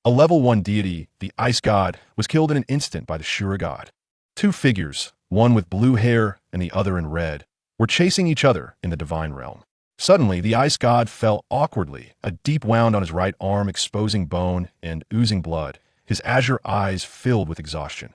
A level 1 deity, the IceGod, was killed in an instant by the IceGod. Two figures, one with blue hair and the other in red, were chasing each other in the divine realm. Suddenly, the IceGod fell awkwardly, a deep wound on his right arm exposing bone and oozing blood, his azure eyes filled with exhaustion.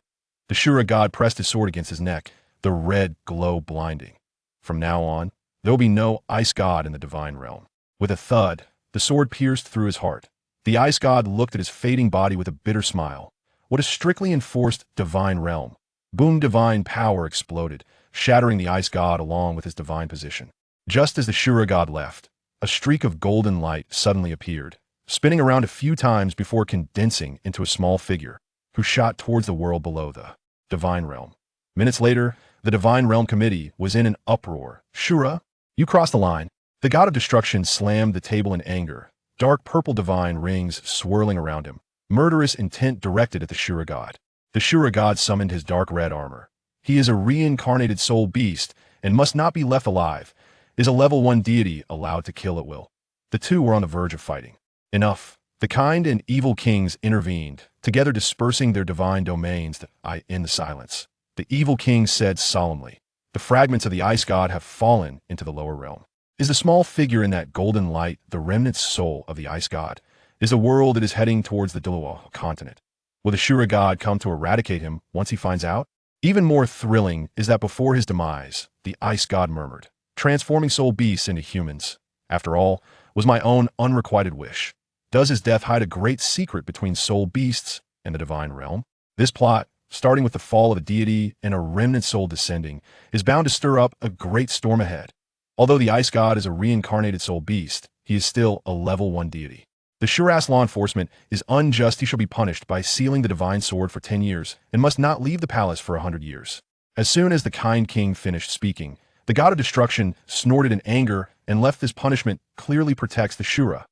The IceGod pressed his sword against his neck, the red glow blinding. From now on, there will be no IceGod in the divine realm. With a thud, the sword pierced through his heart. The IceGod looked at his fading body with a bitter smile. What a strictly enforced divine realm. Boom! Divine power exploded, shattering the IceGod along with his divine position. Just as the IceGod left, a streak of golden light suddenly appeared, spinning around a few times before condensing into a small figure, who shot towards the world below the divine realm. Minutes later, the divine realm committee was in an uproar. Shura, you crossed the line. The god of destruction slammed the table in anger, dark purple divine rings swirling around him, murderous intent directed at the IceGod. The IceGod summoned his dark red armor. He is a reincarnated soul beast and must not be left alive. Is a level 1 deity allowed to kill at will? The two were on the verge of fighting. Enough. The kind and evil kings intervened, together dispersing their divine domains in the silence. The evil king said solemnly, "The fragments of the IceGod have fallen into the lower realm." Is the small figure in that golden light the remnant soul of the IceGod? Is the world that is heading towards the Douluo continent? Will the IceGod come to eradicate him once he finds out? Even more thrilling is that before his demise, the IceGod murmured, transforming soul beasts into humans. After all, was my own unrequited wish. Does his death hide a great secret between soul beasts and the divine realm? This plot, starting with the fall of a deity and a remnant soul descending, is bound to stir up a great storm ahead. Although the IceGod is a reincarnated soul beast, he is still a level 1 deity. The Shiras law enforcement is unjust. He shall be punished by sealing the divine sword for 10 years and must not leave the palace for 100 years. As soon as the kind king finished speaking, the god of destruction snorted in anger and left. This punishment clearly protects the Shura.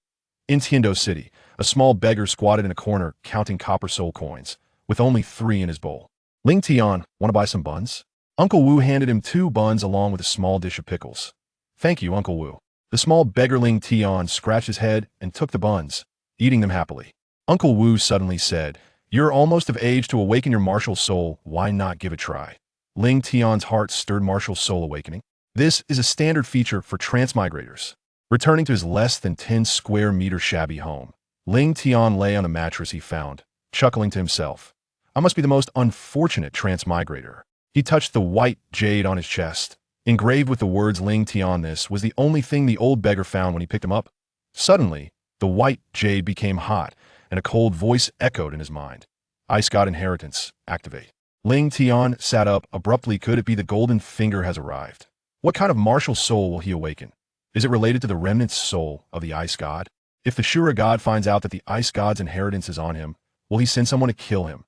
In Tiendo City, a small beggar squatted in a corner counting copper soul coins, with only 3 in his bowl. Ling Tian, want to buy some buns? Uncle Wu handed him 2 buns along with a small dish of pickles. Thank you, Uncle Wu. The small beggar Ling Tian scratched his head and took the buns, eating them happily. Uncle Wu suddenly said, "You're almost of age to awaken your martial soul. Why not give it a try?" Ling Tian's heart stirred martial soul awakening. This is a standard feature for transmigrators. Returning to his less than 10 square meter shabby home, Ling Tian lay on a mattress he found, chuckling to himself. I must be the most unfortunate transmigrator. He touched the white jade on his chest. Engraved with the words Ling Tian, this was the only thing the old beggar found when he picked him up. Suddenly, the white jade became hot, and a cold voice echoed in his mind. IceGod inheritance, activate. Ling Tian sat up abruptly. Could it be the golden finger has arrived? What kind of martial soul will he awaken? Is it related to the remnant soul of the IceGod? If the IceGod finds out that the IceGod's inheritance is on him, will he send someone to kill him?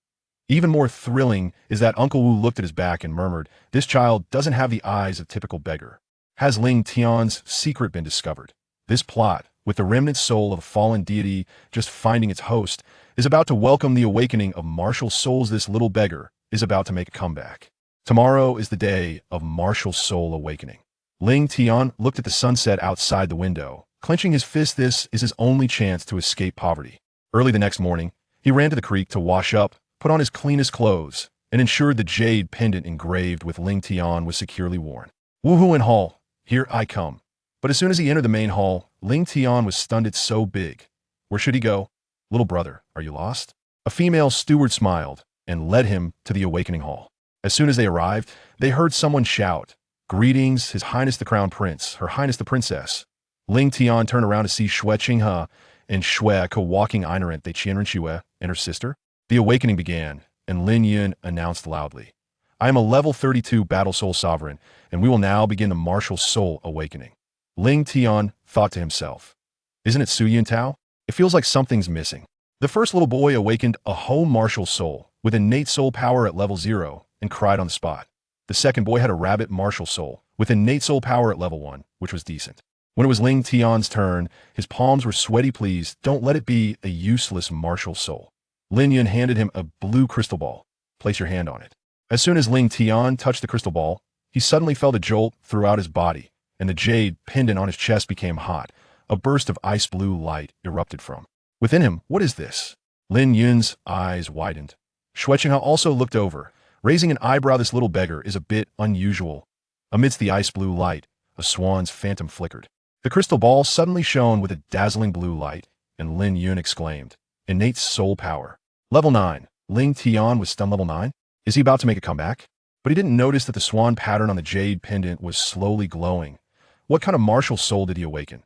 Even more thrilling is that Uncle Wu looked at his back and murmured, "This child doesn't have the eyes of typical beggar." Has Ling Tian's secret been discovered? This plot, with the remnant soul of a fallen deity just finding its host, is about to welcome the awakening of martial souls. This little beggar is about to make a comeback. Tomorrow is the day of martial soul awakening. Ling Tian looked at the sunset outside the window, clenching his fist. This is his only chance to escape poverty. Early the next morning, he ran to the creek to wash up, put on his cleanest clothes, and ensured the jade pendant engraved with Ling Tian was securely worn. Woohoo in hall, here I come. But as soon as he entered the main hall, Ling Tian was stunned. It's so big. Where should he go? Little brother, are you lost? A female steward smiled and led him to the awakening hall. As soon as they arrived, they heard someone shout, "Greetings, His Highness the Crown Prince, Her Highness the Princess." Ling Tian turned around to see Xue Qinghe and Xue Ke walking Inerant de Qianren Xue and her sister. The awakening began, and Lin Yun announced loudly, "I am a level 32 Battle Soul Sovereign, and we will now begin the martial soul awakening." Ling Tian thought to himself, "Isn't it Su Yun Tao? It feels like something's missing." The first little boy awakened a whole martial soul with innate soul power at level 0 and cried on the spot. The second boy had a rabbit martial soul with innate soul power at level 1, which was decent. When it was Ling Tian's turn, his palms were sweaty. "Please don't let it be a useless martial soul." Lin Yun handed him a blue crystal ball. "Place your hand on it." As soon as Ling Tian touched the crystal ball, he suddenly felt a jolt throughout his body, and the jade pendant on his chest became hot. A burst of ice blue light erupted from within him. What is this? Lin Yun's eyes widened. Shueqinghe also looked over, raising an eyebrow. This little beggar is a bit unusual. Amidst the ice blue light, a swan's phantom flickered. The crystal ball suddenly shone with a dazzling blue light, and Lin Yun exclaimed, "Innate soul power. Level 9. Ling Tian was stun level 9? Is he about to make a comeback?" But he didn't notice that the swan pattern on the jade pendant was slowly glowing. What kind of martial soul did he awaken?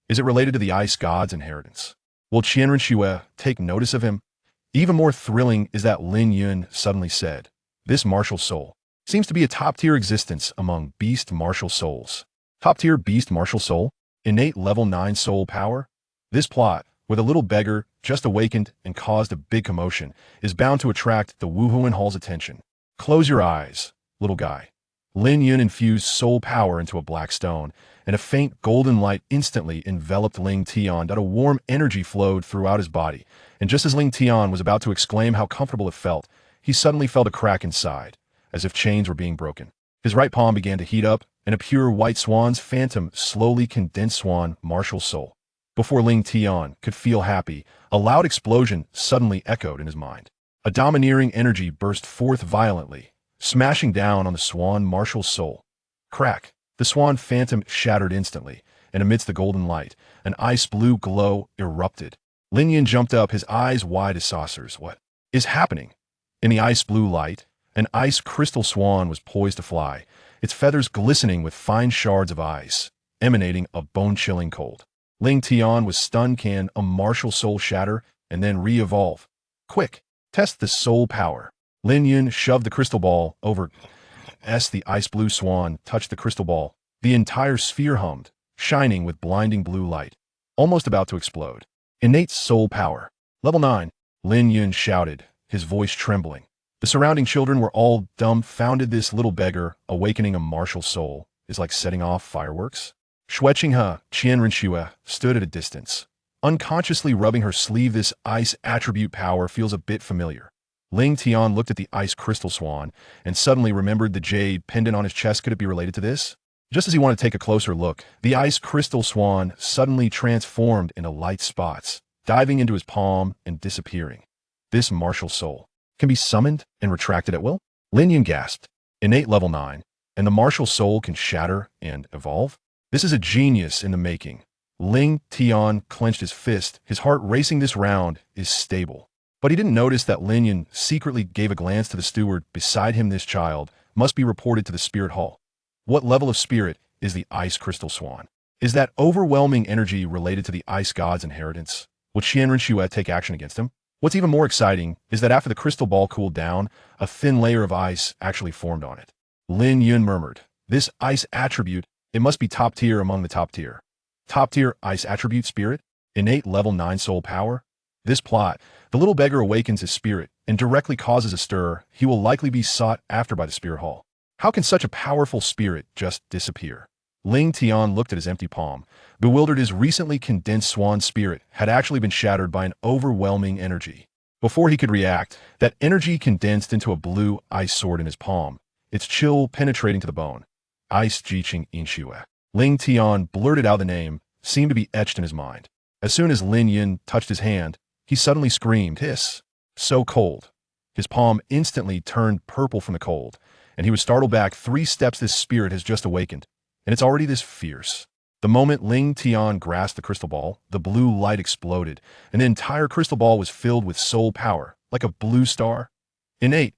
Is it related to the ice god's inheritance? Will Qianren Xue take notice of him? Even more thrilling is that Lin Yun suddenly said, "This martial soul seems to be a top-tier existence among beast martial souls." Top-tier beast martial soul? Innate level 9 soul power? This plot, where the little beggar just awakened and caused a big commotion, is bound to attract the Wuhuan Hall's attention. Close your eyes, little guy. Lin Yun infused soul power into a black stone, and a faint golden light instantly enveloped Ling Tian. A warm energy flowed throughout his body, and just as Ling Tian was about to exclaim how comfortable it felt, he suddenly felt a crack inside, as if chains were being broken. His right palm began to heat up, and a pure white swan's phantom slowly condensed swan martial soul. Before Ling Tian could feel happy, a loud explosion suddenly echoed in his mind. A domineering energy burst forth violently, smashing down on the swan martial soul. Crack! The swan phantom shattered instantly, and amidst the golden light, an ice-blue glow erupted. Lin Yun jumped up, his eyes wide as saucers. What is happening? In the ice-blue light, an ice crystal swan was poised to fly, its feathers glistening with fine shards of ice, emanating a bone-chilling cold. Ling Tian was stunned. Can a martial soul shatter and then re-evolve? Quick, test the soul power. Lin Yun shoved the crystal ball over. As the ice-blue swan touched the crystal ball, the entire sphere hummed, shining with blinding blue light, almost about to explode. Innate soul power. Level 9, Lin Yun shouted, his voice trembling. The surrounding children were all dumbfounded. This little beggar, awakening a martial soul, is like setting off fireworks. Shueqinghe, Qianren Xue, stood at a distance, unconsciously rubbing her sleeve. This ice attribute power feels a bit familiar. Ling Tian looked at the ice crystal swan and suddenly remembered the jade pendant on his chest. Could it be related to this? Just as he wanted to take a closer look, the ice crystal swan suddenly transformed into light spots, diving into his palm and disappearing. This martial soul can be summoned and retracted at will? Lin Yun gasped. Innate level 9, and the martial soul can shatter and evolve? This is a genius in the making. Ling Tian clenched his fist, his heart racing. This round is stable. But he didn't notice that Lin Yun secretly gave a glance to the steward beside him. This child must be reported to the spirit hall. What level of spirit is the ice crystal swan? Is that overwhelming energy related to the ice god's inheritance? Will Qianren Xue take action against him? What's even more exciting is that after the crystal ball cooled down, a thin layer of ice actually formed on it. Lin Yun murmured, "This ice attribute, it must be top tier among the top tier." Top tier ice attribute spirit? Innate level 9 soul power? This plot, the little beggar awakens his spirit and directly causes a stir. He will likely be sought after by the spirit hall. How can such a powerful spirit just disappear? Ling Tian looked at his empty palm, bewildered. His recently condensed swan spirit had actually been shattered by an overwhelming energy. Before he could react, that energy condensed into a blue ice sword in his palm, its chill penetrating to the bone. IceGod Inxue. Ling Tian blurted out the name, seemed to be etched in his mind. As soon as Lin Yun touched his hand, he suddenly screamed, "Hiss! So cold!" His palm instantly turned purple from the cold, and he was startled back 3 steps. This spirit has just awakened, and it's already this fierce. The moment Ling Tian grasped the crystal ball, the blue light exploded, and the entire crystal ball was filled with soul power, like a blue star. Innate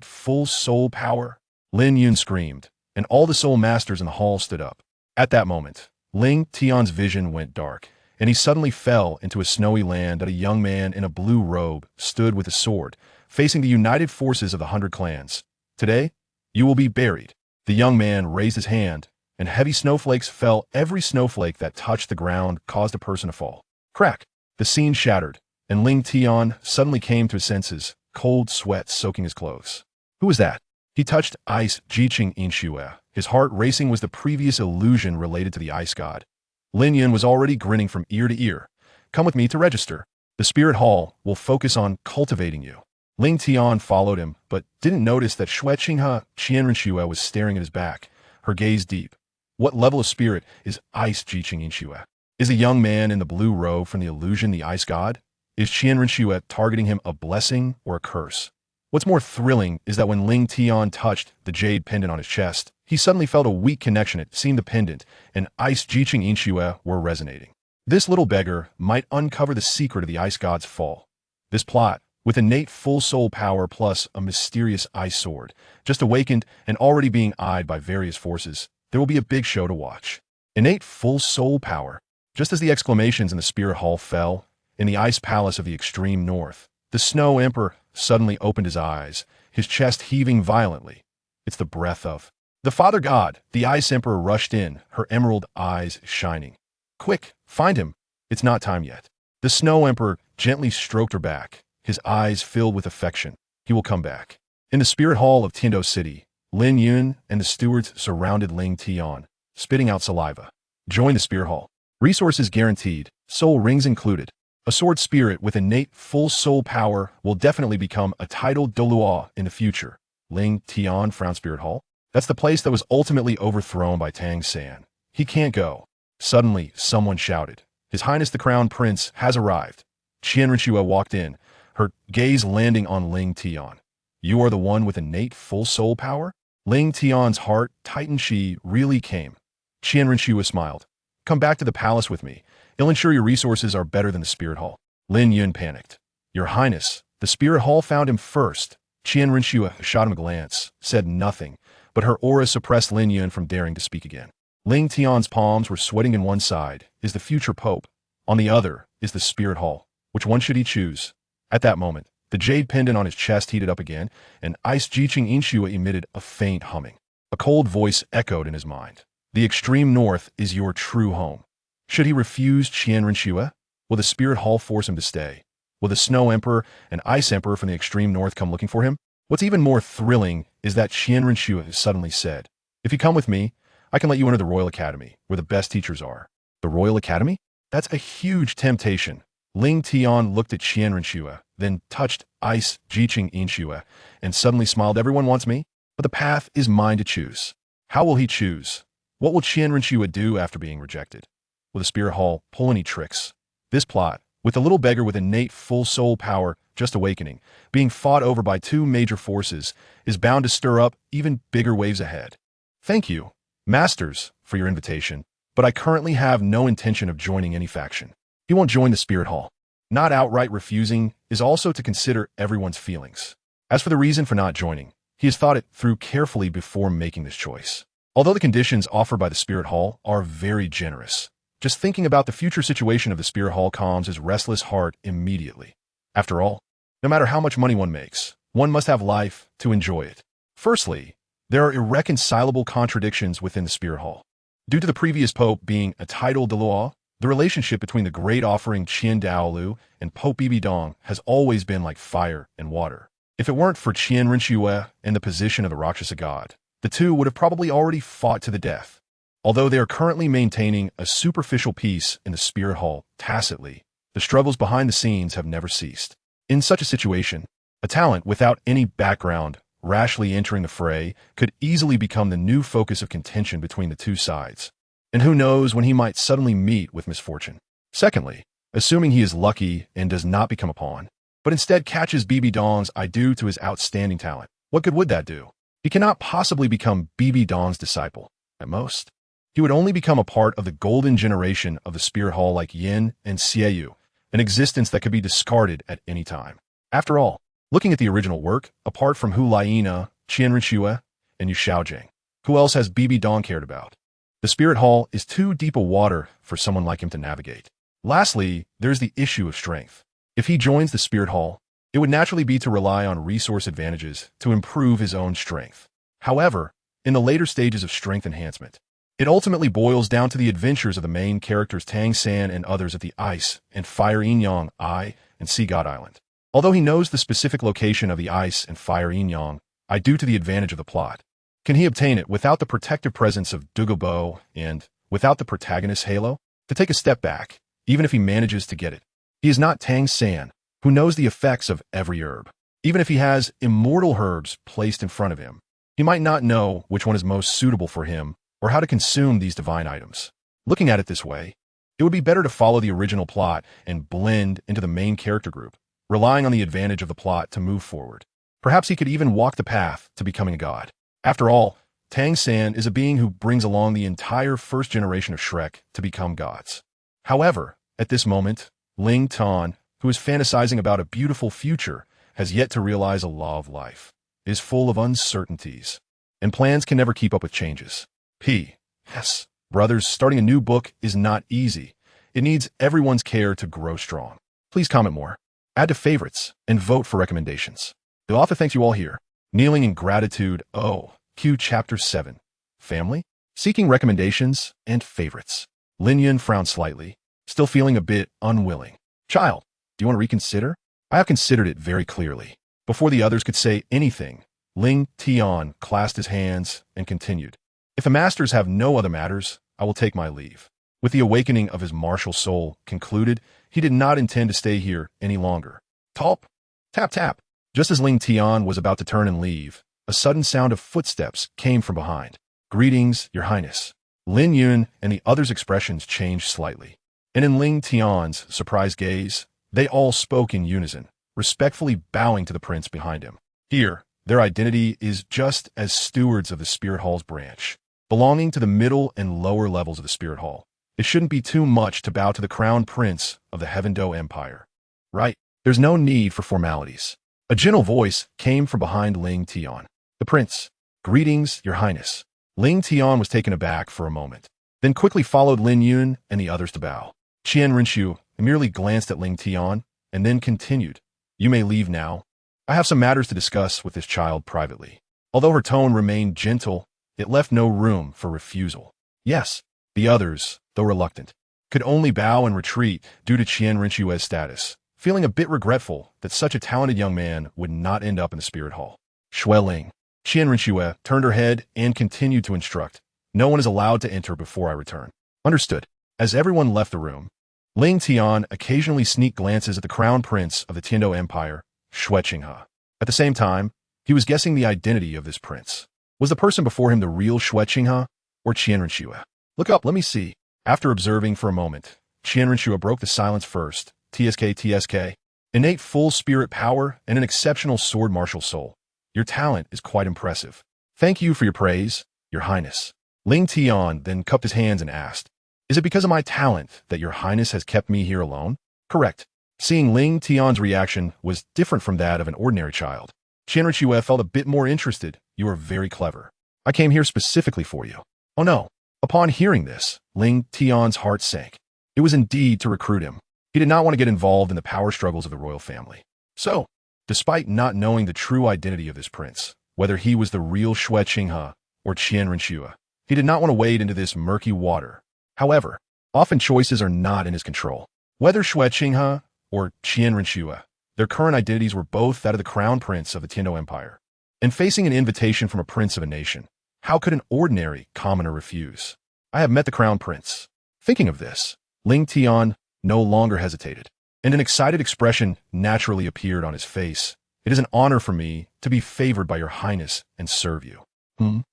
full soul power. Lin Yun screamed, and all the soul masters in the hall stood up. At that moment, Ling Tian's vision went dark, and he suddenly fell into a snowy land. A young man in a blue robe stood with a sword, facing the united forces of the 100 clans. "Today, you will be buried." The young man raised his hand, and heavy snowflakes fell. Every snowflake that touched the ground caused a person to fall. Crack! The scene shattered, and Ling Tian suddenly came to his senses, cold sweat soaking his clothes. Who was that? He touched IceGod Inxue. His heart racing. Was the previous illusion related to the ice god? Lin Yun was already grinning from ear to ear. "Come with me to register. The spirit hall will focus on cultivating you." Ling Tian followed him, but didn't notice that Shueqinghe, Qianren Xue, was staring at his back, her gaze deep. What level of spirit is IceGod Inxue? Is the young man in the blue robe from the illusion the ice god? Is Qian Rinxue targeting him a blessing or a curse? What's more thrilling is that when Ling Tian touched the jade pendant on his chest, he suddenly felt a weak connection. It seemed the pendant and IceGod Inxue were resonating. This little beggar might uncover the secret of the IceGod's fall. This plot, with innate full soul power plus a mysterious ice sword, just awakened and already being eyed by various forces, there will be a big show to watch. Innate full soul power. Just as the exclamations in the Spirit Hall fell, in the ice palace of the extreme north, the Snow Emperor suddenly opened his eyes, his chest heaving violently. It's the breath of the Father God. The Ice Emperor rushed in, her emerald eyes shining. Quick, find him. It's not time yet. The Snow Emperor gently stroked her back, his eyes filled with affection. He will come back. In the Spirit Hall of Tiando City, Lin Yun and the stewards surrounded Ling Tian, spitting out saliva. Join the Spirit Hall. Resources guaranteed, soul rings included. A sword spirit with innate full soul power will definitely become a titled Douluo in the future. Ling Tian frowned. Spirit Hall? That's the place that was ultimately overthrown by Tang San. He can't go. Suddenly, someone shouted. His Highness the Crown Prince has arrived. Qian Rinxue walked in, her gaze landing on Ling Tian. You are the one with innate full soul power? Ling Tian's heart tightened. She really came. Qian Rinxue smiled. Come back to the palace with me. It'll ensure your resources are better than the Spirit Hall. Lin Yun panicked. Your Highness, the Spirit Hall found him first. Qian Rinxue shot him a glance, said nothing, but her aura suppressed Lin Yun from daring to speak again. Ling Tian's palms were sweating. In one side is the future pope. On the other is the Spirit Hall. Which one should he choose? At that moment, the jade pendant on his chest heated up again, and IceGod Inxue emitted a faint humming. A cold voice echoed in his mind. The extreme north is your true home. Should he refuse Qian Rinxue? Will the Spirit Hall force him to stay? Will the Snow Emperor and Ice Emperor from the extreme north come looking for him? What's even more thrilling is that Qian Rinxue suddenly said, if you come with me, I can let you enter the Royal Academy, where the best teachers are. The Royal Academy? That's a huge temptation. Ling Tian looked at Qian Rinxue, then touched IceGod Inxue, and suddenly smiled. Everyone wants me, but the path is mine to choose. How will he choose? What will Qian Rinxue do after being rejected? Will the Spirit Hall pull any tricks? This plot, with the little beggar with innate full soul power just awakening, being fought over by two major forces, is bound to stir up even bigger waves ahead. Thank you, Masters, for your invitation, but I currently have no intention of joining any faction. He won't join the Spirit Hall. Not outright refusing is also to consider everyone's feelings. As for the reason for not joining, he has thought it through carefully before making this choice. Although the conditions offered by the Spirit Hall are very generous, just thinking about the future situation of the Spirit Hall calms his restless heart immediately. After all, no matter how much money one makes, one must have life to enjoy it. Firstly, there are irreconcilable contradictions within the Spirit Hall. Due to the previous pope being a titled Douluo, the relationship between the great offering Qian Douluo and Pope Bibidong has always been like fire and water. If it weren't for Qian Rinxue and the position of the Rakshasa god, the two would have probably already fought to the death. Although they are currently maintaining a superficial peace in the Spirit Hall tacitly, the struggles behind the scenes have never ceased. In such a situation, a talent without any background rashly entering the fray could easily become the new focus of contention between the two sides. And who knows when he might suddenly meet with misfortune. Secondly, assuming he is lucky and does not become a pawn, but instead catches Bibidong's eye due to his outstanding talent, what good would that do? He cannot possibly become Bibidong's disciple. At most, he would only become a part of the golden generation of the Spirit Hall like Yin and Xiegu, an existence that could be discarded at any time. After all, looking at the original work, apart from Hu Laina, Qian Rinxue, and Yu Shaojing, who else has Bibidong cared about? The Spirit Hall is too deep a water for someone like him to navigate. Lastly, there's the issue of strength. If he joins the Spirit Hall, it would naturally be to rely on resource advantages to improve his own strength. However, in the later stages of strength enhancement, it ultimately boils down to the adventures of the main characters Tang San and others at the Ice and Fire Inyang and IceGod Island. Although he knows the specific location of the Ice and Fire Inyang due to the advantage of the plot, can he obtain it without the protective presence of Douluo and without the protagonist's halo? To take a step back, even if he manages to get it, he is not Tang San, who knows the effects of every herb. Even if he has immortal herbs placed in front of him, he might not know which one is most suitable for him or how to consume these divine items. Looking at it this way, It would be better to follow the original plot and blend into the main character group, relying on the advantage of the plot to move forward. Perhaps he could even walk the path to becoming a god. After all, Tang San is a being who brings along the entire first generation of Shrek to become gods. However, at this moment, Ling Tan, who is fantasizing about a beautiful future, has yet to realize a law of life, is full of uncertainties, and plans can never keep up with changes. P.S. Brothers, starting a new book is not easy. It needs everyone's care to grow strong. Please comment more, add to favorites, and vote for recommendations. The author thanks you all here. Kneeling in gratitude. Oh, Q Chapter 7. Family? Seeking recommendations and favorites. Lin Yun frowned slightly, still feeling a bit unwilling. Child, do you want to reconsider? I have considered it very clearly. Before the others could say anything, Ling Tian clasped his hands and continued. If the masters have no other matters, I will take my leave. With the awakening of his martial soul concluded, he did not intend to stay here any longer. Talp! Tap tap! Just as Ling Tian was about to turn and leave, a sudden sound of footsteps came from behind. Greetings, Your Highness. Lin Yun and the others' expressions changed slightly. And in Ling Tian's surprised gaze, they all spoke in unison, respectfully bowing to the prince behind him. Here, their identity is just as stewards of the Spirit Hall's branch, belonging to the middle and lower levels of the Spirit Hall. It shouldn't be too much to bow to the crown prince of the Heaven Do Empire. Right? There's no need for formalities. A gentle voice came from behind Ling Tian. The prince. Greetings, Your Highness. Ling Tian was taken aback for a moment, then quickly followed Lin Yun and the others to bow. Qian Rinxu merely glanced at Ling Tian and then continued. You may leave now. I have some matters to discuss with this child privately. Although her tone remained gentle, it left no room for refusal. Yes, the others, though reluctant, could only bow and retreat due to Qian Rinxu's status, feeling a bit regretful that such a talented young man would not end up in the Spirit Hall. Shui Ling. Qian Rinxue turned her head and continued to instruct. No one is allowed to enter before I return. Understood. As everyone left the room, Ling Tian occasionally sneaked glances at the crown prince of the Tiando Empire, Shui Qinghe. At the same time, he was guessing the identity of this prince. Was the person before him the real Shui Qinghe or Qian Rinxue? Look up, let me see. After observing for a moment, Qian Rinxue broke the silence first. TSK. Innate full spirit power and an exceptional sword martial soul. Your talent is quite impressive. Thank you for your praise, Your Highness. Ling Tian then cupped his hands and asked, Is it because of my talent that Your Highness has kept me here alone? Correct. Seeing Ling Tian's reaction was different from that of an ordinary child, Qian Rinxue felt a bit more interested. You are very clever. I came here specifically for you. Oh no. Upon hearing this, Ling Tian's heart sank. It was indeed to recruit him. He did not want to get involved in the power struggles of the royal family. So, despite not knowing the true identity of this prince, whether he was the real Shui Qinghe or Qian Rinxue, he did not want to wade into this murky water. However, often choices are not in his control. Whether Shui Qinghe or Qian Rinxue, their current identities were both that of the crown prince of the Tiando Empire. And facing an invitation from a prince of a nation, how could an ordinary commoner refuse? I have met the crown prince. Thinking of this, Ling Tian no longer hesitated, and an excited expression naturally appeared on his face. It is an honor for me to be favored by Your Highness and serve you. Qian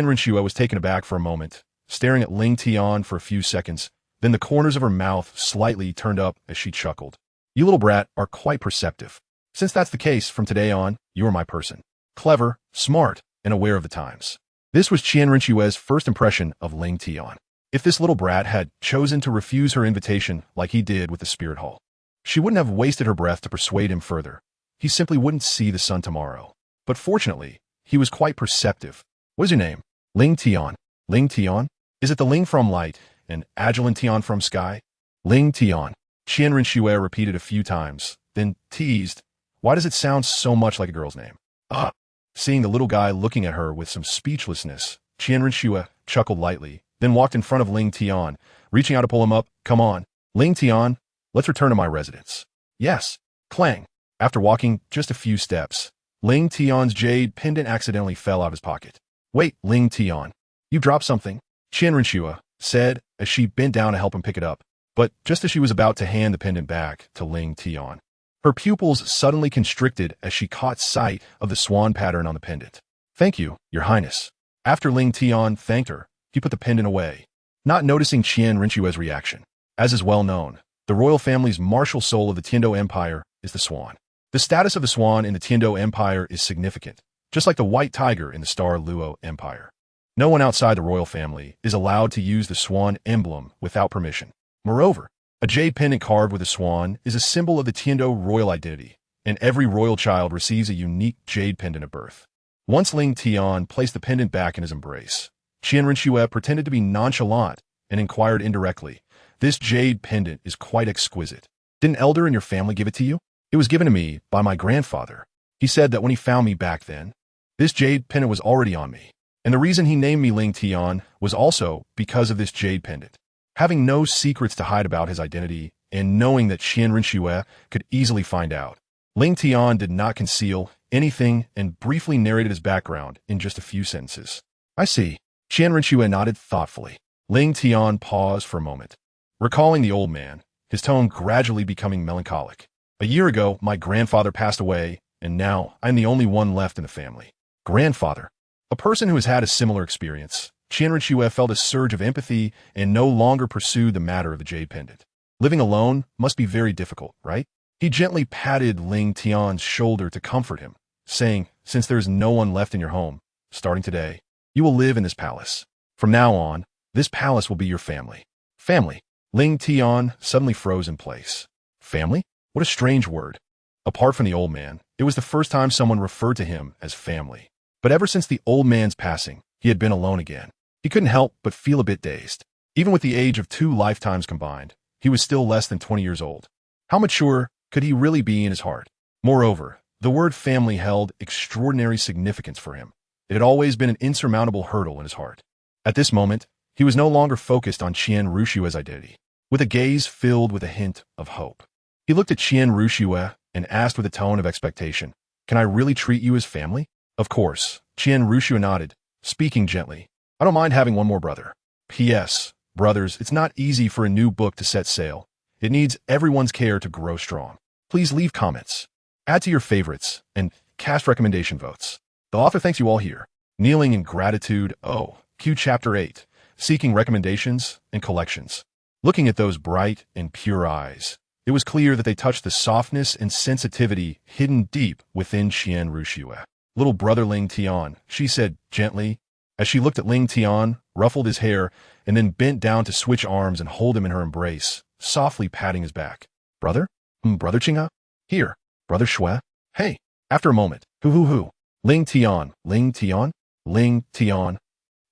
Rinxue was taken aback for a moment, staring at Ling Tian for a few seconds, then the corners of her mouth slightly turned up as she chuckled. You little brat are quite perceptive. Since that's the case, from today on, you are my person. Clever, smart, and aware of the times. This was Qian Rinxue's first impression of Ling Tian. If this little brat had chosen to refuse her invitation like he did with the Spirit Hall, she wouldn't have wasted her breath to persuade him further. He simply wouldn't see the sun tomorrow. But fortunately, he was quite perceptive. What is your name? Ling Tian. Ling Tian? Is it the Ling from light and Agilin Tian from sky? Ling Tian. Qian Rinxue repeated a few times, then teased, Why does it sound so much like a girl's name? Ah! Seeing the little guy looking at her with some speechlessness, Qian Rinxue chuckled lightly, then walked in front of Ling Tian, reaching out to pull him up. Come on, Ling Tian, let's return to my residence. Yes. Clang. After walking just a few steps, Ling Tian's jade pendant accidentally fell out of his pocket. Wait, Ling Tian, you dropped something, Qian Rinxue said as she bent down to help him pick it up. But just as she was about to hand the pendant back to Ling Tian, her pupils suddenly constricted as she caught sight of the swan pattern on the pendant. Thank you, Your Highness. After Ling Tian thanked her, he put the pendant away, not noticing Qian Rinxue's reaction. As is well known, the royal family's martial soul of the Tiando Empire is the swan. The status of the swan in the Tiando Empire is significant, just like the white tiger in the Douluo Empire. No one outside the royal family is allowed to use the swan emblem without permission. Moreover, a jade pendant carved with a swan is a symbol of the Tiando royal identity, and every royal child receives a unique jade pendant at birth. Once Ling Tian placed the pendant back in his embrace, Qian Rinxue pretended to be nonchalant and inquired indirectly, "This jade pendant is quite exquisite. Didn't an elder in your family give it to you?" "It was given to me by my grandfather. He said that when he found me back then, this jade pendant was already on me. And the reason he named me Ling Tian was also because of this jade pendant." Having no secrets to hide about his identity and knowing that Qian Rinxue could easily find out, Ling Tian did not conceal anything and briefly narrated his background in just a few sentences. "I see." Qian Rinxue nodded thoughtfully. Ling Tian paused for a moment, recalling the old man, his tone gradually becoming melancholic. "A year ago, my grandfather passed away, and now I'm the only one left in the family." Grandfather? A person who has had a similar experience, Qian Rinxue felt a surge of empathy and no longer pursued the matter of the jade pendant. Living alone must be very difficult, right? He gently patted Ling Tian's shoulder to comfort him, saying, "Since there is no one left in your home, starting today, you will live in this palace. From now on, this palace will be your family." Family? Ling Tian suddenly froze in place. Family? What a strange word. Apart from the old man, it was the first time someone referred to him as family. But ever since the old man's passing, he had been alone again. He couldn't help but feel a bit dazed. Even with the age of 2 lifetimes combined, he was still less than 20 years old. How mature could he really be in his heart? Moreover, the word family held extraordinary significance for him. It had always been an insurmountable hurdle in his heart. At this moment, he was no longer focused on Qian Rinxue's identity. With a gaze filled with a hint of hope, he looked at Qian Rinxue and asked with a tone of expectation, "Can I really treat you as family?" "Of course." Qian Rinxue nodded, speaking gently. "I don't mind having one more brother. P.S. Brothers, it's not easy for a new book to set sail. It needs everyone's care to grow strong. Please leave comments, add to your favorites, and cast recommendation votes. The author thanks you all here. Kneeling in gratitude. Oh, Q Chapter 8. Seeking recommendations and collections." Looking at those bright and pure eyes, it was clear that they touched the softness and sensitivity hidden deep within Qian Rinxue. "Little brother Ling Tian," she said gently, as she looked at Ling Tian, ruffled his hair, and then bent down to switch arms and hold him in her embrace, softly patting his back. "Brother? Brother Qingha? Here, Brother Shui? Hey." After a moment, who? Ling Tian, Ling Tian, Ling Tian.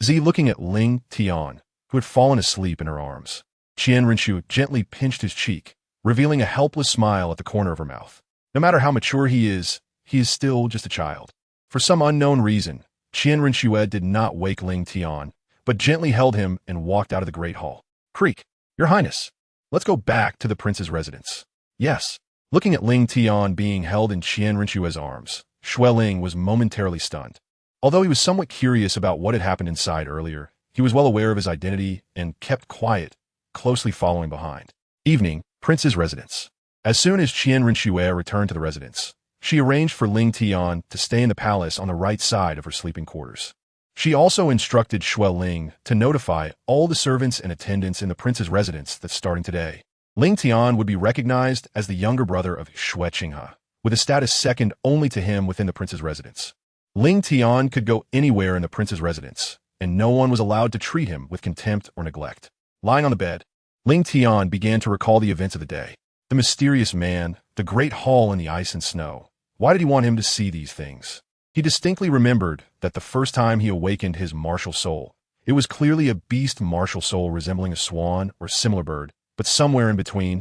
Z looking at Ling Tian, who had fallen asleep in her arms. Qian Rinxue gently pinched his cheek, revealing a helpless smile at the corner of her mouth. No matter how mature he is still just a child. For some unknown reason, Qian Rinxue did not wake Ling Tian, but gently held him and walked out of the great hall. "Creak, Your Highness, let's go back to the prince's residence." "Yes." Looking at Ling Tian being held in Qian Rinxue's arms, Shui Ling was momentarily stunned. Although he was somewhat curious about what had happened inside earlier, he was well aware of his identity and kept quiet, closely following behind. Evening, prince's residence. As soon as Qian Rinxue returned to the residence, she arranged for Ling Tian to stay in the palace on the right side of her sleeping quarters. She also instructed Shui Ling to notify all the servants and attendants in the prince's residence that starting today, Ling Tian would be recognized as the younger brother of Shui Qingha, with a status second only to him within the prince's residence. Ling Tian could go anywhere in the prince's residence, and no one was allowed to treat him with contempt or neglect. Lying on the bed, Ling Tian began to recall the events of the day. The mysterious man, the great hall in the ice and snow. Why did he want him to see these things? He distinctly remembered that the first time he awakened his martial soul, it was clearly a beast martial soul resembling a swan or similar bird, but somewhere in between.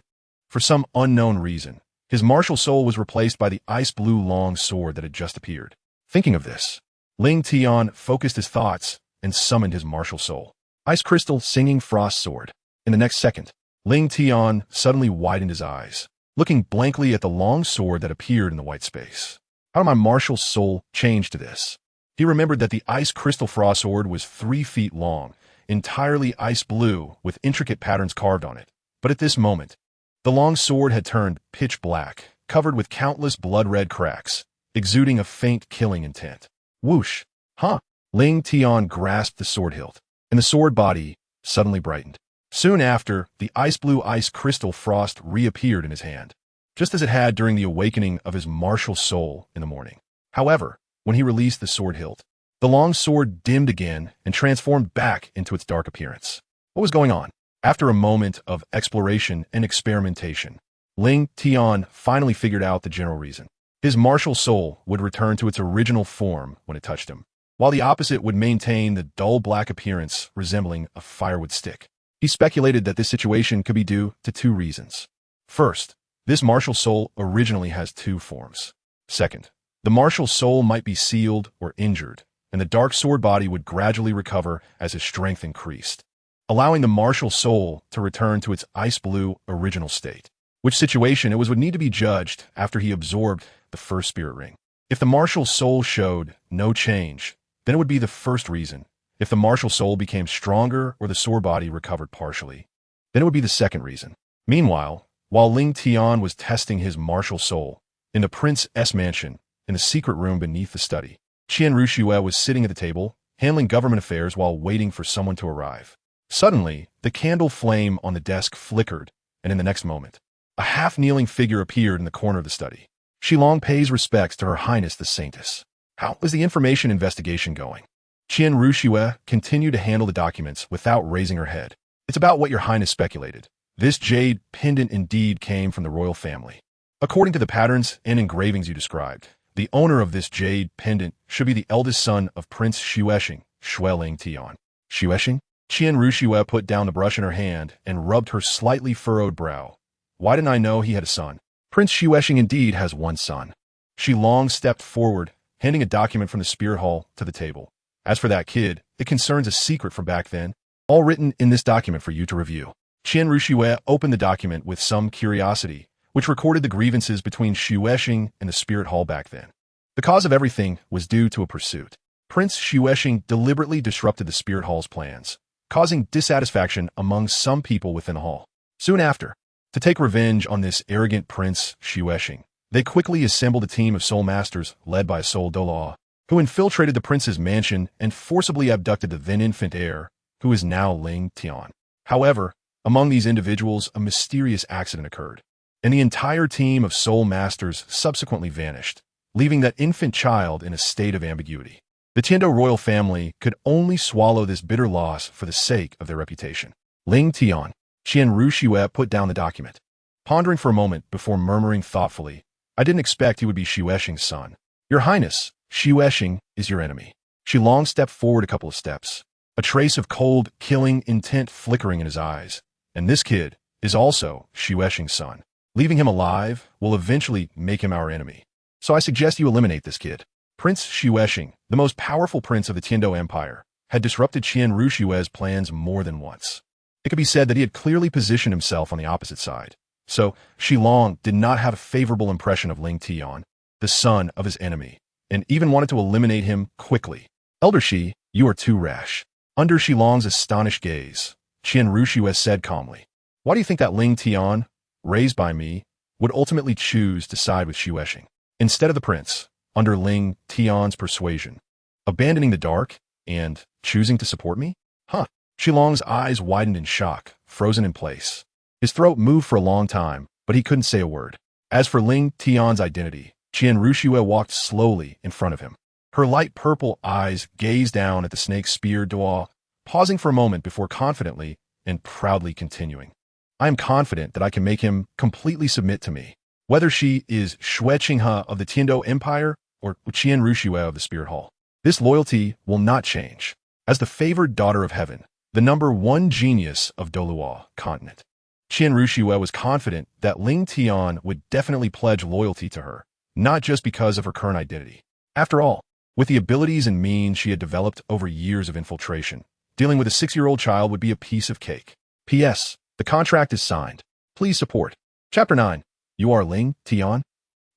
For some unknown reason, his martial soul was replaced by the ice-blue long sword that had just appeared. Thinking of this, Ling Tian focused his thoughts and summoned his martial soul. Ice crystal singing frost sword. In the next second, Ling Tian suddenly widened his eyes, looking blankly at the long sword that appeared in the white space. How did my martial soul change to this? He remembered that the ice crystal frost sword was 3 feet long, entirely ice blue with intricate patterns carved on it. But at this moment, the long sword had turned pitch black, covered with countless blood-red cracks, exuding a faint killing intent. Whoosh! Huh! Ling Tian grasped the sword hilt, and the sword body suddenly brightened. Soon after, the ice-blue ice crystal frost reappeared in his hand, just as it had during the awakening of his martial soul in the morning. However, when he released the sword hilt, the long sword dimmed again and transformed back into its dark appearance. What was going on? After a moment of exploration and experimentation, Ling Tian finally figured out the general reason. His martial soul would return to its original form when it touched him, while the opposite would maintain the dull black appearance resembling a firewood stick. He speculated that this situation could be due to two reasons. First, this martial soul originally has two forms. Second, the martial soul might be sealed or injured, and the dark sword body would gradually recover as his strength increased, allowing the martial soul to return to its ice-blue original state, which situation it would need to be judged after he absorbed the first spirit ring. If the martial soul showed no change, then it would be the first reason. If the martial soul became stronger or the sword body recovered partially, then it would be the second reason. Meanwhile, while Ling Tian was testing his martial soul in the prince's mansion in the secret room beneath the study, Qian Ruxue was sitting at the table, handling government affairs while waiting for someone to arrive. Suddenly, the candle flame on the desk flickered, and in the next moment, a half-kneeling figure appeared in the corner of the study. Shilong pays respects to Her Highness the Saintess. How is the information investigation going? Qian Ruxue continued to handle the documents without raising her head. It's about what Your Highness speculated. This jade pendant indeed came from the royal family. According to the patterns and engravings you described, the owner of this jade pendant should be the eldest son of Prince Xuexing, Xueling Tian. Xuexing? Qian Ruxue put down the brush in her hand and rubbed her slightly furrowed brow. Why didn't I know he had a son? Prince Xuexing indeed has one son. Shilong stepped forward, handing a document from the spirit hall to the table. As for that kid, it concerns a secret from back then, all written in this document for you to review. Qian Ruxue opened the document with some curiosity, which recorded the grievances between Xuexing and the spirit hall back then. The cause of everything was due to a pursuit. Prince Xuexing deliberately disrupted the spirit hall's plans, causing dissatisfaction among some people within the hall. Soon after, to take revenge on this arrogant Prince Xuexing, they quickly assembled a team of soul masters led by Soul Douluo, who infiltrated the prince's mansion and forcibly abducted the then-infant heir, who is now Ling Tian. However, among these individuals, a mysterious accident occurred, and the entire team of soul masters subsequently vanished, leaving that infant child in a state of ambiguity. The Tiando royal family could only swallow this bitter loss for the sake of their reputation. Ling Tian. Qian Ruxue put down the document, pondering for a moment before murmuring thoughtfully, I didn't expect he would be Xuexing's son. Your Highness, Xuexing is your enemy. Shilong stepped forward a couple of steps, a trace of cold, killing intent flickering in his eyes. And this kid is also Xuexing's son. Leaving him alive will eventually make him our enemy. So I suggest you eliminate this kid. Prince Xuexing, the most powerful prince of the Tiando Empire, had disrupted Qian Ruxue's plans more than once. It could be said that he had clearly positioned himself on the opposite side. So, Shilong did not have a favorable impression of Ling Tian, the son of his enemy, and even wanted to eliminate him quickly. Elder Shi, you are too rash. Under Shilong's astonished gaze, Qian Ruxue said calmly, why do you think that Ling Tian, raised by me, would ultimately choose to side with Xuexing, instead of the prince, under Ling Tian's persuasion, abandoning the dark and choosing to support me? Huh. Shilong's eyes widened in shock, frozen in place. His throat moved for a long time, but he couldn't say a word. As for Ling Tian's identity, Qian Ruxue walked slowly in front of him. Her light purple eyes gazed down at the snake's spear Duo, pausing for a moment before confidently and proudly continuing. I am confident that I can make him completely submit to me, whether she is Xuexing of the Tiando Empire or Qian Ruxue of the Spirit Hall. This loyalty will not change. As the favored daughter of heaven, the #1 genius of Douluo continent, Qian Ruxue was confident that Ling Tian would definitely pledge loyalty to her, not just because of her current identity. After all, with the abilities and means she had developed over years of infiltration, dealing with a 6-year-old child would be a piece of cake. P.S. The contract is signed. Please support. Chapter 9. You are Ling Tian?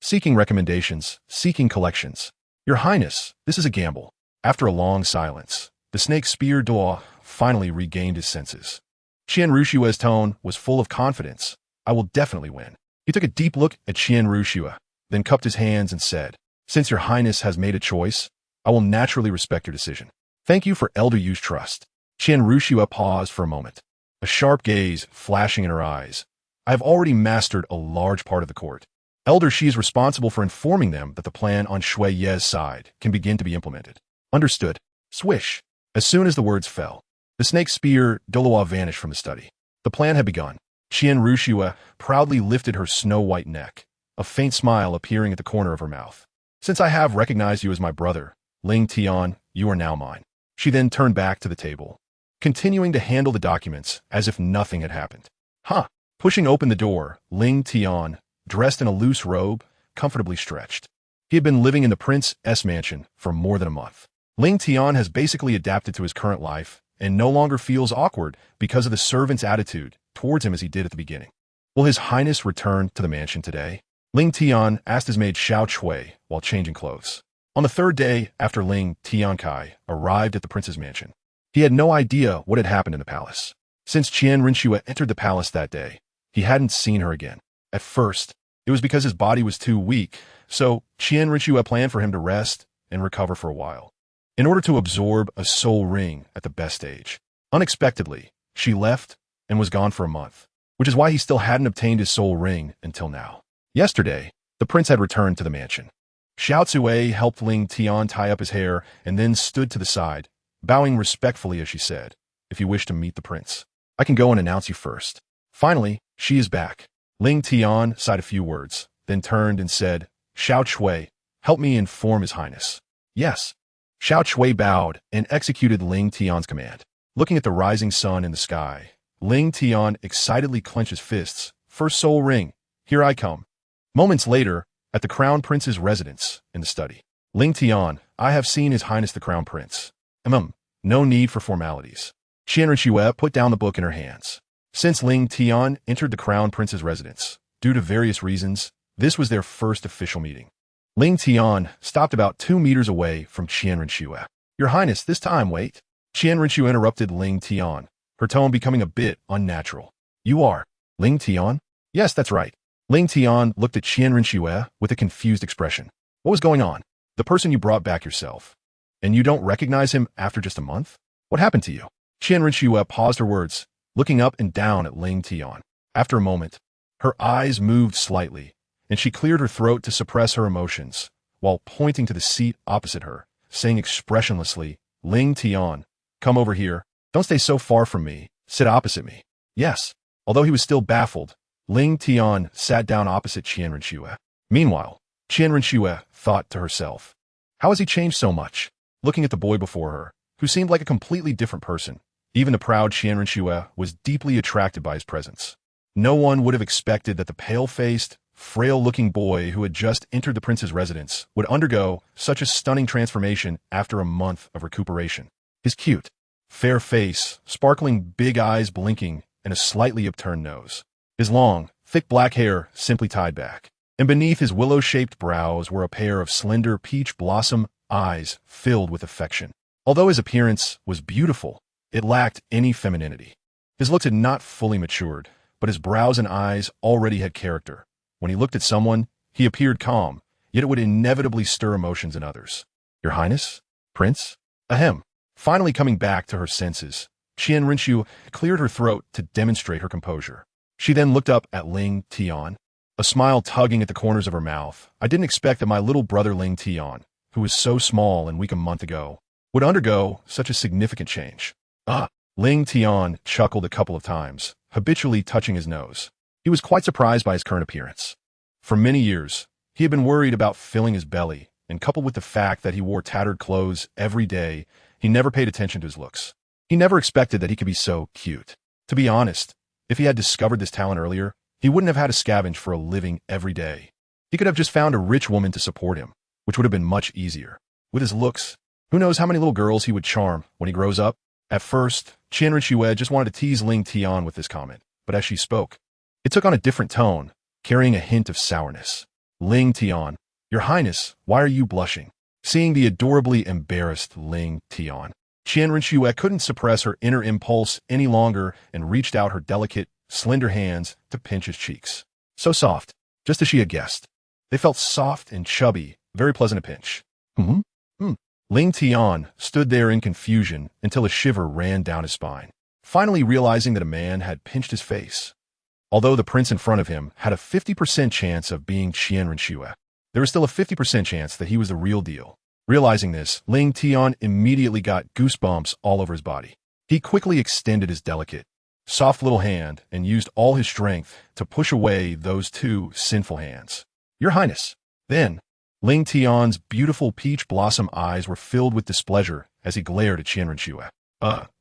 Seeking recommendations, seeking collections. Your Highness, this is a gamble. After a long silence, the snake spear Duo finally regained his senses. Qian Ruxue's tone was full of confidence. I will definitely win. He took a deep look at Qian Ruxue, then cupped his hands and said, since your Highness has made a choice, I will naturally respect your decision. Thank you for Elder Yu's trust. Qian Ruxue paused for a moment, a sharp gaze flashing in her eyes. I have already mastered a large part of the court. Elder, she is responsible for informing them that the plan on Shui Ye's side can begin to be implemented. Understood. Swish. As soon as the words fell, the snake spear Douluo vanished from the study. The plan had begun. Qian Rushue proudly lifted her snow-white neck, a faint smile appearing at the corner of her mouth. Since I have recognized you as my brother, Ling Tian, you are now mine. She then turned back to the table, continuing to handle the documents as if nothing had happened. Huh. Pushing open the door, Ling Tian, dressed in a loose robe, comfortably stretched. He had been living in the Prince's mansion for more than a month. Ling Tian has basically adapted to his current life and no longer feels awkward because of the servant's attitude towards him as he did at the beginning. Will His Highness return to the mansion today? Ling Tian asked his maid Xiao Chui while changing clothes. On the third day after Ling Tiankai arrived at the prince's mansion, he had no idea what had happened in the palace. Since Qian Rinxue entered the palace that day, he hadn't seen her again. At first, it was because his body was too weak, so Qian Rinxue planned for him to rest and recover for a while, in order to absorb a soul ring at the best stage. Unexpectedly, she left and was gone for a month, which is why he still hadn't obtained his soul ring until now. Yesterday, the prince had returned to the mansion. Xiao Cui helped Ling Tian tie up his hair and then stood to the side, bowing respectfully as she said, "If you wish to meet the prince, I can go and announce you first." Finally, she is back. Ling Tian sighed a few words, then turned and said, "Xiao Cui, help me inform His Highness." "Yes." Xiao Cui bowed and executed Ling Tian's command. Looking at the rising sun in the sky, Ling Tian excitedly clenched his fists. "First soul ring, here I come." Moments later, at the Crown Prince's residence in the study, Ling Tian, "I have seen His Highness the Crown Prince." No need for formalities. Qian Rinxue put down the book in her hands. Since Ling Tian entered the Crown Prince's residence, due to various reasons, this was their first official meeting. Ling Tian stopped about 2 meters away from Qian Rinxue. "Your Highness, this time, wait." Qian Rinxue interrupted Ling Tian, her tone becoming a bit unnatural. "You are Ling Tian?" "Yes, that's right." Ling Tian looked at Qian Rinxue with a confused expression. "What was going on?" "The person you brought back yourself. And you don't recognize him after just a month? What happened to you?" Qian Rinxue paused her words, looking up and down at Ling Tian. After a moment, her eyes moved slightly, and she cleared her throat to suppress her emotions, while pointing to the seat opposite her, saying expressionlessly, "Ling Tian, come over here. Don't stay so far from me. Sit opposite me." "Yes." Although he was still baffled, Ling Tian sat down opposite Qian Rinxue. Meanwhile, Qian Rinxue thought to herself, "How has he changed so much?" Looking at the boy before her, who seemed like a completely different person, even the proud Qian Rinxue was deeply attracted by his presence. No one would have expected that the pale-faced, frail-looking boy who had just entered the prince's residence would undergo such a stunning transformation after a month of recuperation. His cute, fair face, sparkling big eyes blinking, and a slightly upturned nose. His long, thick black hair simply tied back, and beneath his willow-shaped brows were a pair of slender peach blossom eyes filled with affection. Although his appearance was beautiful, it lacked any femininity. His looks had not fully matured, but his brows and eyes already had character. When he looked at someone, he appeared calm, yet it would inevitably stir emotions in others. "Your Highness? Prince?" Ahem. Finally coming back to her senses, Qian Rinxue cleared her throat to demonstrate her composure. She then looked up at Ling Tian, a smile tugging at the corners of her mouth. "I didn't expect that my little brother Ling Tian, who was so small and weak a month ago, would undergo such a significant change." Ling Tian chuckled a couple of times, habitually touching his nose. He was quite surprised by his current appearance. For many years, he had been worried about filling his belly, and coupled with the fact that he wore tattered clothes every day, he never paid attention to his looks. He never expected that he could be so cute. To be honest, if he had discovered this talent earlier, he wouldn't have had to scavenge for a living every day. He could have just found a rich woman to support him, which would have been much easier. With his looks, who knows how many little girls he would charm when he grows up? At first, Qian Rinxue just wanted to tease Ling Tian with this comment, but as she spoke, it took on a different tone, carrying a hint of sourness. "Ling Tian, Your Highness, why are you blushing?" Seeing the adorably embarrassed Ling Tian, Qian Rinxue couldn't suppress her inner impulse any longer and reached out her delicate, slender hands to pinch his cheeks. So soft, just as she had guessed. They felt soft and chubby, very pleasant to pinch. Ling Tian stood there in confusion until a shiver ran down his spine. finally realizing that a man had pinched his face. Although the prince in front of him had a 50% chance of being Qian Renxue, there was still a 50% chance that he was the real deal. Realizing this, Ling Tian immediately got goosebumps all over his body. He quickly extended his delicate, soft little hand and used all his strength to push away those two sinful hands. Your Highness. Then, Ling Tian's beautiful peach blossom eyes were filled with displeasure as he glared at Qian Renxue.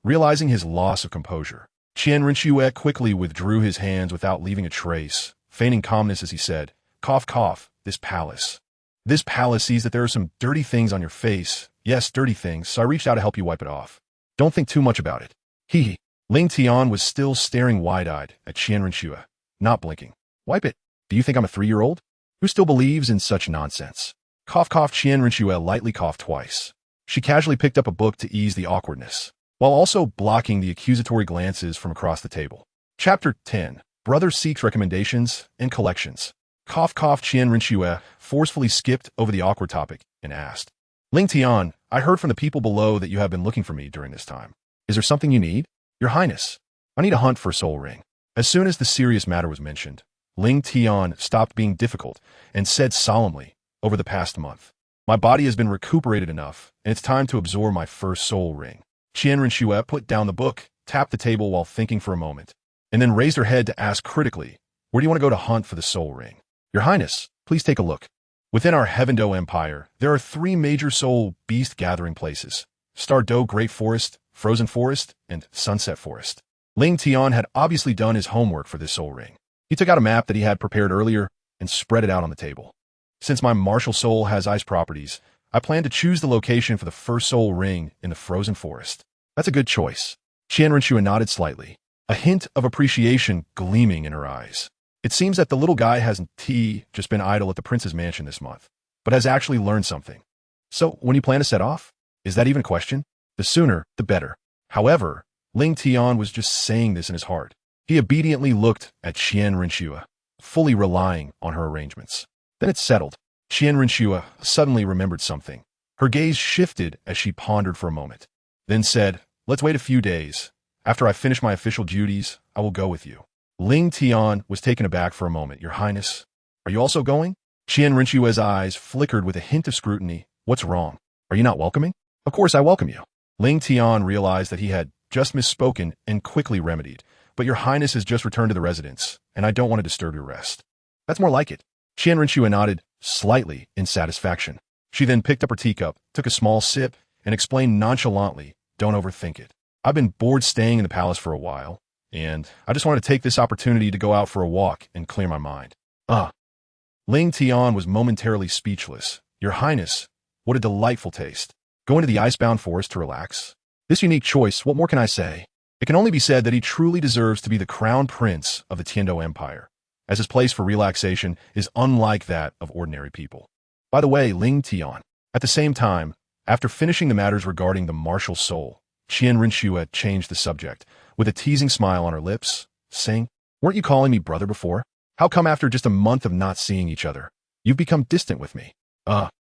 Realizing his loss of composure, Qian Renxue quickly withdrew his hands without leaving a trace, feigning calmness as he said, "Cough, cough, this palace. This palace sees that there are some dirty things on your face. Yes, dirty things, so I reached out to help you wipe it off. Don't think too much about it." Hee. Ling Tian was still staring wide-eyed at Qian Renxue, not blinking. "Wipe it? Do you think I'm a 3-year-old? Who still believes in such nonsense?" Cough, cough. Qian Renxue lightly coughed twice. She casually picked up a book to ease the awkwardness, while also blocking the accusatory glances from across the table. Chapter 10. Brother seeks recommendations and collections. Cough, cough. Qian Renxue forcefully skipped over the awkward topic and asked, "Ling Tian, I heard from the people below that you have been looking for me during this time. Is there something you need?" "Your Highness, I need a hunt for a soul ring." As soon as the serious matter was mentioned, Ling Tian stopped being difficult and said solemnly, "Over the past month, my body has been recuperated enough, and it's time to absorb my first soul ring." Qian Renxue put down the book, tapped the table while thinking for a moment, and then raised her head to ask critically, "Where do you want to go to hunt for the soul ring?" "Your Highness, please take a look. Within our Heavendo Empire, there are 3 major soul beast gathering places: Starry Great Forest, Frozen Forest, and Sunset Forest." Ling Tian had obviously done his homework for this soul ring. He took out a map that he had prepared earlier and spread it out on the table. "Since my martial soul has ice properties, I plan to choose the location for the first soul ring in the Frozen Forest." "That's a good choice." Qian Renxue nodded slightly, a hint of appreciation gleaming in her eyes. It seems that the little guy hasn't just been idle at the prince's mansion this month, but has actually learned something. "So, when do you plan to set off? Is that even a question? The sooner, the better." However, Ling Tian was just saying this in his heart. He obediently looked at Qian Renxue, fully relying on her arrangements. Then it's settled. Qian Renxue suddenly remembered something. Her gaze shifted as she pondered for a moment, then said, "Let's wait a few days. After I finish my official duties, I will go with you." Ling Tian was taken aback for a moment. "Your Highness, are you also going?" Qian Renxue's eyes flickered with a hint of scrutiny. "What's wrong? Are you not welcoming?" "Of course I welcome you." Ling Tian realized that he had just misspoken and quickly remedied. "But your Highness has just returned to the residence, and I don't want to disturb your rest." "That's more like it." Qian Renxue nodded slightly in satisfaction. She then picked up her teacup, took a small sip, and explained nonchalantly, "Don't overthink it. I've been bored staying in the palace for a while, and I just wanted to take this opportunity to go out for a walk and clear my mind." Ling Tian was momentarily speechless. "Your Highness, what a delightful taste. Going to the icebound forest to relax? This unique choice, what more can I say? It can only be said that he truly deserves to be the crown prince of the Tiendo Empire, as his place for relaxation is unlike that of ordinary people." By the way, Ling Tian. At the same time, after finishing the matters regarding the martial soul, Qian Renxue changed the subject, with a teasing smile on her lips, saying, "Weren't you calling me brother before? How come after just a month of not seeing each other, you've become distant with me?"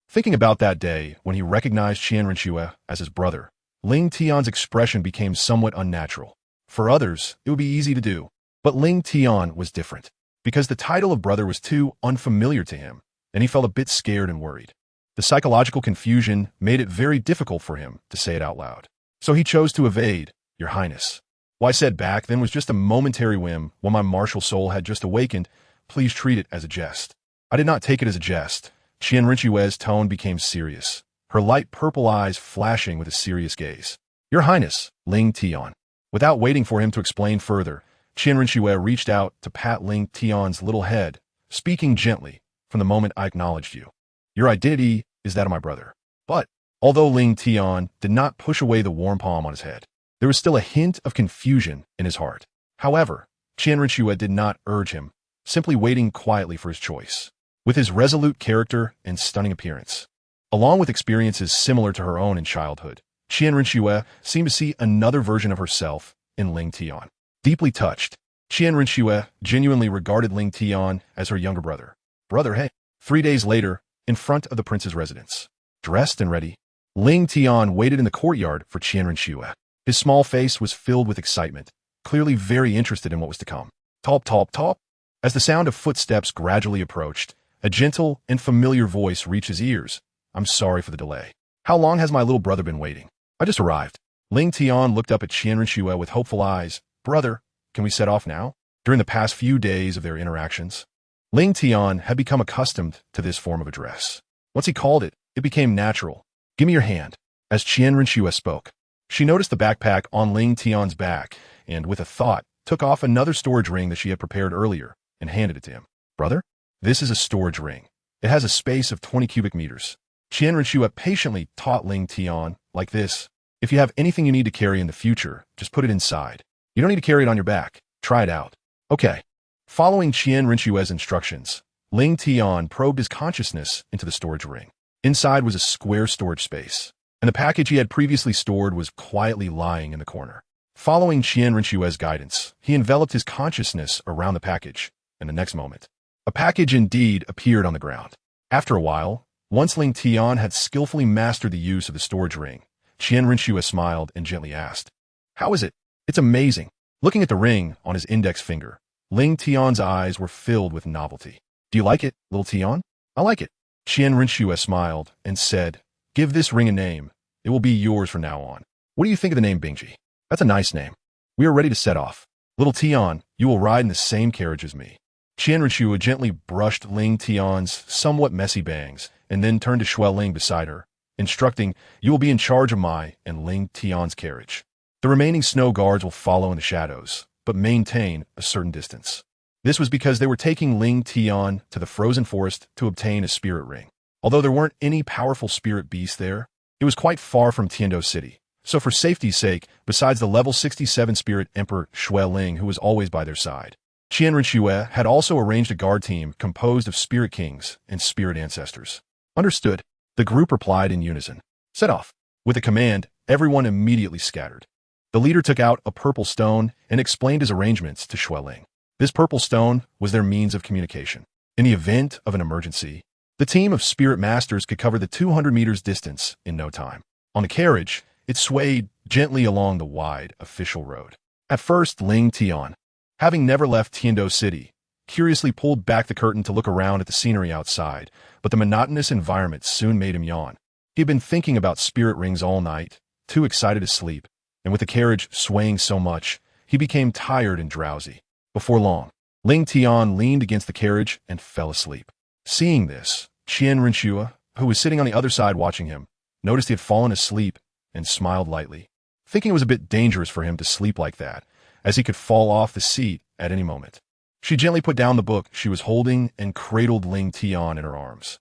Thinking about that day when he recognized Qian Renxue as his brother, Ling Tian's expression became somewhat unnatural. For others, it would be easy to do, but Ling Tian was different, because the title of brother was too unfamiliar to him, and he felt a bit scared and worried. The psychological confusion made it very difficult for him to say it out loud. So he chose to evade, "Your Highness. What I said back then was just a momentary whim when my martial soul had just awakened. Please treat it as a jest." "I did not take it as a jest." Qian Renxue's tone became serious, her light purple eyes flashing with a serious gaze. "Your Highness, Ling Tian." Without waiting for him to explain further, Qian Renxue reached out to pat Ling Tian's little head, speaking gently, "From the moment I acknowledged you, your identity is that of my brother." But, although Ling Tian did not push away the warm palm on his head, there was still a hint of confusion in his heart. However, Qian Renxue did not urge him, simply waiting quietly for his choice. With his resolute character and stunning appearance, along with experiences similar to her own in childhood, Qian Renxue seemed to see another version of herself in Ling Tian. Deeply touched, Qian Renxue genuinely regarded Ling Tian as her younger brother. "Brother, hey." 3 days later, in front of the prince's residence, dressed and ready, Ling Tian waited in the courtyard for Qian Renxue. His small face was filled with excitement, clearly very interested in what was to come. Top, top, top. As the sound of footsteps gradually approached, a gentle and familiar voice reached his ears. I'm sorry for the delay. How long has my little brother been waiting? I just arrived. Ling Tian looked up at Qianren with hopeful eyes. Brother, can we set off now? During the past few days of their interactions, Ling Tian had become accustomed to this form of address. Once he called it, it became natural. Give me your hand. As Qianren spoke, she noticed the backpack on Ling Tian's back and, with a thought, took off another storage ring that she had prepared earlier and handed it to him. Brother, this is a storage ring. It has a space of 20 cubic meters. Qianren patiently taught Ling Tian like this. If you have anything you need to carry in the future, just put it inside. You don't need to carry it on your back. Try it out. Okay. Following Qianren instructions, Ling Tian probed his consciousness into the storage ring. Inside was a square storage space, and the package he had previously stored was quietly lying in the corner. Following Qianren guidance, he enveloped his consciousness around the package, and the next moment, a package indeed appeared on the ground. After a while, once Ling Tian had skillfully mastered the use of the storage ring, Qianren smiled and gently asked, How is it? It's amazing. Looking at the ring on his index finger, Ling Tian's eyes were filled with novelty. Do you like it, little Tian? I like it. Qianren smiled and said, Give this ring a name. It will be yours from now on. What do you think of the name Bingji? That's a nice name. We are ready to set off. Little Tian, you will ride in the same carriage as me. Qianren gently brushed Ling Tian's somewhat messy bangs and then turned to Shuai Ling beside her, instructing, You will be in charge of my and Ling Tian's carriage. The remaining snow guards will follow in the shadows, but maintain a certain distance. This was because they were taking Ling Tian to the frozen forest to obtain a spirit ring. Although there weren't any powerful spirit beasts there, it was quite far from Tiando City. So for safety's sake, besides the level 67 spirit emperor Shuai Ling, who was always by their side, Qianren had also arranged a guard team composed of spirit kings and spirit ancestors. Understood. The group replied in unison. Set off. With a command, everyone immediately scattered. The leader took out a purple stone and explained his arrangements to Shuai Ling. This purple stone was their means of communication. In the event of an emergency, the team of spirit masters could cover the 200 meters distance in no time. On the carriage, it swayed gently along the wide official road. At first, Ling Tian, having never left Tiando City, curiously pulled back the curtain to look around at the scenery outside, but the monotonous environment soon made him yawn. He had been thinking about spirit rings all night, too excited to sleep, and with the carriage swaying so much, he became tired and drowsy. Before long, Ling Tian leaned against the carriage and fell asleep. Seeing this, Qianren, who was sitting on the other side watching him, noticed he had fallen asleep and smiled lightly, thinking it was a bit dangerous for him to sleep like that, as he could fall off the seat at any moment. She gently put down the book she was holding and cradled Ling Tian in her arms.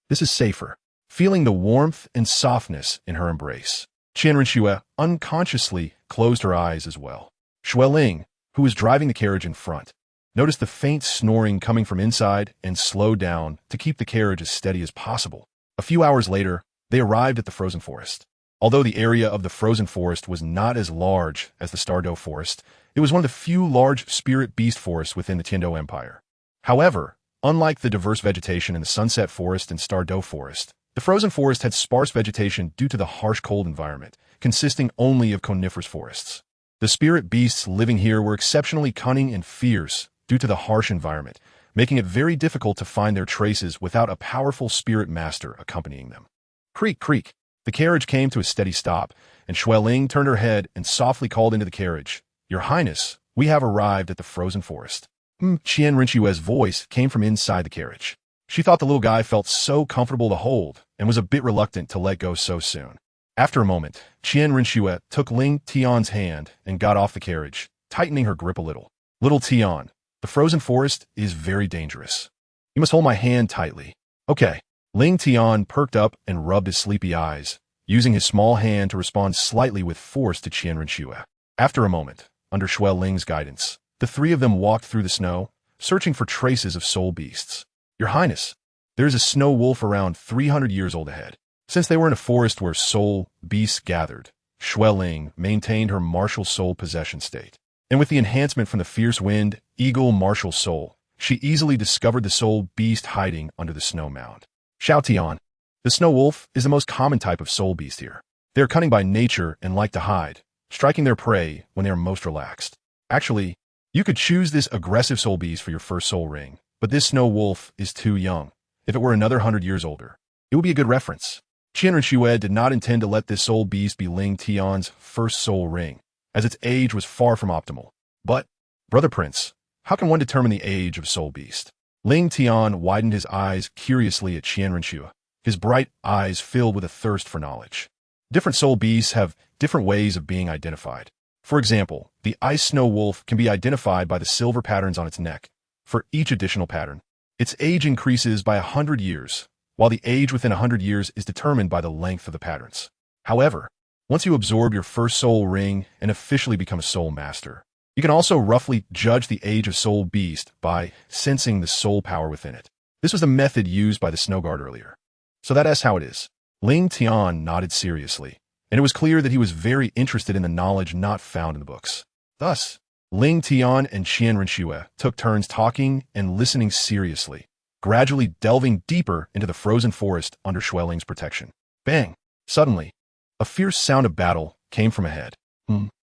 This is safer. Feeling the warmth and softness in her embrace, Qianren unconsciously closed her eyes as well. Shuai Ling, who was driving the carriage in front, noticed the faint snoring coming from inside and slowed down to keep the carriage as steady as possible. A few hours later, they arrived at the frozen forest. Although the area of the frozen forest was not as large as the Starry Forest, it was one of the few large spirit beast forests within the Tiando Empire. However, unlike the diverse vegetation in the Sunset Forest and Starry Forest, the frozen forest had sparse vegetation due to the harsh cold environment, consisting only of coniferous forests. The spirit beasts living here were exceptionally cunning and fierce due to the harsh environment, making it very difficult to find their traces without a powerful spirit master accompanying them. Creak, creak. The carriage came to a steady stop, and Shuai Ling turned her head and softly called into the carriage, Your Highness, we have arrived at the frozen forest. Qianren voice came from inside the carriage. She thought the little guy felt so comfortable to hold and was a bit reluctant to let go so soon. After a moment, Qianren took Ling Tian's hand and got off the carriage, tightening her grip a little. Little Tian, the frozen forest is very dangerous. You must hold my hand tightly. Okay. Ling Tian perked up and rubbed his sleepy eyes, using his small hand to respond slightly with force to Qianren. After a moment, under Shuai Ling's guidance, the three of them walked through the snow, searching for traces of soul beasts. Your Highness, there is a snow wolf around 300 years old ahead. Since they were in a forest where soul beasts gathered, Shuai Ling maintained her martial soul possession state. And with the enhancement from the fierce wind, eagle martial soul, she easily discovered the soul beast hiding under the snow mound. Xiao Tian, the snow wolf is the most common type of soul beast here. They are cunning by nature and like to hide, striking their prey when they are most relaxed. Actually, you could choose this aggressive soul beast for your first soul ring, but this snow wolf is too young. If it were another 100 years older, it would be a good reference. Qianren did not intend to let this soul beast be Ling Tian's first soul ring, as its age was far from optimal. But, Brother Prince, how can one determine the age of soul beast? Ling Tian widened his eyes curiously at Qianren, his bright eyes filled with a thirst for knowledge. Different soul beasts have different ways of being identified. For example, the ice snow wolf can be identified by the silver patterns on its neck. For each additional pattern, its age increases by 100 years, while the age within 100 years is determined by the length of the patterns. However, once you absorb your first soul ring and officially become a soul master, you can also roughly judge the age of soul beast by sensing the soul power within it. This was the method used by the snow guard earlier. So that's how it is. Ling Tian nodded seriously, and it was clear that he was very interested in the knowledge not found in the books. Thus, Ling Tian and Qianren took turns talking and listening seriously, gradually delving deeper into the frozen forest under Xueling's protection. Bang! Suddenly, a fierce sound of battle came from ahead.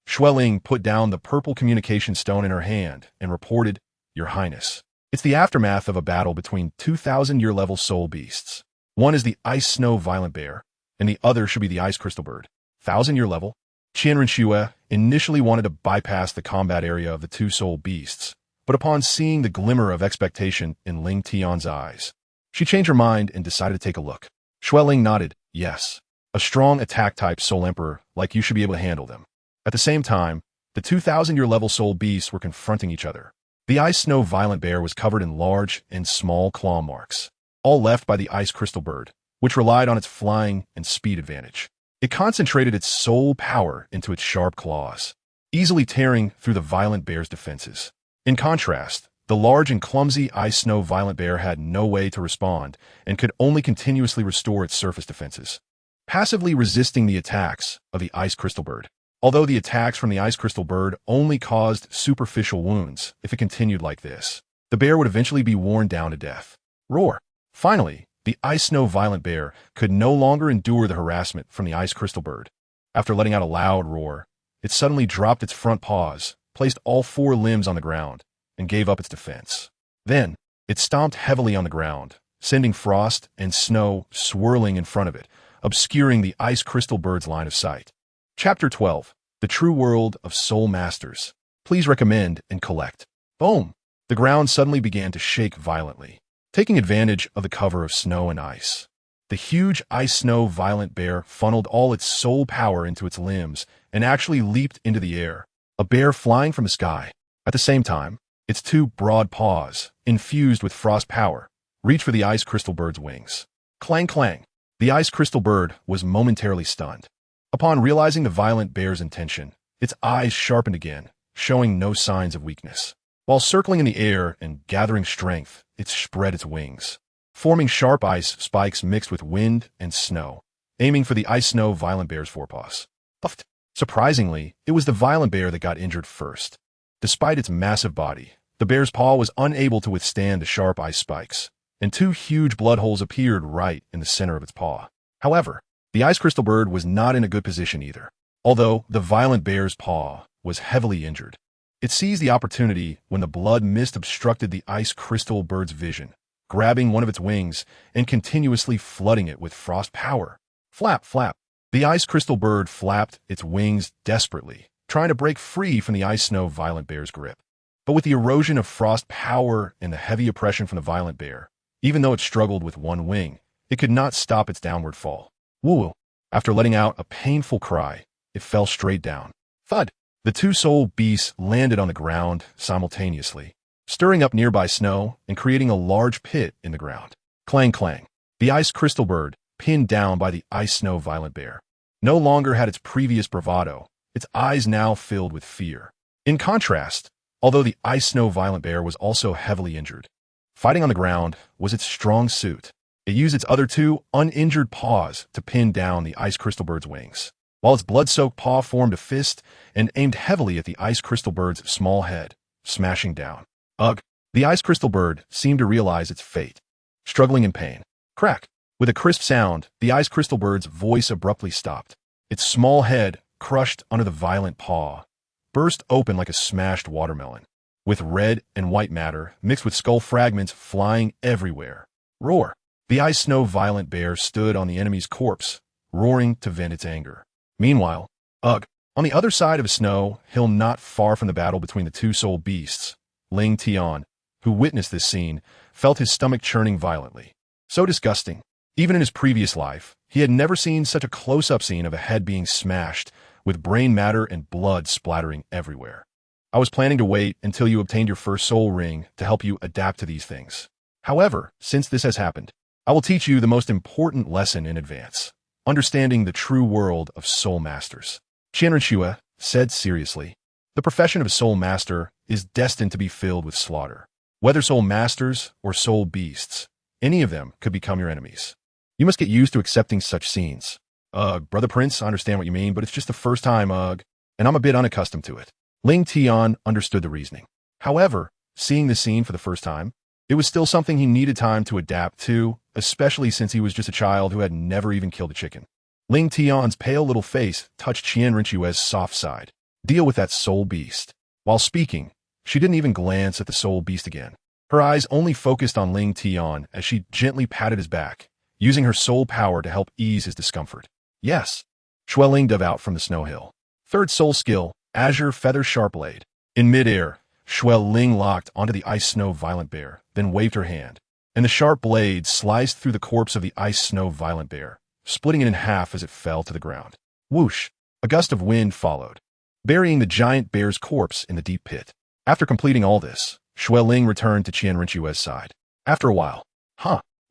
Xueling put down the purple communication stone in her hand and reported, "Your Highness, it's the aftermath of a battle between 2,000-year-level soul beasts. One is the ice snow violent bear, and the other should be the ice crystal bird. 1,000-year level." Qianren initially wanted to bypass the combat area of the two soul beasts, but upon seeing the glimmer of expectation in Ling Tian's eyes, she changed her mind and decided to take a look. Xueling nodded, "Yes, a strong attack-type soul emperor like you should be able to handle them." At the same time, the 2,000-year level soul beasts were confronting each other. The ice snow violent bear was covered in large and small claw marks, all left by the ice crystal bird, which relied on its flying and speed advantage. It concentrated its soul power into its sharp claws, easily tearing through the violent bear's defenses. In contrast, the large and clumsy ice snow violent bear had no way to respond and could only continuously restore its surface defenses, passively resisting the attacks of the ice crystal bird. Although the attacks from the ice crystal bird only caused superficial wounds, if it continued like this, the bear would eventually be worn down to death. Roar! Finally, the ice snow violent bear could no longer endure the harassment from the ice crystal bird. After letting out a loud roar, it suddenly dropped its front paws, placed all four limbs on the ground, and gave up its defense. Then, it stomped heavily on the ground, sending frost and snow swirling in front of it, obscuring the ice crystal bird's line of sight. Chapter 12. The True World of Soul Masters. Please recommend and collect. Boom! The ground suddenly began to shake violently, taking advantage of the cover of snow and ice. The huge ice snow violent bear funneled all its soul power into its limbs and actually leaped into the air, a bear flying from the sky. At the same time, its two broad paws, infused with frost power, reached for the ice crystal bird's wings. Clang clang! The ice crystal bird was momentarily stunned. Upon realizing the violent bear's intention, its eyes sharpened again, showing no signs of weakness. While circling in the air and gathering strength, it spread its wings, forming sharp ice spikes mixed with wind and snow, aiming for the ice snow violent bear's forepaws. Puffed. Surprisingly, it was the violent bear that got injured first. Despite its massive body, the bear's paw was unable to withstand the sharp ice spikes, and two huge blood holes appeared right in the center of its paw. However, the ice crystal bird was not in a good position either. Although the violent bear's paw was heavily injured, it seized the opportunity when the blood mist obstructed the ice crystal bird's vision, grabbing one of its wings and continuously flooding it with frost power. Flap, flap. The ice crystal bird flapped its wings desperately, trying to break free from the ice snow violent bear's grip. But with the erosion of frost power and the heavy oppression from the violent bear, even though it struggled with one wing, it could not stop its downward fall. Woo! After letting out a painful cry, it fell straight down. Thud! The two soul beasts landed on the ground simultaneously, stirring up nearby snow and creating a large pit in the ground. Clang clang. The ice crystal bird, pinned down by the ice snow violent bear, no longer had its previous bravado, its eyes now filled with fear. In contrast, although the ice snow violent bear was also heavily injured, fighting on the ground was its strong suit. It used its other two uninjured paws to pin down the ice crystal bird's wings, while its blood-soaked paw formed a fist and aimed heavily at the ice crystal bird's small head, smashing down. Ugh! The ice crystal bird seemed to realize its fate, struggling in pain. Crack! With a crisp sound, the ice crystal bird's voice abruptly stopped. Its small head crushed under the violent paw, burst open like a smashed watermelon, with red and white matter mixed with skull fragments flying everywhere. Roar! The ice snow violent bear stood on the enemy's corpse, roaring to vent its anger. Meanwhile, ugh! On the other side of a snow hill not far from the battle between the two soul beasts, Ling Tian, who witnessed this scene, felt his stomach churning violently. So disgusting. Even in his previous life, he had never seen such a close-up scene of a head being smashed, with brain matter and blood splattering everywhere. I was planning to wait until you obtained your first soul ring to help you adapt to these things. However, since this has happened, I will teach you the most important lesson in advance, understanding the true world of soul masters. Qianrenxue said seriously, the profession of a soul master is destined to be filled with slaughter. Whether soul masters or soul beasts, any of them could become your enemies. You must get used to accepting such scenes. Brother Prince, I understand what you mean, but it's just the first time, and I'm a bit unaccustomed to it. Ling Tian understood the reasoning. However, seeing the scene for the first time, it was still something he needed time to adapt to, especially since he was just a child who had never even killed a chicken. Ling Tian's pale little face touched Qianrenxue's soft side. Deal with that soul beast. While speaking, she didn't even glance at the soul beast again. Her eyes only focused on Ling Tian as she gently patted his back, using her soul power to help ease his discomfort. Yes. Xueling dove out from the snow hill. Third soul skill, Azure Feather Sharp Blade. In midair, Xueling locked onto the ice snow violent bear, then waved her hand, and the sharp blade sliced through the corpse of the ice snow violent bear, splitting it in half as it fell to the ground. Whoosh! A gust of wind followed, burying the giant bear's corpse in the deep pit. After completing all this, Xueling returned to Qianrenxue's side. After a while,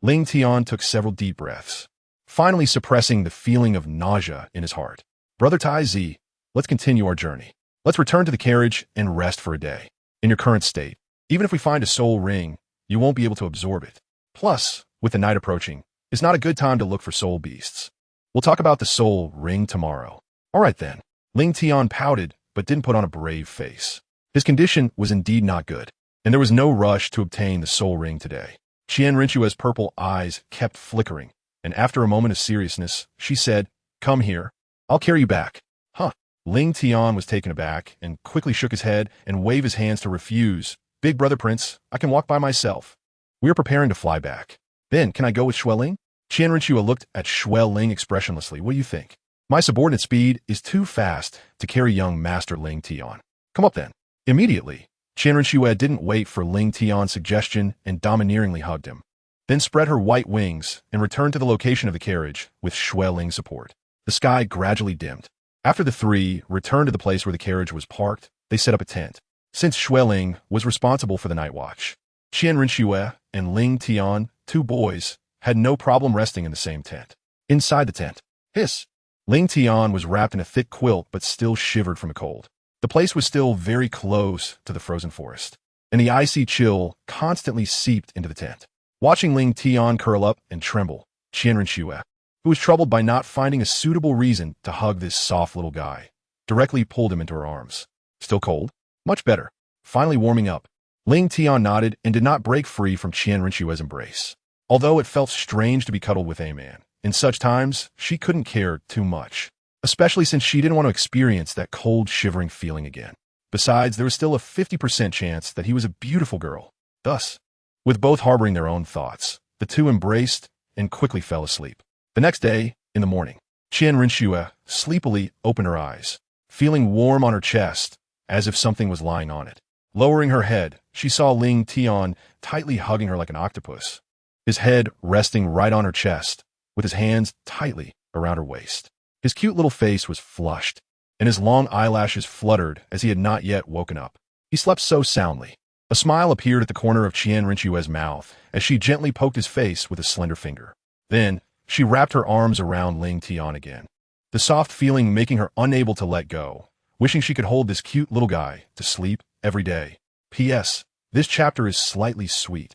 Ling Tian took several deep breaths, finally suppressing the feeling of nausea in his heart. Brother Tai Zi, let's continue our journey. Let's return to the carriage and rest for a day. In your current state, even if we find a soul ring, you won't be able to absorb it. Plus, with the night approaching, it's not a good time to look for soul beasts. We'll talk about the soul ring tomorrow. All right then. Ling Tian pouted, but didn't put on a brave face. His condition was indeed not good, and there was no rush to obtain the soul ring today. Qianrenxue's purple eyes kept flickering, and after a moment of seriousness, she said, "Come here. I'll carry you back." Ling Tian was taken aback and quickly shook his head and waved his hands to refuse. "Big brother Prince, I can walk by myself. We are preparing to fly back. Then, can I go with Xueling?" Qianrenxue looked at Xueling expressionlessly. "What do you think?" "My subordinate speed is too fast to carry young Master Ling Tian." "Come up then." Immediately, Qianrenxue didn't wait for Ling Tian's suggestion and domineeringly hugged him, then spread her white wings and returned to the location of the carriage with Xueling's support. The sky gradually dimmed. After the three returned to the place where the carriage was parked, they set up a tent. Since Xueling was responsible for the night watch, Qianrenxue and Ling Tian, two boys, had no problem resting in the same tent. Inside the tent, hiss! Ling Tian was wrapped in a thick quilt but still shivered from the cold. The place was still very close to the frozen forest, and the icy chill constantly seeped into the tent. Watching Ling Tian curl up and tremble, Qianrenxue, who was troubled by not finding a suitable reason to hug this soft little guy, directly pulled him into her arms. "Still cold? Much better. Finally warming up." Ling Tian nodded and did not break free from Qianrenxue's embrace. Although it felt strange to be cuddled with a man, in such times, she couldn't care too much, especially since she didn't want to experience that cold, shivering feeling again. Besides, there was still a 50% chance that he was a beautiful girl. Thus, with both harboring their own thoughts, the two embraced and quickly fell asleep. The next day, in the morning, Qianrenxue sleepily opened her eyes, feeling warm on her chest, as if something was lying on it. Lowering her head, she saw Ling Tian tightly hugging her like an octopus, his head resting right on her chest, with his hands tightly around her waist. His cute little face was flushed, and his long eyelashes fluttered as he had not yet woken up. He slept so soundly. A smile appeared at the corner of Qianrenxue's mouth as she gently poked his face with a slender finger. Then, she wrapped her arms around Ling Tian again, the soft feeling making her unable to let go, wishing she could hold this cute little guy to sleep every day. P.S. This chapter is slightly sweet.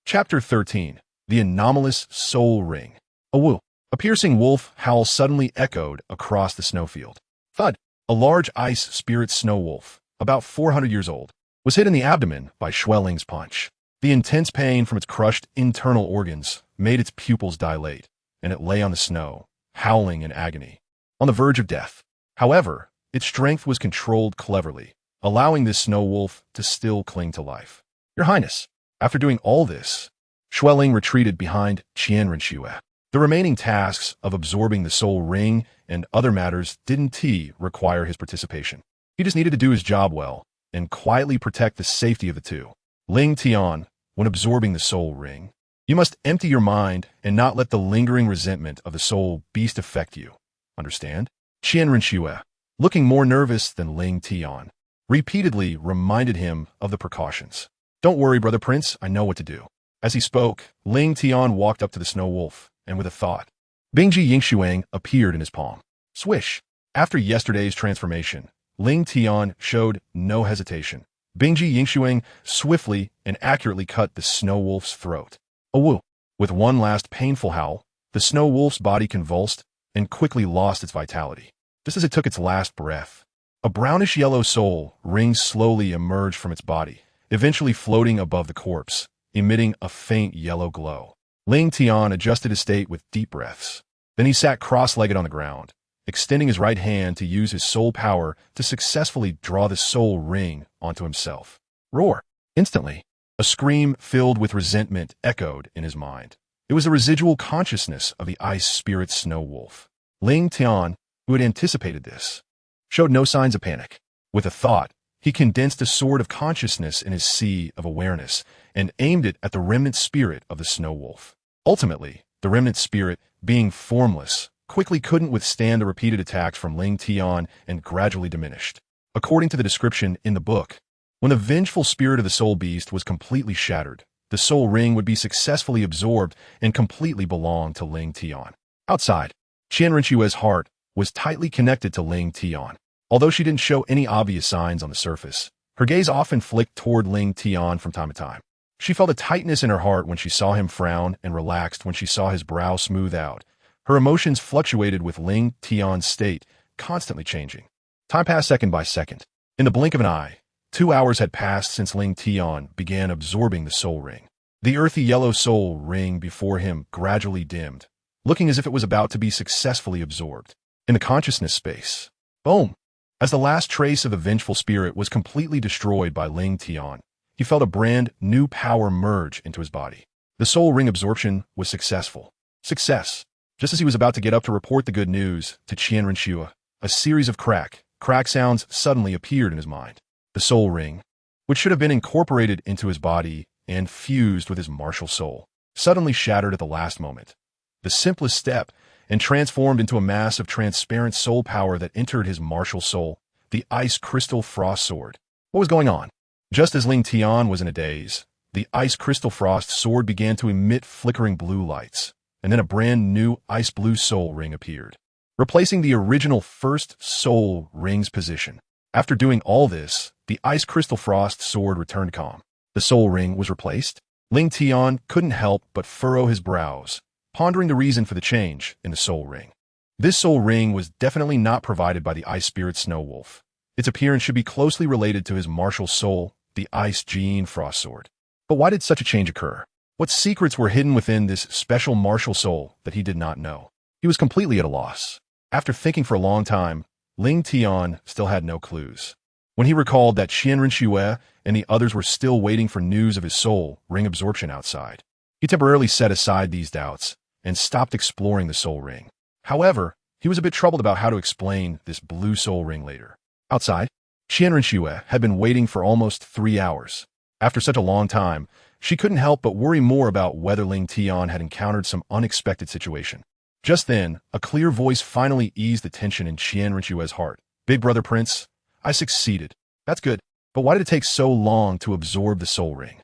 Chapter 13. The Anomalous Soul Ring. A piercing wolf howl suddenly echoed across the snowfield. Thud! A large ice spirit snow wolf, about 400 years old, was hit in the abdomen by Xueling's punch. The intense pain from its crushed internal organs made its pupils dilate, and it lay on the snow, howling in agony, on the verge of death. However, its strength was controlled cleverly, allowing this snow wolf to still cling to life. Your Highness, after doing all this, Xueling retreated behind Qianrenxue. The remaining tasks of absorbing the soul ring and other matters didn't require his participation. He just needed to do his job well and quietly protect the safety of the two. Ling Tian, when absorbing the soul ring, you must empty your mind and not let the lingering resentment of the soul beast affect you. Understand? Qianrenxue, looking more nervous than Ling Tian, repeatedly reminded him of the precautions. Don't worry, brother prince, I know what to do. As he spoke, Ling Tian walked up to the snow wolf, and with a thought, Bingji Yingshuang appeared in his palm. Swish! After yesterday's transformation, Ling Tian showed no hesitation. Bingji Yingshuang swiftly and accurately cut the snow wolf's throat. Awoo! With one last painful howl, the snow wolf's body convulsed and quickly lost its vitality. Just as it took its last breath, a brownish-yellow soul ring slowly emerged from its body, eventually floating above the corpse, emitting a faint yellow glow. Ling Tian adjusted his state with deep breaths. Then he sat cross-legged on the ground, extending his right hand to use his soul power to successfully draw the soul ring onto himself. Roar! Instantly, a scream filled with resentment echoed in his mind. It was the residual consciousness of the ice spirit snow wolf. Ling Tian, who had anticipated this, showed no signs of panic. With a thought, he condensed a sword of consciousness in his sea of awareness and aimed it at the remnant spirit of the snow wolf. Ultimately, the remnant spirit, being formless, quickly couldn't withstand the repeated attacks from Ling Tian and gradually diminished. According to the description in the book, when the vengeful spirit of the soul beast was completely shattered, the soul ring would be successfully absorbed and completely belong to Ling Tian. Outside, Qianrenxue's heart was tightly connected to Ling Tian. Although she didn't show any obvious signs on the surface, her gaze often flicked toward Ling Tian from time to time. She felt a tightness in her heart when she saw him frown and relaxed when she saw his brow smooth out. Her emotions fluctuated with Ling Tian's state, constantly changing. Time passed second by second. In the blink of an eye, 2 hours had passed since Ling Tian began absorbing the soul ring. The earthy yellow soul ring before him gradually dimmed, looking as if it was about to be successfully absorbed. In the consciousness space, boom! As the last trace of the vengeful spirit was completely destroyed by Ling Tian, he felt a brand new power merge into his body. The soul ring absorption was successful. Success! Just as he was about to get up to report the good news to Qianrenxue, a series of crack sounds suddenly appeared in his mind. The soul ring, which should have been incorporated into his body and fused with his martial soul, suddenly shattered at the last moment. The simplest step, and transformed into a mass of transparent soul power that entered his martial soul, the ice crystal frost sword. What was going on? Just as Ling Tian was in a daze, the ice crystal frost sword began to emit flickering blue lights, and then a brand new ice blue soul ring appeared, replacing the original first soul ring's position. After doing all this, the ice crystal frost sword returned calm. The soul ring was replaced. Ling Tian couldn't help but furrow his brows, pondering the reason for the change in the soul ring. This soul ring was definitely not provided by the ice spirit snow wolf. Its appearance should be closely related to his martial soul, the ice gene frost sword. But why did such a change occur? What secrets were hidden within this special martial soul that he did not know? He was completely at a loss. After thinking for a long time, Ling Tian still had no clues. When he recalled that Qianrenxue and the others were still waiting for news of his soul ring absorption outside, he temporarily set aside these doubts and stopped exploring the soul ring. However, he was a bit troubled about how to explain this blue soul ring later. Outside, Qianrenxue had been waiting for almost 3 hours. After such a long time, she couldn't help but worry more about whether Ling Tian had encountered some unexpected situation. Just then, a clear voice finally eased the tension in Qianrenxue's heart. Big brother prince, I succeeded. That's good. But why did it take so long to absorb the soul ring?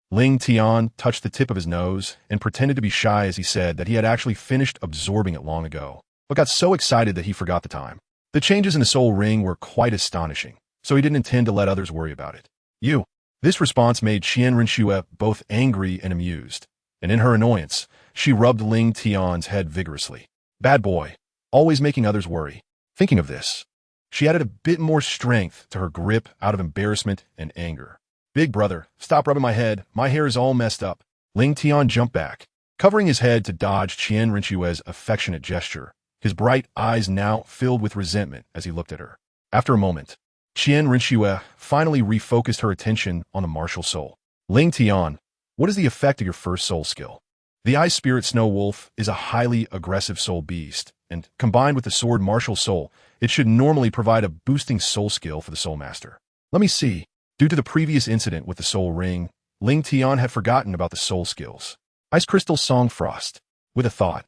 Ling Tian touched the tip of his nose and pretended to be shy as he said that he had actually finished absorbing it long ago, but got so excited that he forgot the time. The changes in the soul ring were quite astonishing, so he didn't intend to let others worry about it. This response made Qianrenxue both angry and amused, and in her annoyance, she rubbed Ling Tian's head vigorously. Bad boy, always making others worry. Thinking of this, she added a bit more strength to her grip out of embarrassment and anger. Big brother, stop rubbing my head. My hair is all messed up. Ling Tian jumped back, covering his head to dodge Qianrenxue's affectionate gesture, his bright eyes now filled with resentment as he looked at her. After a moment, Qian Rinxue finally refocused her attention on the martial soul. Ling Tian, what is the effect of your first soul skill? The Ice Spirit Snow Wolf is a highly aggressive soul beast, and combined with the sword martial soul, it should normally provide a boosting soul skill for the soul master. Let me see. Due to the previous incident with the soul ring, Ling Tian had forgotten about the soul skills. Ice Crystal Song Frost. With a thought,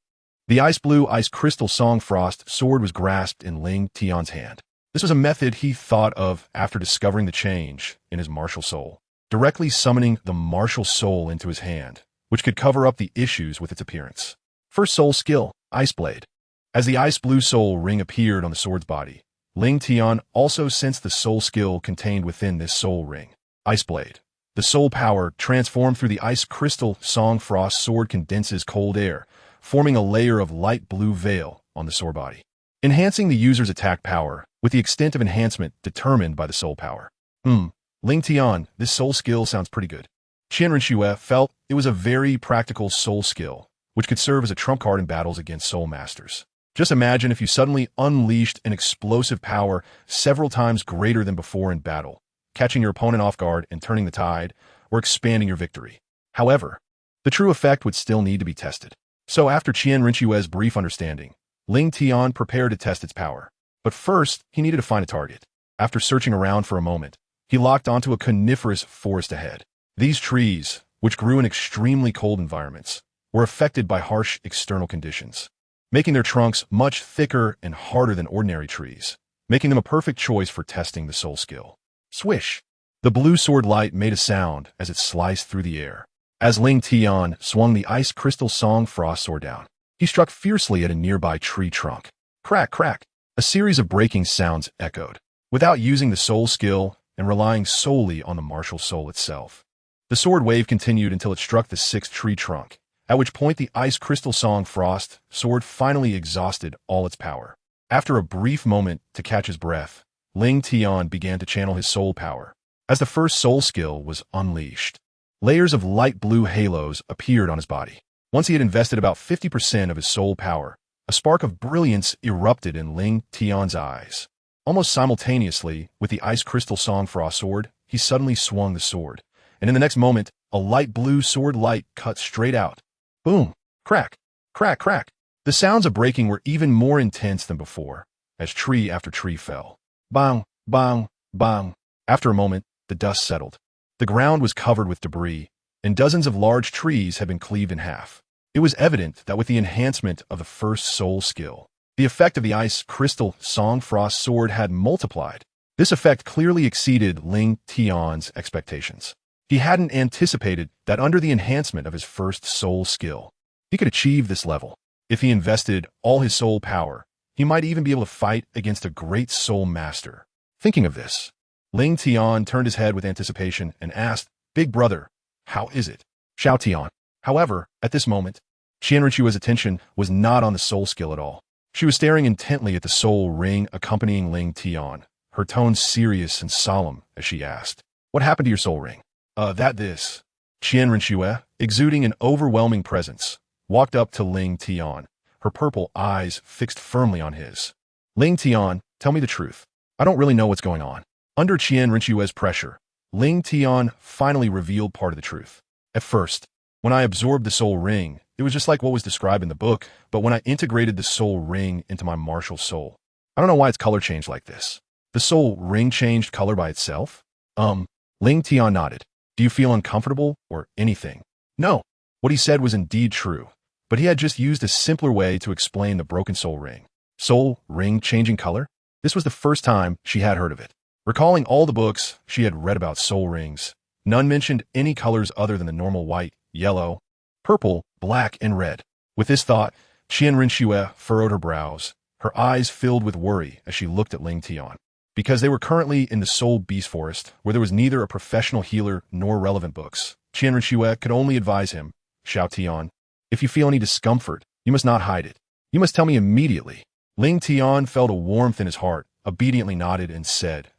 the Ice Blue Ice Crystal Song Frost sword was grasped in Ling Tian's hand. This was a method he thought of after discovering the change in his martial soul, directly summoning the martial soul into his hand, which could cover up the issues with its appearance. First soul skill, Ice Blade. As the Ice Blue Soul ring appeared on the sword's body, Ling Tian also sensed the soul skill contained within this soul ring. Ice Blade. The soul power transformed through the Ice Crystal Song Frost sword condenses cold air, forming a layer of light blue veil on the sword body, enhancing the user's attack power with the extent of enhancement determined by the soul power. Ling Tian, this soul skill sounds pretty good. Qian Rinxue felt it was a very practical soul skill, which could serve as a trump card in battles against soul masters. Just imagine if you suddenly unleashed an explosive power several times greater than before in battle, catching your opponent off guard and turning the tide, or expanding your victory. However, the true effect would still need to be tested. So after Qian Rinxue's brief understanding, Ling Tian prepared to test its power. But first, he needed to find a target. After searching around for a moment, he locked onto a coniferous forest ahead. These trees, which grew in extremely cold environments, were affected by harsh external conditions, making their trunks much thicker and harder than ordinary trees, making them a perfect choice for testing the soul skill. Swish! The blue sword light made a sound as it sliced through the air. As Ling Tian swung the Ice Crystal Song Frost sword down, he struck fiercely at a nearby tree trunk. Crack, crack! A series of breaking sounds echoed. Without using the soul skill and relying solely on the martial soul itself, the sword wave continued until it struck the sixth tree trunk, at which point the Ice Crystal Song Frost sword finally exhausted all its power. After a brief moment to catch his breath, Ling Tian began to channel his soul power. As the first soul skill was unleashed, layers of light blue halos appeared on his body. Once he had invested about 50% of his soul power, a spark of brilliance erupted in Ling Tian's eyes. Almost simultaneously with the Ice Crystal Song Frost sword, he suddenly swung the sword, and in the next moment, a light blue sword light cut straight out. Boom! Crack! Crack! Crack! The sounds of breaking were even more intense than before, as tree after tree fell. Bang! Bang! Bang! After a moment, the dust settled. The ground was covered with debris, and dozens of large trees had been cleaved in half. It was evident that with the enhancement of the first soul skill, the effect of the Ice Crystal Song Frost sword had multiplied. This effect clearly exceeded Ling Tian's expectations. He hadn't anticipated that under the enhancement of his first soul skill, he could achieve this level. If he invested all his soul power, he might even be able to fight against a great soul master. Thinking of this, Ling Tian turned his head with anticipation and asked, "Big brother, how is it?" Xiao Tian. However, at this moment, Qian Rinxue's attention was not on the soul skill at all. She was staring intently at the soul ring accompanying Ling Tian, her tone serious and solemn as she asked, "What happened to your soul ring?" This. Qian Rinxue, exuding an overwhelming presence, walked up to Ling Tian, her purple eyes fixed firmly on his. "Ling Tian, tell me the truth. I don't really know what's going on." Under Qian Rinxue's pressure, Ling Tian finally revealed part of the truth. "At first, when I absorbed the soul ring, it was just like what was described in the book, but when I integrated the soul ring into my martial soul, I don't know why its color changed like this." "The soul ring changed color by itself?" Ling Tian nodded. "Do you feel uncomfortable or anything?" No. What he said was indeed true, but he had just used a simpler way to explain the broken soul ring. Soul ring changing color? This was the first time she had heard of it. Recalling all the books she had read about soul rings, none mentioned any colors other than the normal white, yellow, purple, black, and red. With this thought, Qian Rinxue furrowed her brows, her eyes filled with worry as she looked at Ling Tian. Because they were currently in the Soul Beast Forest, where there was neither a professional healer nor relevant books, Qian Rinxue could only advise him, "Xiao Tian, if you feel any discomfort, you must not hide it. You must tell me immediately." Ling Tian felt a warmth in his heart, obediently nodded and said,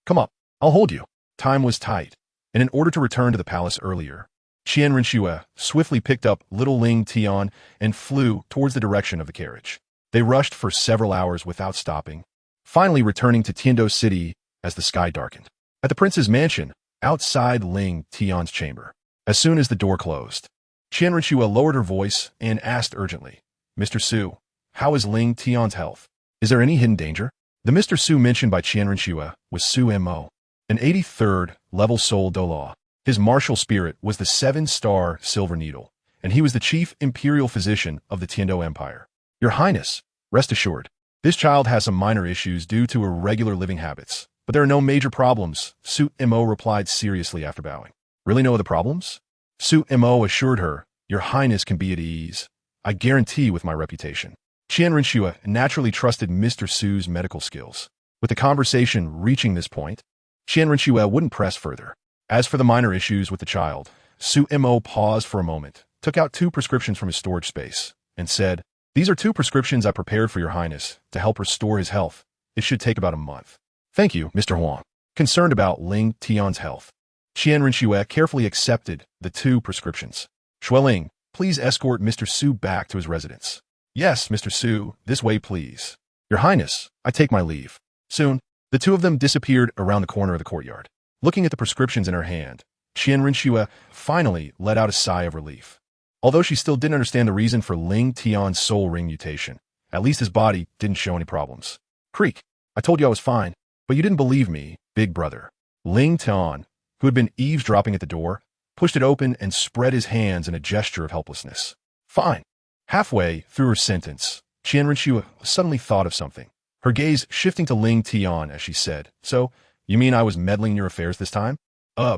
"Come up, I'll hold you." Time was tight, and in order to return to the palace earlier, Qian Rinxue swiftly picked up little Ling Tian and flew towards the direction of the carriage. They rushed for several hours without stopping, finally returning to Tiando City as the sky darkened. At the prince's mansion, outside Ling Tian's chamber. As soon as the door closed, Qian Renshua lowered her voice and asked urgently, Mr. Su, how is Ling Tian's health? Is there any hidden danger? The Mr. Su mentioned by Qian Renshua was Su Mo, an 83rd level soul Douluo. His martial spirit was the 7-star Silver Needle, and he was the chief imperial physician of the Tiando Empire. Your Highness, rest assured, this child has some minor issues due to irregular living habits, but there are no major problems, Su Mo replied seriously after bowing. Really no other problems? Su Mo assured her, Your Highness can be at ease. I guarantee with my reputation. Qian Renshua naturally trusted Mr. Su's medical skills. With the conversation reaching this point, Qian Renshua wouldn't press further. As for the minor issues with the child, Su Mo paused for a moment, took out 2 prescriptions from his storage space, and said, These are 2 prescriptions I prepared for Your Highness to help restore his health. It should take about a month. Thank you, Mr. Huang. Concerned about Ling Tian's health, Qian Renshua carefully accepted the 2 prescriptions. Xueling, please escort Mr. Su back to his residence. Yes, Mr. Su, this way please. Your Highness, I take my leave. Soon, the 2 of them disappeared around the corner of the courtyard. Looking at the prescriptions in her hand, Qian Renshua finally let out a sigh of relief. Although she still didn't understand the reason for Ling Tian's soul ring mutation, at least his body didn't show any problems. Creak, I told you I was fine, but you didn't believe me, big brother. Ling Tian, who had been eavesdropping at the door, pushed it open and spread his hands in a gesture of helplessness. Fine. Halfway through her sentence, Qian Renshua suddenly thought of something, her gaze shifting to Ling Tian as she said, So, you mean I was meddling in your affairs this time?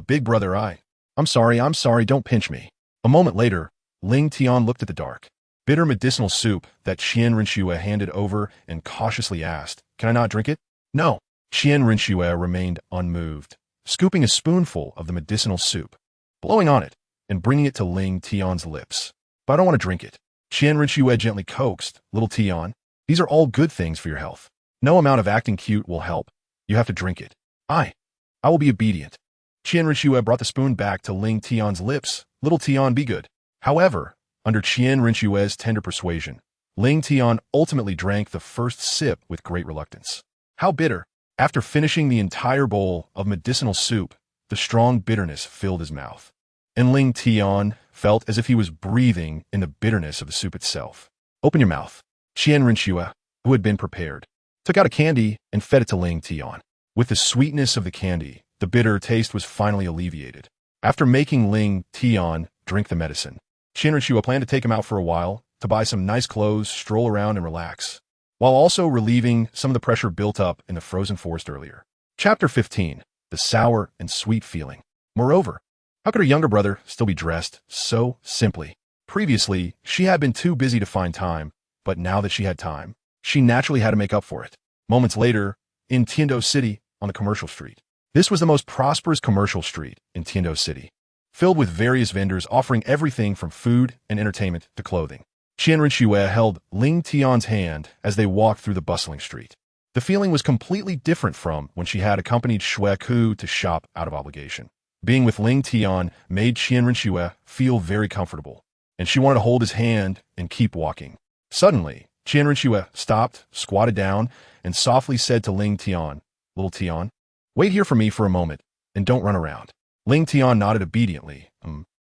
Big brother, I'm sorry, don't pinch me. A moment later, Ling Tian looked at the dark, bitter medicinal soup that Qian Renshua handed over and cautiously asked, Can I not drink it? No. Qian Renshua remained unmoved, scooping a spoonful of the medicinal soup, blowing on it, and bringing it to Ling Tian's lips. But I don't want to drink it. Qian Renshua gently coaxed, Little Tian, these are all good things for your health. No amount of acting cute will help. You have to drink it. I will be obedient. Qian Renshua brought the spoon back to Ling Tian's lips. Little Tian, be good. However, under Qian Renshua's tender persuasion, Ling Tian ultimately drank the first sip with great reluctance. How bitter! After finishing the entire bowl of medicinal soup, the strong bitterness filled his mouth, and Ling Tian felt as if he was breathing in the bitterness of the soup itself. Open your mouth. Qian Renshua, who had been prepared, took out a candy and fed it to Ling Tian. With the sweetness of the candy, the bitter taste was finally alleviated. After making Ling Tian drink the medicine, Qian Renshua planned to take him out for a while to buy some nice clothes, stroll around, and relax, while also relieving some of the pressure built up in the frozen forest earlier. Chapter 15. The Sour and Sweet Feeling. Moreover, how could her younger brother still be dressed so simply? Previously, she had been too busy to find time, but now that she had time, she naturally had to make up for it. Moments later, in Tiando City, on the commercial street. This was the most prosperous commercial street in Tiando City, filled with various vendors offering everything from food and entertainment to clothing. Qian Renshua held Ling Tian's hand as they walked through the bustling street. The feeling was completely different from when she had accompanied Xue Ku to shop out of obligation. Being with Ling Tian made Qian Renshua feel very comfortable, and she wanted to hold his hand and keep walking. Suddenly, Qian Renshua stopped, squatted down, and softly said to Ling Tian, Little Tian, wait here for me for a moment, and don't run around. Ling Tian nodded obediently.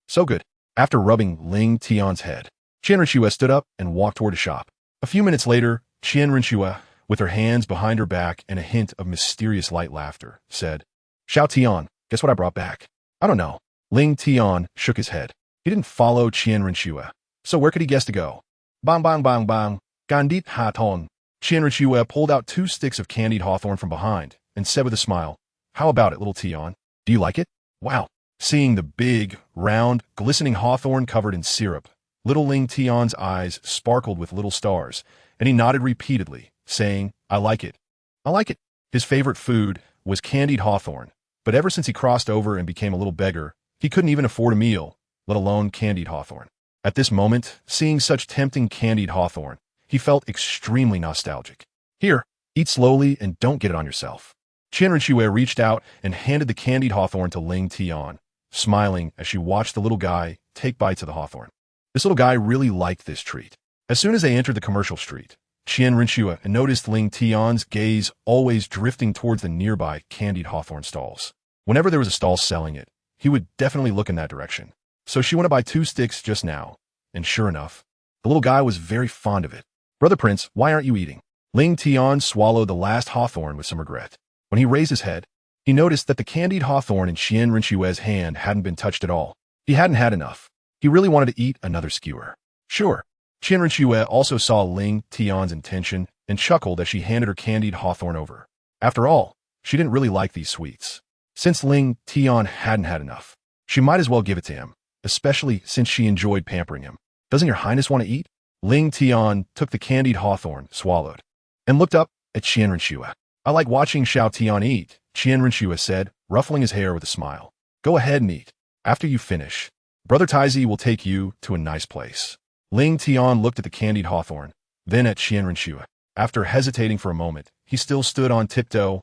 So good. After rubbing Ling Tian's head, Qian Renshua stood up and walked toward the shop. A few minutes later, Qian Renshua, with her hands behind her back and a hint of mysterious light laughter, said, Xiao Tian, guess what I brought back? I don't know. Ling Tian shook his head. He didn't follow Qian Renshua. So where could he guess to go? Bang bang bang bang. Gainsthe haton. Qian Renshua pulled out 2 sticks of candied hawthorn from behind and said with a smile, How about it, Little Tian? Do you like it? Wow. Seeing the big, round, glistening hawthorn covered in syrup, little Ling Tian's eyes sparkled with little stars, and he nodded repeatedly, saying, I like it. I like it. His favorite food was candied hawthorn, but ever since he crossed over and became a little beggar, he couldn't even afford a meal, let alone candied hawthorn. At this moment, seeing such tempting candied hawthorn, he felt extremely nostalgic. Here, eat slowly and don't get it on yourself. Qian Renshua reached out and handed the candied hawthorn to Ling Tian, smiling as she watched the little guy take bites of the hawthorn. This little guy really liked this treat. As soon as they entered the commercial street, Qian Rinxue and noticed Ling Tian's gaze always drifting towards the nearby candied hawthorn stalls. Whenever there was a stall selling it, he would definitely look in that direction. So she went to buy 2 sticks just now, and sure enough, the little guy was very fond of it. Brother Prince, why aren't you eating? Ling Tian swallowed the last hawthorn with some regret. When he raised his head, he noticed that the candied hawthorn in Qian Rinxue's hand hadn't been touched at all. He hadn't had enough. He really wanted to eat another skewer. Sure. Qian Rinxue also saw Ling Tian's intention and chuckled as she handed her candied hawthorn over. After all, she didn't really like these sweets. Since Ling Tian hadn't had enough, she might as well give it to him, especially since she enjoyed pampering him. Doesn't your highness want to eat? Ling Tian took the candied hawthorn, swallowed, and looked up at Qian Rinxue. I like watching Xiao Tian eat, Qian Rinxue said, ruffling his hair with a smile. Go ahead and eat. After you finish, Brother Taizi will take you to a nice place. Ling Tian looked at the candied hawthorn, then at Qian Rinxue. After hesitating for a moment, he still stood on tiptoe,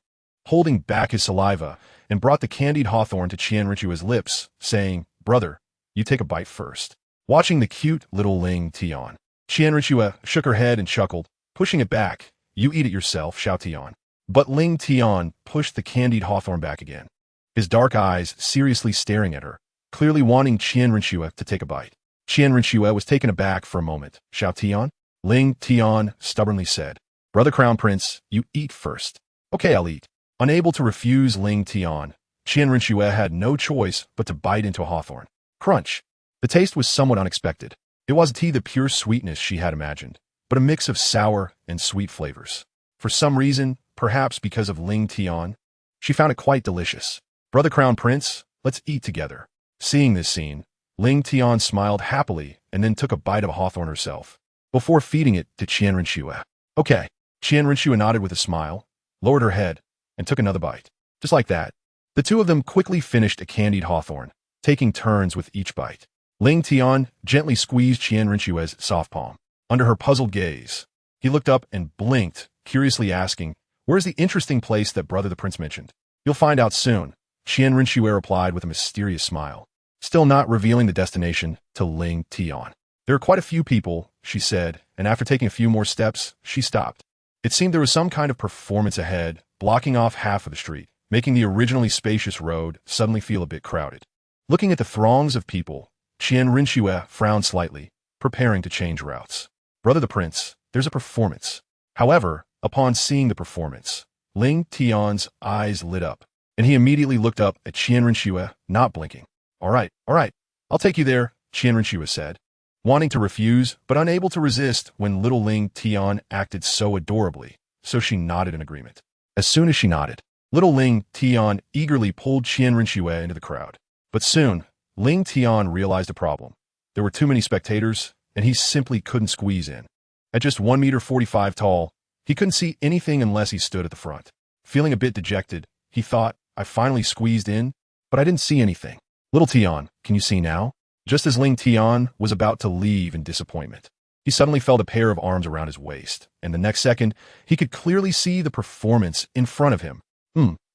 holding back his saliva, and brought the candied hawthorn to Qian Rinxue's lips, saying, Brother, you take a bite first. Watching the cute little Ling Tian, Qian Rinxue shook her head and chuckled, pushing it back. You eat it yourself, Xiao Tian. But Ling Tian pushed the candied hawthorn back again, his dark eyes seriously staring at her, clearly wanting Qian Rinxue to take a bite. Qian Rinxue was taken aback for a moment. Xiao Tian? Ling Tian stubbornly said, Brother Crown Prince, you eat first. Okay, I'll eat. Unable to refuse Ling Tian, Qian Rinxue had no choice but to bite into a hawthorn. Crunch. The taste was somewhat unexpected. It wasn't the pure sweetness she had imagined, but a mix of sour and sweet flavors. For some reason, perhaps because of Ling Tian, she found it quite delicious. Brother Crown Prince, let's eat together. Seeing this scene, Ling Tian smiled happily and then took a bite of a hawthorn herself, before feeding it to Qian Rinxue. Okay. Qian Rinxue nodded with a smile, lowered her head, and took another bite. Just like that, the two of them quickly finished a candied hawthorn, taking turns with each bite. Ling Tian gently squeezed Qian Rinxue's soft palm. Under her puzzled gaze, he looked up and blinked, curiously asking, Where's the interesting place that Brother the Prince mentioned? You'll find out soon, Qian Rinxue replied with a mysterious smile, still not revealing the destination to Ling Tian. There are quite a few people, she said, and after taking a few more steps, she stopped. It seemed there was some kind of performance ahead, blocking off half of the street, making the originally spacious road suddenly feel a bit crowded. Looking at the throngs of people, Qian Rinxue frowned slightly, preparing to change routes. Brother the Prince, there's a performance. However, upon seeing the performance, Ling Tian's eyes lit up, and he immediately looked up at Qian Rinxue, not blinking. All right, I'll take you there, Qian Rinxue said, wanting to refuse but unable to resist when little Ling Tian acted so adorably, so she nodded in agreement. As soon as she nodded, little Ling Tian eagerly pulled Qian Rinxue into the crowd. But soon, Ling Tian realized a problem. There were too many spectators, and he simply couldn't squeeze in. At just 1.45 meters tall, he couldn't see anything unless he stood at the front. Feeling a bit dejected, he thought, I finally squeezed in, but I didn't see anything. Little Tian, can you see now? Just as Ling Tian was about to leave in disappointment, he suddenly felt a pair of arms around his waist, and the next second, he could clearly see the performance in front of him.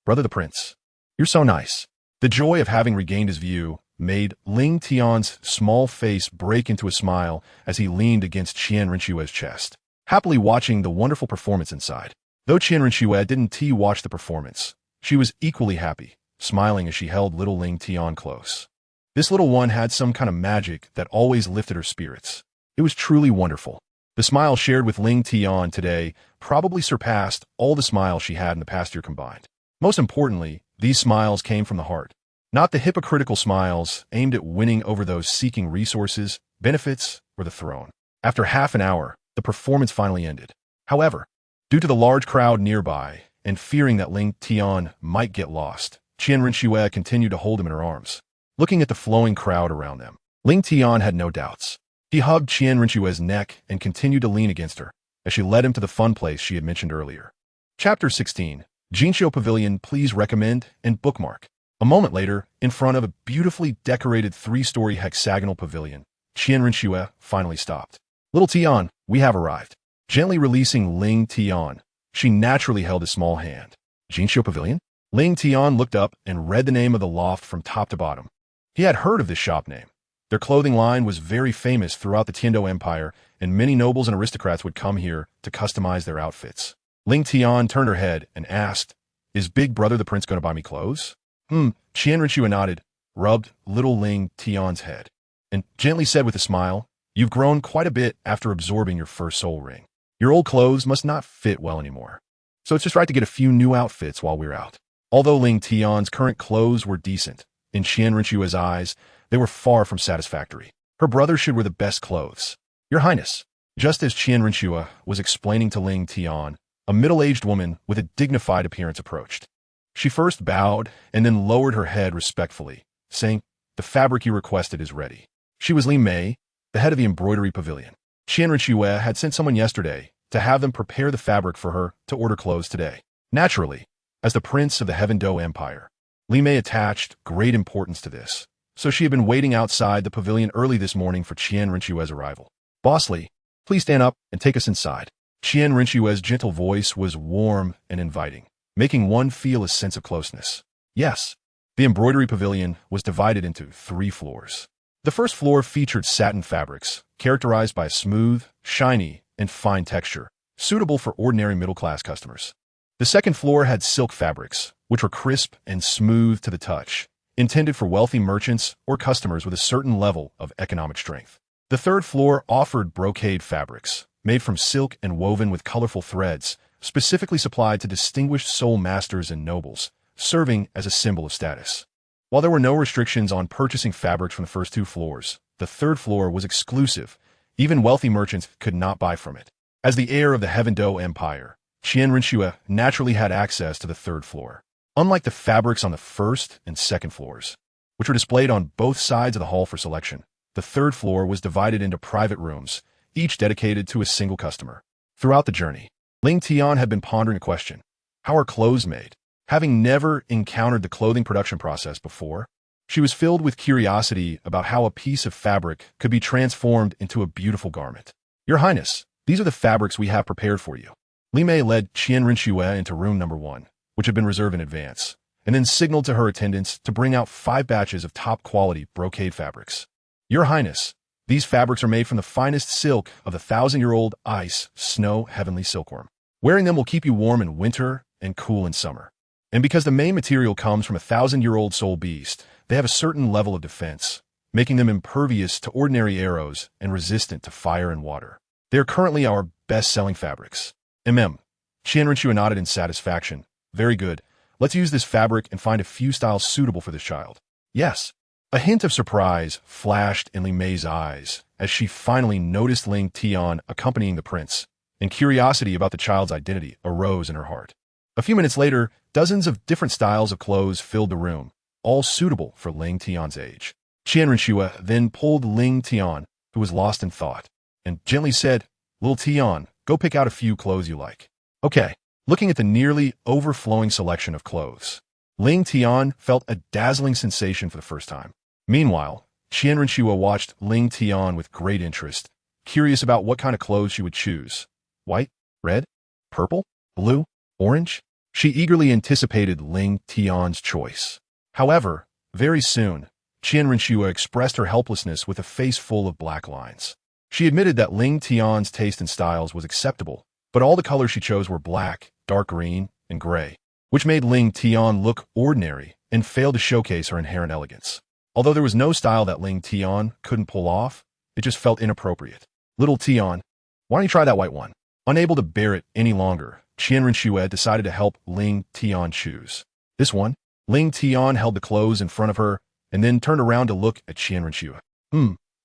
Brother the Prince, you're so nice. The joy of having regained his view made Ling Tian's small face break into a smile as he leaned against Qian Rinxue's chest, happily watching the wonderful performance inside. Though Qian Rinxue didn't watch the performance, she was equally happy, smiling as she held little Ling Tian close. This little one had some kind of magic that always lifted her spirits. It was truly wonderful. The smile shared with Ling Tian today probably surpassed all the smiles she had in the past year combined. Most importantly, these smiles came from the heart, not the hypocritical smiles aimed at winning over those seeking resources, benefits, or the throne. After half an hour, the performance finally ended. However, due to the large crowd nearby and fearing that Ling Tian might get lost, Qian Rinxue continued to hold him in her arms. Looking at the flowing crowd around them, Ling Tian had no doubts. He hugged Qian Rinxue's neck and continued to lean against her as she led him to the fun place she had mentioned earlier. Chapter 16. Gainsthe Pavilion, please recommend and bookmark. A moment later, in front of a beautifully decorated 3-story hexagonal pavilion, Qian Rinxue finally stopped. Little Tian, we have arrived. Gently releasing Ling Tian, she naturally held his small hand. Gainsthe Pavilion? Ling Tian looked up and read the name of the loft from top to bottom. He had heard of this shop name. Their clothing line was very famous throughout the Tiando Empire and many nobles and aristocrats would come here to customize their outfits. Ling Tian turned her head and asked, "Is Big Brother the Prince going to buy me clothes?" Qian Renshua nodded, rubbed little Ling Tian's head, and gently said with a smile, "You've grown quite a bit after absorbing your first soul ring. Your old clothes must not fit well anymore. So it's just right to get a few new outfits while we're out." Although Ling Tian's current clothes were decent, in Qian Renshua's eyes, they were far from satisfactory. Her brother should wear the best clothes. "Your Highness," just as Qian Renshua was explaining to Ling Tian, a middle-aged woman with a dignified appearance approached. She first bowed and then lowered her head respectfully, saying, "The fabric you requested is ready." She was Li Mei, the head of the embroidery pavilion. Qian Renshua had sent someone yesterday to have them prepare the fabric for her to order clothes today. Naturally, as the prince of the Heaven Do Empire, Li Mei attached great importance to this, so she had been waiting outside the pavilion early this morning for Qian Renshua's arrival. "Boss Li, please stand up and take us inside." Qian Renshua's gentle voice was warm and inviting, making one feel a sense of closeness. Yes, the embroidery pavilion was divided into 3 floors. The first floor featured satin fabrics, characterized by a smooth, shiny, and fine texture, suitable for ordinary middle-class customers. The second floor had silk fabrics, which were crisp and smooth to the touch, intended for wealthy merchants or customers with a certain level of economic strength. The third floor offered brocade fabrics, made from silk and woven with colorful threads, specifically supplied to distinguished soul masters and nobles, serving as a symbol of status. While there were no restrictions on purchasing fabrics from the first 2 floors, the third floor was exclusive. Even wealthy merchants could not buy from it. As the heir of the Heaven Do Empire, Qian Renshua naturally had access to the third floor. Unlike the fabrics on the first and second floors, which were displayed on both sides of the hall for selection, the third floor was divided into private rooms, each dedicated to a single customer. Throughout the journey, Ling Tian had been pondering a question: how are clothes made? Having never encountered the clothing production process before, she was filled with curiosity about how a piece of fabric could be transformed into a beautiful garment. "Your Highness, these are the fabrics we have prepared for you." Li Mei led Qian Renshua into room number 1, which had been reserved in advance, and then signaled to her attendants to bring out 5 batches of top-quality brocade fabrics. "Your Highness, these fabrics are made from the finest silk of the 1,000-year-old ice, snow, heavenly silkworm. Wearing them will keep you warm in winter and cool in summer. And because the main material comes from a 1,000-year-old soul beast, they have a certain level of defense, making them impervious to ordinary arrows and resistant to fire and water. They are currently our best-selling fabrics." Qian Renshua nodded in satisfaction. "Very good. Let's use this fabric and find a few styles suitable for this child." "Yes." A hint of surprise flashed in Li Mei's eyes as she finally noticed Ling Tian accompanying the prince, and curiosity about the child's identity arose in her heart. A few minutes later, dozens of different styles of clothes filled the room, all suitable for Ling Tian's age. Qian Renshua then pulled Ling Tian, who was lost in thought, and gently said, "Little Tian, go pick out a few clothes you like." "Okay." Looking at the nearly overflowing selection of clothes, Ling Tian felt a dazzling sensation for the first time. Meanwhile, Qian Renshua watched Ling Tian with great interest, curious about what kind of clothes she would choose. White, red, purple, blue, orange? She eagerly anticipated Ling Tian's choice. However, very soon, Qian Renshua expressed her helplessness with a face full of black lines. She admitted that Ling Tian's taste in styles was acceptable, but all the colors she chose were black, dark green, and gray, which made Ling Tian look ordinary and failed to showcase her inherent elegance. Although there was no style that Ling Tian couldn't pull off, it just felt inappropriate. "Little Tian, why don't you try that white one?" Unable to bear it any longer, Qian Renshua decided to help Ling Tian choose. "This one?" Ling Tian held the clothes in front of her and then turned around to look at Qian Renshua.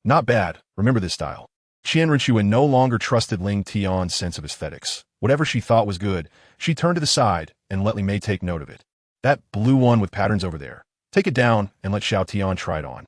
Not bad. Remember this style." Qian Renshua no longer trusted Ling Tian's sense of aesthetics. Whatever she thought was good, she turned to the side and let Li Mei take note of it. "That blue one with patterns over there. Take it down and let Xiao Tian try it on."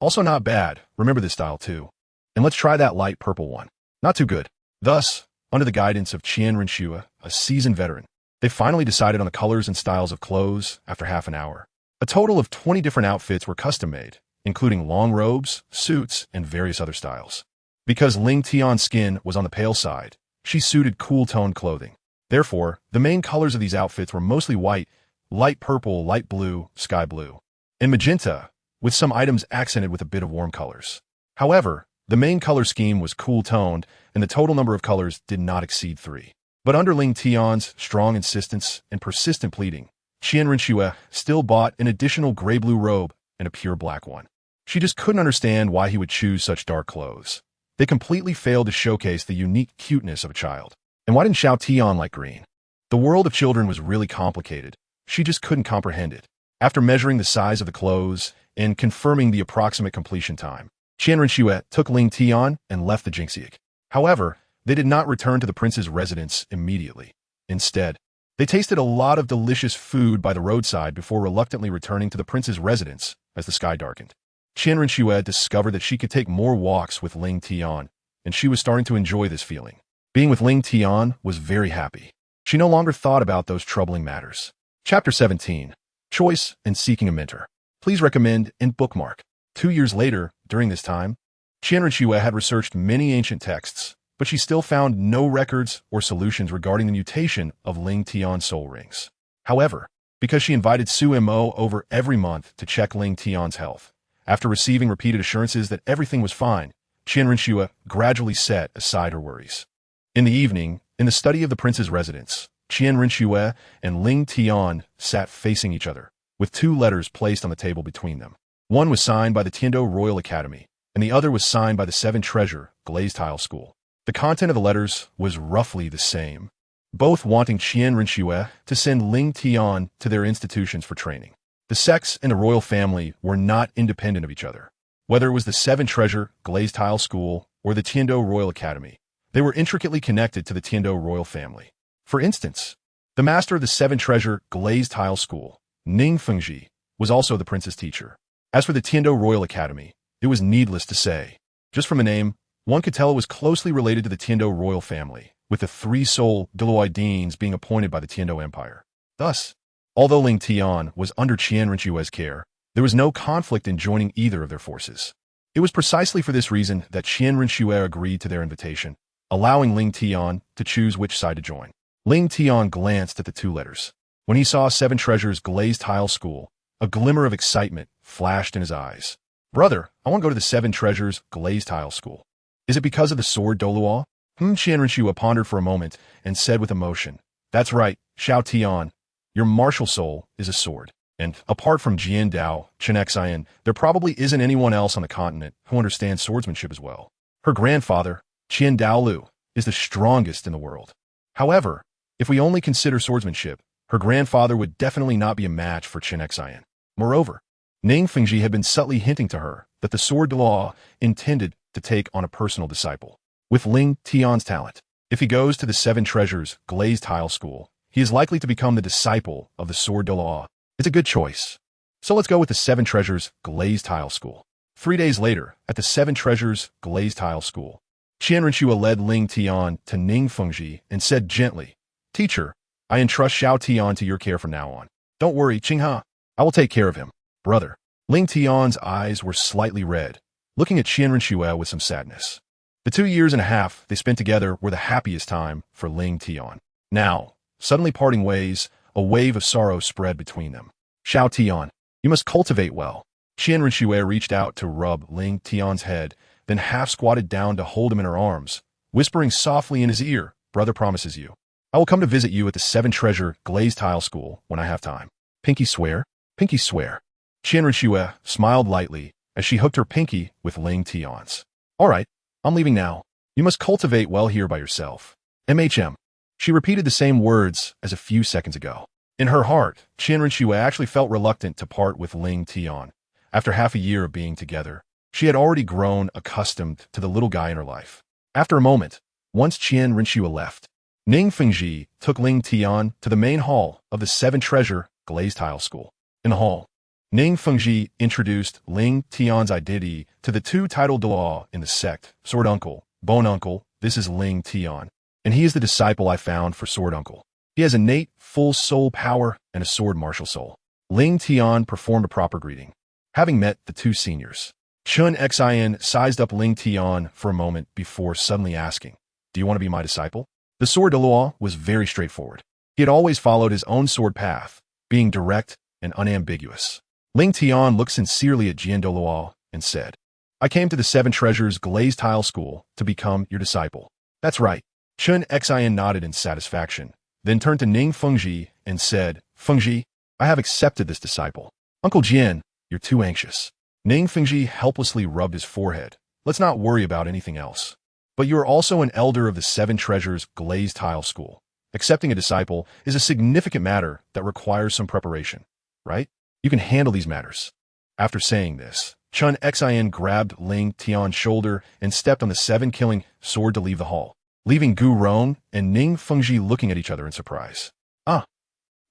Also not bad. Remember this style too. "And let's try that light purple one." "Not too good." Thus, under the guidance of Qian Renshua, a seasoned veteran, they finally decided on the colors and styles of clothes after half an hour. A total of 20 different outfits were custom-made, including long robes, suits, and various other styles. Because Ling Tian's skin was on the pale side, she suited cool-toned clothing. Therefore, the main colors of these outfits were mostly white, light purple, light blue, sky blue, and magenta, with some items accented with a bit of warm colors. However, The main color scheme was cool-toned, and the total number of colors did not exceed 3. But under Ling Tian's strong insistence and persistent pleading, Qian Rinxue still bought an additional gray-blue robe and a pure black one. She just couldn't understand why he would choose such dark clothes. They completely failed to showcase the unique cuteness of a child. And why didn't Xiao Tian like green? The world of children was really complicated. She just couldn't comprehend it. After measuring the size of the clothes and confirming the approximate completion time, Qian Rinxue took Ling Tian and left the Gainsthe. However, they did not return to the prince's residence immediately. Instead, they tasted a lot of delicious food by the roadside before reluctantly returning to the prince's residence as the sky darkened. Qian Rinxue discovered that she could take more walks with Ling Tian, and she was starting to enjoy this feeling. Being with Ling Tian was very happy. She no longer thought about those troubling matters. Chapter 17. Choice and Seeking a Mentor. Please recommend and bookmark. 2 years later, during this time, Qian Rinxue had researched many ancient texts, but she still found no records or solutions regarding the mutation of Ling Tian's soul rings. However, because she invited Su Mo over every month to check Ling Tian's health, after receiving repeated assurances that everything was fine, Qian Rinxue gradually set aside her worries. In the evening, in the study of the prince's residence, Qian Rinxue and Ling Tian sat facing each other, with 2 letters placed on the table between them. One was signed by the Tiando Royal Academy, and the other was signed by the Seven Treasure Gainsthe School. The content of the letters was roughly the same, both wanting Qian Rinxue to send Ling Tian to their institutions for training. The sects and the royal family were not independent of each other. Whether it was the Seven Treasure Gainsthe School or the Tiando Royal Academy, they were intricately connected to the Tiando royal family. For instance, the master of the Seven Treasure Gainsthe School, Ning Fengji, was also the prince's teacher. As for the Tiando Royal Academy, it was needless to say. Just from the name, one could tell it was closely related to the Tiando royal family, with the 3 sole Douluo deans being appointed by the Tiando Empire. Thus, although Ling Tian was under Qian Rinxue's care, there was no conflict in joining either of their forces. It was precisely for this reason that Qian Rinxue agreed to their invitation, allowing Ling Tian to choose which side to join. Ling Tian glanced at the 2 letters. When he saw Seven Treasures Gainsthe School, a glimmer of excitement flashed in his eyes. "Brother, I want to go to the Seven Treasures Gainsthe School. Is it because of the sword Douluo?" Qian Rinxue pondered for a moment and said with emotion, "That's right, Xiao Tian. Your martial soul is a sword. And apart from Jian Dao, Qian, there probably isn't anyone else on the continent who understands swordsmanship as well. Her grandfather, Qian Douluo, is the strongest in the world. However, if we only consider swordsmanship, her grandfather would definitely not be a match for Qian. Moreover, Ning Fengji had been subtly hinting to her that the sword Douluo intended to take on a personal disciple. With Ling Tian's talent, if he goes to the Seven Treasures Gainsthe School, he is likely to become the disciple of the sword Douluo. It's a good choice. So let's go with the Seven Treasures Gainsthe School." 3 days later, at the Seven Treasures Gainsthe School, Qian Rinxue led Ling Tian to Ning Fengji and said gently, "Teacher, I entrust Xiao Tian to your care from now on. Don't worry, Qingha. I will take care of him." "Brother." Ling Tian's eyes were slightly red, looking at Qian Rinxue with some sadness. The 2 years and a half they spent together were the happiest time for Ling Tian. Now, suddenly parting ways, a wave of sorrow spread between them. "Xiao Tian, you must cultivate well." Qian Rinxue reached out to rub Ling Tian's head, then half squatted down to hold him in her arms, whispering softly in his ear, "Brother promises you. I will come to visit you at the Seven Treasure Gainsthe School when I have time." "Pinky swear?" "Pinky swear." Qian Rinxue smiled lightly as she hooked her pinky with Ling Tian's. "All right, I'm leaving now. You must cultivate well here by yourself. MHM. She repeated the same words as a few seconds ago. In her heart, Qian Rinxue actually felt reluctant to part with Ling Tian. After half a year of being together, she had already grown accustomed to the little guy in her life. After a moment, once Qian Rinxue left, Ning Fengji took Ling Tian to the main hall of the Seven Treasure Gainsthe School. In the hall, Ning Fengji introduced Ling Tian's identity to the 2 titled Douluo in the sect, Sword Uncle, Bone Uncle. "This is Ling Tian, and he is the disciple I found for Sword Uncle. He has innate full soul power and a sword martial soul." Ling Tian performed a proper greeting. Having met the 2 seniors, Qian sized up Ling Tian for a moment before suddenly asking, "Do you want to be my disciple?" The sword Douluo was very straightforward. He had always followed his own sword path, being direct and unambiguous. Ling Tian looked sincerely at Jian Douluo and said, I came to the Seven Treasures Glazed Tile School to become your disciple. That's right. Chun Xin nodded in satisfaction, then turned to Ning Fengji and said, Fengji, I have accepted this disciple. Uncle Jian, you're too anxious. Ning Fengji helplessly rubbed his forehead. Let's not worry about anything else. But you are also an elder of the Seven Treasures Glazed Tile School. Accepting a disciple is a significant matter that requires some preparation, right? You can handle these matters. After saying this, Chun Xin grabbed Ling Tian's shoulder and stepped on the seven-killing sword to leave the hall, leaving Gu Ron and Ning Fengji looking at each other in surprise.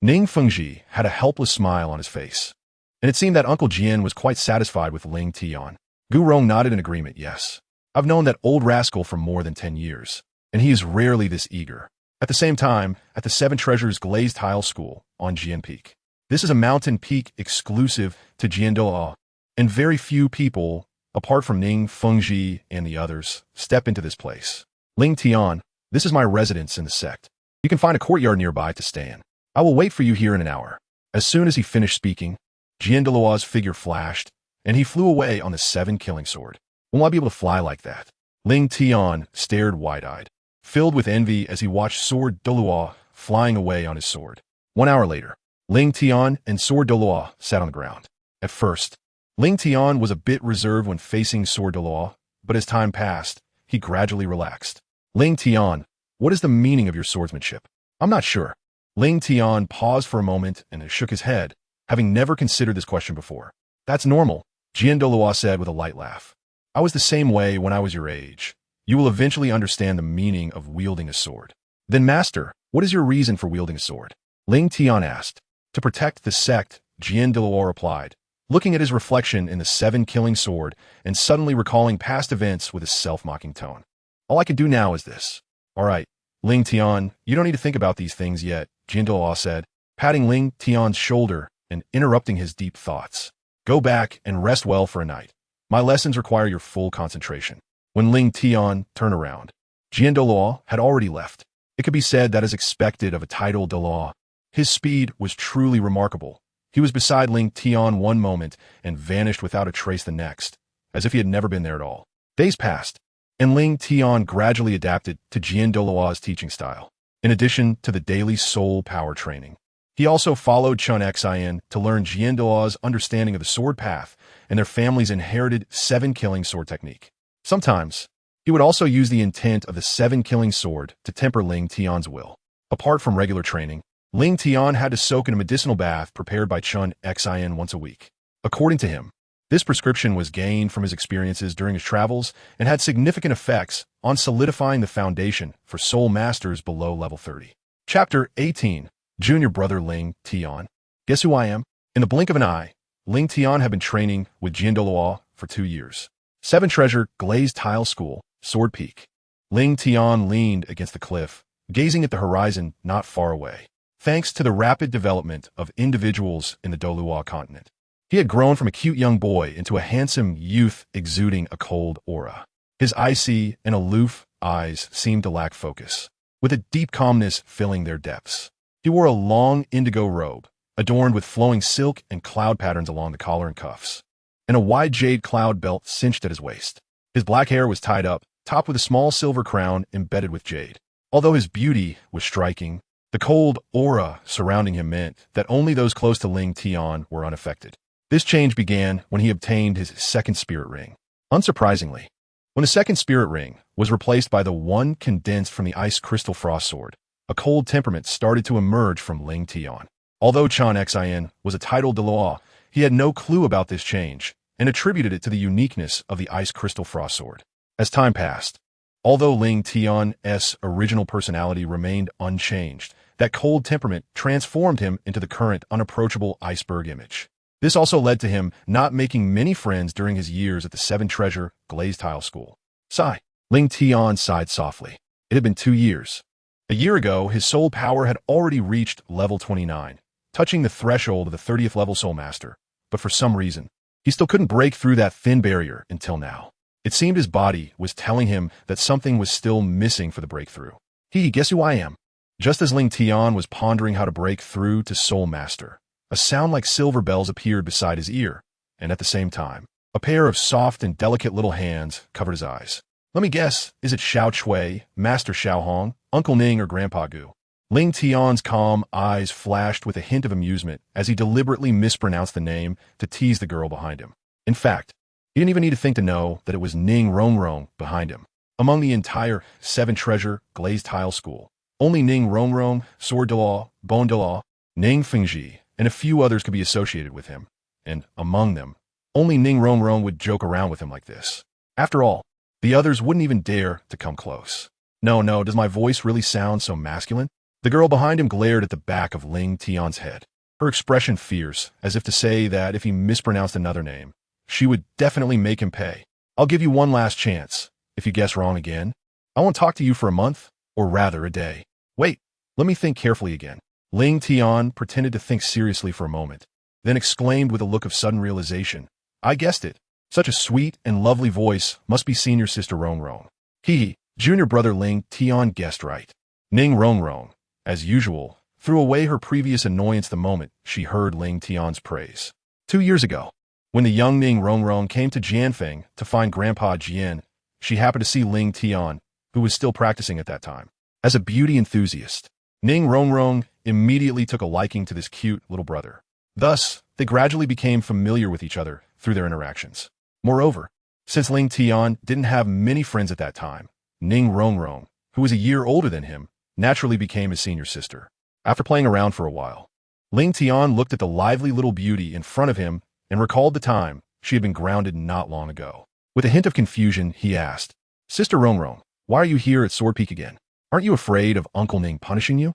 Ning Fengji had a helpless smile on his face, and it seemed that Uncle Jian was quite satisfied with Ling Tian. Gu Ron nodded in agreement, yes. I've known that old rascal for more than 10 years, and he is rarely this eager. At the same time, at the Seven Treasures Glazed Tile School on Jian Peak. This is a mountain peak exclusive to Douluo, and very few people, apart from Ning Fengji and the others, step into this place. Ling Tian, this is my residence in the sect. You can find a courtyard nearby to stay in. I will wait for you here in an hour. As soon as he finished speaking, Douluo's figure flashed, and he flew away on the seven-killing sword. Will I be able to fly like that? Ling Tian stared wide-eyed, filled with envy as he watched Sword Douluo flying away on his sword. 1 hour later, Ling Tian and Sword Douluo sat on the ground. At first, Ling Tian was a bit reserved when facing Sword Douluo, but as time passed, he gradually relaxed. Ling Tian, what is the meaning of your swordsmanship? I'm not sure. Ling Tian paused for a moment and shook his head, having never considered this question before. That's normal, Douluo said with a light laugh. I was the same way when I was your age. You will eventually understand the meaning of wielding a sword. Then, Master, what is your reason for wielding a sword? Ling Tian asked. To protect the sect, Douluo replied, looking at his reflection in the seven-killing sword and suddenly recalling past events with a self-mocking tone. All I can do now is this. All right, Ling Tian, you don't need to think about these things yet, Douluo said, patting Ling Tian's shoulder and interrupting his deep thoughts. Go back and rest well for a night. My lessons require your full concentration. When Ling Tian turned around, Douluo had already left. It could be said that as expected of a titled Douluo, his speed was truly remarkable. He was beside Ling Tian one moment and vanished without a trace the next, as if he had never been there at all. Days passed, and Ling Tian gradually adapted to Douluo's teaching style. In addition to the daily soul power training, he also followed Chun Xin to learn Douluo's understanding of the sword path and their family's inherited seven-killing sword technique. Sometimes, he would also use the intent of the seven-killing sword to temper Ling Tian's will. Apart from regular training, Ling Tian had to soak in a medicinal bath prepared by Chun Xin once a week. According to him, this prescription was gained from his experiences during his travels and had significant effects on solidifying the foundation for soul masters below level 30. Chapter 18. Junior Brother Ling Tian. Guess who I am? In the blink of an eye, Ling Tian had been training with Douluo for 2 years. Seven Treasure Glazed Tile School, Sword Peak. Ling Tian leaned against the cliff, gazing at the horizon not far away. Thanks to the rapid development of individuals in the Douluo continent, he had grown from a cute young boy into a handsome youth exuding a cold aura. His icy and aloof eyes seemed to lack focus, with a deep calmness filling their depths. He wore a long indigo robe, adorned with flowing silk and cloud patterns along the collar and cuffs, and a wide jade cloud belt cinched at his waist. His black hair was tied up, topped with a small silver crown embedded with jade. Although his beauty was striking, the cold aura surrounding him meant that only those close to Ling Tian were unaffected. This change began when he obtained his second spirit ring. Unsurprisingly, when the second spirit ring was replaced by the one condensed from the ice crystal frost sword, a cold temperament started to emerge from Ling Tian. Although Chun Xin was a titled Douluo, he had no clue about this change and attributed it to the uniqueness of the ice crystal frost sword. As time passed, although Ling Tian's original personality remained unchanged, that cold temperament transformed him into the current unapproachable iceberg image. This also led to him not making many friends during his years at the Seven Treasure Glazed Tile School. Sigh. Ling Tian sighed softly. It had been 2 years. A year ago, his soul power had already reached level 29, touching the threshold of the 30th level Soul Master, but for some reason, he still couldn't break through that thin barrier until now. It seemed his body was telling him that something was still missing for the breakthrough. Guess who I am? Just as Ling Tian was pondering how to break through to Soul Master, a sound like silver bells appeared beside his ear, and at the same time, A pair of soft and delicate little hands covered his eyes. Let me guess, is it Xiao Chui, Master Xiao Hong, Uncle Ning, or Grandpa Gu? Ling Tian's calm eyes flashed with a hint of amusement as he deliberately mispronounced the name to tease the girl behind him. In fact, he didn't even need to think to know that it was Ning Rongrong behind him. Among the entire seven-treasure glazed tile school, only Ning Rongrong, Sword Douluo, Bone Douluo, Ning Fengji, and a few others could be associated with him. And among them, only Ning Rongrong would joke around with him like this. After all, the others wouldn't even dare to come close. No, does my voice really sound so masculine? The girl behind him glared at the back of Ling Tian's head, her expression fierce, as if to say that if he mispronounced another name, she would definitely make him pay. I'll give you one last chance. If you guess wrong again, I won't talk to you for a month, or rather a day. Wait, let me think carefully again. Ling Tian pretended to think seriously for a moment, then exclaimed with a look of sudden realization, I guessed it. Such a sweet and lovely voice must be senior sister Rongrong. He, junior brother Ling Tian guessed right. Ning Rongrong, as usual, threw away her previous annoyance the moment she heard Ling Tian's praise. 2 years ago, when the young Ning Rongrong came to Jianfeng to find Grandpa Jian, she happened to see Ling Tian, who was still practicing at that time. As a beauty enthusiast, Ning Rongrong immediately took a liking to this cute little brother. Thus, they gradually became familiar with each other through their interactions. Moreover, since Ling Tian didn't have many friends at that time, Ning Rongrong, who was a year older than him, naturally became his senior sister. After playing around for a while, Ling Tian looked at the lively little beauty in front of him and recalled the time she had been grounded not long ago. With a hint of confusion, he asked, Sister Rongrong, why are you here at Sword Peak again? Aren't you afraid of Uncle Ning punishing you?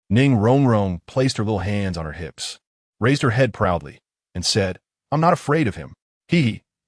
Ning Rongrong placed her little hands on her hips, raised her head proudly, and said, I'm not afraid of him.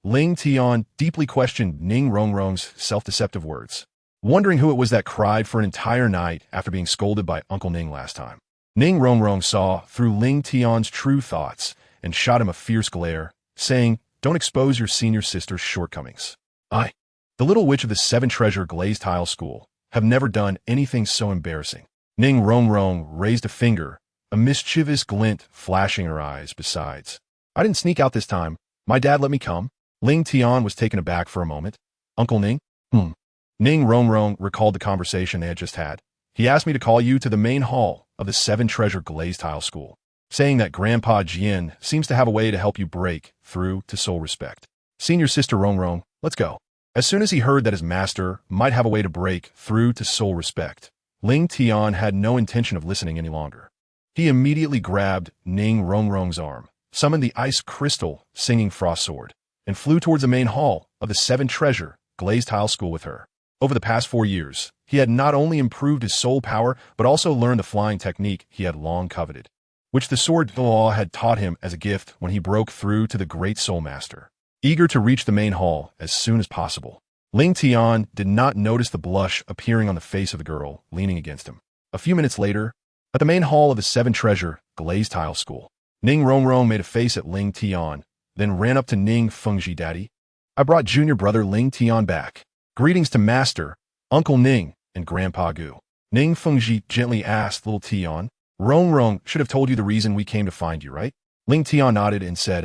Ling Tian deeply questioned Ning Rongrong's self-deceptive words, wondering who it was that cried for an entire night after being scolded by Uncle Ning last time. Ning Rongrong saw through Ling Tian's true thoughts and shot him a fierce glare, saying, Don't expose your senior sister's shortcomings. I, the little witch of the seven-treasure glazed tile school, have never done anything so embarrassing. Ning Rongrong raised a finger, a mischievous glint flashing her eyes. Besides, I didn't sneak out this time. My dad let me come. Ling Tian was taken aback for a moment. Uncle Ning? Ning Rongrong recalled the conversation they had just had. He asked me to call you to the main hall of the seven-treasure glazed tile school, saying that Grandpa Jian seems to have a way to help you break through to soul respect. Senior sister Rongrong, let's go. As soon as he heard that his master might have a way to break through to soul respect, Ling Tian had no intention of listening any longer. He immediately grabbed Ning Rongrong's arm, summoned the ice crystal singing frost sword, and flew towards the main hall of the seven-treasure glazed tile school with her. Over the past 4 years, he had not only improved his soul power, but also learned the flying technique he had long coveted, which the Sword Douluo had taught him as a gift when he broke through to the Great Soul Master. Eager to reach the main hall as soon as possible, Ling Tian did not notice the blush appearing on the face of the girl leaning against him. A few minutes later, at the main hall of the seven-treasure glazed tile school, Ning Rongrong made a face at Ling Tian, then ran up to Ning Fengji. Daddy, I brought junior brother Ling Tian back. Greetings to Master, Uncle Ning, and Grandpa Gu. Ning Fengji gently asked little Tian. Rongrong should have told you the reason we came to find you, right? Ling Tian nodded and said,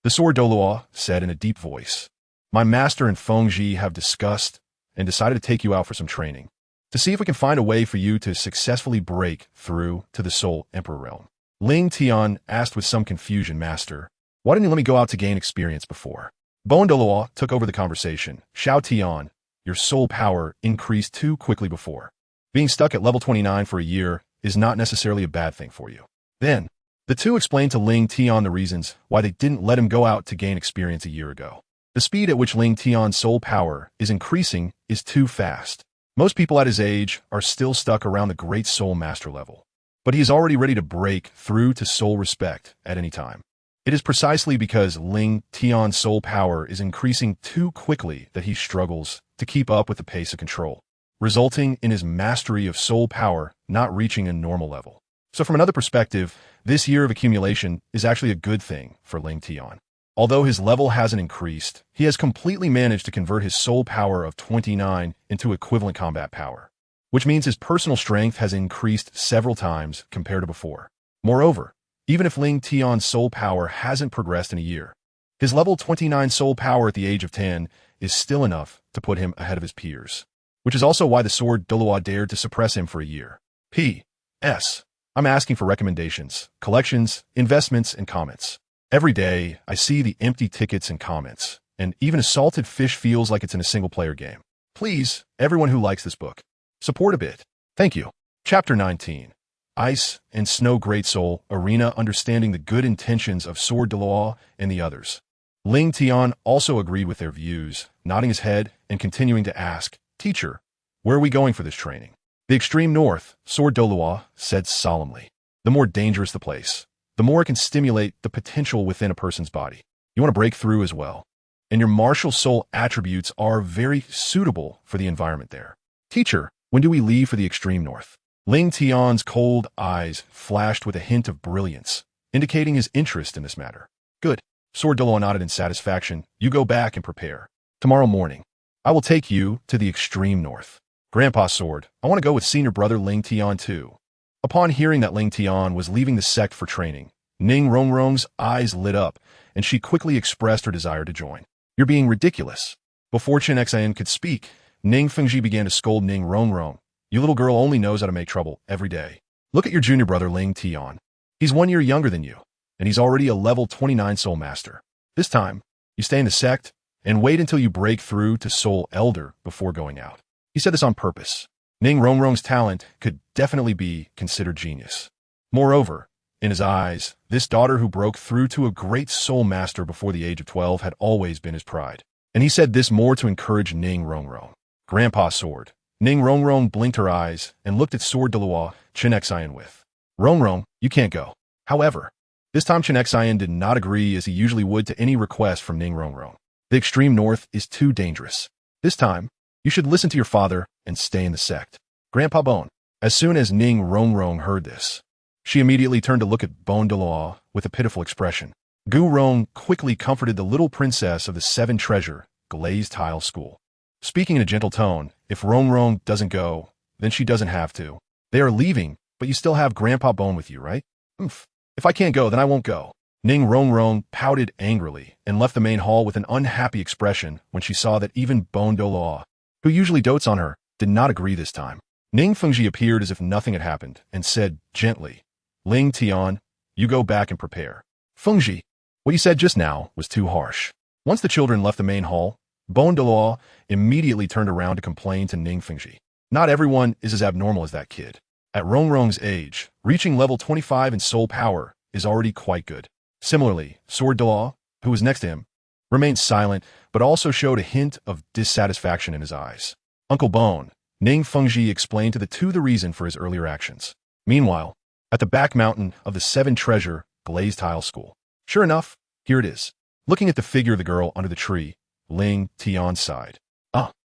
The Sword Douluo said in a deep voice, My master and Fengji have discussed and decided to take you out for some training, to see if we can find a way for you to successfully break through to the Soul Emperor realm. Ling Tian asked with some confusion, Master, why didn't you let me go out to gain experience before? Bone Douluo took over the conversation. Xiao Tian, your soul power increased too quickly before. Being stuck at level 29 for a year is not necessarily a bad thing for you. Then, the two explained to Ling Tian the reasons why they didn't let him go out to gain experience a year ago. The speed at which Ling Tian's soul power is increasing is too fast. Most people at his age are still stuck around the Great Soul Master level, but he is already ready to break through to soul respect at any time. It is precisely because Ling Tian's soul power is increasing too quickly that he struggles to keep up with the pace of control, resulting in his mastery of soul power not reaching a normal level. So from another perspective, this year of accumulation is actually a good thing for Ling Tian. Although his level hasn't increased, he has completely managed to convert his soul power of 29 into equivalent combat power, which means his personal strength has increased several times compared to before. Moreover, even if Ling Tian's soul power hasn't progressed in a year, His level 29 soul power at the age of 10 is still enough to put him ahead of his peers, which is also why the sword Douluo dared to suppress him for a year. P.S. I'm asking for recommendations, collections, investments, and comments. Every day, I see the empty tickets and comments, and even a salted fish feels like it's in a single-player game. Please, everyone who likes this book, support a bit. Thank you. Chapter 19. Ice and Snow Great Soul Arena, understanding the good intentions of Sword Douluo and the others. Ling Tian also agreed with their views, nodding his head and continuing to ask, Teacher, where are we going for this training? The extreme north, Sword Douluo said solemnly. The more dangerous the place, the more it can stimulate the potential within a person's body. You want to break through as well. And your martial soul attributes are very suitable for the environment there. Teacher, when do we leave for the extreme north? Ling Tian's cold eyes flashed with a hint of brilliance, indicating his interest in this matter. Good. Sword Douluo nodded in satisfaction. You go back and prepare. Tomorrow morning, I will take you to the extreme north. Grandpa Sword, I want to go with senior brother Ling Tian too. Upon hearing that Ling Tian was leaving the sect for training, Ning Rongrong's eyes lit up, and she quickly expressed her desire to join. You're being ridiculous. Before Chen Xian could speak, Ning Fengji began to scold Ning Rongrong. You little girl only knows how to make trouble every day. Look at your junior brother Ling Tian. He's 1 year younger than you, and he's already a level 29 soul master. This time, you stay in the sect and wait until you break through to soul elder before going out. He said this on purpose. Ning Rongrong's talent could definitely be considered genius. Moreover, in his eyes, this daughter who broke through to a great soul master before the age of 12 had always been his pride. And he said this more to encourage Ning Rongrong. Grandpa Sword. Ning Rongrong blinked her eyes and looked at Sword Douluo Chen Xian with. Rongrong, you can't go. However, this time Chen Xian did not agree as he usually would to any request from Ning Rongrong. The extreme north is too dangerous. This time, you should listen to your father and stay in the sect. Grandpa Bone. As soon as Ning Rongrong heard this, she immediately turned to look at Bone Douluo with a pitiful expression. Gu Rong quickly comforted the little princess of the Seven Treasure Glazed Tile School. Speaking in a gentle tone, if Rongrong doesn't go, then she doesn't have to. They are leaving, but you still have Grandpa Bone with you, right? If I can't go, then I won't go. Ning Rongrong pouted angrily and left the main hall with an unhappy expression when she saw that even Bone Douluo, who usually dotes on her, did not agree this time. Ning Fengji appeared as if nothing had happened and said gently, Ling Tian, you go back and prepare. Fengji, what you said just now was too harsh. Once the children left the main hall, Bone Douluo immediately turned around to complain to Ning Fengji. Not everyone is as abnormal as that kid. At Rongrong's age, reaching level 25 in soul power is already quite good. Similarly, Sword Douluo, who was next to him, remained silent but also showed a hint of dissatisfaction in his eyes. Uncle Bone, Ning Fengji explained to the two the reason for his earlier actions. Meanwhile, at the back mountain of the Seven Treasure Glazed Tile School. Sure enough, here it is. Looking at the figure of the girl under the tree, Ling Tian sighed.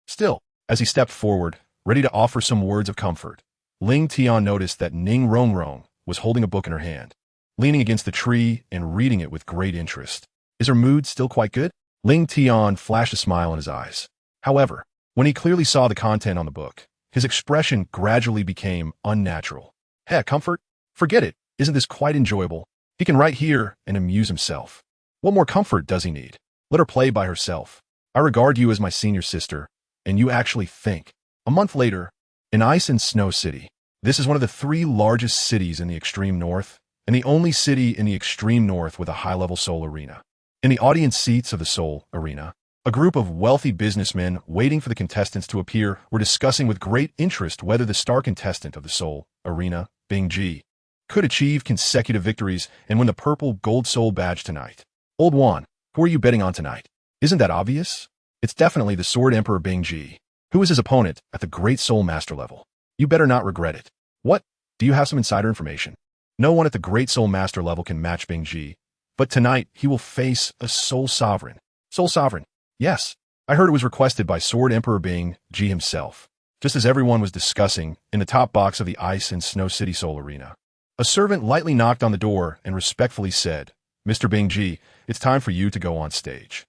Still, as he stepped forward, ready to offer some words of comfort, Ling Tian noticed that Ning Rongrong was holding a book in her hand, leaning against the tree and reading it with great interest. Is her mood still quite good? Ling Tian flashed a smile in his eyes. However, when he clearly saw the content on the book, his expression gradually became unnatural. Heck, comfort? Forget it. Isn't this quite enjoyable? He can write here and amuse himself. What more comfort does he need? Let her play by herself. I regard you as my senior sister, and you actually think. A month later, in Ice and Snow City. This is one of the 3 largest cities in the extreme north, and the only city in the extreme north with a high-level soul arena. In the audience seats of the soul arena, a group of wealthy businessmen waiting for the contestants to appear were discussing with great interest whether the star contestant of the soul arena, Beggar, could achieve consecutive victories and win the purple gold soul badge tonight. Old Juan, who are you betting on tonight? Isn't that obvious? It's definitely the Sword Emperor Beggar, who is his opponent at the Great Soul Master level. You better not regret it. What? Do you have some insider information? No one at the Great Soul Master level can match Beggar, but tonight he will face a Soul Sovereign. Soul Sovereign? Yes. I heard it was requested by Sword Emperor Beggar himself, just as everyone was discussing in the top box of the Ice and Snow City Soul Arena. A servant lightly knocked on the door and respectfully said, Mr. Beggar, it's time for you to go on stage.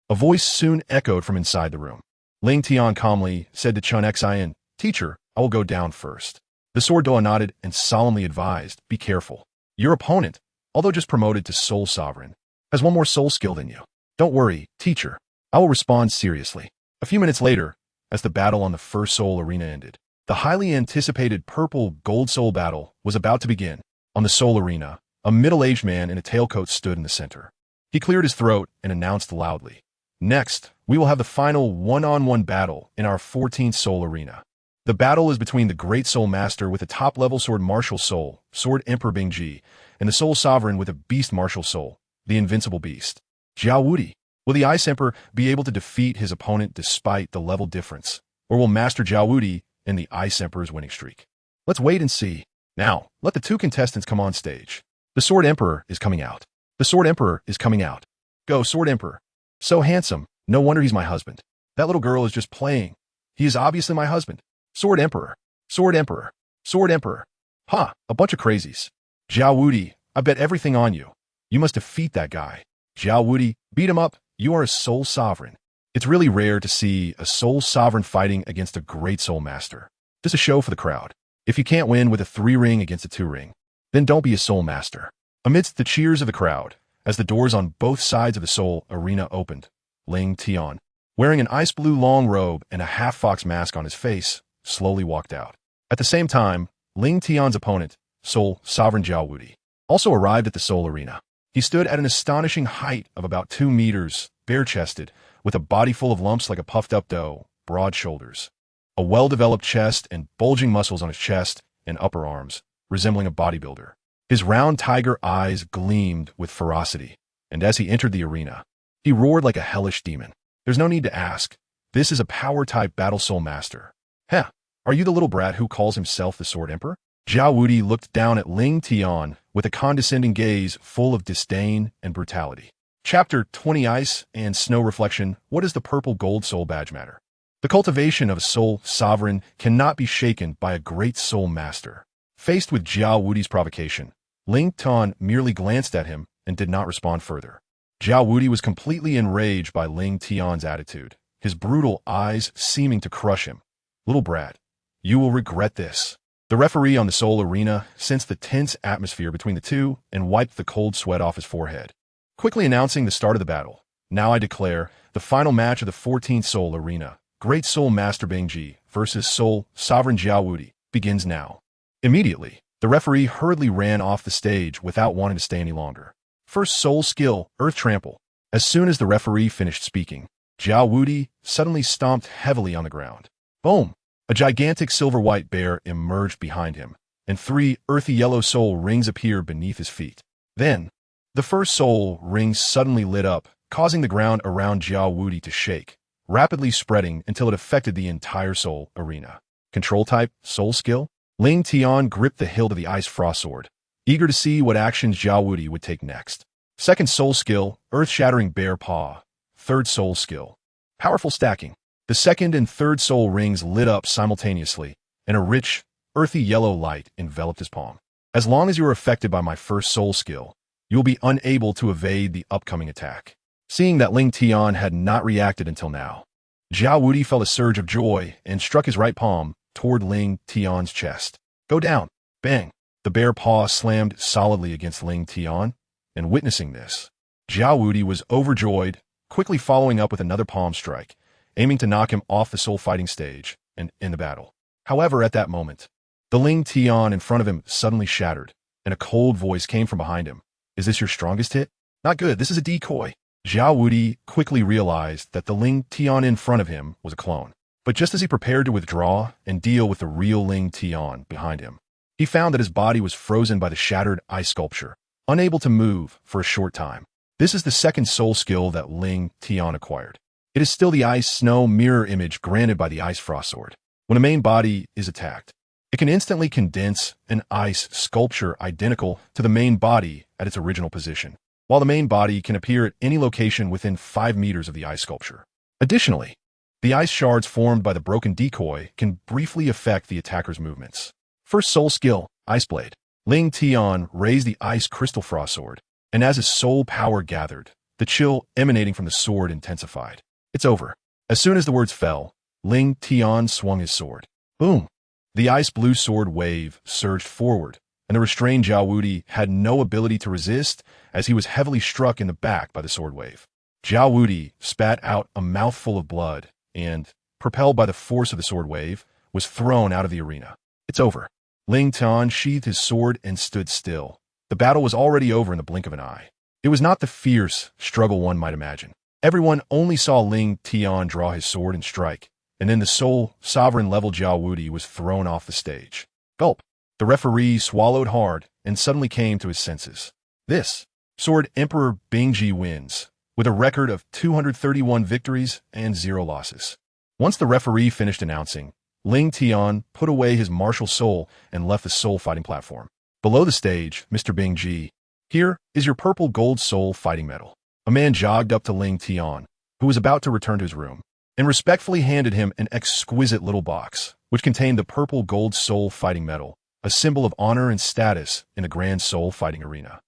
A voice soon echoed from inside the room. Ling Tian calmly said to Chen Xian, Teacher, I will go down first. The Sword Douluo nodded and solemnly advised, be careful. Your opponent, although just promoted to Soul Sovereign, has one more soul skill than you. Don't worry, teacher. I will respond seriously. A few minutes later, as the battle on the first soul arena ended, the highly anticipated purple gold soul battle was about to begin. On the soul arena, a middle-aged man in a tailcoat stood in the center. He cleared his throat and announced loudly, "Next, we will have the final one-on-one battle in our 14th soul arena. The battle is between the Great Soul Master with a top-level Sword Martial Soul, Sword Emperor Bingji, and the Soul Sovereign with a Beast Martial Soul, the Invincible Beast. Jiao Wudi. Will the Ice Emperor be able to defeat his opponent despite the level difference, or will Master Jiao Wudi end the Ice Emperor's winning streak? Let's wait and see. Now, let the two contestants come on stage. The Sword Emperor is coming out. The Sword Emperor is coming out. Go, Sword Emperor. So handsome. No wonder he's my husband. That little girl is just playing. He is obviously my husband. Sword Emperor. Sword Emperor. Sword Emperor. Ha, a bunch of crazies. Jiao Wudi, I bet everything on you. You must defeat that guy. Jiao Wudi, beat him up. You are a Soul Sovereign. It's really rare to see a Soul Sovereign fighting against a Great Soul Master. Just a show for the crowd. If you can't win with a 3-ring against a 2-ring, then don't be a Soul Master. Amidst the cheers of the crowd, as the doors on both sides of the Soul arena opened, Ling Tian, wearing an ice blue long robe and a half-fox mask on his face, slowly walked out. At the same time, Ling Tian's opponent, Soul Sovereign Jiao Wudi, also arrived at the Soul arena. He stood at an astonishing height of about 2 meters, bare-chested, with a body full of lumps like a puffed-up dough, broad shoulders, a well-developed chest and bulging muscles on his chest and upper arms, resembling a bodybuilder. His round tiger eyes gleamed with ferocity, and as he entered the arena, he roared like a hellish demon. There's no need to ask. This is a power-type Battle Soul Master. Heh, are you the little brat who calls himself the Sword Emperor? Jiao Wudi looked down at Ling Tian with a condescending gaze full of disdain and brutality. Chapter 20 Ice and Snow Reflection. What does the purple gold soul badge matter? The cultivation of a soul sovereign cannot be shaken by a great soul master. Faced with Jiao Wudi's provocation, Ling Tian merely glanced at him and did not respond further. Jiao Wudi was completely enraged by Ling Tian's attitude, his brutal eyes seeming to crush him. Little brat, you will regret this. The referee on the Soul Arena sensed the tense atmosphere between the two and wiped the cold sweat off his forehead, quickly announcing the start of the battle. Now I declare the final match of the 14th Soul Arena, Great Soul Master Bingji versus Soul Sovereign Jiao Wudi, begins now. Immediately, the referee hurriedly ran off the stage without wanting to stay any longer. First soul skill, Earth Trample. As soon as the referee finished speaking, Jiao Wudi suddenly stomped heavily on the ground. Boom! A gigantic silver-white bear emerged behind him, and 3 earthy yellow soul rings appeared beneath his feet. Then, the first soul ring suddenly lit up, causing the ground around Jiao Wudi to shake, rapidly spreading until it affected the entire soul arena. Control type, soul skill. Ling Tian gripped the hilt of the ice frost sword, eager to see what actions Jiao Wudi would take next. Second soul skill, earth-shattering bear paw. Third soul skill, powerful stacking. The second and third soul rings lit up simultaneously, and a rich, earthy yellow light enveloped his palm. As long as you are affected by my first soul skill, you will be unable to evade the upcoming attack. Seeing that Ling Tian had not reacted until now, Jiao Wudi felt a surge of joy and struck his right palm toward Ling Tian's chest. Go down. Bang. The bear paw slammed solidly against Ling Tian, and witnessing this, Jiao Wudi was overjoyed, quickly following up with another palm strike, aiming to knock him off the soul fighting stage and end the battle. However, at that moment, the Ling Tian in front of him suddenly shattered, and a cold voice came from behind him. Is this your strongest hit? Not good, this is a decoy. Jiao Wudi quickly realized that the Ling Tian in front of him was a clone. But just as he prepared to withdraw and deal with the real Ling Tian behind him, he found that his body was frozen by the shattered ice sculpture, unable to move for a short time. This is the second soul skill that Ling Tian acquired. It is still the ice-snow mirror image granted by the ice frost sword. When a main body is attacked, it can instantly condense an ice sculpture identical to the main body at its original position, while the main body can appear at any location within 5 meters of the ice sculpture. Additionally, the ice shards formed by the broken decoy can briefly affect the attacker's movements. First soul skill, Ice Blade. Ling Tian raised the ice crystal frost sword, and as his soul power gathered, the chill emanating from the sword intensified. It's over. As soon as the words fell, Ling Tian swung his sword. Boom! The ice blue sword wave surged forward, and the restrained Jiao Wudi had no ability to resist as he was heavily struck in the back by the sword wave. Zhao Wudi spat out a mouthful of blood and, propelled by the force of the sword wave, was thrown out of the arena. It's over. Ling Tian sheathed his sword and stood still. The battle was already over in the blink of an eye. It was not the fierce struggle one might imagine. Everyone only saw Ling Tian draw his sword and strike, and then the sole sovereign-level Zhao Wudi was thrown off the stage. Gulp. The referee swallowed hard and suddenly came to his senses. This Sword Emperor Bingji wins, with a record of 231 victories and 0 losses. Once the referee finished announcing, Ling Tian put away his martial soul and left the soul fighting platform. Below the stage, Mr. Bingji, here is your purple gold soul fighting medal. A man jogged up to Ling Tian, who was about to return to his room, and respectfully handed him an exquisite little box, which contained the purple gold soul fighting medal, a symbol of honor and status in the grand soul fighting arena.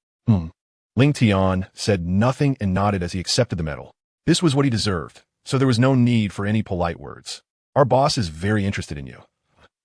Ling Tian said nothing and nodded as he accepted the medal. This was what he deserved, so there was no need for any polite words. Our boss is very interested in you.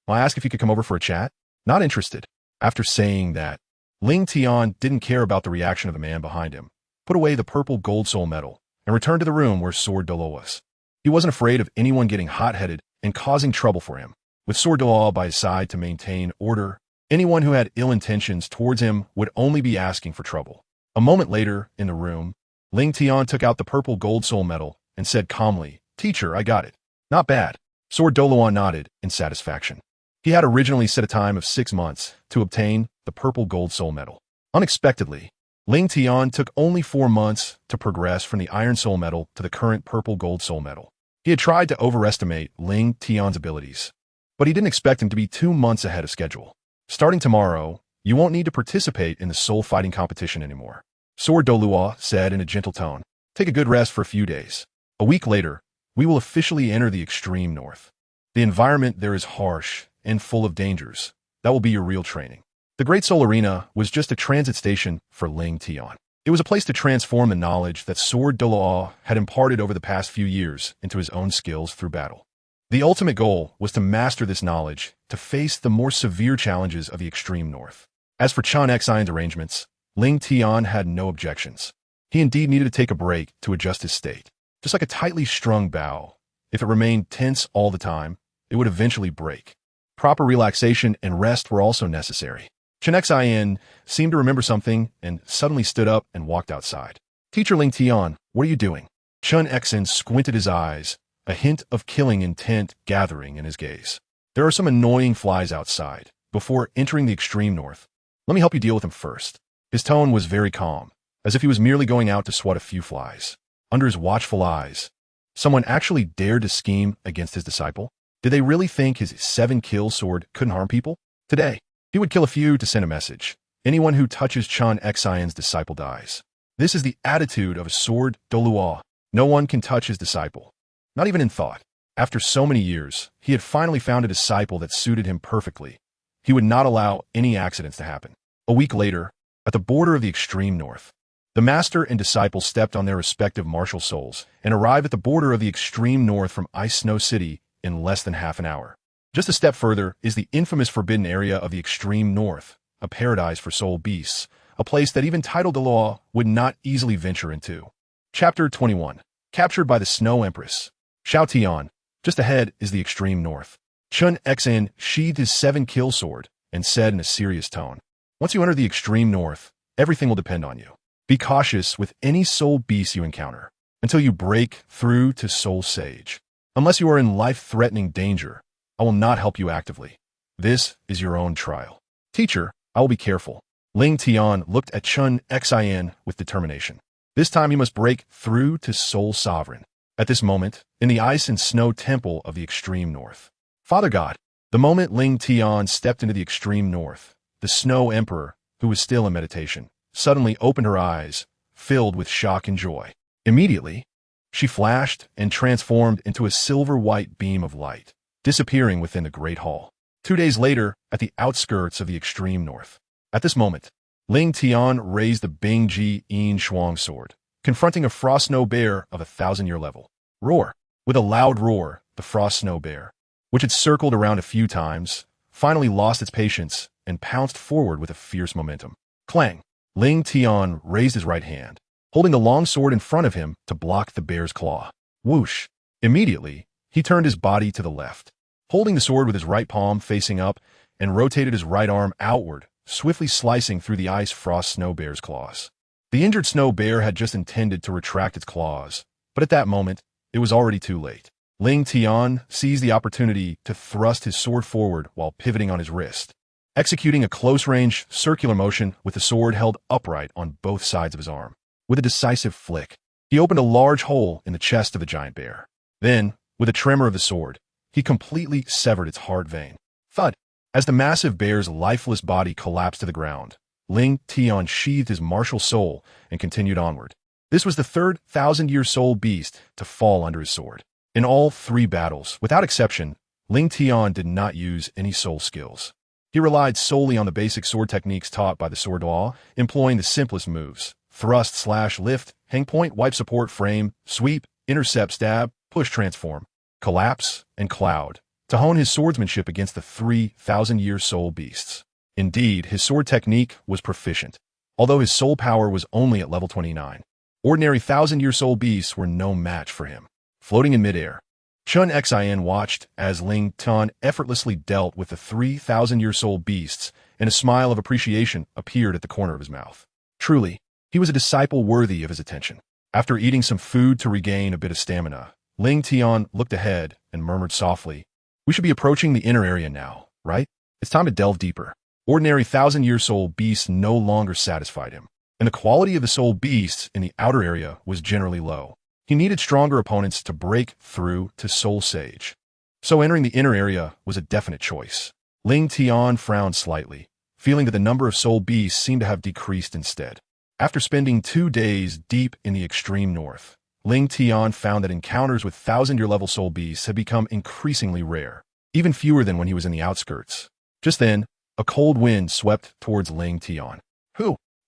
I asked if you could come over for a chat. Not interested. After saying that, Ling Tian didn't care about the reaction of the man behind him, put away the purple gold soul medal, and returned to the room where Sword Douluo was. He wasn't afraid of anyone getting hot-headed and causing trouble for him. With Sword Douluo by his side to maintain order, anyone who had ill intentions towards him would only be asking for trouble. A moment later, in the room, Ling Tian took out the purple gold soul medal and said calmly, "Teacher, I got it." "Not bad." Sword Douluo nodded in satisfaction. He had originally set a time of 6 months to obtain the purple gold soul medal. Unexpectedly, Ling Tian took only 4 months to progress from the iron soul medal to the current purple gold soul medal. He had tried to overestimate Ling Tian's abilities, but he didn't expect him to be 2 months ahead of schedule. Starting tomorrow, you won't need to participate in the soul fighting competition anymore. Sword Douluo said in a gentle tone. Take a good rest for a few days. A week later, we will officially enter the extreme north. The environment there is harsh and full of dangers. That will be your real training. The Great Soul Arena was just a transit station for Ling Tian. It was a place to transform the knowledge that Sword Douluo had imparted over the past few years into his own skills through battle. The ultimate goal was to master this knowledge to face the more severe challenges of the extreme north. As for Chen Xian's arrangements, Ling Tian had no objections. He indeed needed to take a break to adjust his state. Just like a tightly strung bow, if it remained tense all the time, it would eventually break. Proper relaxation and rest were also necessary. Chen Xian seemed to remember something and suddenly stood up and walked outside. "Teacher Ling Tian, what are you doing?" Chen Xian squinted his eyes, a hint of killing intent gathering in his gaze. "There are some annoying flies outside. Before entering the extreme north, let me help you deal with them first." His tone was very calm, as if he was merely going out to swat a few flies. Under his watchful eyes, someone actually dared to scheme against his disciple? Did they really think his 7-kill sword couldn't harm people? Today, he would kill a few to send a message. Anyone who touches Chen Xian's disciple dies. This is the attitude of a Sword Douluo. No one can touch his disciple, not even in thought. After so many years, he had finally found a disciple that suited him perfectly. He would not allow any accidents to happen. A week later, at the border of the extreme north, the master and disciple stepped on their respective martial souls and arrived at the border of the extreme north from Ice Snow City in less than half an hour. Just a step further is the infamous forbidden area of the extreme north, a paradise for soul beasts, a place that even Title Douluo would not easily venture into. Chapter 21. Captured by the Snow Empress. Xiao Tian. Just ahead is the extreme north. Chen Xian sheathed his 7-kill sword and said in a serious tone, "Once you enter the extreme north, everything will depend on you. Be cautious with any soul beast you encounter, until you break through to Soul Sage. Unless you are in life-threatening danger, I will not help you actively. This is your own trial." "Teacher, I will be careful." Ling Tian looked at Chen Xian with determination. This time he must break through to Soul Sovereign. At this moment, in the ice and snow temple of the extreme north. Father God. The moment Ling Tian stepped into the extreme north, the Snow Emperor, who was still in meditation, suddenly opened her eyes, filled with shock and joy. Immediately, she flashed and transformed into a silver-white beam of light, disappearing within the Great Hall. 2 days later, at the outskirts of the extreme north. At this moment, Ling Tian raised the Bingji Yin Shuang sword, confronting a frost snow bear of 1,000-year level. Roar! With a loud roar, the frost snow bear, which had circled around a few times, finally lost its patience and pounced forward with a fierce momentum. Clang! Ling Tian raised his right hand, holding the long sword in front of him to block the bear's claw. Whoosh! Immediately, he turned his body to the left, holding the sword with his right palm facing up, and rotated his right arm outward, swiftly slicing through the ice frost snow bear's claws. The injured snow bear had just intended to retract its claws, but at that moment, it was already too late. Ling Tian seized the opportunity to thrust his sword forward while pivoting on his wrist, executing a close-range, circular motion with the sword held upright on both sides of his arm. With a decisive flick, he opened a large hole in the chest of the giant bear. Then, with a tremor of the sword, he completely severed its heart vein. Thud! As the massive bear's lifeless body collapsed to the ground, Ling Tian sheathed his martial soul and continued onward. This was the third 1,000-year-soul beast to fall under his sword. In all 3 battles, without exception, Ling Tian did not use any soul skills. He relied solely on the basic sword techniques taught by the Douluo, employing the simplest moves: thrust slash lift, hang point, wipe support frame, sweep, intercept stab, push transform, collapse, and cloud, to hone his swordsmanship against the 3,000-year-soul beasts. Indeed, his sword technique was proficient, although his soul power was only at level 29. Ordinary 1,000-year-soul beasts were no match for him. Floating in midair, Chun Xin watched as Ling Tian effortlessly dealt with the 3,000-year-soul beasts, and a smile of appreciation appeared at the corner of his mouth. Truly, he was a disciple worthy of his attention. After eating some food to regain a bit of stamina, Ling Tian looked ahead and murmured softly, "We should be approaching the inner area now, right? It's time to delve deeper." Ordinary 1,000-year-soul beasts no longer satisfied him, and the quality of the soul beasts in the outer area was generally low. He needed stronger opponents to break through to Soul Sage. So entering the inner area was a definite choice. Ling Tian frowned slightly, feeling that the number of soul beasts seemed to have decreased instead. After spending 2 days deep in the extreme north, Ling Tian found that encounters with 1,000-year level soul beasts had become increasingly rare, even fewer than when he was in the outskirts. Just then, a cold wind swept towards Ling Tian.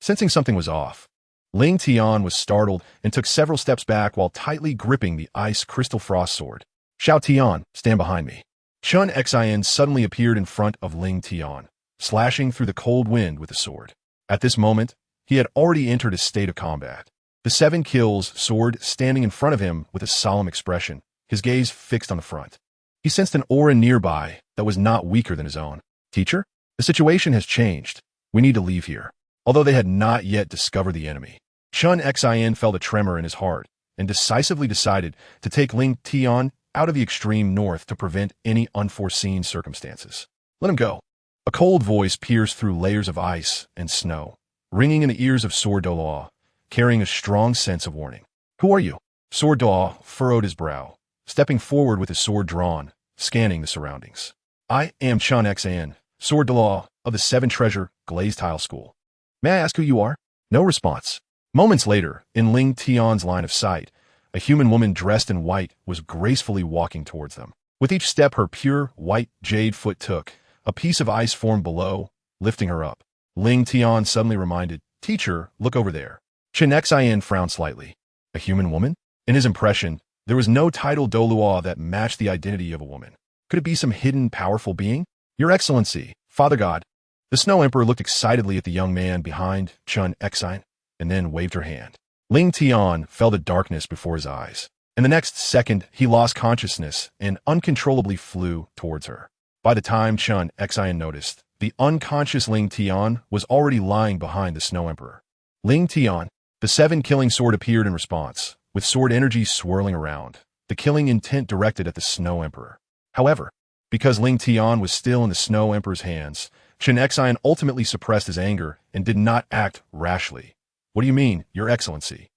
Sensing something was off, Ling Tian was startled and took several steps back while tightly gripping the ice crystal frost sword. "Xiao Tian, stand behind me." Chun Xin suddenly appeared in front of Ling Tian, slashing through the cold wind with the sword. At this moment, he had already entered a state of combat. The 7 kills sword standing in front of him with a solemn expression, his gaze fixed on the front. He sensed an aura nearby that was not weaker than his own. "Teacher, the situation has changed. We need to leave here." Although they had not yet discovered the enemy, Chun Xin felt a tremor in his heart and decisively decided to take Ling Tian out of the extreme north to prevent any unforeseen circumstances. "Let him go." A cold voice pierced through layers of ice and snow, ringing in the ears of Sword Douluo, carrying a strong sense of warning. "Who are you?" Sword Douluo furrowed his brow, stepping forward with his sword drawn, scanning the surroundings. "I am Chun Xin, Sword Douluo of the 7 Treasure Glazed Tile School. May I ask who you are?" No response. Moments later, in Ling Tian's line of sight, a human woman dressed in white was gracefully walking towards them. With each step her pure, white jade foot took, a piece of ice formed below, lifting her up. Ling Tian suddenly reminded, "Teacher, look over there." Chun Xin frowned slightly. A human woman? In his impression, there was no title Douluo that matched the identity of a woman. Could it be some hidden, powerful being? "Your Excellency, Father God." The Snow Emperor looked excitedly at the young man behind Chun Xin, and then waved her hand. Ling Tian felt a darkness before his eyes, and the next second he lost consciousness and uncontrollably flew towards her. By the time Chun Xin noticed, the unconscious Ling Tian was already lying behind the Snow Emperor. Ling Tian, the 7 killing sword appeared in response, with sword energy swirling around, the killing intent directed at the Snow Emperor. However, because Ling Tian was still in the Snow Emperor's hands, Chun Xin ultimately suppressed his anger and did not act rashly. "What do you mean, Your Excellency?"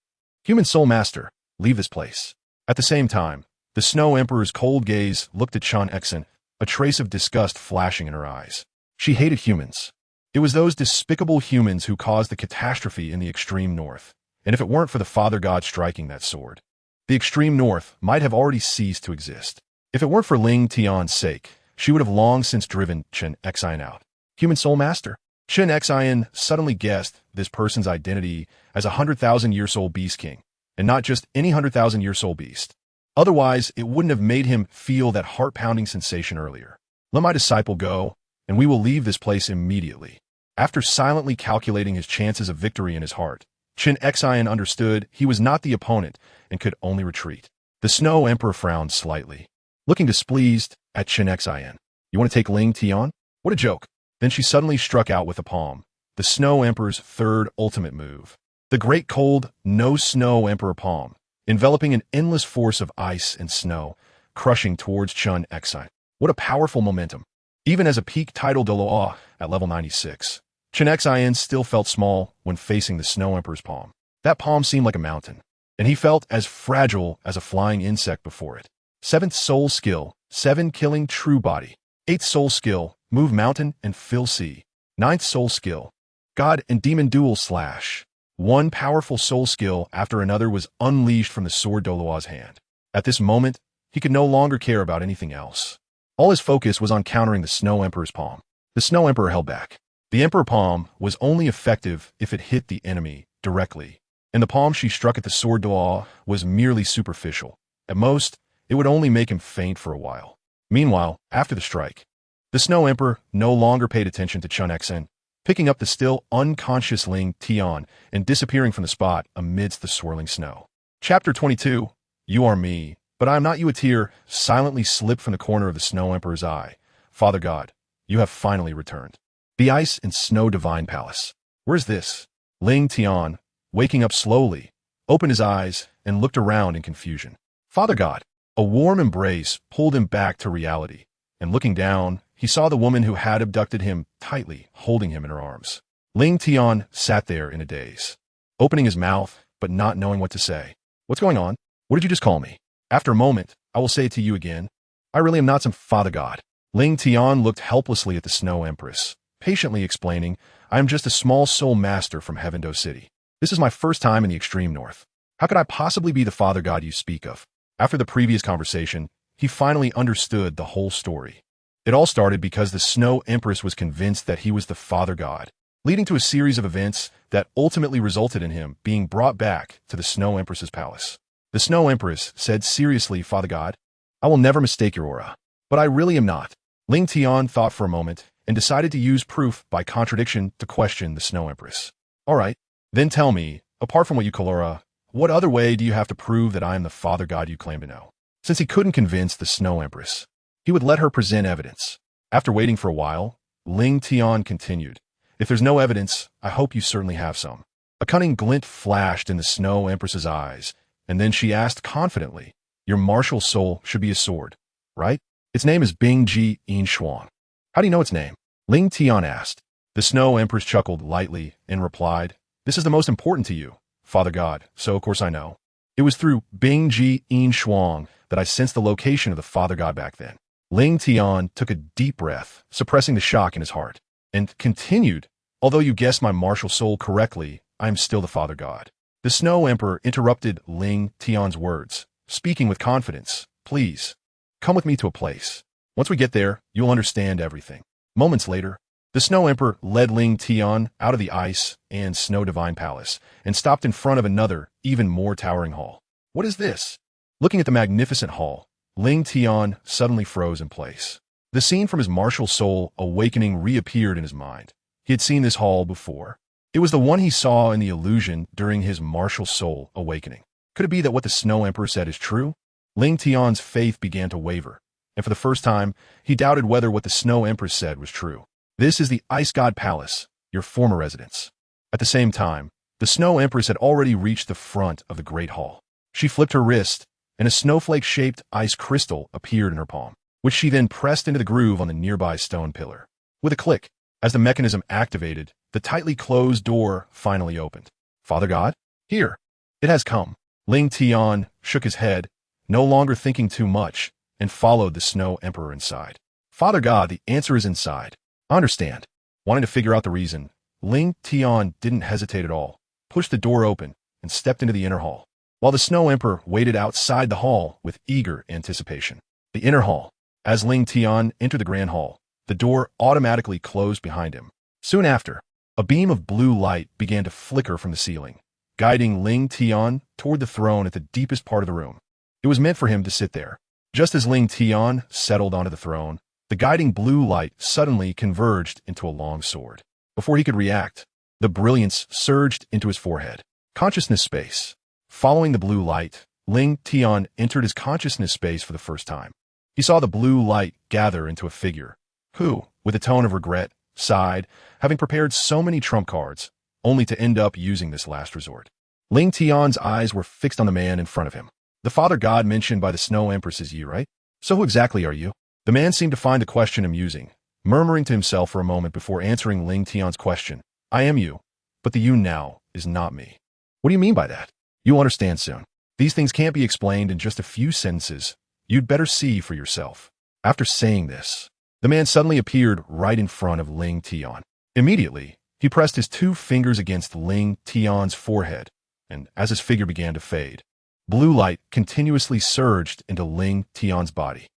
"Human Soul Master, leave this place." At the same time, the Snow Emperor's cold gaze looked at Chun Xin, a trace of disgust flashing in her eyes. She hated humans. It was those despicable humans who caused the catastrophe in the extreme north, and if it weren't for the Father God striking that sword, the extreme north might have already ceased to exist. If it weren't for Ling Tian's sake, she would have long since driven Chun Xin out. "Human Soul Master." Chun Xin suddenly guessed this person's identity as a 100,000-year soul beast king, and not just any 100,000-year soul beast. Otherwise, it wouldn't have made him feel that heart-pounding sensation earlier. "Let my disciple go, and we will leave this place immediately." After silently calculating his chances of victory in his heart, Qin Xian understood he was not the opponent and could only retreat. The Snow Emperor frowned slightly, looking displeased at Qin Xian. You want to take Ling Tian? What a joke. Then she suddenly struck out with a palm, the Snow Emperor's third ultimate move. The great cold, no Snow Emperor palm, enveloping an endless force of ice and snow, crushing towards Qin Xian. What a powerful momentum. Even as a peak title Douluo at level 96, Qin Xian still felt small when facing the Snow Emperor's palm. That palm seemed like a mountain, and he felt as fragile as a flying insect before it. 7th Soul Skill, 7 Killing True Body. 8th Soul Skill, Move Mountain and Fill Sea. 9th Soul Skill, God and Demon Duel Slash. One powerful soul skill after another was unleashed from the sword Douluo's hand. At this moment, he could no longer care about anything else. All his focus was on countering the Snow Emperor's palm. The Snow Emperor held back. The Emperor palm was only effective if it hit the enemy directly, and the palm she struck at the sword Douluo was merely superficial. At most, it would only make him faint for a while. Meanwhile, after the strike, the Snow Emperor no longer paid attention to Qin Xian, picking up the still unconscious Ling Tian and disappearing from the spot amidst the swirling snow. Chapter 22, You Are Me, But I Am Not You. A tear silently slipped from the corner of the Snow Emperor's eye. Father God, you have finally returned. The Ice and Snow Divine Palace. Where's this? Ling Tian, waking up slowly, opened his eyes and looked around in confusion. Father God. A warm embrace pulled him back to reality, and looking down, he saw the woman who had abducted him tightly holding him in her arms. Ling Tian sat there in a daze, opening his mouth but not knowing what to say. What's going on? What did you just call me? After a moment, I will say it to you again. I really am not some Father God. Ling Tian looked helplessly at the Snow Empress, patiently explaining, I am just a small soul master from Heavendo City. This is my first time in the extreme north. How could I possibly be the Father God you speak of? After the previous conversation, he finally understood the whole story. It all started because the Snow Empress was convinced that he was the Father God, leading to a series of events that ultimately resulted in him being brought back to the Snow Empress's palace. The Snow Empress said seriously, Father God, I will never mistake your aura. But I really am not. Ling Tian thought for a moment and decided to use proof by contradiction to question the Snow Empress. All right, then tell me, apart from what you call aura, what other way do you have to prove that I am the Father God you claim to know? Since he couldn't convince the Snow Empress, he would let her present evidence. After waiting for a while, Ling Tian continued, If there's no evidence, I hope you certainly have some. A cunning glint flashed in the Snow Empress's eyes, and then she asked confidently, Your martial soul should be a sword, right? Its name is Bingji Yin Shuang. How do you know its name? Ling Tian asked. The Snow Empress chuckled lightly and replied, This is the most important to you, Father God, so of course I know. It was through Bingji Yin Shuang that I sensed the location of the Father God back then. Ling Tian took a deep breath, suppressing the shock in his heart, and continued, Although you guessed my martial soul correctly, I am still the Father God. The Snow Emperor interrupted Ling Tian's words, speaking with confidence, Please, come with me to a place. Once we get there, you'll understand everything. Moments later, the Snow Emperor led Ling Tian out of the Ice and Snow Divine Palace and stopped in front of another, even more towering hall. What is this? Looking at the magnificent hall, Ling Tian suddenly froze in place. The scene from his martial soul awakening reappeared in his mind. He had seen this hall before. It was the one he saw in the illusion during his martial soul awakening. Could it be that what the Snow Emperor said is true? Ling Tian's faith began to waver, and for the first time, he doubted whether what the Snow Empress said was true. This is the IceGod Palace, your former residence. At the same time, the Snow Empress had already reached the front of the Great Hall. She flipped her wrist, and a snowflake-shaped ice crystal appeared in her palm, which she then pressed into the groove on the nearby stone pillar. With a click, as the mechanism activated, the tightly closed door finally opened. Father God? Here. It has come. Ling Tian shook his head, no longer thinking too much, and followed the Snow Emperor inside. Father God, the answer is inside. I understand. Wanting to figure out the reason, Ling Tian didn't hesitate at all, pushed the door open, and stepped into the inner hall, while the Snow Emperor waited outside the hall with eager anticipation. The inner hall. As Ling Tian entered the Grand Hall, the door automatically closed behind him. Soon after, a beam of blue light began to flicker from the ceiling, guiding Ling Tian toward the throne at the deepest part of the room. It was meant for him to sit there. Just as Ling Tian settled onto the throne, the guiding blue light suddenly converged into a long sword. Before he could react, the brilliance surged into his forehead. Consciousness space. Following the blue light, Ling Tian entered his consciousness space for the first time. He saw the blue light gather into a figure, who, with a tone of regret, sighed, having prepared so many trump cards, only to end up using this last resort. Ling Tian's eyes were fixed on the man in front of him. The father god mentioned by the Snow Empress is you, right? So who exactly are you? The man seemed to find the question amusing, murmuring to himself for a moment before answering Ling Tian's question. I am you, but the you now is not me. What do you mean by that? You'll understand soon. These things can't be explained in just a few sentences. You'd better see for yourself. After saying this, the man suddenly appeared right in front of Ling Tian. Immediately, he pressed his 2 fingers against Ling Tian's forehead, and as his figure began to fade, blue light continuously surged into Ling Tian's body.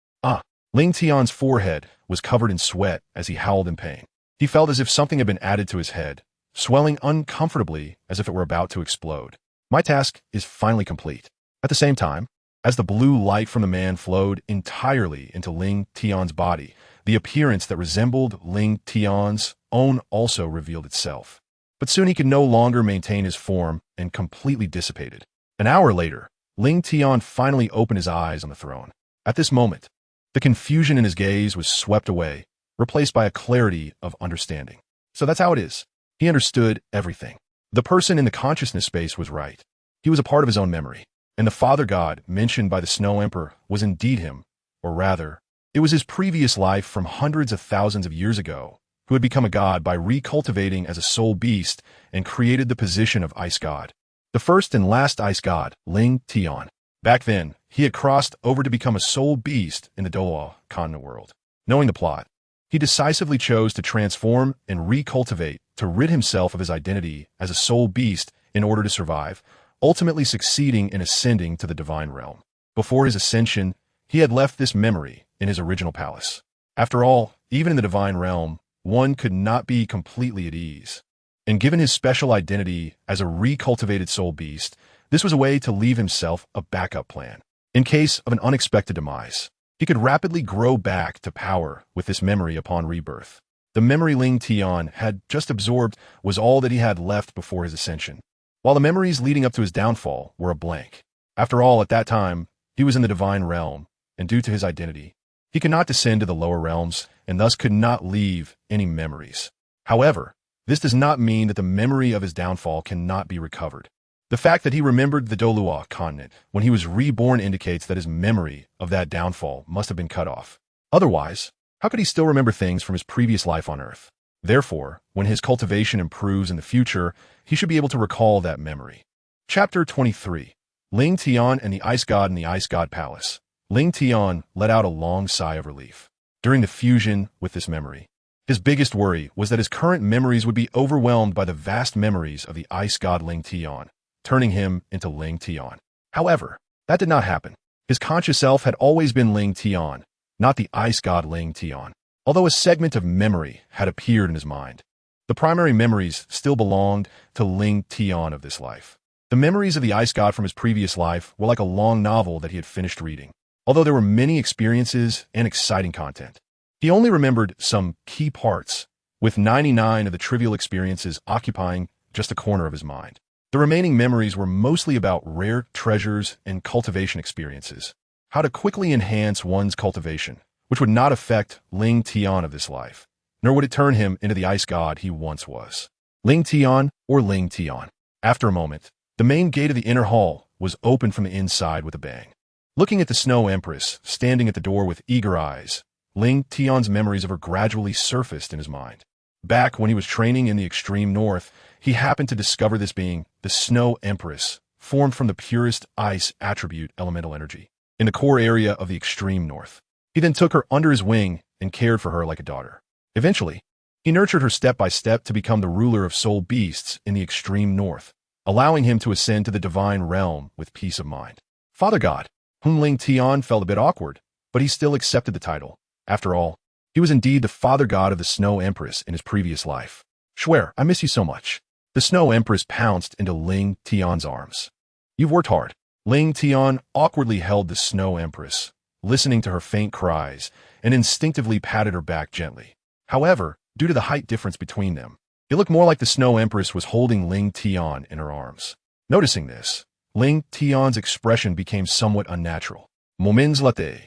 Ling Tian's forehead was covered in sweat as he howled in pain. He felt as if something had been added to his head, swelling uncomfortably as if it were about to explode. My task is finally complete. At the same time, as the blue light from the man flowed entirely into Ling Tian's body, the appearance that resembled Ling Tian's own also revealed itself. But soon he could no longer maintain his form and completely dissipated. An hour later, Ling Tian finally opened his eyes on the throne. At this moment, the confusion in his gaze was swept away, replaced by a clarity of understanding. So that's how it is. He understood everything. The person in the consciousness space was right. He was a part of his own memory. And the father god mentioned by the Snow Emperor was indeed him, or rather, it was his previous life from hundreds of thousands of years ago, who had become a god by recultivating as a soul beast and created the position of IceGod. The first and last IceGod, Ling Tian. Back then, he had crossed over to become a soul beast in the Douluo continent world. Knowing the plot, he decisively chose to transform and recultivate to rid himself of his identity as a soul beast in order to survive, ultimately succeeding in ascending to the divine realm. Before his ascension, he had left this memory in his original palace. After all, even in the divine realm, one could not be completely at ease. And given his special identity as a recultivated soul beast, this was a way to leave himself a backup plan. In case of an unexpected demise, he could rapidly grow back to power with this memory upon rebirth. The memory Ling Tian had just absorbed was all that he had left before his ascension, while the memories leading up to his downfall were a blank. After all, at that time, he was in the divine realm, and due to his identity, he could not descend to the lower realms and thus could not leave any memories. However, this does not mean that the memory of his downfall cannot be recovered. The fact that he remembered the Douluo continent when he was reborn indicates that his memory of that downfall must have been cut off. Otherwise, how could he still remember things from his previous life on Earth? Therefore, when his cultivation improves in the future, he should be able to recall that memory. Chapter 23. Ling Tian and the IceGod in the IceGod Palace. Ling Tian let out a long sigh of relief. During the fusion with this memory, his biggest worry was that his current memories would be overwhelmed by the vast memories of the IceGod Ling Tian, turning him into Ling Tian. However, that did not happen. His conscious self had always been Ling Tian, not the IceGod Ling Tian. Although a segment of memory had appeared in his mind, the primary memories still belonged to Ling Tian of this life. The memories of the IceGod from his previous life were like a long novel that he had finished reading. Although there were many experiences and exciting content, he only remembered some key parts, with 99 of the trivial experiences occupying just a corner of his mind. The remaining memories were mostly about rare treasures and cultivation experiences, how to quickly enhance one's cultivation, which would not affect Ling Tian of this life, nor would it turn him into the IceGod he once was. Ling Tian or Ling Tian. After a moment, the main gate of the inner hall was opened from the inside with a bang. Looking at the Snow Empress standing at the door with eager eyes, Ling Tian's memories of her gradually surfaced in his mind. Back when he was training in the extreme north, he happened to discover this being, the Snow Empress, formed from the purest ice attribute elemental energy, in the core area of the extreme north. He then took her under his wing and cared for her like a daughter. Eventually, he nurtured her step by step to become the ruler of soul beasts in the extreme north, allowing him to ascend to the divine realm with peace of mind. Father God, whom Ling Tian felt a bit awkward, but he still accepted the title. After all, he was indeed the father god of the Snow Empress in his previous life. Swear, I miss you so much. The Snow Empress pounced into Ling Tian's arms. You've worked hard. Ling Tian awkwardly held the Snow Empress, listening to her faint cries, and instinctively patted her back gently. However, due to the height difference between them, It looked more like the Snow Empress was holding Ling Tian in her arms. Noticing this, Ling Tian's expression became somewhat unnatural. Moments later,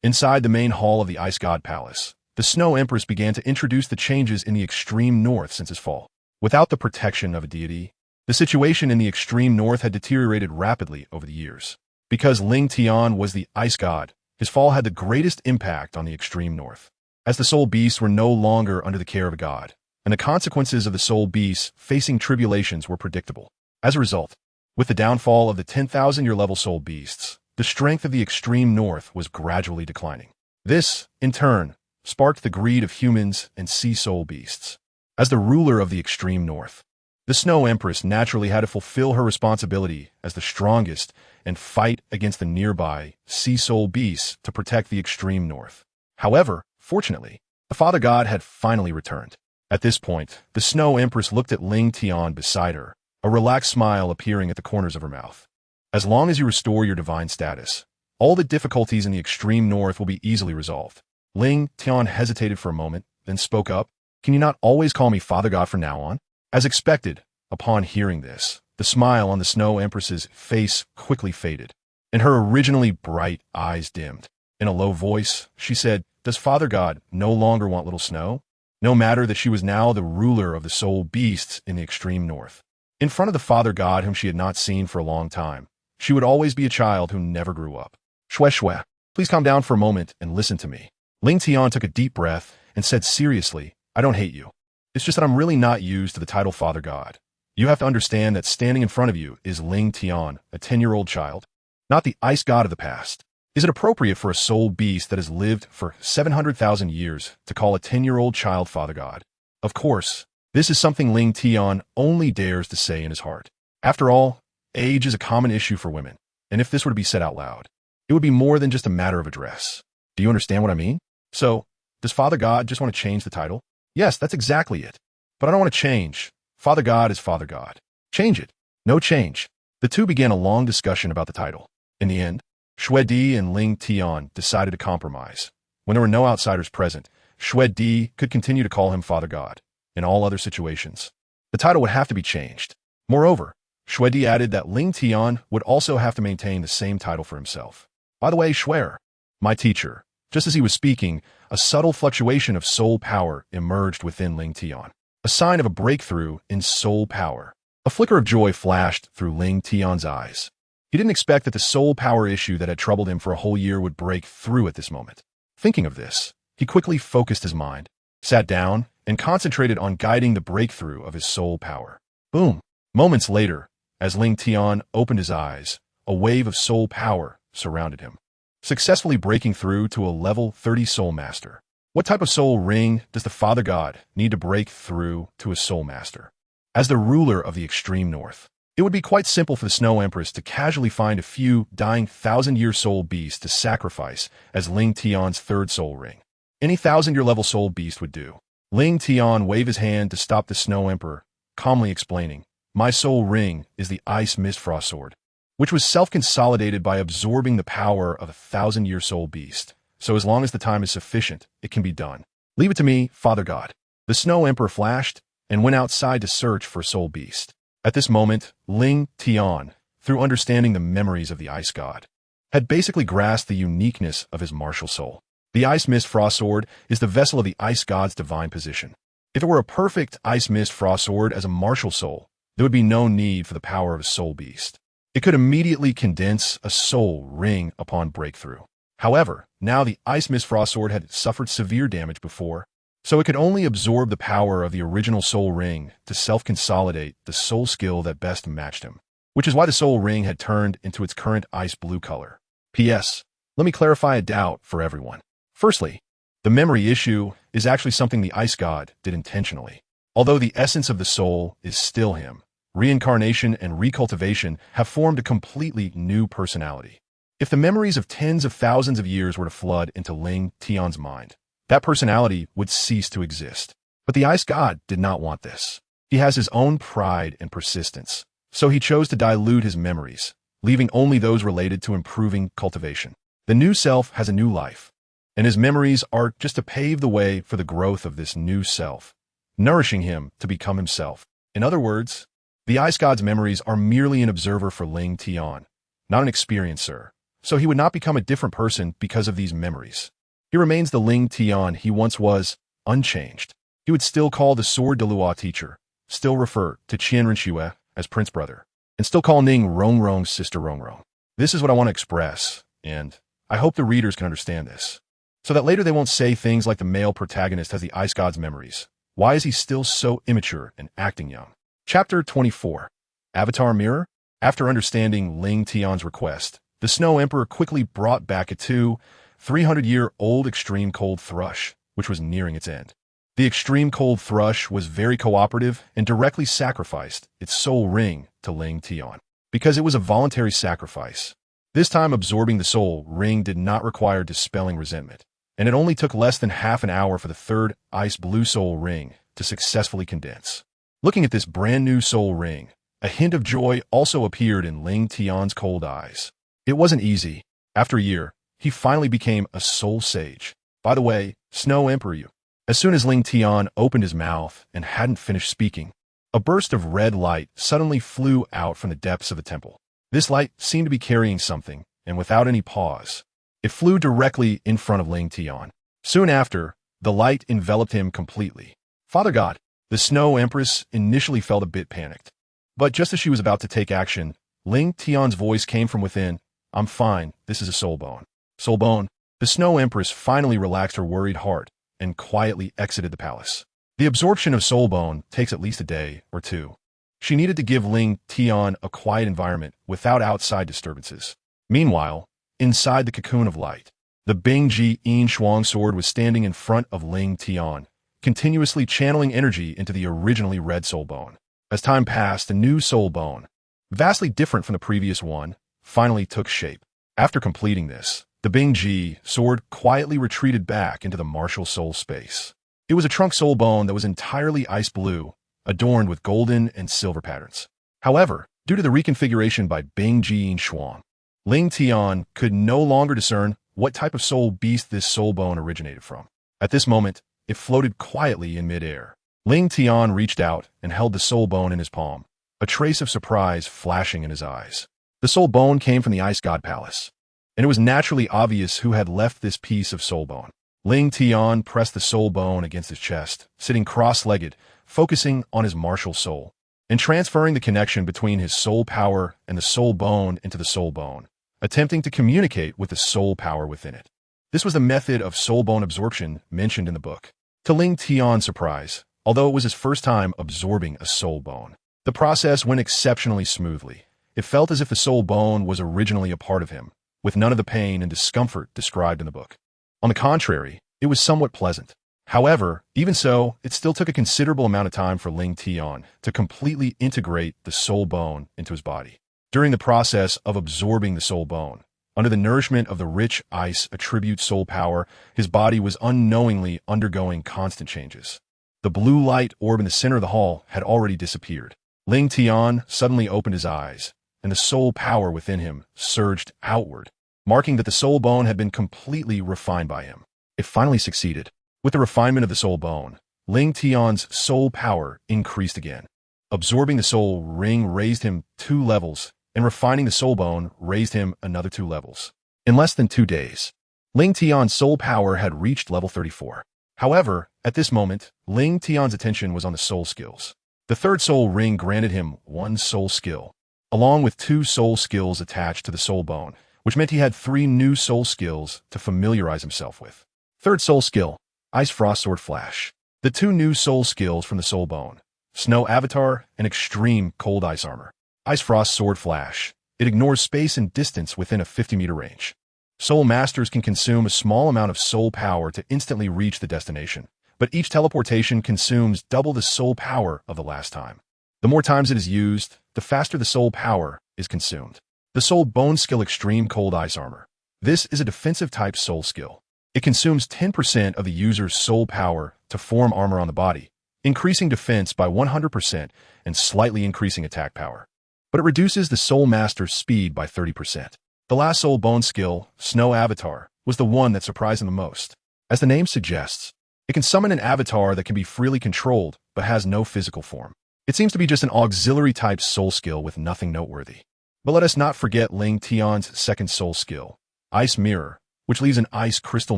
inside the main hall of the IceGod Palace, the Snow Empress began to introduce the changes in the extreme north since his fall. Without the protection of a deity, the situation in the extreme north had deteriorated rapidly over the years. Because Ling Tian was the ice god, his fall had the greatest impact on the extreme north, as the soul beasts were no longer under the care of a god, and the consequences of the soul beasts facing tribulations were predictable. As a result, with the downfall of the 10,000-year level soul beasts, the strength of the extreme north was gradually declining. This, in turn, sparked the greed of humans and sea soul beasts. As the ruler of the extreme north, the Snow Empress naturally had to fulfill her responsibility as the strongest and fight against the nearby sea soul beasts to protect the extreme north. However, fortunately, the Father God had finally returned. At this point, the Snow Empress looked at Ling Tian beside her, a relaxed smile appearing at the corners of her mouth. As long as you restore your divine status, all the difficulties in the extreme north will be easily resolved. Ling Tian hesitated for a moment, then spoke up. Can you not always call me Father God from now on? As expected, upon hearing this, the smile on the Snow Empress's face quickly faded, and her originally bright eyes dimmed. In a low voice, she said, "Does Father God no longer want little Snow?" No matter that she was now the ruler of the soul beasts in the extreme north. In front of the Father God whom she had not seen for a long time, she would always be a child who never grew up. "Shwe shwe, please calm down for a moment and listen to me." Ling Tian took a deep breath and said seriously, "I don't hate you. It's just that I'm really not used to the title Father God. You have to understand that standing in front of you is Ling Tian, a 10-year-old child, not the ice god of the past. Is it appropriate for a soul beast that has lived for 700,000 years to call a 10-year-old child Father God? Of course, this is something Ling Tian only dares to say in his heart. After all, age is a common issue for women, and if this were to be said out loud, it would be more than just a matter of address. Do you understand what I mean? So, does Father God just want to change the title? Yes, that's exactly it. But I don't want to change. Father God is Father God. Change it. No change. The two began a long discussion about the title. In the end, Shwe Di and Ling Tian decided to compromise. When there were no outsiders present, Shwe Di could continue to call him Father God. In all other situations, the title would have to be changed. Moreover, Shwe Di added that Ling Tian would also have to maintain the same title for himself. By the way, Shwer, my teacher, just as he was speaking, a subtle fluctuation of soul power emerged within Ling Tian, a sign of a breakthrough in soul power. A flicker of joy flashed through Ling Tian's eyes. He didn't expect that the soul power issue that had troubled him for a whole year would break through at this moment. Thinking of this, he quickly focused his mind, sat down, and concentrated on guiding the breakthrough of his soul power. Boom! Moments later, as Ling Tian opened his eyes, a wave of soul power surrounded him, successfully breaking through to a level 30 soul master. What type of soul ring does the Father God need to break through to a soul master? As the ruler of the extreme north, it would be quite simple for the Snow Empress to casually find a few dying 1,000-year soul beasts to sacrifice as Ling Tian's third soul ring. Any 1,000-year level soul beast would do. Ling Tian waved his hand to stop the Snow Emperor, calmly explaining, "My soul ring is the Ice Mist Frost Sword, which was self-consolidated by absorbing the power of a 1,000-year soul beast. So as long as the time is sufficient, it can be done. Leave it to me, Father God." The Snow Emperor flashed and went outside to search for a soul beast. At this moment, Ling Tian, through understanding the memories of the Ice God, had basically grasped the uniqueness of his martial soul. The Ice Mist Frost Sword is the vessel of the Ice God's divine position. If it were a perfect Ice Mist Frost Sword as a martial soul, there would be no need for the power of a soul beast. It could immediately condense a soul ring upon breakthrough. However, now the Ice Mist Frost Sword had suffered severe damage before, so it could only absorb the power of the original soul ring to self-consolidate the soul skill that best matched him, which is why the soul ring had turned into its current ice blue color. P.S. Let me clarify a doubt for everyone. Firstly, the memory issue is actually something the Ice God did intentionally. Although the essence of the soul is still him, reincarnation and recultivation have formed a completely new personality. If the memories of tens of thousands of years were to flood into Ling Tian's mind, that personality would cease to exist. But the Ice God did not want this. He has his own pride and persistence, so he chose to dilute his memories, leaving only those related to improving cultivation. The new self has a new life, and his memories are just to pave the way for the growth of this new self. nourishing him to become himself. In other words, the IceGod's memories are merely an observer for Ling Tian, not an experiencer. So he would not become a different person because of these memories. He remains the Ling Tian he once was, unchanged. He would still call the sword Douluo teacher, still refer to Qian Renxue as prince brother, and still call Ning Rongrong's sister Rongrong. This is what I want to express, and I hope the readers can understand this, so that later they won't say things like the male protagonist has the IceGod's memories. Why is he still so immature and acting young? Chapter 24. Avatar Mirror. After understanding Ling Tian's request, the Snow Emperor quickly brought back a 300-year-old extreme cold thrush, which was nearing its end. The extreme cold thrush was very cooperative and directly sacrificed its soul ring to Ling Tian, because it was a voluntary sacrifice. This time absorbing the soul ring did not require dispelling resentment, and it only took less than half an hour for the third ice blue soul ring to successfully condense. Looking at this brand new soul ring, a hint of joy also appeared in Ling Tian's cold eyes. It wasn't easy. After a year, he finally became a soul sage. By the way, Snow Emperor you. As soon as Ling Tian opened his mouth and hadn't finished speaking, a burst of red light suddenly flew out from the depths of the temple. This light seemed to be carrying something, and without any pause, it flew directly in front of Ling Tian. Soon after, the light enveloped him completely. Father God, the Snow Empress initially felt a bit panicked. But just as she was about to take action, Ling Tian's voice came from within. I'm fine, this is a soul bone. Soul bone. The Snow Empress finally relaxed her worried heart and quietly exited the palace. The absorption of soul bone takes at least a day or two. She needed to give Ling Tian a quiet environment without outside disturbances. Meanwhile, inside the cocoon of light, the Bingji Yin Shuang sword was standing in front of Ling Tian, continuously channeling energy into the originally red soul bone. As time passed, a new soul bone, vastly different from the previous one, finally took shape. After completing this, the Bingji sword quietly retreated back into the martial soul space. It was a trunk soul bone that was entirely ice blue, adorned with golden and silver patterns. However, due to the reconfiguration by Bingji Yin Shuang, Ling Tian could no longer discern what type of soul beast this soul bone originated from. At this moment, it floated quietly in midair. Ling Tian reached out and held the soul bone in his palm, a trace of surprise flashing in his eyes. The soul bone came from the IceGod Palace, and it was naturally obvious who had left this piece of soul bone. Ling Tian pressed the soul bone against his chest, sitting cross-legged, focusing on his martial soul, and transferring the connection between his soul power and the soul bone into the soul bone, attempting to communicate with the soul power within it. This was the method of soul bone absorption mentioned in the book. To Ling Tian's surprise, although it was his first time absorbing a soul bone, the process went exceptionally smoothly. It felt as if the soul bone was originally a part of him, with none of the pain and discomfort described in the book. On the contrary, it was somewhat pleasant. However, even so, it still took a considerable amount of time for Ling Tian to completely integrate the soul bone into his body. During the process of absorbing the soul bone, under the nourishment of the rich ice attribute soul power, his body was unknowingly undergoing constant changes. The blue light orb in the center of the hall had already disappeared. Ling Tian suddenly opened his eyes, and the soul power within him surged outward, marking that the soul bone had been completely refined by him. It finally succeeded. With the refinement of the soul bone, Ling Tian's soul power increased again. Absorbing the soul ring raised him 2 levels, and refining the soul bone raised him another 2 levels. In less than 2 days, Ling Tian's soul power had reached level 34. However, at this moment, Ling Tian's attention was on the soul skills. The third soul ring granted him 1 soul skill, along with 2 soul skills attached to the soul bone, which meant he had 3 new soul skills to familiarize himself with. Third soul skill, Ice Frost Sword Flash. The 2 new soul skills from the soul bone, Snow Avatar and Extreme Cold Ice Armor. Ice Frost Sword Flash. It ignores space and distance within a 50-meter range. Soul Masters can consume a small amount of soul power to instantly reach the destination, but each teleportation consumes double the soul power of the last time. The more times it is used, the faster the soul power is consumed. The Soul Bone Skill Extreme Cold Ice Armor. This is a defensive type soul skill. It consumes 10% of the user's soul power to form armor on the body, increasing defense by 100% and slightly increasing attack power. But it reduces the Soul Master's speed by 30%. The last Soul Bone skill, Snow Avatar, was the one that surprised him the most. As the name suggests, It can summon an avatar that can be freely controlled, but has no physical form. It seems to be just an auxiliary-type soul skill with nothing noteworthy. But let us not forget Ling Tian's second soul skill, Ice Mirror, which leaves an ice crystal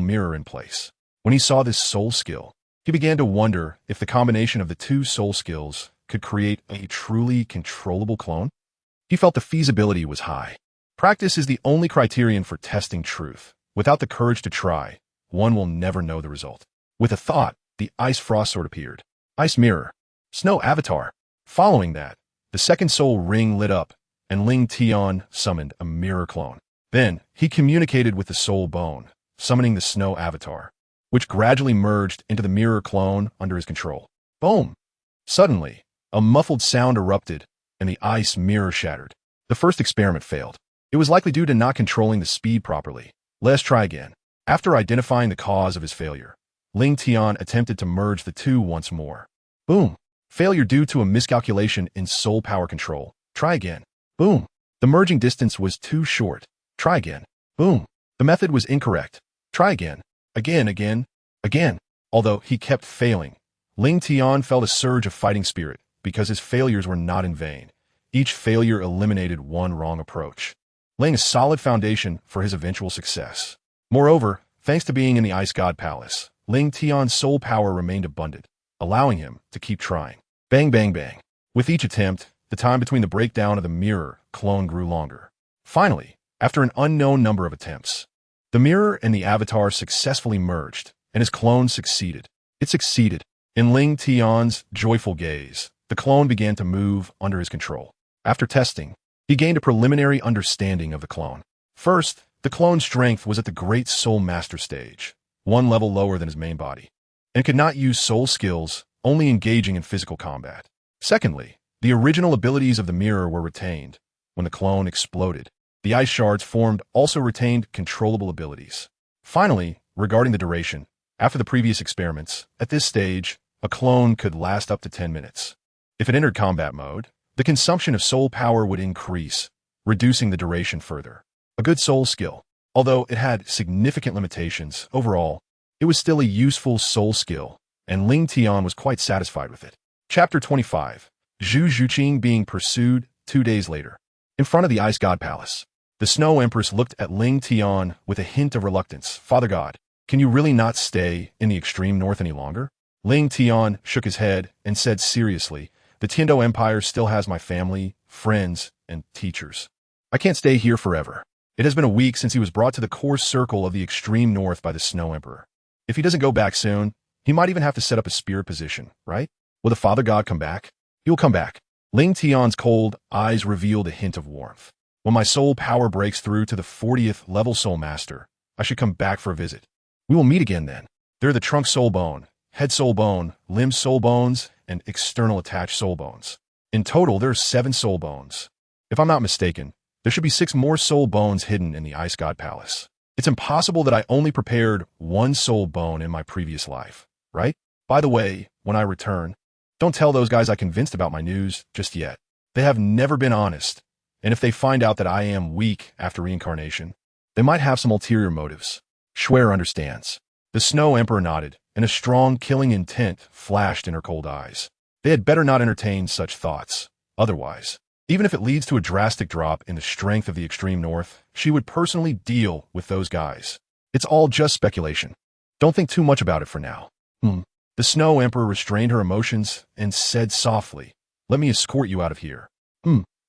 mirror in place. When he saw this soul skill, he began to wonder if the combination of the two soul skills could create a truly controllable clone. He felt the feasibility was high. Practice is the only criterion for testing truth. Without the courage to try, one will never know the result. With a thought, the ice frost sword appeared. Ice Mirror. Snow Avatar. Following that, the second soul ring lit up, and Ling Tian summoned a mirror clone. Then, he communicated with the soul bone, summoning the Snow Avatar, which gradually merged into the mirror clone under his control. Boom! Suddenly, a muffled sound erupted, and the ice mirror shattered. The first experiment failed. It was likely due to not controlling the speed properly. Let's try again. After identifying the cause of his failure, Ling Tian attempted to merge the two once more. Boom! Failure due to a miscalculation in soul power control. Try again. Boom! The merging distance was too short. Try again. Boom! The method was incorrect. Try again. Again. Although he kept failing, Ling Tian felt a surge of fighting spirit because his failures were not in vain. Each failure eliminated one wrong approach, laying a solid foundation for his eventual success. Moreover, thanks to being in the IceGod Palace, Ling Tian's soul power remained abundant, allowing him to keep trying. Bang, bang, bang. With each attempt, the time between the breakdown of the mirror clone grew longer. Finally, after an unknown number of attempts, the mirror and the avatar successfully merged, and his clone succeeded. It succeeded. In Ling Tian's joyful gaze, the clone began to move under his control. After testing, he gained a preliminary understanding of the clone. First, the clone's strength was at the Great Soul Master stage, one level lower than his main body, and could not use soul skills, only engaging in physical combat. Secondly, the original abilities of the mirror were retained. When the clone exploded, the ice shards formed also retained controllable abilities. Finally, regarding the duration, after the previous experiments, at this stage, a clone could last up to 10 minutes. If it entered combat mode, the consumption of soul power would increase, reducing the duration further. A good soul skill. Although it had significant limitations, overall, it was still a useful soul skill, and Ling Tian was quite satisfied with it. Chapter 25. Zhu Zhuqing being pursued 2 days later. In front of the IceGod Palace, the Snow Empress looked at Ling Tian with a hint of reluctance. Father God, can you really not stay in the extreme north any longer? Ling Tian shook his head and said seriously, the Tiando Empire still has my family, friends, and teachers. I can't stay here forever. It has been a week since he was brought to the core circle of the extreme north by the Snow Emperor. If he doesn't go back soon, he might even have to set up a spirit position, right? Will the Father God come back? He will come back. Ling Tian's cold eyes revealed a hint of warmth. When my soul power breaks through to the 40th level Soul Master, I should come back for a visit. We will meet again then. There are the trunk soul bone, head soul bone, limb soul bones, and external attached soul bones. In total, there are 7 soul bones. If I'm not mistaken, there should be 6 more soul bones hidden in the IceGod Palace. It's impossible that I only prepared 1 soul bone in my previous life, right? By the way, when I return, don't tell those guys I convinced about my news just yet. They have never been honest, and if they find out that I am weak after reincarnation, they might have some ulterior motives. Schwer understands. The Snow Emperor nodded, and a strong killing intent flashed in her cold eyes. They had better not entertain such thoughts. Otherwise, even if it leads to a drastic drop in the strength of the extreme north, she would personally deal with those guys. It's all just speculation. Don't think too much about it for now. The Snow Emperor restrained her emotions and said softly, let me escort you out of here.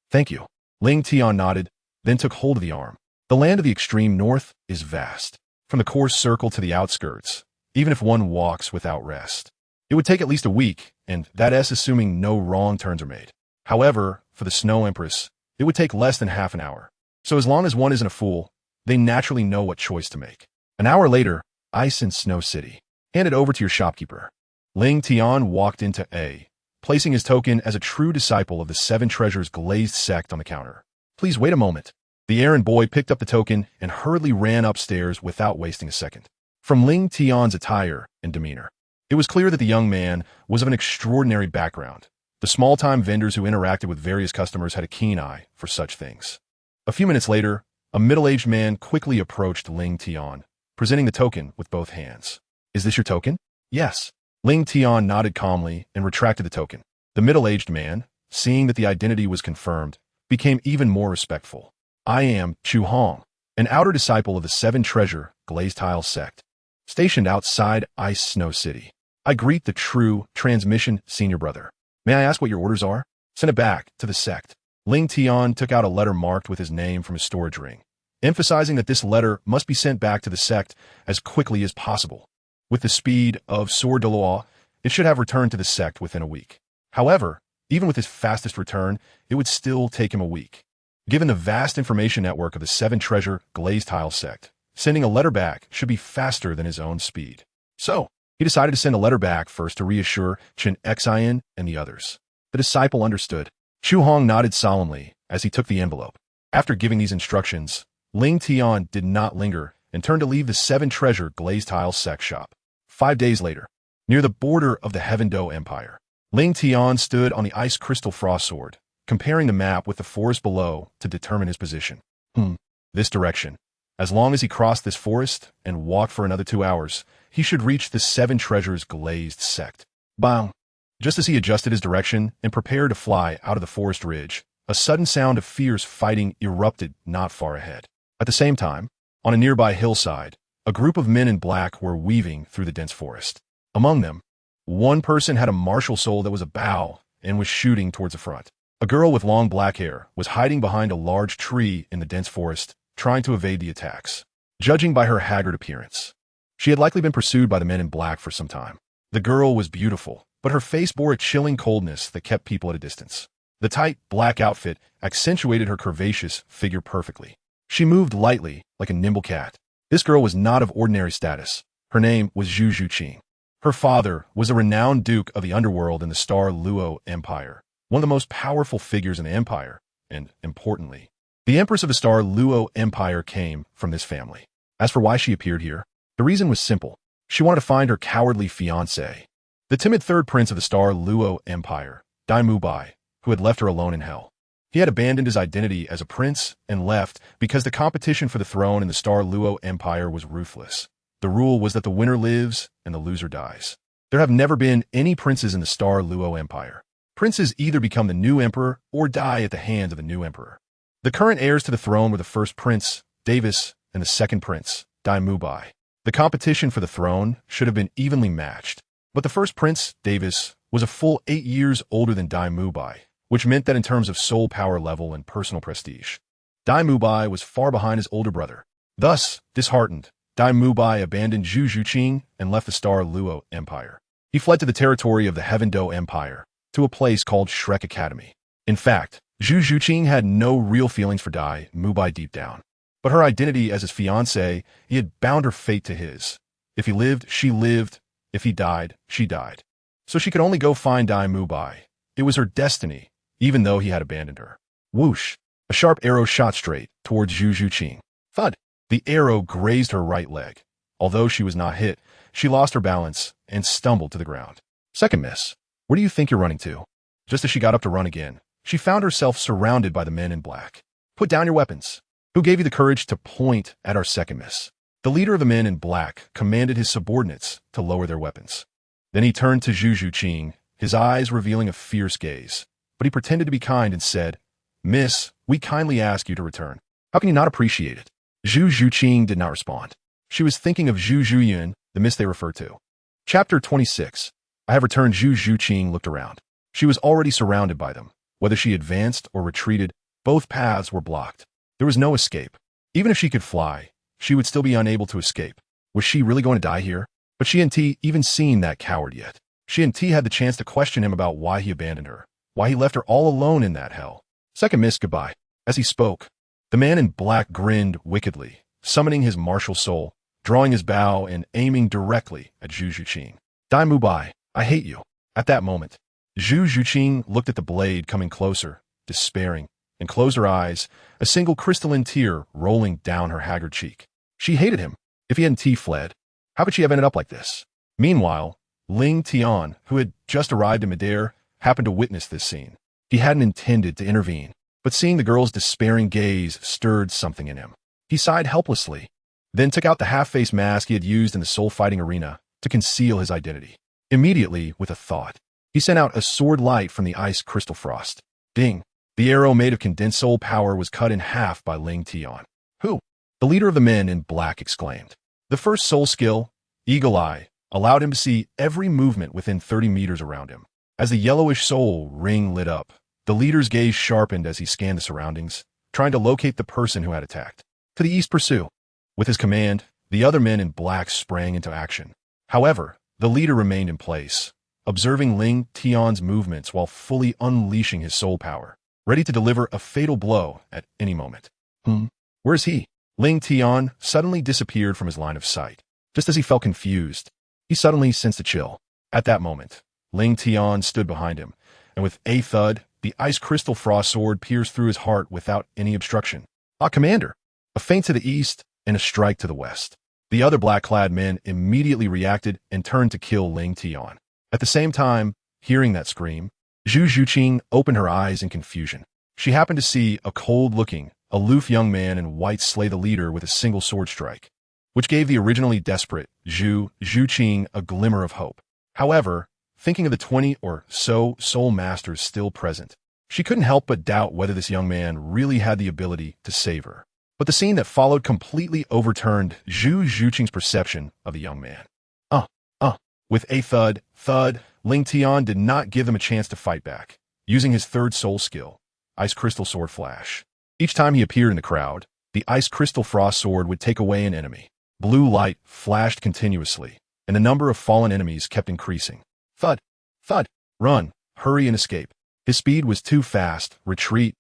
Thank you. Ling Tian nodded, then took hold of the arm. The land of the extreme north is vast. From the core circle to the outskirts, even if one walks without rest, it would take at least a week, and that is assuming no wrong turns are made. However, for the Snow Empress, it would take less than half an hour. So as long as one isn't a fool, they naturally know what choice to make. An hour later, Ice and Snow City. Hand it over to your shopkeeper. Ling Tian walked into A, placing his token as a true disciple of the 7 Treasures glazed sect on the counter. Please wait a moment. The errand boy picked up the token and hurriedly ran upstairs without wasting a second. From Ling Tian's attire and demeanor, it was clear that the young man was of an extraordinary background. The small-time vendors who interacted with various customers had a keen eye for such things. A few minutes later, a middle-aged man quickly approached Ling Tian, presenting the token with both hands. Is this your token? Yes. Ling Tian nodded calmly and retracted the token. The middle-aged man, seeing that the identity was confirmed, became even more respectful. I am Chu Hong, an outer disciple of the Seven Treasure Gainsthe sect, stationed outside Ice Snow City. I greet the true transmission senior brother. May I ask what your orders are? Send it back to the sect. Ling Tian took out a letter marked with his name from his storage ring, emphasizing that this letter must be sent back to the sect as quickly as possible. With the speed of Sword Douluo, it should have returned to the sect within a week. However, even with his fastest return, it would still take him a week. Given the vast information network of the Seven Treasure Gainsthe sect, sending a letter back should be faster than his own speed. So, he decided to send a letter back first to reassure Chen Xian and the others. The disciple understood. Chu Hong nodded solemnly as he took the envelope. After giving these instructions, Ling Tian did not linger and turned to leave the Seven Treasure Gainsthe sect shop. 5 days later, near the border of the Heaven Do Empire, Ling Tian stood on the ice crystal frost sword, comparing the map with the forest below to determine his position. This direction. As long as he crossed this forest and walked for another 2 hours, he should reach the Seven Treasures Gainsthe sect. Bang! Just as he adjusted his direction and prepared to fly out of the forest ridge, a sudden sound of fierce fighting erupted not far ahead. At the same time, on a nearby hillside, a group of men in black were weaving through the dense forest. Among them, one person had a martial soul that was a bow and was shooting towards the front. A girl with long black hair was hiding behind a large tree in the dense forest, trying to evade the attacks. Judging by her haggard appearance, she had likely been pursued by the men in black for some time. The girl was beautiful, but her face bore a chilling coldness that kept people at a distance. The tight, black outfit accentuated her curvaceous figure perfectly. She moved lightly, like a nimble cat. This girl was not of ordinary status. Her name was Zhu Zhuqing. Her father was a renowned duke of the underworld in the Douluo Empire, one of the most powerful figures in the empire, and, importantly, the Empress of the Douluo Empire came from this family. As for why she appeared here, the reason was simple. She wanted to find her cowardly fiancé, the timid third prince of the Douluo Empire, Bai, who had left her alone in hell. He had abandoned his identity as a prince and left because the competition for the throne in the Douluo Empire was ruthless. The rule was that the winner lives and the loser dies. There have never been any princes in the Douluo Empire. Princes either become the new emperor or die at the hands of the new emperor. The current heirs to the throne were the first prince, Davis, and the second prince, Bai. The competition for the throne should have been evenly matched, but the first prince, Davis, was a full 8 years older than Bai, which meant that in terms of soul power level and personal prestige, Bai was far behind his older brother. Thus, disheartened, Bai abandoned Zhu Zhuqing and left the Douluo Empire. He fled to the territory of the Heaven Do Empire, to a place called Shrek Academy. In fact, Zhu Zhuqing had no real feelings for Bai deep down. But her identity as his fiancé, he had bound her fate to his. If he lived, she lived. If he died, she died. So she could only go find Bai. It was her destiny, even though he had abandoned her. Whoosh! A sharp arrow shot straight towards Zhu Zhuqing. Thud! The arrow grazed her right leg. Although she was not hit, she lost her balance and stumbled to the ground. Second miss. Where do you think you're running to? Just as she got up to run again, she found herself surrounded by the men in black. Put down your weapons. Who gave you the courage to point at our second miss? The leader of the men in black commanded his subordinates to lower their weapons. Then he turned to Zhu Zhuqing, his eyes revealing a fierce gaze. But he pretended to be kind and said, "Miss, we kindly ask you to return. How can you not appreciate it?" Zhu Zhuqing did not respond. She was thinking of Zhu Zhuyuan, the miss they referred to. Chapter 26. I have returned. Zhu Zhuqing looked around. She was already surrounded by them. Whether she advanced or retreated, both paths were blocked. There was no escape. Even if she could fly, she would still be unable to escape. Was she really going to die here? But she hadn't even seen that coward yet. She hadn't had the chance to question him about why he abandoned her, why he left her all alone in that hell. Second miss, goodbye. As he spoke, the man in black grinned wickedly, summoning his martial soul, drawing his bow and aiming directly at Zhu Zhuqing. Bai, I hate you. At that moment, Zhu Zhuqing looked at the blade coming closer, despairing, and closed her eyes, a single crystalline tear rolling down her haggard cheek. She hated him. If he hadn't fled, how could she have ended up like this? Meanwhile, Ling Tian, who had just arrived in midair, happened to witness this scene. He hadn't intended to intervene, but seeing the girl's despairing gaze stirred something in him. He sighed helplessly, then took out the half-face mask he had used in the soul-fighting arena to conceal his identity. Immediately, with a thought, he sent out a sword light from the ice crystal frost. Ding! The arrow made of condensed soul power was cut in half by Ling Tian. Who? The leader of the men in black exclaimed. The first soul skill, Eagle Eye, allowed him to see every movement within 30 meters around him. As the yellowish soul ring lit up, the leader's gaze sharpened as he scanned the surroundings, trying to locate the person who had attacked. To the east pursue. With his command, the other men in black sprang into action. However, the leader remained in place, observing Ling Tian's movements while fully unleashing his soul power, ready to deliver a fatal blow at any moment. Where's he? Ling Tian suddenly disappeared from his line of sight. Just as he felt confused, he suddenly sensed a chill. At that moment, Ling Tian stood behind him, and with a thud, the ice crystal frost sword pierced through his heart without any obstruction. Commander! A feint to the east and a strike to the west. The other black-clad men immediately reacted and turned to kill Ling Tian. At the same time, hearing that scream, Zhu Zhuqing opened her eyes in confusion. She happened to see a cold-looking, aloof young man in white slay the leader with a single sword strike, which gave the originally desperate Zhu Zhuqing a glimmer of hope. However, thinking of the 20 or so soul masters still present, she couldn't help but doubt whether this young man really had the ability to save her. But the scene that followed completely overturned Zhu Zhuqing's perception of the young man. With a thud, Ling Tian did not give them a chance to fight back, using his third soul skill, Ice Crystal Sword Flash. Each time he appeared in the crowd, the Ice Crystal Frost Sword would take away an enemy. Blue light flashed continuously, and the number of fallen enemies kept increasing. Thud, run, hurry and escape. His speed was too fast. Retreat,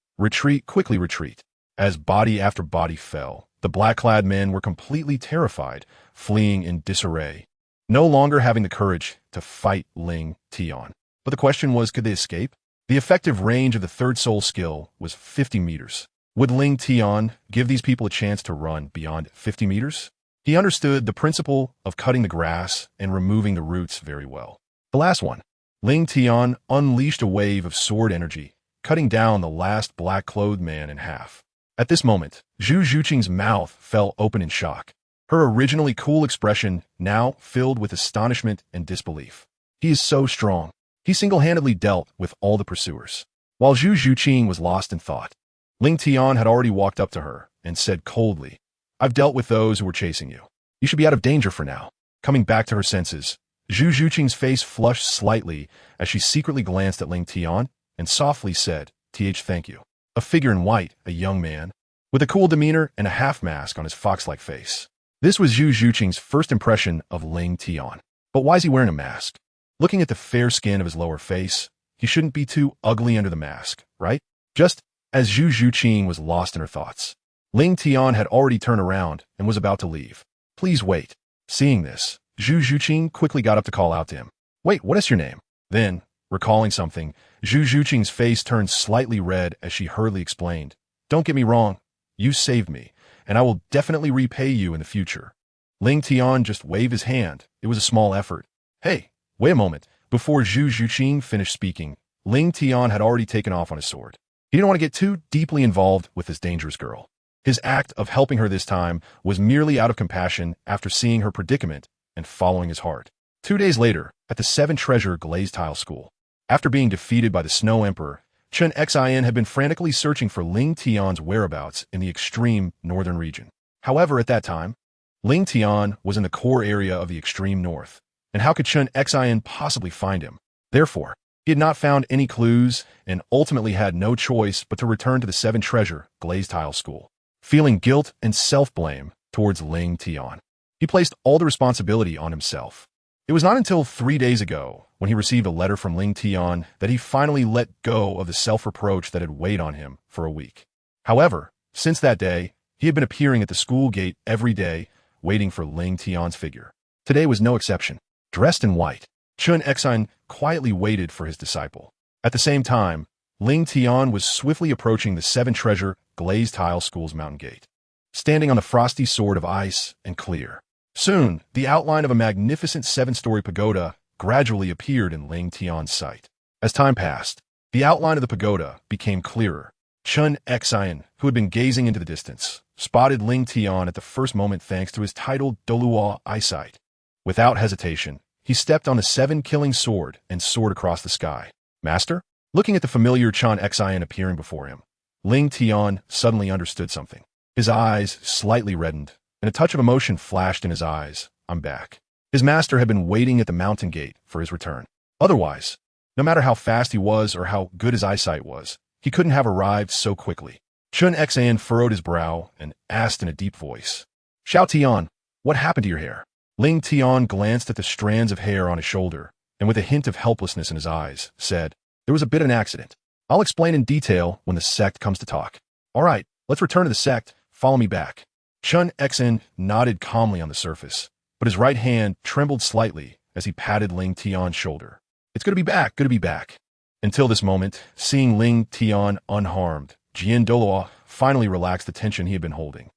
quickly retreat. As body after body fell, the black-clad men were completely terrified, fleeing in disarray, no longer having the courage to fight Ling Tian. But the question was, could they escape? The effective range of the third soul skill was 50 meters. Would Ling Tian give these people a chance to run beyond 50 meters? He understood the principle of cutting the grass and removing the roots very well. The last one. Ling Tian unleashed a wave of sword energy, cutting down the last black-clothed man in half. At this moment, Zhu Zhuqing's mouth fell open in shock, her originally cool expression now filled with astonishment and disbelief. He is so strong. He single-handedly dealt with all the pursuers. While Zhu Zhuqing was lost in thought, Ling Tian had already walked up to her and said coldly, "I've dealt with those who were chasing you. You should be out of danger for now." Coming back to her senses, Zhu Zhuqing's face flushed slightly as she secretly glanced at Ling Tian and softly said, "Thank you." A figure in white, a young man, with a cool demeanor and a half-mask on his fox-like face. This was Zhu Zhuqing's first impression of Ling Tian. But why is he wearing a mask? Looking at the fair skin of his lower face, he shouldn't be too ugly under the mask, right? Just as Zhu Zhuqing was lost in her thoughts, Ling Tian had already turned around and was about to leave. "Please wait." Seeing this, Zhu Zhuqing quickly got up to call out to him. "Wait, what is your name?" Then, recalling something, Zhu Zhuqing's face turned slightly red as she hurriedly explained, "Don't get me wrong, you saved me, and I will definitely repay you in the future." Ling Tian just waved his hand. It was a small effort. "Hey, wait a moment." Before Zhu Zhuqing finished speaking, Ling Tian had already taken off on his sword. He didn't want to get too deeply involved with this dangerous girl. His act of helping her this time was merely out of compassion after seeing her predicament and following his heart. 2 days later, at the Seven Treasure Glazed Tile School, after being defeated by the Snow Emperor, Chen Xin had been frantically searching for Ling Tian's whereabouts in the extreme northern region. However, at that time, Ling Tian was in the core area of the extreme north, and how could Chen Xin possibly find him? Therefore, he had not found any clues and ultimately had no choice but to return to the Seven Treasure Glazed Tile School, feeling guilt and self-blame towards Ling Tian. He placed all the responsibility on himself. It was not until 3 days ago, when he received a letter from Ling Tian, that he finally let go of the self-reproach that had weighed on him for a week. However, since that day, he had been appearing at the school gate every day, waiting for Ling Tian's figure. Today was no exception. Dressed in white, Chen Xin quietly waited for his disciple. At the same time, Ling Tian was swiftly approaching the Seven Treasure Glazed Tile School's mountain gate, standing on the frosty sword of ice and clear. Soon, the outline of a magnificent 7-story pagoda gradually appeared in Ling Tian's sight. As time passed, the outline of the pagoda became clearer. Chen Xin, who had been gazing into the distance, spotted Ling Tian at the first moment thanks to his titled Douluo eyesight. Without hesitation, he stepped on the 7-killing sword and soared across the sky. Master? Looking at the familiar Chan Xian appearing before him, Ling Tian suddenly understood something. His eyes slightly reddened, and a touch of emotion flashed in his eyes. I'm back. His master had been waiting at the mountain gate for his return. Otherwise, no matter how fast he was or how good his eyesight was, he couldn't have arrived so quickly. Chun Xian furrowed his brow and asked in a deep voice, Xiao Tian, what happened to your hair? Ling Tian glanced at the strands of hair on his shoulder, and with a hint of helplessness in his eyes, said, There was a bit of an accident. I'll explain in detail when the sect comes to talk. All right, let's return to the sect. Follow me back. Chun Xian nodded calmly on the surface, but his right hand trembled slightly as he patted Ling Tian's shoulder. It's good to be back, good to be back. Until this moment, seeing Ling Tian unharmed, Douluo finally relaxed the tension he had been holding.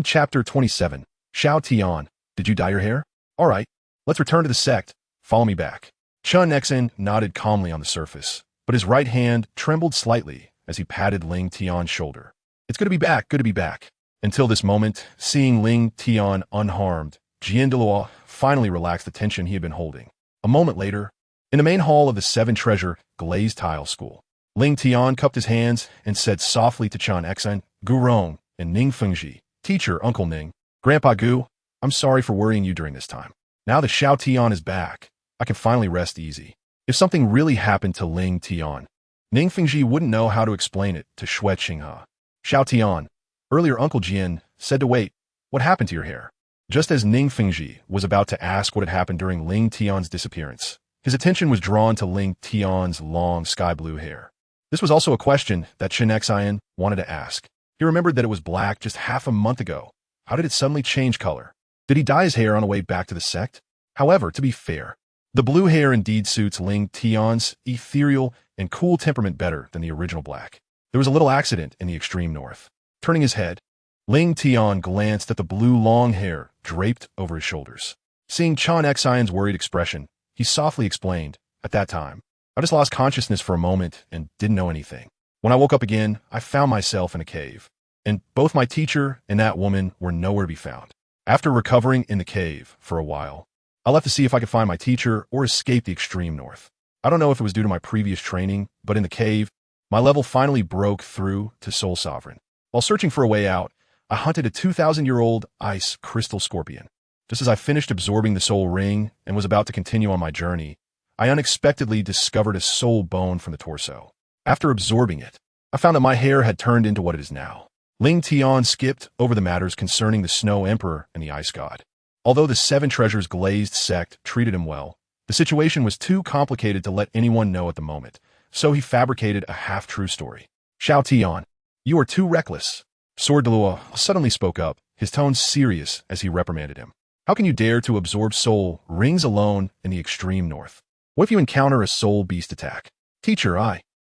Chapter 27. Xiao Tian, did you dye your hair? All right, let's return to the sect. Follow me back. Chun Xian nodded calmly on the surface, but his right hand trembled slightly as he patted Ling Tian's shoulder. It's good to be back, good to be back. Until this moment, seeing Ling Tian unharmed, Douluo finally relaxed the tension he had been holding. A moment later, in the main hall of the 7-treasure glazed tile school, Ling Tian cupped his hands and said softly to Chan Xian, Gu Rong, and Ning Fengji, Teacher, Uncle Ning, Grandpa Gu, I'm sorry for worrying you during this time. Now that Xiao Tian is back, I can finally rest easy. If something really happened to Ling Tian, Ning Fengji wouldn't know how to explain it to Xue Qinghe. Xiao Tian, earlier Uncle Jian said to wait, what happened to your hair? Just as Ning Fengji was about to ask what had happened during Ling Tian's disappearance, his attention was drawn to Ling Tian's long sky-blue hair. This was also a question that Chan Xian wanted to ask. He remembered that it was black just half a month ago. How did it suddenly change color? Did he dye his hair on the way back to the sect? However, to be fair, the blue hair indeed suits Ling Tian's ethereal and cool temperament better than the original black. There was a little accident in the extreme north. Turning his head, Ling Tian glanced at the blue long hair draped over his shoulders. Seeing Chan Xian's worried expression, he softly explained, at that time, I just lost consciousness for a moment and didn't know anything. When I woke up again, I found myself in a cave, and both my teacher and that woman were nowhere to be found. After recovering in the cave for a while, I left to see if I could find my teacher or escape the extreme north. I don't know if it was due to my previous training, but in the cave, my level finally broke through to Soul Sovereign. While searching for a way out, I hunted a 2,000-year-old ice crystal scorpion. Just as I finished absorbing the soul ring and was about to continue on my journey, I unexpectedly discovered a soul bone from the torso. After absorbing it, I found that my hair had turned into what it is now. Ling Tian skipped over the matters concerning the Snow Emperor and the IceGod. Although the 7 Treasures glazed sect treated him well, the situation was too complicated to let anyone know at the moment, so he fabricated a half-true story. Xiao Tian, you are too reckless. Sword Douluo suddenly spoke up, his tone serious as he reprimanded him. How can you dare to absorb soul rings alone in the extreme north? What if you encounter a soul beast attack? Teacher,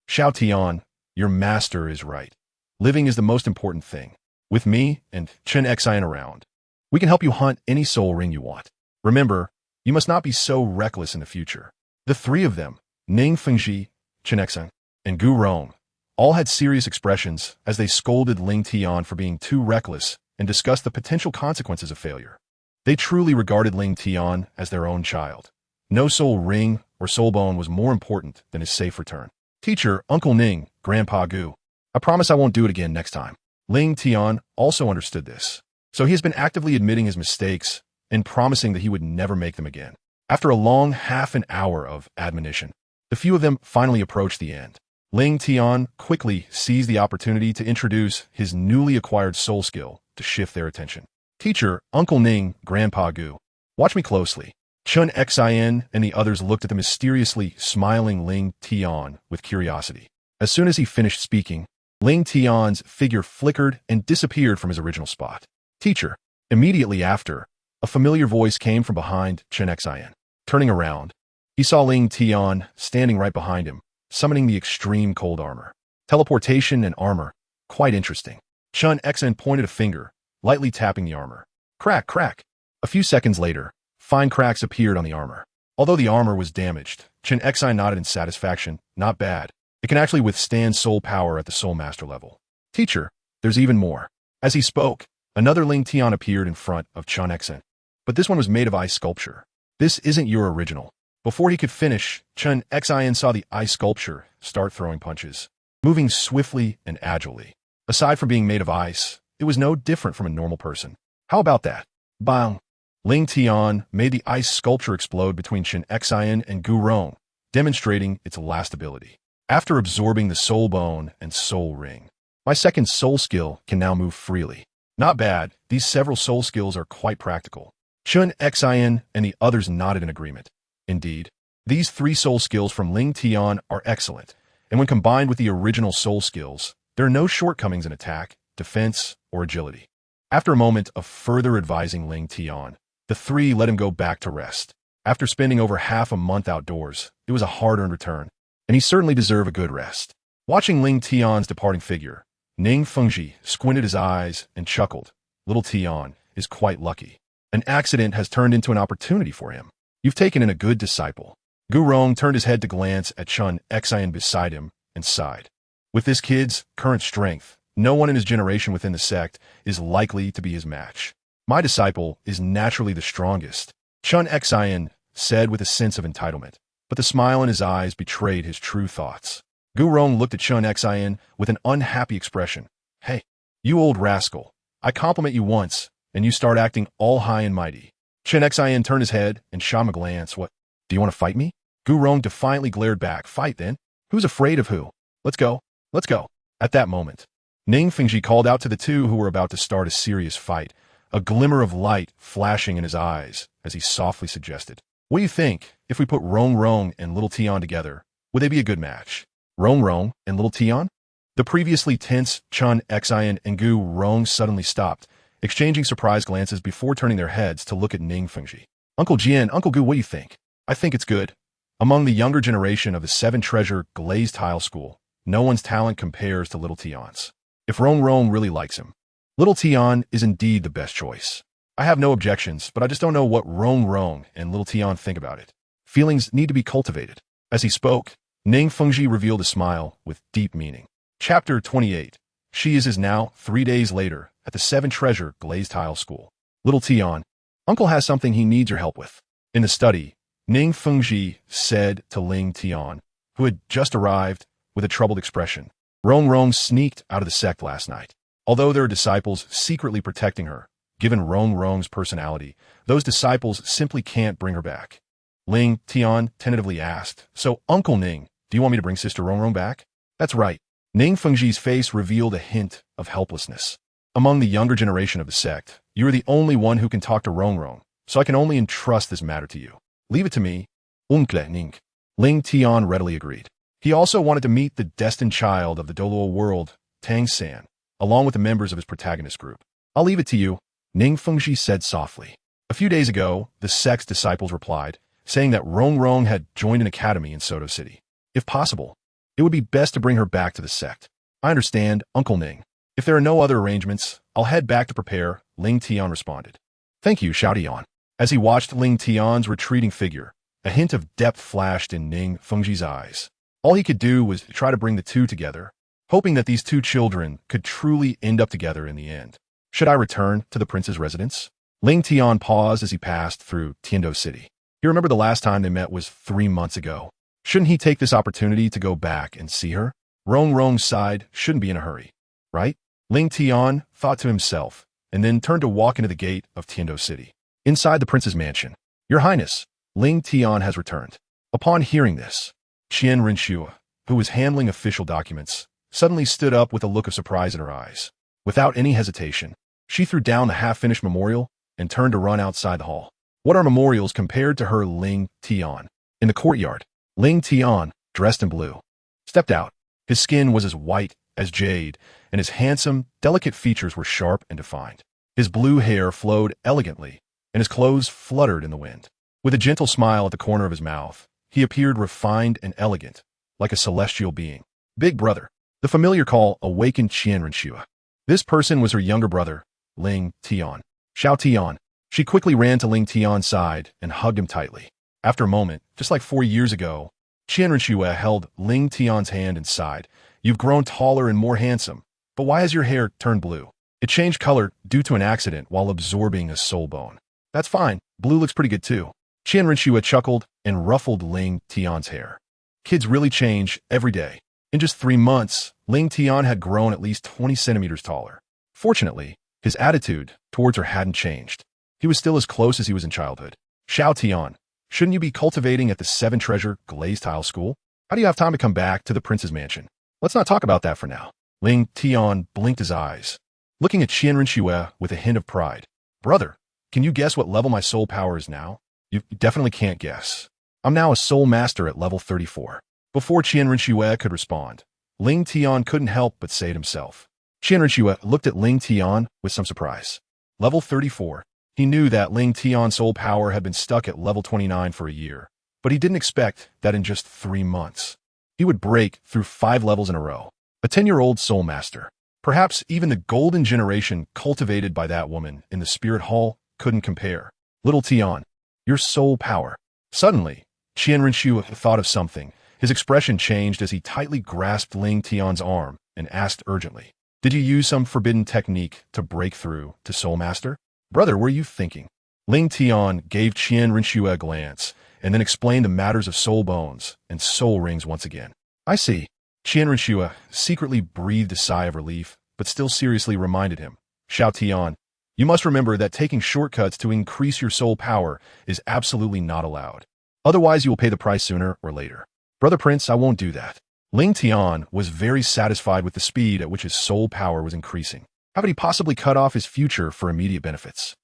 Xiao Tian, your master is right. Living is the most important thing. With me and Chan Xian around, we can help you hunt any soul ring you want. Remember, you must not be so reckless in the future. The 3 of them, Ning Fengji, Chan Xian, and Gu Rong, all had serious expressions as they scolded Ling Tian for being too reckless and discussed the potential consequences of failure. They truly regarded Ling Tian as their own child. No soul ring or soul bone was more important than his safe return. Teacher, Uncle Ning, Grandpa Gu, I promise I won't do it again next time. Ling Tian also understood this, so he has been actively admitting his mistakes and promising that he would never make them again. After a long half an hour of admonition, the few of them finally approached the end. Ling Tian quickly seized the opportunity to introduce his newly acquired soul skill to shift their attention. Teacher, Uncle Ning, Grandpa Gu, watch me closely. Chun Xian and the others looked at the mysteriously smiling Ling Tian with curiosity. As soon as he finished speaking, Ling Tian's figure flickered and disappeared from his original spot. Teacher, immediately after, a familiar voice came from behind Chun Xian. Turning around, he saw Ling Tian standing right behind him, summoning the extreme cold armor. Teleportation and armor, quite interesting. Chun Xian pointed a finger, lightly tapping the armor. Crack, crack. A few seconds later, fine cracks appeared on the armor. Although the armor was damaged, Chun Xian nodded in satisfaction. Not bad. It can actually withstand soul power at the Soul Master level. Teacher, there's even more. As he spoke, another Ling Tian appeared in front of Chun Xian, but this one was made of ice sculpture. This isn't your original. Before he could finish, Chen Xin saw the ice sculpture start throwing punches, moving swiftly and agilely. Aside from being made of ice, it was no different from a normal person. How about that? Bang! Ling Tian made the ice sculpture explode between Chen Xin and Gu Rong, demonstrating its lastability. After absorbing the soul bone and soul ring, my second soul skill can now move freely. Not bad, these several soul skills are quite practical. Chen Xin and the others nodded in agreement. Indeed, these 3 soul skills from Ling Tian are excellent, and when combined with the original soul skills, there are no shortcomings in attack, defense, or agility. After a moment of further advising Ling Tian, the 3 let him go back to rest. After spending over half a month outdoors, it was a hard-earned return, and he certainly deserved a good rest. Watching Ling Tian's departing figure, Ning Fengji squinted his eyes and chuckled. Little Tian is quite lucky. An accident has turned into an opportunity for him. You've taken in a good disciple. Gu Rong turned his head to glance at Chen Xin beside him and sighed. With this kid's current strength, no one in his generation within the sect is likely to be his match. My disciple is naturally the strongest, Chen Xin said with a sense of entitlement, but the smile in his eyes betrayed his true thoughts. Gu Rong looked at Chen Xin with an unhappy expression. Hey, you old rascal, I compliment you once, and you start acting all high and mighty. Chen Xin turned his head and shot him a glance. What, do you want to fight me? Gu Rong defiantly glared back. Fight then? Who's afraid of who? Let's go. Let's go. At that moment, Ning Fengji called out to the 2 who were about to start a serious fight, a glimmer of light flashing in his eyes as he softly suggested. What do you think if we put Rong Rong and Little Tian together? Would they be a good match? Rong Rong and Little Tian? The previously tense Chen Xin and Gu Rong suddenly stopped, exchanging surprised glances before turning their heads to look at Ning Fengji. Uncle Jian, Uncle Gu, what do you think? I think it's good. Among the younger generation of the 7-treasure glazed tile school, no one's talent compares to Little Tian's. If Rong Rong really likes him, Little Tian is indeed the best choice. I have no objections, but I just don't know what Rong Rong and Little Tian think about it. Feelings need to be cultivated. As he spoke, Ning Fengji revealed a smile with deep meaning. Chapter 28. She is now 3 days later at the 7-treasure glazed tile school. Little Tian, Uncle has something he needs your help with. In the study, Ning Fengji said to Ling Tian, who had just arrived, with a troubled expression. Rong Rong sneaked out of the sect last night. Although there are disciples secretly protecting her, given Rong Rong's personality, those disciples simply can't bring her back. Ling Tian tentatively asked, So, Uncle Ning, do you want me to bring Sister Rong Rong back? That's right. Ning Fengji's face revealed a hint of helplessness. Among the younger generation of the sect, you are the only one who can talk to Rong Rong, so I can only entrust this matter to you. Leave it to me. Uncle Ning. Ling Tian readily agreed. He also wanted to meet the destined child of the Douluo world, Tang San, along with the members of his protagonist group. I'll leave it to you, Ning Fengji said softly. A few days ago, the sect's disciples replied, saying that Rong Rong had joined an academy in Soto City. If possible, it would be best to bring her back to the sect. I understand, Uncle Ning. If there are no other arrangements, I'll head back to prepare, Ling Tian responded. Thank you, Xiao Tian. As he watched Ling Tian's retreating figure, a hint of depth flashed in Ning Fengji's eyes. All he could do was try to bring the 2 together, hoping that these 2 children could truly end up together in the end. Should I return to the prince's residence? Ling Tian paused as he passed through Tiando City. He remembered the last time they met was 3 months ago. Shouldn't he take this opportunity to go back and see her? Rong Rong's side shouldn't be in a hurry, right? Ling Tian thought to himself, and then turned to walk into the gate of Tiando City. Inside the prince's mansion. Your Highness, Ling Tian has returned. Upon hearing this, Qian Renshua, who was handling official documents, suddenly stood up with a look of surprise in her eyes. Without any hesitation, she threw down the half-finished memorial and turned to run outside the hall. What are memorials compared to her Ling Tian? In the courtyard, Ling Tian, dressed in blue, stepped out. His skin was as white as jade, and his handsome, delicate features were sharp and defined. His blue hair flowed elegantly, and his clothes fluttered in the wind. With a gentle smile at the corner of his mouth, he appeared refined and elegant, like a celestial being. Big brother. The familiar call awakened Qian Renshua. This person was her younger brother, Ling Tian. Xiao Tian. She quickly ran to Ling Tian's side and hugged him tightly. After a moment, just like 4 years ago, Qian Renshua held Ling Tian's hand and sighed. You've grown taller and more handsome, but why has your hair turned blue? It changed color due to an accident while absorbing a soul bone. That's fine. Blue looks pretty good too. Qian Rinxue chuckled and ruffled Ling Tian's hair. Kids really change every day. In just 3 months, Ling Tian had grown at least 20 centimeters taller. Fortunately, his attitude towards her hadn't changed. He was still as close as he was in childhood. Xiao Tian, shouldn't you be cultivating at the Seven Treasure Glazed Tile School? How do you have time to come back to the prince's mansion? Let's not talk about that for now. Ling Tian blinked his eyes, looking at Qian Rinxue with a hint of pride. Brother, can you guess what level my soul power is now? You definitely can't guess. I'm now a soul master at level 34. Before Qian Rinxue could respond, Ling Tian couldn't help but say it himself. Qian Rinxue looked at Ling Tian with some surprise. Level 34. He knew that Ling Tian's soul power had been stuck at level 29 for a year, but he didn't expect that in just 3 months. He would break through 5 levels in a row. A 10-year-old soul master. Perhaps even the golden generation cultivated by that woman in the spirit hall couldn't compare. Little Tian, your soul power. Suddenly, Qian Rinxue thought of something. His expression changed as he tightly grasped Ling Tian's arm and asked urgently, "Did you use some forbidden technique to break through to Soul Master?" "Brother, what are you thinking?" Ling Tian gave Qian Rinxue a glance and then explained the matters of soul bones and soul rings once again. "I see." Qian Rinxue secretly breathed a sigh of relief, but still seriously reminded him, "Xiao Tian, you must remember that taking shortcuts to increase your soul power is absolutely not allowed. Otherwise, you will pay the price sooner or later." "Brother Prince, I won't do that." Ling Tian was very satisfied with the speed at which his soul power was increasing. How could he possibly cut off his future for immediate benefits?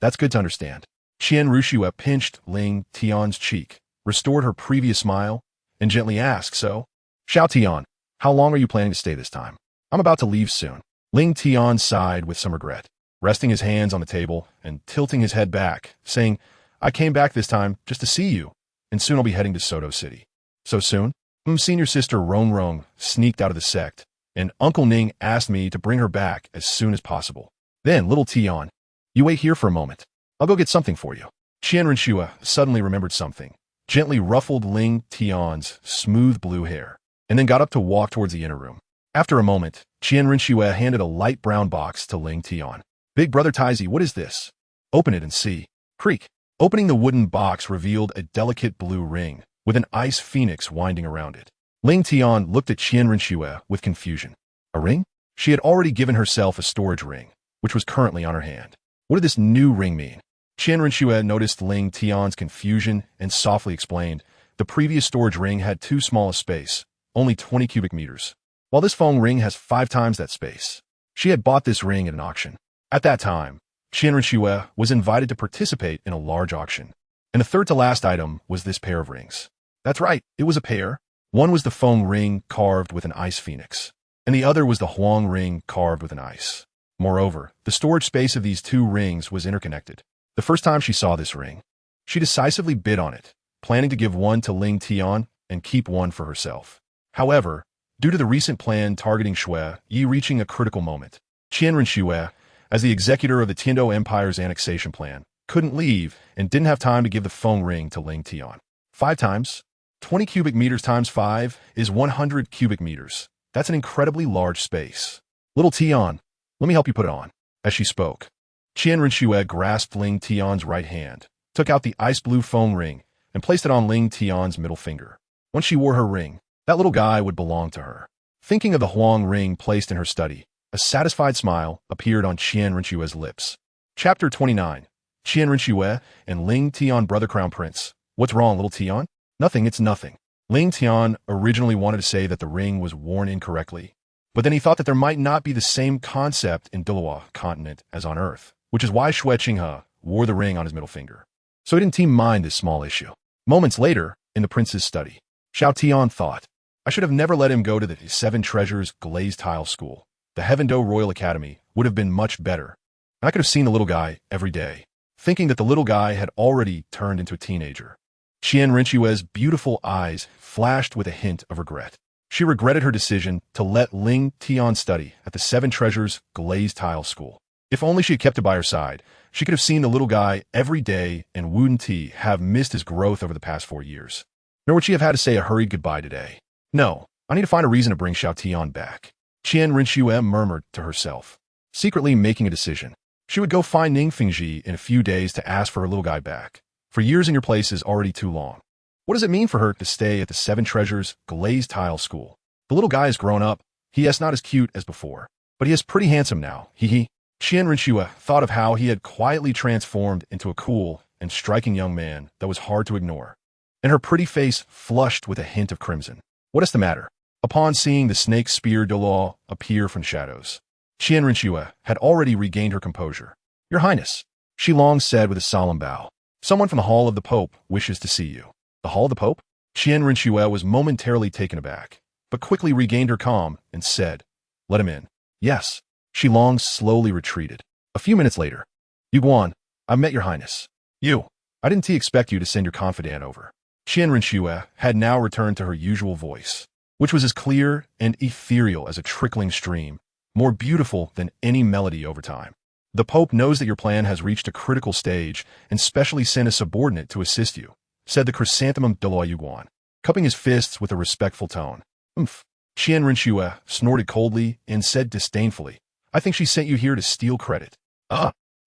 That's good to understand. Qian Rinxue pinched Ling Tian's cheek, restored her previous smile, and gently asked, "So, Xiao Tian, how long are you planning to stay this time?" "I'm about to leave soon." Ling Tian sighed with some regret, resting his hands on the table and tilting his head back, saying, "I came back this time just to see you, and soon I'll be heading to Soto City." "So soon?" Senior sister Rong Rong sneaked out of the sect, and Uncle Ning asked me to bring her back as soon as possible. Then, little Tian, you wait here for a moment. I'll go get something for you. Qian Rinxue suddenly remembered something, gently ruffled Ling Tian's smooth blue hair, and then got up to walk towards the inner room. After a moment, Qian Rinxue handed a light brown box to Ling Tian. "Big brother Taizi, what is this?" "Open it and see." Creak. Opening the wooden box revealed a delicate blue ring, with an ice phoenix winding around it. Ling Tian looked at Qian Rinxue with confusion. A ring? She had already given herself a storage ring, which was currently on her hand. What did this new ring mean? Qian Rinxue noticed Ling Tian's confusion and softly explained, the previous storage ring had too small a space, only 20 cubic meters, while this phone ring has 5 times that space. She had bought this ring at an auction. At that time, Qian Rinxue was invited to participate in a large auction, and the third to last item was this pair of rings. That's right, it was a pair. One was the Feng ring carved with an ice phoenix, and the other was the Huang ring carved with an ice. Moreover, the storage space of these 2 rings was interconnected. The first time she saw this ring, she decisively bid on it, planning to give one to Ling Tian and keep one for herself. However, due to the recent plan targeting Shui Yi reaching a critical moment, Qian Rinxue, as the executor of the Tiando Empire's annexation plan, couldn't leave and didn't have time to give the Feng ring to Ling Tian. 5 times? 20 cubic meters times 5 is 100 cubic meters. That's an incredibly large space. Little Tian, let me help you put it on. As she spoke, Qian Rinxue grasped Ling Tian's right hand, took out the ice blue phone ring, and placed it on Ling Tian's middle finger. Once she wore her ring, that little guy would belong to her. Thinking of the Huang ring placed in her study, a satisfied smile appeared on Qian Rinxue's lips. Chapter 29. Qian Rinxue and Ling Tian brother crown prince. What's wrong, little Tian? Nothing, it's nothing. Ling Tian originally wanted to say that the ring was worn incorrectly, but then he thought that there might not be the same concept in Douluo continent as on Earth, which is why Xue Qinghe wore the ring on his middle finger. So he didn't mind this small issue. Moments later, in the prince's study, Xiao Tian thought, I should have never let him go to the 7 Treasures Glazed Tile School. The Heavendo Royal Academy would have been much better, and I could have seen the little guy every day. Thinking that the little guy had already turned into a teenager, Qian Rinxue's beautiful eyes flashed with a hint of regret. She regretted her decision to let Ling Tian study at the 7 Treasures Glazed Tile School. If only she had kept it by her side, she could have seen the little guy every day and wouldn't he have missed his growth over the past 4 years. Nor would she have had to say a hurried goodbye today. No, I need to find a reason to bring Xiao Tian back. Qian Rinxue murmured to herself, secretly making a decision. She would go find Ning Fingji in a few days to ask for her little guy back. For years in your place is already too long. What does it mean for her to stay at the Seven Treasures glazed tile school? The little guy has grown up. He is not as cute as before, but he is pretty handsome now. Hee. Qian Renshua thought of how he had quietly transformed into a cool and striking young man that was hard to ignore, and her pretty face flushed with a hint of crimson. What is the matter? Upon seeing the snake spear Douluo appear from shadows, Qian Renshua had already regained her composure. Your Highness, she long said with a solemn bow. Someone from the Hall of the Pope wishes to see you. The Hall of the Pope? Qian Renshua was momentarily taken aback, but quickly regained her calm and said, Let him in. Yes. Shi Long slowly retreated. A few minutes later, Yuguan, I've met your Highness. I didn't expect you to send your confidant over. Qian Renshua had now returned to her usual voice, which was as clear and ethereal as a trickling stream, more beautiful than any melody over time. The Pope knows that your plan has reached a critical stage and specially sent a subordinate to assist you, said the chrysanthemum Douluo Yuguan, cupping his fists with a respectful tone. Qian Renshua snorted coldly and said disdainfully, I think she sent you here to steal credit.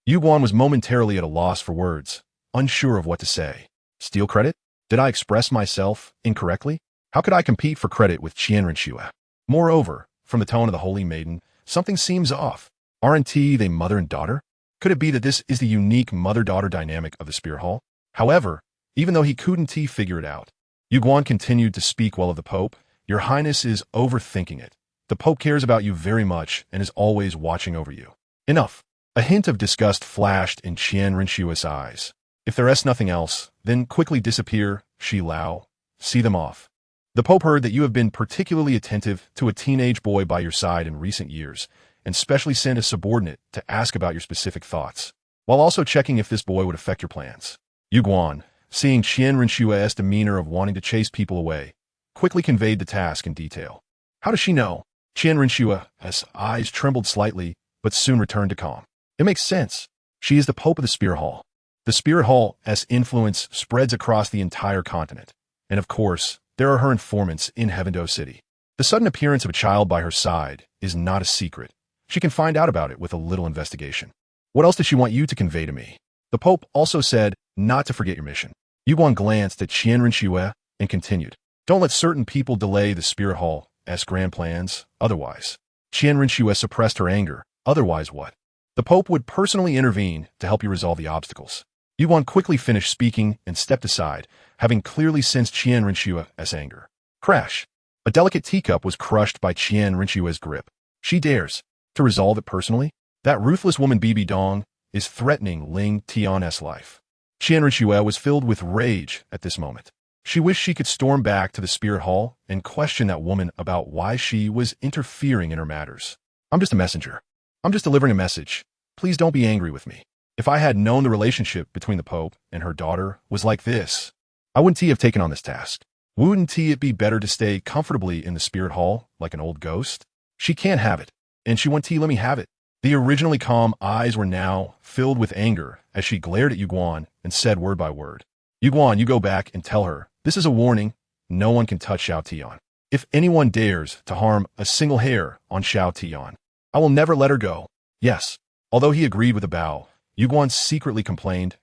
Yuguan was momentarily at a loss for words, unsure of what to say. Steal credit? Did I express myself incorrectly? How could I compete for credit with Qian Renshua? Moreover, from the tone of the holy maiden, something seems off. Aren't they mother and daughter? Could it be that this is the unique mother-daughter dynamic of the Spear Hall? However, even though he couldn't figure it out, Yuguan continued to speak well of the Pope. Your Highness is overthinking it. The Pope cares about you very much and is always watching over you. Enough. A hint of disgust flashed in Qian Renshua's eyes. If there is nothing else, then quickly disappear, Shi Lao. See them off. The Pope heard that you have been particularly attentive to a teenage boy by your side in recent years, and specially sent a subordinate to ask about your specific thoughts, while also checking if this boy would affect your plans. Yuguan, seeing Qian Renshua's demeanor of wanting to chase people away, quickly conveyed the task in detail. How does she know? Qian Renshua's eyes trembled slightly, but soon returned to calm. It makes sense. She is the Pope of the Spear Hall. The Spear Hall's influence spreads across the entire continent. And of course, there are her informants in Heavendo City. The sudden appearance of a child by her side is not a secret. She can find out about it with a little investigation. What else does she want you to convey to me? The Pope also said not to forget your mission. Yuguan glanced at Qian Renshua and continued. Don't let certain people delay the Spear Hall's grand plans, otherwise. Qian Renshua suppressed her anger. Otherwise what? The Pope would personally intervene to help you resolve the obstacles. Yuguan quickly finished speaking and stepped aside, having clearly sensed Qian Renshua's anger. Crash! A delicate teacup was crushed by Qian Renshua's grip. She dares to resolve it personally? That ruthless woman Bibi Dong is threatening Ling Tian's life. Qian Renshua was filled with rage at this moment. She wished she could storm back to the Spirit Hall and question that woman about why she was interfering in her matters. I'm just a messenger. I'm just delivering a message. Please don't be angry with me. If I had known the relationship between the Pope and her daughter was like this, I wouldn't have taken on this task. Wouldn't it be better to stay comfortably in the Spirit Hall like an old ghost? She can't have it, and she won't let me have it. The originally calm eyes were now filled with anger as she glared at Yuguan and said word by word, Yuguan, you go back and tell her, this is a warning, no one can touch Xiao Tian. If anyone dares to harm a single hair on Xiao Tian, I will never let her go. Yes. Although he agreed with a bow, Yuguan secretly complained,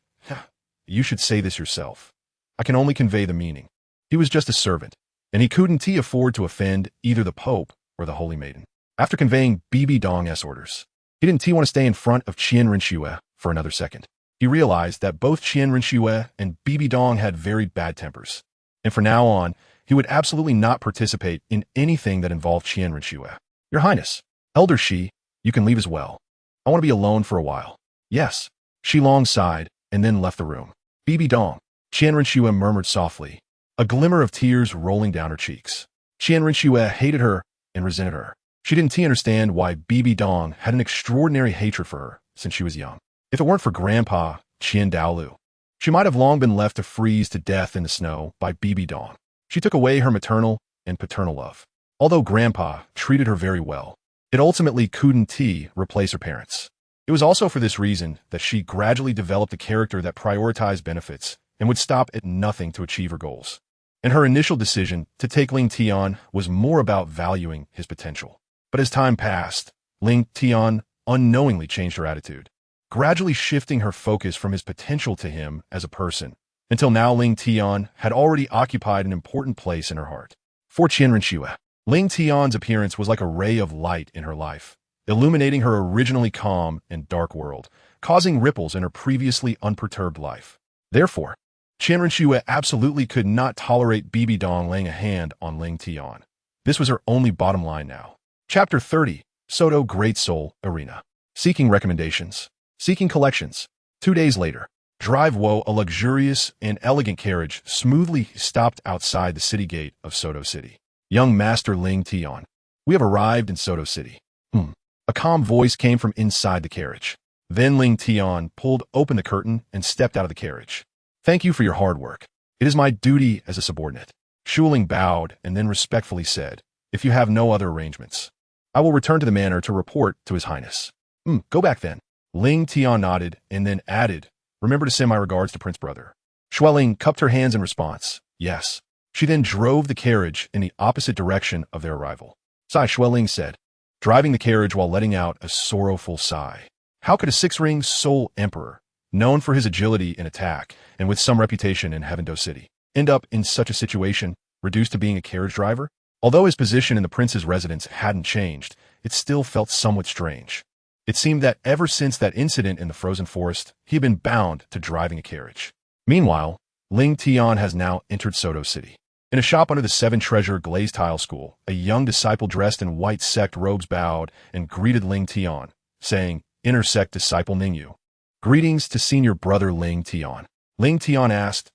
you should say this yourself. I can only convey the meaning. He was just a servant, and he couldn't afford to offend either the Pope or the Holy Maiden. After conveying Bibi Dong's orders, he didn't want to stay in front of Qian Renshua for another second. He realized that both Qian Renshua and Bibi Dong had very bad tempers, and from now on, he would absolutely not participate in anything that involved Qian Renshua. Your Highness, Elder Shi, you can leave as well. I want to be alone for a while. Yes. Shi Long sighed and then left the room. Bibi Dong, Qian Renshua murmured softly, a glimmer of tears rolling down her cheeks. Qian Renshua hated her and resented her. She didn't understand why Bibi Dong had an extraordinary hatred for her since she was young. If it weren't for Grandpa Qian Douluo, she might have long been left to freeze to death in the snow by Bibi Dong. She took away her maternal and paternal love. Although Grandpa treated her very well, it ultimately couldn't replace her parents. It was also for this reason that she gradually developed a character that prioritized benefits and would stop at nothing to achieve her goals. And her initial decision to take Ling Tian was more about valuing his potential. But as time passed, Ling Tian unknowingly changed her attitude, gradually shifting her focus from his potential to him as a person, Until now, Ling Tian had already occupied an important place in her heart. For Qianrenxue, Ling Tian's appearance was like a ray of light in her life, illuminating her originally calm and dark world, causing ripples in her previously unperturbed life. Therefore, Qianrenxue absolutely could not tolerate Bibi Dong laying a hand on Ling Tian. This was her only bottom line now. Chapter 30, Soto Great Soul Arena. Seeking recommendations. Seeking collections. 2 days later, Douluo, a luxurious and elegant carriage, smoothly stopped outside the city gate of Soto City. Young Master Ling Tian, we have arrived in Soto City. A calm voice came from inside the carriage. Then Ling Tian pulled open the curtain and stepped out of the carriage. Thank you for your hard work. It is my duty as a subordinate. Shuling bowed and then respectfully said, if you have no other arrangements, I will return to the manor to report to His Highness. Go back then. Ling Tian nodded and then added, remember to send my regards to Prince Brother. Xueling cupped her hands in response. Yes. She then drove the carriage in the opposite direction of their arrival. Sigh, Xueling said, driving the carriage while letting out a sorrowful sigh. How could a six-ring soul emperor, known for his agility in attack and with some reputation in Heavendo City, end up in such a situation, reduced to being a carriage driver? Although his position in the prince's residence hadn't changed, it still felt somewhat strange. It seemed that ever since that incident in the frozen forest, he had been bound to driving a carriage. Meanwhile, Ling Tian has now entered Soto City. In a shop under the Seven Treasure Glazed Tile School, a young disciple dressed in white sect robes bowed and greeted Ling Tian, saying, Inner sect disciple Ningyu. Greetings to senior brother Ling Tian. Ling Tian asked,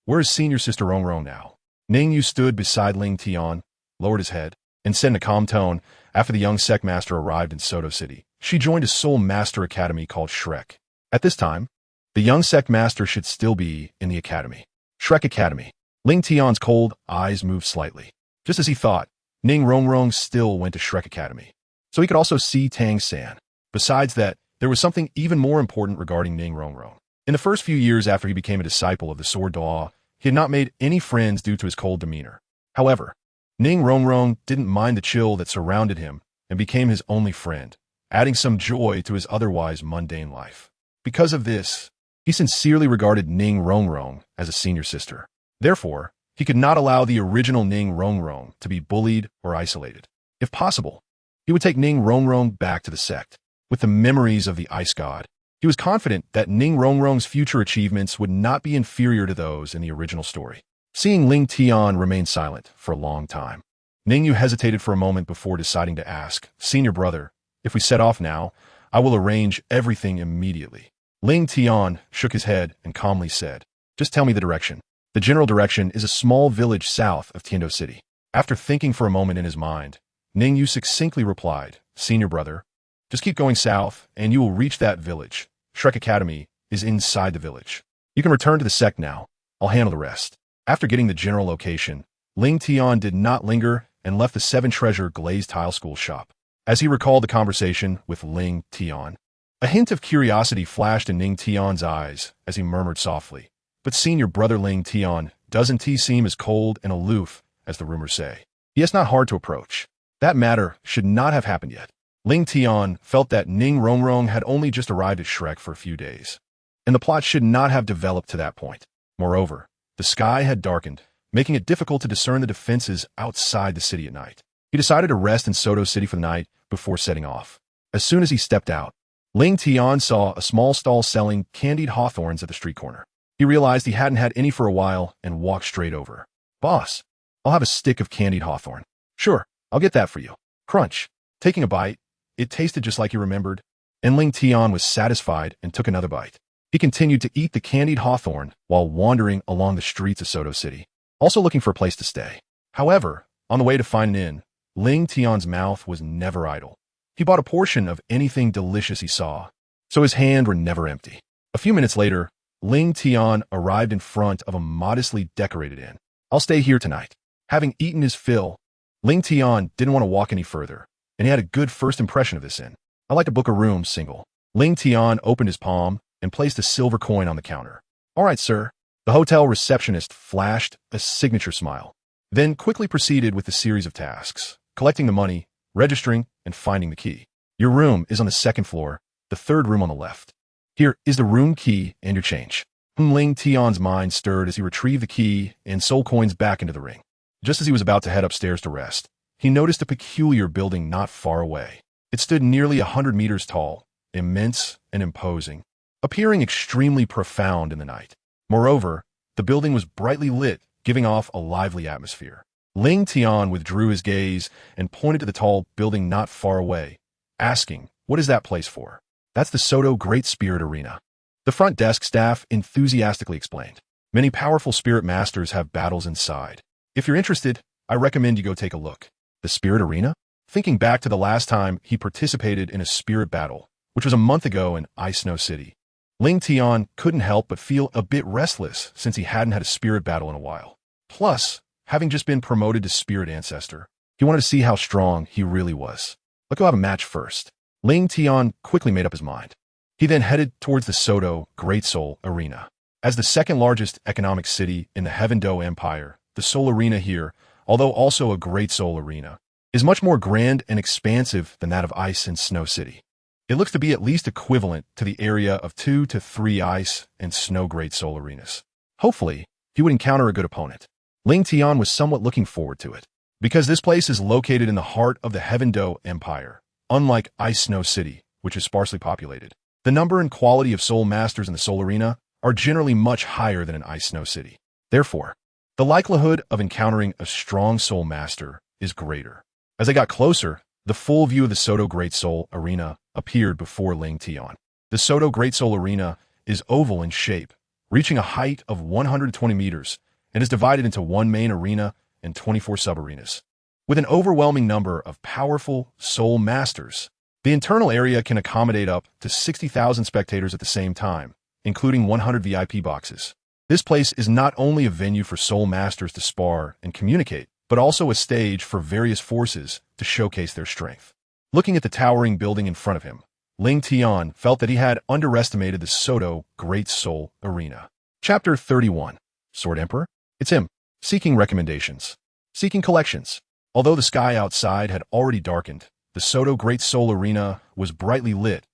where is senior sister Rongrong now? Ningyu stood beside Ling Tian, lowered his head, and said in a calm tone, after the young sect master arrived in Soto City, she joined a soul master academy called Shrek. At this time, the young sect master should still be in the academy. Shrek Academy. Ling Tian's cold eyes moved slightly. Just as he thought, Ning Rongrong still went to Shrek Academy. So he could also see Tang San. Besides that, there was something even more important regarding Ning Rongrong. In the first few years after he became a disciple of the Sword Daw, he had not made any friends due to his cold demeanor. However, Ning Rongrong didn't mind the chill that surrounded him and became his only friend, adding some joy to his otherwise mundane life. Because of this, he sincerely regarded Ning Rongrong as a senior sister. Therefore, he could not allow the original Ning Rongrong to be bullied or isolated. If possible, he would take Ning Rongrong back to the sect. With the memories of the IceGod, he was confident that Ning Rongrong's future achievements would not be inferior to those in the original story. Seeing Ling Tian remain silent for a long time, Ningyu hesitated for a moment before deciding to ask, Senior brother, if we set off now, I will arrange everything immediately. Ling Tian shook his head and calmly said, just tell me the direction. The general direction is a small village south of Tiando City. After thinking for a moment in his mind, Ningyu succinctly replied, Senior brother, just keep going south and you will reach that village. Shrek Academy is inside the village. You can return to the sect now. I'll handle the rest. After getting the general location, Ling Tian did not linger and left the Seven Treasure Glazed Tile School shop. As he recalled the conversation with Ling Tian, a hint of curiosity flashed in Ning Tian's eyes as he murmured softly, but senior brother Ling Tian, doesn't he seem as cold and aloof as the rumors say? He is not hard to approach. That matter should not have happened yet. Ling Tian felt that Ning Rongrong had only just arrived at Shrek for a few days, and the plot should not have developed to that point. Moreover, the sky had darkened, making it difficult to discern the defenses outside the city at night. He decided to rest in Soto City for the night before setting off. As soon as he stepped out, Ling Tian saw a small stall selling candied hawthorns at the street corner. He realized he hadn't had any for a while and walked straight over. Boss, I'll have a stick of candied hawthorn. Sure, I'll get that for you. Crunch. Taking a bite, it tasted just like he remembered, and Ling Tian was satisfied and took another bite. He continued to eat the candied hawthorn while wandering along the streets of Soto City, also looking for a place to stay. However, on the way to find an inn, Ling Tian's mouth was never idle. He bought a portion of anything delicious he saw, so his hands were never empty. A few minutes later, Ling Tian arrived in front of a modestly decorated inn. I'll stay here tonight. Having eaten his fill, Ling Tian didn't want to walk any further, and he had a good first impression of this inn. I'd like to book a room single. Ling Tian opened his palm and placed a silver coin on the counter. All right, sir. The hotel receptionist flashed a signature smile, then quickly proceeded with the series of tasks, collecting the money, registering, and finding the key. Your room is on the second floor, the third room on the left. Here is the room key and your change. Ling Tian's mind stirred as he retrieved the key and soul coins back into the ring. Just as he was about to head upstairs to rest, he noticed a peculiar building not far away. It stood nearly 100 meters tall, immense and imposing, appearing extremely profound in the night. Moreover, the building was brightly lit, giving off a lively atmosphere. Ling Tian withdrew his gaze and pointed to the tall building not far away, asking, "What is that place for?" "That's the Soto Great Spirit Arena," the front desk staff enthusiastically explained. "Many powerful spirit masters have battles inside. If you're interested, I recommend you go take a look." The Spirit Arena? Thinking back to the last time he participated in a spirit battle, which was a month ago in Snow City, Ling Tian couldn't help but feel a bit restless since he hadn't had a spirit battle in a while. Plus, having just been promoted to Spirit Ancestor, he wanted to see how strong he really was. "Let's go have a match first." Ling Tian quickly made up his mind. He then headed towards the Soto Great Soul Arena. As the second largest economic city in the Heaven Do Empire, the Soul Arena here, although also a Great Soul Arena, is much more grand and expansive than that of Ice and Snow City. It looks to be at least equivalent to the area of 2 to 3 Ice and Snow Great Soul Arenas. Hopefully, he would encounter a good opponent. Ling Tian was somewhat looking forward to it, because this place is located in the heart of the Heaven Do Empire, unlike Ice Snow City, which is sparsely populated. The number and quality of Soul Masters in the Soul Arena are generally much higher than in Ice Snow City. Therefore, the likelihood of encountering a strong Soul Master is greater. As they got closer, the full view of the Soto Great Soul Arena appeared before Ling Tian. The Soto Great Soul Arena is oval in shape, reaching a height of 120 meters, and is divided into one main arena and 24 sub-arenas. With an overwhelming number of powerful Soul Masters, the internal area can accommodate up to 60,000 spectators at the same time, including 100 VIP boxes. This place is not only a venue for Soul Masters to spar and communicate, but also a stage for various forces to showcase their strength. Looking at the towering building in front of him, Ling Tian felt that he had underestimated the Soto Great Soul Arena. Chapter 31. Sword Emperor? It's him. Seeking recommendations. Seeking collections. Although the sky outside had already darkened, the Soto Great Soul Arena was brightly lit,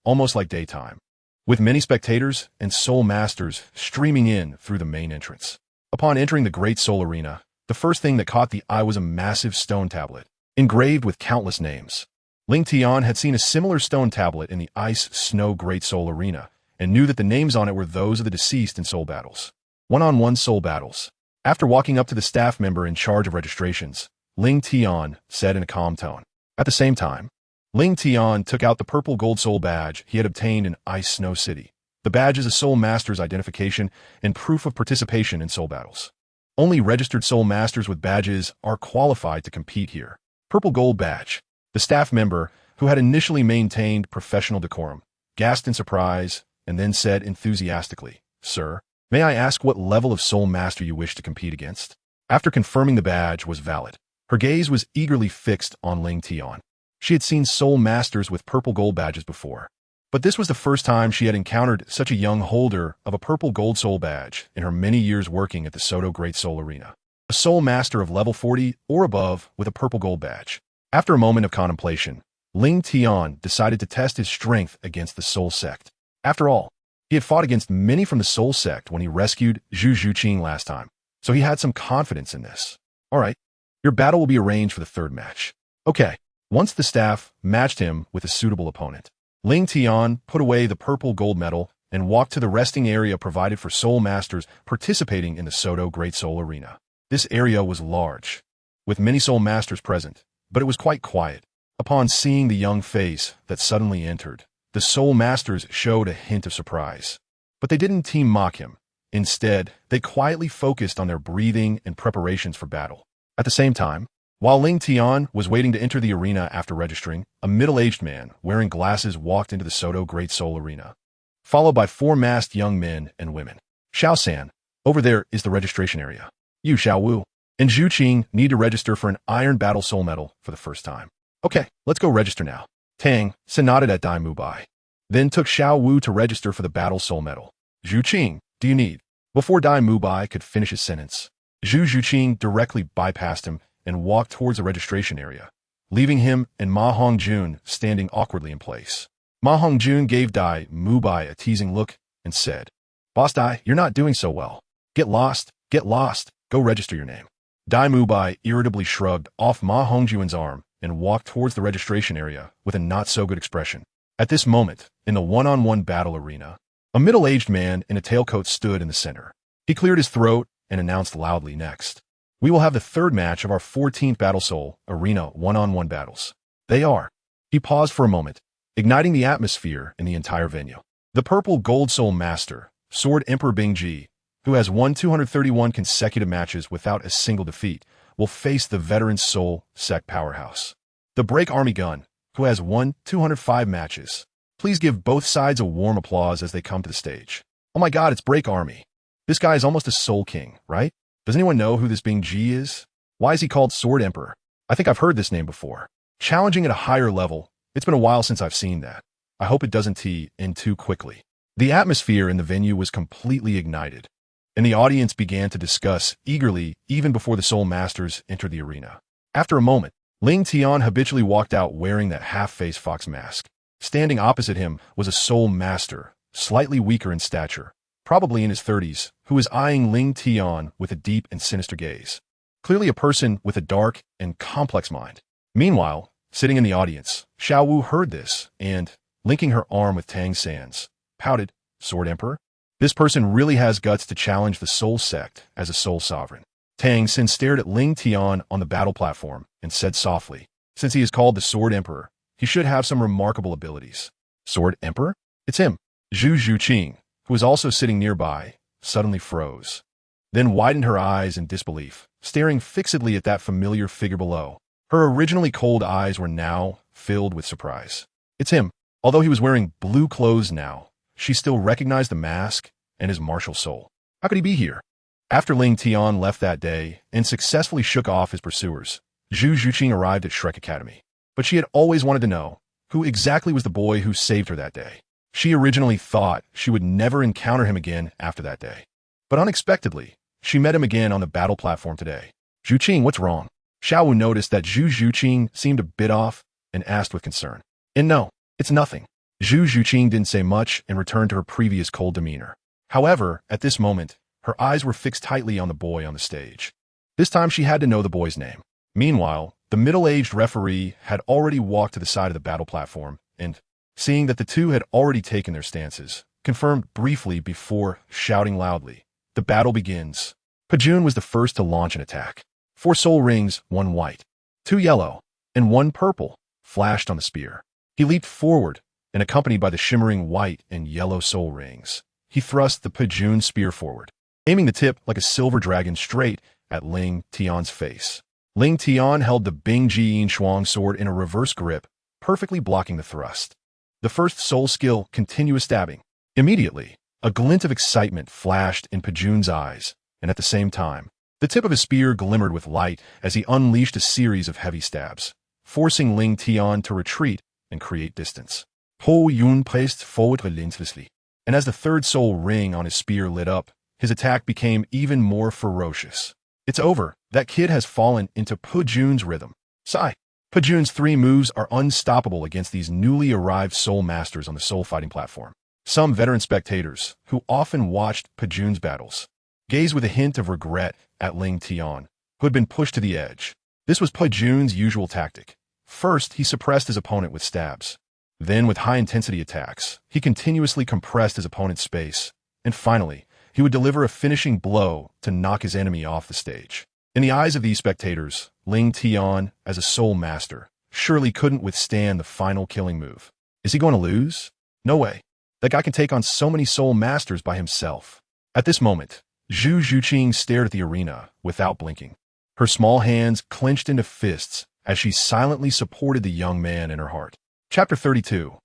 almost like daytime, with many spectators and Soul Masters streaming in through the main entrance. Upon entering the Great Soul Arena, the first thing that caught the eye was a massive stone tablet, engraved with countless names. Ling Tian had seen a similar stone tablet in the Ice Snow Great Soul Arena, and knew that the names on it were those of the deceased in soul battles. One-on-one soul battles. After walking up to the staff member in charge of registrations, Ling Tian said in a calm tone. At the same time, Ling Tian took out the purple gold soul badge he had obtained in Ice Snow City. The badge is a Soul Master's identification and proof of participation in soul battles. Only registered Soul Masters with badges are qualified to compete here. Purple Gold Badge. The staff member, who had initially maintained professional decorum, gasped in surprise and then said enthusiastically, "Sir, may I ask what level of Soul Master you wish to compete against?" After confirming the badge was valid, her gaze was eagerly fixed on Ling Tian. She had seen Soul Masters with purple gold badges before, but this was the first time she had encountered such a young holder of a purple gold soul badge in her many years working at the Soto Great Soul Arena. A Soul Master of level 40 or above with a purple gold badge. After a moment of contemplation, Ling Tian decided to test his strength against the Soul Sect. After all, he had fought against many from the Soul Sect when he rescued Zhu Zhuqing last time, so he had some confidence in this. Alright, your battle will be arranged for the third match. Okay, once the staff matched him with a suitable opponent, Ling Tian put away the purple gold medal and walked to the resting area provided for Soul Masters participating in the Soto Great Soul Arena. This area was large, with many Soul Masters present, but it was quite quiet. Upon seeing the young face that suddenly entered, the Soul Masters showed a hint of surprise. But they didn't team mock him. Instead, they quietly focused on their breathing and preparations for battle. At the same time, while Ling Tian was waiting to enter the arena after registering, a middle-aged man wearing glasses walked into the Soto Great Soul Arena, followed by 4 masked young men and women. Xiao-san, over there is the registration area. You, Xiao-Wu, and Zhu Qing need to register for an Iron Battle Soul Medal for the first time. Okay, let's go register now. Tang nodded at Dai Mubai, then took Xiao-Wu to register for the Battle Soul Medal. Zhu Qing, do you need? Before Dai Mubai could finish his sentence, Zhu Zhuqing directly bypassed him and walked towards the registration area, leaving him and Ma Hongjun standing awkwardly in place. Ma Hongjun gave Dai Mubai a teasing look and said, Boss Dai, you're not doing so well. Get lost, go register your name. Dai Mubai irritably shrugged off Ma Hongjuan's arm and walked towards the registration area with a not-so-good expression. At this moment, in the one-on-one battle arena, a middle-aged man in a tailcoat stood in the center. He cleared his throat and announced loudly next. We will have the third match of our 14th Battle Soul Arena one-on-one battles. They are. He paused for a moment, igniting the atmosphere in the entire venue. The purple gold soul master, Sword Emperor Bingji, who has won 231 consecutive matches without a single defeat, will face the veteran soul sect powerhouse. The Break Army Gun, who has won 205 matches. Please give both sides a warm applause as they come to the stage. Oh my god, it's Break Army. This guy is almost a soul king, right? Does anyone know who this Bingji is? Why is he called Sword Emperor? I think I've heard this name before. Challenging at a higher level, it's been a while since I've seen that. I hope it doesn't tee in too quickly. The atmosphere in the venue was completely ignited, and the audience began to discuss eagerly even before the Soul Masters entered the arena. After a moment, Ling Tian habitually walked out wearing that half-face fox mask. Standing opposite him was a Soul Master, slightly weaker in stature, probably in his 30s, who was eyeing Ling Tian with a deep and sinister gaze. Clearly a person with a dark and complex mind. Meanwhile, sitting in the audience, Xiao Wu heard this and, linking her arm with Tang San's, pouted, Sword Emperor? This person really has guts to challenge the Soul Sect as a Soul Sovereign. Tang Sin stared at Ling Tian on the battle platform and said softly, since he is called the Sword Emperor, he should have some remarkable abilities. Sword Emperor? It's him. Zhu Zhuqing, who was also sitting nearby, suddenly froze. Then widened her eyes in disbelief, staring fixedly at that familiar figure below. Her originally cold eyes were now filled with surprise. It's him. Although he was wearing blue clothes now, she still recognized the mask and his martial soul. How could he be here? After Ling Tian left that day and successfully shook off his pursuers, Zhu Zhuqing arrived at Shrek Academy. But she had always wanted to know who exactly was the boy who saved her that day. She originally thought she would never encounter him again after that day. But unexpectedly, she met him again on the battle platform today. Zhuqing, what's wrong? Xiao Wu noticed that Zhu Zhuqing seemed a bit off and asked with concern. And no, it's nothing. Zhu Zhuqing didn't say much and returned to her previous cold demeanor. However, at this moment, her eyes were fixed tightly on the boy on the stage. This time she had to know the boy's name. Meanwhile, the middle-aged referee had already walked to the side of the battle platform and, seeing that the two had already taken their stances, confirmed briefly before shouting loudly, "The battle begins." Pajun was the first to launch an attack. 4 soul rings, 1 white, 2 yellow, and 1 purple, flashed on the spear. He leaped forward, and accompanied by the shimmering white and yellow soul rings, he thrust the Pajun spear forward, aiming the tip like a silver dragon straight at Ling Tian's face. Ling Tian held the Bingji Yin Shuang sword in a reverse grip, perfectly blocking the thrust. The first soul skill, continuous stabbing. Immediately, a glint of excitement flashed in Pajun's eyes, and at the same time, the tip of his spear glimmered with light as he unleashed a series of heavy stabs, forcing Ling Tian to retreat and create distance. Po Yun paced forward relentlessly, and as the third soul ring on his spear lit up, his attack became even more ferocious. It's over. That kid has fallen into Pajun's rhythm. Sigh. Pajun's 3 moves are unstoppable against these newly arrived soul masters on the soul fighting platform. Some veteran spectators, who often watched Pajun's battles, gazed with a hint of regret at Ling Tian, who had been pushed to the edge. This was Pajun's usual tactic. First, he suppressed his opponent with stabs. Then, with high-intensity attacks, he continuously compressed his opponent's space. And finally, he would deliver a finishing blow to knock his enemy off the stage. In the eyes of these spectators, Ling Tian, as a soul master, surely couldn't withstand the final killing move. Is he going to lose? No way. That guy can take on so many soul masters by himself. At this moment, Zhu Zhuqing stared at the arena without blinking. Her small hands clenched into fists as she silently supported the young man in her heart. Chapter 32.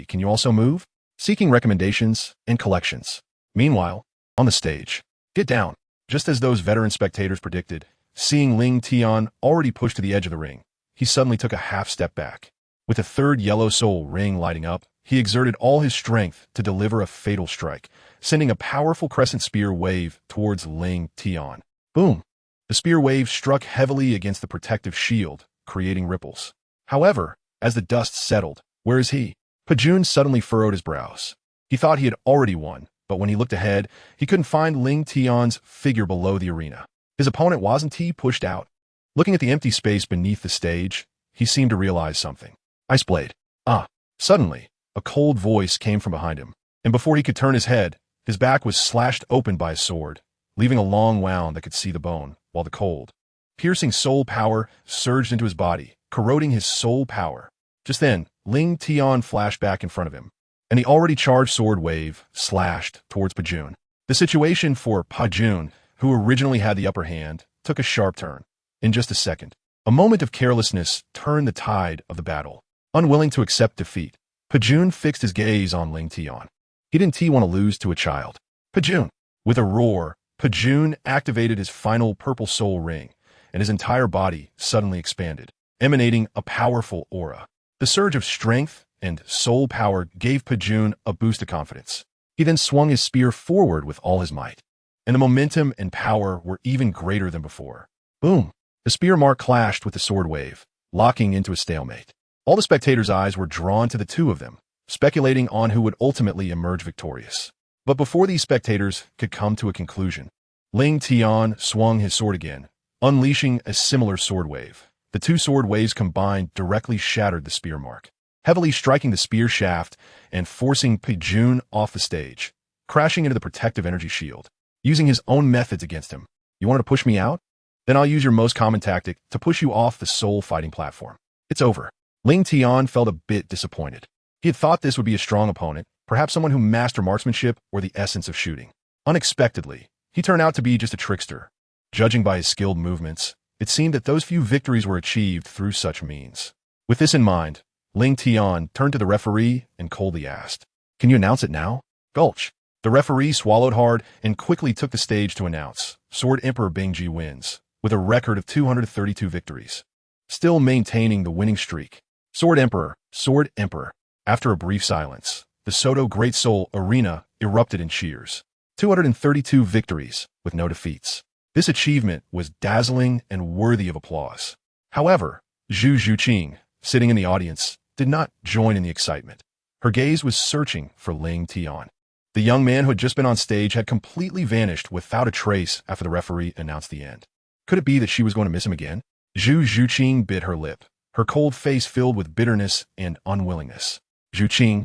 Can you also move? Seeking recommendations and collections. Meanwhile, on the stage, get down. Just as those veteran spectators predicted, seeing Ling Tian already pushed to the edge of the ring, he suddenly took a half step back. With a third yellow soul ring lighting up, he exerted all his strength to deliver a fatal strike, sending a powerful crescent spear wave towards Ling Tian. Boom! The spear wave struck heavily against the protective shield, creating ripples. However, as the dust settled, where is he? Pajun suddenly furrowed his brows. He thought he had already won, But when he looked ahead, he couldn't find Ling Tian's figure below the arena. His opponent wasn't pushed out. Looking at the empty space beneath the stage, he seemed to realize something. Ice blade. Ah. Suddenly, a cold voice came from behind him, and before he could turn his head, his back was slashed open by a sword, leaving a long wound that could see the bone, while the cold, piercing soul power surged into his body, corroding his soul power. Just then, Ling Tian flashed back in front of him, and the already charged sword wave slashed towards Pajun. The situation for Pajun, who originally had the upper hand, took a sharp turn. In just a second, a moment of carelessness turned the tide of the battle. Unwilling to accept defeat, Pajun fixed his gaze on Ling Tian. He didn't want to lose to a child. Pajun. With a roar, Pajun activated his final purple soul ring, and his entire body suddenly expanded, emanating a powerful aura. The surge of strength and soul power gave Pajun a boost of confidence. He then swung his spear forward with all his might, and the momentum and power were even greater than before. Boom! The spear mark clashed with the sword wave, locking into a stalemate. All the spectators' eyes were drawn to the two of them, speculating on who would ultimately emerge victorious. But before these spectators could come to a conclusion, Ling Tian swung his sword again, unleashing a similar sword wave. The two sword waves combined directly shattered the spear mark, heavily striking the spear shaft and forcing Pajun off the stage, crashing into the protective energy shield. Using his own methods against him. You wanted to push me out? Then I'll use your most common tactic to push you off the soul fighting platform. It's over. Ling Tian felt a bit disappointed. He had thought this would be a strong opponent, perhaps someone who mastered marksmanship or the essence of shooting. Unexpectedly, he turned out to be just a trickster. Judging by his skilled movements, it seemed that those few victories were achieved through such means. With this in mind, Ling Tian turned to the referee and coldly asked, "Can you announce it now?" Gulch. The referee swallowed hard and quickly took the stage to announce, Sword Emperor Bingji wins, with a record of 232 victories, still maintaining the winning streak. Sword Emperor, Sword Emperor. After a brief silence, the Soto Great Soul Arena erupted in cheers. 232 victories, with no defeats. This achievement was dazzling and worthy of applause. However, Zhu Zhuqing, sitting in the audience, did not join in the excitement. Her gaze was searching for Ling Tian. The young man who had just been on stage had completely vanished without a trace after the referee announced the end. Could it be that she was going to miss him again? Zhu Zhuqing bit her lip, her cold face filled with bitterness and unwillingness. Zhuqing?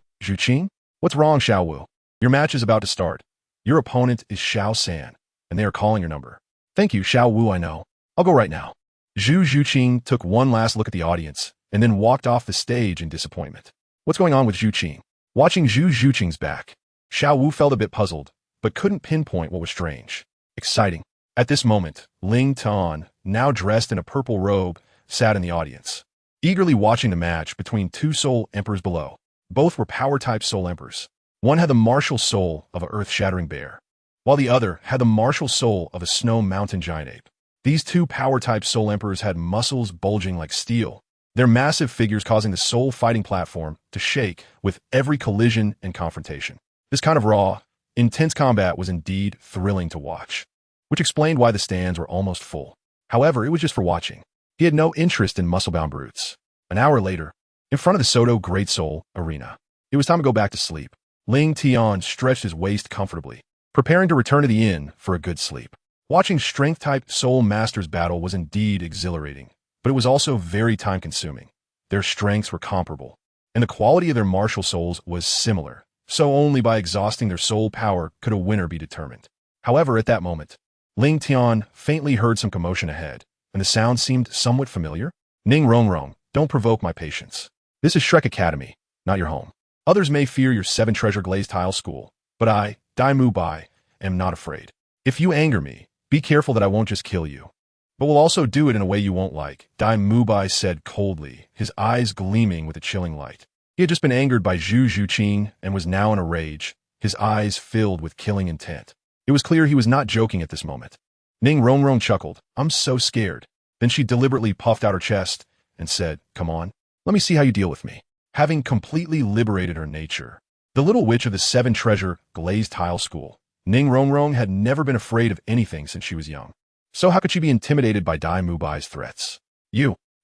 What's wrong, Xiao Wu? Your match is about to start. Your opponent is Xiao San, and they are calling your number. Thank you, Xiao Wu, I know. I'll go right now. Zhu Zhuqing took one last look at the audience, and then walked off the stage in disappointment. What's going on with Zhuqing? Watching Zhu Zhuqing's back, Xiao Wu felt a bit puzzled, but couldn't pinpoint what was strange. Exciting. At this moment, Ling Tian, now dressed in a purple robe, sat in the audience, eagerly watching the match between two soul emperors below. Both were power-type soul emperors. One had the martial soul of an earth-shattering bear, while the other had the martial soul of a snow mountain giant ape. These two power-type soul emperors had muscles bulging like steel, their massive figures causing the soul fighting platform to shake with every collision and confrontation. This kind of raw, intense combat was indeed thrilling to watch, which explained why the stands were almost full. However, it was just for watching. He had no interest in muscle-bound brutes. An hour later, in front of the Soto Great Soul Arena, it was time to go back to sleep. Ling Tian stretched his waist comfortably, preparing to return to the inn for a good sleep. Watching strength-type soul masters battle was indeed exhilarating, but it was also very time-consuming. Their strengths were comparable, and the quality of their martial souls was similar, so only by exhausting their soul power could a winner be determined. However, at that moment, Ling Tian faintly heard some commotion ahead, and the sound seemed somewhat familiar. Ning Rongrong, don't provoke my patience. This is Shrek Academy, not your home. Others may fear your seven-treasure glazed tile school, but I, Dai Mu Bai, am not afraid. If you anger me, be careful that I won't just kill you, but will also do it in a way you won't like, Dai Mu Bai said coldly, his eyes gleaming with a chilling light. He had just been angered by Zhu Zhuqing and was now in a rage, his eyes filled with killing intent. It was clear he was not joking at this moment. Ning Rongrong chuckled, I'm so scared. Then she deliberately puffed out her chest and said, come on, let me see how you deal with me. Having completely liberated her nature, the little witch of the seven-treasure glazed tile school, Ning Rongrong had never been afraid of anything since she was young. So how could she be intimidated by Dai Mu Bai's threats?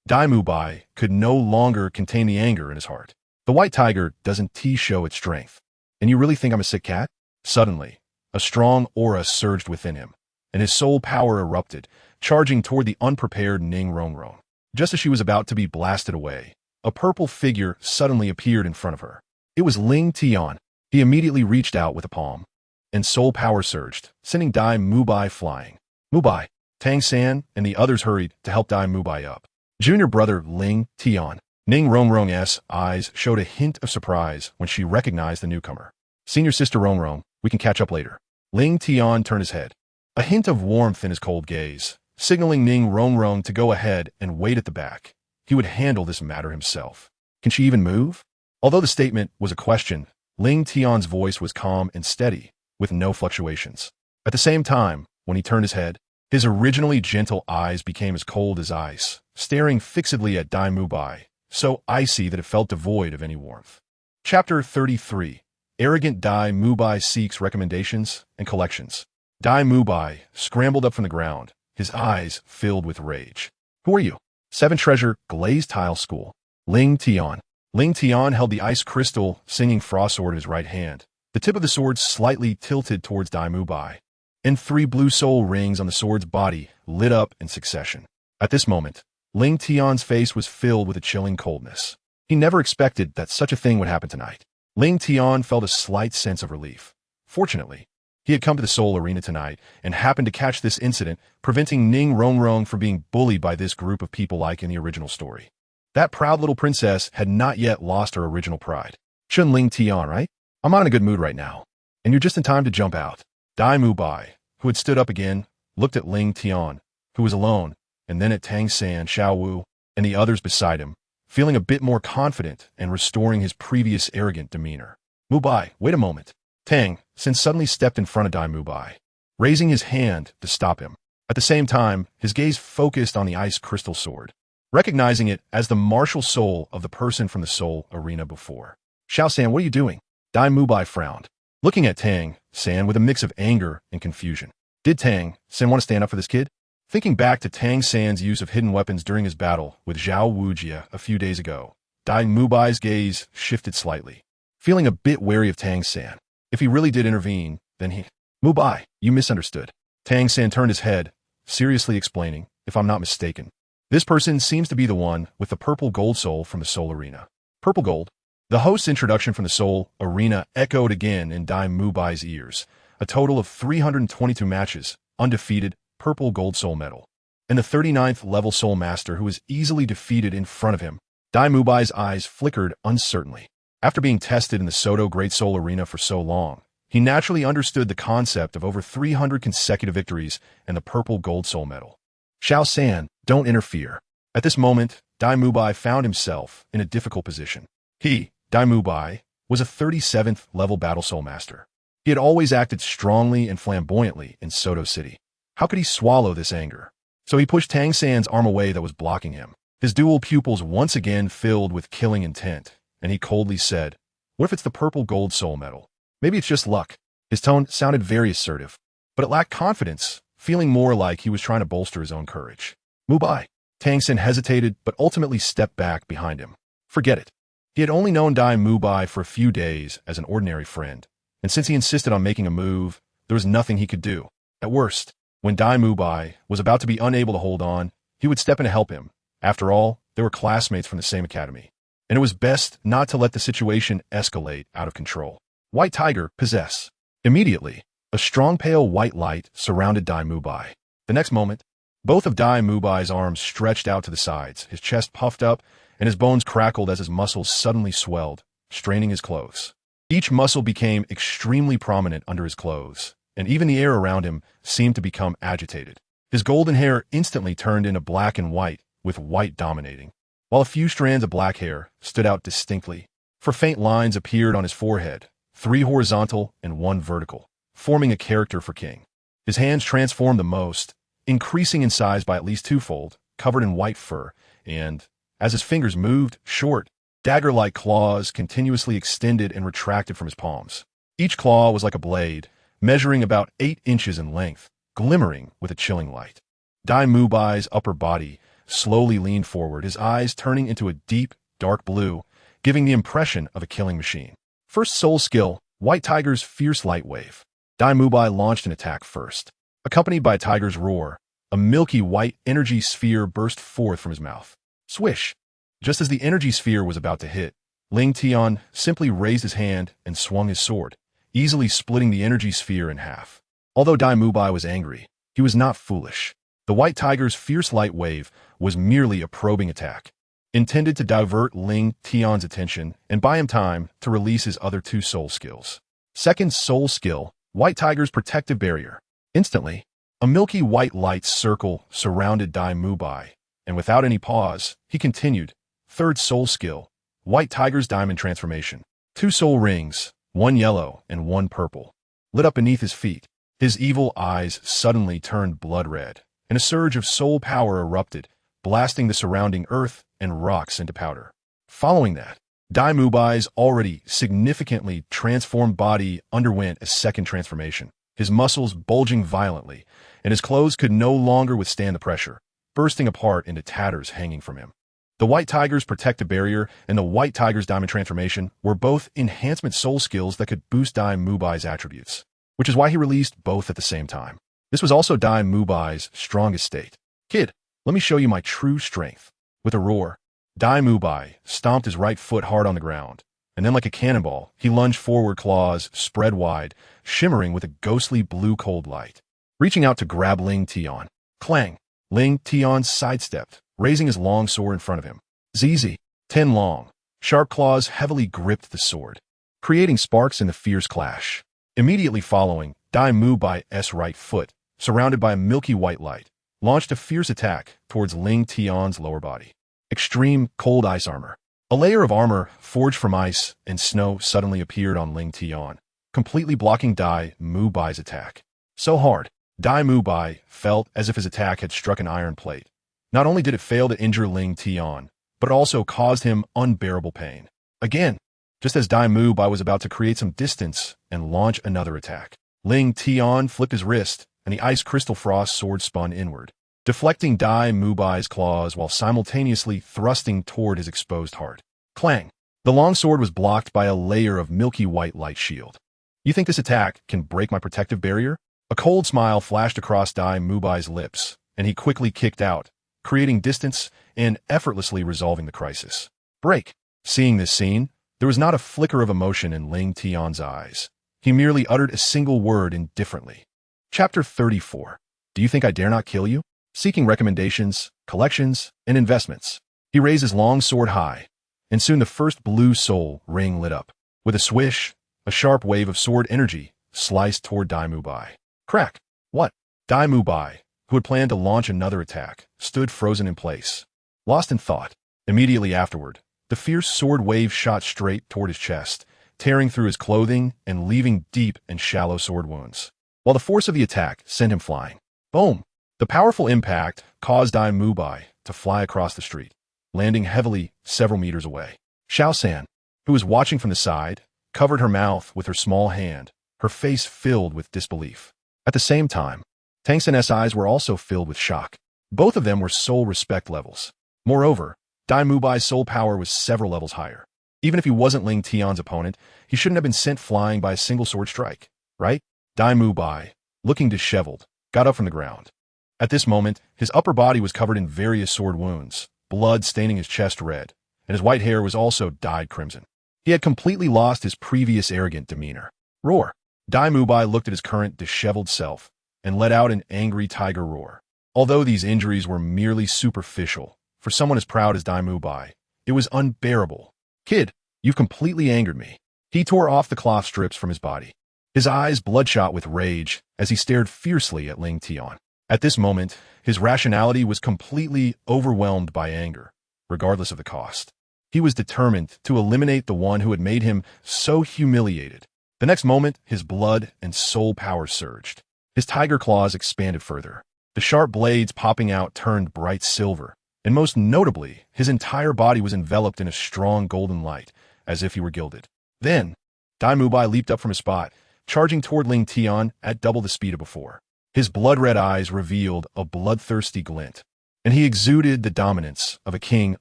Dai Mu Bai could no longer contain the anger in his heart. The white tiger doesn't show its strength. And you really think I'm a sick cat? Suddenly, a strong aura surged within him, and his soul power erupted, charging toward the unprepared Ning Rongrong. Just as she was about to be blasted away, a purple figure suddenly appeared in front of her. It was Ling Tian. He immediately reached out with a palm, and soul power surged, sending Dai Mubai flying. Mubai, Tang San, and the others hurried to help Dai Mubai up. Junior brother Ling Tian. Ning Rongrong's eyes showed a hint of surprise when she recognized the newcomer. Senior sister Rongrong, we can catch up later. Ling Tian turned his head, a hint of warmth in his cold gaze, signaling Ning Rongrong to go ahead and wait at the back. He would handle this matter himself. Can she even move? Although the statement was a question, Ling Tian's voice was calm and steady, with no fluctuations. At the same time, when he turned his head, his originally gentle eyes became as cold as ice, staring fixedly at Dai Mubai, so icy that it felt devoid of any warmth. Chapter 33. Arrogant Dai Mubai seeks recommendations and collections. Dai Mubai scrambled up from the ground, his eyes filled with rage. Who are you? 7 Treasure, Glazed Tile School. Ling Tian. Ling Tian held the ice crystal singing frost sword in his right hand, the tip of the sword slightly tilted towards Dai Mubai, and 3 blue soul rings on the sword's body lit up in succession. At this moment, Ling Tian's face was filled with a chilling coldness. He never expected that such a thing would happen tonight. Ling Tian felt a slight sense of relief. Fortunately, he had come to the Soul Arena tonight and happened to catch this incident, preventing Ning Rongrong from being bullied by this group of people like in the original story. That proud little princess had not yet lost her original pride. Shun Ling Tian, right? I'm not in a good mood right now, and you're just in time to jump out. Dai Mubai, who had stood up again, looked at Ling Tian, who was alone, and then at Tang San, Xiao Wu, and the others beside him, feeling a bit more confident and restoring his previous arrogant demeanor. Mubai, wait a moment. Tang San suddenly stepped in front of Dai Mubai, raising his hand to stop him. At the same time, his gaze focused on the ice crystal sword, recognizing it as the martial soul of the person from the Soul Arena before. Xiao San, what are you doing? Dai Mubai frowned, looking at Tang San with a mix of anger and confusion. Did Tang San want to stand up for this kid? Thinking back to Tang San's use of hidden weapons during his battle with Zhao Wujia a few days ago, Dai Mubai's gaze shifted slightly, feeling a bit wary of Tang San. If he really did intervene, then he... Mubai, you misunderstood. Tang San turned his head, seriously explaining, if I'm not mistaken. This person seems to be the one with the purple gold soul from the Soul Arena. Purple gold? The host's introduction from the Soul Arena echoed again in Dai Mubai's ears. A total of 322 matches, undefeated, purple gold soul medal. And the 39th level soul master who was easily defeated in front of him. Dai Mubai's eyes flickered uncertainly. After being tested in the Soto Great Soul Arena for so long, he naturally understood the concept of over 300 consecutive victories and the purple gold soul medal. Xiao San, don't interfere. At this moment, Dai Mubai found himself in a difficult position. He, Dai Mubai, was a 37th level battle soul master. He had always acted strongly and flamboyantly in Soto City. How could he swallow this anger? So he pushed Tang San's arm away that was blocking him. His dual pupils once again filled with killing intent, and he coldly said, what if it's the purple gold soul medal? Maybe it's just luck. His tone sounded very assertive, but it lacked confidence, feeling more like he was trying to bolster his own courage. Mubai. Tang San hesitated, but ultimately stepped back behind him. Forget it. He had only known Dai Mubai for a few days as an ordinary friend, and since he insisted on making a move, there was nothing he could do. At worst, when Dai Mubai was about to be unable to hold on, he would step in to help him. After all, they were classmates from the same academy, and it was best not to let the situation escalate out of control. White Tiger, possess. Immediately, a strong pale white light surrounded Dai Mubai. The next moment, both of Dai Mubai's arms stretched out to the sides, his chest puffed up, and his bones crackled as his muscles suddenly swelled, straining his clothes. Each muscle became extremely prominent under his clothes, and even the air around him seemed to become agitated. His golden hair instantly turned into black and white, with white dominating, while a few strands of black hair stood out distinctly, for faint lines appeared on his forehead, 3 horizontal and 1 vertical, forming a character for king. His hands transformed the most, increasing in size by at least 2-fold, covered in white fur, and, as his fingers moved, short, dagger-like claws continuously extended and retracted from his palms. Each claw was like a blade, measuring about 8 inches in length, glimmering with a chilling light. Dai Mubai's upper body slowly leaned forward, his eyes turning into a deep, dark blue, giving the impression of a killing machine. First soul skill, White Tiger's fierce light wave. Dai Mubai launched an attack first. Accompanied by a tiger's roar, a milky white energy sphere burst forth from his mouth. Swish! Just as the energy sphere was about to hit, Ling Tian simply raised his hand and swung his sword, easily splitting the energy sphere in half. Although Dai Mubai was angry, he was not foolish. The White Tiger's fierce light wave was merely a probing attack, intended to divert Ling Tian's attention and buy him time to release his other two soul skills. Second soul skill, White Tiger's protective barrier. Instantly, a milky white light circle surrounded Dai Mubai, and without any pause, he continued. Third soul skill, White Tiger's diamond transformation. Two soul rings, one yellow and one purple, lit up beneath his feet. His evil eyes suddenly turned blood red, and a surge of soul power erupted, blasting the surrounding earth and rocks into powder. Following that, Dai Mubai's already significantly transformed body underwent a second transformation, his muscles bulging violently, and his clothes could no longer withstand the pressure, bursting apart into tatters hanging from him. The White Tiger's protective barrier and the White Tiger's diamond transformation were both enhancement soul skills that could boost Dai Mubai's attributes, which is why he released both at the same time. This was also Dai Mubai's strongest state. Kid, let me show you my true strength. With a roar, Dai Mubai stomped his right foot hard on the ground, and then like a cannonball, he lunged forward, claws spread wide, shimmering with a ghostly blue cold light. Reaching out to grab Ling Tian. Clang! Ling Tian sidestepped, raising his long sword in front of him. ZZ, 10 long, sharp claws heavily gripped the sword, creating sparks in the fierce clash. Immediately following, Dai Mubai's right foot, surrounded by a milky white light, launched a fierce attack towards Ling Tian's lower body. Extreme cold ice armor. A layer of armor forged from ice and snow suddenly appeared on Ling Tian, completely blocking Dai Mubai's attack. So hard, Dai Mubai felt as if his attack had struck an iron plate. Not only did it fail to injure Ling Tian, but it also caused him unbearable pain. Again, just as Dai Mubai was about to create some distance and launch another attack, Ling Tian flipped his wrist, and the ice crystal frost sword spun inward, deflecting Dai Mubai's claws while simultaneously thrusting toward his exposed heart. Clang! The long sword was blocked by a layer of milky white light shield. You think this attack can break my protective barrier? A cold smile flashed across Dai Mubai's lips, and he quickly kicked out, creating distance and effortlessly resolving the crisis. Break! Seeing this scene, there was not a flicker of emotion in Ling Tian's eyes. He merely uttered a single word indifferently. Chapter 34. Do you think I dare not kill you? Seeking recommendations, collections, and investments. He raised his long sword high, and soon the first blue soul ring lit up. With a swish, a sharp wave of sword energy sliced toward Dai Mubai. Crack! What? Dai Mubai, who had planned to launch another attack, stood frozen in place, lost in thought. Immediately afterward, the fierce sword wave shot straight toward his chest, tearing through his clothing and leaving deep and shallow sword wounds, while the force of the attack sent him flying. Boom! The powerful impact caused Dai Mubai to fly across the street, landing heavily several meters away. Xiao San, who was watching from the side, covered her mouth with her small hand, her face filled with disbelief. At the same time, Tang San's eyes were also filled with shock. Both of them were soul respect levels. Moreover, Dai Mubai's soul power was several levels higher. Even if he wasn't Ling Tian's opponent, he shouldn't have been sent flying by a single sword strike, right? Dai Mubai, looking disheveled, got up from the ground. At this moment, his upper body was covered in various sword wounds, blood staining his chest red, and his white hair was also dyed crimson. He had completely lost his previous arrogant demeanor. Roar! Dai Mubai looked at his current disheveled self and let out an angry tiger roar. Although these injuries were merely superficial, for someone as proud as Dai Mubai, it was unbearable. Kid, you've completely angered me. He tore off the cloth strips from his body, his eyes bloodshot with rage as he stared fiercely at Ling Tian. At this moment, his rationality was completely overwhelmed by anger, regardless of the cost. He was determined to eliminate the one who had made him so humiliated. The next moment, his blood and soul power surged. His tiger claws expanded further. The sharp blades popping out turned bright silver, and most notably, his entire body was enveloped in a strong golden light, as if he were gilded. Then, Dai Mubai leaped up from his spot, charging toward Ling Tian at double the speed of before. His blood-red eyes revealed a bloodthirsty glint, and he exuded the dominance of a king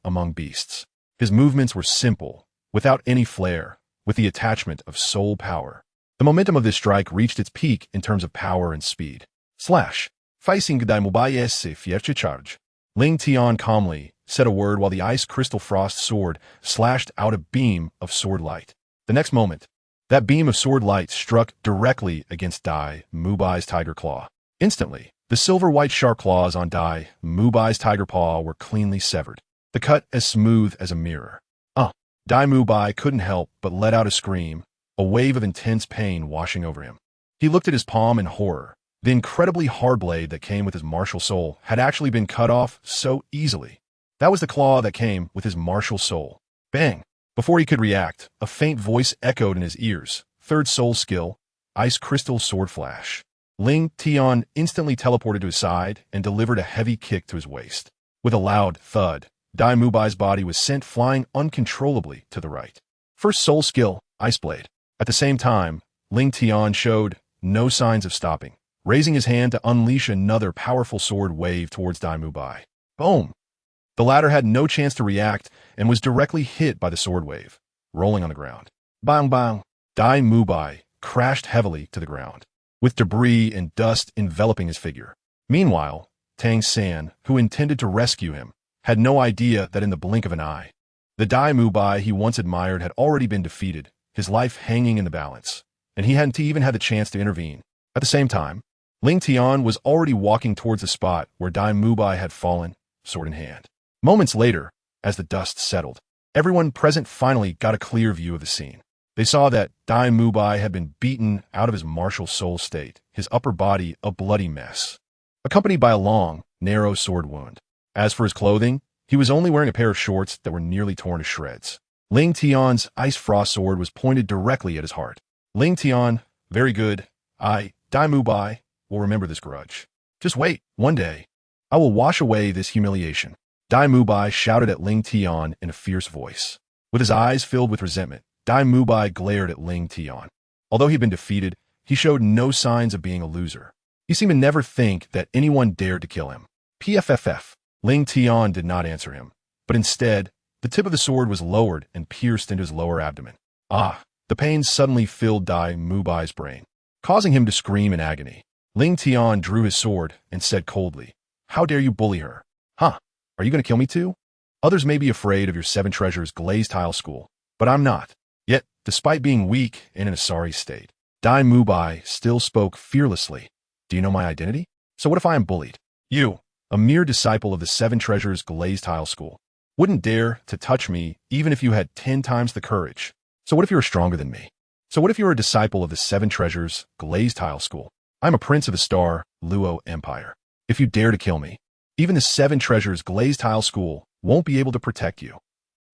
among beasts. His movements were simple, without any flair, with the attachment of soul power. The momentum of this strike reached its peak in terms of power and speed. Slash. Facing Dai Mubai fierce charge. Ling Tian calmly said a word while the ice crystal frost sword slashed out a beam of sword light. The next moment, that beam of sword light struck directly against Dai Mubai's tiger claw. Instantly, the silver-white sharp claws on Dai Mubai's tiger paw were cleanly severed, the cut as smooth as a mirror. Dai Mubai couldn't help but let out a scream, a wave of intense pain washing over him. He looked at his palm in horror. The incredibly hard blade that came with his martial soul had actually been cut off so easily. That was the claw that came with his martial soul. Bang! Before he could react, a faint voice echoed in his ears. Third soul skill, Ice Crystal Sword Flash. Ling Tian instantly teleported to his side and delivered a heavy kick to his waist. With a loud thud, Dai Mubai's body was sent flying uncontrollably to the right. First soul skill, Ice Blade. At the same time, Ling Tian showed no signs of stopping, raising his hand to unleash another powerful sword wave towards Dai Mubai. Boom! The latter had no chance to react and was directly hit by the sword wave, rolling on the ground. Bang bang! Dai Mubai crashed heavily to the ground, with debris and dust enveloping his figure. Meanwhile, Tang San, who intended to rescue him, had no idea that in the blink of an eye, the Dai Mubai he once admired had already been defeated, his life hanging in the balance, and he hadn't even had the chance to intervene. At the same time, Ling Tian was already walking towards the spot where Dai Mubai had fallen, sword in hand. Moments later, as the dust settled, everyone present finally got a clear view of the scene. They saw that Dai Mubai had been beaten out of his martial soul state, his upper body a bloody mess, accompanied by a long, narrow sword wound. As for his clothing, he was only wearing a pair of shorts that were nearly torn to shreds. Ling Tian's ice frost sword was pointed directly at his heart. Ling Tian, very good. Dai Mubai, will remember this grudge. Just wait, one day, I will wash away this humiliation. Dai Mubai shouted at Ling Tian in a fierce voice. With his eyes filled with resentment, Dai Mubai glared at Ling Tian. Although he'd been defeated, he showed no signs of being a loser. He seemed to never think that anyone dared to kill him. PFFF. Ling Tian did not answer him, but instead, the tip of the sword was lowered and pierced into his lower abdomen. The pain suddenly filled Dai Mubai's brain, causing him to scream in agony. Ling Tian drew his sword and said coldly, "How dare you bully her? Are you going to kill me too? Others may be afraid of your seven treasures glazed tile school, but I'm not." Yet, despite being weak and in a sorry state, Dai Mubai still spoke fearlessly. "Do you know my identity? So what if I am bullied? You, a mere disciple of the seven treasures glazed tile school, wouldn't dare to touch me even if you had 10 times the courage. So what if you're stronger than me? So what if you're a disciple of the seven treasures glazed tile school? I'm a prince of the Star Luo Empire. If you dare to kill me, even the seven treasures glazed tile school won't be able to protect you."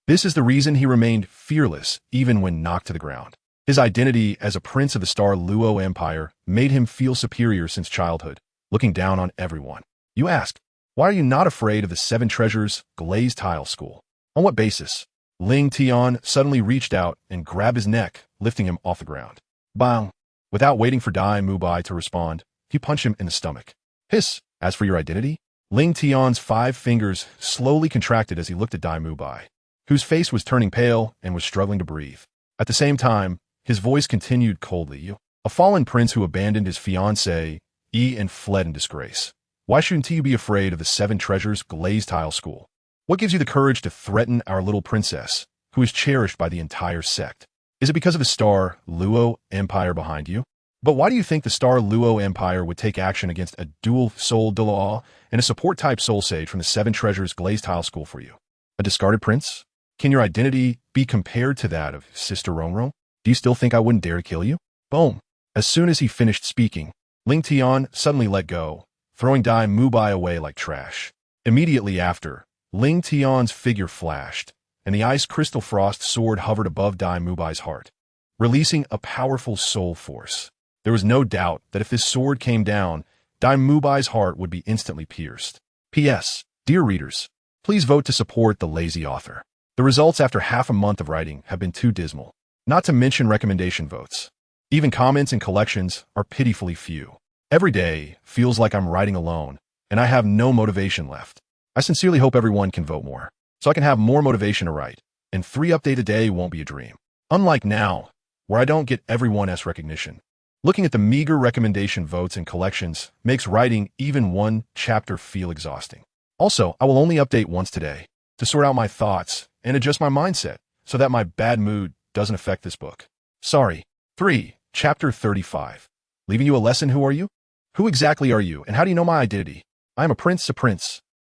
This is the reason he remained fearless even when knocked to the ground. His identity as a prince of the Star Luo Empire made him feel superior since childhood, looking down on everyone. You ask, why are you not afraid of the seven treasures glazed tile school? On what basis? Ling Tian suddenly reached out and grabbed his neck, lifting him off the ground. Bang! Without waiting for Dai Mubai to respond, he punched him in the stomach. Hiss! As for your identity? Ling Tian's 5 fingers slowly contracted as he looked at Dai Mubai, whose face was turning pale and was struggling to breathe. At the same time, his voice continued coldly. "You, a fallen prince who abandoned his fiancée, and fled in disgrace. Why shouldn't you be afraid of the seven treasures glazed tile school? What gives you the courage to threaten our little princess, who is cherished by the entire sect? Is it because of the Star Luo Empire behind you? But why do you think the Star Luo Empire would take action against a dual soul Douluo and a support-type soul sage from the seven treasures glazed tile school for you? A discarded prince? Can your identity be compared to that of Sister Rongrong? Do you still think I wouldn't dare to kill you?" Boom! As soon as he finished speaking, Ling Tian suddenly let go, throwing Dai Mubai away like trash. Immediately after, Ling Tian's figure flashed, and the ice crystal frost sword hovered above Dai Mubai's heart, releasing a powerful soul force. There was no doubt that if this sword came down, Dai Mubai's heart would be instantly pierced. P.S. Dear readers, please vote to support the lazy author. The results after half a month of writing have been too dismal, not to mention recommendation votes. Even comments and collections are pitifully few. Every day feels like I'm writing alone, and I have no motivation left. I sincerely hope everyone can vote more, so I can have more motivation to write, and 3 updates a day won't be a dream. Unlike now, where I don't get everyone's recognition. Looking at the meager recommendation votes and collections makes writing even one chapter feel exhausting. Also, I will only update once today to sort out my thoughts and adjust my mindset so that my bad mood doesn't affect this book. Sorry. 3. Chapter 35. Leaving you a lesson. Who are you? Who exactly are you, and how do you know my identity? I am a prince.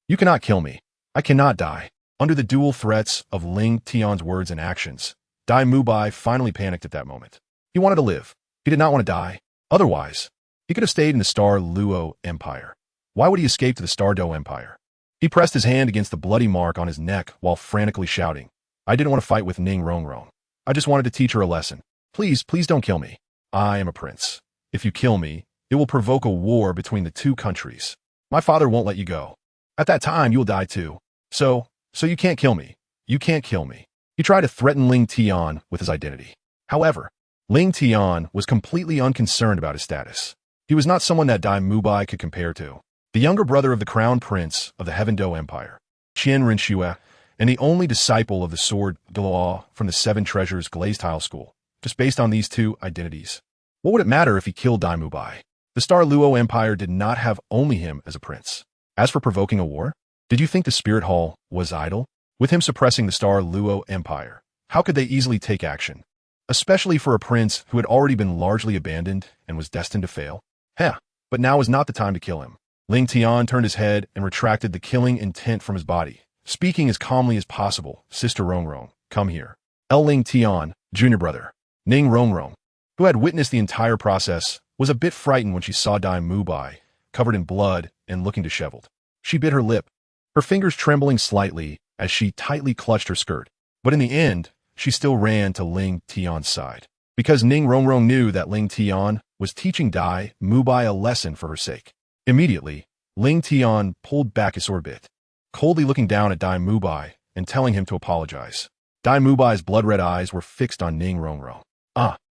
You cannot kill me. I cannot die. Under the dual threats of Ling Tian's words and actions, Dai Mubai finally panicked at that moment. He wanted to live. He did not want to die. Otherwise, he could have stayed in the Starluo Empire. Why would he escape to the Stardo Empire? He pressed his hand against the bloody mark on his neck while frantically shouting, I didn't want to fight with Ning Rongrong. I just wanted to teach her a lesson. Please don't kill me. I am a prince. If you kill me, it will provoke a war between the two countries. My father won't let you go. At that time, you will die too. So you can't kill me. You can't kill me. He tried to threaten Ling Tian with his identity. However, Ling Tian was completely unconcerned about his status. He was not someone that Dai Mubai could compare to. The younger brother of the crown prince of the Heavendo Empire, Qian Rinxue, and the only disciple of the sword Douluo from the Seven Treasures Gainsthe school, just based on these two identities. What would it matter if he killed Dai Mubai? The Starluo Empire did not have only him as a prince. As for provoking a war, did you think the Spirit Hall was idle? With him suppressing the Starluo Empire, how could they easily take action? Especially for a prince who had already been largely abandoned and was destined to fail? But now was not the time to kill him. Ling Tian turned his head and retracted the killing intent from his body, speaking as calmly as possible. Sister Rongrong, come here. Ling Tian, junior brother, Ning Rongrong, who had witnessed the entire process, was a bit frightened when she saw Dai Mubai, covered in blood and looking disheveled. She bit her lip, her fingers trembling slightly as she tightly clutched her skirt. But in the end, she still ran to Ling Tian's side, because Ning Rongrong knew that Ling Tian was teaching Dai Mubai a lesson for her sake. Immediately, Ling Tian pulled back his sword bit, coldly looking down at Dai Mubai and telling him to apologize. Dai Mubai's blood-red eyes were fixed on Ning Rongrong.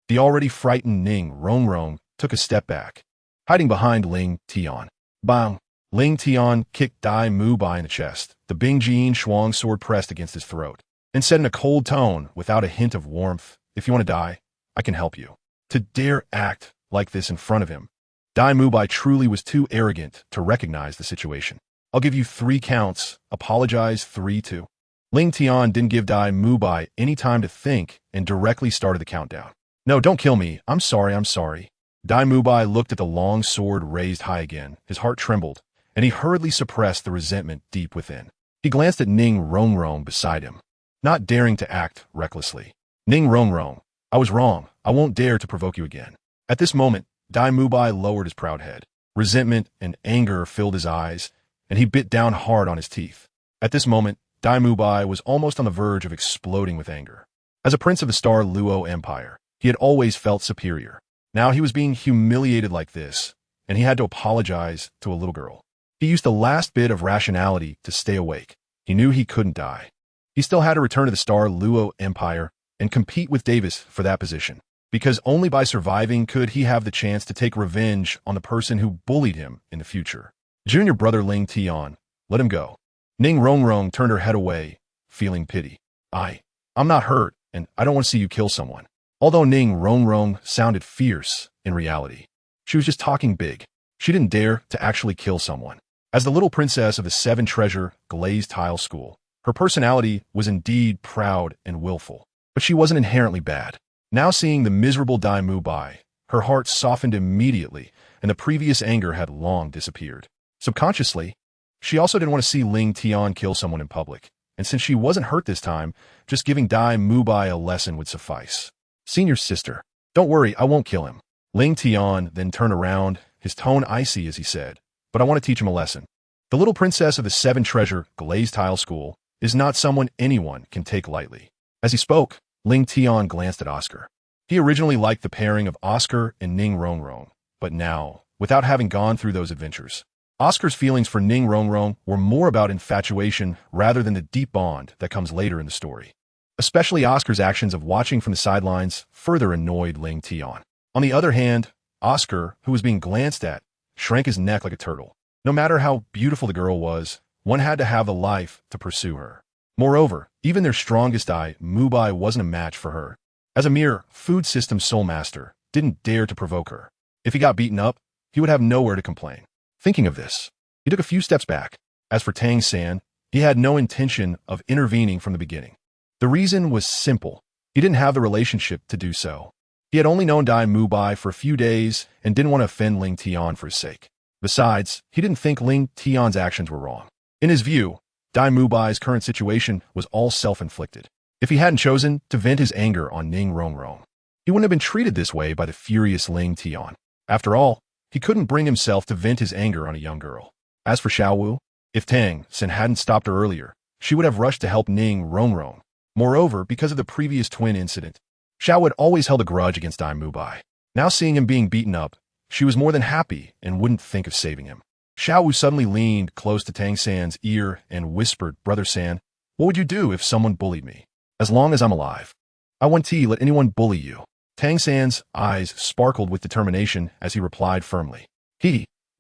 The already frightened Ning Rongrong took a step back, hiding behind Ling Tian. Bang! Ling Tian kicked Dai Mubai in the chest, the Bingjin Shuang sword pressed against his throat, and said in a cold tone, without a hint of warmth, if you want to die, I can help you. To dare act like this in front of him, Dai Mubai truly was too arrogant to recognize the situation. I'll give you 3 counts, apologize 3, 2. Ling Tian didn't give Dai Mubai any time to think and directly started the countdown. No, don't kill me. I'm sorry. Dai Mubai looked at the long sword raised high again. His heart trembled, and he hurriedly suppressed the resentment deep within. He glanced at Ning Rongrong beside him, not daring to act recklessly. Ning Rongrong, I was wrong. I won't dare to provoke you again. At this moment, Dai Mubai lowered his proud head. Resentment and anger filled his eyes, and he bit down hard on his teeth. At this moment, Dai Mubai was almost on the verge of exploding with anger. As a prince of the Starluo Empire, he had always felt superior. Now he was being humiliated like this, and he had to apologize to a little girl. He used the last bit of rationality to stay awake. He knew he couldn't die. He still had to return to the Starluo Empire and compete with Davis for that position, because only by surviving could he have the chance to take revenge on the person who bullied him in the future. Junior brother Ling Tian, let him go. Ning Rongrong turned her head away, feeling pity. I'm not hurt, and I don't want to see you kill someone. Although Ning Rongrong sounded fierce, in reality, she was just talking big. She didn't dare to actually kill someone. As the little princess of the Seven Treasure Gainsthe school, her personality was indeed proud and willful, but she wasn't inherently bad. Now seeing the miserable Dai Mubai, her heart softened immediately, and the previous anger had long disappeared. Subconsciously, she also didn't want to see Ling Tian kill someone in public, and since she wasn't hurt this time, just giving Dai Mubai a lesson would suffice. Senior sister, don't worry, I won't kill him. Ling Tian then turned around, his tone icy as he said, but I want to teach him a lesson. The little princess of the Seven Treasure Gainsthe school is not someone anyone can take lightly. As he spoke, Ling Tian glanced at Oscar. He originally liked the pairing of Oscar and Ning Rongrong, but now, without having gone through those adventures, Oscar's feelings for Ning Rongrong were more about infatuation rather than the deep bond that comes later in the story. Especially Oscar's actions of watching from the sidelines further annoyed Ling Tian. On the other hand, Oscar, who was being glanced at, shrank his neck like a turtle. No matter how beautiful the girl was, one had to have the life to pursue her. Moreover, even their strongest Dai Mubai wasn't a match for her. As a mere food system soul master, didn't dare to provoke her. If he got beaten up, he would have nowhere to complain. Thinking of this, he took a few steps back. As for Tang San, he had no intention of intervening from the beginning. The reason was simple. He didn't have the relationship to do so. He had only known Dai Mubai for a few days and didn't want to offend Ling Tian for his sake. Besides, he didn't think Ling Tian's actions were wrong. In his view, Dai Mubai's current situation was all self-inflicted. If he hadn't chosen to vent his anger on Ning Rongrong, he wouldn't have been treated this way by the furious Ling Tian. After all, he couldn't bring himself to vent his anger on a young girl. As for Xiao Wu, if Tang San hadn't stopped her earlier, she would have rushed to help Ning Rongrong. Moreover, because of the previous twin incident, Xiao had always held a grudge against Dai Mubai. Now seeing him being beaten up, she was more than happy and wouldn't think of saving him. Xiao Wu suddenly leaned close to Tang San's ear and whispered, "Brother San, what would you do if someone bullied me? As long as I'm alive, I won't let anyone bully you." Tang San's eyes sparkled with determination as he replied firmly,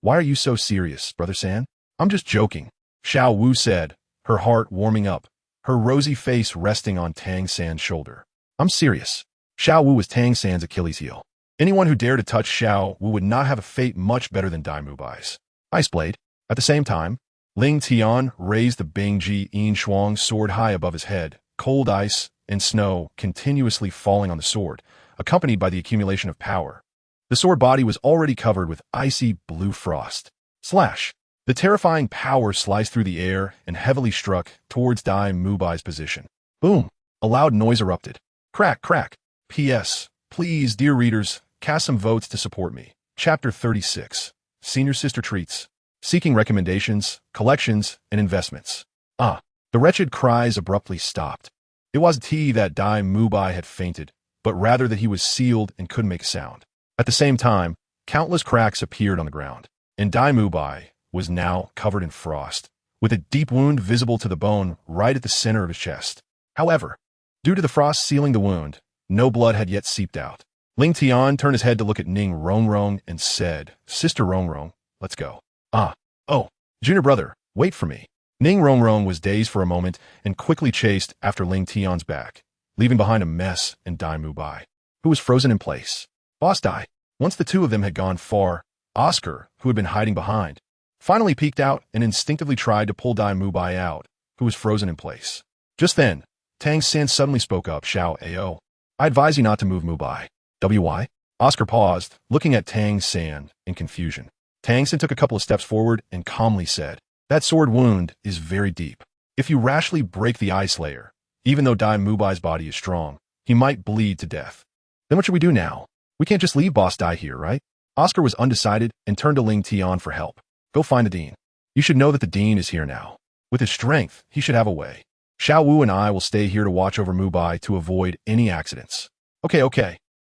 "Why are you so serious, Brother San? I'm just joking," Xiao Wu said, her heart warming up, her rosy face resting on Tang San's shoulder. "I'm serious." Xiao Wu was Tang San's Achilles heel. Anyone who dared to touch Xiao Wu would not have a fate much better than Dai Mubai's. Ice Blade. At the same time, Ling Tian raised the Bingji Yin Shuang sword high above his head, cold ice and snow continuously falling on the sword, accompanied by the accumulation of power. The sword body was already covered with icy blue frost. Slash! The terrifying power sliced through the air and heavily struck towards Dai Mubai's position. Boom! A loud noise erupted. Crack, crack. P.S. Please, dear readers, cast some votes to support me. Chapter 36. Senior Sister Treats. Seeking recommendations, collections, and investments. The wretched cries abruptly stopped. It wasn't he that Dai Mubai had fainted, but rather that he was sealed and couldn't make a sound. At the same time, countless cracks appeared on the ground, and Dai Mubai was now covered in frost, with a deep wound visible to the bone right at the center of his chest. However, due to the frost sealing the wound, no blood had yet seeped out. Ling Tian turned his head to look at Ning Rongrong and said, "Sister Rongrong, let's go." Oh, junior brother, wait for me." Ning Rongrong was dazed for a moment and quickly chased after Ling Tian's back, leaving behind a mess and Dai Mubai, who was frozen in place. Boss Dai. Once the two of them had gone far, Oscar, who had been hiding behind, finally peeked out and instinctively tried to pull Dai Mubai out, who was frozen in place. Just then, Tang San suddenly spoke up, "Xiao Ao, I advise you not to move Mubai." "Why?" Oscar paused, looking at Tang San in confusion. Tang San took a couple of steps forward and calmly said, "That sword wound is very deep. If you rashly break the ice layer, even though Dai Mubai's body is strong, he might bleed to death. Then what should we do now? We can't just leave Boss Dai here, right?" Oscar was undecided and turned to Ling Tian for help. "Go find the dean. You should know that the dean is here now. With his strength, he should have a way. Xiao Wu and I will stay here to watch over Mubai to avoid any accidents." Okay.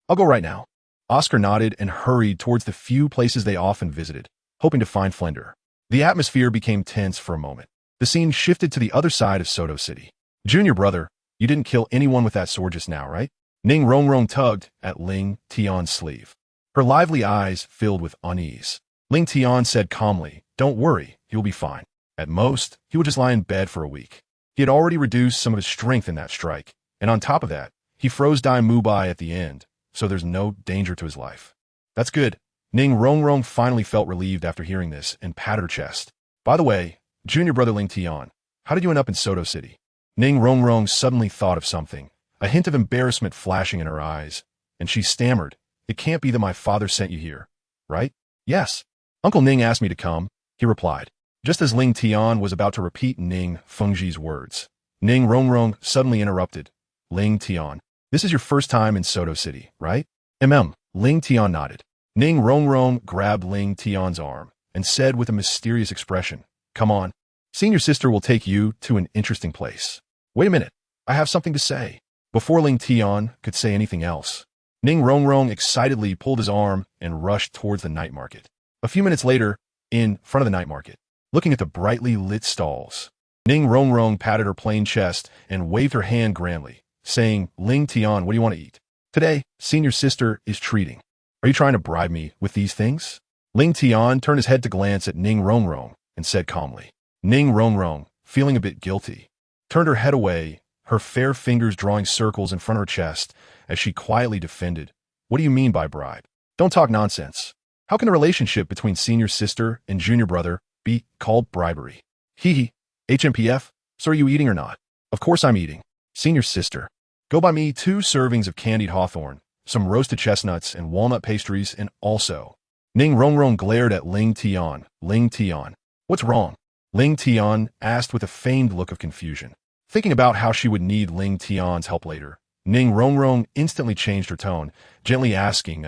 I'll go right now." Oscar nodded and hurried towards the few places they often visited, hoping to find Flender. The atmosphere became tense for a moment. The scene shifted to the other side of Soto City. "Junior brother, you didn't kill anyone with that sword just now, right?" Ning Rongrong tugged at Ling Tian's sleeve. Her lively eyes filled with unease. Ling Tian said calmly, "Don't worry, he will be fine. At most, he will just lie in bed for a week." He had already reduced some of his strength in that strike, and on top of that, he froze Dai Mubai at the end, so there's no danger to his life. "That's good." Ning Rongrong finally felt relieved after hearing this and patted her chest. "By the way, junior brother Ling Tian, how did you end up in Soto City?" Ning Rongrong suddenly thought of something, a hint of embarrassment flashing in her eyes, and she stammered, "It can't be that my father sent you here, right?" "Yes. Uncle Ning asked me to come," he replied. Just as Ling Tian was about to repeat Ning Fengji's words, Ning Rongrong suddenly interrupted. "Ling Tian, this is your first time in Soto City, right?" Ling Tian nodded. Ning Rongrong grabbed Ling Tian's arm and said with a mysterious expression, "Come on. Senior sister will take you to an interesting place." "Wait a minute. I have something to say." Before Ling Tian could say anything else, Ning Rongrong excitedly pulled his arm and rushed towards the night market. A few minutes later, in front of the night market, looking at the brightly lit stalls, Ning Rongrong patted her plain chest and waved her hand grandly, saying, "Ling Tian, what do you want to eat? Today, senior sister is treating. Are you trying to bribe me with these things?" Ling Tian turned his head to glance at Ning Rongrong and said calmly. Ning Rongrong, feeling a bit guilty, turned her head away, her fair fingers drawing circles in front of her chest as she quietly defended. What do you mean by bribe? Don't talk nonsense. How can the relationship between senior sister and junior brother be called bribery? Hee hee. HMPF, so are you eating or not? Of course I'm eating. Senior sister. Go buy me 2 servings of candied hawthorn, some roasted chestnuts and walnut pastries, and also. Ning Rongrong glared at Ling Tian. Ling Tian. What's wrong? Ling Tian asked with a feigned look of confusion. Thinking about how she would need Ling Tian's help later, Ning Rongrong instantly changed her tone, gently asking,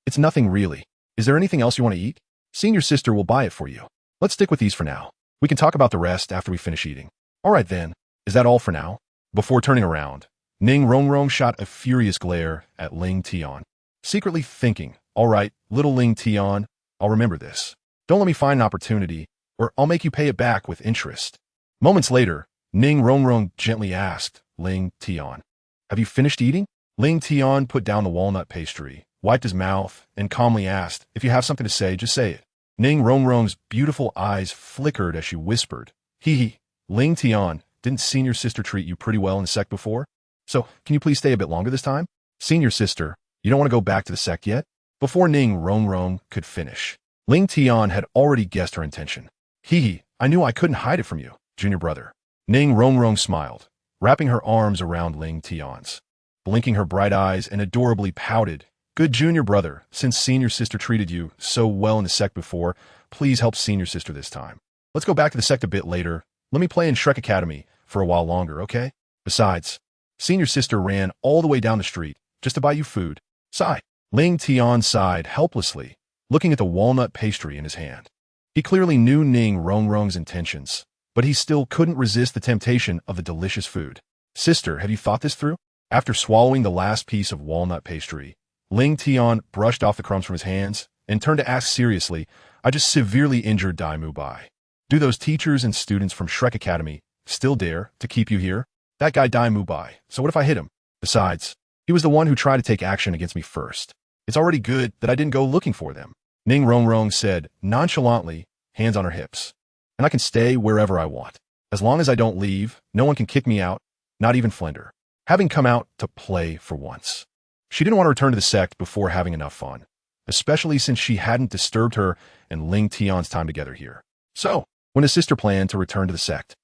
It's nothing really. Is there anything else you want to eat? Senior sister will buy it for you. Let's stick with these for now. We can talk about the rest after we finish eating. All right then. Is that all for now? Before turning around, Ning Rongrong shot a furious glare at Ling Tian, secretly thinking, all right, little Ling Tian, I'll remember this. Don't let me find an opportunity, or I'll make you pay it back with interest. Moments later, Ning Rongrong gently asked Ling Tian, have you finished eating? Ling Tian put down the walnut pastry, wiped his mouth, and calmly asked, if you have something to say, just say it. Ning Rongrong's beautiful eyes flickered as she whispered, hee hee, Ling Tian, didn't senior sister treat you pretty well in the sect before? So, can you please stay a bit longer this time? Senior sister, you don't want to go back to the sect yet? Before Ning Rongrong could finish, Ling Tian had already guessed her intention. Hee hee, I knew I couldn't hide it from you, junior brother. Ning Rongrong smiled, wrapping her arms around Ling Tian's. Blinking her bright eyes and adorably pouted, good junior brother, since senior sister treated you so well in the sect before, please help senior sister this time. Let's go back to the sect a bit later. Let me play in Shrek Academy for a while longer, okay? Besides, senior sister ran all the way down the street just to buy you food. Sigh. Ling Tian sighed helplessly, looking at the walnut pastry in his hand. He clearly knew Ning Rongrong's intentions, but he still couldn't resist the temptation of the delicious food. Sister, have you thought this through? After swallowing the last piece of walnut pastry, Ling Tian brushed off the crumbs from his hands and turned to ask seriously, I just severely injured Dai Mubai. Do those teachers and students from Shrek Academy still dare to keep you here? That guy Dai Mubai, so what if I hit him? Besides, he was the one who tried to take action against me first. It's already good that I didn't go looking for them. Ning Rongrong said nonchalantly, hands on her hips. And I can stay wherever I want. As long as I don't leave, no one can kick me out, not even Flender. Having come out to play for once. She didn't want to return to the sect before having enough fun, especially since she hadn't disturbed her and Ling Tian's time together here. So, when his sister planned to return to the sect,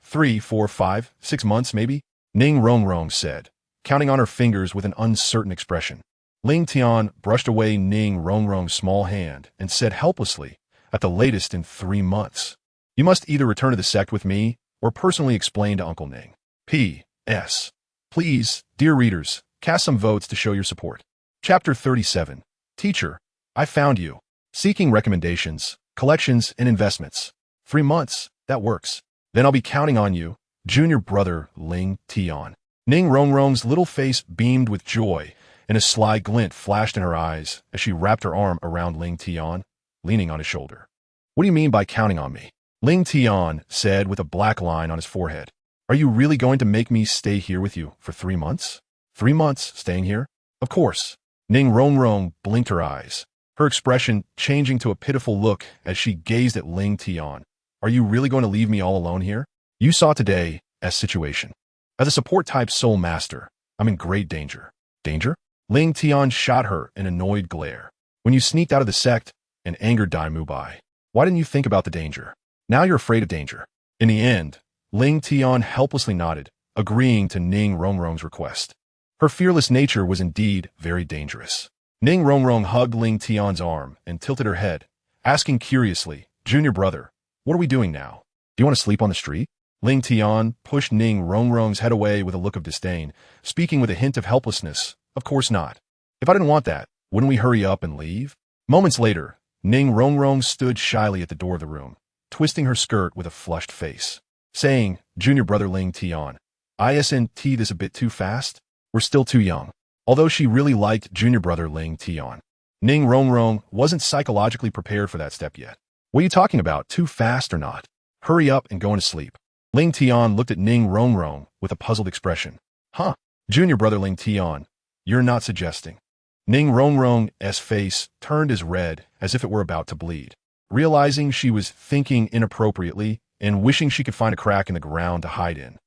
3, 4, 5, 6 months maybe? Ning Rongrong said, counting on her fingers with an uncertain expression. Ling Tian brushed away Ning Rongrong's small hand and said helplessly, at the latest in 3 months. You must either return to the sect with me or personally explain to Uncle Ning. P.S. Please, dear readers, cast some votes to show your support. Chapter 37. Teacher, I found you. Seeking recommendations, collections, and investments. 3 months, that works. Then I'll be counting on you, junior brother Ling Tian. Ning Rongrong's little face beamed with joy, and a sly glint flashed in her eyes as she wrapped her arm around Ling Tian, leaning on his shoulder. What do you mean by counting on me? Ling Tian said with a black line on his forehead. Are you really going to make me stay here with you for 3 months? 3 months staying here? Of course. Ning Rongrong blinked her eyes, her expression changing to a pitiful look as she gazed at Ling Tian. Are you really going to leave me all alone here? You saw today as situation. As a support-type soul master, I'm in great danger. Danger? Ling Tian shot her an annoyed glare. When you sneaked out of the sect and angered Dai Mubai, why didn't you think about the danger? Now you're afraid of danger. In the end, Ling Tian helplessly nodded, agreeing to Ning Rongrong's request. Her fearless nature was indeed very dangerous. Ning Rongrong hugged Ling Tian's arm and tilted her head, asking curiously, Junior brother, what are we doing now? Do you want to sleep on the street? Ling Tian pushed Ning Rongrong's head away with a look of disdain, speaking with a hint of helplessness. Of course not. If I didn't want that, wouldn't we hurry up and leave? Moments later, Ning Rongrong stood shyly at the door of the room, twisting her skirt with a flushed face, saying, Junior brother Ling Tian, isn't this a bit too fast? We're still too young. Although she really liked junior brother Ling Tian, Ning Rongrong wasn't psychologically prepared for that step yet. What are you talking about, too fast or not? Hurry up and go into sleep. Ling Tian looked at Ning Rongrong with a puzzled expression. Huh, junior brother Ling Tian, you're not suggesting. Ning Rongrong's face turned as red as if it were about to bleed. Realizing she was thinking inappropriately and wishing she could find a crack in the ground to hide in.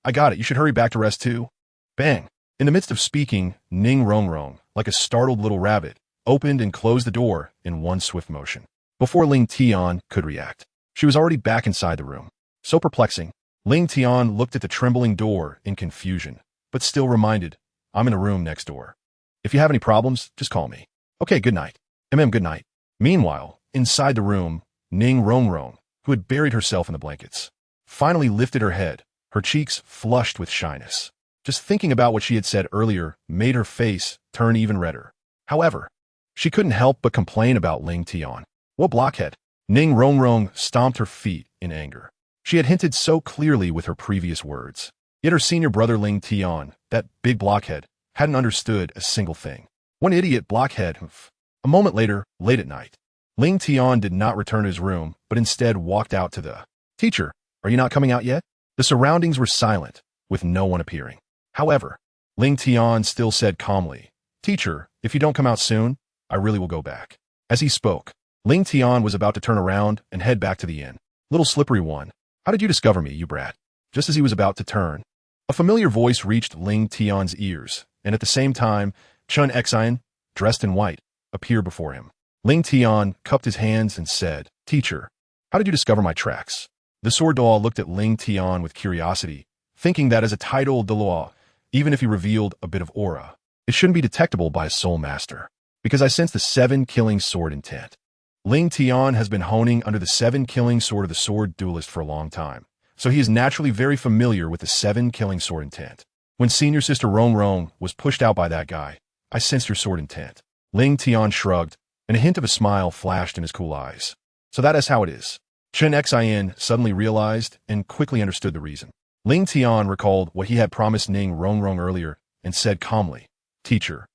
I got it. You should hurry back to rest too. Bang. In the midst of speaking, Ning Rongrong, like a startled little rabbit, opened and closed the door in one swift motion. Before Ling Tian could react, she was already back inside the room. So perplexing, Ling Tian looked at the trembling door in confusion, but still reminded, I'm in a room next door. If you have any problems, just call me. Okay, good night. Good night. Meanwhile, inside the room, Ning Rongrong, who had buried herself in the blankets, finally lifted her head, her cheeks flushed with shyness. Just thinking about what she had said earlier made her face turn even redder. However, she couldn't help but complain about Ling Tian. What blockhead! Ning Rongrong stomped her feet in anger. She had hinted so clearly with her previous words. Yet her senior brother Ling Tian, that big blockhead, hadn't understood a single thing. One idiot blockhead. A moment later, late at night, Ling Tian did not return to his room, but instead walked out to the teacher. Are you not coming out yet? The surroundings were silent, with no one appearing. However, Ling Tian still said calmly, Teacher, if you don't come out soon, I really will go back. As he spoke, Ling Tian was about to turn around and head back to the inn. Little slippery one, how did you discover me, you brat? Just as he was about to turn, a familiar voice reached Ling Tian's ears, and at the same time, Chun Xian, dressed in white, appeared before him. Ling Tian cupped his hands and said, Teacher, how did you discover my tracks? The sword Douluo looked at Ling Tian with curiosity, thinking that as a title Douluo, even if he revealed a bit of aura, it shouldn't be detectable by a soul master, because I sense the 7-killing sword intent. Ling Tian has been honing under the 7-killing sword of the sword duelist for a long time, so he is naturally very familiar with the 7-killing sword intent. When senior sister Rongrong was pushed out by that guy, I sensed your sword intent. Ling Tian shrugged, and a hint of a smile flashed in his cool eyes. So that is how it is. Chun Xian suddenly realized and quickly understood the reason. Ling Tian recalled what he had promised Ning Rongrong earlier and said calmly, Teacher,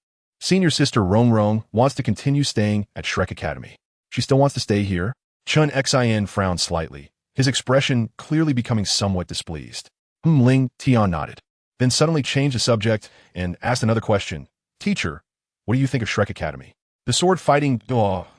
senior sister Rongrong wants to continue staying at Shrek Academy. She still wants to stay here? Chun Xian frowned slightly, his expression clearly becoming somewhat displeased. Ling Tian nodded, then suddenly changed the subject and asked another question. Teacher, what do you think of Shrek Academy? The sword fighting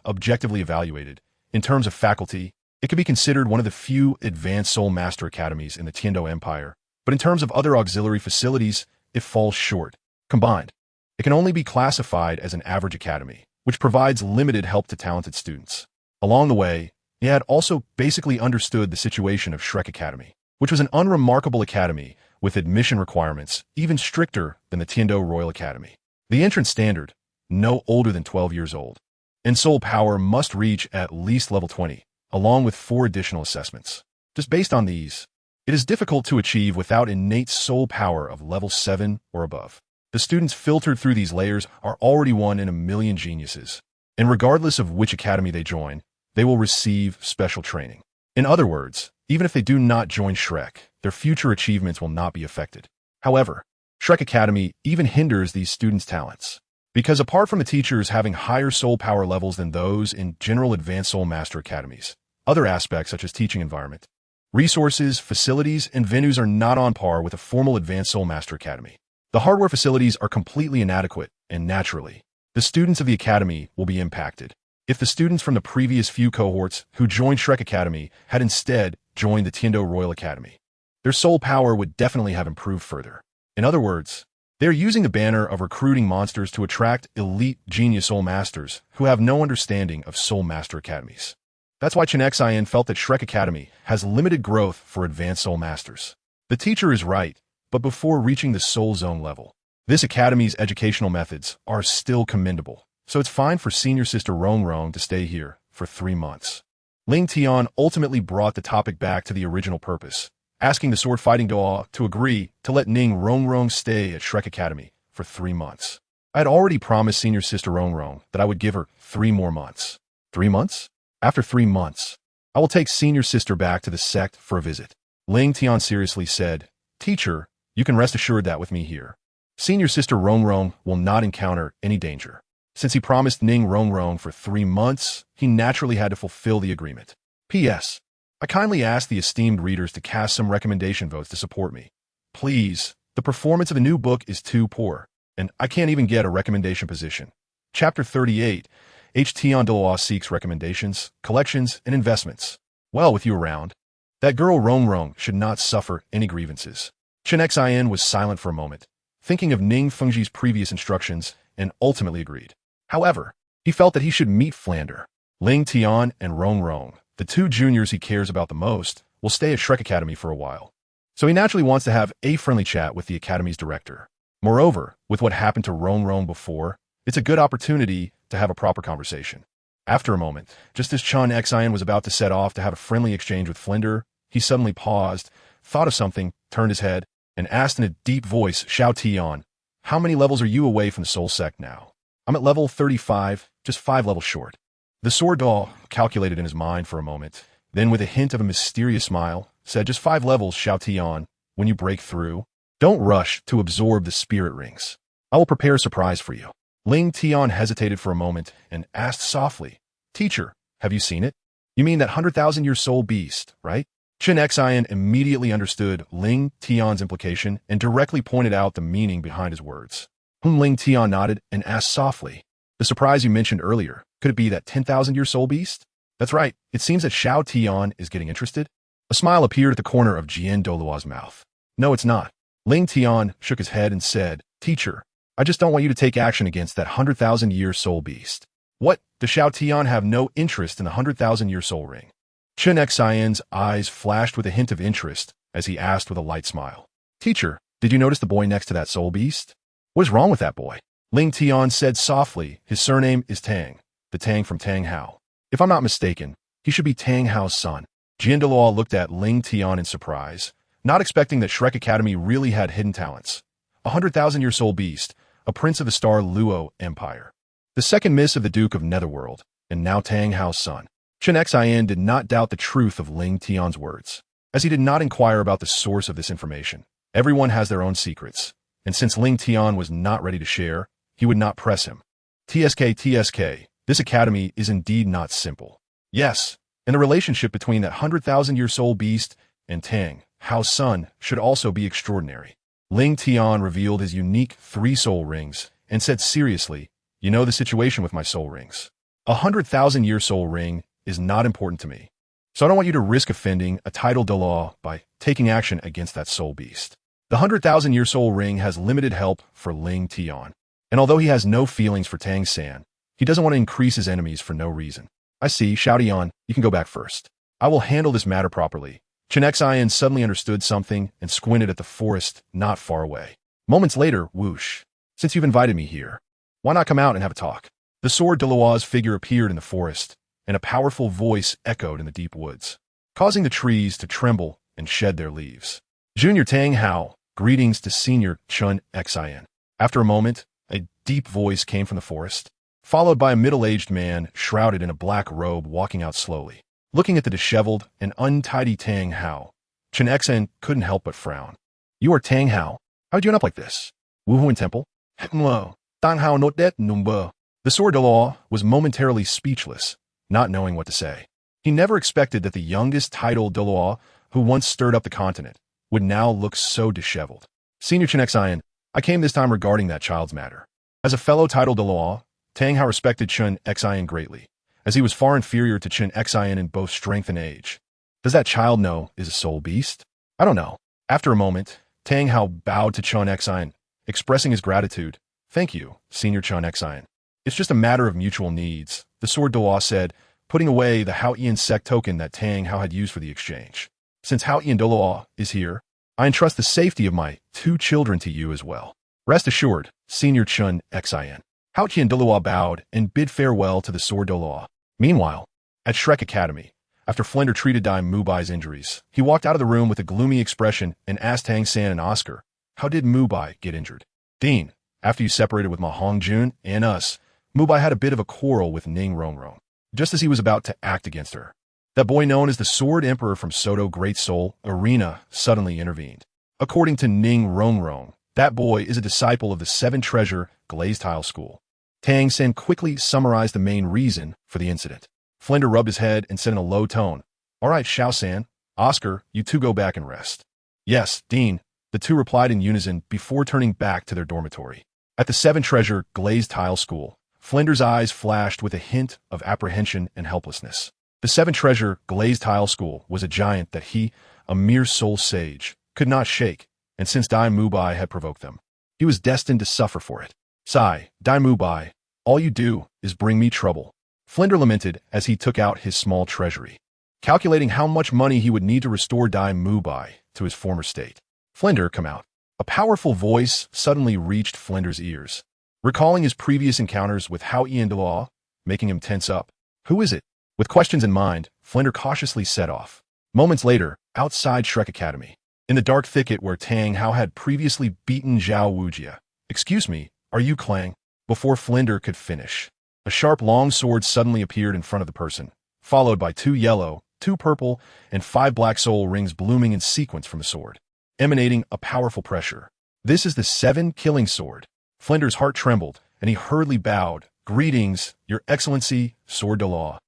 objectively evaluated, in terms of faculty, it could be considered one of the few advanced Soul Master academies in the Tiando Empire, but in terms of other auxiliary facilities, it falls short. Combined, it can only be classified as an average academy, which provides limited help to talented students. Along the way, he had also basically understood the situation of Shrek Academy, which was an unremarkable academy with admission requirements even stricter than the Tiando Royal Academy. The entrance standard, no older than 12 years old, and soul power must reach at least level 20, along with 4 additional assessments. Just based on these, it is difficult to achieve without innate soul power of level 7 or above. The students filtered through these layers are already one in a million geniuses, and regardless of which academy they join, they will receive special training. In other words, even if they do not join Shrek, their future achievements will not be affected. However, Shrek Academy even hinders these students' talents, because apart from the teachers having higher soul power levels than those in general advanced soul master academies, other aspects such as teaching environment, resources, facilities, and venues are not on par with a formal advanced soul master academy. The hardware facilities are completely inadequate, and naturally, the students of the academy will be impacted. If the students from the previous few cohorts who joined Shrek Academy had instead joined the Tiando Royal Academy, their soul power would definitely have improved further. In other words, they are using the banner of recruiting monsters to attract elite genius soul masters who have no understanding of soul master academies. That's why Chun Xian felt that Shrek Academy has limited growth for advanced soul masters. The teacher is right, but before reaching the soul zone level, this academy's educational methods are still commendable, so it's fine for senior sister Rongrong to stay here for 3 months. Ling Tian ultimately brought the topic back to the original purpose, asking the sword fighting Douluo to agree to let Ning Rongrong stay at Shrek Academy for 3 months. I had already promised senior sister Rongrong that I would give her 3 more months. 3 months? After 3 months, I will take senior sister back to the sect for a visit. Ling Tian seriously said, Teacher, you can rest assured that with me here, senior sister Rongrong will not encounter any danger. Since he promised Ning Rongrong for 3 months, he naturally had to fulfill the agreement. P.S. I kindly ask the esteemed readers to cast some recommendation votes to support me. Please, the performance of a new book is too poor, and I can't even get a recommendation position. Chapter 38, HT on Douluo seeks recommendations, collections, and investments. Well, with you around, that girl Rongrong should not suffer any grievances. Chen Xin was silent for a moment, thinking of Ning Fengji's previous instructions, and ultimately agreed. However, he felt that he should meet Flander. Ling Tian and Rong Rong, the two juniors he cares about the most, will stay at Shrek Academy for a while. So he naturally wants to have a friendly chat with the Academy's director. Moreover, with what happened to Rong Rong before, it's a good opportunity to have a proper conversation. After a moment, just as Chen Xin was about to set off to have a friendly exchange with Flinder, he suddenly paused, thought of something, turned his head, and asked in a deep voice, Xiao Tian, how many levels are you away from the Soul Sect now? I'm at level 35, just 5 levels short. The sword doll calculated in his mind for a moment, then with a hint of a mysterious smile, said, just 5 levels, Xiao Tian. When you break through, don't rush to absorb the spirit rings. I will prepare a surprise for you. Ling Tian hesitated for a moment and asked softly, Teacher, have you seen it? You mean that 100,000-year soul beast, right? Chen Xin immediately understood Ling Tian's implication and directly pointed out the meaning behind his words. Ling Tian nodded and asked softly, the surprise you mentioned earlier, could it be that 10,000-year soul beast? That's right, it seems that Xiao Tian is getting interested. A smile appeared at the corner of Jian Douluo's mouth. No, it's not. Ling Tian shook his head and said, Teacher, I just don't want you to take action against that 100,000-year soul beast. What? Does Xiao Tian have no interest in the 100,000-year soul ring? Chen Xian's eyes flashed with a hint of interest as he asked with a light smile. Teacher, did you notice the boy next to that soul beast? What is wrong with that boy? Ling Tian said softly, his surname is Tang, the Tang from Tang Hao. If I'm not mistaken, he should be Tang Hao's son. Jian Douluo looked at Ling Tian in surprise, not expecting that Shrek Academy really had hidden talents. 100,000-year soul beast, a prince of the Star Luo Empire. The second miss of the Duke of Netherworld, and now Tang Hao's son. Chen Xian did not doubt the truth of Ling Tian's words, as he did not inquire about the source of this information. Everyone has their own secrets, and since Ling Tian was not ready to share, he would not press him. TSK, this academy is indeed not simple. Yes, and the relationship between that 100,000-year soul beast and Tang Hao's son should also be extraordinary. Ling Tian revealed his unique 3 soul rings and said seriously, you know the situation with my soul rings. 100,000-year soul ring is not important to me. So I don't want you to risk offending a title de law by taking action against that soul beast. The 100,000-year soul ring has limited help for Ling Tian. And although he has no feelings for Tang San, he doesn't want to increase his enemies for no reason. I see, Xiao Tian, you can go back first. I will handle this matter properly. Chen Xian suddenly understood something and squinted at the forest not far away. Moments later, whoosh. Since you've invited me here, why not come out and have a talk? The sword Douluo's figure appeared in the forest, and a powerful voice echoed in the deep woods, causing the trees to tremble and shed their leaves. Junior Tang Hao, greetings to Senior Chen Xian. After a moment, a deep voice came from the forest, followed by a middle-aged man shrouded in a black robe walking out slowly. Looking at the disheveled and untidy Tang Hao, Chen Xian couldn't help but frown. You are Tang Hao? How'd you end up like this? Wuhuan Temple? Tang Hao not that number. The sword Douluo was momentarily speechless, not knowing what to say. He never expected that the youngest title Douluo, who once stirred up the continent, would now look so disheveled. Senior Chen Xian, I came this time regarding that child's matter. As a fellow title Douluo, Tang Hao respected Chen Xian greatly, as he was far inferior to Chen Xian in both strength and age. Does that child know is a soul beast? I don't know. After a moment, Tang Hao bowed to Chen Xian, expressing his gratitude. Thank you, Senior Chen Xian. It's just a matter of mutual needs, the sword Douluo said, putting away the Haoyan sect token that Tang Hao had used for the exchange. Since Haoyan Douluo is here, I entrust the safety of my 2 children to you as well. Rest assured, Senior Chen Xian. Haoyan Douluo bowed and bid farewell to the sword Douluo. Meanwhile, at Shrek Academy, after Flinder treated Dime Mubai's injuries, he walked out of the room with a gloomy expression and asked Tang San and Oscar, how did Mubai get injured? Dean, after you separated with Ma Hongjun and us, Mubai had a bit of a quarrel with Ning Rongrong, just as he was about to act against her. That boy known as the Sword Emperor from Soto Great Soul Arena suddenly intervened. According to Ning Rongrong, that boy is a disciple of the 7 Treasure Glazed Tile School. Tang San quickly summarized the main reason for the incident. Flinder rubbed his head and said in a low tone, All right, Xiao San, Oscar, you 2 go back and rest. Yes, Dean, the 2 replied in unison before turning back to their dormitory. At the 7 Treasure Glazed Tile School, Flinder's eyes flashed with a hint of apprehension and helplessness. The 7 Treasure Glazed Tile School was a giant that he, a mere soul sage, could not shake, and since Dai Mubai had provoked them, he was destined to suffer for it. Sigh, Dai Mubai, all you do is bring me trouble. Flinder lamented as he took out his small treasury, calculating how much money he would need to restore Dai Mubai to his former state. Flinder, come out. A powerful voice suddenly reached Flinder's ears, recalling his previous encounters with Hao Ian Douluo, making him tense up. Who is it? With questions in mind, Flinder cautiously set off. Moments later, outside Shrek Academy, in the dark thicket where Tang Hao had previously beaten Zhao Wujia. Excuse me, are you Clang? Before Flinder could finish, a sharp long sword suddenly appeared in front of the person, followed by 2 yellow, 2 purple, and 5 black soul rings blooming in sequence from the sword, emanating a powerful pressure. This is the 7 killing sword. Flinder's heart trembled, and he hurriedly bowed. Greetings, Your Excellency, Sword Douluo.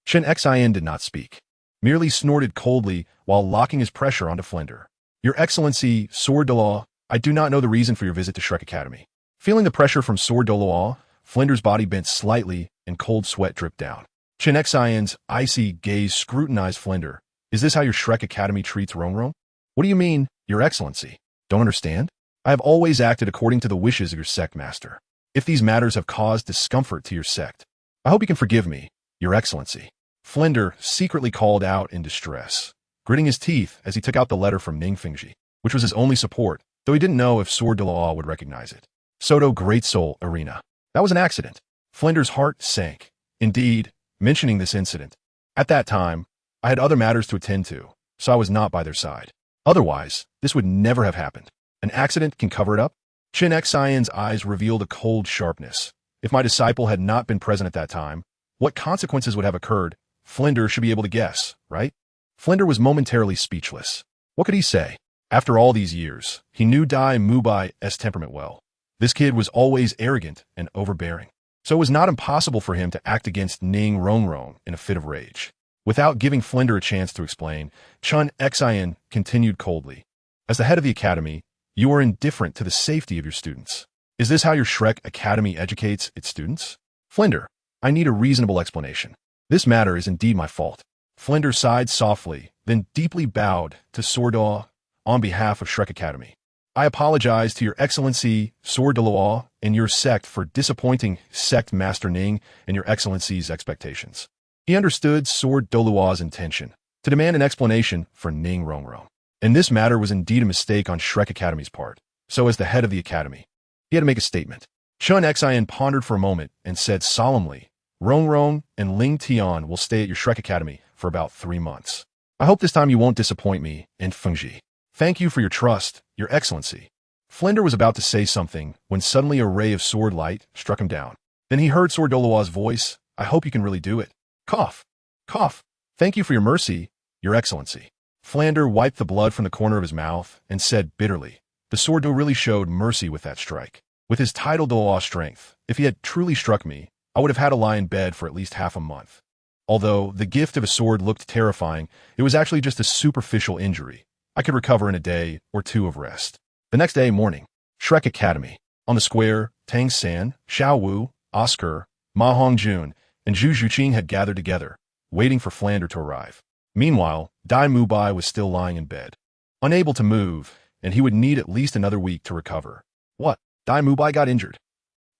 Chen Xian did not speak, merely snorted coldly while locking his pressure onto Flinder. Your Excellency, Sword Douluo, I do not know the reason for your visit to Shrek Academy. Feeling the pressure from Sword Douluo, Flinder's body bent slightly and cold sweat dripped down. Chen Xian's icy gaze scrutinized Flinder. Is this how your Shrek Academy treats Rongrong? What do you mean, Your Excellency? Don't understand? I have always acted according to the wishes of your sect master. If these matters have caused discomfort to your sect, I hope you can forgive me, Your Excellency. Flinder secretly called out in distress, gritting his teeth as he took out the letter from Ning Fengji, which was his only support, though he didn't know if Sword Douluo would recognize it. Soto Great Soul Arena. That was an accident. Flinder's heart sank. Indeed, mentioning this incident. At that time, I had other matters to attend to, so I was not by their side. Otherwise, this would never have happened. An accident can cover it up? Chen Xian's eyes revealed a cold sharpness. If my disciple had not been present at that time, what consequences would have occurred? Flinder should be able to guess, right? Flinder was momentarily speechless. What could he say? After all these years, he knew Dai Mubai's temperament well. This kid was always arrogant and overbearing, so it was not impossible for him to act against Ning Rongrong in a fit of rage. Without giving Flinder a chance to explain, Chen Xian continued coldly. As the head of the academy, you are indifferent to the safety of your students. Is this how your Shrek Academy educates its students? Flinder, I need a reasonable explanation. This matter is indeed my fault. Flinder sighed softly, then deeply bowed to Sword Douluo on behalf of Shrek Academy. I apologize to Your Excellency, Sword Douluo, and your sect for disappointing Sect Master Ning and Your Excellency's expectations. He understood Sword Douluo's intention to demand an explanation for Ning Rongrong. And this matter was indeed a mistake on Shrek Academy's part. So as the head of the academy, he had to make a statement. Chen Xian pondered for a moment and said solemnly, Rongrong and Ling Tian will stay at your Shrek Academy for about 3 months. I hope this time you won't disappoint me and Fengji. Thank you for your trust, Your Excellency. Flinder was about to say something when suddenly a ray of sword light struck him down. Then he heard Sword Douluo's voice. I hope you can really do it. Cough. Cough. Thank you for your mercy, Your Excellency. Flinder wiped the blood from the corner of his mouth and said bitterly, the Sword Do really showed mercy with that strike. With his tidal Douluo strength, if he had truly struck me, I would have had to lie in bed for at least half a month. Although the gift of a sword looked terrifying, it was actually just a superficial injury. I could recover in a day or 2 of rest. The next day morning, Shrek Academy. On the square, Tang San, Xiao Wu, Oscar, Ma Hongjun, and Zhu Zhuqing had gathered together, waiting for Flinder to arrive. Meanwhile, Dai Mubai was still lying in bed, unable to move, and he would need at least another week to recover. What? Dai Mubai got injured?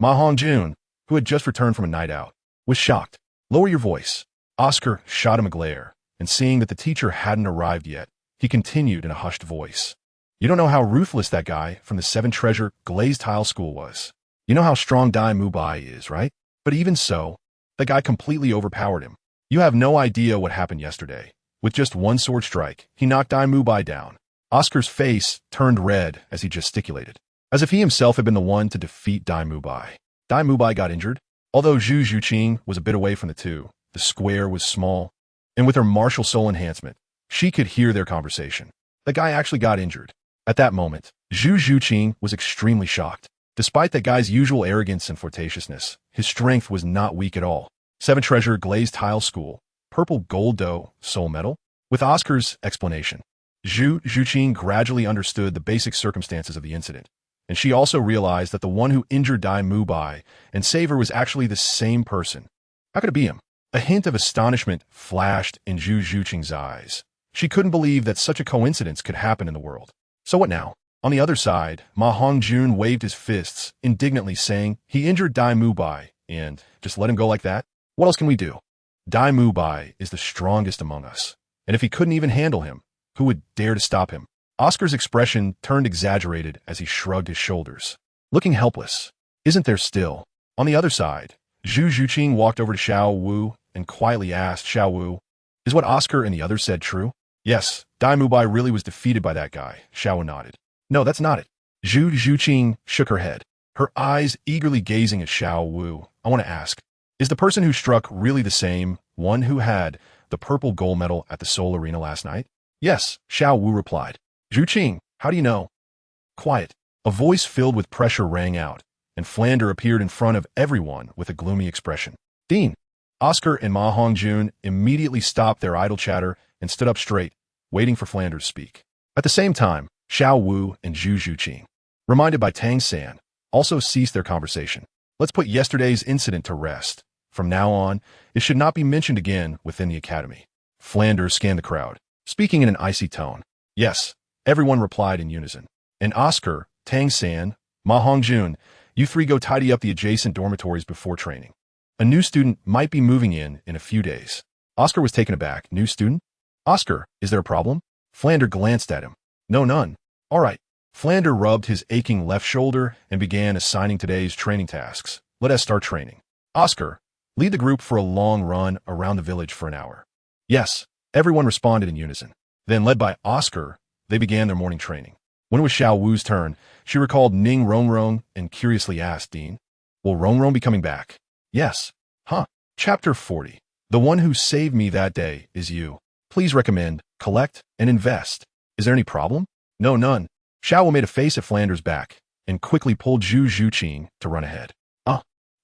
Ma Hongjun, who had just returned from a night out, was shocked. Lower your voice. Oscar shot him a glare, and seeing that the teacher hadn't arrived yet, he continued in a hushed voice. You don't know how ruthless that guy from the 7 Treasure Glazed Tile School was. You know how strong Dai Mubai is, right? But even so, the guy completely overpowered him. You have no idea what happened yesterday. With just 1 sword strike, he knocked Dai Mubai down. Oscar's face turned red as he gesticulated, as if he himself had been the one to defeat Dai Mubai. Dai Mubai got injured. Although Zhu Zhuqing was a bit away from the two, the square was small, and with her martial soul enhancement, she could hear their conversation. The guy actually got injured. At that moment, Zhu Zhuqing was extremely shocked. Despite that guy's usual arrogance and flirtatiousness, his strength was not weak at all. 7 Treasure Glazed Tile School, Purple Gold Dough, Soul Metal. With Oscar's explanation, Zhu Zhuqing gradually understood the basic circumstances of the incident, and she also realized that the one who injured Dai Mubai and Saver was actually the same person. How could it be him? A hint of astonishment flashed in Zhu Zhuqing's eyes. She couldn't believe that such a coincidence could happen in the world. So what now? On the other side, Ma Hongjun waved his fists, indignantly saying he injured Dai Mubai, and just let him go like that? What else can we do? Dai Mubai is the strongest among us, and if he couldn't even handle him, who would dare to stop him? Oscar's expression turned exaggerated as he shrugged his shoulders, looking helpless. Isn't there still? On the other side, Zhu Zhuqing walked over to Xiao Wu and quietly asked Xiao Wu, "Is what Oscar and the others said true?" "Yes, Dai Mubai really was defeated by that guy," Xiao Wu nodded. "No, that's not it." Zhu Zhuqing shook her head, her eyes eagerly gazing at Xiao Wu. "I want to ask, is the person who struck really the same one who had the purple gold medal at the Seoul Arena last night?" "Yes," Xiao Wu replied. "Zhuqing, how do you know?" "Quiet." A voice filled with pressure rang out, and Flander appeared in front of everyone with a gloomy expression. "Dean." Oscar and Ma Hongjun immediately stopped their idle chatter and stood up straight, waiting for Flander to speak. At the same time, Xiao Wu and Zhu Zhuqing, reminded by Tang San, also ceased their conversation. "Let's put yesterday's incident to rest. From now on, it should not be mentioned again within the academy." Flander scanned the crowd, speaking in an icy tone. "Yes," everyone replied in unison. "And Oscar, Tang San, Ma Hongjun, you three go tidy up the adjacent dormitories before training. A new student might be moving in a few days." Oscar was taken aback. "New student? Oscar, is there a problem?" Flander glanced at him. "No, none." "All right." Flander rubbed his aching left shoulder and began assigning today's training tasks. "Let us start training. Oscar, lead the group for a long run around the village for an hour." "Yes," everyone responded in unison. Then, led by Oscar, they began their morning training. When it was Xiao Wu's turn, she recalled Ning Rongrong and curiously asked, "Dean, will Rongrong be coming back?" "Yes." "Huh." Chapter 40. The one who saved me that day is you. Please recommend, collect, and invest. Is there any problem? "No, none." Xiao Wu made a face at Flander's back and quickly pulled Zhu Zhuqing to run ahead.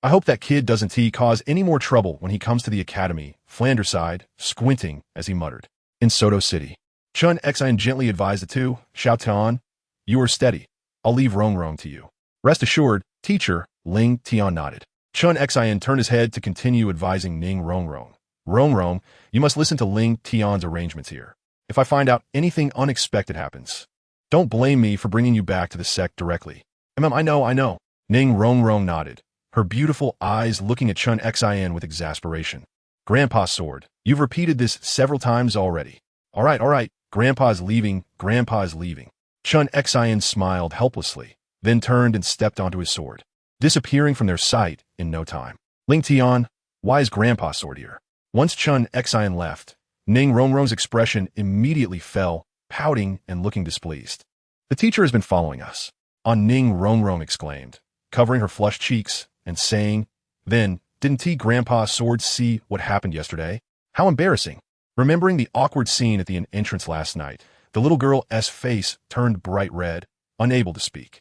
I hope that kid doesn't cause any more trouble when he comes to the academy," Flander sighed, squinting as he muttered. In Soto City, Chun Xian gently advised the two, "Xiao Tian, you are steady. I'll leave Rongrong to you." "Rest assured, teacher," Ling Tian nodded. Chun Xian turned his head to continue advising Ning Rongrong. "Rongrong, you must listen to Ling Tian's arrangements here. If I find out anything unexpected happens, don't blame me for bringing you back to the sect directly." I know." Ning Rongrong nodded, her beautiful eyes looking at Chun Xian with exasperation. "Grandpa's sword. You've repeated this several times already." All right. Grandpa's leaving. Chun Xian smiled helplessly, then turned and stepped onto his sword, disappearing from their sight in no time. "Ling Tian, why is Grandpa's sword here?" Once Chun Xian left, Ning Rongrong's expression immediately fell, pouting and looking displeased. "The teacher has been following us," Ning Rongrong exclaimed, covering her flushed cheeks and saying, "Then, didn't Grandpa's sword see what happened yesterday? How embarrassing." Remembering the awkward scene at the entrance last night, the little girl's face turned bright red, unable to speak.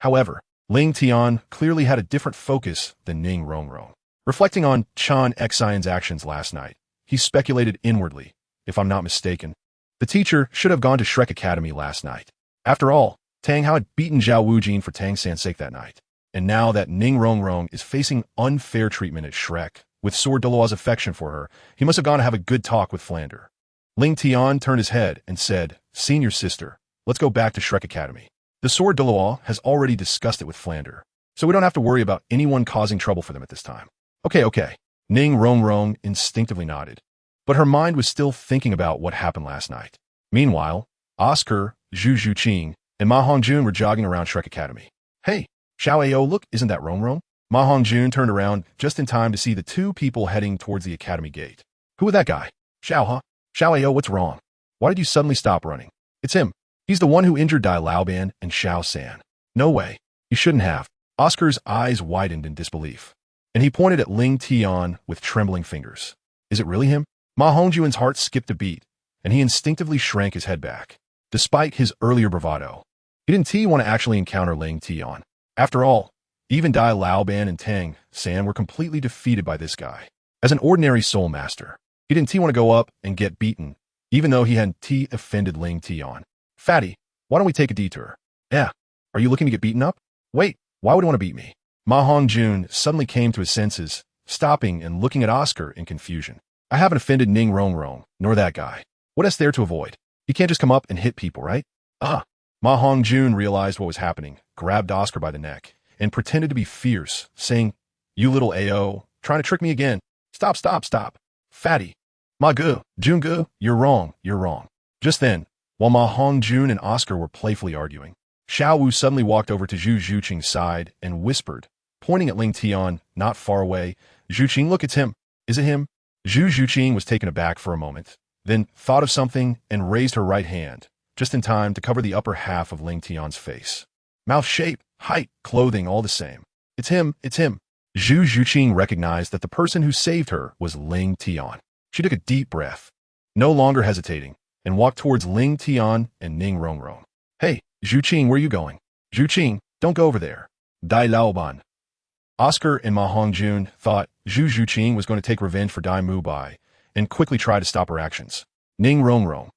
However, Ling Tian clearly had a different focus than Ning Rongrong. Reflecting on Chun Xian's actions last night, he speculated inwardly, if I'm not mistaken, the teacher should have gone to Shrek Academy last night. After all, Tang Hao had beaten Zhao Wujin for Tang San's sake that night. And now that Ning Rongrong is facing unfair treatment at Shrek, with Sword Douluo's affection for her, he must have gone to have a good talk with Flander. Ling Tian turned his head and said, "Senior sister, let's go back to Shrek Academy. The Sword Douluo has already discussed it with Flander, so we don't have to worry about anyone causing trouble for them at this time." Okay. Ning Rongrong instinctively nodded, but her mind was still thinking about what happened last night. Meanwhile, Oscar, Zhu Zhuqing, and Ma Hongjun were jogging around Shrek Academy. "Hey, Xiao Ao, look, isn't that Rongrong?" Ma Hongjun turned around just in time to see the two people heading towards the academy gate. "Who is that guy?" "Xiao, huh? Xiao Ao, what's wrong? Why did you suddenly stop running?" "It's him. He's the one who injured Dai Laoban and Xiao San." "No way. You shouldn't have." Oscar's eyes widened in disbelief, and he pointed at Ling Tian with trembling fingers. "Is it really him?" Ma Hongjun's heart skipped a beat, and he instinctively shrank his head back. Despite his earlier bravado, he didn't want to actually encounter Ling Tian. After all, even Dai Laoban and Tang San were completely defeated by this guy. As an ordinary soul master, he didn't want to go up and get beaten, even though he hadn't offended Ling Tian. "Fatty, why don't we take a detour?" "Yeah. Are you looking to get beaten up?" "Wait, why would you want to beat me?" Ma Hongjun suddenly came to his senses, stopping and looking at Oscar in confusion. "I haven't offended Ning Rongrong, nor that guy. What is there to avoid? He can't just come up and hit people, right?" Ma Hongjun realized what was happening, grabbed Oscar by the neck, and pretended to be fierce, saying, "You little AO, trying to trick me again. Stop, stop, stop. Fatty. Ma Gu, Jungu, you're wrong, you're wrong." Just then, while Ma Hongjun and Oscar were playfully arguing, Xiao Wu suddenly walked over to Zhu Zhuqing's side and whispered, pointing at Ling Tian, not far away, "Zhuqing, look, it's him. Is it him?" Zhu Zhuqing was taken aback for a moment, then thought of something and raised her right hand, just in time to cover the upper half of Ling Tian's face. Mouth shape, height, clothing, all the same. It's him, it's him. Zhu Zhuqing recognized that the person who saved her was Ling Tian. She took a deep breath, no longer hesitating, and walked towards Ling Tian and Ning Rongrong. "Hey, Zhuqing, where are you going?" "Zhuqing, don't go over there." Dai Laoban. Oscar and Ma Hongjun thought Zhu Zhuqing was going to take revenge for Dai Mubai and quickly try to stop her actions. Ning Rongrong,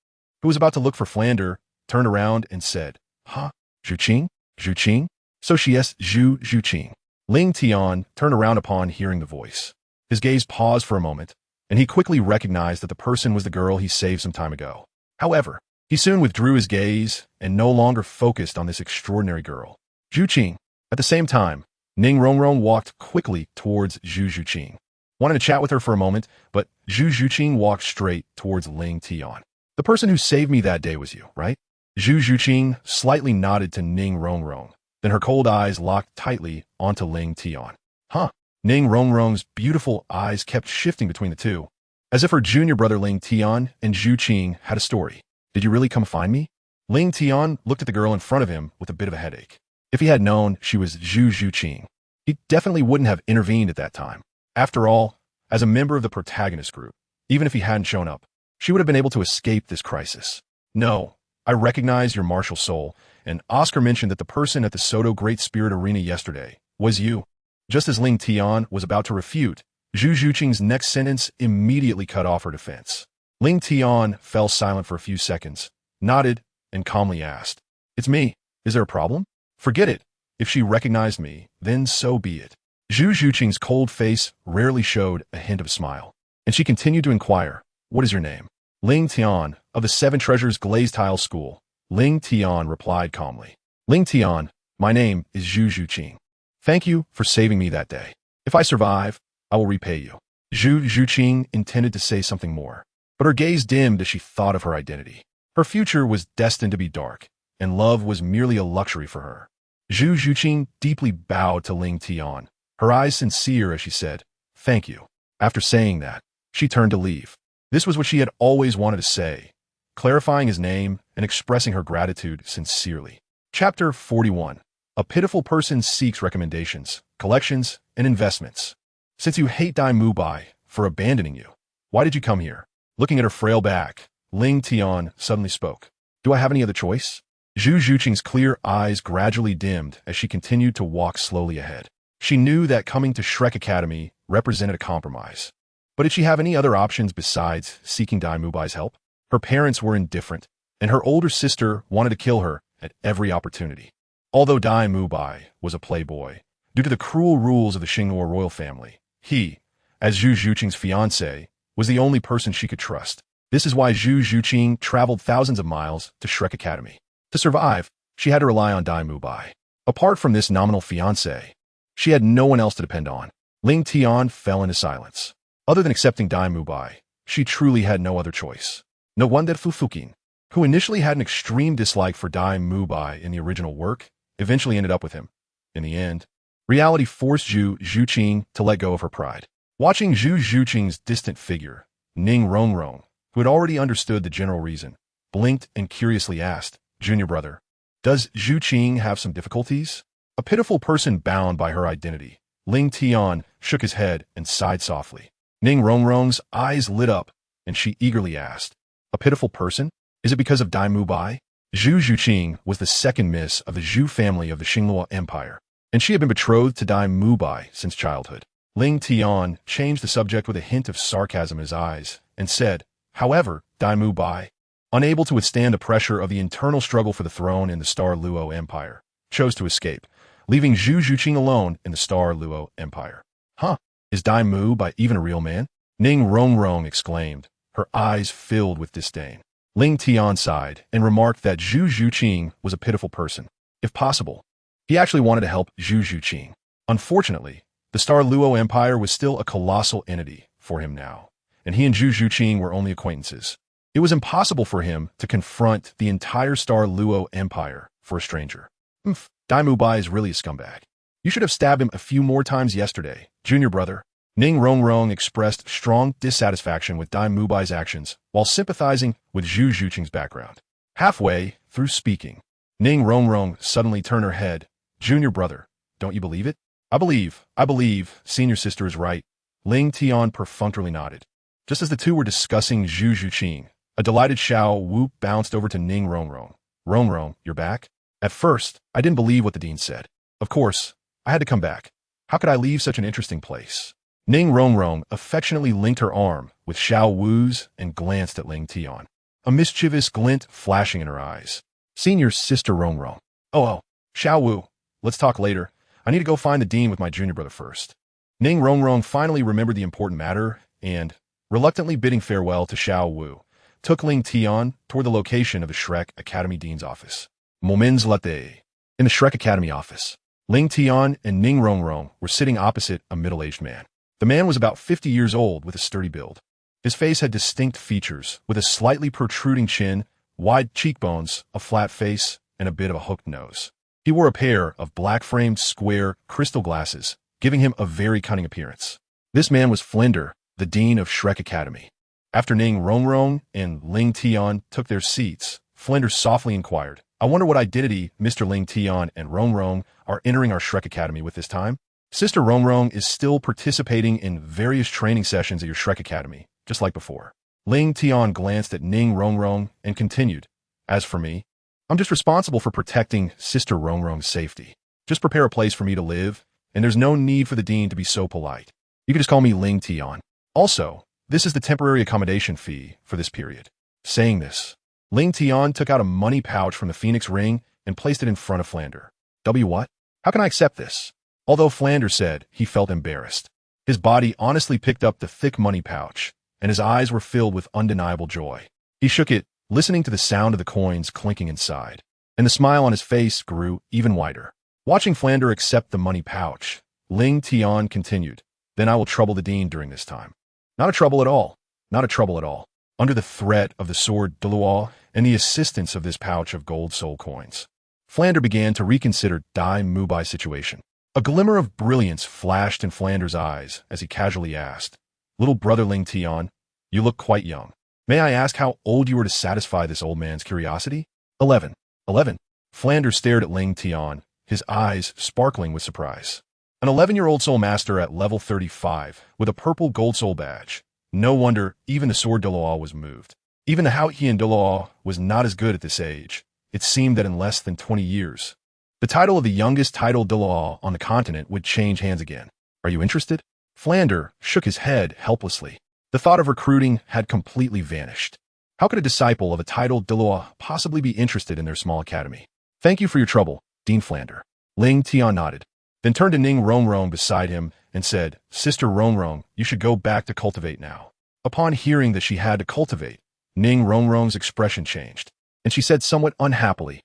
who was about to look for Flander, turned around and said, "Huh? Zhuqing? Zhuqing?" "So she yes, Zhu Zhuqing." Ling Tian turned around upon hearing the voice. His gaze paused for a moment, and he quickly recognized that the person was the girl he saved some time ago. However, he soon withdrew his gaze and no longer focused on this extraordinary girl. Zhuqing. At the same time, Ning Rongrong walked quickly towards Zhu Zhuqing, wanted to chat with her for a moment, but Zhu Zhuqing walked straight towards Ling Tian. "The person who saved me that day was you, right?" Zhu Zhuqing slightly nodded to Ning Rongrong, then her cold eyes locked tightly onto Ling Tian. "Huh?" Ning Rongrong's beautiful eyes kept shifting between the two, as if her junior brother Ling Tian and Zhuqing had a story. "Did you really come find me?" Ling Tian looked at the girl in front of him with a bit of a headache. If he had known she was Zhu Zhuqing, he definitely wouldn't have intervened at that time. After all, as a member of the protagonist group, even if he hadn't shown up, she would have been able to escape this crisis. "No, I recognize your martial soul, and Oscar mentioned that the person at the Soto Great Spirit Arena yesterday was you." Just as Ling Tian was about to refute, Zhu Zhuqing's next sentence immediately cut off her defense. Ling Tian fell silent for a few seconds, nodded, and calmly asked, "It's me. Is there a problem?" "Forget it. If she recognized me, then so be it." Zhu Zhuqing's cold face rarely showed a hint of a smile, and she continued to inquire, "What is your name?" "Ling Tian, of the Seven Treasures Glazed Tile School." Ling Tian replied calmly. "Ling Tian, my name is Zhu Zhuqing. Thank you for saving me that day. If I survive, I will repay you." Zhu Zhuqing intended to say something more, but her gaze dimmed as she thought of her identity. Her future was destined to be dark, and love was merely a luxury for her. Zhu Zhuqing deeply bowed to Ling Tian, her eyes sincere as she said, "Thank you." After saying that, she turned to leave. This was what she had always wanted to say, clarifying his name and expressing her gratitude sincerely. Chapter 41. A pitiful person seeks recommendations, collections, and investments. "Since you hate Dai Mubai for abandoning you, why did you come here?" Looking at her frail back, Ling Tian suddenly spoke. "Do I have any other choice?" Zhu Zhuqing's clear eyes gradually dimmed as she continued to walk slowly ahead. She knew that coming to Shrek Academy represented a compromise. But did she have any other options besides seeking Dai Mubai's help? Her parents were indifferent, and her older sister wanted to kill her at every opportunity. Although Dai Mubai was a playboy, due to the cruel rules of the Xinghua royal family, he, as Zhu Zhuqing's fiancé, was the only person she could trust. This is why Zhu Zhuqing traveled thousands of miles to Shrek Academy. To survive, she had to rely on Dai Mubai. Apart from this nominal fiancé, she had no one else to depend on. Ling Tian fell into silence. Other than accepting Dai Mubai, she truly had no other choice. No wonder Fu Fuqin, who initially had an extreme dislike for Dai Mubai in the original work, eventually ended up with him. In the end, reality forced Zhu Zhuqing to let go of her pride. Watching Zhu Zhuqing's distant figure, Ning Rongrong, who had already understood the general reason, blinked and curiously asked, "Junior brother, does Zhuqing have some difficulties?" A pitiful person bound by her identity, Ling Tian shook his head and sighed softly. Ning Rongrong's eyes lit up, and she eagerly asked, "A pitiful person? Is it because of Dai Mubai?" Zhu Zhuqing was the second miss of the Zhu family of the Xinghua Empire, and she had been betrothed to Dai Mubai since childhood. Ling Tian changed the subject with a hint of sarcasm in his eyes and said, "However, Dai Mubai, unable to withstand the pressure of the internal struggle for the throne in the Starluo Empire, chose to escape, leaving Zhu Zhuqing alone in the Starluo Empire." "Huh? Is Dai Mubai even a real man?" Ning Rongrong exclaimed, her eyes filled with disdain. Ling Tian sighed and remarked that Zhu Zhuqing was a pitiful person. If possible, he actually wanted to help Zhu Zhuqing. Unfortunately, the Luo Empire was still a colossal entity for him now, and he and Zhu Zhuqing were only acquaintances. It was impossible for him to confront the entire Luo Empire for a stranger. Dai Mubai is really a scumbag. You should have stabbed him a few more times yesterday, junior brother. Ning Rongrong expressed strong dissatisfaction with Dai Mubai's actions while sympathizing with Zhu Zhuqing's background. Halfway through speaking, Ning Rongrong suddenly turned her head. Junior brother, don't you believe it? I believe, senior sister is right. Ling Tian perfunctorily nodded. Just as the two were discussing Zhu Zhuqing, a delighted Xiao Wu bounced over to Ning Rongrong. Rongrong, you're back? At first, I didn't believe what the dean said. Of course, I had to come back. How could I leave such an interesting place? Ning Rongrong affectionately linked her arm with Xiao Wu's and glanced at Ling Tian, a mischievous glint flashing in her eyes. Senior sister Rongrong. Oh, Xiao Wu, let's talk later. I need to go find the dean with my junior brother first. Ning Rongrong finally remembered the important matter and, reluctantly bidding farewell to Xiao Wu, took Ling Tian toward the location of the Shrek Academy dean's office. Moments later, in the Shrek Academy office, Ling Tian and Ning Rongrong were sitting opposite a middle-aged man. The man was about 50 years old with a sturdy build. His face had distinct features, with a slightly protruding chin, wide cheekbones, a flat face, and a bit of a hooked nose. He wore a pair of black-framed square crystal glasses, giving him a very cunning appearance. This man was Flinder, the dean of Shrek Academy. After Ning Rongrong and Ling Tian took their seats, Flinder softly inquired, I wonder what identity Mr. Ling Tian and Rongrong are entering our Shrek Academy with this time? Sister Rongrong is still participating in various training sessions at your Shrek Academy, just like before. Ling Tian glanced at Ning Rongrong and continued, as for me, I'm just responsible for protecting Sister Rongrong's safety. Just prepare a place for me to live, and there's no need for the dean to be so polite. You can just call me Ling Tian. Also, this is the temporary accommodation fee for this period. Saying this, Ling Tian took out a money pouch from the Phoenix ring and placed it in front of Flander. What? How can I accept this? Although Flander said he felt embarrassed, his body honestly picked up the thick money pouch, and his eyes were filled with undeniable joy. He shook it, listening to the sound of the coins clinking inside, and the smile on his face grew even wider. Watching Flander accept the money pouch, Ling Tian continued, Then I will trouble the dean during this time. Not a trouble at all. Not a trouble at all. Under the threat of the sword Douluo and the assistance of this pouch of gold soul coins, Flander began to reconsider Dai Mubai's situation. A glimmer of brilliance flashed in Flander's eyes as he casually asked, Little brother Ling Tian, you look quite young. May I ask how old you were to satisfy this old man's curiosity? 11. 11. Flander stared at Ling Tian, his eyes sparkling with surprise. An 11-year-old soul master at level 35 with a purple gold soul badge. No wonder even the sword Douluo was moved. Even the Haotian Douluo was not as good at this age. It seemed that in less than 20 years, the title of the youngest title Douluo on the continent would change hands again. Are you interested? Flander shook his head helplessly. The thought of recruiting had completely vanished. How could a disciple of a titled Douluo possibly be interested in their small academy? Thank you for your trouble, Dean Flander. Ling Tian nodded, then turned to Ning Rongrong beside him and said, Sister Rongrong, you should go back to cultivate now. Upon hearing that she had to cultivate, Ning Rongrong's expression changed, and she said somewhat unhappily,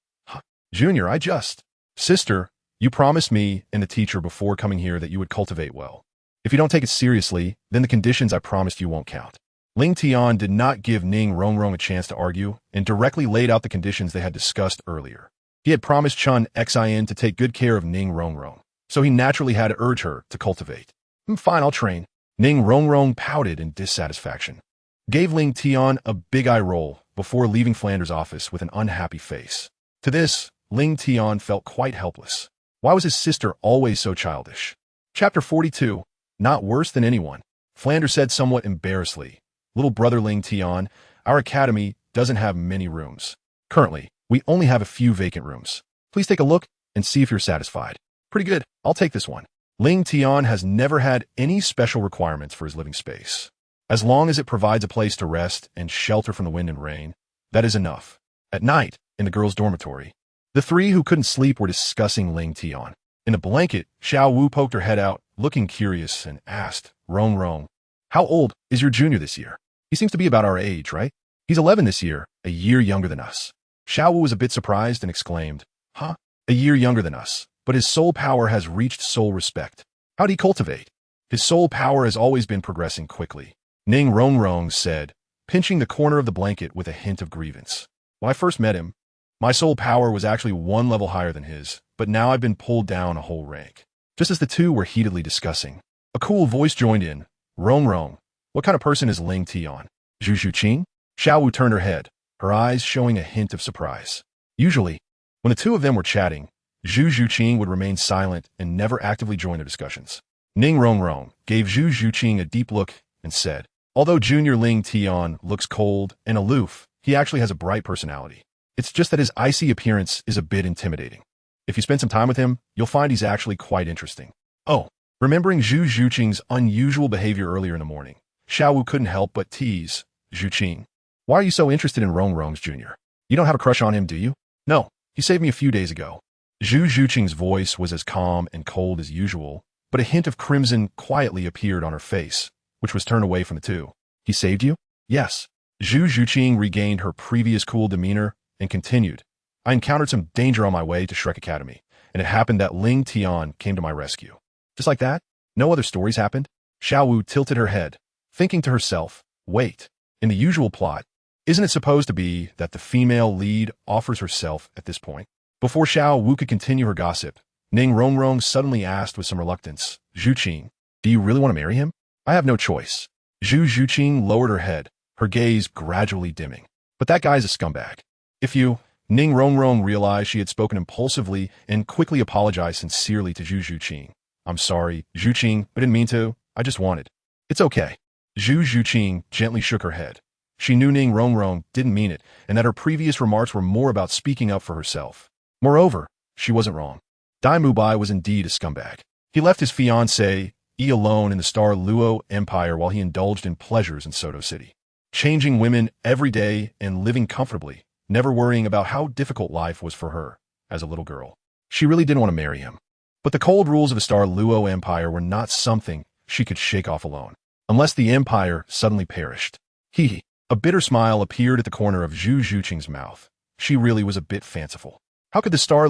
Junior, Sister, you promised me and the teacher before coming here that you would cultivate well. If you don't take it seriously, then the conditions I promised you won't count. Ling Tian did not give Ning Rongrong a chance to argue and directly laid out the conditions they had discussed earlier. He had promised Chun Xin to take good care of Ning Rongrong, so he naturally had to urge her to cultivate. Fine, I'll train. Ning Rongrong pouted in dissatisfaction, gave Ling Tian a big eye roll before leaving Flander's office with an unhappy face. To this, Ling Tian felt quite helpless. Why was his sister always so childish? Chapter 42. Not worse than anyone. Flander said somewhat embarrassedly, Little brother Ling Tian, our academy doesn't have many rooms. Currently, we only have a few vacant rooms. Please take a look and see if you're satisfied. Pretty good. I'll take this one. Ling Tian has never had any special requirements for his living space. As long as it provides a place to rest and shelter from the wind and rain, that is enough. At night, in the girls' dormitory, the three who couldn't sleep were discussing Ling Tian. In the blanket, Xiao Wu poked her head out, looking curious, and asked, Rong, how old is your junior this year? He seems to be about our age, right? He's 11 this year, a year younger than us. Xiao Wu was a bit surprised and exclaimed, Huh? A year younger than us, but his soul power has reached soul respect. How'd he cultivate? His soul power has always been progressing quickly. Ning Rongrong said, pinching the corner of the blanket with a hint of grievance. When I first met him, my soul power was actually one level higher than his, but now I've been pulled down a whole rank. Just as the two were heatedly discussing, a cool voice joined in. Rong, what kind of person is Ling Tian? Zhu Zhuqing? Xiao Wu turned her head, her eyes showing a hint of surprise. Usually, when the two of them were chatting, Zhu Zhuqing would remain silent and never actively join their discussions. Ning Rongrong gave Zhu Zhuqing a deep look and said, although Junior Ling Tian looks cold and aloof, he actually has a bright personality. It's just that his icy appearance is a bit intimidating. If you spend some time with him, you'll find he's actually quite interesting. Oh, remembering Zhu Zhuqing's unusual behavior earlier in the morning, Xiao Wu couldn't help but tease, Zhuqing, why are you so interested in Rongrong's Jr.? You don't have a crush on him, do you? No, he saved me a few days ago. Zhu Zhuqing's voice was as calm and cold as usual, but a hint of crimson quietly appeared on her face, which was turned away from the two. He saved you? Yes. Zhu Zhuqing regained her previous cool demeanor and continued. I encountered some danger on my way to Shrek Academy, and it happened that Ling Tian came to my rescue. Just like that? No other stories happened? Xiao Wu tilted her head, thinking to herself, wait, in the usual plot, isn't it supposed to be that the female lead offers herself at this point? Before Xiao Wu could continue her gossip, Ning Rongrong suddenly asked with some reluctance, Zhuqing, do you really want to marry him? I have no choice. Zhu Zhuqing lowered her head, her gaze gradually dimming. But that guy's a scumbag. If you... Ning Rongrong realized she had spoken impulsively and quickly apologized sincerely to Zhu Zhuqing. I'm sorry, Zhuqing, I didn't mean to. I just wanted. It's okay. Zhu Zhuqing gently shook her head. She knew Ning Rongrong didn't mean it, and that her previous remarks were more about speaking up for herself. Moreover, she wasn't wrong. Dai Mubai was indeed a scumbag. He left his fiancée, alone in the Starry Empire while he indulged in pleasures in Soto City. Changing women every day and living comfortably, never worrying about how difficult life was for her as a little girl. She really didn't want to marry him. But the cold rules of the Starry Empire were not something she could shake off alone, unless the empire suddenly perished. A bitter smile appeared at the corner of Zhu Zhuqing's mouth. She really was a bit fanciful. How could the Starry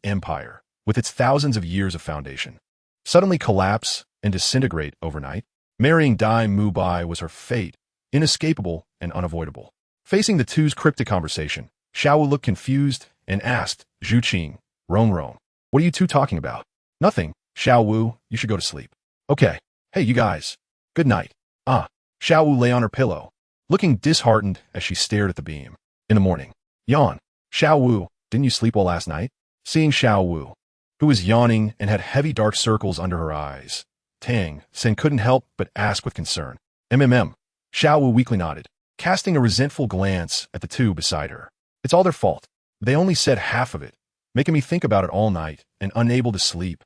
Empire, with its thousands of years of foundation, suddenly collapse and disintegrate overnight? Marrying Dai Mubai was her fate, inescapable and unavoidable. Facing the two's cryptic conversation, Xiao Wu looked confused and asked, Zhuqing, Rong, what are you two talking about? Nothing, Xiao Wu, you should go to sleep. Okay, hey you guys, good night. Xiao Wu lay on her pillow, looking disheartened as she stared at the beam. In the morning, yawn. Xiao Wu, didn't you sleep well last night? Seeing Xiao Wu, who was yawning and had heavy dark circles under her eyes, Tang Sen couldn't help but ask with concern. Xiao Wu weakly nodded, casting a resentful glance at the two beside her. It's all their fault. They only said half of it, making me think about it all night and unable to sleep.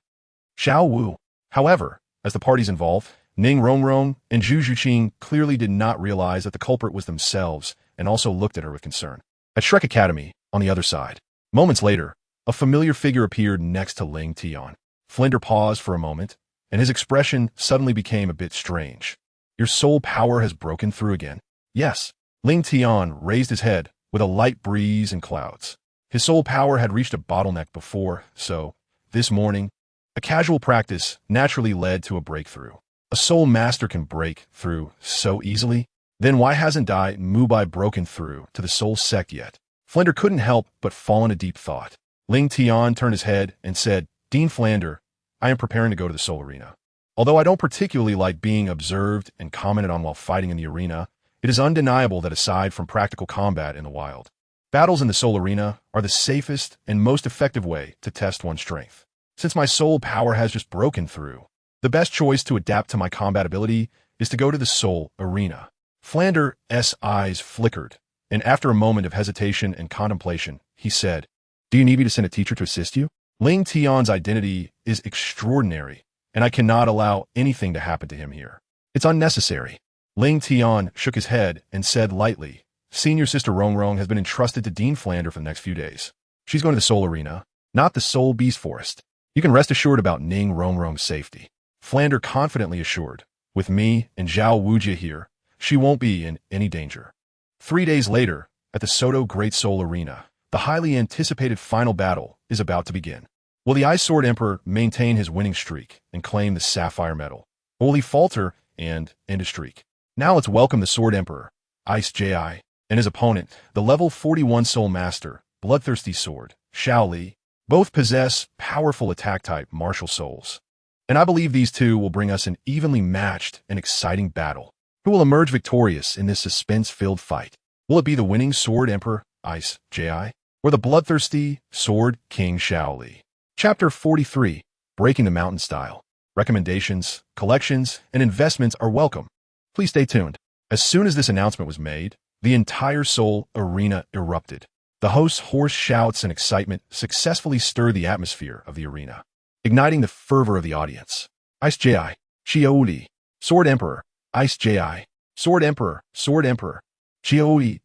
Xiao Wu. However, as the parties involved, Ning Rongrong and Zhu Zhuqing clearly did not realize that the culprit was themselves and also looked at her with concern. At Shrek Academy, on the other side, moments later, a familiar figure appeared next to Ling Tian. Flinder paused for a moment, and his expression suddenly became a bit strange. Your soul power has broken through again. Yes. Ling Tian raised his head with a light breeze and clouds. His soul power had reached a bottleneck before, so, this morning, a casual practice naturally led to a breakthrough. A soul master can break through so easily. Then why hasn't Dai Mubai broken through to the soul sect yet? Flinder couldn't help but fall into deep thought. Ling Tian turned his head and said, Dean Flander, I am preparing to go to the soul arena. Although I don't particularly like being observed and commented on while fighting in the arena, it is undeniable that aside from practical combat in the wild, battles in the soul arena are the safest and most effective way to test one's strength. Since my soul power has just broken through, the best choice to adapt to my combat ability is to go to the soul arena. Flander's eyes flickered, and after a moment of hesitation and contemplation, he said, Do you need me to send a teacher to assist you? Ling Tian's identity is extraordinary, and I cannot allow anything to happen to him here. It's unnecessary. Ling Tian shook his head and said lightly, Senior Sister Rong has been entrusted to Dean Flander for the next few days. She's going to the soul arena, not the soul beast forest. You can rest assured about Ning Rongrong's safety. Flander confidently assured, with me and Zhao Wujia here, she won't be in any danger. 3 days later, at the Soto Great Soul Arena, the highly anticipated final battle is about to begin. Will the Ice Sword Emperor maintain his winning streak and claim the Sapphire Medal? Or will he falter and end his streak? Now let's welcome the Sword Emperor, IceGod, and his opponent, the level 41 Soul Master, Bloodthirsty Sword, Shaoli. Both possess powerful attack-type martial souls. And I believe these two will bring us an evenly matched and exciting battle. Who will emerge victorious in this suspense-filled fight? Will it be the winning Sword Emperor, IceGod, or the bloodthirsty Sword King Shaoli? Chapter 43, Breaking the Mountain Style. Recommendations, collections, and investments are welcome. Please stay tuned. As soon as this announcement was made, the entire Soul Arena erupted. The host's hoarse shouts and excitement successfully stirred the atmosphere of the arena, igniting the fervor of the audience. IceGod, Shaoli, Sword Emperor, IceGod, Sword Emperor, Sword Emperor, Shaoli,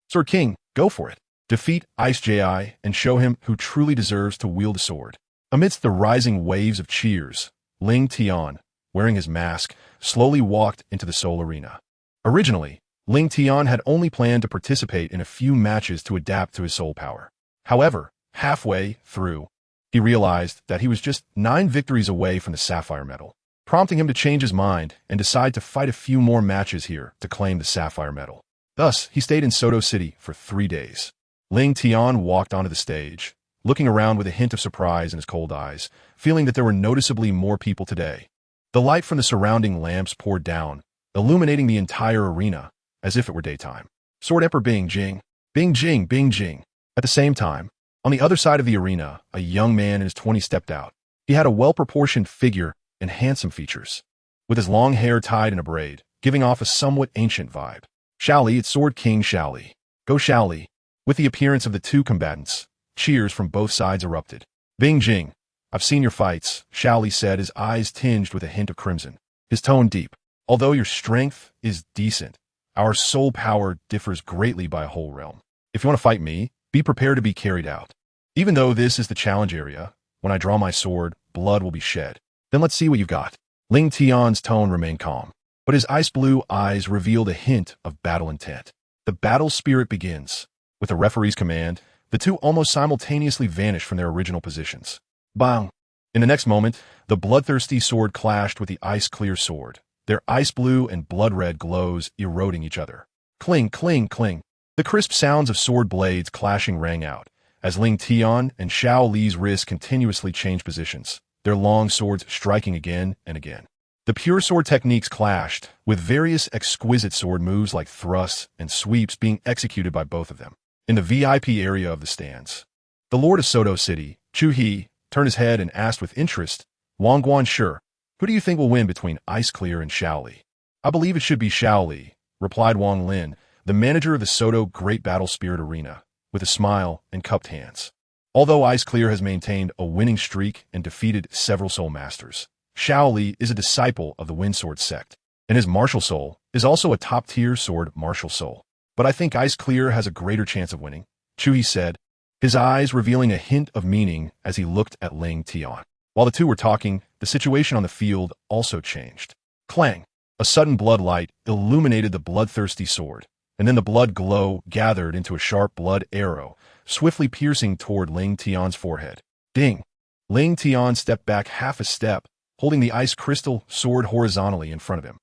Sword King, go for it. Defeat IceGod and show him who truly deserves to wield a sword. Amidst the rising waves of cheers, Ling Tian, wearing his mask, slowly walked into the Soul Arena. Originally, Ling Tian had only planned to participate in a few matches to adapt to his soul power. However, halfway through, he realized that he was just 9 victories away from the Sapphire Medal, prompting him to change his mind and decide to fight a few more matches here to claim the Sapphire Medal. Thus, he stayed in Soto City for 3 days. Ling Tian walked onto the stage, looking around with a hint of surprise in his cold eyes, feeling that there were noticeably more people today. The light from the surrounding lamps poured down, illuminating the entire arena, as if it were daytime. Sword Emperor Bing Jing, Bing Jing, Bing Jing. At the same time, on the other side of the arena, a young man in his 20s stepped out. He had a well-proportioned figure and handsome features, with his long hair tied in a braid, giving off a somewhat ancient vibe. Shaoli, it's Sword King Shaoli. Go Shaoli. With the appearance of the two combatants, cheers from both sides erupted. Bing Jing, I've seen your fights, Shaoli said, his eyes tinged with a hint of crimson, his tone deep. Although your strength is decent, our soul power differs greatly by a whole realm. If you want to fight me, be prepared to be carried out. Even though this is the challenge area, when I draw my sword, blood will be shed. Then let's see what you've got. Ling Tian's tone remained calm, but his ice blue eyes revealed a hint of battle intent. The battle spirit begins. With the referee's command, the two almost simultaneously vanished from their original positions. Bang! In the next moment, the bloodthirsty sword clashed with the ice-clear sword, their ice blue and blood-red glows eroding each other. Cling, cling, cling. The crisp sounds of sword blades clashing rang out, as Ling Tian and Shaoli's wrists continuously changed positions, their long swords striking again and again. The pure sword techniques clashed, with various exquisite sword moves like thrusts and sweeps being executed by both of them. In the VIP area of the stands, the Lord of Soto City, Chu He, turned his head and asked with interest, Wang Guan, sure, who do you think will win between Ice Clear and Shaoli? I believe it should be Shaoli, replied Wang Lin, the manager of the Soto Great Battle Spirit Arena, with a smile and cupped hands. Although Ice Clear has maintained a winning streak and defeated several soul masters, Shaoli is a disciple of the Wind Sword sect, and his martial soul is also a top-tier sword martial soul. But I think Ice Clear has a greater chance of winning, Chu He said, his eyes revealing a hint of meaning as he looked at Ling Tian. While the two were talking, the situation on the field also changed. Clang! A sudden blood light illuminated the bloodthirsty sword, and then the blood glow gathered into a sharp blood arrow, swiftly piercing toward Ling Tian's forehead. Ding! Ling Tian stepped back half a step, holding the ice crystal sword horizontally in front of him.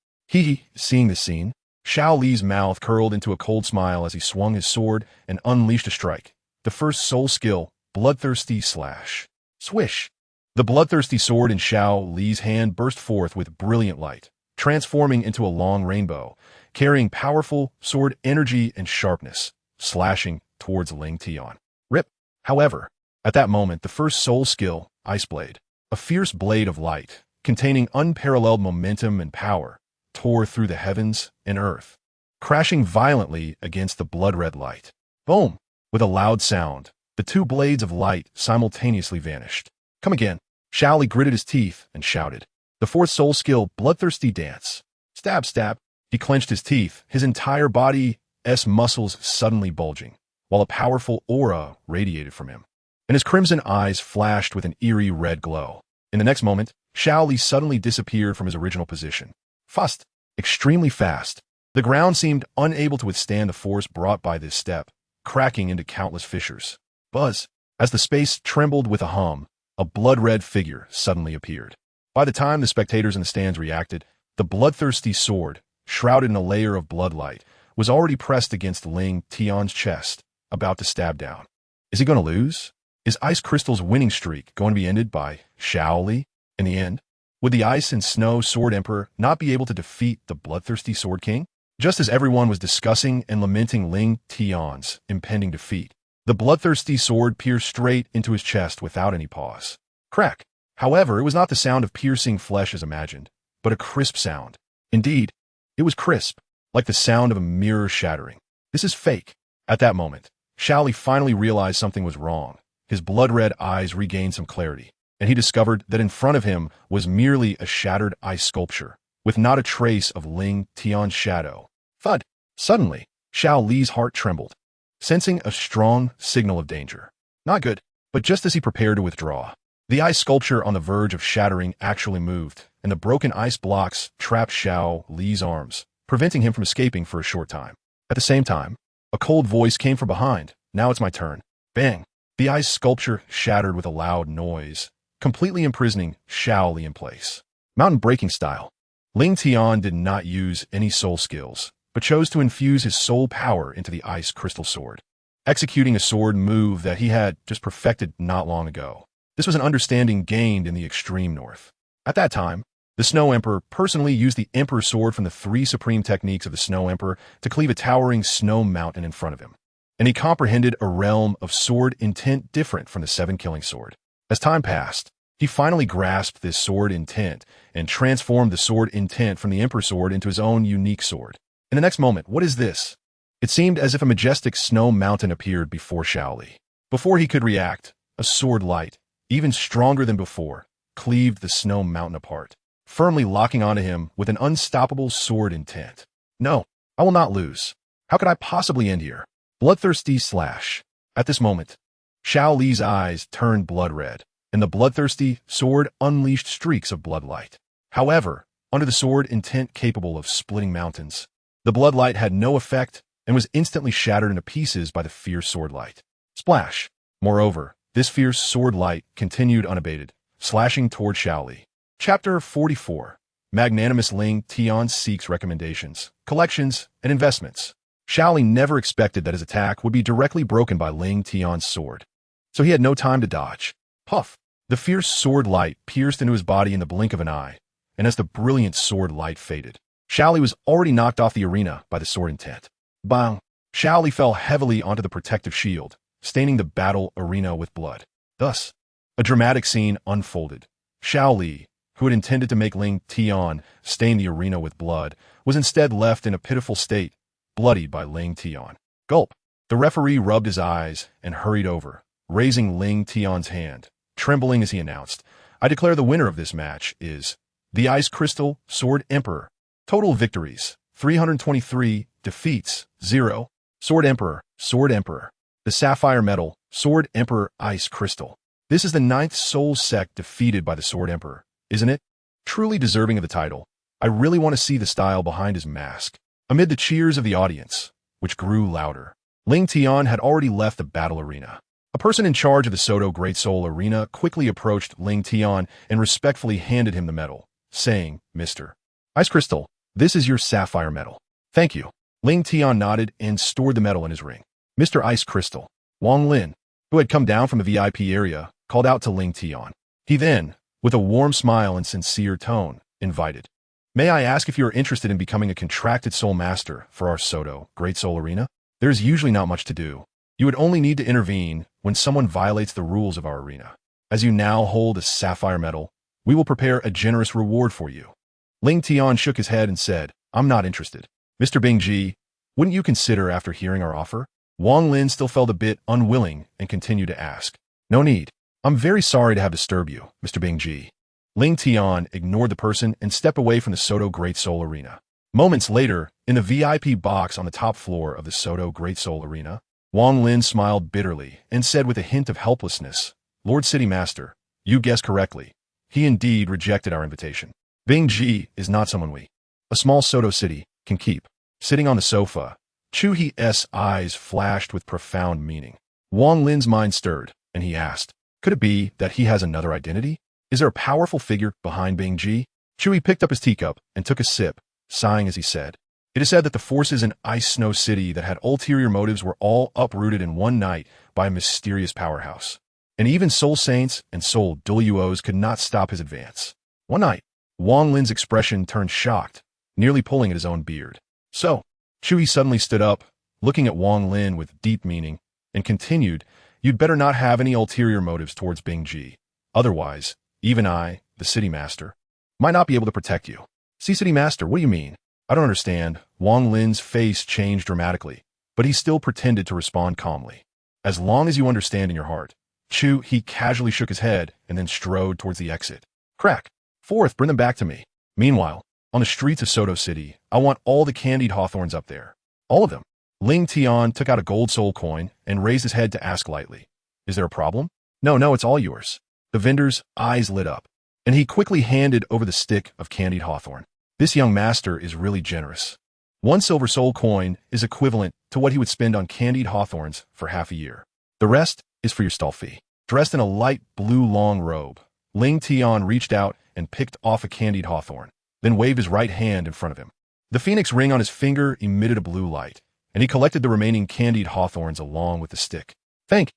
Seeing this scene, Shaoli's mouth curled into a cold smile as he swung his sword and unleashed a strike. The first soul skill, Bloodthirsty Slash. Swish! The bloodthirsty sword in Shaoli's hand burst forth with brilliant light, transforming into a long rainbow, carrying powerful sword energy and sharpness, slashing towards Ling Tian. Rip! However, at that moment, the first soul skill, Ice Blade, a fierce blade of light, containing unparalleled momentum and power, tore through the heavens and earth, crashing violently against the blood-red light. Boom! With a loud sound, the two blades of light simultaneously vanished. Come again. Shaoli gritted his teeth and shouted. The fourth soul skill, Bloodthirsty Dance. Stab, stab. He clenched his teeth, his entire body's muscles suddenly bulging, while a powerful aura radiated from him, and his crimson eyes flashed with an eerie red glow. In the next moment, Shaoli suddenly disappeared from his original position. Fast, extremely fast. The ground seemed unable to withstand the force brought by this step, cracking into countless fissures. Buzz! As the space trembled with a hum, a blood-red figure suddenly appeared. By the time the spectators in the stands reacted, the bloodthirsty sword, shrouded in a layer of bloodlight, was already pressed against Ling Tian's chest, about to stab down. Is he going to lose? Is Ice Crystal's winning streak going to be ended by Shaoli in the end? Would the Ice and Snow Sword Emperor not be able to defeat the bloodthirsty Sword King? Just as everyone was discussing and lamenting Ling Tian's impending defeat, the bloodthirsty sword pierced straight into his chest without any pause. Crack! However, it was not the sound of piercing flesh as imagined, but a crisp sound. Indeed, it was crisp, like the sound of a mirror shattering. This is fake. At that moment, Shaoli finally realized something was wrong. His blood-red eyes regained some clarity, and he discovered that in front of him was merely a shattered ice sculpture, with not a trace of Ling Tian's shadow. Thud! Suddenly, Xiao Li's heart trembled, sensing a strong signal of danger. Not good, but just as he prepared to withdraw, the ice sculpture on the verge of shattering actually moved, and the broken ice blocks trapped Xiao Li's arms, preventing him from escaping for a short time. At the same time, a cold voice came from behind. Now it's my turn. Bang! The ice sculpture shattered with a loud noise, completely imprisoning Xiao Li in place. Mountain-breaking style. Ling Tian did not use any soul skills, but chose to infuse his soul power into the ice crystal sword, executing a sword move that he had just perfected not long ago. This was an understanding gained in the extreme north. At that time, the Snow Emperor personally used the Emperor Sword from the 3 supreme techniques of the Snow Emperor to cleave a towering snow mountain in front of him, and he comprehended a realm of sword intent different from the 7 killing sword. As time passed, he finally grasped this sword intent and transformed the sword intent from the Emperor Sword into his own unique sword. In the next moment, what is this? It seemed as if a majestic snow mountain appeared before Xiao Li. Before he could react, a sword light, even stronger than before, cleaved the snow mountain apart, firmly locking onto him with an unstoppable sword intent. No, I will not lose. How could I possibly end here? Bloodthirsty slash. At this moment, Xiao Li's eyes turned blood red, and the bloodthirsty sword unleashed streaks of bloodlight. However, under the sword intent capable of splitting mountains, the bloodlight had no effect and was instantly shattered into pieces by the fierce sword light. Splash! Moreover, this fierce sword light continued unabated, slashing toward Xiao Li. Chapter 44. Magnanimous Ling Tian seeks recommendations, collections, and investments. Xiao Li never expected that his attack would be directly broken by Ling Tian's sword, so he had no time to dodge. Puff! The fierce sword light pierced into his body in the blink of an eye, and as the brilliant sword light faded, Xiao Li was already knocked off the arena by the sword intent. Bang! Xiao Li fell heavily onto the protective shield, staining the battle arena with blood. Thus, a dramatic scene unfolded. Xiao Li, who had intended to make Ling Tian stain the arena with blood, was instead left in a pitiful state, bloodied by Ling Tian. Gulp! The referee rubbed his eyes and hurried over, raising Ling Tian's hand, trembling as he announced, I declare the winner of this match is the Ice Crystal Sword Emperor. Total victories, 323, defeats, 0. Sword Emperor, Sword Emperor. The Sapphire Metal, Sword Emperor Ice Crystal. This is the 9th soul sect defeated by the Sword Emperor, isn't it? Truly deserving of the title. I really want to see the style behind his mask. Amid the cheers of the audience, which grew louder, Ling Tian had already left the battle arena. A person in charge of the Soto Great Soul Arena quickly approached Ling Tian and respectfully handed him the medal, saying, Mr. Ice Crystal, this is your sapphire medal. Thank you. Ling Tian nodded and stored the medal in his ring. Mr. Ice Crystal, Wang Lin, who had come down from the VIP area, called out to Ling Tian. He then, with a warm smile and sincere tone, invited, May I ask if you are interested in becoming a contracted soul master for our Soto Great Soul Arena? There is usually not much to do. You would only need to intervene when someone violates the rules of our arena. As you now hold a sapphire medal, we will prepare a generous reward for you. Ling Tian shook his head and said, I'm not interested. Mr. Bingji, wouldn't you consider after hearing our offer? Wang Lin still felt a bit unwilling and continued to ask. No need. I'm very sorry to have disturbed you, Mr. Bingji. Ling Tian ignored the person and stepped away from the Soto Great Soul Arena. Moments later, in the VIP box on the top floor of the Soto Great Soul Arena, Wang Lin smiled bitterly and said with a hint of helplessness, Lord City Master, you guessed correctly. He indeed rejected our invitation. Bingji is not someone we, a small Soto city, can keep. Sitting on the sofa, Chu He's eyes flashed with profound meaning. Wang Lin's mind stirred, and he asked, could it be that he has another identity? Is there a powerful figure behind Beggar? Chu He picked up his teacup and took a sip, sighing as he said, it is said that the forces in Ice Snow City that had ulterior motives were all uprooted in one night by a mysterious powerhouse. And even Soul Saints and Soul Douluos could not stop his advance. One night, Wang Lin's expression turned shocked, nearly pulling at his own beard. So, Chu He suddenly stood up, looking at Wang Lin with deep meaning, and continued, you'd better not have any ulterior motives towards Beggar. Otherwise, even I, the city master, might not be able to protect you. See, city master, what do you mean? I don't understand. Wang Lin's face changed dramatically, but he still pretended to respond calmly. As long as you understand in your heart. Chu He casually shook his head and then strode towards the exit. Crack. Fourth, bring them back to me. Meanwhile, on the streets of Soto City, I want all the candied hawthorns up there. All of them. Ling Tian took out a gold soul coin and raised his head to ask lightly, is there a problem? No, it's all yours. The vendor's eyes lit up, and he quickly handed over the stick of candied hawthorn. This young master is really generous. 1 silver soul coin is equivalent to what he would spend on candied hawthorns for half a year. The rest is for your stall fee. Dressed in a light blue long robe, Ling Tian reached out and picked off a candied hawthorn, then waved his right hand in front of him. The phoenix ring on his finger emitted a blue light, and he collected the remaining candied hawthorns along with the stick. Thank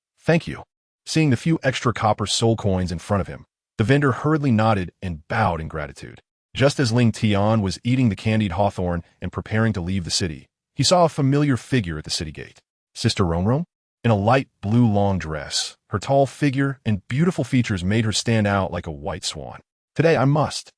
you. Seeing the few extra copper soul coins in front of him, the vendor hurriedly nodded and bowed in gratitude. Just as Ling Tian was eating the candied hawthorn and preparing to leave the city, he saw a familiar figure at the city gate. Sister Romrom? In a light blue long dress, her tall figure and beautiful features made her stand out like a white swan. Today I must.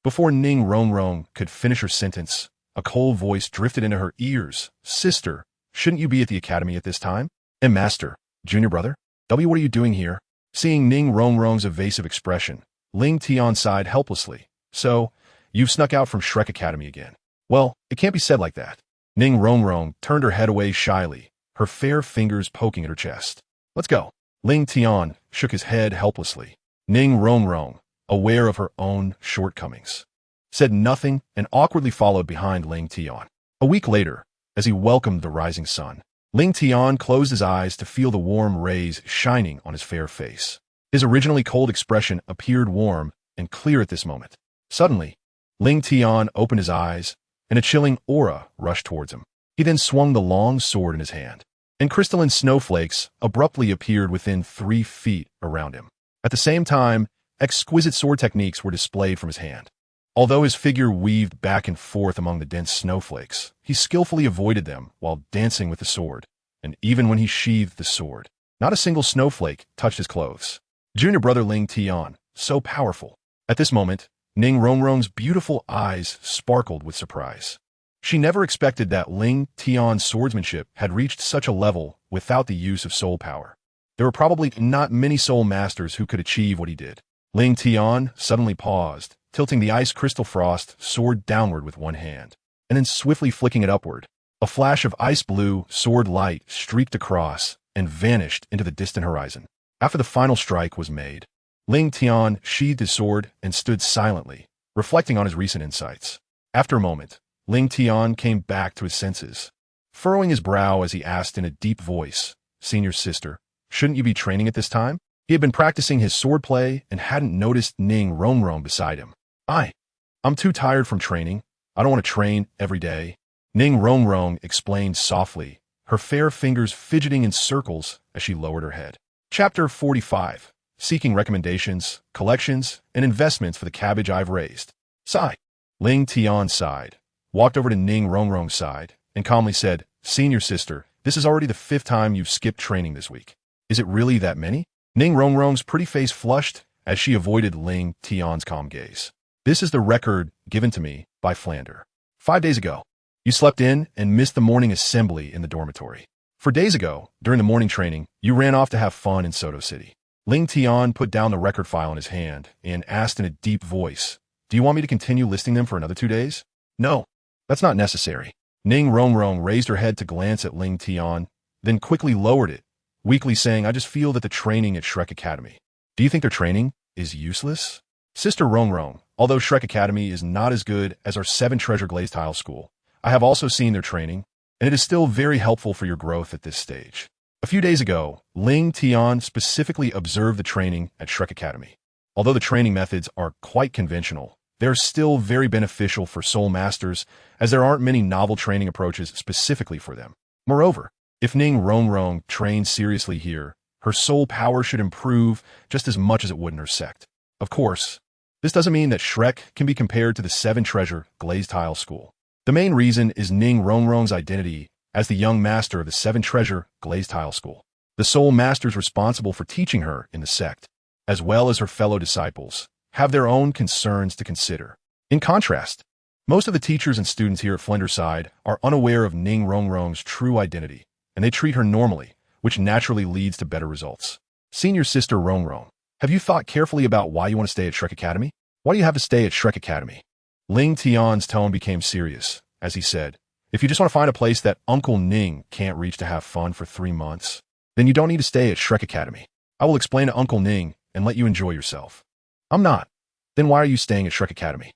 Before Ning Romrom could finish her sentence, a cold voice drifted into her ears. Sister, shouldn't you be at the academy at this time? And master, junior brother? W, what are you doing here? Seeing Ning Romrom's evasive expression, Ling Tian sighed helplessly. So, you've snuck out from Shrek Academy again. Well, it can't be said like that. Ning Romrom turned her head away shyly, her fair fingers poking at her chest. Let's go. Ling Tian shook his head helplessly. Ning Romrom, aware of her own shortcomings, said nothing and awkwardly followed behind Ling Tian. A week later, as he welcomed the rising sun, Ling Tian closed his eyes to feel the warm rays shining on his fair face. His originally cold expression appeared warm and clear at this moment. Suddenly, Ling Tian opened his eyes, and a chilling aura rushed towards him. He then swung the long sword in his hand, and crystalline snowflakes abruptly appeared within 3 feet around him. At the same time, exquisite sword techniques were displayed from his hand. Although his figure weaved back and forth among the dense snowflakes, he skillfully avoided them while dancing with the sword, and even when he sheathed the sword, not a single snowflake touched his clothes. Junior brother Ling Tian, so powerful. At this moment, Ning Romrom's beautiful eyes sparkled with surprise. She never expected that Ling Tian's swordsmanship had reached such a level without the use of soul power. There were probably not many soul masters who could achieve what he did. Ling Tian suddenly paused, tilting the ice crystal frost sword downward with one hand, and then swiftly flicking it upward. A flash of ice blue sword light streaked across and vanished into the distant horizon. After the final strike was made, Ling Tian sheathed his sword and stood silently, reflecting on his recent insights. After a moment, Ling Tian came back to his senses, furrowing his brow as he asked in a deep voice, Senior sister, shouldn't you be training at this time? He had been practicing his swordplay and hadn't noticed Ning Romrom beside him. I'm too tired from training. I don't want to train every day. Ning Romrom explained softly, her fair fingers fidgeting in circles as she lowered her head. Chapter 45. Seeking recommendations, collections, and investments for the cabbage I've raised. Sigh. Ling Tian sighed, walked over to Ning Romrom's side, and calmly said, Senior sister, this is already the 5th time you've skipped training this week. Is it really that many? Ning Romrom's pretty face flushed as she avoided Ling Tian's calm gaze. This is the record given to me by Flander. 5 days ago, you slept in and missed the morning assembly in the dormitory. 4 days ago, during the morning training, you ran off to have fun in Soto City. Ling Tian put down the record file in his hand and asked in a deep voice, Do you want me to continue listing them for another 2 days? No, that's not necessary. Ning Romrom raised her head to glance at Ling Tian, then quickly lowered it, weakly saying, I just feel that the training at Shrek Academy. Do you think their training is useless? Sister Romrom, although Shrek Academy is not as good as our 7 Treasure Glaze Tile School, I have also seen their training, and it is still very helpful for your growth at this stage. A few days ago, Ling Tian specifically observed the training at Shrek Academy. Although the training methods are quite conventional, they are still very beneficial for soul masters, as there aren't many novel training approaches specifically for them. Moreover, if Ning Rongrong trains seriously here, her soul power should improve just as much as it would in her sect. Of course, this doesn't mean that Shrek can be compared to the Seven Treasure Glazed Tile School. The main reason is Ning Rongrong's identity as the young master of the Seven Treasure Glazed Tile School. The soul masters responsible for teaching her in the sect, as well as her fellow disciples, have their own concerns to consider. In contrast, most of the teachers and students here at Flenderside are unaware of Ning Rongrong's true identity, and they treat her normally, which naturally leads to better results. Senior Sister Rongrong, have you thought carefully about why you want to stay at Shrek Academy? Why do you have to stay at Shrek Academy? Ling Tian's tone became serious, as he said, if you just want to find a place that Uncle Ning can't reach to have fun for 3 months, then you don't need to stay at Shrek Academy. I will explain to Uncle Ning and let you enjoy yourself. I'm not. Then why are you staying at Shrek Academy?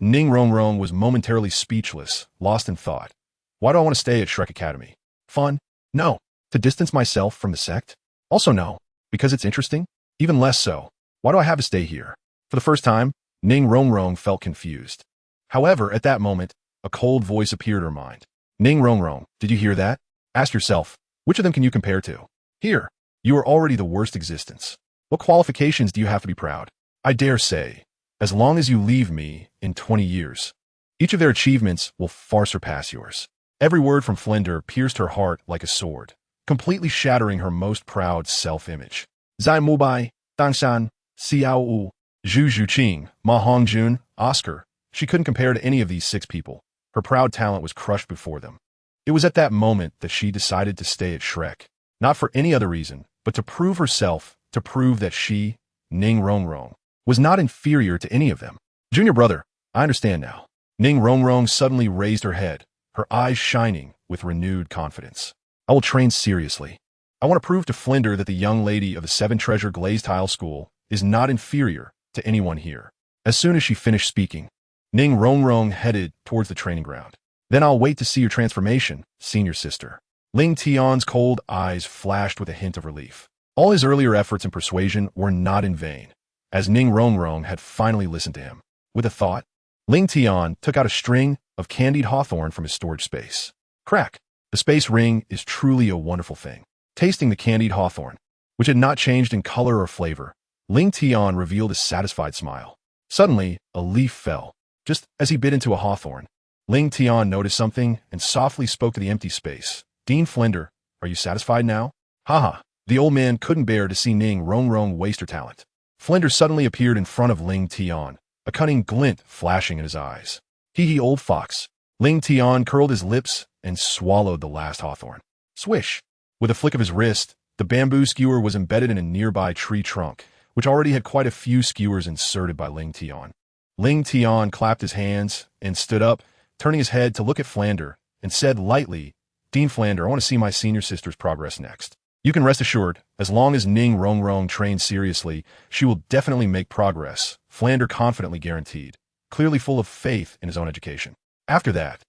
Ning Rongrong was momentarily speechless, lost in thought. Why do I want to stay at Shrek Academy? Fun? No. To distance myself from the sect? Also no. Because it's interesting? Even less so. Why do I have to stay here? For the first time, Ning Rongrong felt confused. However, at that moment, a cold voice appeared in her mind. Ning Rongrong, did you hear that? Ask yourself, which of them can you compare to? Here, you are already the worst existence. What qualifications do you have to be proud? I dare say, as long as you leave me in 20 years, each of their achievements will far surpass yours. Every word from Flender pierced her heart like a sword, completely shattering her most proud self-image. Zai Mubai, Dangshan, Xiao Wu, Zhu Zhuqing, Ma Hongjun, Oscar. She couldn't compare to any of these 6 people. Her proud talent was crushed before them. It was at that moment that she decided to stay at Shrek, not for any other reason, but to prove herself, to prove that she, Ning Rongrong, was not inferior to any of them. Junior brother, I understand now. Ning Rongrong suddenly raised her head, her eyes shining with renewed confidence. I will train seriously. I want to prove to Flender that the young lady of the Seven Treasure Glazed Tile School is not inferior to anyone here. As soon as she finished speaking, Ning Rongrong headed towards the training ground. Then I'll wait to see your transformation, senior sister. Ling Tian's cold eyes flashed with a hint of relief. All his earlier efforts in persuasion were not in vain, as Ning Rongrong had finally listened to him. With a thought, Ling Tian took out a string of candied hawthorn from his storage space. Crack! The space ring is truly a wonderful thing. Tasting the candied hawthorn, which had not changed in color or flavor, Ling Tian revealed a satisfied smile. Suddenly, a leaf fell. Just as he bit into a hawthorn, Ling Tian noticed something and softly spoke to the empty space. Dean Flender, are you satisfied now? Haha, the old man couldn't bear to see Ning Rongrong waste her talent. Flender suddenly appeared in front of Ling Tian, a cunning glint flashing in his eyes. Hee old fox. Ling Tian curled his lips and swallowed the last hawthorn. Swish! With a flick of his wrist, the bamboo skewer was embedded in a nearby tree trunk, which already had quite a few skewers inserted by Ling Tian. Ling Tian clapped his hands and stood up, turning his head to look at Flander, and said lightly, Dean Flander, I want to see my senior sister's progress next. You can rest assured, as long as Ning Rongrong trains seriously, she will definitely make progress, Flander confidently guaranteed, clearly full of faith in his own education. After that,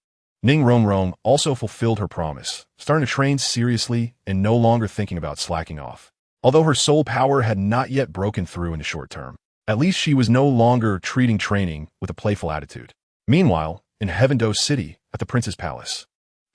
Ning Rongrong also fulfilled her promise, starting to train seriously and no longer thinking about slacking off. Although her soul power had not yet broken through in the short term, at least she was no longer treating training with a playful attitude. Meanwhile, in Heavendoe City, at the Prince's Palace,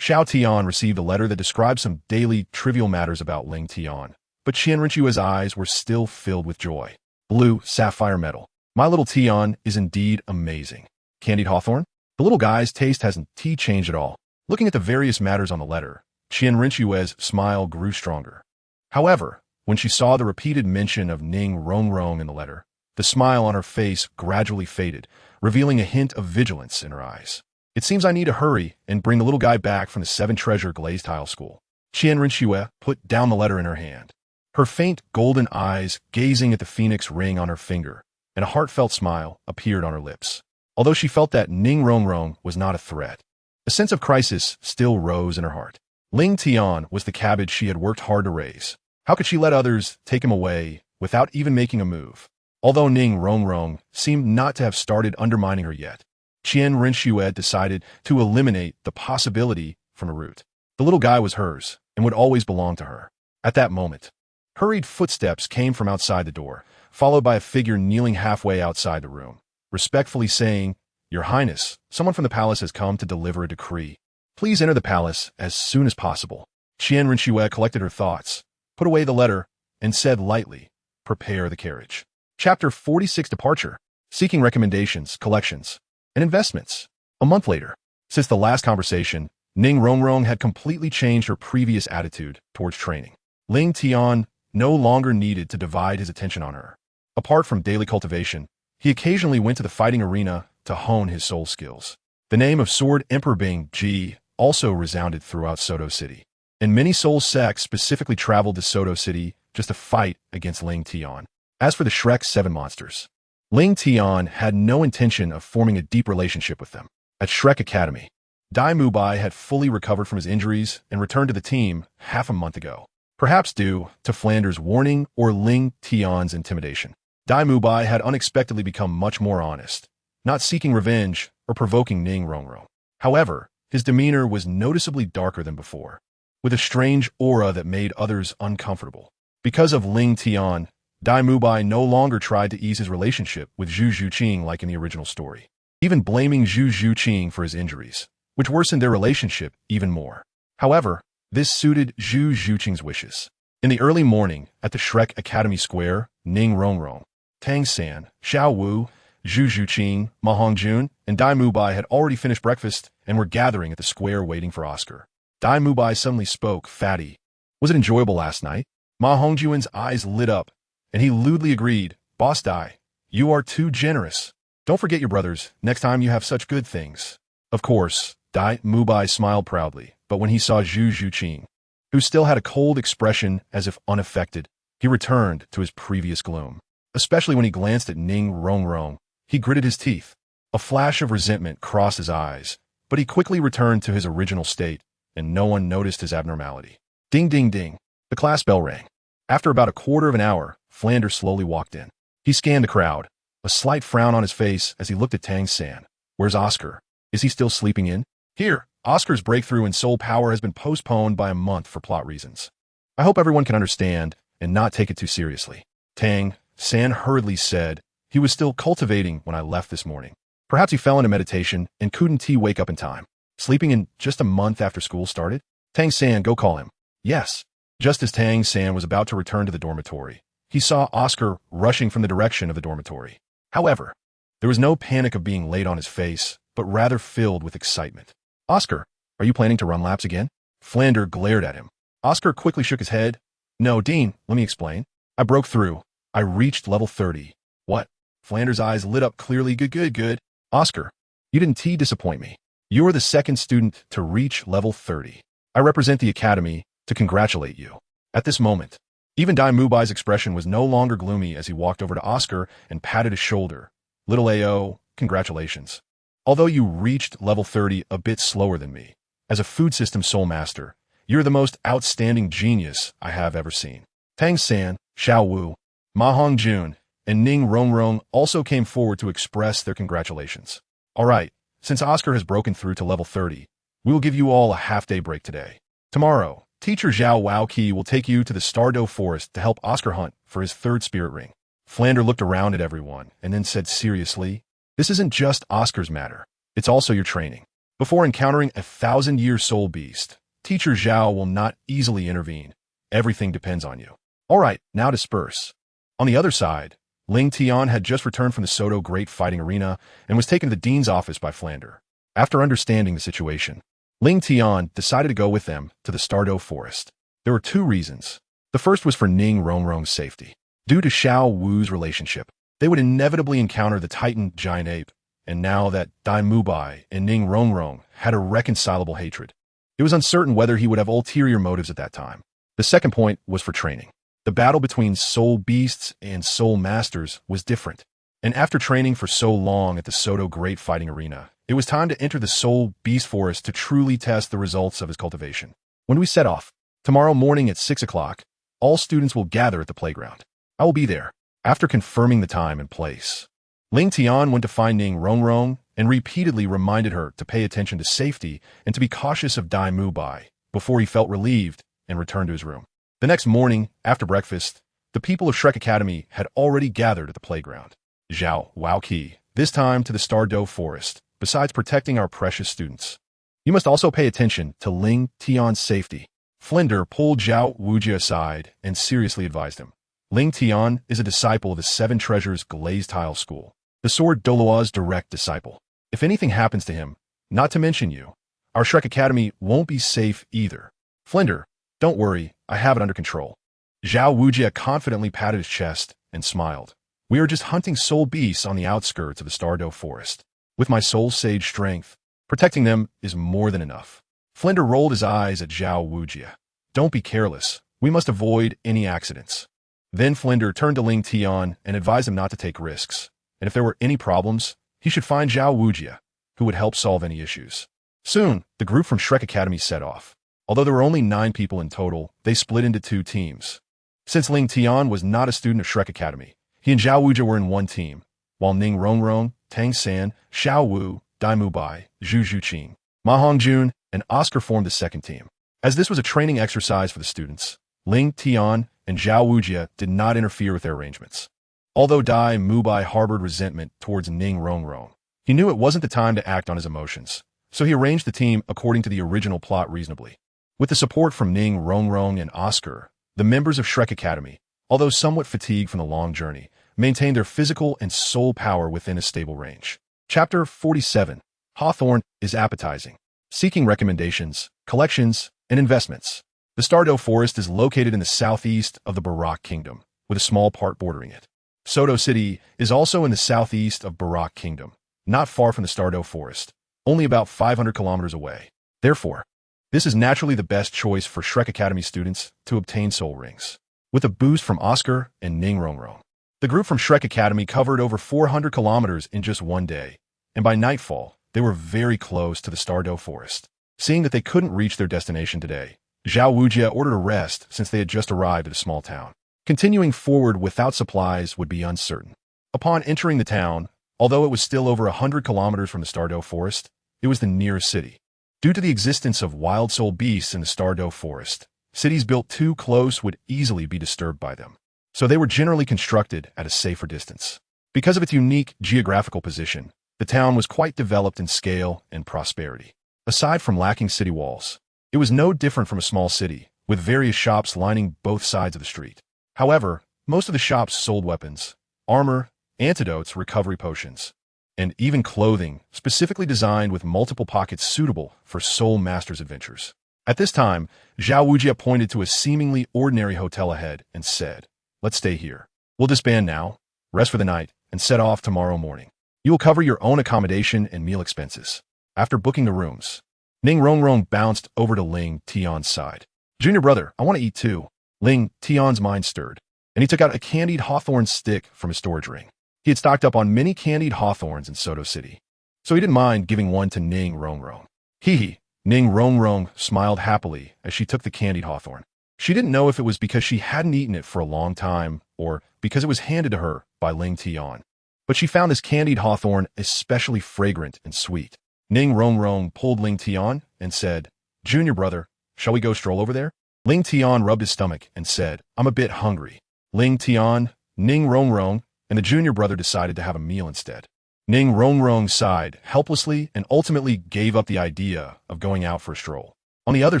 Xiao Tian received a letter that described some daily trivial matters about Ling Tian, but Qianrenchua's eyes were still filled with joy. Blue sapphire metal. My little Tian is indeed amazing. Candied hawthorn? The little guy's taste hasn't changed at all. Looking at the various matters on the letter, Qianrenchua's smile grew stronger. However, when she saw the repeated mention of Ning Rongrong in the letter, the smile on her face gradually faded, revealing a hint of vigilance in her eyes. It seems I need to hurry and bring the little guy back from the Seven Treasure Glazed Tile School. Qianrenchua put down the letter in her hand, her faint golden eyes gazing at the phoenix ring on her finger, and a heartfelt smile appeared on her lips. Although she felt that Ning Rongrong was not a threat, a sense of crisis still rose in her heart. Ling Tian was the cabbage she had worked hard to raise. How could she let others take him away without even making a move? Although Ning Rongrong seemed not to have started undermining her yet, Qian Rinxue decided to eliminate the possibility from a root. The little guy was hers and would always belong to her. At that moment, hurried footsteps came from outside the door, followed by a figure kneeling halfway outside the room, respectfully saying, "Your Highness, someone from the palace has come to deliver a decree. Please enter the palace as soon as possible." Qian Rinxue collected her thoughts, put away the letter, and said lightly, "Prepare the carriage." Chapter 46 Departure. Seeking recommendations, collections, and investments. A month later, since the last conversation, Ning Rongrong had completely changed her previous attitude towards training. Ling Tian no longer needed to divide his attention on her. Apart from daily cultivation, he occasionally went to the fighting arena to hone his soul skills. The name of Sword Emperor Bing Ji also resounded throughout Soto City, and many soul sects specifically traveled to Soto City just to fight against Ling Tian. As for the Shrek 7 monsters, Ling Tian had no intention of forming a deep relationship with them. At Shrek Academy, Dai Mubai had fully recovered from his injuries and returned to the team half a month ago, perhaps due to Flanders' warning or Ling Tian's intimidation. Dai Mubai had unexpectedly become much more honest, not seeking revenge or provoking Ning Rongrong. However, his demeanor was noticeably darker than before, with a strange aura that made others uncomfortable. Because of Ling Tian, Dai Mubai no longer tried to ease his relationship with Zhu Zhuqing like in the original story, even blaming Zhu Zhuqing for his injuries, which worsened their relationship even more. However, this suited Zhu Zhuqing's wishes. In the early morning, at the Shrek Academy Square, Ning Rongrong, Tang San, Xiao Wu, Zhu Zhuqing, Ma Hongjun, and Dai Mubai had already finished breakfast and were gathering at the square waiting for Oscar. Dai Mubai suddenly spoke, "Fatty, was it enjoyable last night?" Ma Hongjun's eyes lit up, and he lewdly agreed, "Boss Dai, you are too generous. Don't forget your brothers, next time you have such good things." Of course, Dai Mubai smiled proudly, but when he saw Zhu Zhuqing, who still had a cold expression as if unaffected, he returned to his previous gloom. Especially when he glanced at Ning Rongrong, he gritted his teeth. A flash of resentment crossed his eyes, but he quickly returned to his original state, and no one noticed his abnormality. Ding ding ding. The class bell rang. After about a quarter of an hour, Flanders slowly walked in. He scanned the crowd, a slight frown on his face as he looked at Tang San. "Where's Oscar? Is he still sleeping in?" "Here, Oscar's breakthrough in soul power has been postponed by a month for plot reasons. I hope everyone can understand and not take it too seriously." Tang San hurriedly said, "He was still cultivating when I left this morning. Perhaps he fell into meditation and couldn't wake up in time. Sleeping in just a month after school started?" "Tang San, go call him." "Yes." Just as Tang San was about to return to the dormitory, he saw Oscar rushing from the direction of the dormitory. However, there was no panic of being late on his face, but rather filled with excitement. "Oscar, are you planning to run laps again?" Flander glared at him. Oscar quickly shook his head. "No, Dean, let me explain. I broke through. I reached level 30. "What?" Flander's eyes lit up clearly. Good. "Oscar, you didn't disappoint me. You are the second student to reach level 30. I represent the academy to congratulate you." At this moment, even Dai Mubai's expression was no longer gloomy as he walked over to Oscar and patted his shoulder. "Little AO, congratulations. Although you reached level 30 a bit slower than me, as a food system soul master, you're the most outstanding genius I have ever seen." Tang San, Xiao Wu, Ma Hongjun, and Ning Rongrong also came forward to express their congratulations. "All right, since Oscar has broken through to level 30, we will give you all a half-day break today. Tomorrow, Teacher Zhao Waoqi will take you to the Starry Forest to help Oscar hunt for his third spirit ring." Flander looked around at everyone and then said seriously, "This isn't just Oscar's matter. It's also your training. Before encountering a 1,000-year soul beast, Teacher Zhao will not easily intervene. Everything depends on you. All right, now disperse." On the other side, Ling Tian had just returned from the Soto Great Fighting Arena and was taken to the dean's office by Flander. After understanding the situation, Ling Tian decided to go with them to the Starry Forest. There were two reasons. The first was for Ning Rongrong's safety. Due to Xiao Wu's relationship, they would inevitably encounter the Titan giant ape, and now that Dai Mubai and Ning Rongrong had a reconcilable hatred, it was uncertain whether he would have ulterior motives at that time. The second point was for training. The battle between soul beasts and soul masters was different, and after training for so long at the Soto Great Fighting Arena, it was time to enter the Soul Beast Forest to truly test the results of his cultivation. When we set off, tomorrow morning at 6 o'clock, all students will gather at the playground. I will be there. After confirming the time and place, Ling Tian went to find Ning Rongrong and repeatedly reminded her to pay attention to safety and to be cautious of Dai Mubai before he felt relieved and returned to his room. The next morning, after breakfast, the people of Shrek Academy had already gathered at the playground. Zhao Waoqi, this time to the Starry Forest, besides protecting our precious students. You must also pay attention to Ling Tian's safety. Flinder pulled Zhao Wujia aside and seriously advised him. Ling Tian is a disciple of the Seven Treasures Glazed Tile School, the sword Douluo's direct disciple. If anything happens to him, not to mention you, our Shrek Academy won't be safe either. Flinder, don't worry, I have it under control. Zhao Wujia confidently patted his chest and smiled. We are just hunting soul beasts on the outskirts of the Starry Forest. With my soul sage strength, protecting them is more than enough. Flinder rolled his eyes at Zhao Wujia. Don't be careless. We must avoid any accidents. Then Flinder turned to Ling Tian and advised him not to take risks, and if there were any problems, he should find Zhao Wujia, who would help solve any issues. Soon, the group from Shrek Academy set off. Although there were only 9 people in total, they split into 2 teams. Since Ling Tian was not a student of Shrek Academy, he and Zhao Wujia were in one team, while Ning Rongrong, Tang San, Xiao Wu, Dai Mubai, Zhu Zhuqing, Ma Hongjun, and Oscar formed the second team. As this was a training exercise for the students, Ling Tian and Zhao Wujia did not interfere with their arrangements. Although Dai Mubai harbored resentment towards Ning Rongrong, he knew it wasn't the time to act on his emotions, so he arranged the team according to the original plot reasonably. With the support from Ning Rongrong and Oscar, the members of Shrek Academy, although somewhat fatigued from the long journey, maintained their physical and soul power within a stable range. Chapter 47. Hawthorne is appetizing. Seeking recommendations, collections, and investments. The Starry Forest is located in the southeast of the Barak Kingdom, with a small part bordering it. Soto City is also in the southeast of Barak Kingdom, not far from the Starry Forest, only about 500 kilometers away. Therefore, this is naturally the best choice for Shrek Academy students to obtain soul rings. With a boost from Oscar and Ning Rongrong, the group from Shrek Academy covered over 400 kilometers in just one day, and by nightfall, they were very close to the Starry Forest. Seeing that they couldn't reach their destination today, Zhao Wujia ordered a rest since they had just arrived at a small town. Continuing forward without supplies would be uncertain. Upon entering the town, although it was still over 100 kilometers from the Starry Forest, it was the nearest city. Due to the existence of wild soul beasts in the Starry Forest, cities built too close would easily be disturbed by them, so they were generally constructed at a safer distance. Because of its unique geographical position, the town was quite developed in scale and prosperity. Aside from lacking city walls, it was no different from a small city, with various shops lining both sides of the street. However, most of the shops sold weapons, armor, antidotes, recovery potions, and even clothing specifically designed with multiple pockets suitable for Soul Master's adventures. At this time, Zhao Wujia pointed to a seemingly ordinary hotel ahead and said, "Let's stay here. We'll disband now, rest for the night, and set off tomorrow morning. You will cover your own accommodation and meal expenses." After booking the rooms, Ning Rongrong bounced over to Ling Tian's side. "Junior brother, I want to eat too." Ling Tian's mind stirred, and he took out a candied hawthorn stick from his storage ring. He had stocked up on many candied hawthorns in Soto City, so he didn't mind giving one to Ning Rongrong. Hee. Ning Rongrong smiled happily as she took the candied hawthorn. She didn't know if it was because she hadn't eaten it for a long time or because it was handed to her by Ling Tian, but she found this candied hawthorn especially fragrant and sweet. Ning Rongrong pulled Ling Tian and said, "Junior brother, shall we go stroll over there?" Ling Tian rubbed his stomach and said, "I'm a bit hungry." Ling Tian, Ning Rongrong, and the junior brother decided to have a meal instead. Ning Rongrong sighed helplessly and ultimately gave up the idea of going out for a stroll. On the other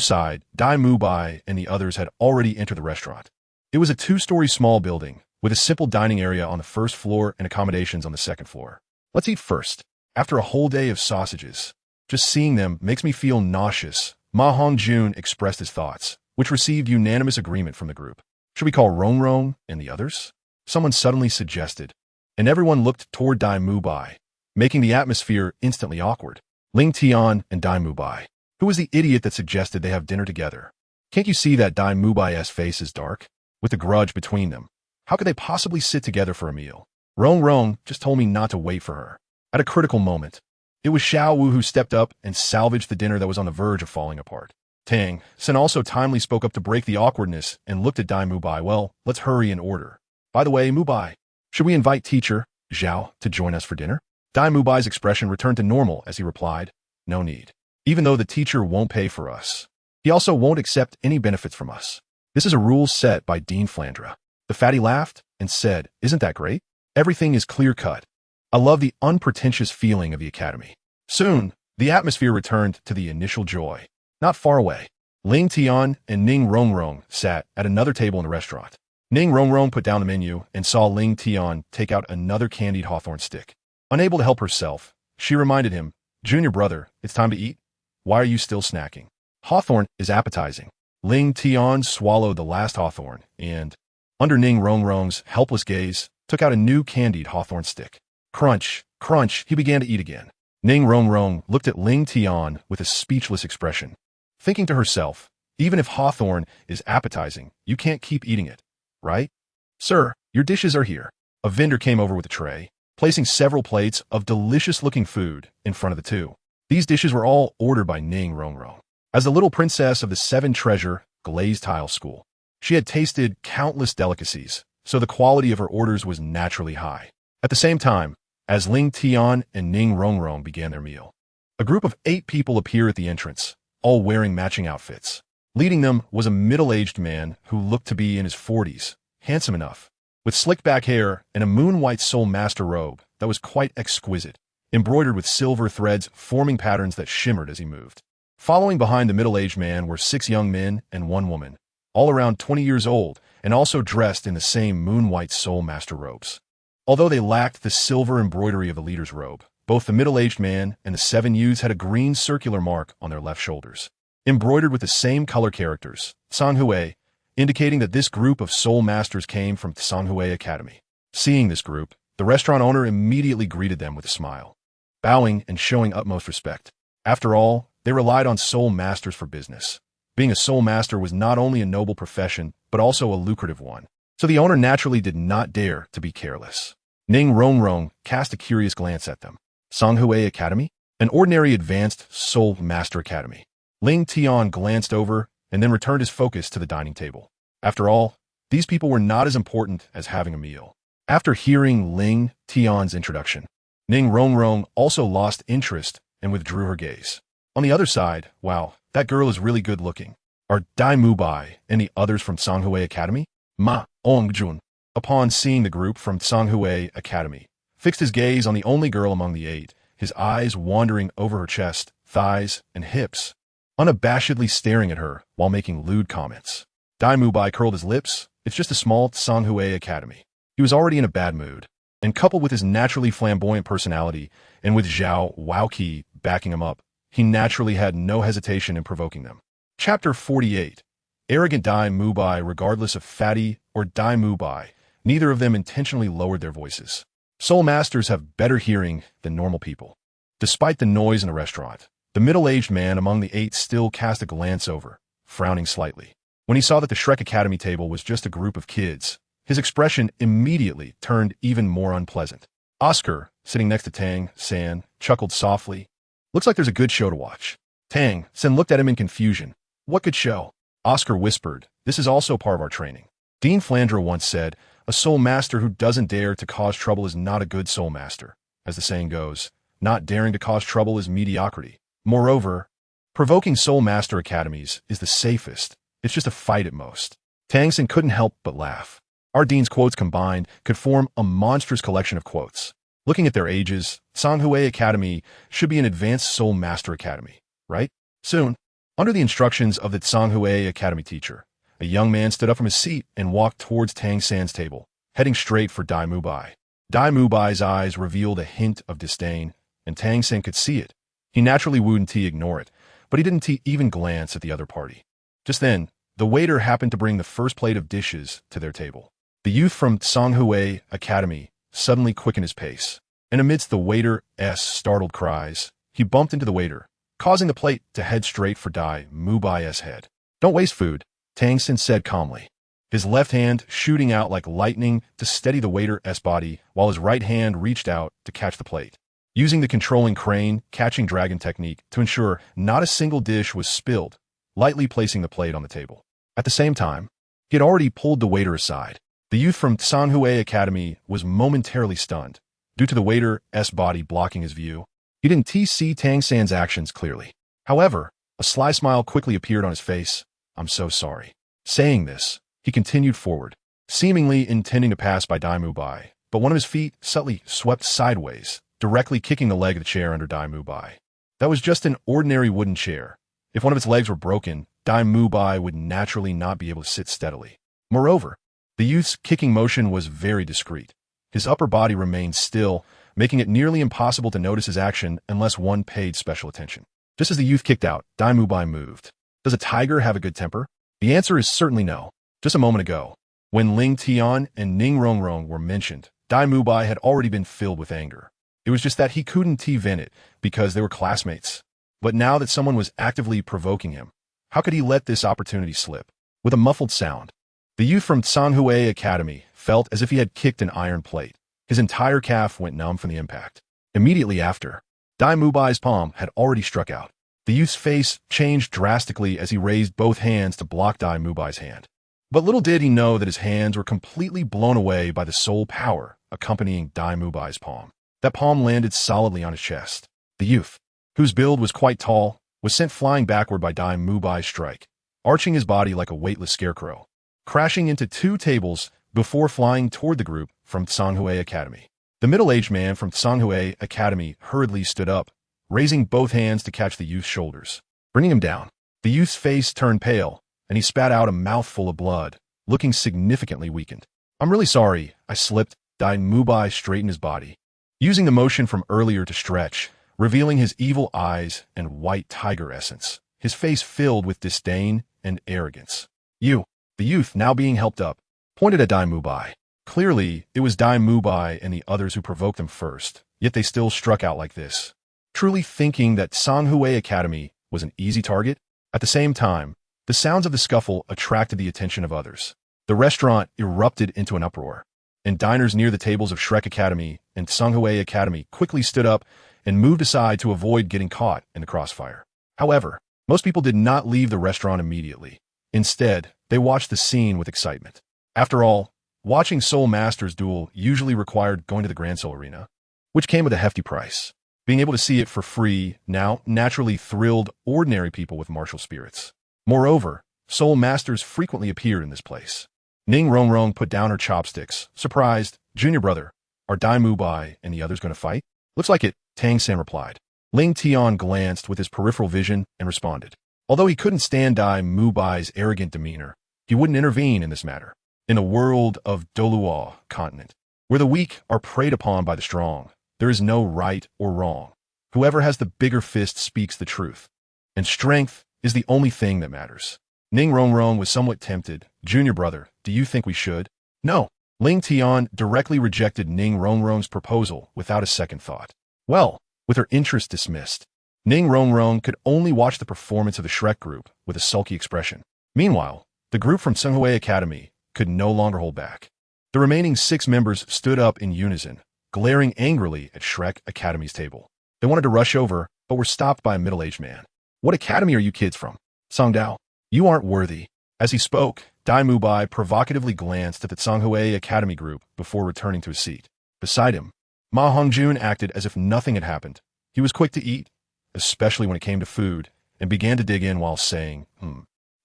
side, Dai Mubai and the others had already entered the restaurant. It was a 2-story small building with a simple dining area on the first floor and accommodations on the second floor. "Let's eat first. After a whole day of sausages, just seeing them makes me feel nauseous." Ma Hongjun expressed his thoughts, which received unanimous agreement from the group. "Should we call Rongrong and the others?" Someone suddenly suggested, and everyone looked toward Dai Mubai, making the atmosphere instantly awkward. Ling Tian and Dai Mubai. Who was the idiot that suggested they have dinner together? Can't you see that Dai Mubai's face is dark, with a grudge between them? How could they possibly sit together for a meal? Rongrong just told me not to wait for her. At a critical moment, it was Xiao Wu who stepped up and salvaged the dinner that was on the verge of falling apart. Tang Sen also timely spoke up to break the awkwardness and looked at Dai Mubai. "Well, let's hurry and order. By the way, Mubai, should we invite teacher Zhao to join us for dinner?" Dai Mubai's expression returned to normal as he replied, "No need. Even though the teacher won't pay for us, he also won't accept any benefits from us. This is a rule set by Dean Flandre." The fatty laughed and said, "Isn't that great? Everything is clear-cut. I love the unpretentious feeling of the academy." Soon, the atmosphere returned to the initial joy. Not far away, Ling Tian and Ning Rongrong sat at another table in the restaurant. Ning Rongrong put down the menu and saw Ling Tian take out another candied hawthorn stick. Unable to help herself, she reminded him, "Junior brother, it's time to eat. Why are you still snacking? Hawthorn is appetizing." Ling Tian swallowed the last hawthorn and, under Ning Rongrong's helpless gaze, took out a new candied hawthorn stick. Crunch, crunch, he began to eat again. Ning Rongrong looked at Ling Tian with a speechless expression, thinking to herself, even if hawthorn is appetizing, you can't keep eating it, right? "Sir, your dishes are here." A vendor came over with a tray, placing several plates of delicious-looking food in front of the two. These dishes were all ordered by Ning Rongrong. As the little princess of the Seven Treasure Glazed Tile School, she had tasted countless delicacies, so the quality of her orders was naturally high. At the same time, as Ling Tian and Ning Rongrong began their meal, a group of 8 people appeared at the entrance, all wearing matching outfits. Leading them was a middle-aged man who looked to be in his 40s, handsome enough, with slick-back hair and a moon-white Soul Master robe that was quite exquisite, embroidered with silver threads forming patterns that shimmered as he moved. Following behind the middle-aged man were 6 young men and 1 woman, all around 20 years old and also dressed in the same moon-white Soul Master robes. Although they lacked the silver embroidery of the leader's robe, both the middle-aged man and the 7 youths had a green circular mark on their left shoulders, embroidered with the same color characters, Sanghui, indicating that this group of Soul Masters came from Sanghui Academy. Seeing this group, the restaurant owner immediately greeted them with a smile, bowing and showing utmost respect. After all, they relied on Soul Masters for business. Being a Soul Master was not only a noble profession, but also a lucrative one, so the owner naturally did not dare to be careless. Ning Rongrong cast a curious glance at them. Sanghui Academy? An ordinary advanced Soul Master Academy. Ling Tian glanced over and then returned his focus to the dining table. After all, these people were not as important as having a meal. After hearing Ling Tian's introduction, Ning Rongrong also lost interest and withdrew her gaze. On the other side, wow, that girl is really good looking. Are Dai Mubai and the others from Sanghui Academy? Ma Ongjun, upon seeing the group from Sanghui Academy, fixed his gaze on the only girl among the 8, his eyes wandering over her chest, thighs, and hips, unabashedly staring at her while making lewd comments. Dai Mubai curled his lips. It's just a small Sanghui Academy. He was already in a bad mood, and coupled with his naturally flamboyant personality and with Zhao Waoqi backing him up, he naturally had no hesitation in provoking them. Chapter 48. Arrogant Dai Mubai. Regardless of Fatty or Dai Mubai, neither of them intentionally lowered their voices. Soul Masters have better hearing than normal people. Despite the noise in the restaurant, the middle-aged man among the 8 still cast a glance over, frowning slightly. When he saw that the Shrek Academy table was just a group of kids, his expression immediately turned even more unpleasant. Oscar, sitting next to Tang San, chuckled softly. "Looks like there's a good show to watch." Tang San looked at him in confusion. "What good show?" Oscar whispered, "This is also part of our training. Dean Flandre once said, a Soul Master who doesn't dare to cause trouble is not a good Soul Master. As the saying goes, not daring to cause trouble is mediocrity. Moreover, provoking Soul Master academies is the safest. It's just a fight at most." Tang San couldn't help but laugh. Our Dean's quotes combined could form a monstrous collection of quotes. Looking at their ages, Sanghui Academy should be an advanced Soul Master Academy, right? Soon, under the instructions of the Sanghui Academy teacher, a young man stood up from his seat and walked towards Tang San's table, heading straight for Dai Mubai. Dai Mubai's eyes revealed a hint of disdain, and Tang San could see it. He naturally wouldn't ignore it, but he didn't even glance at the other party. Just then, the waiter happened to bring the first plate of dishes to their table. The youth from Sanghui Academy suddenly quickened his pace, and amidst the waiter's startled cries, he bumped into the waiter, causing the plate to head straight for Dai Mubai's head. "Don't waste food," Tang San said calmly, his left hand shooting out like lightning to steady the waiter's body while his right hand reached out to catch the plate, using the controlling crane catching dragon technique to ensure not a single dish was spilled, lightly placing the plate on the table. At the same time, he had already pulled the waiter aside. The youth from Sanghui Academy was momentarily stunned. due to the waiter's body blocking his view. He didn't see Tang San's actions clearly. However, a sly smile quickly appeared on his face. "I'm so sorry." Saying this, he continued forward, seemingly intending to pass by Dai Mubai, but one of his feet subtly swept sideways, directly kicking the leg of the chair under Dai Mubai. That was just an ordinary wooden chair. If one of its legs were broken, Dai Mubai would naturally not be able to sit steadily. Moreover, the youth's kicking motion was very discreet. His upper body remained still, making it nearly impossible to notice his action unless one paid special attention. Just as the youth kicked out, Dai Mubai moved. Does a tiger have a good temper? The answer is certainly no. Just a moment ago, when Ling Tian and Ning Rongrong were mentioned, Dai Mubai had already been filled with anger. It was just that he couldn't vent it because they were classmates. But now that someone was actively provoking him, how could he let this opportunity slip? With a muffled sound, the youth from Tsanhui Academy felt as if he had kicked an iron plate. His entire calf went numb from the impact. Immediately after, Dai Mubai's palm had already struck out. The youth's face changed drastically as he raised both hands to block Dai Mubai's hand. But little did he know that his hands were completely blown away by the soul power accompanying Dai Mubai's palm. That palm landed solidly on his chest. The youth, whose build was quite tall, was sent flying backward by Dai Mubai's strike, arching his body like a weightless scarecrow, crashing into two tables before flying toward the group from Tsanhui Academy. The middle-aged man from Tsanhui Academy hurriedly stood up, raising both hands to catch the youth's shoulders, bringing him down. The youth's face turned pale, and he spat out a mouthful of blood, looking significantly weakened. "I'm really sorry, I slipped." Dai Mubai straightened his body, using the motion from earlier to stretch, revealing his evil eyes and white tiger essence, his face filled with disdain and arrogance. "You," the youth, now being helped up, pointed at Dai Mubai. Clearly, it was Dai Mubai and the others who provoked them first, yet they still struck out like this, truly thinking that Tsanhui Academy was an easy target. At the same time, the sounds of the scuffle attracted the attention of others. The restaurant erupted into an uproar, and diners near the tables of Shrek Academy and Tsanhui Academy quickly stood up and moved aside to avoid getting caught in the crossfire. However, most people did not leave the restaurant immediately. Instead, they watched the scene with excitement. After all, watching Soul Masters duel usually required going to the Grand Soul Arena, which came with a hefty price. Being able to see it for free now naturally thrilled ordinary people with martial spirits. Moreover, Soul Masters frequently appeared in this place. Ning Rongrong put down her chopsticks, surprised. "Junior brother, are Dai Mubai and the others going to fight?" "Looks like it," Tang San replied. Ling Tian glanced with his peripheral vision and responded. Although he couldn't stand Dai Mubai's arrogant demeanor, he wouldn't intervene in this matter. In a world of Douluo continent, where the weak are preyed upon by the strong, there is no right or wrong. Whoever has the bigger fist speaks the truth, and strength is the only thing that matters. Ning Rongrong was somewhat tempted. "Junior brother, do you think we should?" "No." Ling Tian directly rejected Ning Rongrong's proposal without a second thought. Well, with her interest dismissed, Ning Rongrong could only watch the performance of the Shrek group with a sulky expression. Meanwhile, the group from Tsanhui Academy could no longer hold back. The remaining 6 members stood up in unison, glaring angrily at Shrek Academy's table. They wanted to rush over, but were stopped by a middle-aged man. "What academy are you kids from?" "Songdao." "You aren't worthy." As he spoke, Dai Mubai provocatively glanced at the Tsanhui Academy group before returning to his seat. Beside him, Ma Hongjun acted as if nothing had happened. He was quick to eat, especially when it came to food, and began to dig in while saying,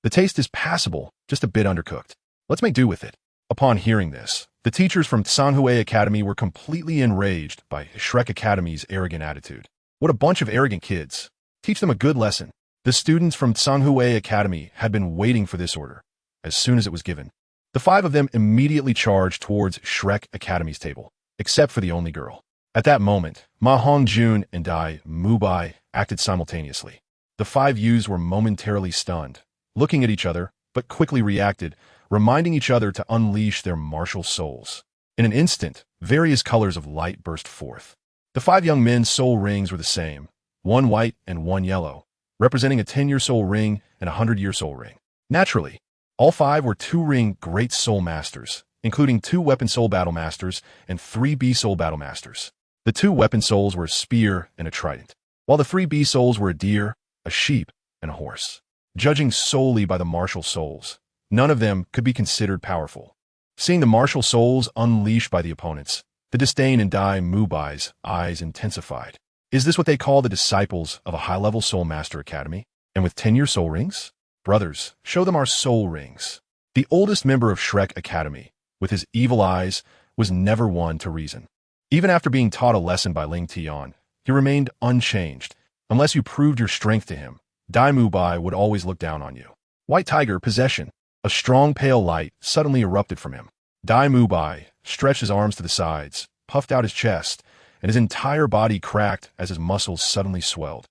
"The taste is passable, just a bit undercooked. Let's make do with it." Upon hearing this, the teachers from Tsanhui Academy were completely enraged by Shrek Academy's arrogant attitude. What a bunch of arrogant kids. Teach them a good lesson. The students from Tsanhui Academy had been waiting for this order. As soon as it was given, the 5 of them immediately charged towards Shrek Academy's table, except for the only girl. At that moment, Ma Hongjun and Dai Mubai acted simultaneously. The 5 youths were momentarily stunned, looking at each other, but quickly reacted, reminding each other to unleash their martial souls. In an instant, various colors of light burst forth. The 5 young men's soul rings were the same, one white and one yellow, representing a 10-year soul ring and a 100-year soul ring. Naturally, all 5 were 2-ring great soul masters, including 2 weapon soul battle masters and 3 B soul battle masters. The 2 weapon souls were a spear and a trident, while the 3 B souls were a deer, a sheep, and a horse. Judging solely by the martial souls, none of them could be considered powerful. Seeing the martial souls unleashed by the opponents, The disdain in Dai Mubai's eyes intensified. Is this what they call the disciples of a high-level Soul Master Academy? And with 10-year soul rings? Brothers, show them our soul rings. The oldest member of Shrek Academy, with his evil eyes, was never one to reason. Even after being taught a lesson by Ling Tian, he remained unchanged. Unless you proved your strength to him, Dai Mubai would always look down on you. White Tiger Possession. A strong pale light suddenly erupted from him. Dai Mubai stretched his arms to the sides, puffed out his chest, and his entire body cracked as his muscles suddenly swelled.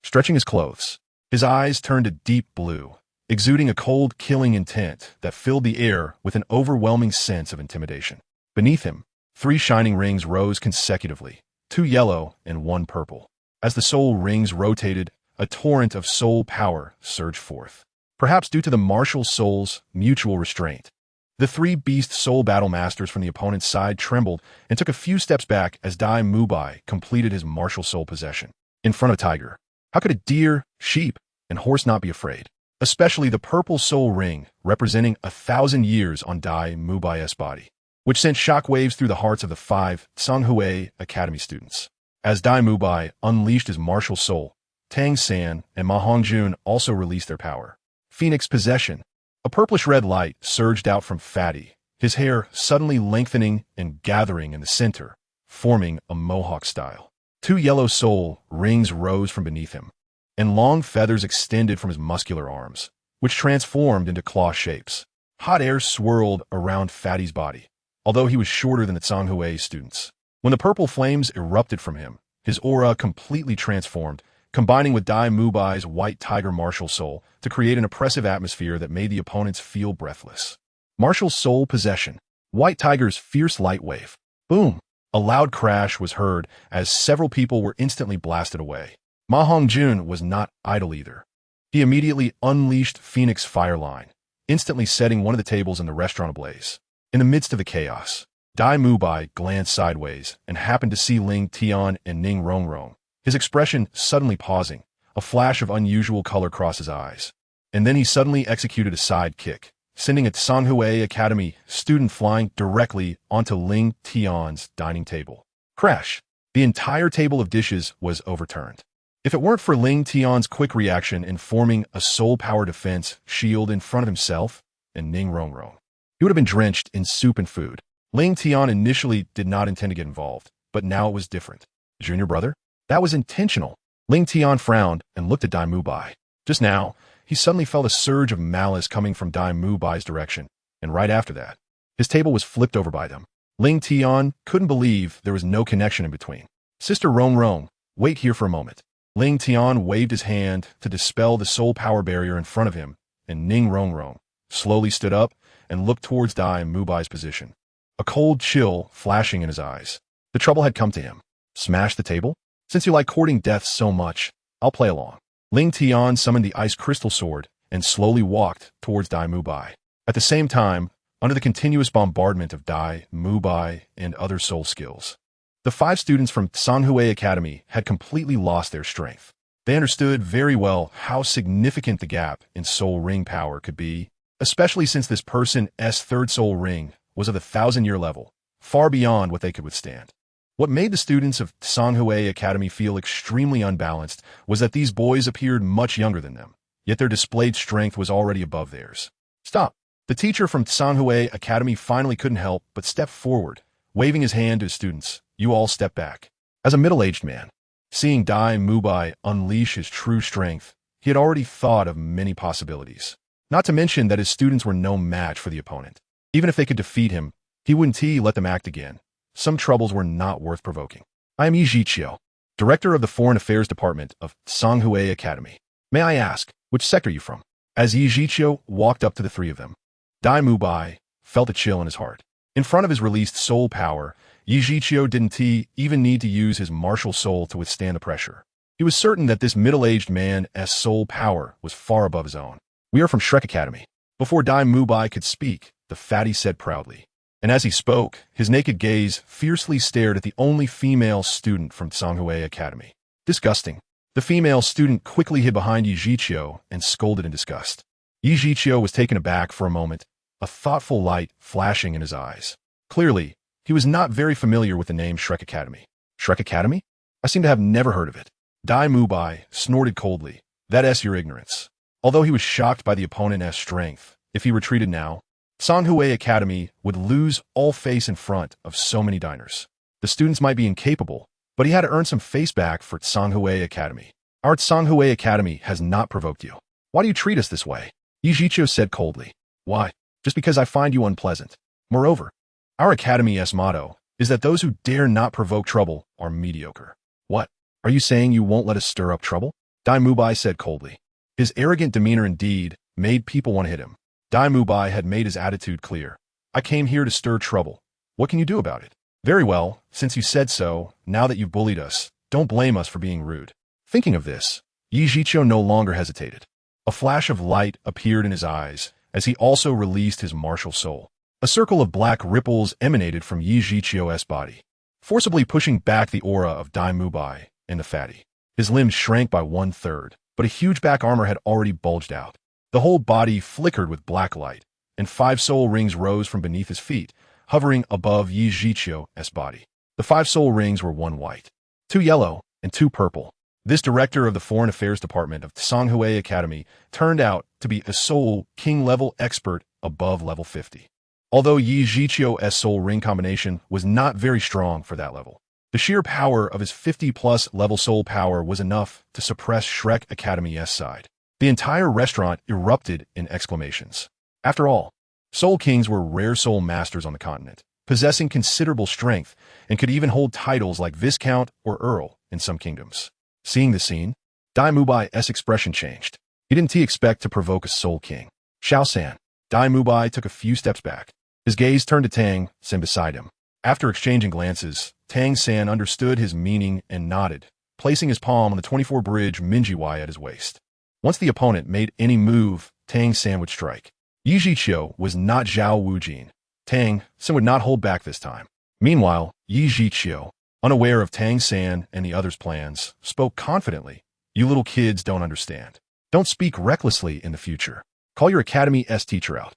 Stretching his clothes, his eyes turned a deep blue, exuding a cold, killing intent that filled the air with an overwhelming sense of intimidation. Beneath him, 3 shining rings rose consecutively, 2 yellow and 1 purple. As the soul rings rotated, a torrent of soul power surged forth. Perhaps due to the martial soul's mutual restraint, the 3 beast soul battle masters from the opponent's side trembled and took a few steps back as Dai Mubai completed his martial soul possession. In front of Tiger, how could a deer, sheep, and horse not be afraid? Especially the purple soul ring representing 1,000 years on Dai Mubai's body, which sent shockwaves through the hearts of the 5 Tsanghui Academy students. As Dai Mubai unleashed his martial soul, Tang San and Ma Hongjun also released their power. Phoenix Possession. A purplish-red light surged out from Fatty, his hair suddenly lengthening and gathering in the center, forming a mohawk style. 2 yellow soul rings rose from beneath him, and long feathers extended from his muscular arms, which transformed into claw shapes. Hot air swirled around Fatty's body, although he was shorter than the Tsanghui students. When the purple flames erupted from him, his aura completely transformed, combining with Dai Mubai's white tiger martial soul to create an oppressive atmosphere that made the opponents feel breathless. Martial soul possession. White tiger's fierce light wave. Boom! A loud crash was heard as several people were instantly blasted away. Ma Hongjun was not idle either. He immediately unleashed Phoenix Fireline, instantly setting one of the tables in the restaurant ablaze. In the midst of the chaos, Dai Mubai glanced sideways and happened to see Ling Tian and Ning Rongrong. His expression suddenly pausing, a flash of unusual color crossed his eyes. And then he suddenly executed a side kick, sending a Tsanghui Academy student flying directly onto Ling Tian's dining table. Crash! The entire table of dishes was overturned. If it weren't for Ling Tian's quick reaction in forming a soul power defense shield in front of himself and Ning Rongrong, he would have been drenched in soup and food. Ling Tian initially did not intend to get involved, but now it was different. Junior brother? That was intentional. Ling Tian frowned and looked at Dai Mubai. Just now, he suddenly felt a surge of malice coming from Dai Mubai's direction, and right after that, his table was flipped over by them. Ling Tian couldn't believe there was no connection in between. Sister Rongrong, wait here for a moment. Ling Tian waved his hand to dispel the soul power barrier in front of him, and Ning Rongrong slowly stood up and looked towards Dai Mubai's position, a cold chill flashing in his eyes. The trouble had come to him. Smash the table? Since you like courting death so much, I'll play along. Ling Tian summoned the ice crystal sword and slowly walked towards Dai Mubai. At the same time, under the continuous bombardment of Dai Mubai and other soul skills, the 5 students from Tsanghui Academy had completely lost their strength. They understood very well how significant the gap in soul ring power could be, especially since this person's 3rd soul ring was of the 1,000-year level, far beyond what they could withstand. What made the students of Tsanghui Academy feel extremely unbalanced was that these boys appeared much younger than them, yet their displayed strength was already above theirs. Stop! The teacher from Tsanghui Academy finally couldn't help but step forward, waving his hand to his students. You all step back. As a middle-aged man, seeing Dai Mubai unleash his true strength, he had already thought of many possibilities. Not to mention that his students were no match for the opponent. Even if they could defeat him, he wouldn't let them act again. Some troubles were not worth provoking. I am Yi Zhiqiu, Director of the Foreign Affairs Department of Tsanghui Academy. May I ask, which sector are you from? As Yi Zhiqiu walked up to the 3 of them, Dai Mubai felt a chill in his heart. In front of his released soul power, Yi Zhiqiu didn't even need to use his martial soul to withstand the pressure. He was certain that this middle-aged man's soul power was far above his own. We are from Shrek Academy. Before Dai Mubai could speak, the fatty said proudly. And as he spoke, his naked gaze fiercely stared at the only female student from Tsanghui Academy. Disgusting. The female student quickly hid behind Yi Zhiqiu and scolded in disgust. Yi Zhiqiu was taken aback for a moment, a thoughtful light flashing in his eyes. Clearly, He was not very familiar with the name Shrek Academy. Shrek Academy? I seem to have never heard of it. Dai Mubai snorted coldly. That's your ignorance. Although he was shocked by the opponent's strength, if he retreated now, Songhui Academy would lose all face in front of so many diners. The students might be incapable, but he had to earn some face back for Songhui Academy. Our Songhui Academy has not provoked you. Why do you treat us this way? Yi Zhiqiu said coldly. Why? Just because I find you unpleasant. Moreover, our Academy's motto is that those who dare not provoke trouble are mediocre. What? Are you saying you won't let us stir up trouble? Dai Mubai said coldly. His arrogant demeanor indeed made people want to hit him. Dai Mubai had made his attitude clear. I came here to stir trouble. What can you do about it? Very well, since you said so, now that you've bullied us, don't blame us for being rude. Thinking of this, Yi Zhiqiu no longer hesitated. A flash of light appeared in his eyes as he also released his martial soul. A circle of black ripples emanated from Yi Zhiqiu's body, forcibly pushing back the aura of Dai Mubai and the fatty. His limbs shrank by 1/3, but a huge back armor had already bulged out. The whole body flickered with black light, and 5 soul rings rose from beneath his feet, hovering above Yi Zhiqiu's body. The 5 soul rings were 1 white, 2 yellow, and 2 purple. This director of the Foreign Affairs Department of Songhui Academy turned out to be a Soul King level expert above level 50. Although Yi Zhiqiu's soul ring combination was not very strong for that level, the sheer power of his 50+ level soul power was enough to suppress Shrek Academy's side. The entire restaurant erupted in exclamations. After all, Soul Kings were rare soul masters on the continent, possessing considerable strength and could even hold titles like Viscount or Earl in some kingdoms. Seeing the scene, Dai Mubai's expression changed. He didn't expect to provoke a Soul King. Xiao-san. Dai Mubai took a few steps back. His gaze turned to Tang San beside him. After exchanging glances, Tang San understood his meaning and nodded, placing his palm on the 24 bridge Minjiwai at his waist. Once the opponent made any move, Tang San would strike. Yi Zhiqiu was not Zhao Wujin. Tang San would not hold back this time. Meanwhile, Yi Zhiqiu, unaware of Tang San and the others' plans, spoke confidently. You little kids don't understand. Don't speak recklessly in the future. Call your Academy's teacher out.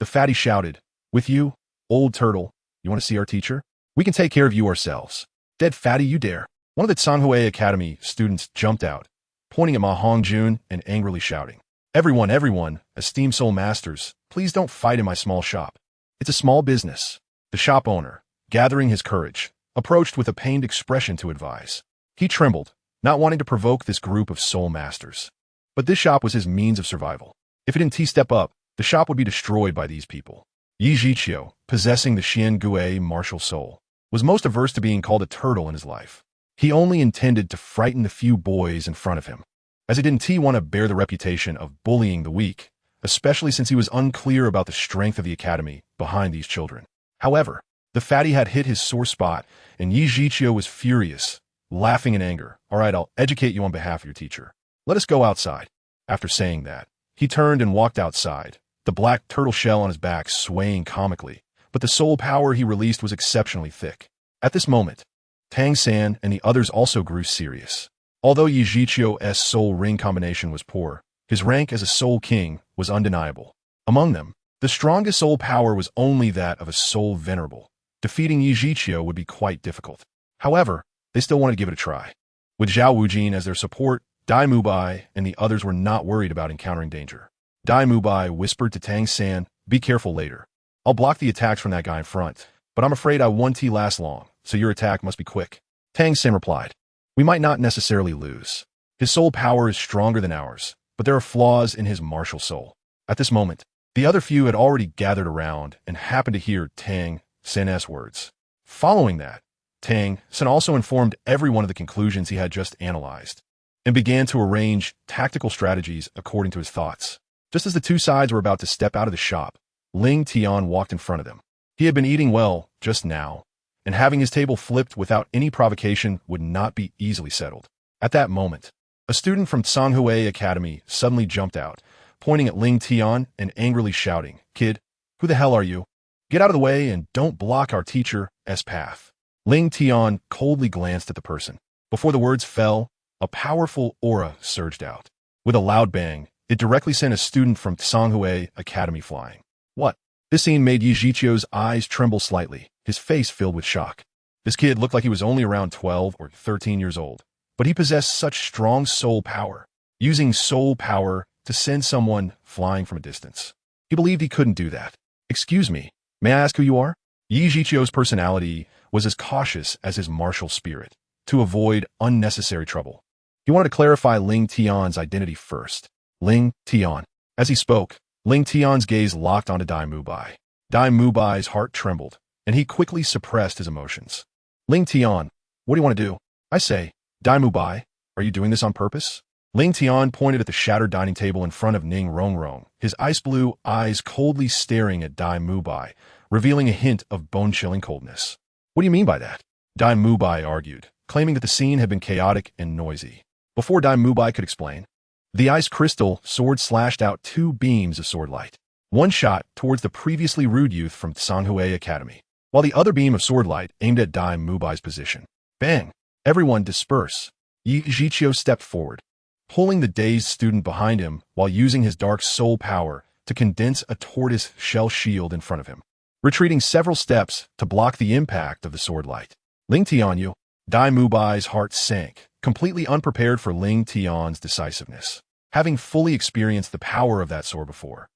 The fatty shouted. With you, old turtle, you want to see our teacher? We can take care of you ourselves. Dead fatty, you dare. One of the Songhui Academy students jumped out, pointing at Ma Hongjun and angrily shouting. Everyone, esteemed soul masters, please don't fight in my small shop. It's a small business. The shop owner, gathering his courage, approached with a pained expression to advise. He trembled, not wanting to provoke this group of soul masters. But this shop was his means of survival. If he didn't step up, the shop would be destroyed by these people. Yi Zhiqiu, possessing the Xian Gui martial soul, was most averse to being called a turtle in his life. He only intended to frighten the few boys in front of him, as he didn't want to bear the reputation of bullying the weak, especially since he was unclear about the strength of the academy behind these children. However, the fatty had hit his sore spot, and Yi Zhiqiu was furious, laughing in anger. All right, I'll educate you on behalf of your teacher. Let us go outside. After saying that, he turned and walked outside, the black turtle shell on his back swaying comically, but the soul power he released was exceptionally thick. At this moment, Tang San and the others also grew serious. Although Yi Zhiqiu's soul ring combination was poor, his rank as a soul king was undeniable. Among them, the strongest soul power was only that of a soul venerable. Defeating Yi Zhiqiu would be quite difficult. However, they still wanted to give it a try. With Zhao Wujin as their support, Dai Mubai and the others were not worried about encountering danger. Dai Mubai whispered to Tang San, be careful later. I'll block the attacks from that guy in front, but I'm afraid I won't last long, so your attack must be quick. Tang San replied, we might not necessarily lose. His soul power is stronger than ours, but there are flaws in his martial soul. At this moment, the other few had already gathered around and happened to hear Tang San's words. Following that, Tang San also informed everyone of the conclusions he had just analyzed, and began to arrange tactical strategies according to his thoughts. Just as the two sides were about to step out of the shop, Ling Tian walked in front of them. He had been eating well just now, and having his table flipped without any provocation would not be easily settled. At that moment, a student from Songhui Academy suddenly jumped out, pointing at Ling Tian and angrily shouting, Kid, who the hell are you? Get out of the way and don't block our teacher's path. Ling Tian coldly glanced at the person. Before the words fell, a powerful aura surged out. With a loud bang, it directly sent a student from Songhui Academy flying. What? This scene made Yi Zhiqiu's eyes tremble slightly, his face filled with shock. This kid looked like he was only around 12 or 13 years old, but he possessed such strong soul power, using soul power to send someone flying from a distance. He believed he couldn't do that. "Excuse me, may I ask who you are?" Yi Zhiqiu's personality was as cautious as his martial spirit, to avoid unnecessary trouble. He wanted to clarify Ling Tian's identity first. Ling Tian. As he spoke, Ling Tian's gaze locked onto Dai Mubai. Dai Mubai's heart trembled, and he quickly suppressed his emotions. "Ling Tian, what do you want to do?" "I say, Dai Mubai, are you doing this on purpose?" Ling Tian pointed at the shattered dining table in front of Ning Rongrong, his ice-blue eyes coldly staring at Dai Mubai, revealing a hint of bone-chilling coldness. "What do you mean by that?" Dai Mubai argued, claiming that the scene had been chaotic and noisy. Before Dai Mubai could explain, the ice crystal sword slashed out 2 beams of sword light. One shot towards the previously rude youth from Sanghui Academy, while the other beam of sword light aimed at Dai Mubai's position. Bang! Everyone disperse. Yi Zhiqiu stepped forward, pulling the dazed student behind him while using his dark soul power to condense a tortoise shell shield in front of him, retreating several steps to block the impact of the sword light. "Ling Tianyu." Dai Mubai's heart sank, completely unprepared for Ling Tian's decisiveness. Having fully experienced the power of that sword before,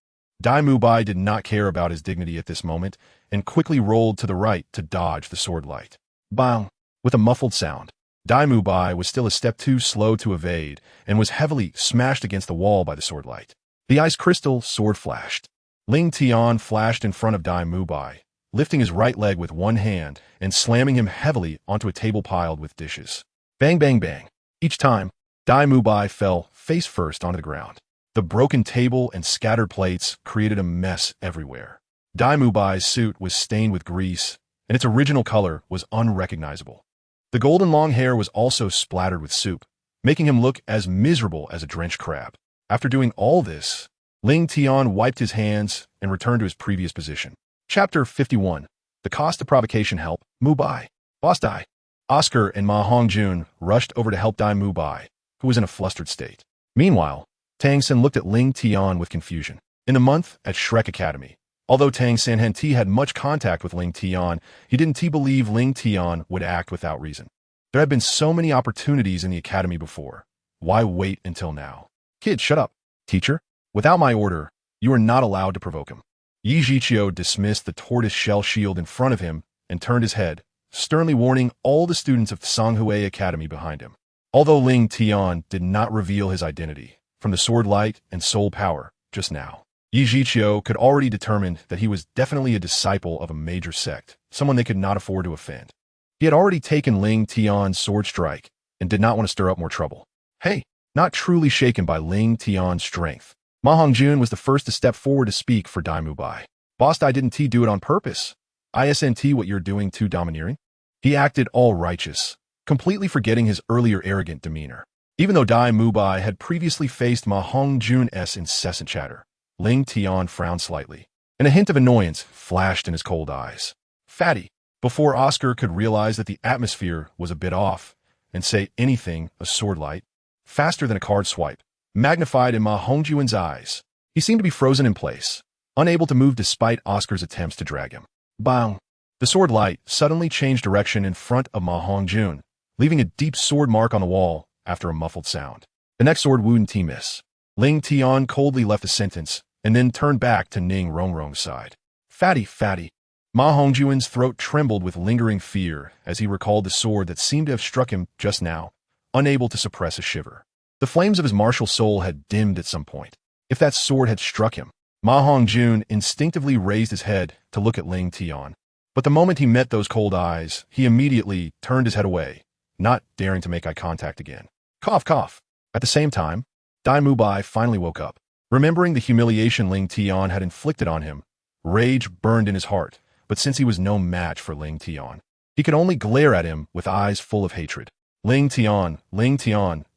Dai Mubai did not care about his dignity at this moment and quickly rolled to the right to dodge the sword light. Bang! With a muffled sound, Dai Mubai was still a step too slow to evade and was heavily smashed against the wall by the sword light. The ice crystal sword flashed. Ling Tian flashed in front of Dai Mubai, lifting his right leg with one hand and slamming him heavily onto a table piled with dishes. Bang, bang, bang. Each time, Dai Mubai fell face first onto the ground. The broken table and scattered plates created a mess everywhere. Dai Mubai's suit was stained with grease, and its original color was unrecognizable. The golden long hair was also splattered with soup, making him look as miserable as a drenched crab. After doing all this, Ling Tian wiped his hands and returned to his previous position. Chapter 51. The Cost of Provocation. Help, Mubai. Boss Dai. Oscar and Ma Hongjun rushed over to help Dai Mubai, who was in a flustered state. Meanwhile, Tang Sen looked at Ling Tian with confusion. In the month at Shrek Academy, although Tang Sen had much contact with Ling Tian, he didn't believe Ling Tian would act without reason. There had been so many opportunities in the academy before. Why wait until now? "Kid, shut up." "Teacher, without my order, you are not allowed to provoke him." Yi Zhiqiu dismissed the tortoise shell shield in front of him and turned his head, sternly warning all the students of Sanghui Academy behind him. Although Ling Tian did not reveal his identity from the sword light and soul power just now, Yi Zhiqiu could already determine that he was definitely a disciple of a major sect, someone they could not afford to offend. He had already taken Ling Tian's sword strike and did not want to stir up more trouble. Hey, not truly shaken by Ling Tian's strength, Ma Hongjun was the first to step forward to speak for Dai Mubai. "Boss Dai, didn't he do it on purpose? Isn't what you're doing too domineering?" He acted all righteous, completely forgetting his earlier arrogant demeanor. Even though Dai Mubai had previously faced Ma Hongjun's incessant chatter, Ling Tian frowned slightly, and a hint of annoyance flashed in his cold eyes. "Fatty." Before Oscar could realize that the atmosphere was a bit off and say anything, a sword light, faster than a card swipe, magnified in Ma Hongjun's eyes. He seemed to be frozen in place, unable to move despite Oscar's attempts to drag him. Bang! The sword light suddenly changed direction in front of Ma Hongjun, leaving a deep sword mark on the wall after a muffled sound. The next sword wouldn't miss. Ling Tian coldly left the sentence and then turned back to Ning Rongrong's side. "Fatty, fatty." Ma Hongjun's throat trembled with lingering fear as he recalled the sword that seemed to have struck him just now, unable to suppress a shiver. The flames of his martial soul had dimmed at some point. If that sword had struck him, Ma Hongjun instinctively raised his head to look at Ling Tian. But the moment he met those cold eyes, he immediately turned his head away, not daring to make eye contact again. Cough, cough. At the same time, Dai Mubai finally woke up. Remembering the humiliation Ling Tian had inflicted on him, rage burned in his heart, but since he was no match for Ling Tian, he could only glare at him with eyes full of hatred. Ling Tian,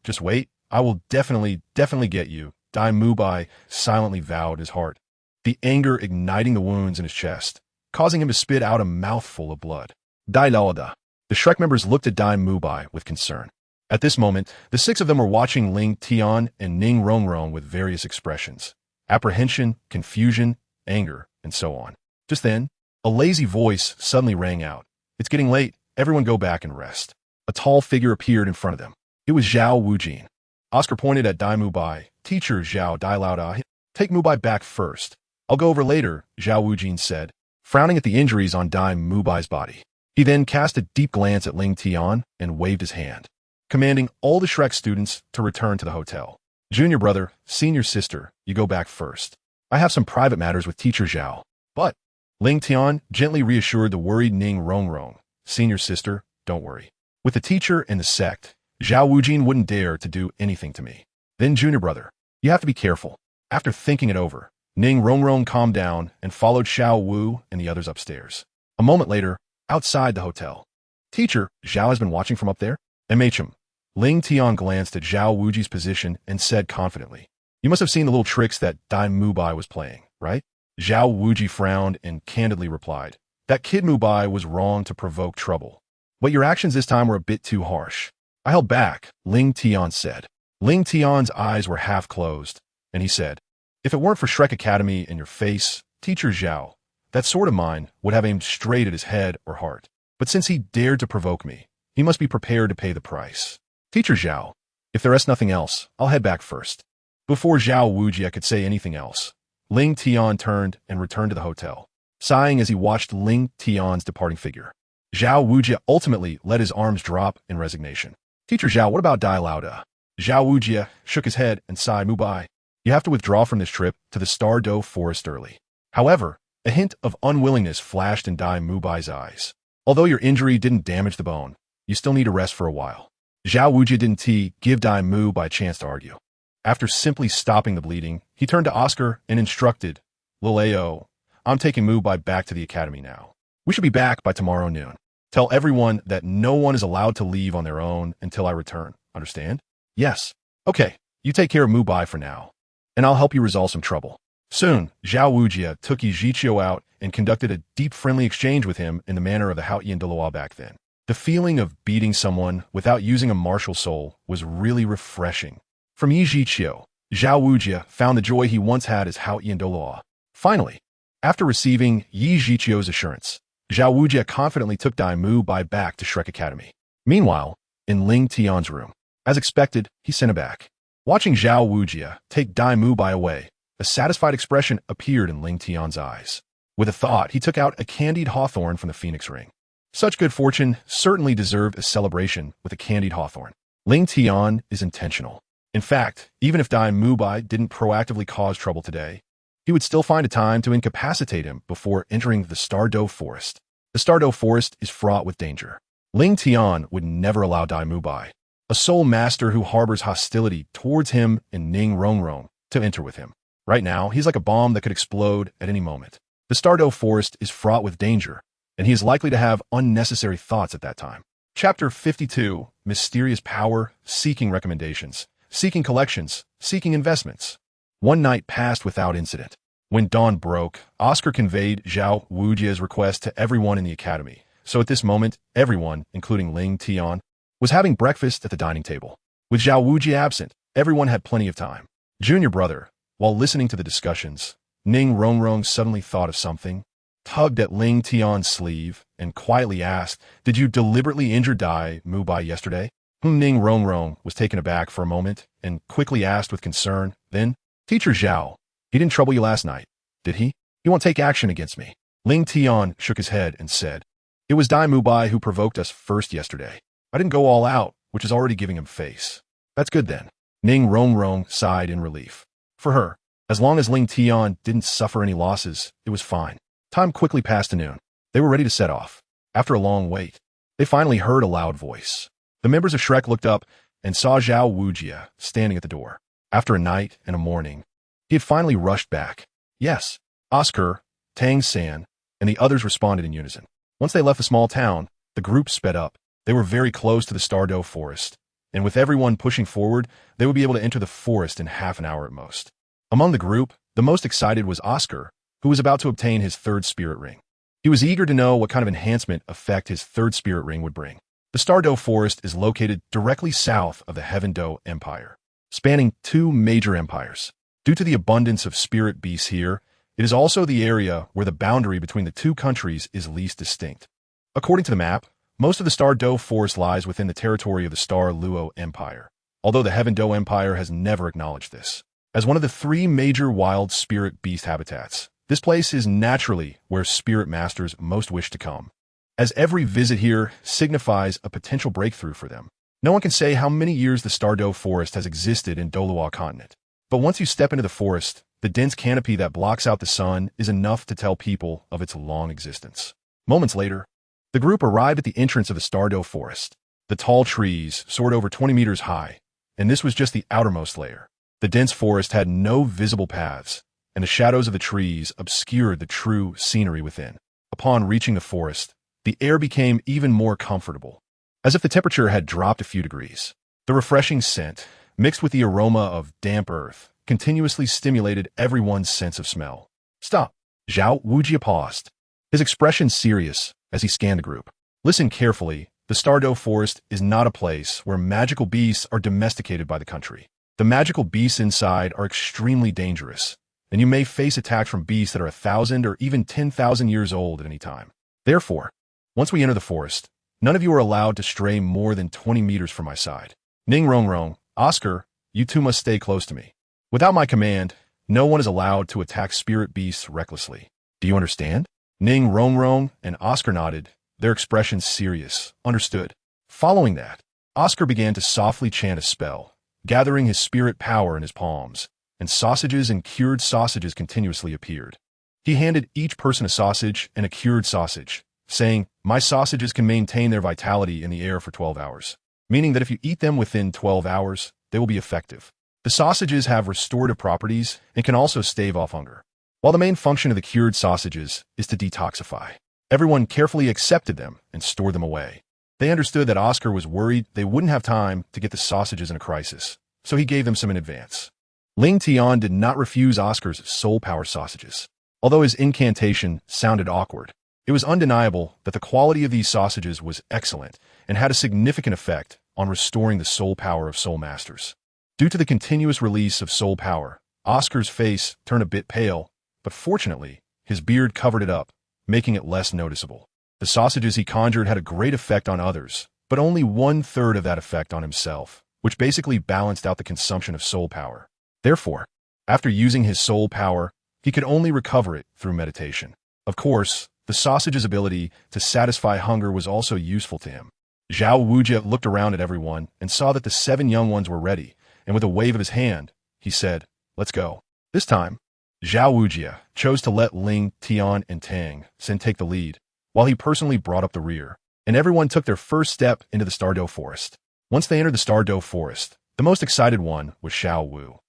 just wait, I will definitely get you," Dai Mubai silently vowed in his heart, the anger igniting the wounds in his chest, causing him to spit out a mouthful of blood. Dai Laoda. The Shrek members looked at Dai Mubai with concern. At this moment, the 6 of them were watching Ling Tian and Ning Rongrong with various expressions: apprehension, confusion, anger, and so on. Just then, a lazy voice suddenly rang out. It's getting late. Everyone go back and rest. A tall figure appeared in front of them. It was Zhao Wujin. Oscar pointed at Dai Mubai. Teacher Zhao Dai Lao Da. Take Mubai back first. I'll go over later, Zhao Wujin said, frowning at the injuries on Dai Mubai's body. He then cast a deep glance at Ling Tian and waved his hand, commanding all the Shrek students to return to the hotel. Junior brother, senior sister, you go back first. I have some private matters with Teacher Zhao. But Ling Tian gently reassured the worried Ning Rongrong. Senior sister, don't worry. With the teacher and the sect, Zhao Wujin wouldn't dare to do anything to me. Then junior brother, you have to be careful. After thinking it over, Ning Rongrong calmed down and followed Xiao Wu and the others upstairs. A moment later, outside the hotel. Teacher, Zhao has been watching from up there? MHM. Ling Tian glanced at Zhao Wuji's position and said confidently, you must have seen the little tricks that Dai Mubai was playing, right? Zhao Wuji frowned and candidly replied, that kid Mubai was wrong to provoke trouble. But your actions this time were a bit too harsh. I held back, Ling Tian said. Ling Tian's eyes were half closed, and he said, if it weren't for Shrek Academy in your face, Teacher Zhao, that sword of mine would have aimed straight at his head or heart. But since he dared to provoke me, he must be prepared to pay the price. Teacher Zhao, if there is nothing else, I'll head back first. Before Zhao Wuji could say anything else, Ling Tian turned and returned to the hotel, sighing as he watched Ling Tian's departing figure. Zhao Wuji ultimately let his arms drop in resignation. Teacher Zhao, what about Dai Lao Da? Zhao Wuji shook his head and sighed, Mubai, you have to withdraw from this trip to the Starry Forest early. However, a hint of unwillingness flashed in Dai Mubai's eyes. Although your injury didn't damage the bone, you still need to rest for a while. Zhao Wuji didn't give Dai Mubai a chance to argue. After simply stopping the bleeding, he turned to Oscar and instructed, Lileo, I'm taking Mubai back to the academy now. We should be back by tomorrow noon. Tell everyone that no one is allowed to leave on their own until I return. Understand? Yes. Okay, you take care of Mubai for now, and I'll help you resolve some trouble. Soon, Zhao Wujia took Yijiqiu out and conducted a deep friendly exchange with him in the manner of the Haotian Douluo back then. The feeling of beating someone without using a martial soul was really refreshing. From Yijiqiu, Zhao Wujia found the joy he once had as Haotian Douluo. Finally, after receiving Yijiqiu's assurance, Zhao Wujia confidently took Dai Mubai back to Shrek Academy. Meanwhile, in Ling Tian's room, as expected, he sent it back. Watching Zhao Wujia take Dai Mubai away, a satisfied expression appeared in Ling Tian's eyes. With a thought, he took out a candied hawthorn from the phoenix ring. Such good fortune certainly deserved a celebration with a candied hawthorn. Ling Tian is intentional. In fact, even if Dai Mubai didn't proactively cause trouble today, he would still find a time to incapacitate him before entering the Starry Forest. The Starry Forest is fraught with danger. Ling Tian would never allow Dai Mubai, a soul master who harbors hostility towards him and Ning Rongrong, to enter with him. Right now, he's like a bomb that could explode at any moment. The Starry Forest is fraught with danger, and he is likely to have unnecessary thoughts at that time. Chapter 52, Mysterious Power, Seeking Recommendations, Seeking Collections, Seeking Investments. One night passed without incident. When dawn broke, Oscar conveyed Zhao Wujia's request to everyone in the academy, so at this moment, everyone, including Ling Tian, was having breakfast at the dining table. With Zhao Wuji absent, everyone had plenty of time. Junior brother, while listening to the discussions, Ning Rongrong suddenly thought of something, tugged at Ling Tian's sleeve, and quietly asked, did you deliberately injure Dai Mubai yesterday? Ning Rongrong was taken aback for a moment and quickly asked with concern, then, Teacher Zhao, he didn't trouble you last night, did he? He won't take action against me. Ling Tian shook his head and said, it was Dai Mubai who provoked us first yesterday. I didn't go all out, which is already giving him face. That's good then. Ning Rongrong sighed in relief. For her, as long as Ling Tian didn't suffer any losses, it was fine. Time quickly passed to noon. They were ready to set off. After a long wait, they finally heard a loud voice. The members of Shrek looked up and saw Zhao Wujia standing at the door. After a night and a morning, he had finally rushed back. Yes, Oscar, Tang San, and the others responded in unison. Once they left the small town, the group sped up. They were very close to the Starry Forest, and with everyone pushing forward, they would be able to enter the forest in half an hour at most. Among the group, the most excited was Oscar, who was about to obtain his third spirit ring. He was eager to know what kind of enhancement effect his third spirit ring would bring. The Starry Forest is located directly south of the Heaven Do Empire, spanning two major empires. Due to the abundance of spirit beasts here, It is also the area where the boundary between the two countries is least distinct. According to the map, most of the Starry Forest lies within the territory of the Douluo Empire, although the Heaven Do Empire has never acknowledged this. As one of the three major wild spirit beast habitats, this place is naturally where spirit masters most wish to come, as every visit here signifies a potential breakthrough for them. No one can say how many years the Starry Forest has existed in Douluo continent, but once you step into the forest, the dense canopy that blocks out the sun is enough to tell people of its long existence. Moments later, the group arrived at the entrance of the Starry Forest. The tall trees soared over 20 meters high, and this was just the outermost layer. The dense forest had no visible paths, and the shadows of the trees obscured the true scenery within. Upon reaching the forest, the air became even more comfortable, as if the temperature had dropped a few degrees. The refreshing scent, mixed with the aroma of damp earth, continuously stimulated everyone's sense of smell. Stop! Zhao Wujia paused, his expression serious as he scanned the group. Listen carefully. The Starry Forest is not a place where magical beasts are domesticated by the country. The magical beasts inside are extremely dangerous, and you may face attacks from beasts that are 1,000 or even 10,000 years old at any time. Therefore, once we enter the forest, none of you are allowed to stray more than 20 meters from my side. Ning Rongrong, Oscar, you two must stay close to me. Without my command, no one is allowed to attack spirit beasts recklessly. Do you understand? Ning Rongrong and Oscar nodded, their expressions serious. Understood. Following that, Oscar began to softly chant a spell, gathering his spirit power in his palms, and sausages and cured sausages continuously appeared. He handed each person a sausage and a cured sausage, saying, "My sausages can maintain their vitality in the air for 12 hours, meaning that if you eat them within 12 hours, they will be effective." The sausages have restorative properties and can also stave off hunger, while the main function of the cured sausages is to detoxify. Everyone carefully accepted them and stored them away. They understood that Oscar was worried they wouldn't have time to get the sausages in a crisis, so he gave them some in advance. Ling Tian did not refuse Oscar's soul power sausages. Although his incantation sounded awkward, it was undeniable that the quality of these sausages was excellent and had a significant effect on restoring the soul power of soul masters. Due to the continuous release of soul power, Oscar's face turned a bit pale, but fortunately, his beard covered it up, making it less noticeable. The sausages he conjured had a great effect on others, but only 1/3 of that effect on himself, which basically balanced out the consumption of soul power. Therefore, after using his soul power, he could only recover it through meditation. Of course, the sausage's ability to satisfy hunger was also useful to him. Zhao Wujia looked around at everyone and saw that the 7 young ones were ready, and with a wave of his hand, he said, "Let's go." This time, Zhao Wujia chose to let Ling Tian and Tang Sen take the lead, while he personally brought up the rear, and everyone took their first step into the Starry Forest. Once they entered the Starry Forest, the most excited one was Xiao Wu.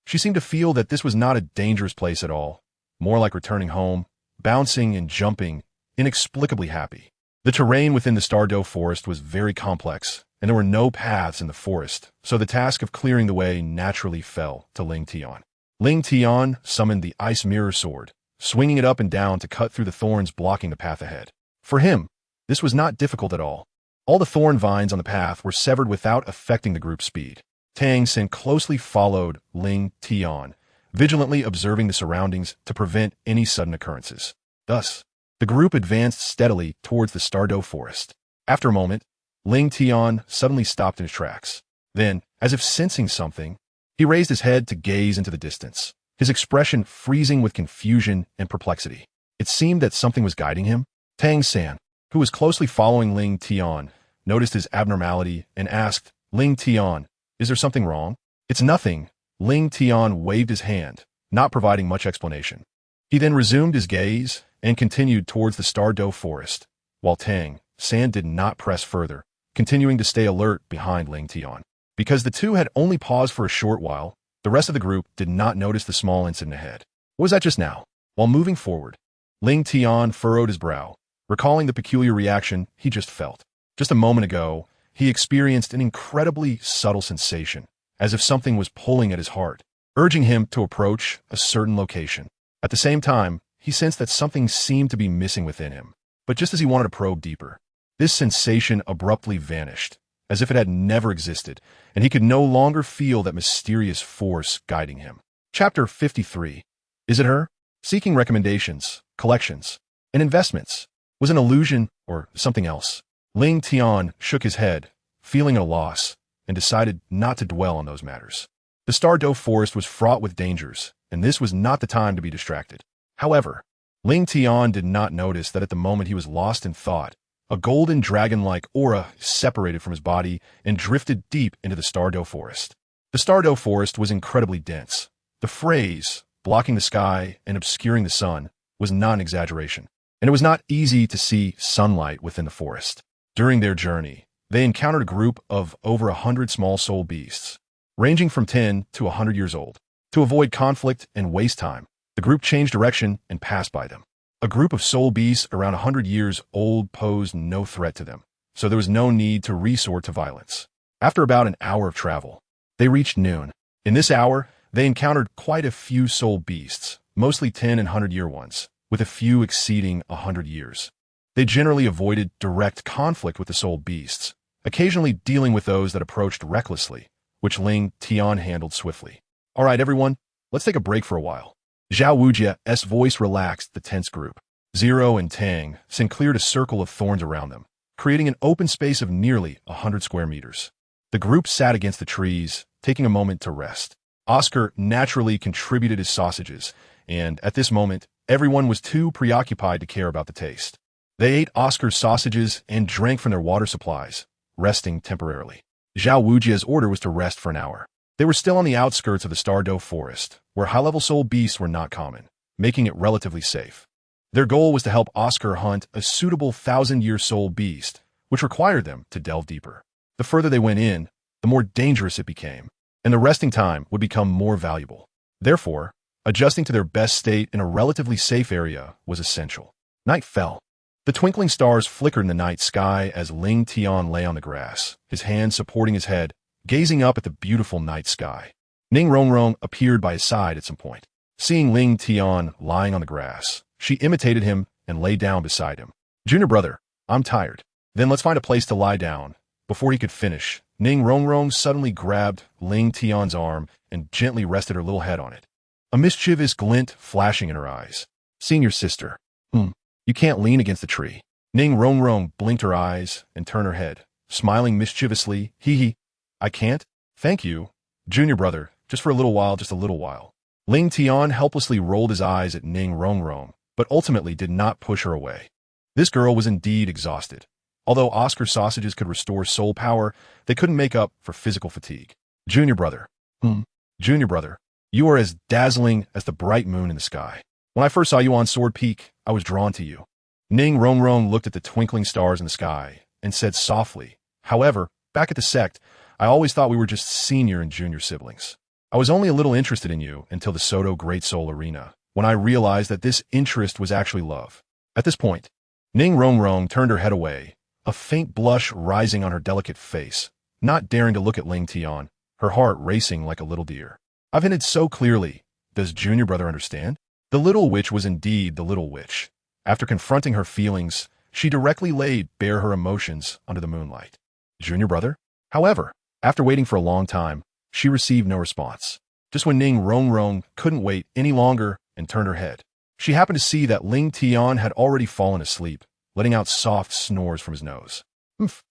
She seemed to feel that this was not a dangerous place at all, more like returning home, bouncing and jumping, inexplicably happy. The terrain within the Starry Forest was very complex, and there were no paths in the forest, so the task of clearing the way naturally fell to Ling Tian. Ling Tian summoned the Ice Mirror Sword, swinging it up and down to cut through the thorns blocking the path ahead. For him, this was not difficult at all. All the thorn vines on the path were severed without affecting the group's speed. Tang Sen closely followed Ling Tian, vigilantly observing the surroundings to prevent any sudden occurrences. Thus, the group advanced steadily towards the Starry Forest. After a moment, Ling Tian suddenly stopped in his tracks. Then, as if sensing something, he raised his head to gaze into the distance, his expression freezing with confusion and perplexity. It seemed that something was guiding him. Tang San, who was closely following Ling Tian, noticed his abnormality and asked, "Ling Tian, is there something wrong?" "It's nothing." Ling Tian waved his hand, not providing much explanation. He then resumed his gaze and continued towards the Starry Forest, while Tang San did not press further, continuing to stay alert behind Ling Tian. Because the two had only paused for a short while, the rest of the group did not notice the small incident ahead. What was that just now? While moving forward, Ling Tian furrowed his brow, recalling the peculiar reaction he just felt. Just a moment ago, he experienced an incredibly subtle sensation, as if something was pulling at his heart, urging him to approach a certain location. At the same time, he sensed that something seemed to be missing within him. But just as he wanted to probe deeper, this sensation abruptly vanished, as if it had never existed, and he could no longer feel that mysterious force guiding him. Chapter 53. Is it her? seeking recommendations, collections, and investments, was an illusion or something else. Ling Tian shook his head, feeling a loss, and decided not to dwell on those matters. The Starry Forest was fraught with dangers, and this was not the time to be distracted. However, Ling Tian did not notice that at the moment he was lost in thought, a golden dragon-like aura separated from his body and drifted deep into the Starry Forest. The Starry Forest was incredibly dense. The phrase, blocking the sky and obscuring the sun, was not an exaggeration, and it was not easy to see sunlight within the forest. During their journey, they encountered a group of over 100 small soul beasts, ranging from 10 to 100 years old. To avoid conflict and waste time, the group changed direction and passed by them. A group of soul beasts around 100 years old posed no threat to them, so there was no need to resort to violence. After about an hour of travel, they reached noon. In this hour, they encountered quite a few soul beasts, mostly 10 and 100-year ones, with a few exceeding 100 years. They generally avoided direct conflict with the soul beasts, occasionally dealing with those that approached recklessly, which Ling Tian handled swiftly. All right, everyone, let's take a break for a while. Zhao Wujia's voice relaxed the tense group. Zero and Tang cleared a circle of thorns around them, creating an open space of nearly 100 square meters. The group sat against the trees, taking a moment to rest. Oscar naturally contributed his sausages, and at this moment, everyone was too preoccupied to care about the taste. They ate Oscar's sausages and drank from their water supplies, resting temporarily. Zhao Wujia's order was to rest for an hour. They were still on the outskirts of the Starry Forest, where high-level soul beasts were not common, making it relatively safe. Their goal was to help Oscar hunt a suitable 1,000-year soul beast, which required them to delve deeper. The further they went in, the more dangerous it became, and the resting time would become more valuable. Therefore, adjusting to their best state in a relatively safe area was essential. Night fell. The twinkling stars flickered in the night sky as Ling Tian lay on the grass, his hands supporting his head, gazing up at the beautiful night sky. Ning Rongrong appeared by his side at some point. Seeing Ling Tian lying on the grass, she imitated him and lay down beside him. "Junior brother, I'm tired. Then let's find a place to lie down." Before he could finish, Ning Rongrong suddenly grabbed Ling Tian's arm and gently rested her little head on it, a mischievous glint flashing in her eyes. "Senior sister. You can't lean against the tree." Ning Rongrong blinked her eyes and turned her head, smiling mischievously. "Hee. I can't? Thank you, junior brother, just for a little while, just a little while." Ling Tian helplessly rolled his eyes at Ning Rongrong, but ultimately did not push her away. This girl was indeed exhausted. Although Oscar sausages could restore soul power, they couldn't make up for physical fatigue. "Junior brother. Junior brother, you are as dazzling as the bright moon in the sky. When I first saw you on Sword Peak, I was drawn to you." Ning Rongrong looked at the twinkling stars in the sky and said softly, "However, back at the sect, I always thought we were just senior and junior siblings. I was only a little interested in you until the Soto Great Soul Arena, when I realized that this interest was actually love." At this point, Ning Rongrong turned her head away, a faint blush rising on her delicate face, not daring to look at Ling Tian, her heart racing like a little deer. "I've hinted so clearly. Does junior brother understand?" The little witch was indeed the little witch. After confronting her feelings, she directly laid bare her emotions under the moonlight. "Junior brother?" However, after waiting for a long time, she received no response. Just when Ning Rongrong couldn't wait any longer and turned her head, she happened to see that Ling Tian had already fallen asleep, letting out soft snores from his nose.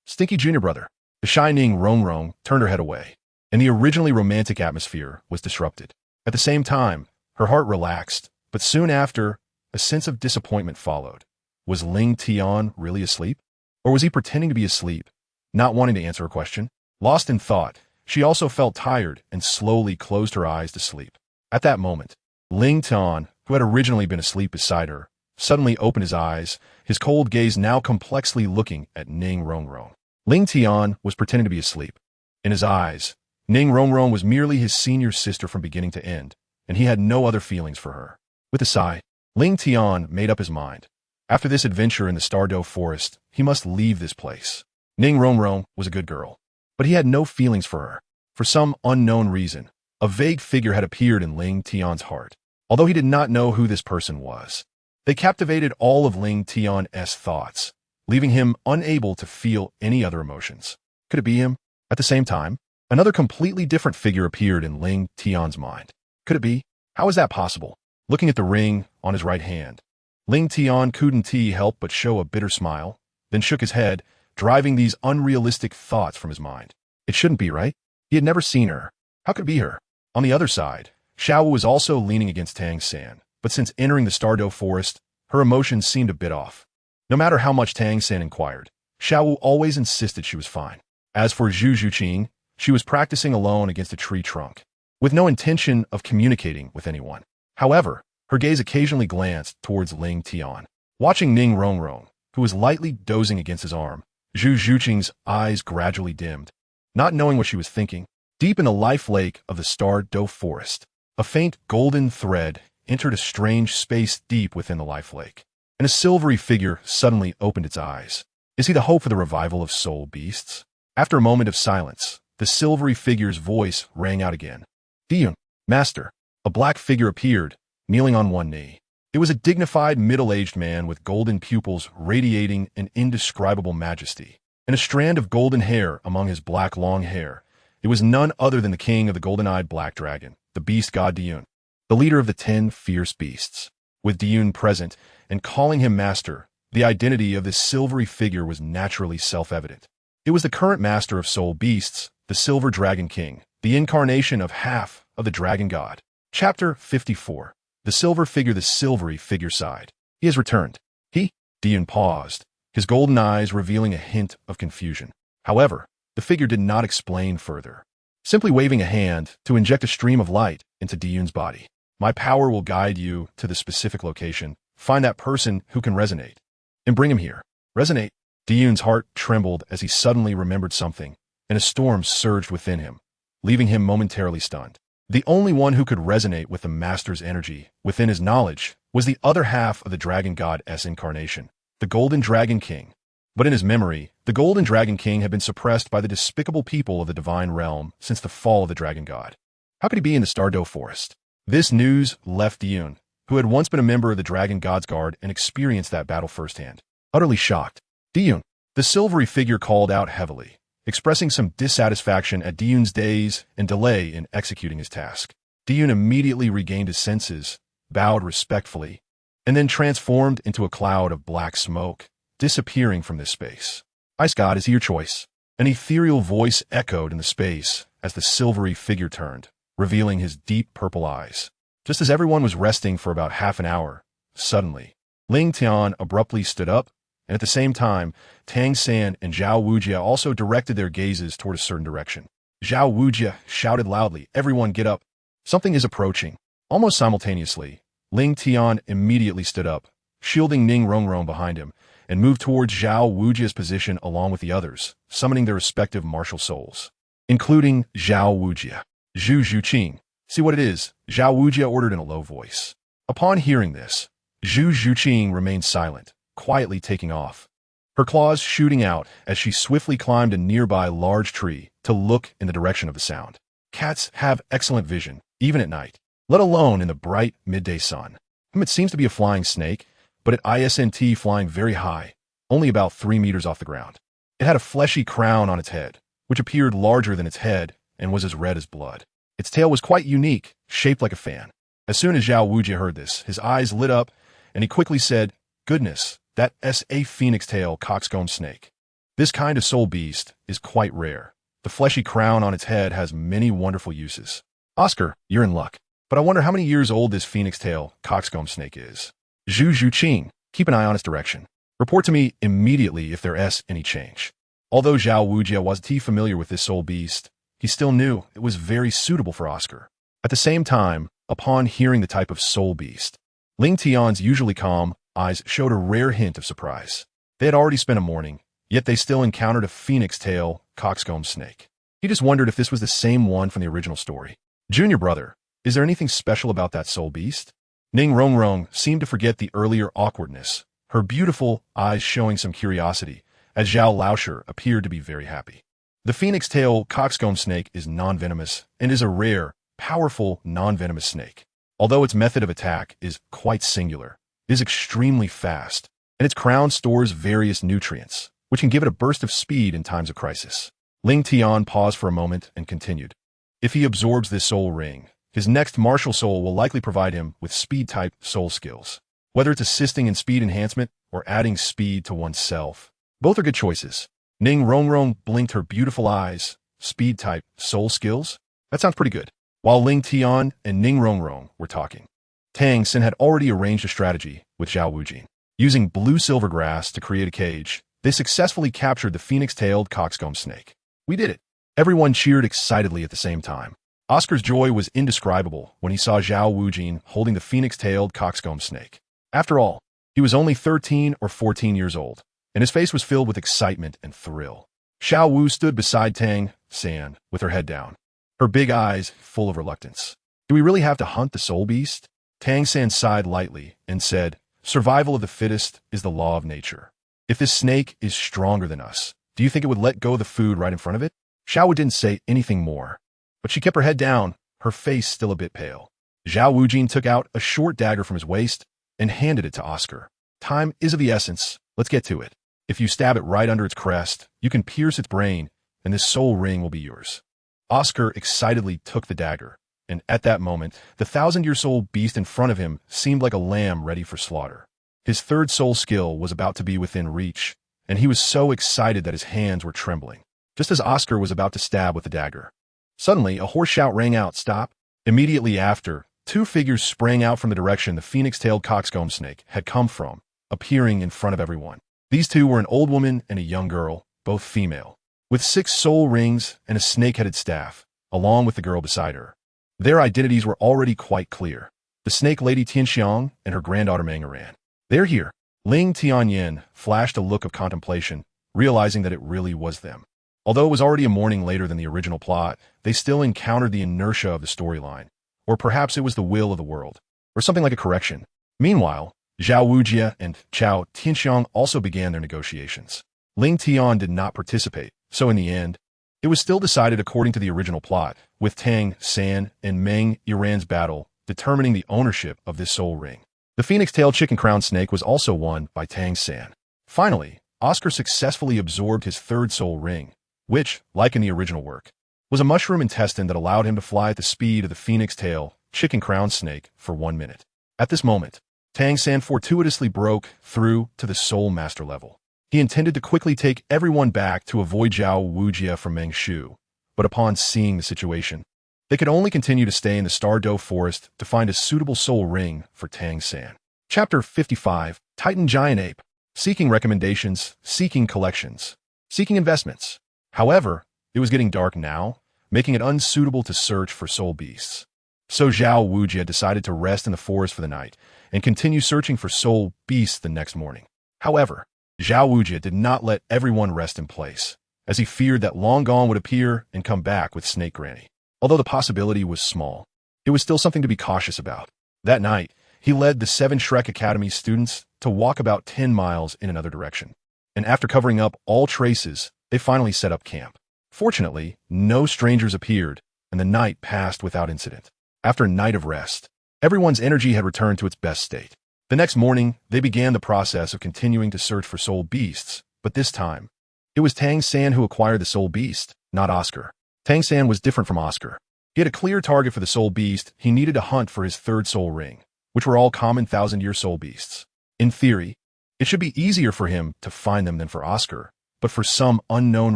Stinky junior brother." The shy Ning Rongrong turned her head away, and the originally romantic atmosphere was disrupted. At the same time, her heart relaxed, but soon after, a sense of disappointment followed. Was Ling Tian really asleep? Or was he pretending to be asleep, not wanting to answer her question? Lost in thought, she also felt tired and slowly closed her eyes to sleep. At that moment, Ling Tian, who had originally been asleep beside her, suddenly opened his eyes, his cold gaze now complexly looking at Ning Rongrong. Ling Tian was pretending to be asleep. In his eyes, Ning Rongrong was merely his senior sister from beginning to end, and he had no other feelings for her. With a sigh, Ling Tian made up his mind. After this adventure in the Starry Forest, he must leave this place. Ning Rongrong was a good girl, but he had no feelings for her. For some unknown reason, a vague figure had appeared in Ling Tian's heart, although he did not know who this person was. They captivated all of Ling Tian's thoughts, leaving him unable to feel any other emotions. Could it be him? At the same time, another completely different figure appeared in Ling Tian's mind. Could it be? How is that possible? looking at the ring on his right hand. Ling Tian couldn't help but show a bitter smile, then shook his head, driving these unrealistic thoughts from his mind. It shouldn't be, right? He had never seen her. How could it be her? On the other side, Xiaowu was also leaning against Tang San, but since entering the Starry Forest, her emotions seemed a bit off. No matter how much Tang San inquired, Xiaowu always insisted she was fine. As for Zhu Zhuqing, she was practicing alone against a tree trunk, with no intention of communicating with anyone. However, her gaze occasionally glanced towards Ling Tian. Watching Ning Rongrong, who was lightly dozing against his arm, Zhu Zhuqing's eyes gradually dimmed. Not knowing what she was thinking, deep in the life lake of the Starry Forest, a faint golden thread entered a strange space deep within the life lake, and a silvery figure suddenly opened its eyes. Is he the hope for the revival of soul beasts? After a moment of silence, the silvery figure's voice rang out again. Diyun, Master. A black figure appeared, kneeling on one knee. It was a dignified middle-aged man with golden pupils radiating an indescribable majesty, and a strand of golden hair among his black long hair. It was none other than the king of the golden-eyed black dragon, the beast god Diyun, the leader of the 10 fierce beasts. With Diyun present and calling him master, the identity of this silvery figure was naturally self-evident. It was the current master of soul beasts, the Silver Dragon King, the incarnation of half of the dragon god. Chapter 54. The silvery figure sighed. He has returned. Diyun paused, his golden eyes revealing a hint of confusion. However, the figure did not explain further, simply waving a hand to inject a stream of light into Diyun's body. My power will guide you to the specific location. Find that person who can resonate, and bring him here. Resonate? Diyun's heart trembled as he suddenly remembered something, and a storm surged within him, leaving him momentarily stunned. The only one who could resonate with the master's energy within his knowledge was the other half of the dragon god's incarnation, the Golden Dragon King. But in his memory, the Golden Dragon King had been suppressed by the despicable people of the divine realm since the fall of the dragon god. How could he be in the Starry Forest? This news left Diyun, who had once been a member of the dragon god's guard and experienced that battle firsthand, utterly shocked. Diyun, the silvery figure called out heavily, expressing some dissatisfaction at Diyun's days and delay in executing his task. Diyun immediately regained his senses, bowed respectfully, and then transformed into a cloud of black smoke, disappearing from this space. IceGod is your choice. An ethereal voice echoed in the space as the silvery figure turned, revealing his deep purple eyes. Just as everyone was resting for about half an hour, suddenly, Ling Tian abruptly stood up, and at the same time, Tang San and Zhao Wujia also directed their gazes toward a certain direction. Zhao Wujia shouted loudly, "Everyone get up! Something is approaching." Almost simultaneously, Ling Tian immediately stood up, shielding Ning Rongrong behind him, and moved towards Zhao Wujia's position along with the others, summoning their respective martial souls, including Zhao Wujia. Zhu Zhuqing, see what it is, Zhao Wujia ordered in a low voice. Upon hearing this, Zhu Zhuqing remained silent, quietly taking off, her claws shooting out as she swiftly climbed a nearby large tree to look in the direction of the sound. Cats have excellent vision, even at night, let alone in the bright midday sun. It seems to be a flying snake, but it isn't flying very high, only about 3 meters off the ground. It had a fleshy crown on its head, which appeared larger than its head and was as red as blood. Its tail was quite unique, shaped like a fan. As soon as Zhao Wujia heard this, his eyes lit up, and he quickly said, "Goodness, that's a phoenix tail coxcomb snake. This kind of soul beast is quite rare. The fleshy crown on its head has many wonderful uses. Oscar, you're in luck. But I wonder how many years old this phoenix tail coxcomb snake is." Zhu Zhuqing, keep an eye on its direction. Report to me immediately if there's any change. Although Zhao Wujia wasn't familiar with this soul beast, he still knew it was very suitable for Oscar. At the same time, upon hearing the type of soul beast, Ling Tian's usually calm eyes showed a rare hint of surprise. They had already spent a morning, yet they still encountered a phoenix tail coxcomb snake. He just wondered if this was the same one from the original story. Junior brother, is there anything special about that soul beast? Ning Rongrong seemed to forget the earlier awkwardness, her beautiful eyes showing some curiosity, as Zhao Laosher appeared to be very happy. The phoenix tail coxcomb snake is non-venomous and is a rare, powerful non-venomous snake. Although its method of attack is quite singular, it is extremely fast, and its crown stores various nutrients, which can give it a burst of speed in times of crisis. Ling Tian paused for a moment and continued. If he absorbs this soul ring, his next martial soul will likely provide him with speed-type soul skills. Whether it's assisting in speed enhancement or adding speed to oneself, both are good choices. Ning Rongrong blinked her beautiful eyes. Speed-type soul skills? That sounds pretty good. While Ling Tian and Ning Rongrong were talking, Tang Xin had already arranged a strategy with Zhao Wujin. Using blue silver grass to create a cage, they successfully captured the phoenix-tailed coxcomb snake. We did it! Everyone cheered excitedly at the same time. Oscar's joy was indescribable when he saw Zhao Wujin holding the phoenix-tailed coxcomb snake. After all, he was only 13 or 14 years old, and his face was filled with excitement and thrill. Xiao Wu stood beside Tang San with her head down, her big eyes full of reluctance. Do we really have to hunt the soul beast? Tang San sighed lightly and said, survival of the fittest is the law of nature. If this snake is stronger than us, do you think it would let go of the food right in front of it? Xiao Wu didn't say anything more, but she kept her head down, her face still a bit pale. Zhao Wujin took out a short dagger from his waist and handed it to Oscar. Time is of the essence. Let's get to it. If you stab it right under its crest, you can pierce its brain, and this soul ring will be yours. Oscar excitedly took the dagger, and at that moment, the 1,000-year-soul beast in front of him seemed like a lamb ready for slaughter. His third soul skill was about to be within reach, and he was so excited that his hands were trembling, just as Oscar was about to stab with the dagger. Suddenly, a hoarse shout rang out, "Stop!" Immediately after, two figures sprang out from the direction the phoenix-tailed coxcomb snake had come from, appearing in front of everyone. These two were an old woman and a young girl, both female, with 6 soul rings and a snake-headed staff, along with the girl beside her. Their identities were already quite clear. The snake lady Tianxiang and her granddaughter Mangaran. They're here. Ling Tianyin flashed a look of contemplation, realizing that it really was them. Although it was already a morning later than the original plot, they still encountered the inertia of the storyline. Or perhaps it was the will of the world, or something like a correction. Meanwhile, Zhao Wujia and Chao Tianxiang also began their negotiations. Ling Tian did not participate, so in the end, it was still decided according to the original plot, with Tang San and Meng Yiran's battle determining the ownership of this soul ring. The phoenix-tailed chicken-crowned snake was also won by Tang San. Finally, Oscar successfully absorbed his third soul ring, which, like in the original work, was a mushroom intestine that allowed him to fly at the speed of the phoenix-tail chicken-crowned snake for 1 minute. At this moment, Tang San fortuitously broke through to the Soul Master level. He intended to quickly take everyone back to avoid Zhao Wujia from Meng Shu, but upon seeing the situation, they could only continue to stay in the Starry Forest to find a suitable soul ring for Tang San. Chapter 55, Titan Giant Ape. Seeking recommendations, seeking collections, seeking investments. However, it was getting dark now, making it unsuitable to search for soul beasts. So Zhao Wujia decided to rest in the forest for the night and continue searching for soul beasts the next morning. However, Zhao Wujia did not let everyone rest in place, as he feared that Long Gone would appear and come back with Snake Granny. Although the possibility was small, it was still something to be cautious about. That night, he led the 7 Shrek Academy students to walk about 10 miles in another direction. And after covering up all traces, they finally set up camp. Fortunately, no strangers appeared, and the night passed without incident. After a night of rest, everyone's energy had returned to its best state. The next morning, they began the process of continuing to search for soul beasts, but this time, it was Tang San who acquired the soul beast, not Oscar. Tang San was different from Oscar. He had a clear target for the soul beast he needed to hunt for his third soul ring, which were all common 1,000-year soul beasts. In theory, it should be easier for him to find them than for Oscar, but for some unknown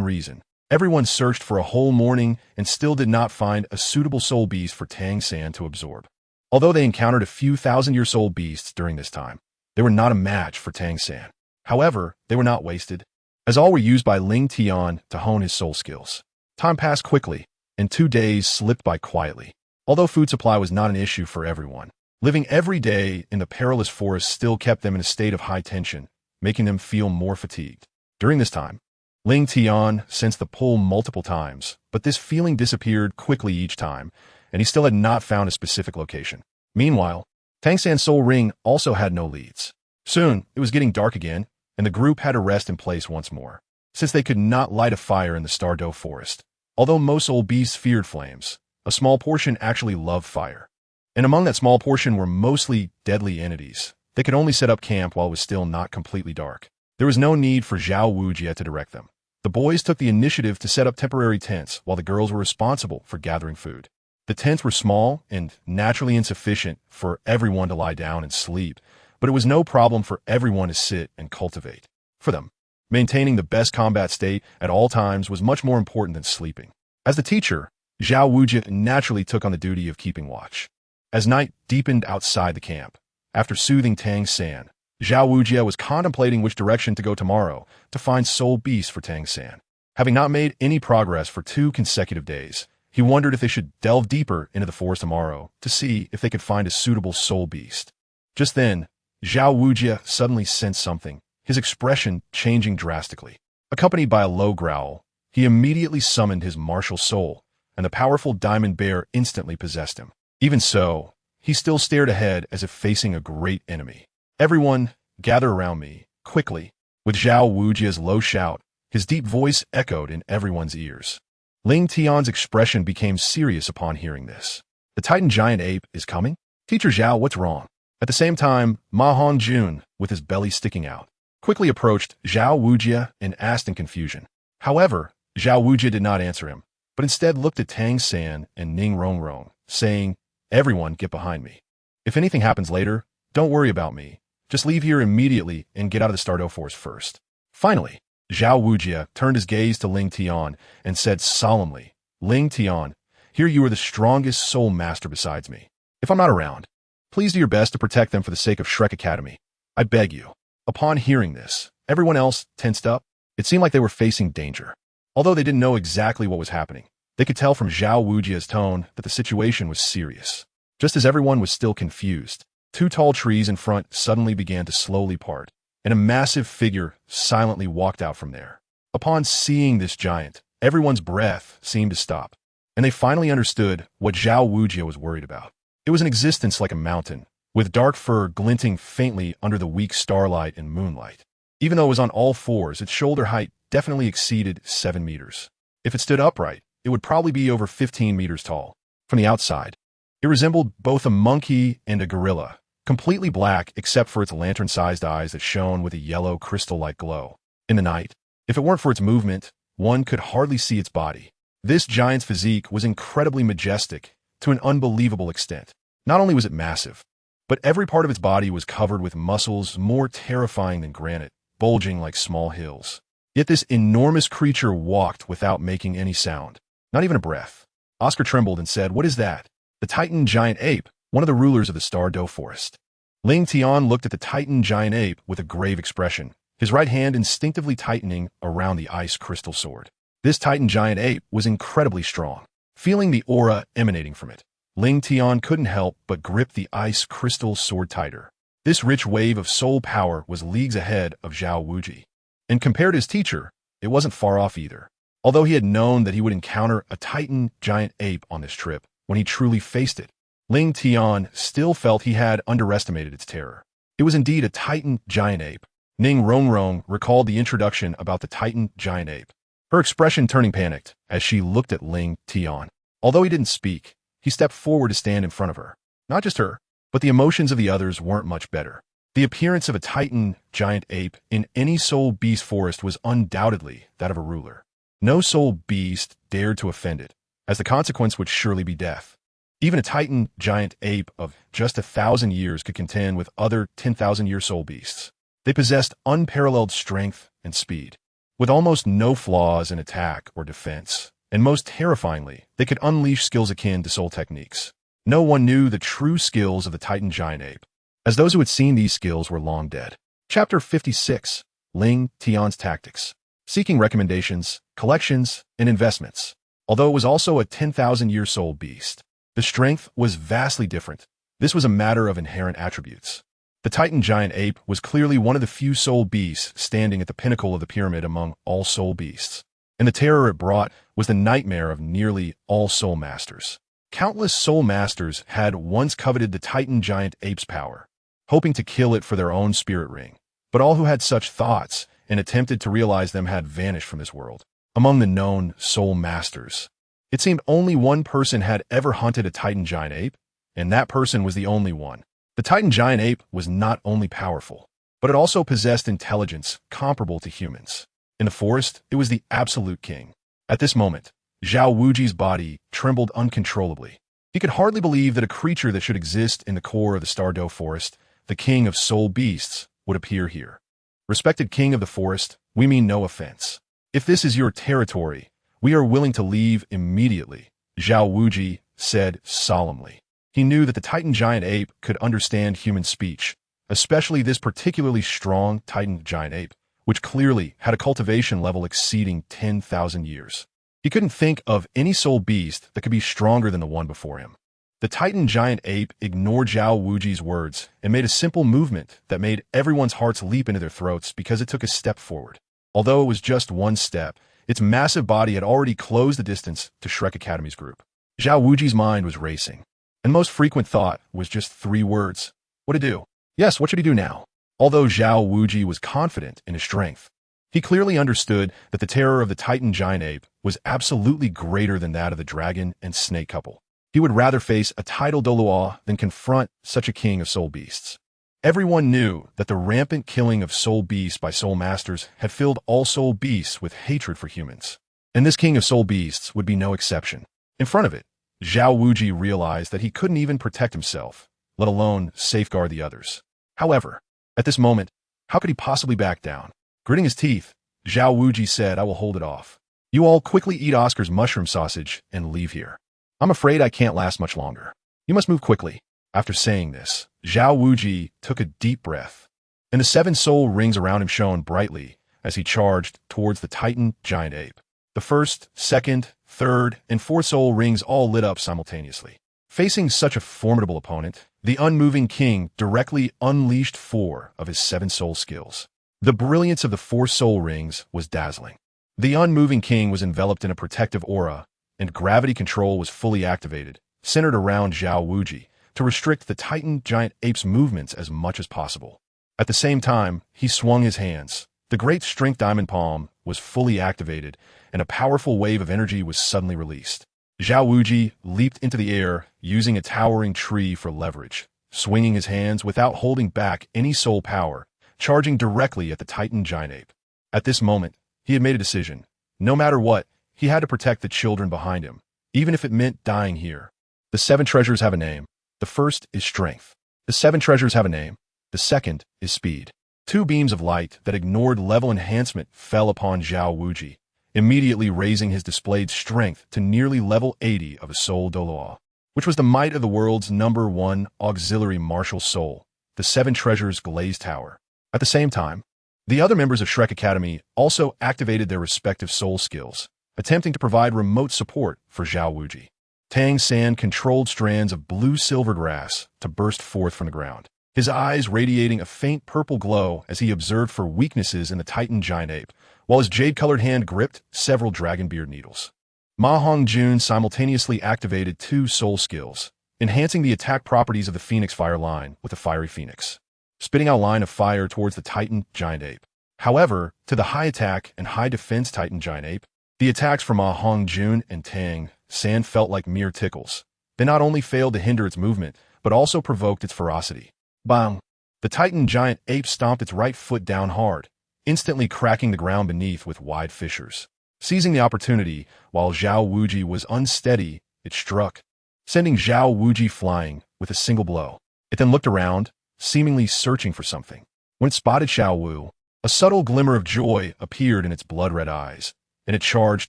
reason, everyone searched for a whole morning and still did not find a suitable soul beast for Tang San to absorb. Although they encountered a few 1,000-year soul beasts during this time, they were not a match for Tang San. However, they were not wasted, as all were used by Ling Tian to hone his soul skills. Time passed quickly, and 2 days slipped by quietly. Although food supply was not an issue for everyone, living every day in the perilous forest still kept them in a state of high tension, making them feel more fatigued. During this time, Ling Tian sensed the pull multiple times, but this feeling disappeared quickly each time, and he still had not found a specific location. Meanwhile, Tang San's soul ring also had no leads. Soon, it was getting dark again, and the group had to rest in place once more, since they could not light a fire in the Starry Forest. Although most soul beasts feared flames, a small portion actually loved fire. And among that small portion were mostly deadly entities. They could only set up camp while it was still not completely dark. There was no need for Zhao Wujia to direct them. The boys took the initiative to set up temporary tents while the girls were responsible for gathering food. The tents were small and naturally insufficient for everyone to lie down and sleep, but it was no problem for everyone to sit and cultivate. For them, maintaining the best combat state at all times was much more important than sleeping. As the teacher, Zhao Wujie naturally took on the duty of keeping watch. As night deepened outside the camp, after soothing Tang San, Zhao Wujie was contemplating which direction to go tomorrow to find soul beasts for Tang San. Having not made any progress for 2 consecutive days, he wondered if they should delve deeper into the forest tomorrow to see if they could find a suitable soul beast. Just then, Zhao Wujie suddenly sensed something, his expression changing drastically. Accompanied by a low growl, he immediately summoned his martial soul, and the powerful diamond bear instantly possessed him. Even so, he still stared ahead as if facing a great enemy. "Everyone, gather around me, quickly." With Zhao Wujie's low shout, his deep voice echoed in everyone's ears. Ling Tian's expression became serious upon hearing this. "The Titan giant ape is coming? Teacher Zhao, what's wrong?" At the same time, Ma Hongjun, with his belly sticking out, quickly approached Zhao Wujie and asked in confusion. However, Zhao Wujie did not answer him, but instead looked at Tang San and Ning Rongrong, saying, "Everyone get behind me. If anything happens later, don't worry about me. Just leave here immediately and get out of the Starry Forest first." Finally, Zhao Wujie turned his gaze to Ling Tian and said solemnly, "Ling Tian, here you are the strongest soul master besides me. If I'm not around, please do your best to protect them for the sake of Shrek Academy. I beg you." Upon hearing this, everyone else tensed up. It seemed like they were facing danger. Although they didn't know exactly what was happening, they could tell from Zhao Wujie's tone that the situation was serious. Just as everyone was still confused, 2 tall trees in front suddenly began to slowly part, and a massive figure silently walked out from there. Upon seeing this giant, everyone's breath seemed to stop, and they finally understood what Zhao Wujie was worried about. It was an existence like a mountain, with dark fur glinting faintly under the weak starlight and moonlight. Even though it was on all fours, its shoulder height definitely exceeded 7 meters. If it stood upright, it would probably be over 15 meters tall. From the outside, it resembled both a monkey and a gorilla, completely black except for its lantern-sized eyes that shone with a yellow crystal-like glow. In the night, if it weren't for its movement, one could hardly see its body. This giant's physique was incredibly majestic to an unbelievable extent. Not only was it massive, but every part of its body was covered with muscles more terrifying than granite, bulging like small hills. Yet this enormous creature walked without making any sound, not even a breath. Oscar trembled and said, "What is that?" "The Titan giant ape, one of the rulers of the Starry Forest." Ling Tian looked at the Titan giant ape with a grave expression, his right hand instinctively tightening around the ice crystal sword. This Titan giant ape was incredibly strong. Feeling the aura emanating from it, Ling Tian couldn't help but grip the ice crystal sword tighter. This rich wave of soul power was leagues ahead of Zhao Wujie. And compared to his teacher, it wasn't far off either. Although he had known that he would encounter a Titan giant ape on this trip, when he truly faced it, Ling Tian still felt he had underestimated its terror. It was indeed a Titan giant ape. Ning Rongrong recalled the introduction about the Titan giant ape, her expression turning panicked as she looked at Ling Tian. Although he didn't speak, he stepped forward to stand in front of her. Not just her, but the emotions of the others weren't much better. The appearance of a Titan giant ape in any soul beast forest was undoubtedly that of a ruler. No soul beast dared to offend it, as the consequence would surely be death. Even a Titan giant ape of just 1,000 years could contend with other 10,000-year soul beasts. They possessed unparalleled strength and speed, with almost no flaws in attack or defense, and most terrifyingly, they could unleash skills akin to soul techniques. No one knew the true skills of the Titan giant ape, as those who had seen these skills were long dead. Chapter 56. Ling Tian's Tactics. Seeking recommendations, collections, and investments. Although it was also a 10,000-year soul beast, the strength was vastly different. This was a matter of inherent attributes. The Titan giant ape was clearly one of the few soul beasts standing at the pinnacle of the pyramid among all soul beasts, and the terror it brought was the nightmare of nearly all soul masters. Countless soul masters had once coveted the Titan giant ape's power, hoping to kill it for their own spirit ring, but all who had such thoughts and attempted to realize them had vanished from this world. Among the known soul masters, it seemed only one person had ever hunted a Titan giant ape, and that person was the only one. The Titan giant ape was not only powerful, but it also possessed intelligence comparable to humans. In the forest, it was the absolute king. At this moment, Zhao Wujie's body trembled uncontrollably. He could hardly believe that a creature that should exist in the core of the Starry Forest, the king of soul beasts, would appear here. Respected king of the forest, we mean no offense. If this is your territory, we are willing to leave immediately, Zhao Wuji said solemnly. He knew that the Titan giant ape could understand human speech, especially this particularly strong Titan giant ape, which clearly had a cultivation level exceeding 10,000 years. He couldn't think of any soul beast that could be stronger than the one before him. The Titan giant ape ignored Zhao Wuji's words and made a simple movement that made everyone's hearts leap into their throats because it took a step forward. Although it was just one step, its massive body had already closed the distance to Shrek Academy's group. Zhao Wuji's mind was racing, and most frequent thought was just 3 words. What to do? Yes, what should he do now? Although Zhao Wuji was confident in his strength, he clearly understood that the terror of the Titan giant ape was absolutely greater than that of the dragon and snake couple. He would rather face a tidal Douluo than confront such a king of soul beasts. Everyone knew that the rampant killing of soul beasts by soul masters had filled all soul beasts with hatred for humans, and this king of soul beasts would be no exception. In front of it, Zhao Wuji realized that he couldn't even protect himself, let alone safeguard the others. However, at this moment, how could he possibly back down? Gritting his teeth, Zhao Wuji said, "I will hold it off. You all quickly eat Oscar's mushroom sausage and leave here. I'm afraid I can't last much longer. You must move quickly." After saying this, Zhao Wuji took a deep breath, and the 7 soul rings around him shone brightly as he charged towards the Titan giant ape. The first, second, third, and fourth soul rings all lit up simultaneously. Facing such a formidable opponent, the unmoving king directly unleashed 4 of his 7 soul skills. The brilliance of the 4 soul rings was dazzling. The unmoving king was enveloped in a protective aura, and gravity control was fully activated, centered around Zhao Wuji, to restrict the Titan giant ape's movements as much as possible. At the same time, he swung his hands. The great strength diamond palm was fully activated, and a powerful wave of energy was suddenly released. Zhao Wuji leaped into the air, using a towering tree for leverage, swinging his hands without holding back any soul power, charging directly at the Titan giant ape. At this moment, he had made a decision. No matter what, he had to protect the children behind him, even if it meant dying here. The 7 treasures have a name. The first is strength. The 7 treasures have a name. The second is speed. 2 beams of light that ignored level enhancement fell upon Zhao Wuji, immediately raising his displayed strength to nearly level 80 of a soul Douluo, which was the might of the world's #1 auxiliary martial soul, the 7 treasures glazed tower. At the same time, the other members of Shrek Academy also activated their respective soul skills, attempting to provide remote support for Zhao Wuji. Tang San controlled strands of blue-silver grass to burst forth from the ground, his eyes radiating a faint purple glow as he observed for weaknesses in the Titan giant ape, while his jade-colored hand gripped several dragon beard needles. Ma Hongjun simultaneously activated 2 soul skills, enhancing the attack properties of the Phoenix Fire line with a fiery phoenix, spitting out a line of fire towards the Titan giant ape. However, to the high attack and high defense Titan giant ape, the attacks from Ma Hongjun and Tang San felt like mere tickles. They not only failed to hinder its movement, but also provoked its ferocity. Bang! The Titan giant ape stomped its right foot down hard, instantly cracking the ground beneath with wide fissures. Seizing the opportunity, while Zhao Wuji was unsteady, it struck, sending Zhao Wuji flying with a single blow. It then looked around, seemingly searching for something. When it spotted Zhao Wu, a subtle glimmer of joy appeared in its blood-red eyes, and it charged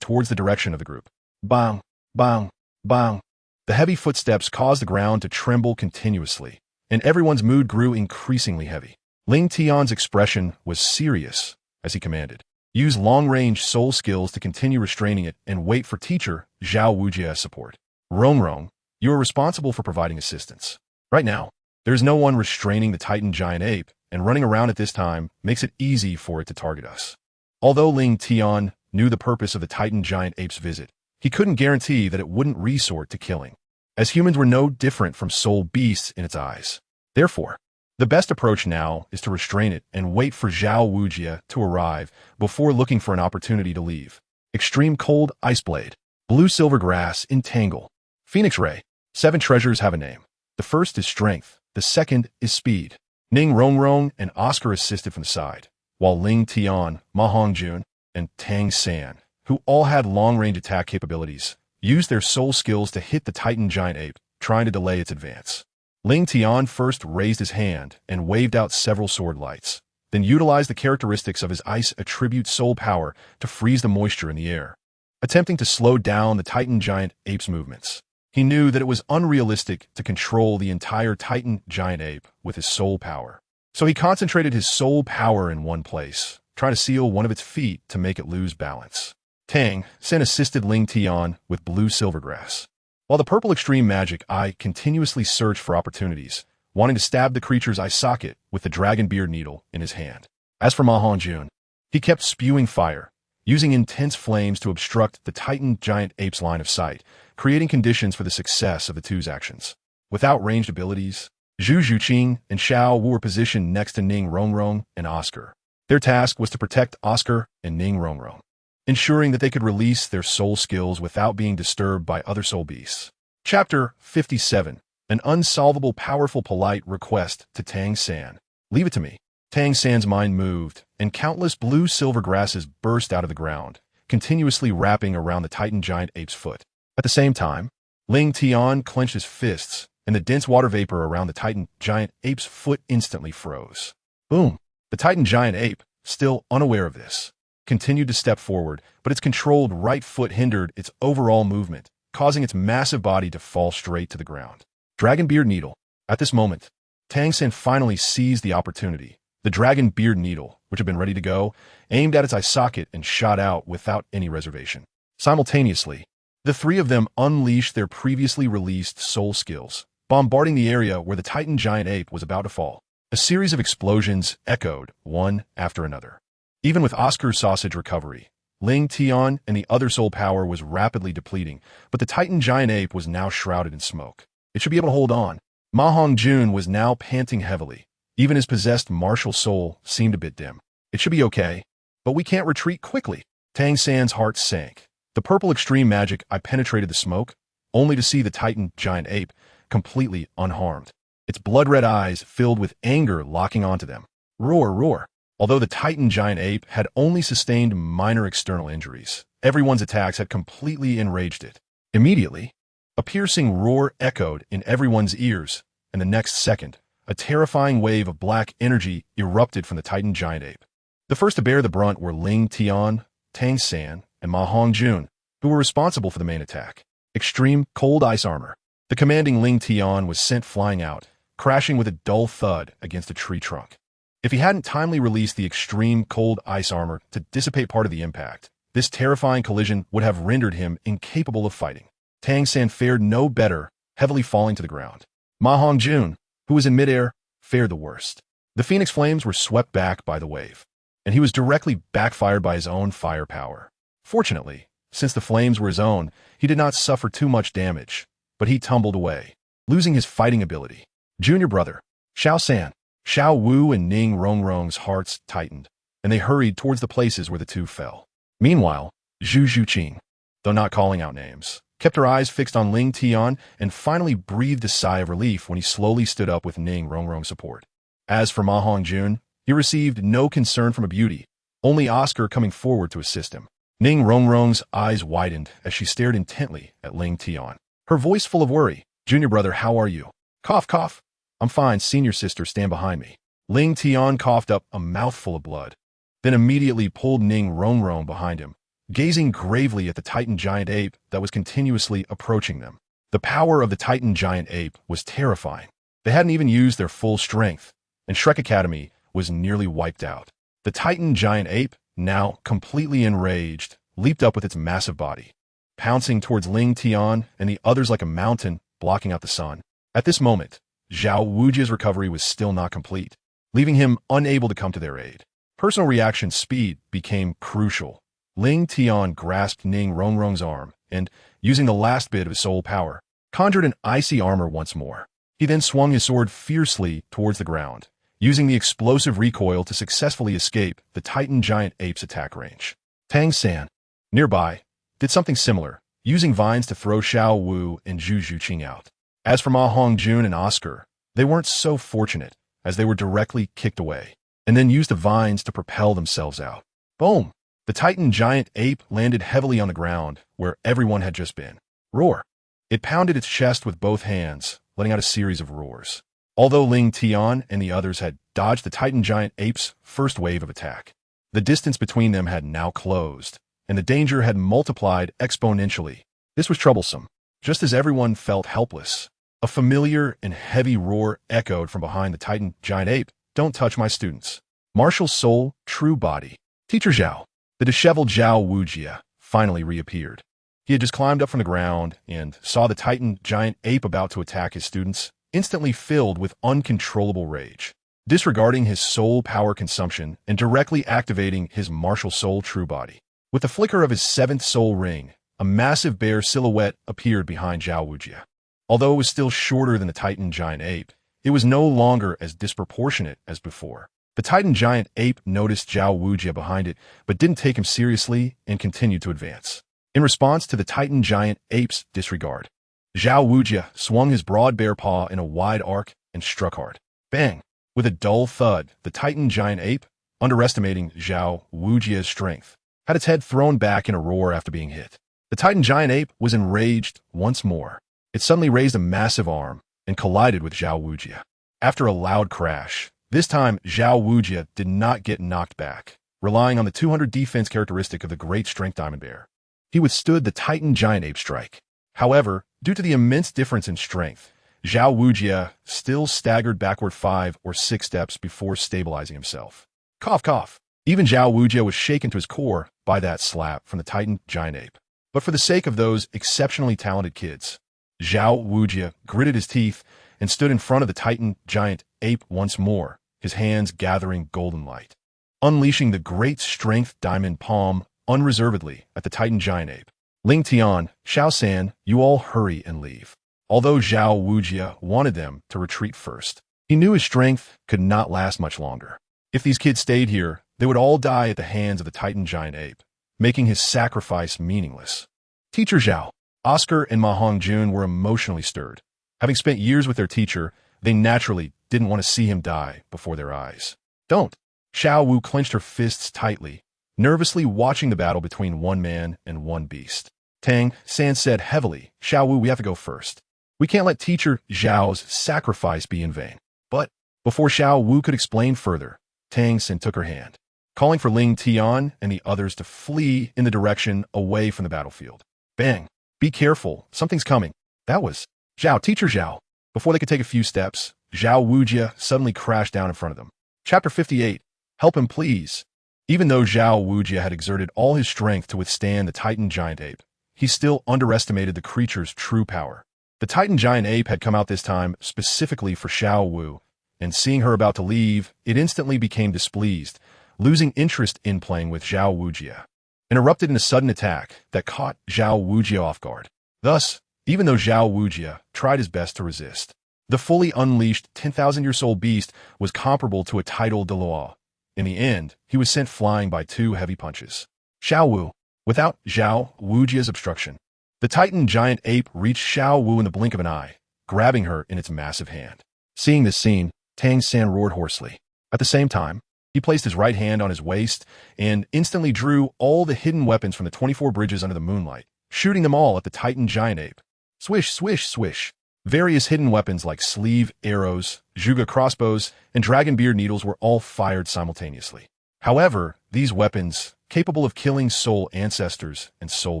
towards the direction of the group. Bang! Bang! Bang! The heavy footsteps caused the ground to tremble continuously, and everyone's mood grew increasingly heavy. Ling Tian's expression was serious as he commanded, "Use long-range soul skills to continue restraining it and wait for teacher Zhao Wuji's support. Rong, you are responsible for providing assistance. Right now, there is no one restraining the Titan giant ape, and running around at this time makes it easy for it to target us." Although Ling Tian knew the purpose of the Titan giant ape's visit, he couldn't guarantee that it wouldn't resort to killing, as humans were no different from soul beasts in its eyes. Therefore, the best approach now is to restrain it and wait for Zhao Wuji to arrive before looking for an opportunity to leave. Extreme Cold Ice Blade, Blue Silver Grass Entangle, Phoenix Ray. 7 treasures have a name. The first is strength. The second is speed. Ning Rongrong and Oscar assisted from the side, while Ling Tian, Ma Hongjun, and Tang San, who all had long-range attack capabilities, used their soul skills to hit the Titan giant ape, trying to delay its advance. Ling Tian first raised his hand and waved out several sword lights, then utilized the characteristics of his ice attribute soul power to freeze the moisture in the air, attempting to slow down the Titan giant ape's movements. He knew that it was unrealistic to control the entire Titan giant ape with his soul power. So he concentrated his soul power in one place, trying to seal one of its feet to make it lose balance. Tang Sen assisted Ling Tian with blue silvergrass, while the purple extreme magic eye continuously searched for opportunities, wanting to stab the creature's eye socket with the dragon beard needle in his hand. As for Ma Hongjun, he kept spewing fire, using intense flames to obstruct the Titan giant ape's line of sight, creating conditions for the success of the two's actions. Without ranged abilities, Zhu Zhuqing and Xiao Wu were positioned next to Ning Rongrong and Oscar. Their task was to protect Oscar and Ning Rongrong, ensuring that they could release their soul skills without being disturbed by other soul beasts. Chapter 57. An unsolvable powerful polite request to Tang San. Leave it to me. Tang San's mind moved, and countless blue-silver grasses burst out of the ground, continuously wrapping around the Titan giant ape's foot. At the same time, Ling Tian clenched his fists, and the dense water vapor around the Titan giant ape's foot instantly froze. Boom! The Titan giant ape, still unaware of this, continued to step forward, but its controlled right foot hindered its overall movement, causing its massive body to fall straight to the ground. Dragon Beard Needle. At this moment, Tang San finally seized the opportunity. The Dragon Beard Needle, which had been ready to go, aimed at its eye socket and shot out without any reservation. Simultaneously, the three of them unleashed their previously released soul skills, bombarding the area where the Titan giant ape was about to fall. A series of explosions echoed, one after another. Even with Oscar's sausage recovery, Ling Tian and the other soul power was rapidly depleting, but the Titan giant ape was now shrouded in smoke. It should be able to hold on. Ma Hongjun was now panting heavily. Even his possessed martial soul seemed a bit dim. It should be okay, but we can't retreat quickly. Tang San's heart sank. The purple extreme magic eye penetrated the smoke, only to see the Titan giant ape completely unharmed, its blood-red eyes filled with anger locking onto them. Roar, roar. Although the Titan giant ape had only sustained minor external injuries, everyone's attacks had completely enraged it. Immediately, a piercing roar echoed in everyone's ears, and the next second, a terrifying wave of black energy erupted from the Titan giant ape. The first to bear the brunt were Ling Tian, Tang San, and Ma Hongjun, who were responsible for the main attack. Extreme cold ice armor. The commanding Ling Tian was sent flying out, crashing with a dull thud against a tree trunk. If he hadn't timely released the extreme cold ice armor to dissipate part of the impact, this terrifying collision would have rendered him incapable of fighting. Tang San fared no better, heavily falling to the ground. Ma Hongjun, who was in midair, fared the worst. The Phoenix Flames were swept back by the wave, and he was directly backfired by his own firepower. Fortunately, since the flames were his own, he did not suffer too much damage, but he tumbled away, losing his fighting ability. Junior brother, Xiao San, Xiao Wu and Ning Rongrong's hearts tightened, and they hurried towards the places where the two fell. Meanwhile, Zhu Zhuqing, though not calling out names, kept her eyes fixed on Ling Tian and finally breathed a sigh of relief when he slowly stood up with Ning Rongrong's support. As for Ma Hongjun, he received no concern from a beauty, only Oscar coming forward to assist him. Ning Rongrong's eyes widened as she stared intently at Ling Tian, her voice full of worry. Junior brother, how are you? Cough, cough. I'm fine, senior sister, stand behind me. Ling Tian coughed up a mouthful of blood, then immediately pulled Ning Rongrong behind him, gazing gravely at the Titan giant ape that was continuously approaching them. The power of the Titan giant ape was terrifying. They hadn't even used their full strength, and Shrek Academy was nearly wiped out. The Titan giant ape, now completely enraged, leaped up with its massive body, pouncing towards Ling Tian and the others like a mountain, blocking out the sun. At this moment, Zhao Wujia's recovery was still not complete, leaving him unable to come to their aid. Personal reaction speed became crucial. Ling Tian grasped Ning Rongrong's arm and, using the last bit of his soul power, conjured an icy armor once more. He then swung his sword fiercely towards the ground, using the explosive recoil to successfully escape the Titan giant ape's attack range. Tang San, nearby, did something similar, using vines to throw Xiao Wu and Zhu Zhuqing out. As for Ma Hongjun and Oscar, they weren't so fortunate, as they were directly kicked away, and then used the vines to propel themselves out. Boom! The Titan giant ape landed heavily on the ground, where everyone had just been. Roar! It pounded its chest with both hands, letting out a series of roars. Although Ling Tian and the others had dodged the Titan giant ape's first wave of attack, the distance between them had now closed, and the danger had multiplied exponentially. This was troublesome. Just as everyone felt helpless, a familiar and heavy roar echoed from behind the Titan giant ape. "Don't touch my students." Martial soul, true body. Teacher Zhao, the disheveled Zhao Wujia, finally reappeared. He had just climbed up from the ground and saw the Titan giant ape about to attack his students, instantly filled with uncontrollable rage. Disregarding his soul power consumption and directly activating his martial soul true body. With the flicker of his seventh soul ring, a massive bear silhouette appeared behind Zhao Wujia. Although it was still shorter than the Titan giant ape, it was no longer as disproportionate as before. The Titan giant ape noticed Zhao Wujia behind it, but didn't take him seriously and continued to advance. In response to the Titan giant ape's disregard, Zhao Wujia swung his broad bear paw in a wide arc and struck hard. Bang! With a dull thud, the Titan giant ape, underestimating Zhao Wujia's strength, had its head thrown back in a roar after being hit. The Titan giant ape was enraged once more. It suddenly raised a massive arm and collided with Zhao Wujia. After a loud crash, this time Zhao Wujia did not get knocked back, relying on the 200 defense characteristic of the great strength diamond bear. He withstood the Titan giant ape strike. However, due to the immense difference in strength, Zhao Wujia still staggered backward 5 or 6 steps before stabilizing himself. Cough, cough. Even Zhao Wujia was shaken to his core by that slap from the Titan giant ape. But for the sake of those exceptionally talented kids, Zhao Wujia gritted his teeth and stood in front of the Titan giant ape once more, his hands gathering golden light, unleashing the great strength diamond palm unreservedly at the Titan giant ape. Ling Tian, Xiao San, you all hurry and leave. Although Zhao Wujia wanted them to retreat first, he knew his strength could not last much longer. If these kids stayed here, they would all die at the hands of the Titan giant ape, making his sacrifice meaningless. Teacher Zhao, Oscar and Ma Hongjun were emotionally stirred. Having spent years with their teacher, they naturally didn't want to see him die before their eyes. Don't. Xiao Wu clenched her fists tightly, nervously watching the battle between one man and one beast. Tang San said heavily, Xiao Wu, we have to go first. We can't let Teacher Zhao's sacrifice be in vain. But before Xiao Wu could explain further, Tang San took her hand, calling for Ling Tian and the others to flee in the direction away from the battlefield. Bang! Be careful, something's coming. That was Zhao, Teacher Zhao. Before they could take a few steps, Zhao Wujia suddenly crashed down in front of them. Chapter 58. Help him, please. Even though Zhao Wujia had exerted all his strength to withstand the Titan giant ape, he still underestimated the creature's true power. The Titan giant ape had come out this time specifically for Xiao Wu, and seeing her about to leave, it instantly became displeased, losing interest in playing with Zhao Wujia, and erupted in a sudden attack that caught Zhao Wujia off guard. Thus, even though Zhao Wujia tried his best to resist, the fully unleashed 10,000-year-old beast was comparable to a tidal Douluo. In the end, he was sent flying by 2 heavy punches. Xiao Wu, without Zhao Wujia's obstruction, the Titan giant ape reached Xiao Wu in the blink of an eye, grabbing her in its massive hand. Seeing this scene, Tang San roared hoarsely. At the same time, he placed his right hand on his waist and instantly drew all the hidden weapons from the 24 bridges under the moonlight, shooting them all at the Titan giant ape. Swish, swish, swish. Various hidden weapons like sleeve arrows, Zhuge crossbows, and dragon beard needles were all fired simultaneously. However, these weapons, capable of killing soul ancestors and soul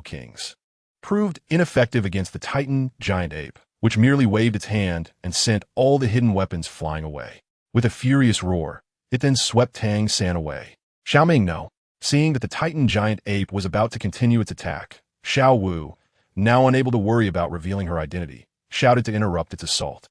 kings, proved ineffective against the Titan giant ape, which merely waved its hand and sent all the hidden weapons flying away. With a furious roar, it then swept Tang San away. Xiaoming no. Seeing that the Titan giant ape was about to continue its attack, Xiao Wu, now unable to worry about revealing her identity, shouted to interrupt its assault.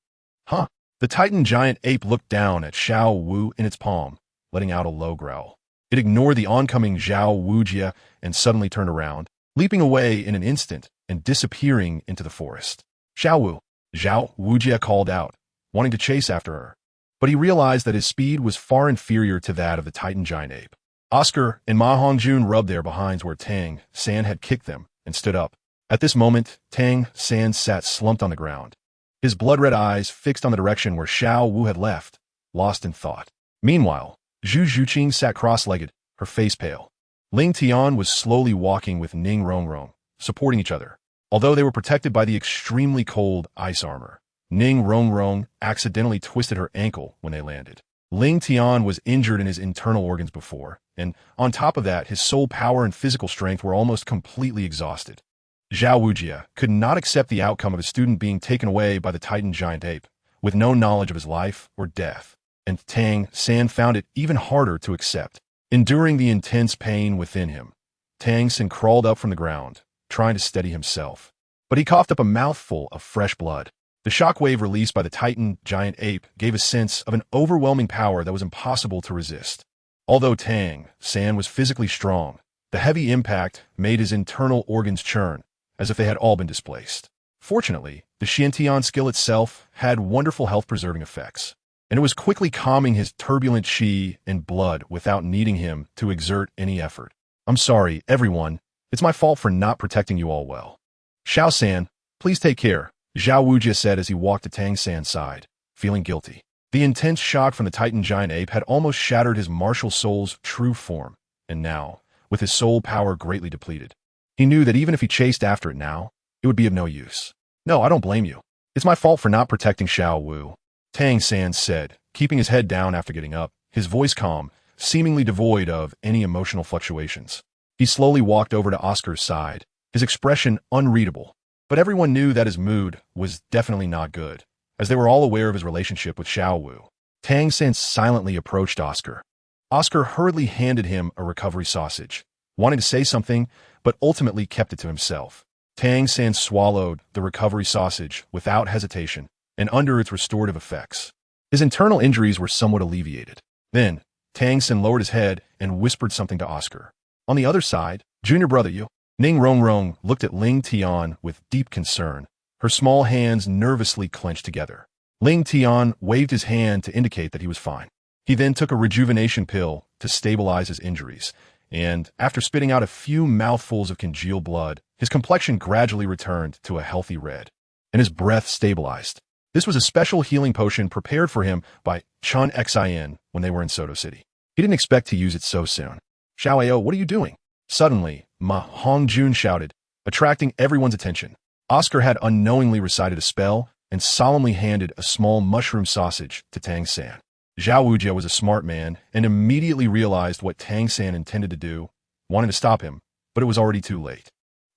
Huh? The Titan giant ape looked down at Xiao Wu in its palm, letting out a low growl. It ignored the oncoming Zhao Wujia and suddenly turned around, leaping away in an instant and disappearing into the forest. Xiao Wu, Zhao Wujia called out, wanting to chase after her. But he realized that his speed was far inferior to that of the Titan giant ape. Oscar and Ma Hongjun rubbed their behinds where Tang San had kicked them and stood up. At this moment, Tang San sat slumped on the ground, his blood-red eyes fixed on the direction where Xiao Wu had left, lost in thought. Meanwhile, Zhu Zhuqing sat cross-legged, her face pale. Ling Tian was slowly walking with Ning Rongrong, supporting each other. Although they were protected by the extremely cold ice armor, Ning Rongrong accidentally twisted her ankle when they landed. Ling Tian was injured in his internal organs before, and on top of that, his soul power and physical strength were almost completely exhausted. Zhao Wujie could not accept the outcome of his student being taken away by the Titan giant ape, with no knowledge of his life or death, and Tang San found it even harder to accept. Enduring the intense pain within him, Tang San crawled up from the ground, trying to steady himself. But he coughed up a mouthful of fresh blood. The shockwave released by the Titan giant ape gave a sense of an overwhelming power that was impossible to resist. Although Tang San was physically strong, the heavy impact made his internal organs churn, as if they had all been displaced. Fortunately, the Xiantian skill itself had wonderful health-preserving effects, and it was quickly calming his turbulent qi and blood without needing him to exert any effort. I'm sorry, everyone. It's my fault for not protecting you all well. Xiao San, please take care, Zhao Wujie said as he walked to Tang San's side, feeling guilty. The intense shock from the Titan giant ape had almost shattered his martial soul's true form, and now, with his soul power greatly depleted, he knew that even if he chased after it now, it would be of no use. No, I don't blame you. It's my fault for not protecting Xiao Wu, Tang San said, keeping his head down after getting up, his voice calm, seemingly devoid of any emotional fluctuations. He slowly walked over to Oscar's side, his expression unreadable, but everyone knew that his mood was definitely not good, as they were all aware of his relationship with Xiao Wu. Tang San silently approached Oscar. Oscar hurriedly handed him a recovery sausage, wanting to say something, but ultimately kept it to himself. Tang San swallowed the recovery sausage without hesitation, and under its restorative effects, his internal injuries were somewhat alleviated. Then, Tang San lowered his head and whispered something to Oscar. On the other side, junior brother Yu, Ning Rongrong looked at Ling Tian with deep concern, her small hands nervously clenched together. Ling Tian waved his hand to indicate that he was fine. He then took a rejuvenation pill to stabilize his injuries, and after spitting out a few mouthfuls of congealed blood, his complexion gradually returned to a healthy red, and his breath stabilized. This was a special healing potion prepared for him by Chun Xin when they were in Soto City. He didn't expect to use it so soon. Xiao Ao, what are you doing? Suddenly, Ma Hongjun shouted, attracting everyone's attention. Oscar had unknowingly recited a spell and solemnly handed a small mushroom sausage to Tang San. Zhao Wujie was a smart man and immediately realized what Tang San intended to do, wanting to stop him, but it was already too late.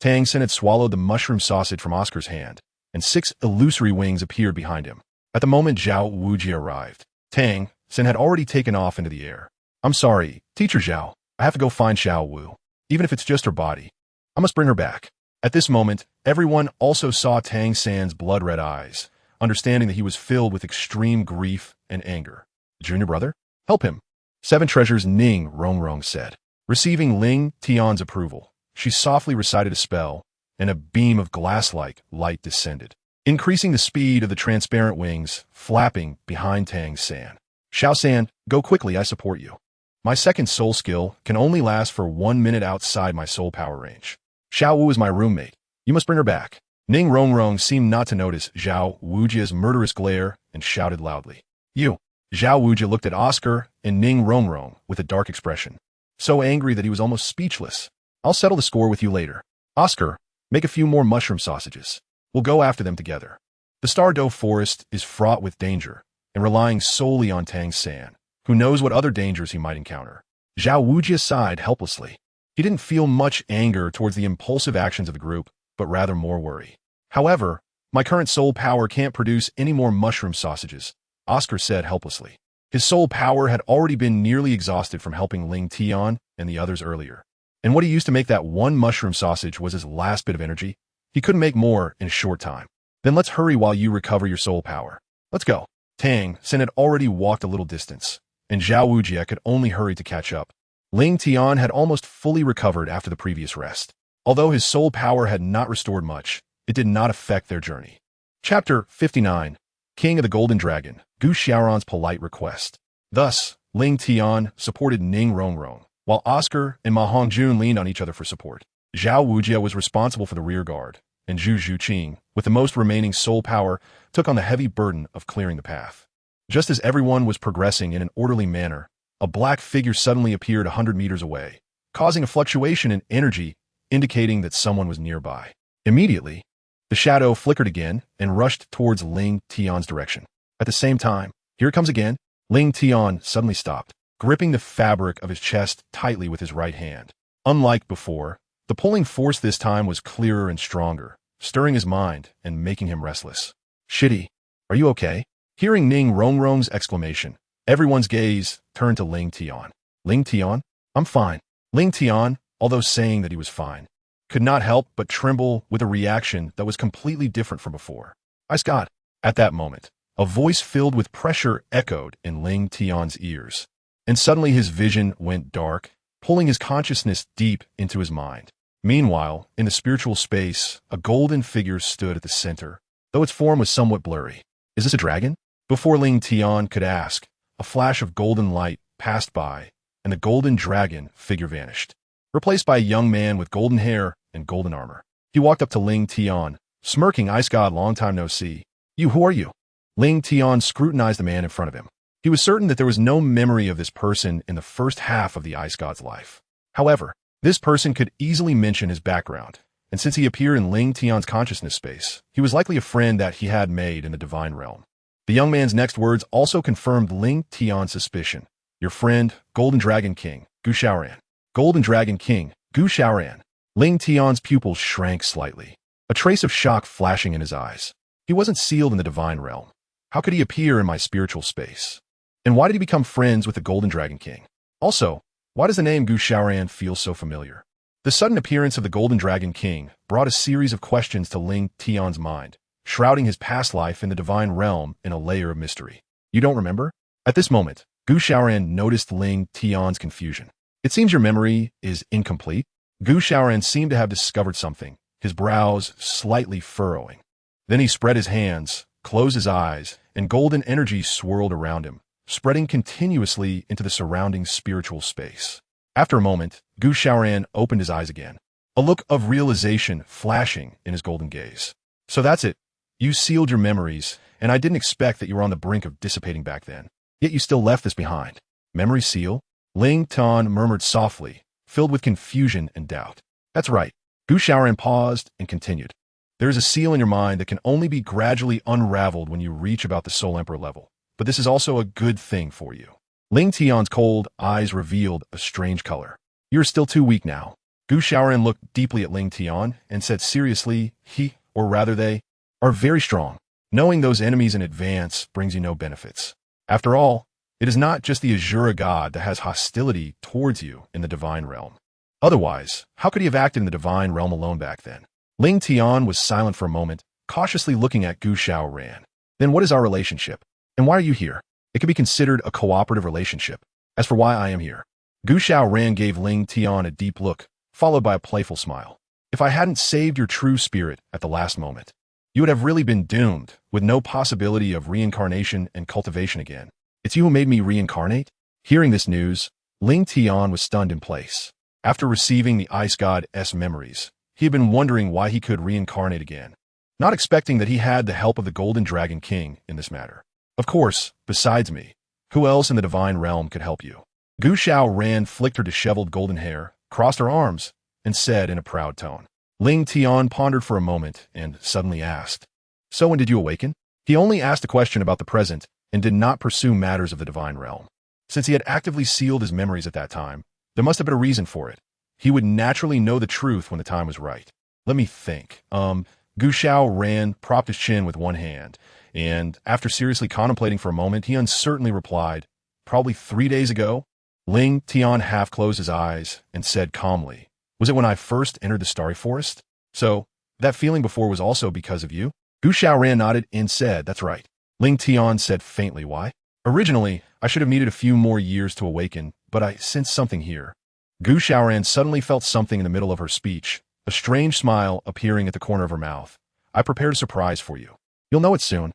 Tang San had swallowed the mushroom sausage from Oscar's hand, and 6 illusory wings appeared behind him. At the moment Zhao Wujie arrived, Tang San had already taken off into the air. I'm sorry, Teacher Zhao. I have to go find Xiao Wu. Even if it's just her body, I must bring her back. At this moment, everyone also saw Tang San's blood-red eyes, understanding that he was filled with extreme grief and anger. Junior brother? Help him. 7 Treasures Ning Rongrong said. Receiving Ling Tian's approval, she softly recited a spell, and a beam of glass-like light descended, increasing the speed of the transparent wings flapping behind Tang San. Xiao San, go quickly, I support you. My second soul skill can only last for 1 minute outside my soul power range. Xiao Wu is my roommate. You must bring her back. Ning Rongrong seemed not to notice Zhao Wujie's murderous glare and shouted loudly. You. Zhao Wujie looked at Oscar and Ning Rongrong with a dark expression, so angry that he was almost speechless. I'll settle the score with you later. Oscar, make a few more mushroom sausages. We'll go after them together. The Starry Forest is fraught with danger and relying solely on Tang San, who knows what other dangers he might encounter. Zhao Wujie sighed helplessly. He didn't feel much anger towards the impulsive actions of the group, but rather more worry. However, my current soul power can't produce any more mushroom sausages, Oscar said helplessly. His soul power had already been nearly exhausted from helping Ling Tian and the others earlier. And what he used to make that one mushroom sausage was his last bit of energy. He couldn't make more in a short time. Then let's hurry while you recover your soul power. Let's go. Tang San had already walked a little distance, and Zhao Wujie could only hurry to catch up. Ling Tian had almost fully recovered after the previous rest. Although his soul power had not restored much, it did not affect their journey. Chapter 59. King of the Golden Dragon, Gu Xiaoran's polite request. Thus, Ling Tian supported Ning Rongrong, while Oscar and Ma Hongjun leaned on each other for support. Zhao Wujie was responsible for the rear guard, and Zhu Zhuqing, with the most remaining soul power, took on the heavy burden of clearing the path. Just as everyone was progressing in an orderly manner, a black figure suddenly appeared 100 meters away, causing a fluctuation in energy, indicating that someone was nearby. Immediately, the shadow flickered again and rushed towards Ling Tian's direction. At the same time, here it comes again. Ling Tian suddenly stopped, gripping the fabric of his chest tightly with his right hand. Unlike before, the pulling force this time was clearer and stronger, stirring his mind and making him restless. Shitty, are you okay? Hearing Ning Rongrong's exclamation, everyone's gaze turned to Ling Tian. Ling Tian? I'm fine. Ling Tian, although saying that he was fine, could not help but tremble with a reaction that was completely different from before. IceGod. At that moment, a voice filled with pressure echoed in Ling Tian's ears, and suddenly his vision went dark, pulling his consciousness deep into his mind. Meanwhile, in the spiritual space, a golden figure stood at the center, though its form was somewhat blurry. Is this a dragon? Before Ling Tian could ask, a flash of golden light passed by, and the golden dragon figure vanished, replaced by a young man with golden hair and golden armor. He walked up to Ling Tian, smirking. IceGod, long time no see. Who are you? Ling Tian scrutinized the man in front of him. He was certain that there was no memory of this person in the first half of the IceGod's life. However, this person could easily mention his background, and since he appeared in Ling Tian's consciousness space, he was likely a friend that he had made in the divine realm. The young man's next words also confirmed Ling Tian's suspicion. Your friend, Golden Dragon King, Gu Xiaoran. Golden Dragon King, Gu Xiaoran. Ling Tian's pupils shrank slightly, a trace of shock flashing in his eyes. He wasn't sealed in the divine realm. How could he appear in my spiritual space? And why did he become friends with the Golden Dragon King? Also, why does the name Gu Xiaoran feel so familiar? The sudden appearance of the Golden Dragon King brought a series of questions to Ling Tian's mind, shrouding his past life in the divine realm in a layer of mystery. You don't remember? At this moment, Gu Xiaoran noticed Ling Tian's confusion. It seems your memory is incomplete. Gu Xiaoran seemed to have discovered something, his brows slightly furrowing. Then he spread his hands, closed his eyes, and golden energy swirled around him, spreading continuously into the surrounding spiritual space. After a moment, Gu Xiaoran opened his eyes again, a look of realization flashing in his golden gaze. So that's it. You sealed your memories, and I didn't expect that you were on the brink of dissipating back then. Yet you still left this behind. Memory seal? Ling Tian murmured softly, filled with confusion and doubt. That's right. Gu Xiaoran paused and continued. There is a seal in your mind that can only be gradually unraveled when you reach about the Soul Emperor level. But this is also a good thing for you. Ling Tian's cold eyes revealed a strange color. You're still too weak now. Gu Xiaoran looked deeply at Ling Tian and said seriously, he, or rather they, are very strong. Knowing those enemies in advance brings you no benefits. After all, it is not just the Azura God that has hostility towards you in the divine realm. Otherwise, how could he have acted in the divine realm alone back then? Ling Tian was silent for a moment, cautiously looking at Gu Xiaoran. Then what is our relationship? And why are you here? It could be considered a cooperative relationship. As for why I am here, Gu Xiaoran gave Ling Tian a deep look, followed by a playful smile. If I hadn't saved your true spirit at the last moment, you would have really been doomed, with no possibility of reincarnation and cultivation again. It's you who made me reincarnate? Hearing this news, Ling Tian was stunned in place. After receiving the IceGod's memories, he had been wondering why he could reincarnate again, not expecting that he had the help of the Golden Dragon King in this matter. Of course, besides me, who else in the divine realm could help you? Gu Xiaoran flicked her disheveled golden hair, crossed her arms, and said in a proud tone. Ling Tian pondered for a moment and suddenly asked, So when did you awaken? He only asked a question about the present and did not pursue matters of the divine realm. Since he had actively sealed his memories at that time, there must have been a reason for it. He would naturally know the truth when the time was right. Let me think. Gu Xiaoran propped his chin with one hand, and after seriously contemplating for a moment, he uncertainly replied, Probably 3 days ago. Ling Tian half closed his eyes and said calmly, Was it when I first entered the Starry Forest? So, that feeling before was also because of you? Gu Xiaoran nodded and said, That's right. Ling Tian said faintly, Why? Originally, I should have needed a few more years to awaken, but I sensed something here. Gu Xiaoran suddenly felt something in the middle of her speech, a strange smile appearing at the corner of her mouth. I prepared a surprise for you. You'll know it soon.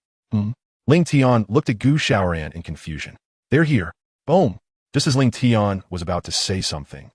Ling Tian looked at Gu Xiaoran in confusion. They're here. Boom. Just as Ling Tian was about to say something,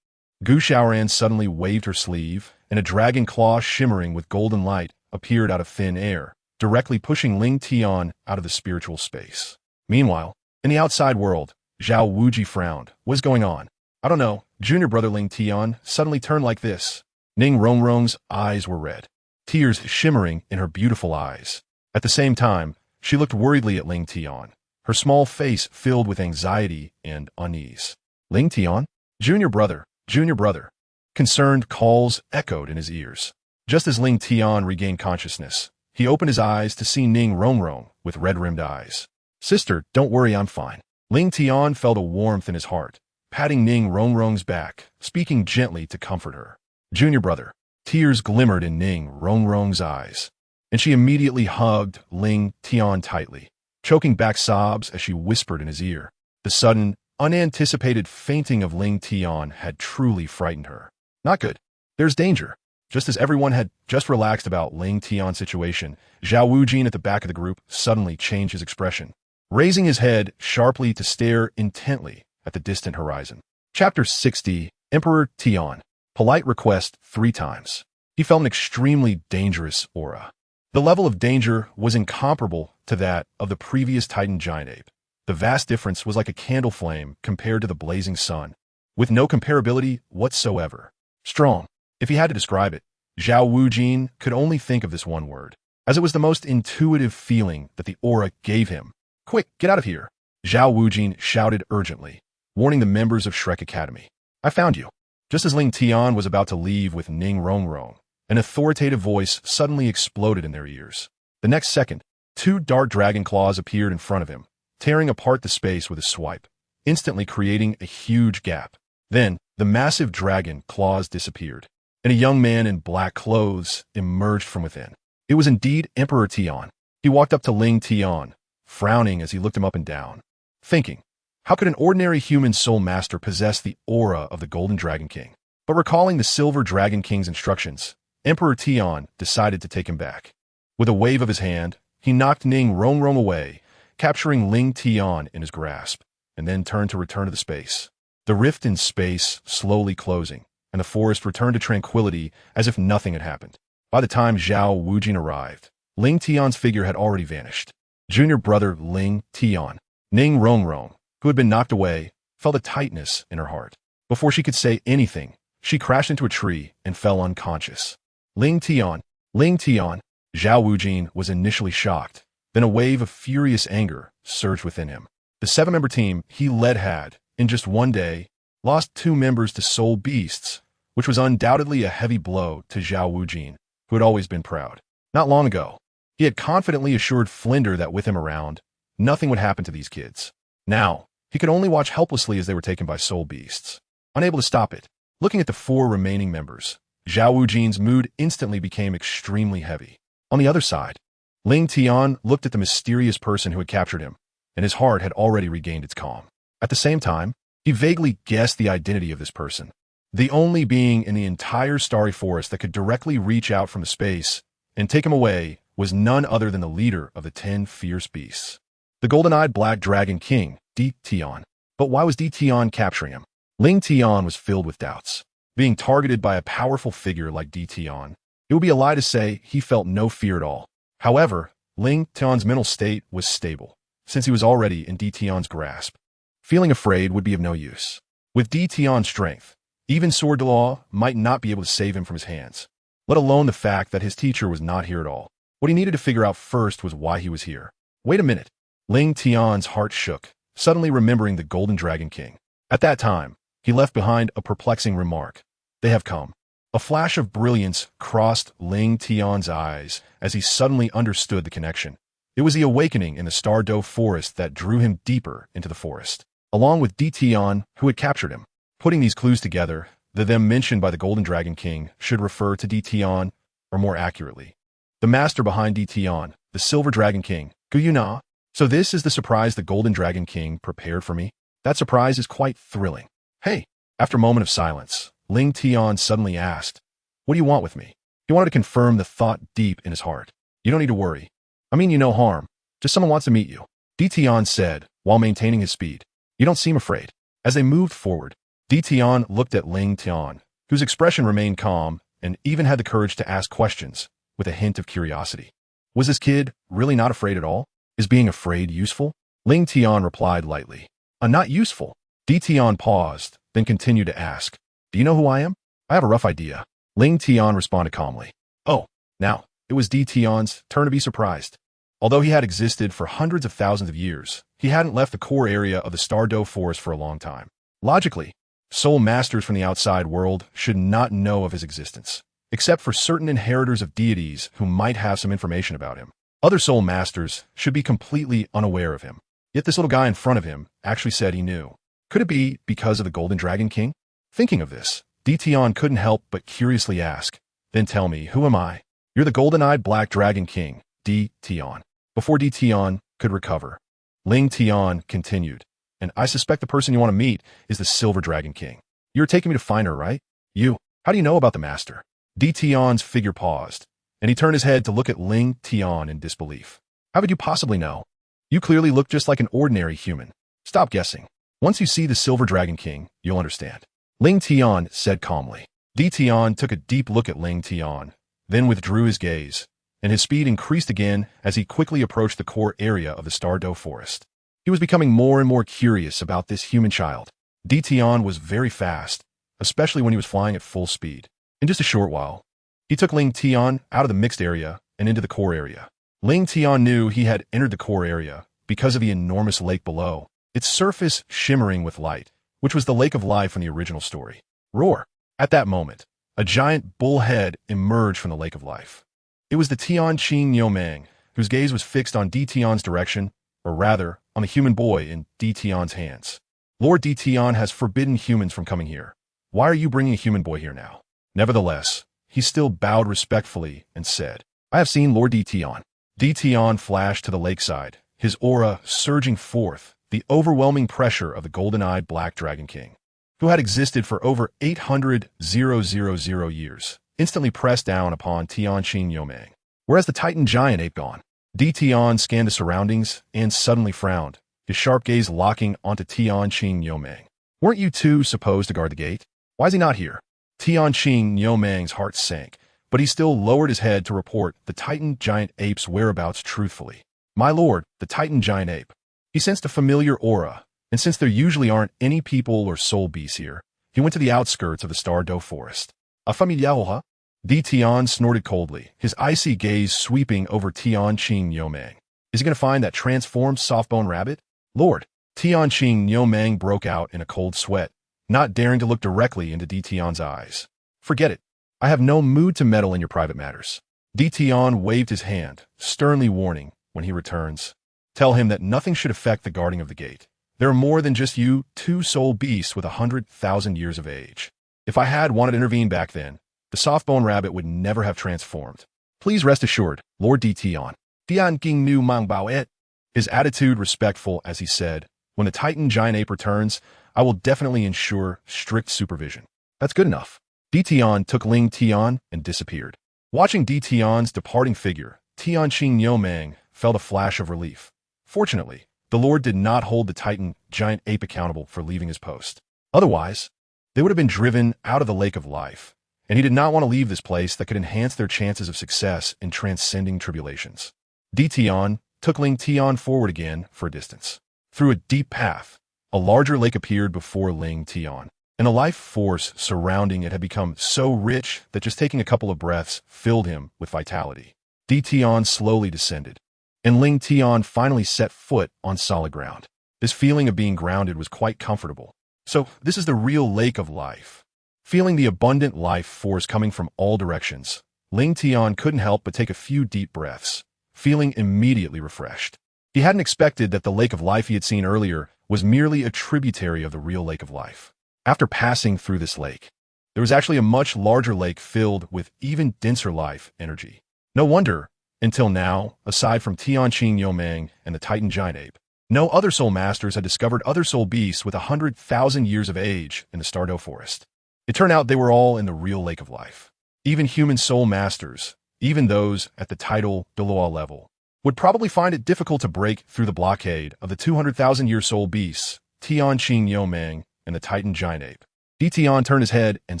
Gu Xiaoran suddenly waved her sleeve, and a dragon claw shimmering with golden light appeared out of thin air, directly pushing Ling Tian out of the spiritual space. Meanwhile, in the outside world, Zhao Wuji frowned. What's going on? I don't know. Junior brother Ling Tian suddenly turned like this. Ning Rongrong's eyes were red. tears shimmering in her beautiful eyes. At the same time, she looked worriedly at Ling Tian, her small face filled with anxiety and unease. Ling Tian? Junior brother, junior brother. Concerned calls echoed in his ears. Just as Ling Tian regained consciousness, he opened his eyes to see Ning Rongrong with red-rimmed eyes. Sister, don't worry, I'm fine. Ling Tian felt a warmth in his heart, patting Ning Rongrong's back, speaking gently to comfort her. Junior brother. Tears glimmered in Ning Rongrong's eyes, and she immediately hugged Ling Tian tightly, choking back sobs as she whispered in his ear. The sudden, unanticipated fainting of Ling Tian had truly frightened her. Not good. There's danger. Just as everyone had just relaxed about Ling Tian's situation, Zhao Wujin at the back of the group suddenly changed his expression, raising his head sharply to stare intently at the distant horizon. Chapter 60, Emperor Tian. Polite request 3 times. He felt an extremely dangerous aura. The level of danger was incomparable to that of the previous Titan giant ape. The vast difference was like a candle flame compared to the blazing sun, with no comparability whatsoever. Strong. If he had to describe it, Zhao Wujin could only think of this one word, as it was the most intuitive feeling that the aura gave him. Quick, get out of here! Zhao Wujin shouted urgently, warning the members of Shrek Academy. I found you. Just as Ling Tian was about to leave with Ning Rongrong, an authoritative voice suddenly exploded in their ears. The next second, 2 dark dragon claws appeared in front of him, tearing apart the space with a swipe, instantly creating a huge gap. Then, the massive dragon claws disappeared, and a young man in black clothes emerged from within. It was indeed Emperor Tian. He walked up to Ling Tian, frowning as he looked him up and down, thinking, how could an ordinary human soul master possess the aura of the Golden Dragon King? But recalling the Silver Dragon King's instructions, Emperor Tian decided to take him back. With a wave of his hand, he knocked Ning Rongrong away, capturing Ling Tian in his grasp, and then turned to return to the space. The rift in space slowly closing, and the forest returned to tranquility as if nothing had happened. By the time Zhao Wujin arrived, Ling Tian's figure had already vanished. Junior brother Ling Tian, Ning Rongrong, who had been knocked away, felt a tightness in her heart. Before she could say anything, she crashed into a tree and fell unconscious. Ling Tian, Zhao Wujin was initially shocked. Then a wave of furious anger surged within him. The 7-member team he led had, in just one day, lost 2 members to soul beasts, which was undoubtedly a heavy blow to Zhao Wujin, who had always been proud. Not long ago, he had confidently assured Flinder that with him around, nothing would happen to these kids. Now, he could only watch helplessly as they were taken by soul beasts. Unable to stop it, looking at the 4 remaining members, Zhao Wujin's mood instantly became extremely heavy. On the other side, Ling Tian looked at the mysterious person who had captured him, and his heart had already regained its calm. At the same time, he vaguely guessed the identity of this person, the only being in the entire Starry Forest that could directly reach out from space and take him away was none other than the leader of the 10 fierce beasts, the golden-eyed Black Dragon King, Deepening. But why was Deepening capturing him? Ling Tian was filled with doubts. Being targeted by a powerful figure like Deepening, it would be a lie to say he felt no fear at all. However, Ling Tian's mental state was stable, since he was already in Deepening's grasp. Feeling afraid would be of no use. With Deepening's strength, even Sword Douluo might not be able to save him from his hands, let alone the fact that his teacher was not here at all. What he needed to figure out first was why he was here. Wait a minute. Ling Tian's heart shook, suddenly remembering the Golden Dragon King. At that time, he left behind a perplexing remark. They have come. A flash of brilliance crossed Ling Tian's eyes as he suddenly understood the connection. It was the awakening in the Starry Forest that drew him deeper into the forest, along with Deepening, who had captured him. Putting these clues together, the them mentioned by the Golden Dragon King should refer to Deepening, or more accurately, the master behind Deepening, the Silver Dragon King, Guyuna. So this is the surprise the Golden Dragon King prepared for me? That surprise is quite thrilling. Hey! After a moment of silence, Ling Tian suddenly asked, what do you want with me? He wanted to confirm the thought deep in his heart. You don't need to worry. I mean you no harm. Just someone wants to meet you. Deepening said, while maintaining his speed. You don't seem afraid. As they moved forward, Deepening looked at Ling Tian, whose expression remained calm and even had the courage to ask questions, with a hint of curiosity. Was this kid really not afraid at all? Is being afraid useful? Ling Tian replied lightly. Not useful. Deepening paused, then continued to ask. Do you know who I am? I have a rough idea. Ling Tian responded calmly. Oh, Now, it was Deepenin's turn to be surprised. Although he had existed for hundreds of thousands of years, he hadn't left the core area of the Starry Forest for a long time. Logically, soul masters from the outside world should not know of his existence, except for certain inheritors of deities who might have some information about him. Other soul masters should be completely unaware of him. Yet this little guy in front of him actually said he knew. Could it be because of the Golden Dragon King? Thinking of this, Deepening couldn't help but curiously ask, "Then tell me, who am I?" "You're the golden-eyed Black Dragon King, Deepening." Before Deepening could recover, Ling Tian continued, "And I suspect the person you want to meet is the Silver Dragon King. You're taking me to find her, right? You. How do you know about the master?" Deepening's figure paused, and he turned his head to look at Ling Tian in disbelief. "How could you possibly know? You clearly look just like an ordinary human. Stop guessing. Once you see the Silver Dragon King, you'll understand," Ling Tian said calmly. Deepening took a deep look at Ling Tian, then withdrew his gaze, and his speed increased again as he quickly approached the core area of the Starry Forest. He was becoming more and more curious about this human child. Deepening was very fast, especially when he was flying at full speed. In just a short while, he took Ling Tian out of the mixed area and into the core area. Ling Tian knew he had entered the core area because of the enormous lake below, its surface shimmering with light, which was the lake of life in the original story. Roar! At that moment, a giant bull head emerged from the lake of life. It was the Tianqing Yomang, whose gaze was fixed on Deepening's direction, or rather, on the human boy in Deepening's hands. "Lord Deepening has forbidden humans from coming here. Why are you bringing a human boy here now?" Nevertheless, he still bowed respectfully and said, "I have seen Lord Deepening." Deepening flashed to the lakeside, his aura surging forth, the overwhelming pressure of the golden-eyed Black Dragon King, who had existed for over 800,000 years, instantly pressed down upon Tianqing Yomang. Whereas the Titan giant ape gone, Deepening scanned the surroundings and suddenly frowned, his sharp gaze locking onto Tianqing Yomang. "Weren't you two supposed to guard the gate? Why is he not here?" Tianqing Yomang's heart sank, but he still lowered his head to report the Titan giant ape's whereabouts truthfully. "My lord, the Titan giant ape." He sensed a familiar aura, and since there usually aren't any people or soul beasts here, he went to the outskirts of the Starry Forest. "A familiar aura?" Deepening snorted coldly, his icy gaze sweeping over Tianqing Yomang. "Is he going to find that transformed soft-bone rabbit?" "Lord!" Tianqing Yomang broke out in a cold sweat, not daring to look directly into Deepening's eyes. "Forget it. I have no mood to meddle in your private matters." Deepening waved his hand, sternly warning, "When he returns, tell him that nothing should affect the guarding of the gate. There are more than just you, two soul beasts with 100,000 years of age. If I had wanted to intervene back then, the soft-bone rabbit would never have transformed. Please rest assured, Lord Deepening." Tianqing nu mang bao et. His attitude respectful as he said, "When the Titan giant ape returns, I will definitely ensure strict supervision." "That's good enough." Deepening took Ling Tian and disappeared. Watching Deepening's departing figure, Tianqing Yomang felt a flash of relief. Fortunately, the Lord did not hold the Titan giant ape accountable for leaving his post. Otherwise, they would have been driven out of the lake of life, and he did not want to leave this place that could enhance their chances of success in transcending tribulations. Deepening took Ling Tian forward again for a distance. Through a deep path, a larger lake appeared before Ling Tian, and the life force surrounding it had become so rich that just taking a couple of breaths filled him with vitality. Deepening slowly descended, and Ling Tian finally set foot on solid ground. This feeling of being grounded was quite comfortable. So, this is the real lake of life. Feeling the abundant life force coming from all directions, Ling Tian couldn't help but take a few deep breaths, feeling immediately refreshed. He hadn't expected that the lake of life he had seen earlier was merely a tributary of the real lake of life. After passing through this lake, there was actually a much larger lake filled with even denser life energy. No wonder, until now, aside from Tianqing Yomang and the Titan giant ape, no other soul masters had discovered other soul beasts with 100,000 years of age in the Starry Forest. It turned out they were all in the real lake of life. Even human soul masters, even those at the title Douluo level, would probably find it difficult to break through the blockade of the 200,000-year soul beasts, Tianqing Yomang and the Titan giant ape. Deepening turned his head and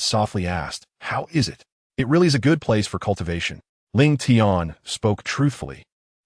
softly asked, "How is it?" "It really is a good place for cultivation." Ling Tian spoke truthfully.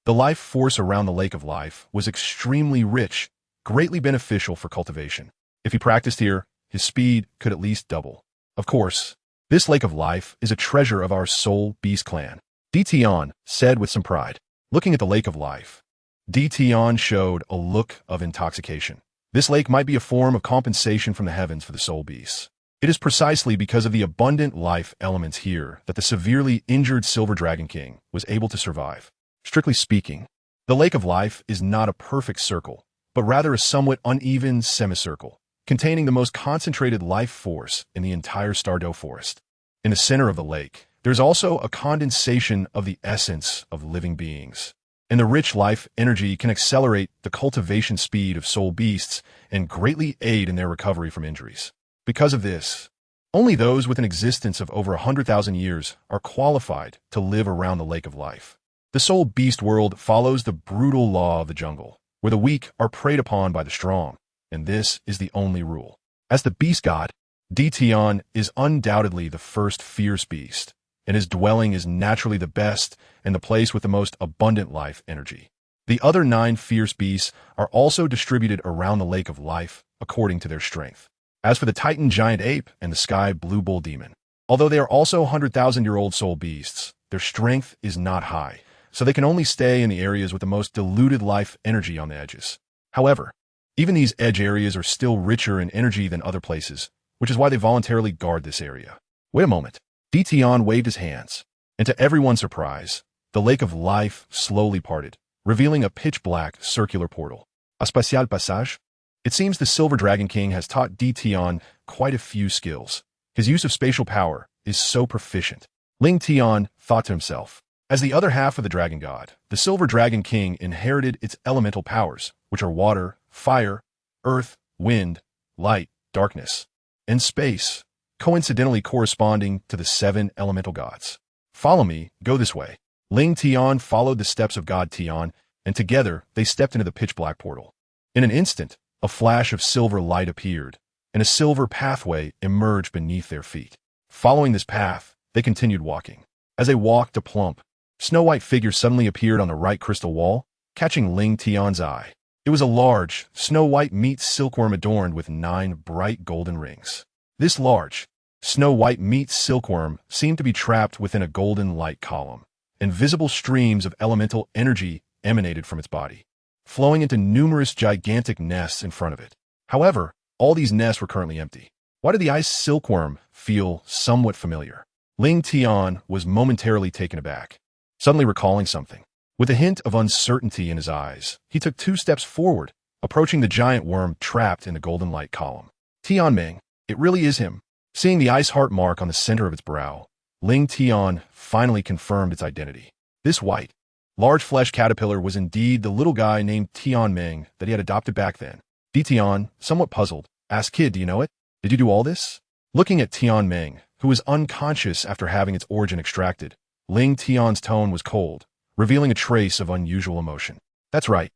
The life force around the lake of life was extremely rich, greatly beneficial for cultivation. If he practiced here, his speed could at least double. Of course, this lake of life is a treasure of our soul beast clan. Tian said with some pride. Looking at the lake of life, Tian showed a look of intoxication. This lake might be a form of compensation from the heavens for the soul beasts. It is precisely because of the abundant life elements here that the severely injured Silver Dragon King was able to survive. Strictly speaking, the lake of life is not a perfect circle, but rather a somewhat uneven semicircle, containing the most concentrated life force in the entire Starry Forest. In the center of the lake, there's also a condensation of the essence of living beings, and the rich life energy can accelerate the cultivation speed of soul beasts and greatly aid in their recovery from injuries. Because of this, only those with an existence of over 100,000 years are qualified to live around the lake of life. The soul beast world follows the brutal law of the jungle, where the weak are preyed upon by the strong, and this is the only rule. As the beast god, Tian is undoubtedly the first fierce beast, and his dwelling is naturally the best and the place with the most abundant life energy. The other 9 fierce beasts are also distributed around the lake of life according to their strength. As for the Titan giant ape and the sky blue bull demon, although they are also 100,000-year-old soul beasts, their strength is not high, so they can only stay in the areas with the most diluted life energy on the edges. However, even these edge areas are still richer in energy than other places, which is why they voluntarily guard this area. Wait a moment. Tian waved his hands, and to everyone's surprise, the lake of life slowly parted, revealing a pitch-black circular portal. A spatial passage? It seems the Silver Dragon King has taught Tian quite a few skills. His use of spatial power is so proficient. Tian thought to himself. As the other half of the Dragon God, the Silver Dragon King inherited its elemental powers, which are water, fire, earth, wind, light, darkness, and space, coincidentally corresponding to the 7 elemental gods. Follow me, go this way. Tian followed the steps of God Tian, and together they stepped into the pitch-black portal. In an instant, a flash of silver light appeared, and a silver pathway emerged beneath their feet. Following this path, they continued walking. As they walked, a plump, snow-white figure suddenly appeared on the right crystal wall, catching Tian's eye. It was a large, snow-white meat silkworm adorned with 9 bright golden rings. This large, snow-white meat silkworm seemed to be trapped within a golden light column, and visible streams of elemental energy emanated from its body, flowing into numerous gigantic nests in front of it. However, all these nests were currently empty. Why did the ice silkworm feel somewhat familiar? Tian was momentarily taken aback, suddenly recalling something. With a hint of uncertainty in his eyes, he took 2 steps forward, approaching the giant worm trapped in the golden light column. Tianming, it really is him. Seeing the ice heart mark on the center of its brow, Tian finally confirmed its identity. This white, large flesh caterpillar was indeed the little guy named Tianming that he had adopted back then. Tian, somewhat puzzled, asked, "Kid, do you know it? Did you do all this?" Looking at Tianming, who was unconscious after having its origin extracted, Tian's tone was cold, revealing a trace of unusual emotion. That's right.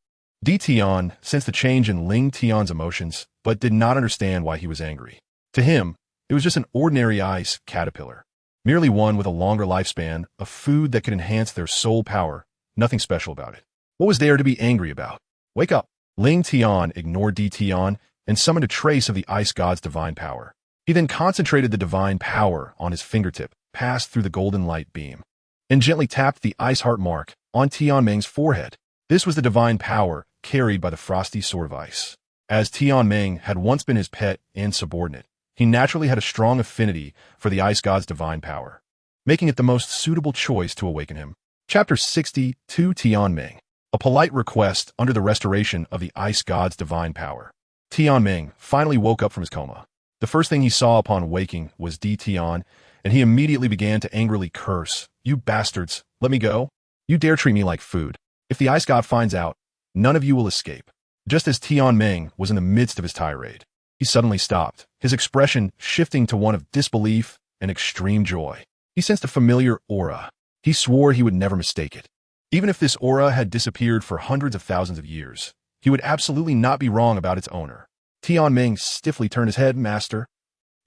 Tian sensed the change in Tian's emotions, but did not understand why he was angry. To him, it was just an ordinary ice caterpillar, merely one with a longer lifespan, a food that could enhance their soul power, nothing special about it. What was there to be angry about? Wake up! Tian ignored Tian and summoned a trace of the IceGod's divine power. He then concentrated the divine power on his fingertip, passed through the golden light beam, and gently tapped the ice heart mark on Tianming's forehead. This was the divine power carried by the frosty sword of ice. As Tianming had once been his pet and subordinate, he naturally had a strong affinity for the IceGod's divine power, making it the most suitable choice to awaken him. Chapter 60 to Tianming. A polite request under the restoration of the IceGod's divine power. Tianming finally woke up from his coma. The first thing he saw upon waking was Tian, and he immediately began to angrily curse. "You bastards, let me go. You dare treat me like food. If the IceGod finds out, none of you will escape." Just as Tianming was in the midst of his tirade, he suddenly stopped, his expression shifting to one of disbelief and extreme joy. He sensed a familiar aura. He swore he would never mistake it. Even if this aura had disappeared for hundreds of thousands of years, he would absolutely not be wrong about its owner. Tianming stiffly turned his head. "Master."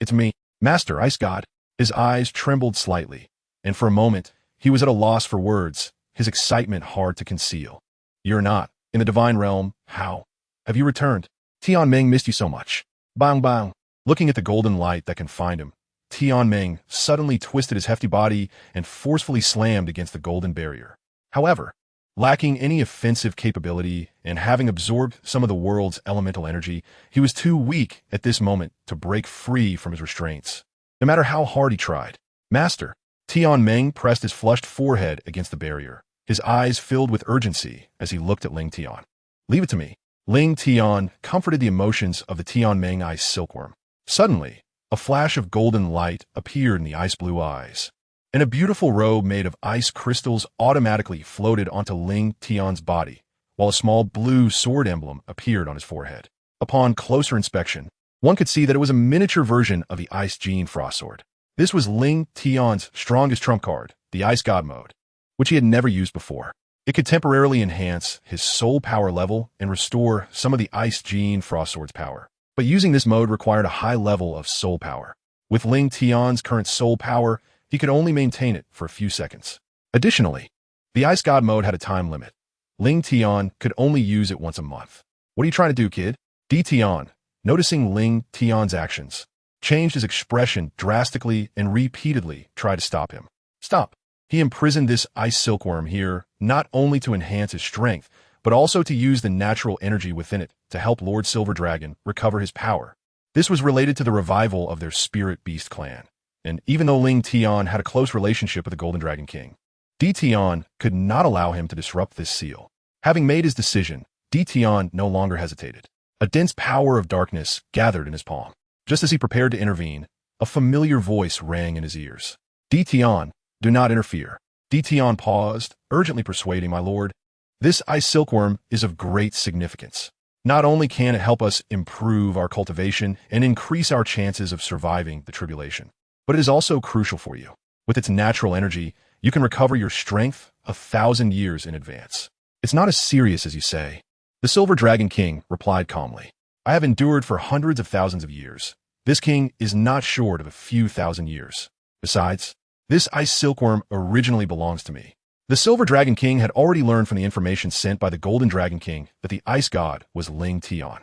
"It's me, Master IceGod." His eyes trembled slightly, and for a moment, he was at a loss for words, his excitement hard to conceal. "You're not in the divine realm. How have you returned? Tianming missed you so much." Bang bang. Looking at the golden light that confined him, Tianming suddenly twisted his hefty body and forcefully slammed against the golden barrier. However, lacking any offensive capability and having absorbed some of the world's elemental energy, he was too weak at this moment to break free from his restraints. No matter how hard he tried. Master, Tianming pressed his flushed forehead against the barrier. His eyes filled with urgency as he looked at Ling Tian. Leave it to me. Ling Tian comforted the emotions of the Tianming ice silkworm. Suddenly, a flash of golden light appeared in the ice-blue eyes, and a beautiful robe made of ice crystals automatically floated onto Ling Tian's body, while a small blue sword emblem appeared on his forehead. Upon closer inspection, one could see that it was a miniature version of the Ice Gene Frost Sword. This was Ling Tian's strongest trump card, the IceGod mode, which he had never used before. It could temporarily enhance his soul power level and restore some of the Ice Gene Frost Sword's power. But using this mode required a high level of soul power. With Ling Tian's current soul power, he could only maintain it for a few seconds. Additionally, the IceGod mode had a time limit. Ling Tian could only use it once a month. What are you trying to do, kid? Tian, noticing Ling Tian's actions, changed his expression drastically and repeatedly tried to stop him. Stop. He imprisoned this ice silkworm here not only to enhance his strength, but also to use the natural energy within it to help Lord Silver Dragon recover his power. This was related to the revival of their Spirit Beast clan, and even though Ling Tian had a close relationship with the Golden Dragon King, Tian could not allow him to disrupt this seal. Having made his decision, Tian no longer hesitated. A dense power of darkness gathered in his palm. Just as he prepared to intervene, a familiar voice rang in his ears. Tian, do not interfere. Tian paused, urgently persuading my lord. This ice silkworm is of great significance. Not only can it help us improve our cultivation and increase our chances of surviving the tribulation, but it is also crucial for you. With its natural energy, you can recover your strength 1,000 years in advance. It's not as serious as you say. The Silver Dragon King replied calmly. I have endured for hundreds of thousands of years. This king is not short of a few thousand years. Besides, this ice silkworm originally belongs to me. The Silver Dragon King had already learned from the information sent by the Golden Dragon King that the IceGod was Ling Tian.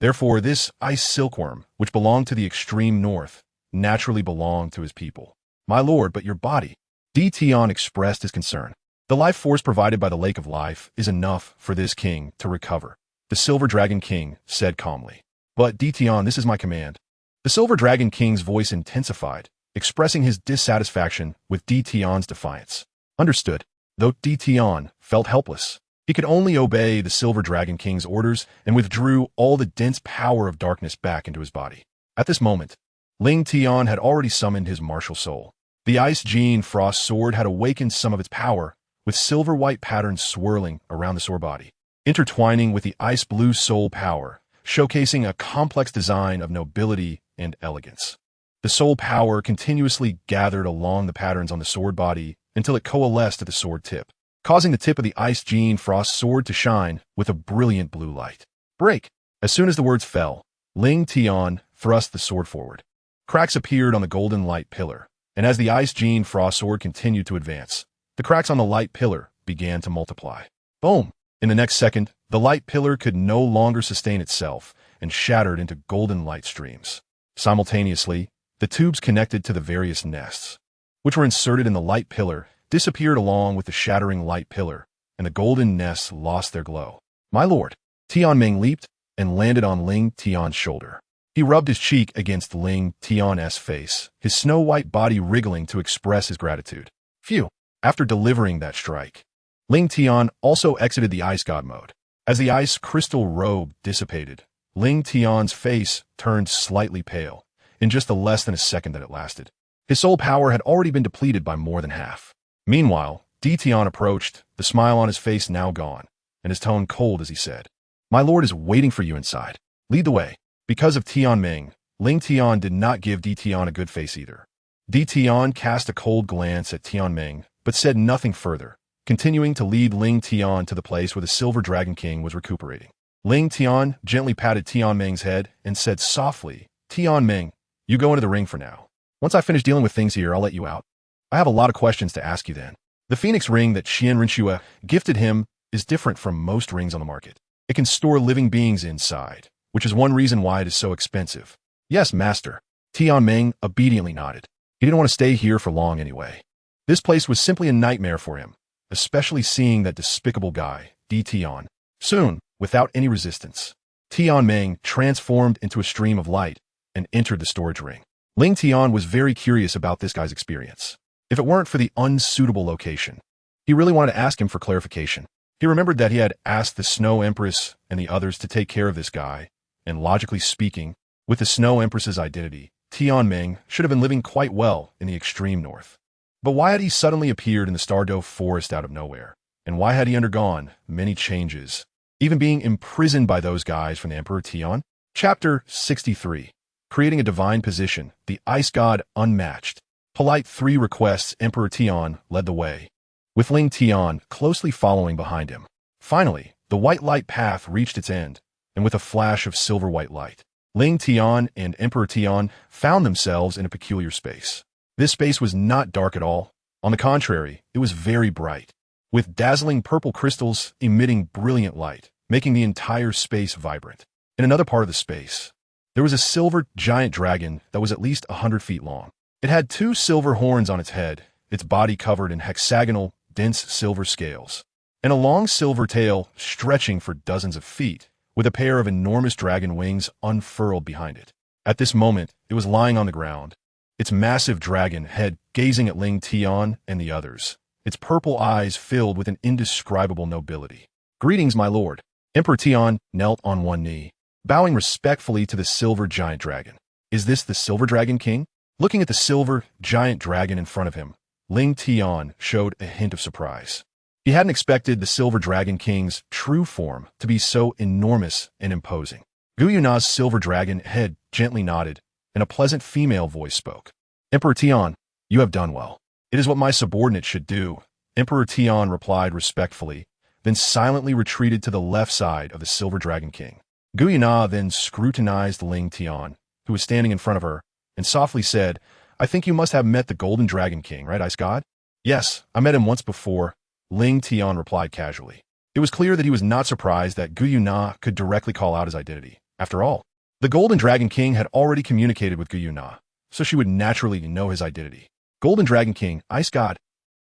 Therefore, this ice silkworm, which belonged to the extreme north, naturally belonged to his people. My lord, but your body. Tian expressed his concern. The life force provided by the Lake of Life is enough for this king to recover, the Silver Dragon King said calmly. But Tian, this is my command. The Silver Dragon King's voice intensified, expressing his dissatisfaction with Tian's defiance. Understood. Though Tian felt helpless, he could only obey the Silver Dragon King's orders and withdrew all the dense power of darkness back into his body. At this moment, Ling Tian had already summoned his martial soul. The Ice Gene Frost Sword had awakened some of its power, with silver-white patterns swirling around the sword body, intertwining with the ice-blue soul power, showcasing a complex design of nobility and elegance. The soul power continuously gathered along the patterns on the sword body until it coalesced at the sword tip, causing the tip of the Ice Gene Frost Sword to shine with a brilliant blue light. Break! As soon as the words fell, Ling Tian thrust the sword forward. Cracks appeared on the golden light pillar, and as the Ice Gene Frost Sword continued to advance, the cracks on the light pillar began to multiply. Boom! In the next second, the light pillar could no longer sustain itself and shattered into golden light streams. Simultaneously, the tubes connected to the various nests, which were inserted in the light pillar, disappeared along with the shattering light pillar, and the golden nests lost their glow. My lord, Tianming leaped and landed on Ling Tian's shoulder. He rubbed his cheek against Ling Tian's face, his snow-white body wriggling to express his gratitude. Phew! After delivering that strike, Ling Tian also exited the IceGod mode. As the ice crystal robe dissipated, Ling Tian's face turned slightly pale, in just the less than a second that it lasted. His soul power had already been depleted by more than half. Meanwhile, Tian approached, the smile on his face now gone, and his tone cold as he said, My lord is waiting for you inside. Lead the way. Because of Tianming, Ling Tian did not give Tian a good face either. Tian cast a cold glance at Tianming, but said nothing further, continuing to lead Ling Tian to the place where the Silver Dragon King was recuperating. Ling Tian gently patted Tianming's head and said softly, Tianming, you go into the ring for now. Once I finish dealing with things here, I'll let you out. I have a lot of questions to ask you then. The Phoenix ring that Xian Rinxue gifted him is different from most rings on the market. It can store living beings inside, which is one reason why it is so expensive. Yes, master. Tianming obediently nodded. He didn't want to stay here for long anyway. This place was simply a nightmare for him, especially seeing that despicable guy, Tian. Soon, without any resistance, Tianming transformed into a stream of light and entered the storage ring. Ling Tian was very curious about this guy's experience. If it weren't for the unsuitable location, he really wanted to ask him for clarification. He remembered that he had asked the Snow Empress and the others to take care of this guy, and logically speaking, with the Snow Empress's identity, Tianming should have been living quite well in the extreme north. But why had he suddenly appeared in the Starry Forest out of nowhere? And why had he undergone many changes, even being imprisoned by those guys from the Emperor Tian? Chapter 63. Creating a divine position, the IceGod unmatched. Polite 3 requests. Emperor Tian led the way, with Ling Tian closely following behind him. Finally, the white light path reached its end, and with a flash of silver-white light, Ling Tian and Emperor Tian found themselves in a peculiar space. This space was not dark at all. On the contrary, it was very bright, with dazzling purple crystals emitting brilliant light, making the entire space vibrant. In another part of the space, there was a silver giant dragon that was at least 100 feet long. It had 2 silver horns on its head, its body covered in hexagonal, dense silver scales, and a long silver tail stretching for dozens of feet, with a pair of enormous dragon wings unfurled behind it. At this moment, it was lying on the ground, its massive dragon head gazing at Ling Tian and the others, its purple eyes filled with an indescribable nobility. "Greetings, my lord." Emperor Tian knelt on one knee, bowing respectfully to the silver giant dragon. "Is this the Silver Dragon King?" Looking at the silver giant dragon in front of him, Ling Tian showed a hint of surprise. He hadn't expected the Silver Dragon King's true form to be so enormous and imposing. Gu Yuna's silver dragon head gently nodded, and a pleasant female voice spoke. "Emperor Tian, you have done well. It is what my subordinate should do." Emperor Tian replied respectfully, then silently retreated to the left side of the Silver Dragon King. Gu Yuna then scrutinized Ling Tian, who was standing in front of her, and softly said, "I think you must have met the Golden Dragon King, right, IceGod?" "Yes, I met him once before," Ling Tian replied casually. It was clear that he was not surprised that Gu Yuna could directly call out his identity. After all, the Golden Dragon King had already communicated with Gu Yuna, so she would naturally know his identity. "Golden Dragon King, IceGod."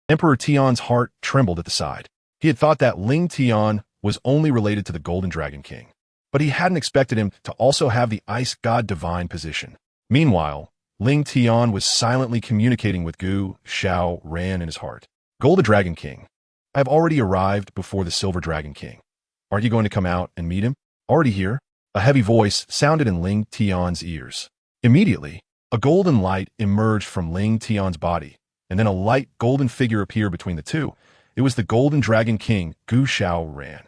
Emperor Tian's heart trembled at the side. He had thought that Ling Tian was only related to the Golden Dragon King, but he hadn't expected him to also have the IceGod divine position. Meanwhile, Ling Tian was silently communicating with Gu Xiao Ran in his heart. "Golden Dragon King, I have already arrived before the Silver Dragon King. Aren't you going to come out and meet him?" "Already here?" A heavy voice sounded in Ling Tian's ears. Immediately, a golden light emerged from Ling Tian's body, and then a light golden figure appeared between the two. It was the Golden Dragon King, Gu Xiao Ran.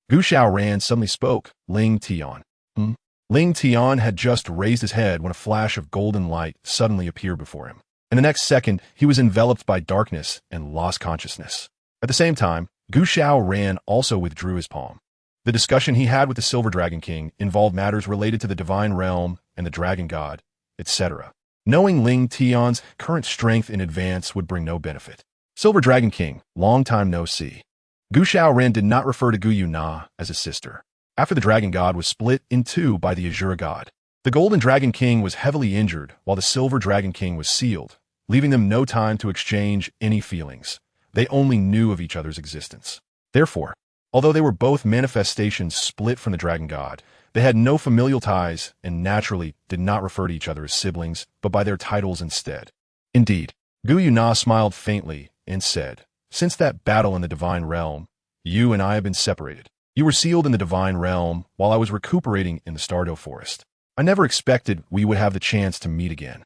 Gu Xiao Ran suddenly spoke, "Ling Tian." Ling Tian had just raised his head when a flash of golden light suddenly appeared before him. In the next second, he was enveloped by darkness and lost consciousness. At the same time, Gu Xiao Ran also withdrew his palm. The discussion he had with the Silver Dragon King involved matters related to the divine realm and the dragon god, etc. Knowing Ling Tian's current strength in advance would bring no benefit. "Silver Dragon King, long time no see." Gu Xiao Ran did not refer to Gu Yuna as his sister. After the dragon god was split in two by the Azure god, the Golden Dragon King was heavily injured while the Silver Dragon King was sealed, leaving them no time to exchange any feelings. They only knew of each other's existence. Therefore, although they were both manifestations split from the dragon god, they had no familial ties and naturally did not refer to each other as siblings, but by their titles instead. Indeed, Gu Yuna smiled faintly and said, "Since that battle in the divine realm, you and I have been separated. You were sealed in the divine realm while I was recuperating in the Starry Forest. I never expected we would have the chance to meet again.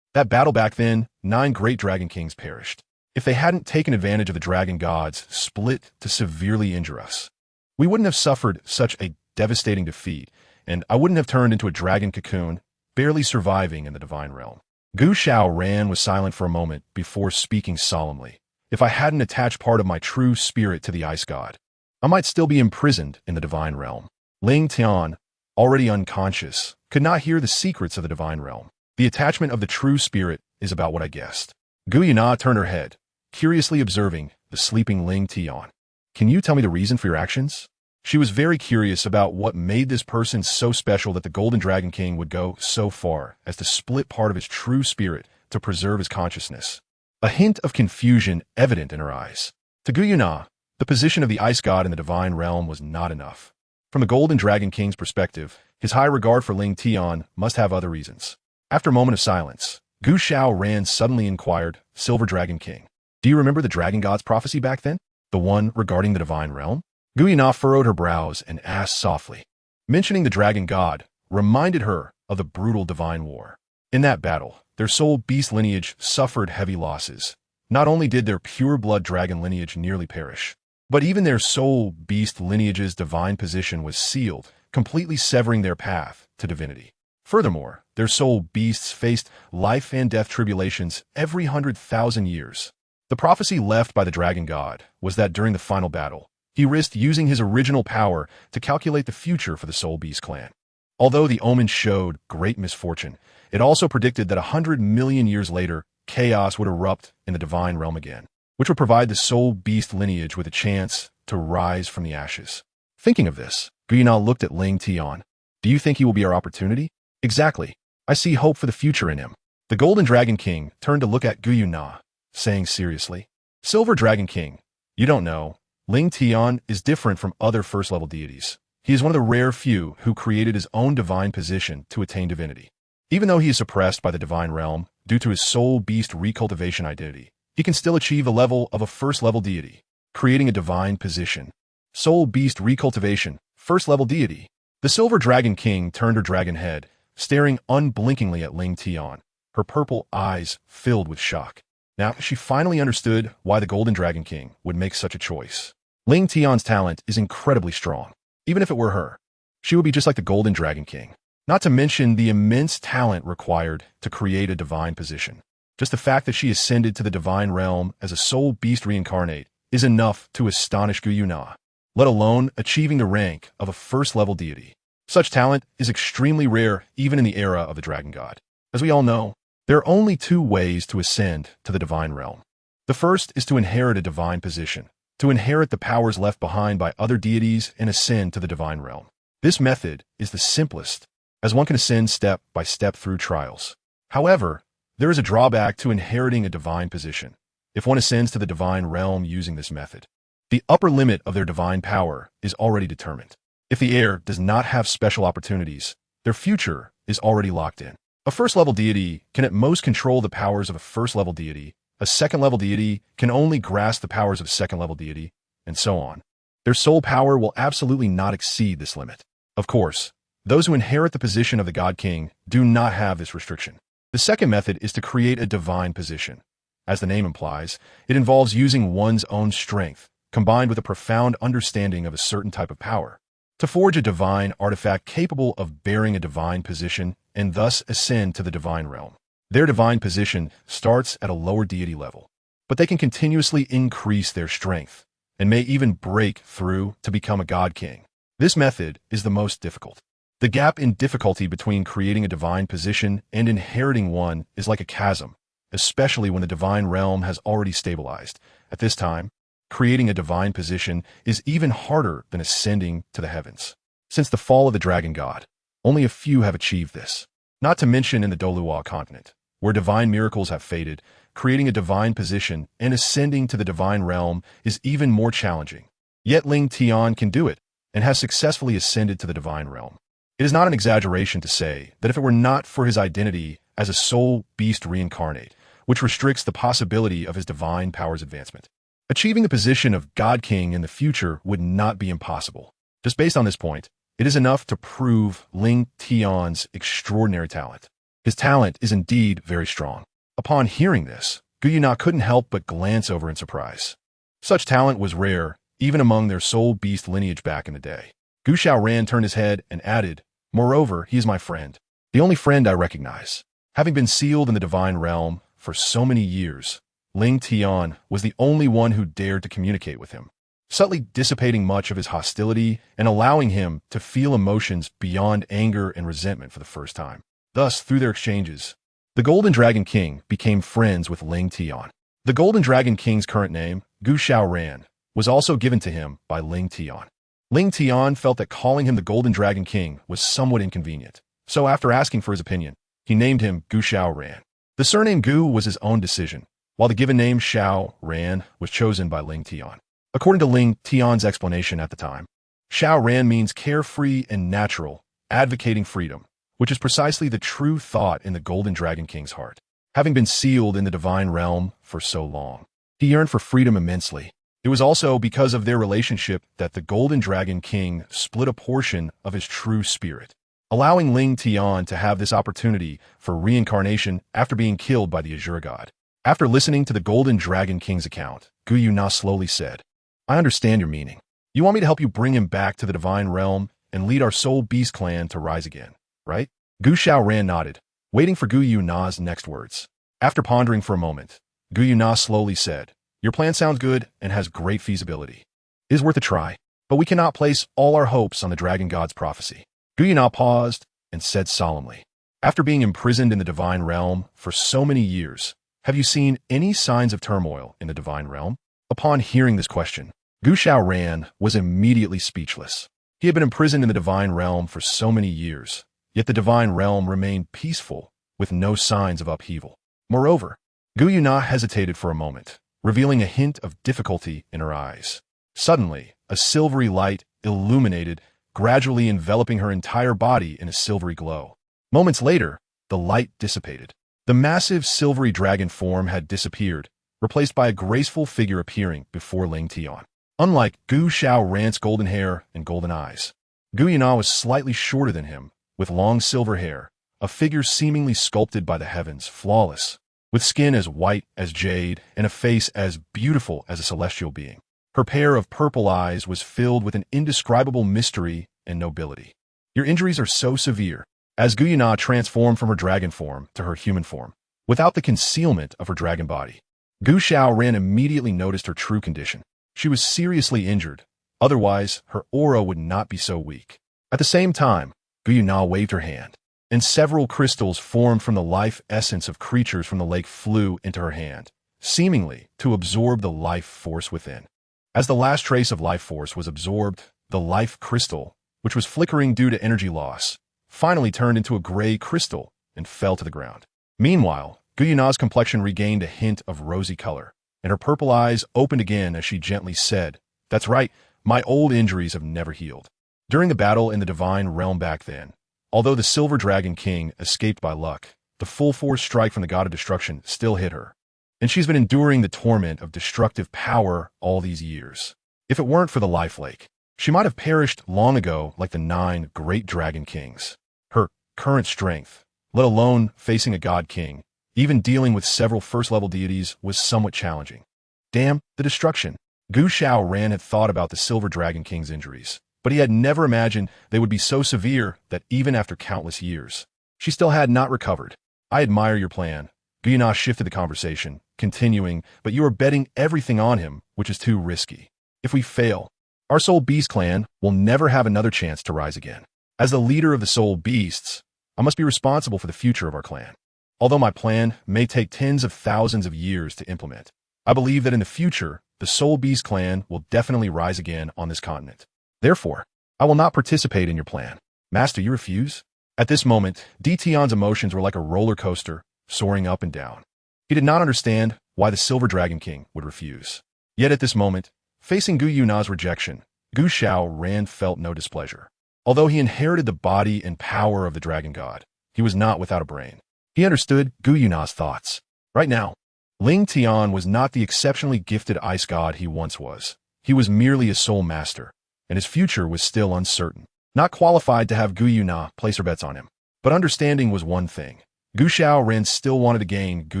That battle back then, 9 great dragon kings perished. If they hadn't taken advantage of the dragon gods split to severely injure us, we wouldn't have suffered such a devastating defeat, and I wouldn't have turned into a dragon cocoon, barely surviving in the divine realm." Gu Xiao Ran was silent for a moment before speaking solemnly. "If I hadn't attached part of my true spirit to the IceGod, I might still be imprisoned in the divine realm." Ling Tian, already unconscious, could not hear the secrets of the divine realm. The attachment of the true spirit is about what I guessed. Gu Yuna turned her head, curiously observing the sleeping Ling Tian. "Can you tell me the reason for your actions?" She was very curious about what made this person so special that the Golden Dragon King would go so far as to split part of his true spirit to preserve his consciousness. A hint of confusion evident in her eyes. To Guyuna, the position of the Ice God in the divine realm was not enough. From the Golden Dragon King's perspective, his high regard for Ling Tian must have other reasons. After a moment of silence, Gu Xiaoran suddenly inquired, Silver Dragon King, do you remember the Dragon God's prophecy back then? The one regarding the divine realm? Guyuna furrowed her brows and asked softly. Mentioning the Dragon God reminded her of the brutal divine war. In that battle, their soul beast lineage suffered heavy losses. Not only did their pure blood dragon lineage nearly perish, but even their soul beast lineage's divine position was sealed, completely severing their path to divinity. Furthermore, their soul beasts faced life and death tribulations every 100,000 years. The prophecy left by the Dragon God was that during the final battle, he risked using his original power to calculate the future for the Soul Beast clan. Although the omen showed great misfortune, it also predicted that 100 million years later, chaos would erupt in the divine realm again, which would provide the Soul Beast lineage with a chance to rise from the ashes. Thinking of this, Guyuna looked at Ling Tian. Do you think he will be our opportunity? Exactly. I see hope for the future in him. The Golden Dragon King turned to look at Guyuna, saying seriously, Silver Dragon King, you don't know. Ling Tian is different from other first-level deities. He is one of the rare few who created his own divine position to attain divinity. Even though he is suppressed by the divine realm due to his soul beast recultivation identity, he can still achieve the level of a first-level deity, creating a divine position. Soul beast recultivation, first-level deity. The Silver Dragon King turned her dragon head, staring unblinkingly at Ling Tian, her purple eyes filled with shock. Now, she finally understood why the Golden Dragon King would make such a choice. Ling Tian's talent is incredibly strong. Even if it were her, she would be just like the Golden Dragon King. Not to mention the immense talent required to create a divine position. Just the fact that she ascended to the divine realm as a soul beast reincarnate is enough to astonish Guyuna, let alone achieving the rank of a first-level deity. Such talent is extremely rare even in the era of the Dragon God. As we all know, there are only two ways to ascend to the divine realm. The first is to inherit a divine position, to inherit the powers left behind by other deities and ascend to the divine realm. This method is the simplest, as one can ascend step by step through trials. However, there is a drawback to inheriting a divine position if one ascends to the divine realm using this method. The upper limit of their divine power is already determined. If the heir does not have special opportunities, their future is already locked in. A first-level deity can at most control the powers of a first-level deity. A second-level deity can only grasp the powers of a second-level deity, and so on. Their soul power will absolutely not exceed this limit. Of course, those who inherit the position of the God King do not have this restriction. The second method is to create a divine position. As the name implies, it involves using one's own strength, combined with a profound understanding of a certain type of power, to forge a divine artifact capable of bearing a divine position and thus ascend to the divine realm. Their divine position starts at a lower deity level, but they can continuously increase their strength and may even break through to become a God King. This method is the most difficult. The gap in difficulty between creating a divine position and inheriting one is like a chasm, especially when the divine realm has already stabilized. At this time, creating a divine position is even harder than ascending to the heavens. Since the fall of the Dragon God, only a few have achieved this. Not to mention in the Douluo continent, where divine miracles have faded, creating a divine position and ascending to the divine realm is even more challenging. Yet Ling Tian can do it and has successfully ascended to the divine realm. It is not an exaggeration to say that if it were not for his identity as a soul beast reincarnate, which restricts the possibility of his divine powers advancement, achieving the position of God King in the future would not be impossible. Just based on this point, it is enough to prove Ling Tian's extraordinary talent. His talent is indeed very strong. Upon hearing this, Guyuna couldn't help but glance over in surprise. Such talent was rare, even among their soul beast lineage back in the day. Gu Xiaoran turned his head and added, Moreover, he is my friend, the only friend I recognize. Having been sealed in the divine realm for so many years, Ling Tian was the only one who dared to communicate with him, subtly dissipating much of his hostility and allowing him to feel emotions beyond anger and resentment for the first time. Thus, through their exchanges, the Golden Dragon King became friends with Ling Tian. The Golden Dragon King's current name, Gu Xiaoran, was also given to him by Ling Tian. Ling Tian felt that calling him the Golden Dragon King was somewhat inconvenient. So after asking for his opinion, he named him Gu Xiao Ran. The surname Gu was his own decision, while the given name Xiao Ran was chosen by Ling Tian. According to Ling Tian's explanation at the time, Xiao Ran means carefree and natural, advocating freedom, which is precisely the true thought in the Golden Dragon King's heart. Having been sealed in the divine realm for so long, he yearned for freedom immensely. It was also because of their relationship that the Golden Dragon King split a portion of his true spirit, allowing Ling Tian to have this opportunity for reincarnation after being killed by the Azure God. After listening to the Golden Dragon King's account, Gu Yuna slowly said, "I understand your meaning. You want me to help you bring him back to the divine realm and lead our soul beast clan to rise again, right?" Gu Xiaoran nodded, waiting for Gu Yuna's next words. After pondering for a moment, Gu Yuna slowly said, "Your plan sounds good and has great feasibility. It is worth a try, but we cannot place all our hopes on the Dragon God's prophecy." Gu Yuna paused and said solemnly, "After being imprisoned in the divine realm for so many years, have you seen any signs of turmoil in the divine realm?" Upon hearing this question, Gu Xiaoran was immediately speechless. He had been imprisoned in the divine realm for so many years, yet the divine realm remained peaceful, with no signs of upheaval. Moreover, Gu Yuna hesitated for a moment, revealing a hint of difficulty in her eyes. Suddenly, a silvery light illuminated, gradually enveloping her entire body in a silvery glow. Moments later, the light dissipated. The massive silvery dragon form had disappeared, replaced by a graceful figure appearing before Ling Tian. Unlike Gu Xiaoran's golden hair and golden eyes, Gu Yuna was slightly shorter than him, with long silver hair, a figure seemingly sculpted by the heavens, flawless, with skin as white as jade and a face as beautiful as a celestial being. Her pair of purple eyes was filled with an indescribable mystery and nobility. "Your injuries are so severe," as Gu Yuna transformed from her dragon form to her human form, without the concealment of her dragon body. Gu Xiaoran immediately noticed her true condition. She was seriously injured, otherwise her aura would not be so weak. At the same time, Gu Yuna waved her hand, and several crystals formed from the life essence of creatures from the lake flew into her hand, seemingly to absorb the life force within. As the last trace of life force was absorbed, the life crystal, which was flickering due to energy loss, finally turned into a gray crystal and fell to the ground. Meanwhile, Gu Yuna's complexion regained a hint of rosy color, and her purple eyes opened again as she gently said, "That's right, my old injuries have never healed." During the battle in the divine realm back then, although the Silver Dragon King escaped by luck, the full force strike from the God of Destruction still hit her, and she's been enduring the torment of destructive power all these years. If it weren't for the life lake, she might have perished long ago like the 9 great dragon kings. Her current strength, let alone facing a god king, even dealing with several first-level deities, was somewhat challenging. Damn, the destruction. Gu Xiaoran had thought about the Silver Dragon King's injuries, but he had never imagined they would be so severe that even after countless years, she still had not recovered. "I admire your plan." Gu Yuna shifted the conversation, continuing, "But you are betting everything on him, which is too risky. If we fail, our Soul Beast clan will never have another chance to rise again. As the leader of the Soul Beasts, I must be responsible for the future of our clan. Although my plan may take tens of thousands of years to implement, I believe that in the future, the Soul Beast clan will definitely rise again on this continent. Therefore, I will not participate in your plan." "Master, you refuse?" At this moment, Tian's emotions were like a roller coaster, soaring up and down. He did not understand why the Silver Dragon King would refuse. Yet at this moment, facing Gu Yuna's rejection, Gu Xiaoran felt no displeasure. Although he inherited the body and power of the Dragon God, he was not without a brain. He understood Gu Yuna's thoughts. Right now, Ling Tian was not the exceptionally gifted IceGod he once was. He was merely a soul master, and his future was still uncertain. Not qualified to have Gu Yuna place her bets on him. But understanding was one thing. Gu Xiaoran still wanted to gain Gu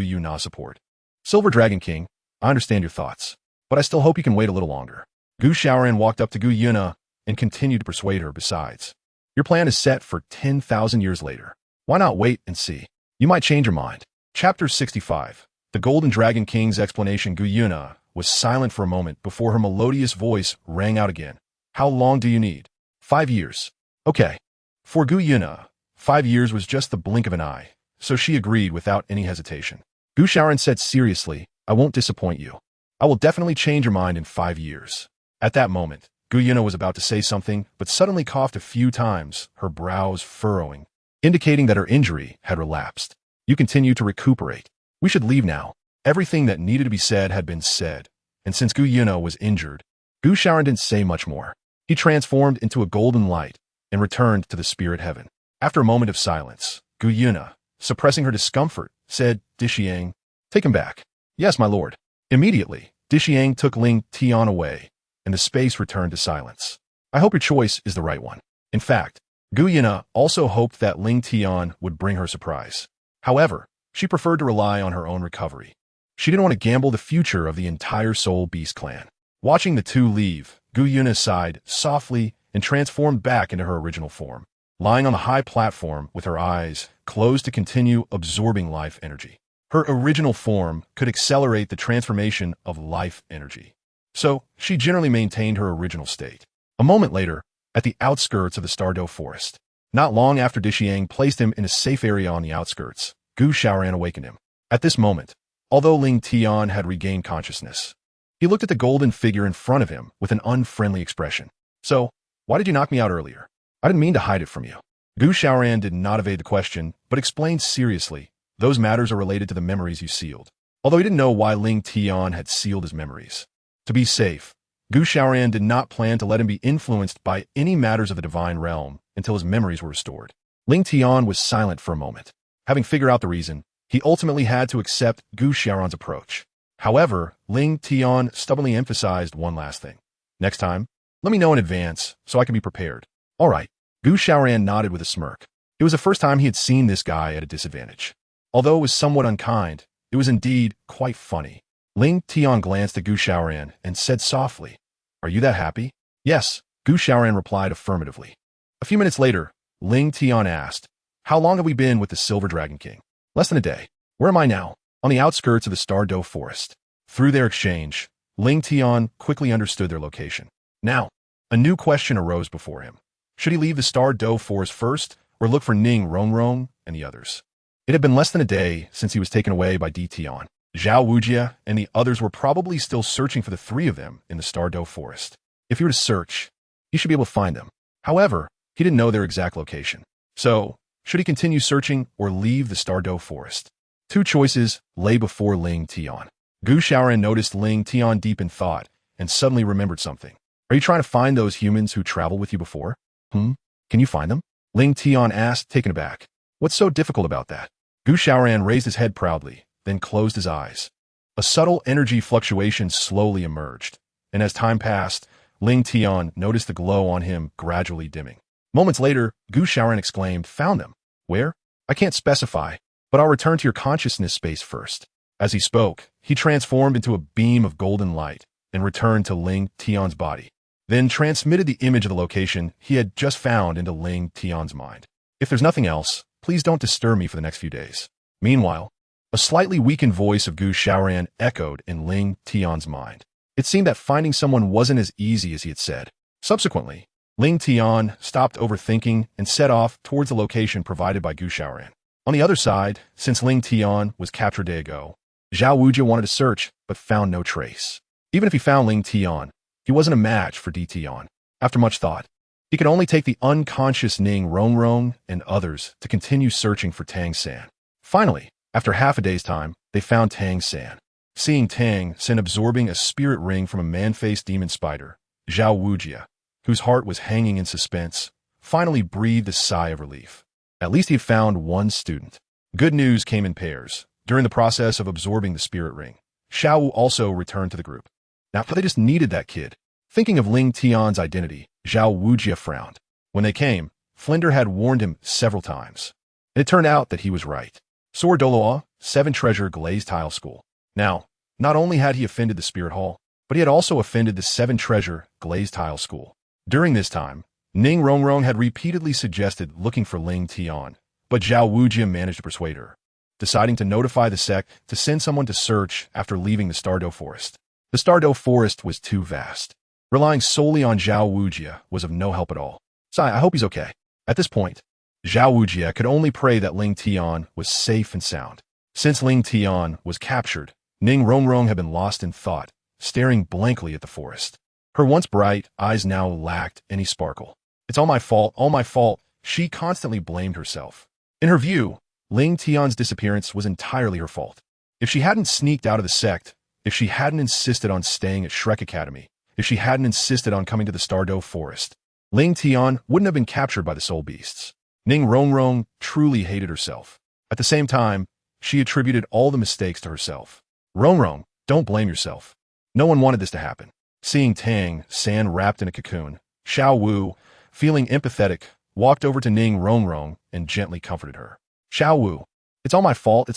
Yuna's support. "Silver Dragon King, I understand your thoughts, but I still hope you can wait a little longer." Gu Xiaoran walked up to Gu Yuna and continued to persuade her. "Besides, your plan is set for 10,000 years later. Why not wait and see? You might change your mind." Chapter 65. The Golden Dragon King's explanation. Gu Yuna was silent for a moment before her melodious voice rang out again. "How long do you need?" 5 years. Okay. For Gu Yuna, 5 years was just the blink of an eye, so she agreed without any hesitation. Gu Xiaoran said seriously, "I won't disappoint you. I will definitely change your mind in 5 years." At that moment, Gu Gu Yuna was about to say something, but suddenly coughed a few times, her brows furrowing, indicating that her injury had relapsed. You continue to recuperate. We should leave now. Everything that needed to be said had been said, and since Gu Yuna was injured, Gu Shaoran didn't say much more. He transformed into a golden light and returned to the spirit heaven. After a moment of silence, Gu Yuna, suppressing her discomfort, said, Dishiang, take him back. Yes, my lord. Immediately, Dishiang took Ling Tian away, and the space returned to silence. I hope your choice is the right one. In fact, Gu Yuna also hoped that Ling Tian would bring her surprise. However, she preferred to rely on her own recovery. She didn't want to gamble the future of the entire Soul Beast clan. Watching the two leave, Gu Yuna sighed softly and transformed back into her original form, lying on the high platform with her eyes closed to continue absorbing life energy. Her original form could accelerate the transformation of life energy, so she generally maintained her original state. A moment later, at the outskirts of the Starry Forest, not long after Dishiang placed him in a safe area on the outskirts, Gu Shaoran awakened him. At this moment, although Ling Tian had regained consciousness, he looked at the golden figure in front of him with an unfriendly expression. So, why did you knock me out earlier? I didn't mean to hide it from you. Gu Shaoran did not evade the question, but explained seriously, those matters are related to the memories you sealed. Although he didn't know why Ling Tian had sealed his memories. To be safe, Gu Shaoran did not plan to let him be influenced by any matters of the divine realm until his memories were restored. Ling Tian was silent for a moment. Having figured out the reason, he ultimately had to accept Gu Shaoran's approach. However, Ling Tian stubbornly emphasized one last thing. Next time, let me know in advance so I can be prepared. All right. Gu Shaoran nodded with a smirk. It was the first time he had seen this guy at a disadvantage. Although it was somewhat unkind, it was indeed quite funny. Ling Tian glanced at Gu Shaoran and said softly, Are you that happy? Yes, Gu Shaoran replied affirmatively. A few minutes later, Ling Tian asked, How long have we been with the Silver Dragon King? Less than a day. Where am I now? On the outskirts of the Starry Forest. Through their exchange, Ling Tian quickly understood their location. Now, a new question arose before him. Should he leave the Starry Forest first, or look for Ning Rongrong and the others? It had been less than a day since he was taken away by Di Tian. Zhao Wujia and the others were probably still searching for the three of them in the Starry Forest. If he were to search, he should be able to find them. However, he didn't know their exact location. So, should he continue searching or leave the Starry Forest? Two choices lay before Ling Tian. Gu Shaoran noticed Ling Tian deep in thought and suddenly remembered something. Are you trying to find those humans who traveled with you before? Can you find them? Ling Tian asked, taken aback. What's so difficult about that? Gu Shaoran raised his head proudly, then closed his eyes. A subtle energy fluctuation slowly emerged, and as time passed, Ling Tian noticed the glow on him gradually dimming. Moments later, Gu Shaoran exclaimed, Found them. Where? I can't specify, but I'll return to your consciousness space first. As he spoke, he transformed into a beam of golden light and returned to Ling Tian's body, then transmitted the image of the location he had just found into Ling Tian's mind. If there's nothing else, please don't disturb me for the next few days. Meanwhile, a slightly weakened voice of Gu Shaoran echoed in Ling Tian's mind. It seemed that finding someone wasn't as easy as he had said. Subsequently, Ling Tian stopped overthinking and set off towards the location provided by Gu Shaoran. On the other side, since Ling Tian was captured a day ago, Zhao Wujia wanted to search but found no trace. Even if he found Ling Tian, he wasn't a match for Di Tian. After much thought, he could only take the unconscious Ning Rongrong and others to continue searching for Tang San. Finally, after half a day's time, they found Tang San. Seeing Tang San absorbing a spirit ring from a man-faced demon spider, Zhao Wujia, whose heart was hanging in suspense, finally breathed a sigh of relief. At least he had found one student. Good news came in pairs. During the process of absorbing the spirit ring, Xiao Wu also returned to the group. Now, they just needed that kid. Thinking of Ling Tian's identity, Zhao Wujia frowned. When they came, Flinder had warned him several times. And it turned out that he was right. Soar Douluo, 7-treasure glazed tile school. Now, not only had he offended the Spirit Hall, but he had also offended the 7-treasure glazed tile school. During this time, Ning Rongrong had repeatedly suggested looking for Ling Tian, but Zhao Wujia managed to persuade her, deciding to notify the sect to send someone to search after leaving the Starry Forest. The Starry Forest was too vast. Relying solely on Zhao Wujia was of no help at all. I hope he's okay. At this point, Zhao Wujia could only pray that Ling Tian was safe and sound. Since Ling Tian was captured, Ning Rongrong had been lost in thought, staring blankly at the forest. Her once bright eyes now lacked any sparkle. It's all my fault, she constantly blamed herself. In her view, Ling Tian's disappearance was entirely her fault. If she hadn't sneaked out of the sect, if she hadn't insisted on staying at Shrek Academy, if she hadn't insisted on coming to the Starry Forest, Ling Tian wouldn't have been captured by the soul beasts. Ning Rongrong truly hated herself. At the same time, she attributed all the mistakes to herself. Rongrong, don't blame yourself. No one wanted this to happen. Seeing Tang San wrapped in a cocoon, Xiao Wu, feeling empathetic, walked over to Ning Rongrong and gently comforted her. Xiao Wu, it's all my fault.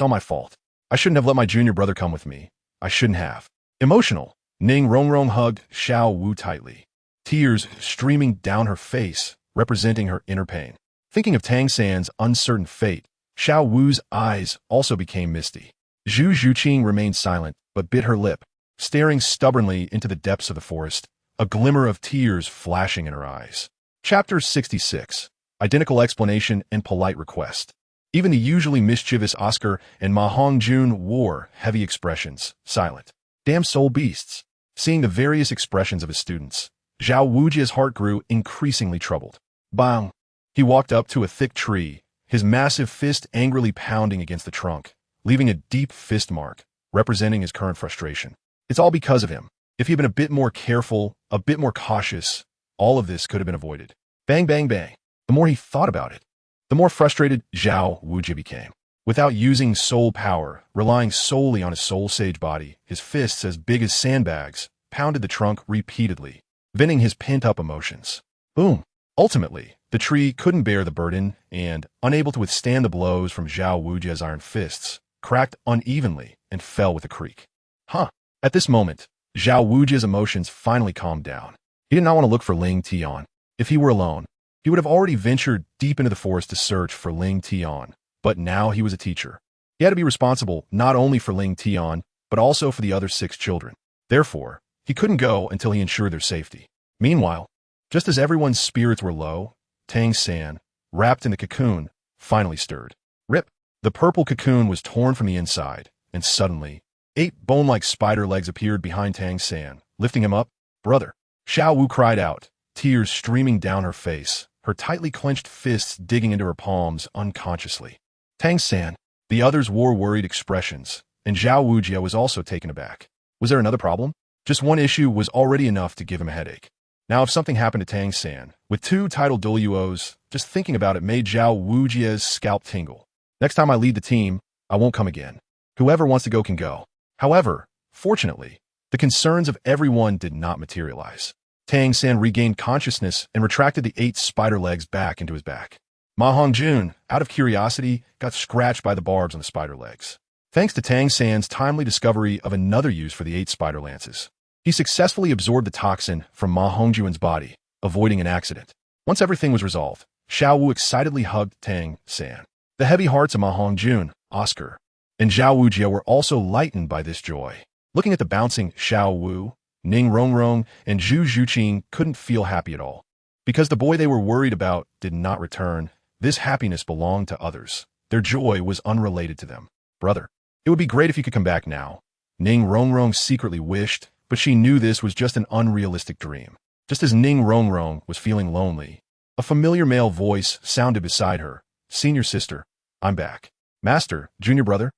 I shouldn't have let my junior brother come with me. I shouldn't have. Emotional, Ning Rongrong hugged Xiao Wu tightly, tears streaming down her face, representing her inner pain. Thinking of Tang San's uncertain fate, Xiao Wu's eyes also became misty. Zhu Zhuqing remained silent, but bit her lip, staring stubbornly into the depths of the forest, a glimmer of tears flashing in her eyes. Chapter 66. Identical Explanation and Polite Request. Even the usually mischievous Oscar and Ma Hongjun wore heavy expressions, silent. Damn soul beasts. Seeing the various expressions of his students, Zhao Wujia's heart grew increasingly troubled. Bang! He walked up to a thick tree, his massive fist angrily pounding against the trunk, leaving a deep fist mark, representing his current frustration. It's all because of him. If he'd been a bit more careful, a bit more cautious, all of this could have been avoided. Bang, bang, bang. The more he thought about it, the more frustrated Zhao Wujia became. Without using soul power, relying solely on his soul sage body, his fists as big as sandbags pounded the trunk repeatedly, venting his pent-up emotions. Boom! Ultimately, the tree couldn't bear the burden and, unable to withstand the blows from Zhao Wujia's iron fists, cracked unevenly and fell with a creak. At this moment, Zhao Wujia's emotions finally calmed down. He did not want to look for Ling Tian. If he were alone, he would have already ventured deep into the forest to search for Ling Tian. But now he was a teacher. He had to be responsible not only for Ling Tian, but also for the other 6 children. Therefore, he couldn't go until he ensured their safety. Meanwhile, just as everyone's spirits were low, Tang San, wrapped in the cocoon, finally stirred. Rip! The purple cocoon was torn from the inside, and suddenly, 8 bone-like spider legs appeared behind Tang San, lifting him up. Brother! Xiao Wu cried out, tears streaming down her face, her tightly clenched fists digging into her palms unconsciously. Tang San. The others wore worried expressions, and Zhao Wujia was also taken aback. Was there another problem? Just one issue was already enough to give him a headache. Now if something happened to Tang San, with 2 titled Douluos, just thinking about it made Zhao Wujia's scalp tingle. Next time I lead the team, I won't come again. Whoever wants to go can go. However, fortunately, the concerns of everyone did not materialize. Tang San regained consciousness and retracted the 8 spider legs back into his back. Ma Hongjun, out of curiosity, got scratched by the barbs on the spider legs. Thanks to Tang San's timely discovery of another use for the 8 spider lances, he successfully absorbed the toxin from Ma Hongjun's body, avoiding an accident. Once everything was resolved, Xiao Wu excitedly hugged Tang San. The heavy hearts of Ma Hongjun, Oscar, and Zhao Wujia were also lightened by this joy. Looking at the bouncing Xiao Wu, Ning Rongrong, and Zhu Zhuqing couldn't feel happy at all. Because the boy they were worried about did not return, this happiness belonged to others. Their joy was unrelated to them. Brother, it would be great if you could come back now. Ning Rongrong secretly wished, but she knew this was just an unrealistic dream. Just as Ning Rongrong was feeling lonely, a familiar male voice sounded beside her. Senior sister, I'm back. Master, junior brother?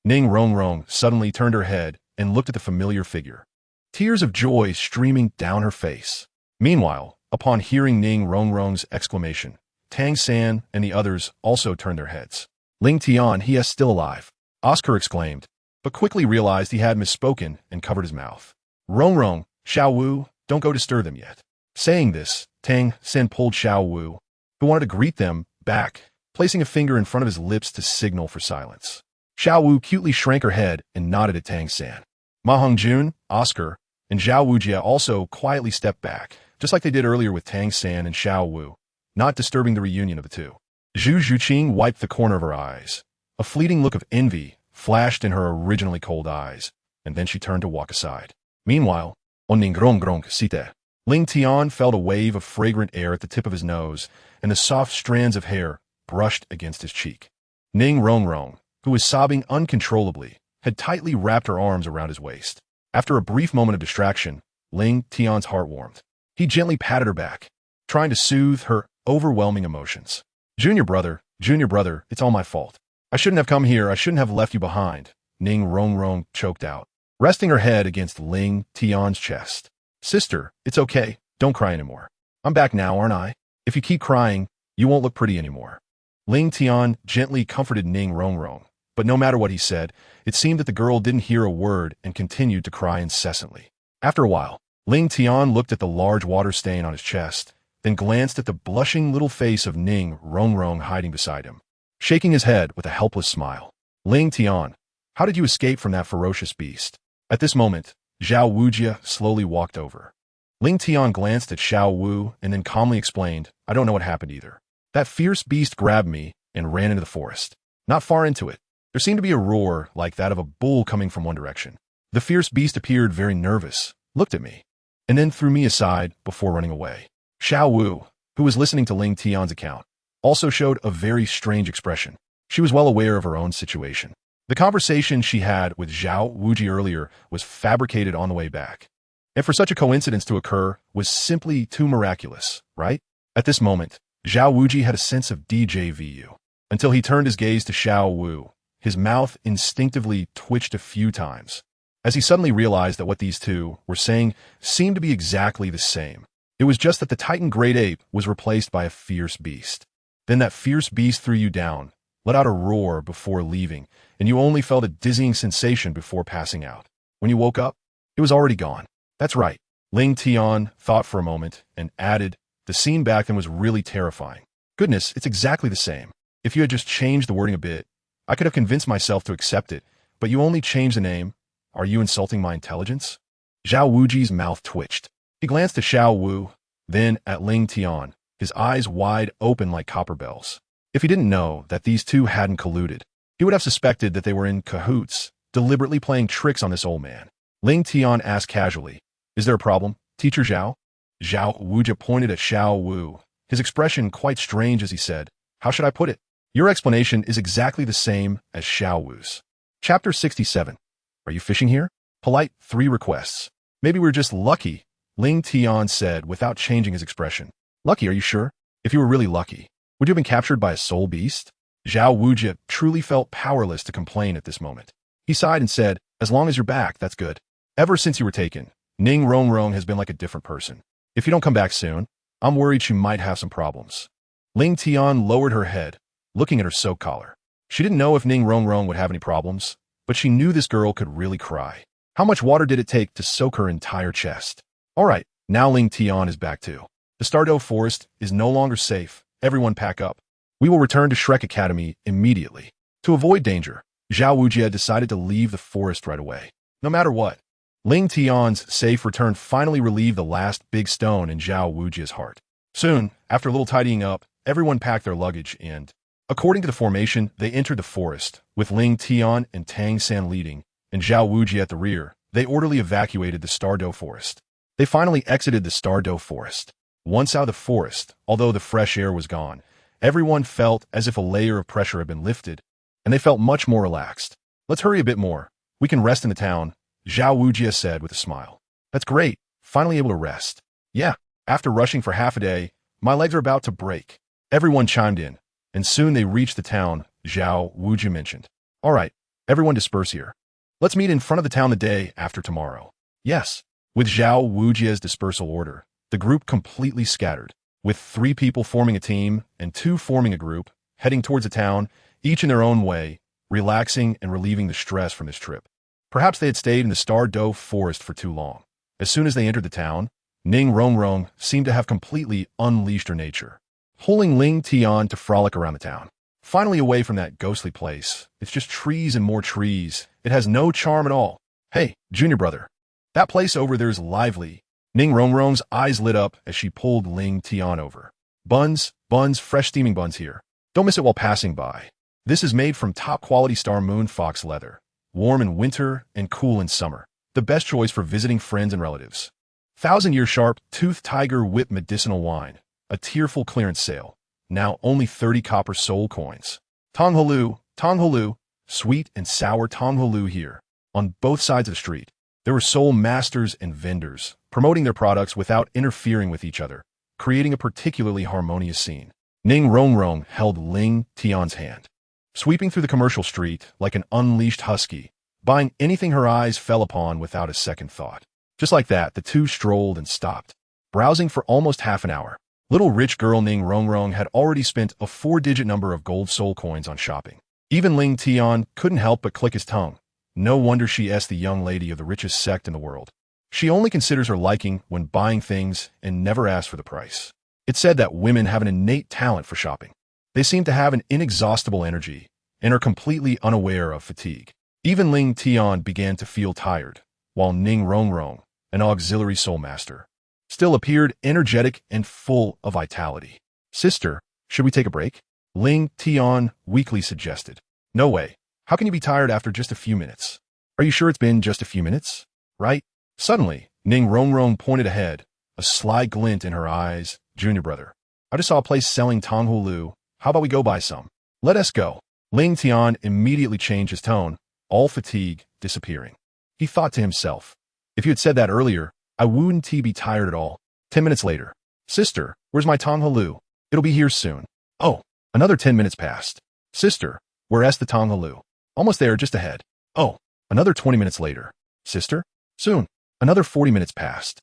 Ning Rongrong suddenly turned her head and looked at the familiar figure. Tears of joy streaming down her face. Meanwhile, upon hearing Ning Rongrong's exclamation, Tang San and the others also turned their heads. Ling Tian, he is still alive, Oscar exclaimed, but quickly realized he had misspoken and covered his mouth. Rongrong, Xiao Wu, don't go to stir them yet. Saying this, Tang San pulled Xiao Wu, who wanted to greet them, back, placing a finger in front of his lips to signal for silence. Xiao Wu cutely shrank her head and nodded at Tang San. Ma Hongjun, Oscar, and Zhao Wujia also quietly stepped back, just like they did earlier with Tang San and Xiao Wu, not disturbing the reunion of the two. Zhu Zhuqing wiped the corner of her eyes. A fleeting look of envy flashed in her originally cold eyes, and then she turned to walk aside. Meanwhile, on Ning Rongrong Site, Ling Tian felt a wave of fragrant air at the tip of his nose, and the soft strands of hair brushed against his cheek. Ning Rongrong, who was sobbing uncontrollably, had tightly wrapped her arms around his waist. After a brief moment of distraction, Ling Tian's heart warmed. He gently patted her back, trying to soothe her overwhelming emotions. Junior brother, it's all my fault. I shouldn't have come here, I shouldn't have left you behind, Ning Rongrong choked out, resting her head against Ling Tian's chest. Sister, it's okay, don't cry anymore. I'm back now, aren't I? If you keep crying, you won't look pretty anymore. Ling Tian gently comforted Ning Rongrong, but no matter what he said, it seemed that the girl didn't hear a word and continued to cry incessantly. After a while, Ling Tian looked at the large water stain on his chest, then glanced at the blushing little face of Ning Rongrong hiding beside him, shaking his head with a helpless smile. Ling Tian, how did you escape from that ferocious beast? At this moment, Zhao Wujia slowly walked over. Ling Tian glanced at Xiao Wu and then calmly explained, I don't know what happened either. That fierce beast grabbed me and ran into the forest. Not far into it, there seemed to be a roar like that of a bull coming from one direction. The fierce beast appeared very nervous, looked at me, and then threw me aside before running away. Xiao Wu, who was listening to Ling Tian's account, also showed a very strange expression. She was well aware of her own situation. The conversation she had with Zhao Wuji earlier was fabricated on the way back. And for such a coincidence to occur was simply too miraculous, right? At this moment, Zhao Wuji had a sense of deja vu, until he turned his gaze to Xiao Wu. His mouth instinctively twitched a few times, as he suddenly realized that what these two were saying seemed to be exactly the same. It was just that the Titan Great Ape was replaced by a fierce beast. Then that fierce beast threw you down, let out a roar before leaving, and you only felt a dizzying sensation before passing out. When you woke up, it was already gone. That's right. Ling Tian thought for a moment and added, the scene back then was really terrifying. Goodness, it's exactly the same. If you had just changed the wording a bit, I could have convinced myself to accept it, but you only changed the name. Are you insulting my intelligence? Zhao Wuji's mouth twitched. He glanced at Xiao Wu, then at Ling Tian, his eyes wide open like copper bells. If he didn't know that these two hadn't colluded, he would have suspected that they were in cahoots, deliberately playing tricks on this old man. Ling Tian asked casually, is there a problem, Teacher Zhao? Zhao Wuji pointed at Xiao Wu, his expression quite strange as he said, how should I put it? Your explanation is exactly the same as Xiao Wu's. Chapter 67. Are you fishing here? Polite 3 requests. Maybe we're just lucky, Ling Tian said without changing his expression. Lucky, are you sure? If you were really lucky, would you have been captured by a soul beast? Zhao Wuji truly felt powerless to complain at this moment. He sighed and said, as long as you're back, that's good. Ever since you were taken, Ning Rongrong has been like a different person. If you don't come back soon, I'm worried she might have some problems. Ling Tian lowered her head, looking at her soak collar. She didn't know if Ning Rongrong would have any problems, but she knew this girl could really cry. How much water did it take to soak her entire chest? All right, now Ling Tian is back too. The Starry Forest is no longer safe. Everyone pack up. We will return to Shrek Academy immediately. To avoid danger, Zhao Wujia decided to leave the forest right away. No matter what, Ling Tian's safe return finally relieved the last big stone in Zhao Wujia's heart. Soon, after a little tidying up, everyone packed their luggage and, according to the formation, they entered the forest, with Ling Tian and Tang San leading, and Zhao Wujia at the rear. They orderly evacuated the Starry Forest. They finally exited the Starry Forest. Once out of the forest, although the fresh air was gone, everyone felt as if a layer of pressure had been lifted, and they felt much more relaxed. Let's hurry a bit more. We can rest in the town, Zhao Wujia said with a smile. That's great. Finally able to rest. Yeah, after rushing for half a day, my legs are about to break. Everyone chimed in, and soon they reached the town, Zhao Wujia mentioned. All right, everyone disperse here. Let's meet in front of the town the day after tomorrow. Yes. With Zhao Wujia's dispersal order, the group completely scattered, with 3 people forming a team and 2 forming a group, heading towards the town, each in their own way, relaxing and relieving the stress from this trip. Perhaps they had stayed in the Starry Forest for too long. As soon as they entered the town, Ning Rongrong seemed to have completely unleashed her nature, pulling Ling Tian to frolic around the town. Finally away from that ghostly place, it's just trees and more trees. It has no charm at all. Hey, junior brother, that place over there's lively. Ning Rongrong's eyes lit up as she pulled Ling Tian over. Buns, fresh steaming buns here. Don't miss it while passing by. This is made from top-quality Star Moon fox leather, warm in winter and cool in summer. The best choice for visiting friends and relatives. 1,000-year sharp tooth tiger whip medicinal wine. A tearful clearance sale. Now only 30 copper soul coins. Tonghalu, sweet and sour Tonghalu here. On both sides of the street. There were soul masters and vendors, promoting their products without interfering with each other, creating a particularly harmonious scene. Ning Rongrong held Ling Tian's hand, sweeping through the commercial street like an unleashed husky, buying anything her eyes fell upon without a second thought. Just like that, the two strolled and stopped, browsing for almost half an hour. Little rich girl Ning Rongrong had already spent a 4-digit number of gold soul coins on shopping. Even Ling Tian couldn't help but click his tongue. No wonder she asked the young lady of the richest sect in the world. She only considers her liking when buying things and never asks for the price. It's said that women have an innate talent for shopping. They seem to have an inexhaustible energy and are completely unaware of fatigue. Even Ling Tian began to feel tired, while Ning Rongrong, an auxiliary soul master, still appeared energetic and full of vitality. Sister, should we take a break? Ling Tian weakly suggested. No way. How can you be tired after just a few minutes? Are you sure it's been just a few minutes? Right? Suddenly, Ning Rongrong pointed ahead, a sly glint in her eyes. Junior brother, I just saw a place selling Douluo. How about we go buy some? Let us go. Ling Tian immediately changed his tone, all fatigue disappearing. He thought to himself, if you had said that earlier, I wouldn't be tired at all. 10 minutes later. Sister, where's my Douluo? It'll be here soon. Oh, another 10 minutes passed. Sister, where's the Douluo? Almost there, just ahead. Oh, another 20 minutes later. Sister? Soon. Another 40 minutes passed.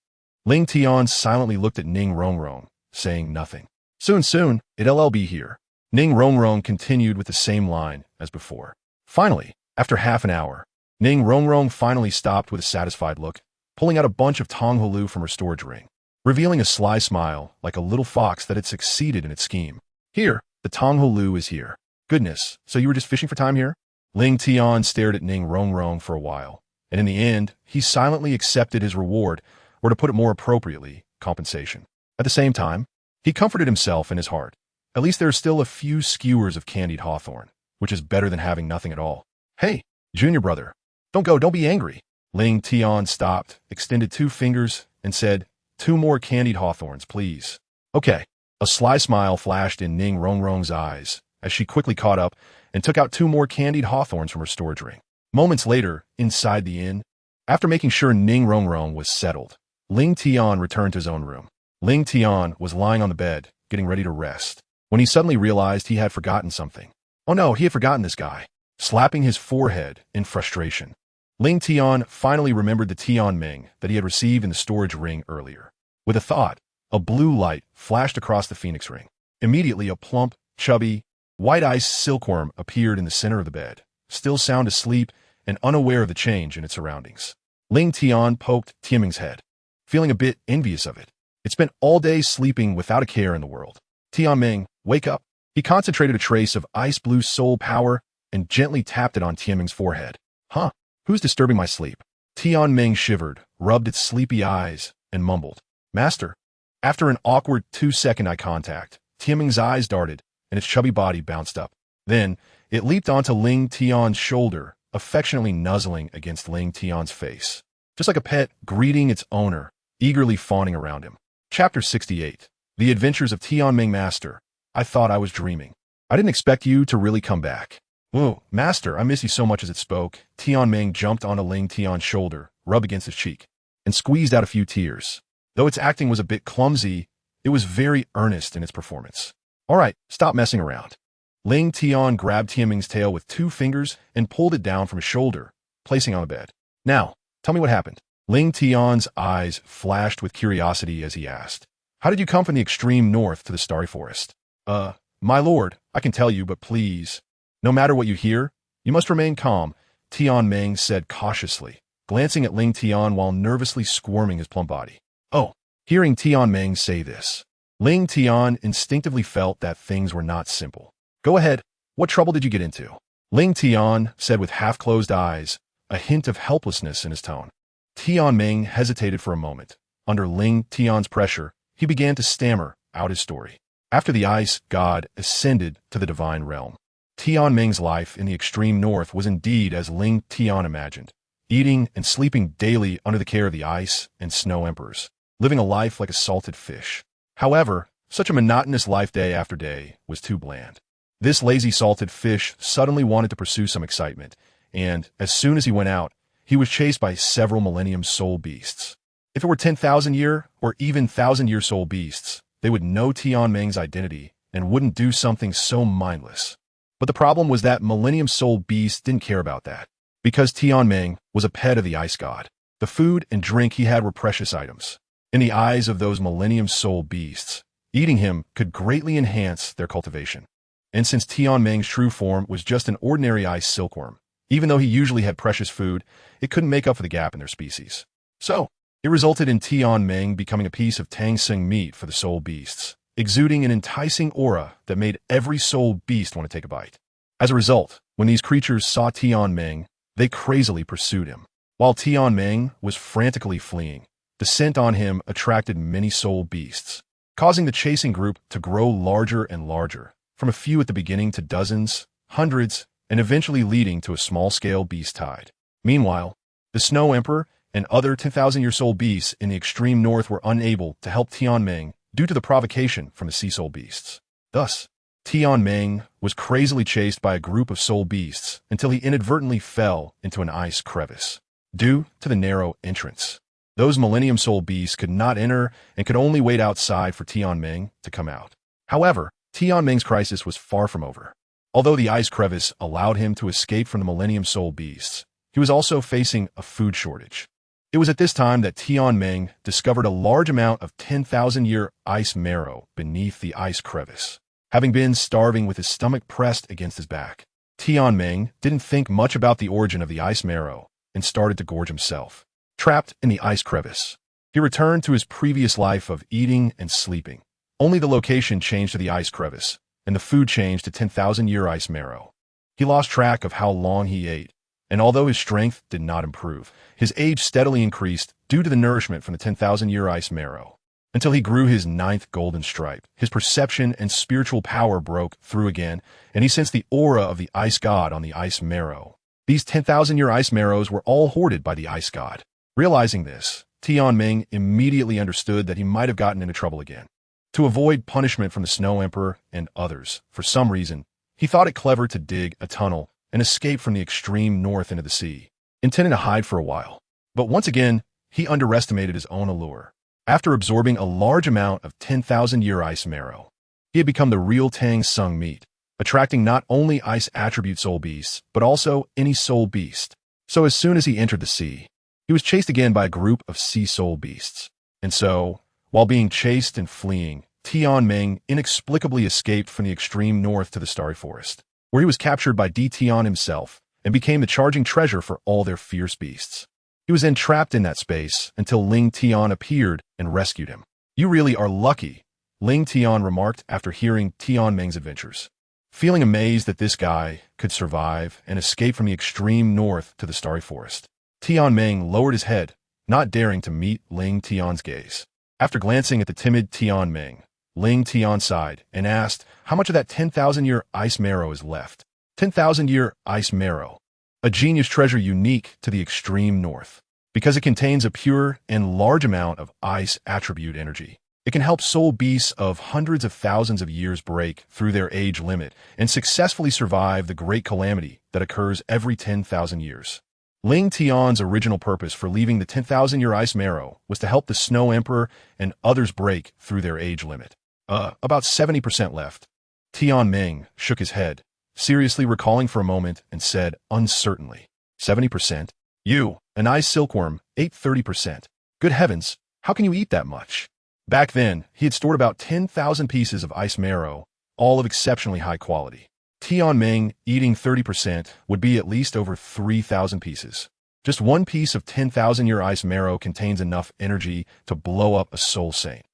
Ling Tian silently looked at Ning Rongrong, saying nothing. Soon, it'll be here. Ning Rongrong continued with the same line as before. Finally, after half an hour, Ning Rongrong finally stopped with a satisfied look, pulling out a bunch of Douluo from her storage ring, revealing a sly smile like a little fox that had succeeded in its scheme. Here, the Douluo is here. Goodness, so you were just fishing for time here? Ling Tian stared at Ning Rongrong for a while, and in the end, he silently accepted his reward, or to put it more appropriately, compensation. At the same time, he comforted himself in his heart. At least there are still a few skewers of candied hawthorn, which is better than having nothing at all. Hey, junior brother, don't be angry. Ling Tian stopped, extended 2 fingers, and said, 2 more candied hawthorns, please. Okay. A sly smile flashed in Ning Rongrong's eyes as she quickly caught up and took out 2 more candied hawthorns from her storage ring. Moments later, inside the inn, after making sure Ning Rongrong was settled, Ling Tian returned to his own room. Ling Tian was lying on the bed, getting ready to rest, when he suddenly realized he had forgotten something. Oh no, he had forgotten this guy. Slapping his forehead in frustration, Ling Tian finally remembered the Tianming that he had received in the storage ring earlier. With a thought, a blue light flashed across the phoenix ring. Immediately, a plump, chubby, white-eyed silkworm appeared in the center of the bed, still sound asleep and unaware of the change in its surroundings. Ling Tian poked Tianming's head, feeling a bit envious of it. It spent all day sleeping without a care in the world. Tianming, wake up. He concentrated a trace of ice blue soul power and gently tapped it on Tianming's forehead. Huh? Who's disturbing my sleep? Tianming shivered, rubbed its sleepy eyes, and mumbled, Master. After an awkward 2-second eye contact, Tianming's eyes darted, and its chubby body bounced up. Then, it leaped onto Ling Tian's shoulder, affectionately nuzzling against Ling Tian's face, just like a pet greeting its owner, eagerly fawning around him. Chapter 68. The Adventures of Tianming Master. I thought I was dreaming. I didn't expect you to really come back. Whoa, Master, I miss you so much. As it spoke, Tianming jumped onto Ling Tian's shoulder, rubbed against his cheek, and squeezed out a few tears. Though its acting was a bit clumsy, it was very earnest in its performance. All right, stop messing around. Ling Tian grabbed Tianming's tail with 2 fingers and pulled it down from his shoulder, placing it on the bed. Now, tell me what happened. Ling Tian's eyes flashed with curiosity as he asked, How did you come from the extreme north to the Starry Forest? My lord, I can tell you, but please. No matter what you hear, you must remain calm, Tianming said cautiously, glancing at Ling Tian while nervously squirming his plump body. Oh, hearing Tianming say this, Ling Tian instinctively felt that things were not simple. Go ahead, what trouble did you get into? Ling Tian said with half-closed eyes, a hint of helplessness in his tone. Tianming hesitated for a moment. Under Ling Tian's pressure, he began to stammer out his story. After the IceGod ascended to the divine realm, Tianming's life in the extreme north was indeed as Ling Tian imagined, eating and sleeping daily under the care of the ice and snow emperors, living a life like a salted fish. However, such a monotonous life day after day was too bland. This lazy salted fish suddenly wanted to pursue some excitement, and as soon as he went out, he was chased by several millennium soul beasts. If it were 10,000-year or even 1,000-year soul beasts, they would know Tianmeng's identity and wouldn't do something so mindless. But the problem was that millennium soul beasts didn't care about that. Because Tianmeng was a pet of the IceGod, the food and drink he had were precious items. In the eyes of those millennium soul beasts, eating him could greatly enhance their cultivation. And since Tianmeng's true form was just an ordinary ice silkworm, even though he usually had precious food, it couldn't make up for the gap in their species. So, it resulted in Tianmeng becoming a piece of Tang Sing meat for the soul beasts, exuding an enticing aura that made every soul beast want to take a bite. As a result, when these creatures saw Tianmeng, they crazily pursued him. While Tianmeng was frantically fleeing, the scent on him attracted many soul beasts, causing the chasing group to grow larger and larger, from a few at the beginning to dozens, hundreds, and eventually leading to a small-scale beast tide. Meanwhile, the Snow Emperor and other 10,000-year soul beasts in the extreme north were unable to help Tianmeng due to the provocation from the sea soul beasts. Thus, Tianmeng was crazily chased by a group of soul beasts until he inadvertently fell into an ice crevice. Due to the narrow entrance, those millennium soul beasts could not enter and could only wait outside for Tianmeng to come out. However, Tianmeng's crisis was far from over. Although the ice crevice allowed him to escape from the millennium soul beasts, he was also facing a food shortage. It was at this time that Tianmeng discovered a large amount of 10,000-year ice marrow beneath the ice crevice. Having been starving with his stomach pressed against his back, Tianmeng didn't think much about the origin of the ice marrow and started to gorge himself. Trapped in the ice crevice, he returned to his previous life of eating and sleeping. Only the location changed to the ice crevice, and the food changed to 10,000-year ice marrow. He lost track of how long he ate, and although his strength did not improve, his age steadily increased due to the nourishment from the 10,000-year ice marrow. Until he grew his 9th golden stripe, his perception and spiritual power broke through again, and he sensed the aura of the IceGod on the ice marrow. These 10,000-year ice marrows were all hoarded by the IceGod. Realizing this, Tianmeng immediately understood that he might have gotten into trouble again. To avoid punishment from the Snow Emperor and others, for some reason, he thought it clever to dig a tunnel and escape from the extreme north into the sea, intending to hide for a while. But once again, he underestimated his own allure. After absorbing a large amount of 10,000-year ice marrow, he had become the real Tang Sung meat, attracting not only ice attribute soul beasts, but also any soul beast. So as soon as he entered the sea, he was chased again by a group of sea soul beasts. And so, while being chased and fleeing, Tianmeng inexplicably escaped from the extreme north to the Starry Forest, where he was captured by Tian himself and became the charging treasure for all their fierce beasts. He was then trapped in that space until Ling Tian appeared and rescued him. "You really are lucky," Ling Tian remarked after hearing Tianmeng's adventures. Feeling amazed that this guy could survive and escape from the extreme north to the Starry Forest, Tianmeng lowered his head, not daring to meet Ling Tian's gaze. After glancing at the timid Tianmeng, Ling Tian sighed and asked how much of that 10,000-year ice marrow is left. 10,000-year ice marrow, a genius treasure unique to the extreme north, because it contains a pure and large amount of ice attribute energy. It can help soul beasts of hundreds of thousands of years break through their age limit and successfully survive the great calamity that occurs every 10,000 years. Ling Tian's original purpose for leaving the 10,000-year ice marrow was to help the Snow Emperor and others break through their age limit. About 70% left. Tianmeng shook his head, seriously recalling for a moment, and said uncertainly, 70%? You, an ice silkworm, ate 30%. Good heavens, how can you eat that much? Back then, he had stored about 10,000 pieces of ice marrow, all of exceptionally high quality. Tianmeng eating 30% would be at least over 3,000 pieces. Just one piece of 10,000-year ice marrow contains enough energy to blow up a soul saint.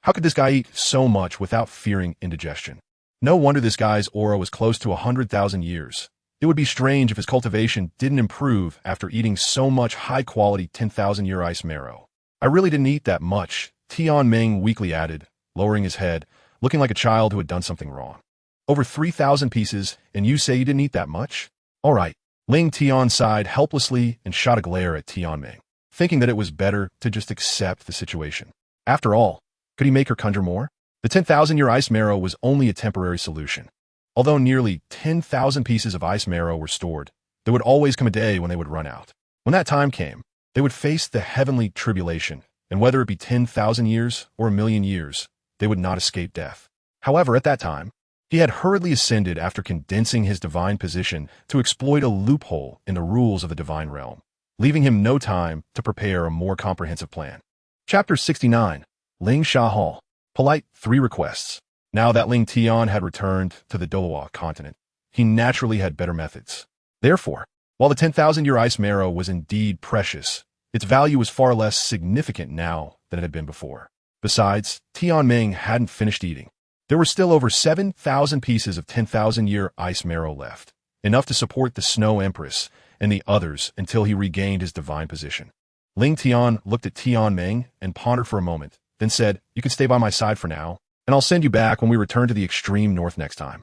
How could this guy eat so much without fearing indigestion? No wonder this guy's aura was close to 100,000 years. It would be strange if his cultivation didn't improve after eating so much high-quality 10,000-year ice marrow. I really didn't eat that much, Tianmeng weakly added, lowering his head, looking like a child who had done something wrong. Over 3,000 pieces, and you say you didn't eat that much? All right. Ling Tian sighed helplessly and shot a glare at Tianmeng, thinking that it was better to just accept the situation. After all, could he make her conjure more? The 10,000-year ice marrow was only a temporary solution. Although nearly 10,000 pieces of ice marrow were stored, there would always come a day when they would run out. When that time came, they would face the heavenly tribulation, and whether it be 10,000 years or a million years, they would not escape death. However, at that time, he had hurriedly ascended after condensing his divine position to exploit a loophole in the rules of the divine realm, leaving him no time to prepare a more comprehensive plan. Chapter 69, Ling Sha Hall. Polite 3 requests. Now that Ling Tian had returned to the Douluo continent, he naturally had better methods. Therefore, while the 10,000-year ice marrow was indeed precious, its value was far less significant now than it had been before. Besides, Tianming hadn't finished eating. There were still over 7,000 pieces of 10,000-year ice marrow left, enough to support the Snow Empress and the others until he regained his divine position. Ling Tian looked at Tianming and pondered for a moment, then said, "You can stay by my side for now, and I'll send you back when we return to the extreme north next time.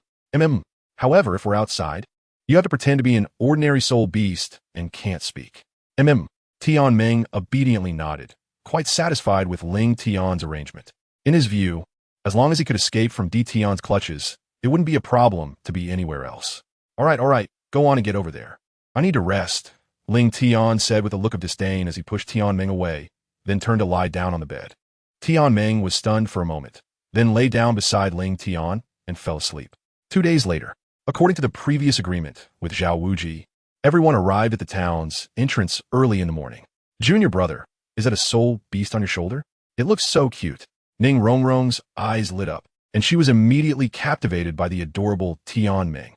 However, if we're outside, you have to pretend to be an ordinary soul beast and can't speak." Tianming obediently nodded, quite satisfied with Ling Tian's arrangement. In his view, as long as he could escape from Di Tian's clutches, it wouldn't be a problem to be anywhere else. All right, go on and get over there. I need to rest, Ling Tian said with a look of disdain as he pushed Tianming away, then turned to lie down on the bed. Tianming was stunned for a moment, then lay down beside Ling Tian and fell asleep. 2 days later, according to the previous agreement with Zhao Wuji, everyone arrived at the town's entrance early in the morning. "Junior brother, is that a soul beast on your shoulder? It looks so cute." Ning Rongrong's eyes lit up, and she was immediately captivated by the adorable Tianming.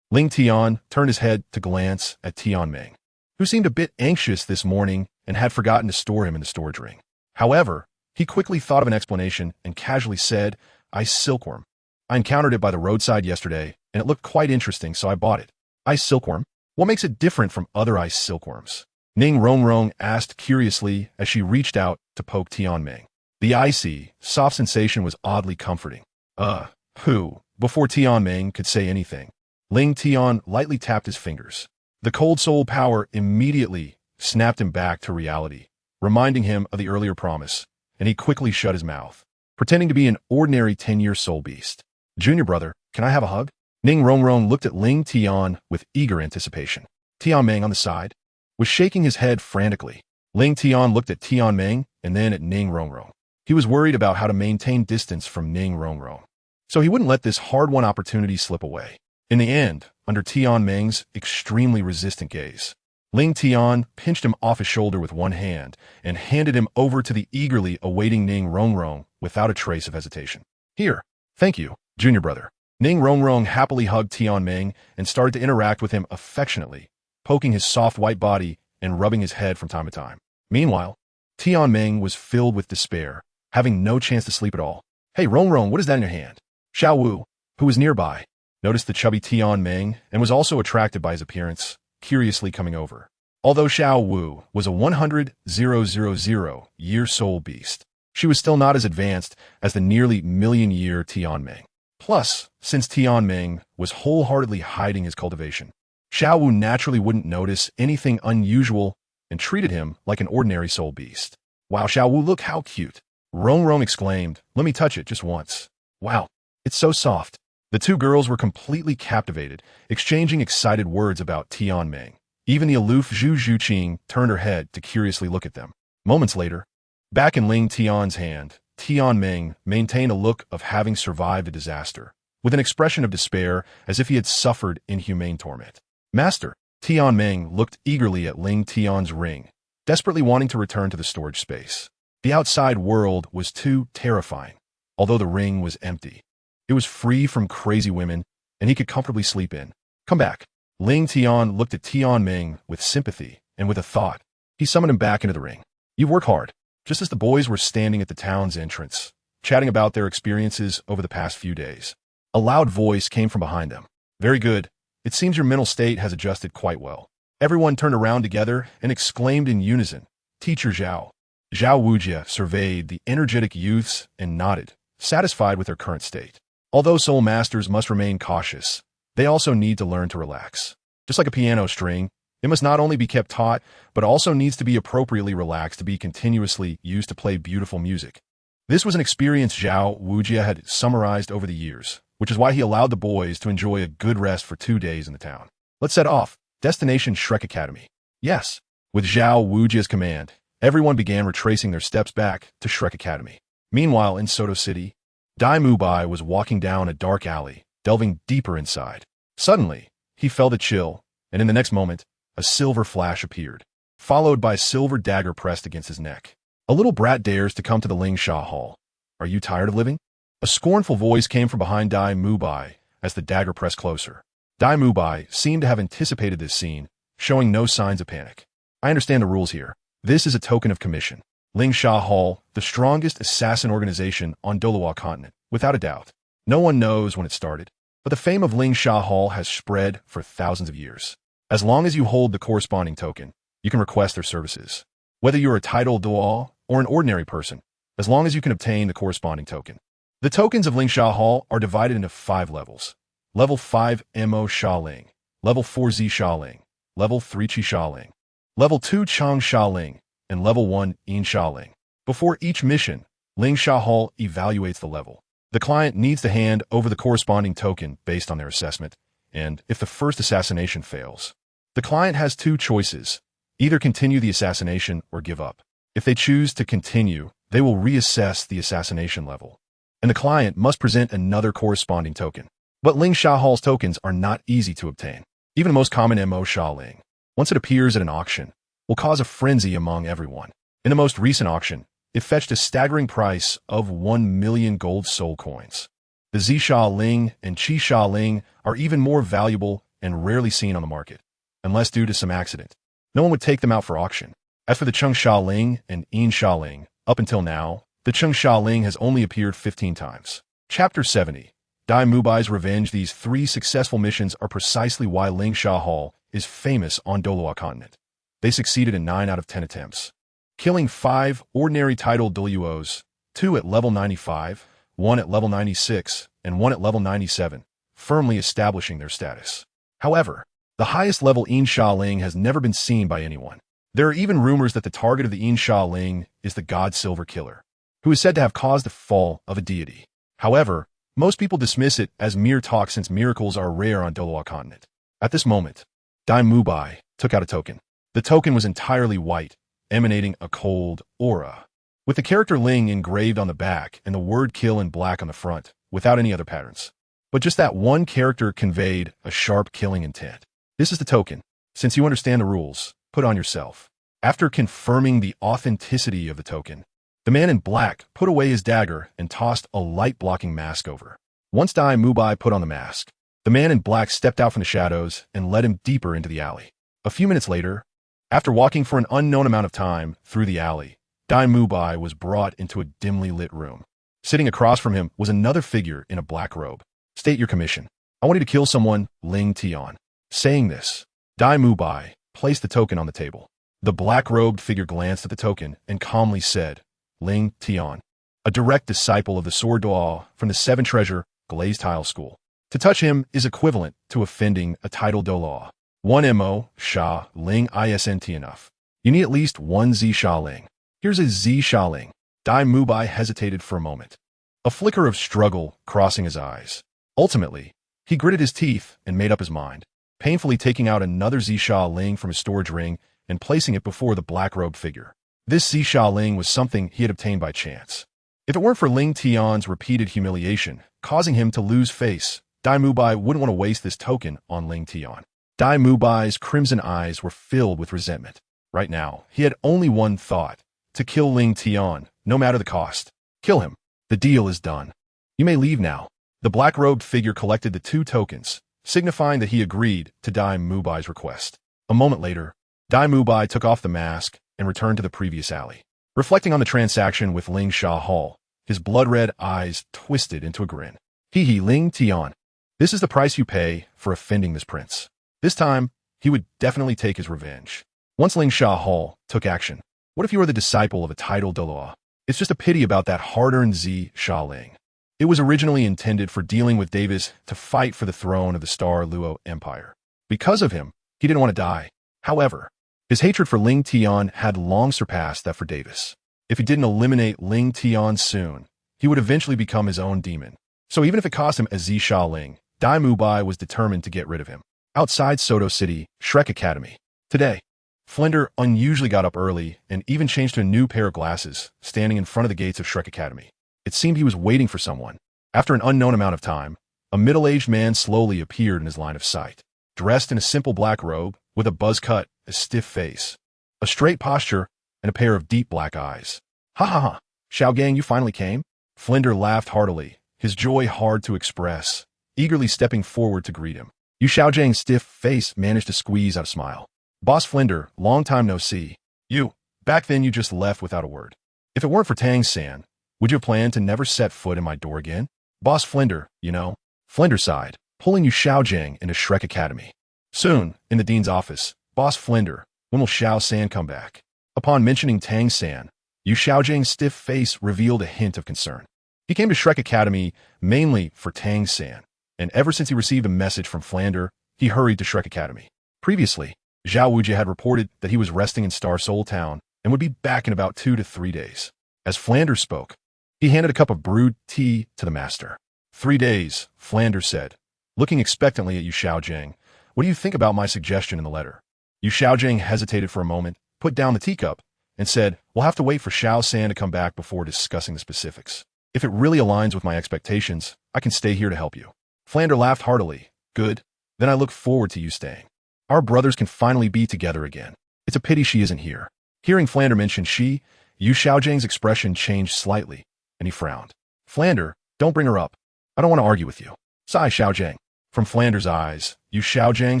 Ling Tian turned his head to glance at Tianming, who seemed a bit anxious this morning and had forgotten to store him in the storage ring. However, he quickly thought of an explanation and casually said, "Ice silkworm. I encountered it by the roadside yesterday, and it looked quite interesting, so I bought it." "Ice silkworm? What makes it different from other ice silkworms?" Ning Rongrong asked curiously as she reached out to poke Tianming. The icy, soft sensation was oddly comforting. Before Tianming could say anything, Ling Tian lightly tapped his fingers. The cold soul power immediately snapped him back to reality, reminding him of the earlier promise, and he quickly shut his mouth, pretending to be an ordinary 10-year soul beast. "Junior brother, can I have a hug?" Ning Rongrong looked at Ling Tian with eager anticipation. Tianming on the side was shaking his head frantically. Ling Tian looked at Tianming and then at Ning Rongrong. He was worried about how to maintain distance from Ning Rongrong, so he wouldn't let this hard-won opportunity slip away. In the end, under Tianming's extremely resistant gaze, Ling Tian pinched him off his shoulder with one hand and handed him over to the eagerly awaiting Ning Rongrong without a trace of hesitation. "Here, thank you, junior brother." Ning Rongrong happily hugged Tianming and started to interact with him affectionately, poking his soft white body and rubbing his head from time to time. Meanwhile, Tianming was filled with despair, having no chance to sleep at all. "Hey, Rongrong, what is that in your hand?" Xiao Wu, who was nearby, noticed the chubby Tianming and was also attracted by his appearance, curiously coming over. Although Xiao Wu was a 100,000-year soul beast, she was still not as advanced as the nearly million-year Tianming. Plus, since Tianming was wholeheartedly hiding his cultivation, Xiao Wu naturally wouldn't notice anything unusual and treated him like an ordinary soul beast. "Wow, Xiao Wu, look how cute!" Rongrong exclaimed. "Let me touch it just once." "Wow, it's so soft." The two girls were completely captivated, exchanging excited words about Tianming. Even the aloof Zhu Zhuqing turned her head to curiously look at them. Moments later, back in Ling Tian's hand, Tianming maintained a look of having survived a disaster, with an expression of despair as if he had suffered inhumane torment. "Master," Tianming looked eagerly at Ling Tian's ring, desperately wanting to return to the storage space. The outside world was too terrifying, although the ring was empty. It was free from crazy women, and he could comfortably sleep in. "Come back." Ling Tian looked at Tianming with sympathy and with a thought. He summoned him back into the ring. "You've worked hard." Just as the boys were standing at the town's entrance, chatting about their experiences over the past few days, a loud voice came from behind them. "Very good. It seems your mental state has adjusted quite well." Everyone turned around together and exclaimed in unison, "Teacher Zhao." Zhao Wujia surveyed the energetic youths and nodded, satisfied with their current state. Although soul masters must remain cautious, they also need to learn to relax. Just like a piano string, it must not only be kept taut, but also needs to be appropriately relaxed to be continuously used to play beautiful music. This was an experience Zhao Wujia had summarized over the years, which is why he allowed the boys to enjoy a good rest for 2 days in the town. "Let's set off. Destination Shrek Academy." "Yes." With Zhao Wujia's command, everyone began retracing their steps back to Shrek Academy. Meanwhile, in Soto City, Dai Mubai was walking down a dark alley, delving deeper inside. Suddenly, he felt a chill, and in the next moment, a silver flash appeared, followed by a silver dagger pressed against his neck. A little brat dares to come to the Lingsha Hall. Are you tired of living? A scornful voice came from behind Dai Mubai as the dagger pressed closer. Dai Mubai seemed to have anticipated this scene, showing no signs of panic. I understand the rules here. This is a token of commission. Lingsha Hall, the strongest assassin organization on Douluo continent, without a doubt. No one knows when it started, but the fame of Lingsha Hall has spread for thousands of years. As long as you hold the corresponding token, you can request their services. Whether you're a titled Douluo or an ordinary person, as long as you can obtain the corresponding token. The tokens of Lingsha Hall are divided into 5 levels. Level 5 Mo Shaling, Level 4 Z Shaling, Level 3 Qi Shaling, Level 2 Chang Shaling, and Level 1 Yin Shaling. Before each mission, Lingsha Hall evaluates the level. The client needs to hand over the corresponding token based on their assessment, and if the first assassination fails, the client has 2 choices: either continue the assassination or give up. If they choose to continue, they will reassess the assassination level, and the client must present another corresponding token. But Lingsha Hall's tokens are not easy to obtain. Even the most common Mo Shaling, once it appears at an auction, will cause a frenzy among everyone. In the most recent auction, it fetched a staggering price of 1 million gold soul coins. The Zisha Ling and Qisha Ling are even more valuable and rarely seen on the market, unless due to some accident. No one would take them out for auction. As for the Chengsha Ling and Yin Sha Ling, up until now, the Chengsha Ling has only appeared 15 times. Chapter 70. Dai Mubai's Revenge. These 3 successful missions are precisely why Lingsha Hall is famous on Douluo continent. They succeeded in 9 out of 10 attempts, killing 5 ordinary titled Douluos, 2 at level 95, 1 at level 96, and 1 at level 97, firmly establishing their status. However, the highest level Yin Sha Ling has never been seen by anyone. There are even rumors that the target of the Yin Sha Ling is the god Silver Killer, who is said to have caused the fall of a deity. However, most people dismiss it as mere talk since miracles are rare on Douluo continent. At this moment, Dai Mubai took out a token. The token was entirely white, emanating a cold aura, with the character Ling engraved on the back and the word kill in black on the front, without any other patterns. But just that one character conveyed a sharp killing intent. This is the token. Since you understand the rules, put on yourself. After confirming the authenticity of the token, the man in black put away his dagger and tossed a light-blocking mask over. Once Dai Mubai put on the mask, the man in black stepped out from the shadows and led him deeper into the alley. A few minutes later, after walking for an unknown amount of time through the alley, Dai Mubai was brought into a dimly lit room. Sitting across from him was another figure in a black robe. State your commission. I want you to kill someone, Ling Tian. Saying this, Dai Mubai placed the token on the table. The black-robed figure glanced at the token and calmly said, Ling Tian, a direct disciple of the Sword Douluo from the 7 Treasure Glazed Tile School. To touch him is equivalent to offending a title Douluo. 1 Mo Sha Ling Isnt enough. You need at least 1 Z Sha Ling. Here's a Z Sha Ling. Dai Mubai hesitated for a moment, a flicker of struggle crossing his eyes. Ultimately, he gritted his teeth and made up his mind, painfully taking out another Z Sha Ling from his storage ring and placing it before the black-robed figure. This Z Sha Ling was something he had obtained by chance. If it weren't for Ling Tian's repeated humiliation, causing him to lose face, Dai Mubai wouldn't want to waste this token on Ling Tian. Dai Mubai's crimson eyes were filled with resentment. Right now, he had only one thought: to kill Ling Tian, no matter the cost. Kill him. The deal is done. You may leave now. The black-robed figure collected the 2 tokens, signifying that he agreed to Dai Mubai's request. A moment later, Dai Mubai took off the mask and returned to the previous alley. Reflecting on the transaction with Lingsha Hall, his blood-red eyes twisted into a grin. Hee Ling Tian. This is the price you pay for offending this prince. This time, he would definitely take his revenge. Once Lingsha Hall took action, what if you were the disciple of a titled Douluo? It's just a pity about that hard-earned Z Sha Ling. It was originally intended for dealing with Davis to fight for the throne of the Starry Empire. Because of him, he didn't want to die. However, his hatred for Ling Tian had long surpassed that for Davis. If he didn't eliminate Ling Tian soon, he would eventually become his own demon. So even if it cost him a Z Sha Ling, Dai Mubai was determined to get rid of him. Outside Soto City, Shrek Academy. Today, Flinder unusually got up early and even changed to a new pair of glasses, standing in front of the gates of Shrek Academy. It seemed he was waiting for someone. After an unknown amount of time, a middle-aged man slowly appeared in his line of sight, dressed in a simple black robe, with a buzz cut, a stiff face, a straight posture, and a pair of deep black eyes. Ha ha ha! Xiao Gang, you finally came? Flinder laughed heartily, his joy hard to express, eagerly stepping forward to greet him. Xiao Gang's stiff face managed to squeeze out a smile. Boss Flinder, long time no see. You, back then you just left without a word. If it weren't for Tang-san, would you have planned to never set foot in my door again? Boss Flinder, you know. Flinder sighed, pulling Xiao Gang into Shrek Academy. Soon, in the dean's office, Boss Flinder, when will Xiao-san come back? Upon mentioning Tang-san, Xiao Gang's stiff face revealed a hint of concern. He came to Shrek Academy mainly for Tang-san, and ever since he received a message from Flinder, he hurried to Shrek Academy. Previously, Zhao Wujie had reported that he was resting in Star Soul Town and would be back in about 2 to 3 days. As Flander spoke, he handed a cup of brewed tea to the master. 3 days, Flander said, looking expectantly at Xiao Gang. What do you think about my suggestion in the letter? Xiao Gang hesitated for a moment, put down the teacup, and said, we'll have to wait for Xiao-san to come back before discussing the specifics. If it really aligns with my expectations, I can stay here to help you. Flander laughed heartily. Good. Then I look forward to you staying. Our brothers can finally be together again. It's a pity she isn't here. Hearing Flander mention she, Xiao Gang's expression changed slightly, and he frowned. Flander, don't bring her up. I don't want to argue with you. Sigh Xiao Gang. From Flander's eyes, Xiao Gang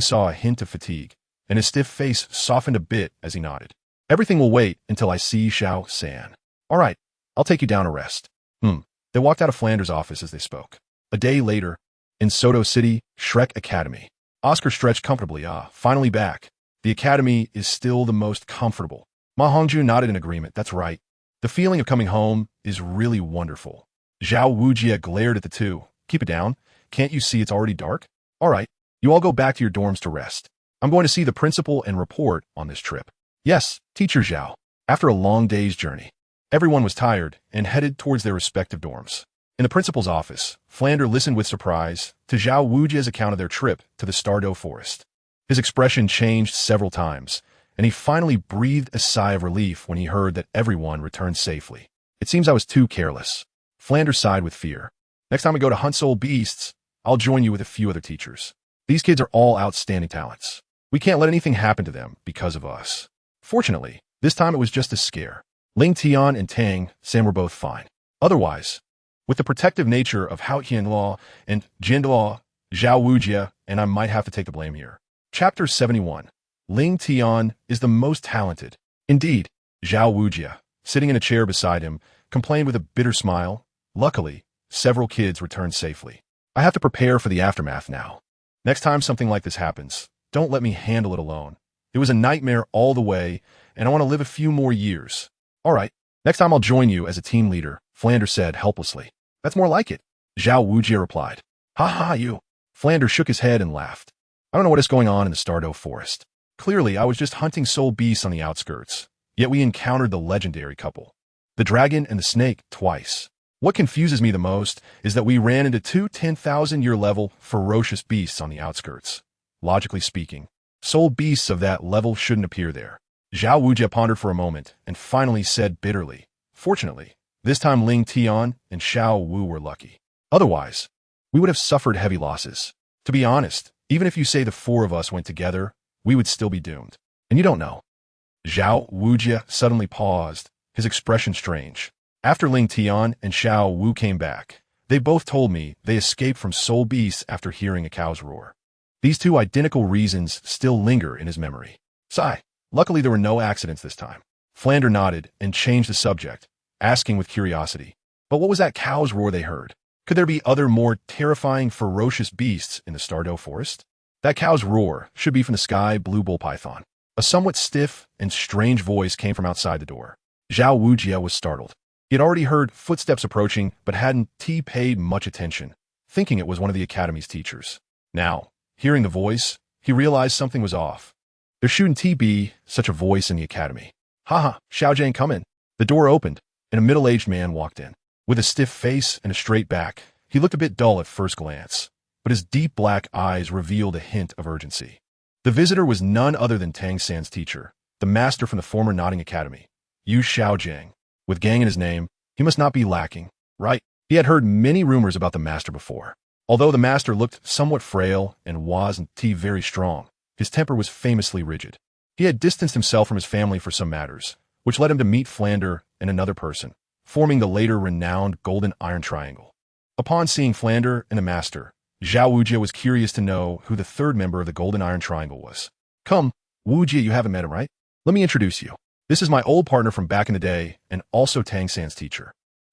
saw a hint of fatigue, and his stiff face softened a bit as he nodded. Everything will wait until I see Xiao-san. All right, I'll take you down to rest. They walked out of Flander's office as they spoke. A day later, in Soto City, Shrek Academy. Oscar stretched comfortably. Finally back. The academy is still the most comfortable. Ma Hongju nodded in agreement. That's right. The feeling of coming home is really wonderful. Zhao Wujie glared at the two. Keep it down. Can't you see it's already dark? All right, you all go back to your dorms to rest. I'm going to see the principal and report on this trip. Yes, Teacher Zhao. After a long day's journey, everyone was tired and headed towards their respective dorms. In the principal's office, Flander listened with surprise to Zhao Wujie's account of their trip to the Starry Forest. His expression changed several times, and he finally breathed a sigh of relief when he heard that everyone returned safely. It seems I was too careless. Flander sighed with fear. Next time we go to hunt soul beasts, I'll join you with a few other teachers. These kids are all outstanding talents. We can't let anything happen to them because of us. Fortunately, this time it was just a scare. Ling Tian and Tang San were both fine. Otherwise, with the protective nature of Hao Qianluo and Jinluo, Zhao Wujie, and I might have to take the blame here. Chapter 71. Ling Tian is the most talented. Indeed, Zhao Wujie, sitting in a chair beside him, complained with a bitter smile. Luckily, several kids returned safely. I have to prepare for the aftermath now. Next time something like this happens, don't let me handle it alone. It was a nightmare all the way, and I want to live a few more years. All right, next time I'll join you as a team leader, Flander said helplessly. That's more like it, Zhao Wujie replied. Ha ha, you. Flander shook his head and laughed. I don't know what is going on in the Starry Forest. Clearly, I was just hunting soul beasts on the outskirts, yet we encountered the legendary couple, the dragon and the snake, twice. What confuses me the most is that we ran into two 10,000-year level ferocious beasts on the outskirts. Logically speaking, soul beasts of that level shouldn't appear there. Zhao Wujie pondered for a moment and finally said bitterly, fortunately, this time Ling Tian and Xiao Wu were lucky. Otherwise, we would have suffered heavy losses. To be honest, even if you say the four of us went together, we would still be doomed. And you don't know. Zhao Wujie suddenly paused, his expression strange. After Ling Tian and Xiao Wu came back, they both told me they escaped from soul beasts after hearing a cow's roar. These two identical reasons still linger in his memory. Sigh. Luckily there were no accidents this time. Flander nodded and changed the subject, asking with curiosity, but what was that cow's roar they heard? Could there be other more terrifying, ferocious beasts in the Starry Forest? That cow's roar should be from the sky blue bull python. A somewhat stiff and strange voice came from outside the door. Zhao Wujie was startled. He had already heard footsteps approaching, but hadn't paid much attention, thinking it was one of the academy's teachers. Now, hearing the voice, he realized something was off. There shouldn't be such a voice in the academy. Haha, Xiao Jiang, come in. The door opened, and a middle-aged man walked in. With a stiff face and a straight back, he looked a bit dull at first glance, but his deep black eyes revealed a hint of urgency. The visitor was none other than Tang San's teacher, the master from the former Nodding Academy, Yu Xiaojiang. With Gang in his name, he must not be lacking, right? He had heard many rumors about the master before. Although the master looked somewhat frail and wasn't very strong, his temper was famously rigid. He had distanced himself from his family for some matters, which led him to meet Flander and another person, forming the later renowned Golden Iron Triangle. Upon seeing Flander and the master, Zhao Wujie was curious to know who the third member of the Golden Iron Triangle was. Come, Wujie, you haven't met him, right? Let me introduce you. This is my old partner from back in the day and also Tang San's teacher.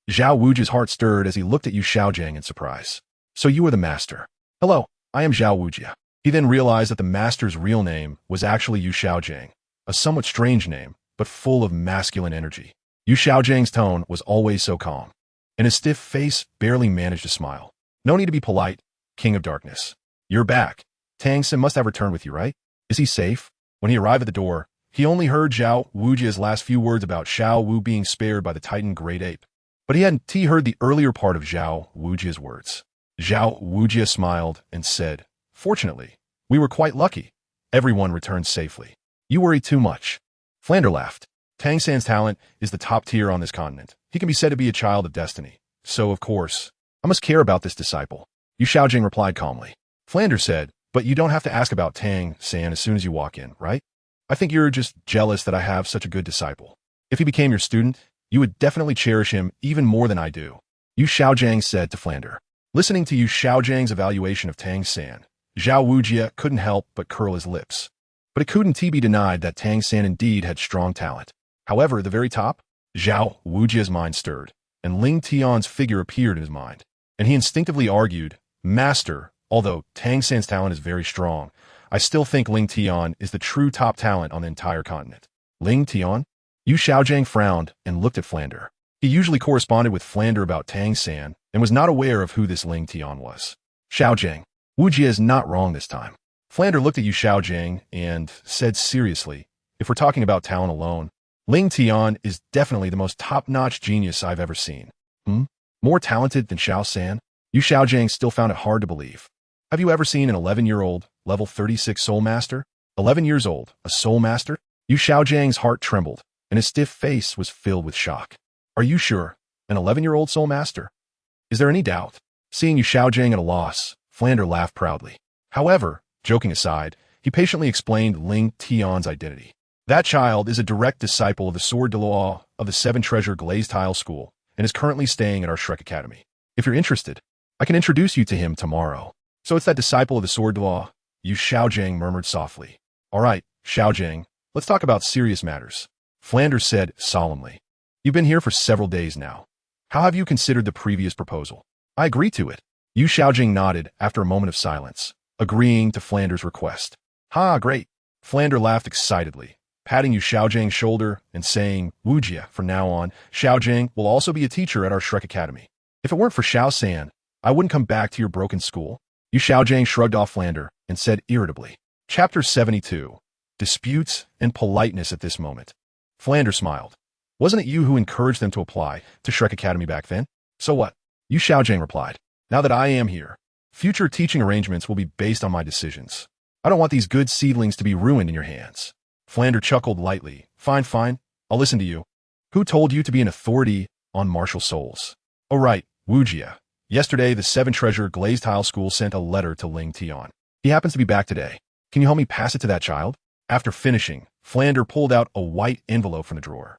Zhao Wujie's heart stirred as he looked at Yu Xiaojiang in surprise. So you are the master. Hello, I am Zhao Wujie. He then realized that the master's real name was actually Yu Xiaojiang, a somewhat strange name, but full of masculine energy. Yu Xiaojiang's tone was always so calm, and his stiff face barely managed a smile. No need to be polite, King of Darkness. You're back. Tang San must have returned with you, right? Is he safe? When he arrived at the door, he only heard Zhao Wujie's last few words about Xiao Wu being spared by the Titan Great Ape. But he hadn't heard the earlier part of Zhao Wujie's words. Zhao Wujie smiled and said, Fortunately, we were quite lucky. Everyone returned safely. You worry too much. Flander laughed. Tang San's talent is the top tier on this continent. He can be said to be a child of destiny. So, of course, I must care about this disciple. Yu Xiaojing replied calmly. Flander said, but you don't have to ask about Tang San as soon as you walk in, right? I think you're just jealous that I have such a good disciple. If he became your student, you would definitely cherish him even more than I do. Yu Xiaojiang said to Flander. Listening to Yu Xiaojiang's evaluation of Tang San, Zhao Wujie couldn't help but curl his lips. But it couldn't be denied that Tang San indeed had strong talent. However, at the very top, Zhao Wujie's mind stirred, and Ling Tian's figure appeared in his mind. And he instinctively argued, Master, although Tang San's talent is very strong, I still think Ling Tian is the true top talent on the entire continent. Ling Tian? Yu Xiaojiang frowned and looked at Flander. He usually corresponded with Flander about Tang San and was not aware of who this Ling Tian was. Xiaojiang, Wujie is not wrong this time. Flander looked at Yu Xiaojiang and said seriously, if we're talking about talent alone, Ling Tian is definitely the most top-notch genius I've ever seen. More talented than Xiao San? Yu Xiaojiang still found it hard to believe. Have you ever seen an 11-year-old, level 36 soul master? 11 years old, a soul master? Yu Xiaojiang's heart trembled, and his stiff face was filled with shock. Are you sure? An 11-year-old soul master? Is there any doubt? Seeing Yu Xiaojiang at a loss, Flander laughed proudly. However, joking aside, he patiently explained Ling Tian's identity. That child is a direct disciple of the Sword Douluo of the Seven Treasure Glazed Tile School and is currently staying at our Shrek Academy. If you're interested, I can introduce you to him tomorrow. So it's that disciple of the Sword Douluo, Yu Xiaojiang murmured softly. All right, Xiaojiang, let's talk about serious matters. Flander said solemnly. You've been here for several days now. How have you considered the previous proposal? I agree to it. Yu Xiaojiang nodded after a moment of silence, agreeing to Flander's request. Ha, great. Flander laughed excitedly, patting Yu Xiaojiang's shoulder and saying, Wujie, from now on, Xiaojiang will also be a teacher at our Shrek Academy. If it weren't for Xiao San, I wouldn't come back to your broken school. Yu Xiaojiang shrugged off Flander and said irritably. Chapter 72. Disputes and politeness at this moment. Flander smiled. Wasn't it you who encouraged them to apply to Shrek Academy back then? So what? Yu Xiaojiang replied. Now that I am here, future teaching arrangements will be based on my decisions. I don't want these good seedlings to be ruined in your hands. Flander chuckled lightly. Fine, fine. I'll listen to you. Who told you to be an authority on martial souls? Oh right, Wujie. Yesterday, the Seven Treasure Glazed Tile School sent a letter to Ling Tian. He happens to be back today. Can you help me pass it to that child? After finishing, Flander pulled out a white envelope from the drawer.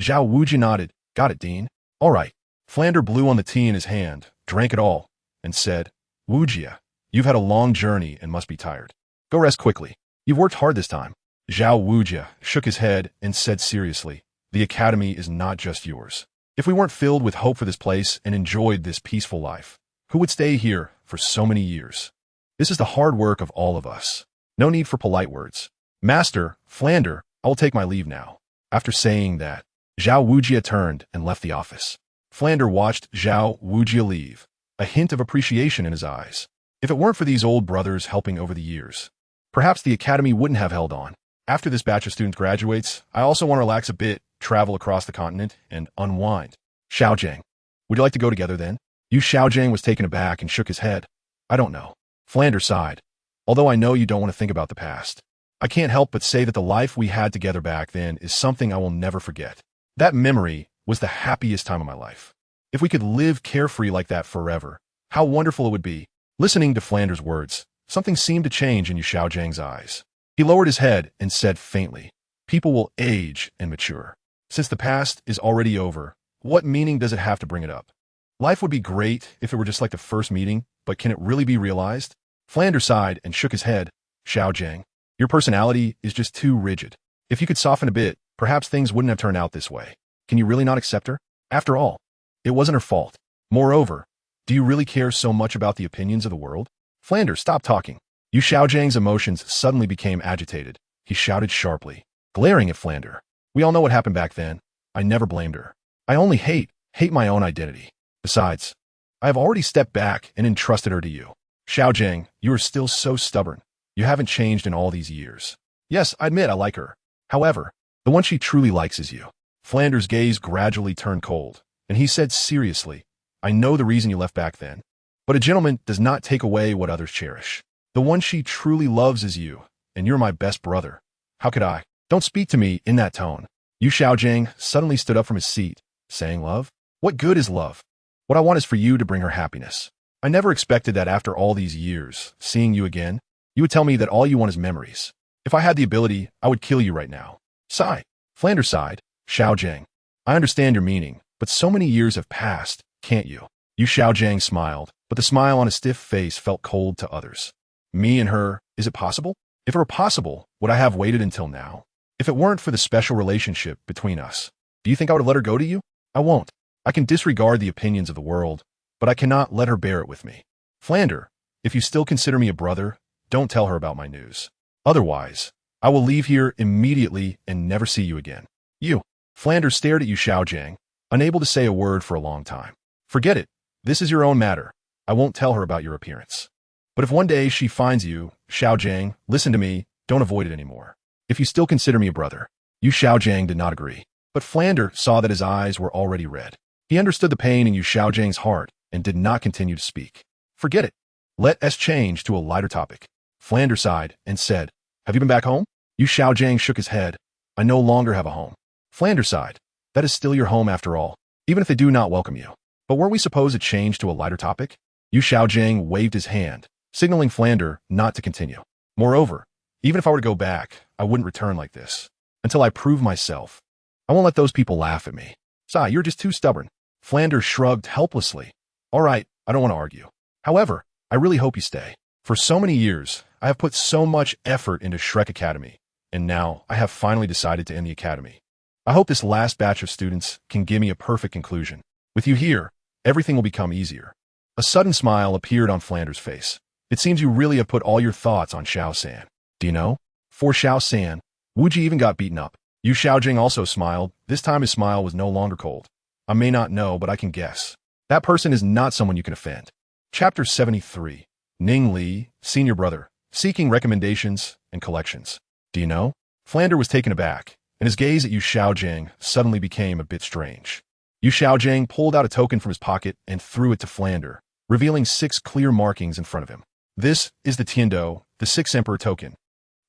Zhao Wujie nodded. Got it, Dean. All right. Flander blew on the tea in his hand, drank it all, and said, Wujie, you've had a long journey and must be tired. Go rest quickly. You've worked hard this time. Zhao Wujie shook his head and said seriously, the academy is not just yours. If we weren't filled with hope for this place and enjoyed this peaceful life, who would stay here for so many years? This is the hard work of all of us. No need for polite words. Master, Flander, I will take my leave now. After saying that, Zhao Wujie turned and left the office. Flander watched Zhao Wujie leave, a hint of appreciation in his eyes. If it weren't for these old brothers helping over the years, perhaps the academy wouldn't have held on. After this batch of students graduates, I also want to relax a bit, travel across the continent, and unwind. Xiaojiang, would you like to go together then? Yu Xiaojiang was taken aback and shook his head. I don't know. Flander sighed. Although I know you don't want to think about the past. I can't help but say that the life we had together back then is something I will never forget. That memory was the happiest time of my life. If we could live carefree like that forever, how wonderful it would be. Listening to Flanders' words, something seemed to change in Yu Xiaojiang's eyes. He lowered his head and said faintly, "People will age and mature. Since the past is already over, what meaning does it have to bring it up? Life would be great if it were just like the first meeting, but can it really be realized?" Flanders sighed and shook his head. "Xiaojiang, your personality is just too rigid. If you could soften a bit, perhaps things wouldn't have turned out this way. Can you really not accept her? After all, it wasn't her fault. Moreover, do you really care so much about the opinions of the world?" Flanders, stop talking. Yu Xiaojiang's emotions suddenly became agitated. He shouted sharply, glaring at Flanders. "We all know what happened back then. I never blamed her. I only hate my own identity. Besides, I have already stepped back and entrusted her to you. Xiaojiang, you are still so stubborn. You haven't changed in all these years. Yes, I admit I like her. However, the one she truly likes is you." Flanders' gaze gradually turned cold, and he said seriously, "I know the reason you left back then. But a gentleman does not take away what others cherish. The one she truly loves is you, and you're my best brother. How could I?" "Don't speak to me in that tone." Yu Xiaojiang suddenly stood up from his seat, saying, "Love? What good is love? What I want is for you to bring her happiness. I never expected that after all these years, seeing you again, you would tell me that all you want is memories. If I had the ability, I would kill you right now." Sigh. Flanders sighed. "Xiaojiang, I understand your meaning, but so many years have passed, can't you?" Yu Xiaojiang smiled, but the smile on his stiff face felt cold to others. "Me and her, is it possible? If it were possible, would I have waited until now? If it weren't for the special relationship between us, do you think I would have let her go to you? I won't. I can disregard the opinions of the world, but I cannot let her bear it with me. Flanders, if you still consider me a brother, don't tell her about my news. Otherwise, I will leave here immediately and never see you again." "You." Flanders stared at Yu Xiaojiang, unable to say a word for a long time. "Forget it. This is your own matter. I won't tell her about your appearance. But if one day she finds you, Xiaojiang, listen to me, don't avoid it anymore. If you still consider me a brother." Yu Xiaojiang did not agree, but Flanders saw that his eyes were already red. He understood the pain in Yu Xiaojiang's heart and did not continue to speak. "Forget it. Let us change to a lighter topic." Flanders sighed and said, "Have you been back home?" Yu Xiaojiang shook his head. "I no longer have a home." Flanders sighed. "That is still your home after all, even if they do not welcome you. But weren't we supposed to change to a lighter topic?" Yu Xiaojiang waved his hand, signaling Flanders not to continue. "Moreover, even if I were to go back, I wouldn't return like this. Until I prove myself, I won't let those people laugh at me." "Sigh, you're just too stubborn." Flanders shrugged helplessly. "All right, I don't want to argue. However, I really hope you stay. For so many years, I have put so much effort into Shrek Academy, and now I have finally decided to end the academy. I hope this last batch of students can give me a perfect conclusion. With you here, everything will become easier." A sudden smile appeared on Flanders' face. "It seems you really have put all your thoughts on Xiao San. Do you know? For Xiao San, Wuji even got beaten up." Yu Xiaojing also smiled. This time his smile was no longer cold. "I may not know, but I can guess. That person is not someone you can offend." Chapter 73. Ning Li, Senior Brother, Seeking Recommendations and Collections. "Do you know?" Flanders was taken aback, and his gaze at Yu Xiaojing suddenly became a bit strange. Yu Xiaojing pulled out a token from his pocket and threw it to Flanders, revealing 6 clear markings in front of him. "This is the Tiando, the 6th Emperor token."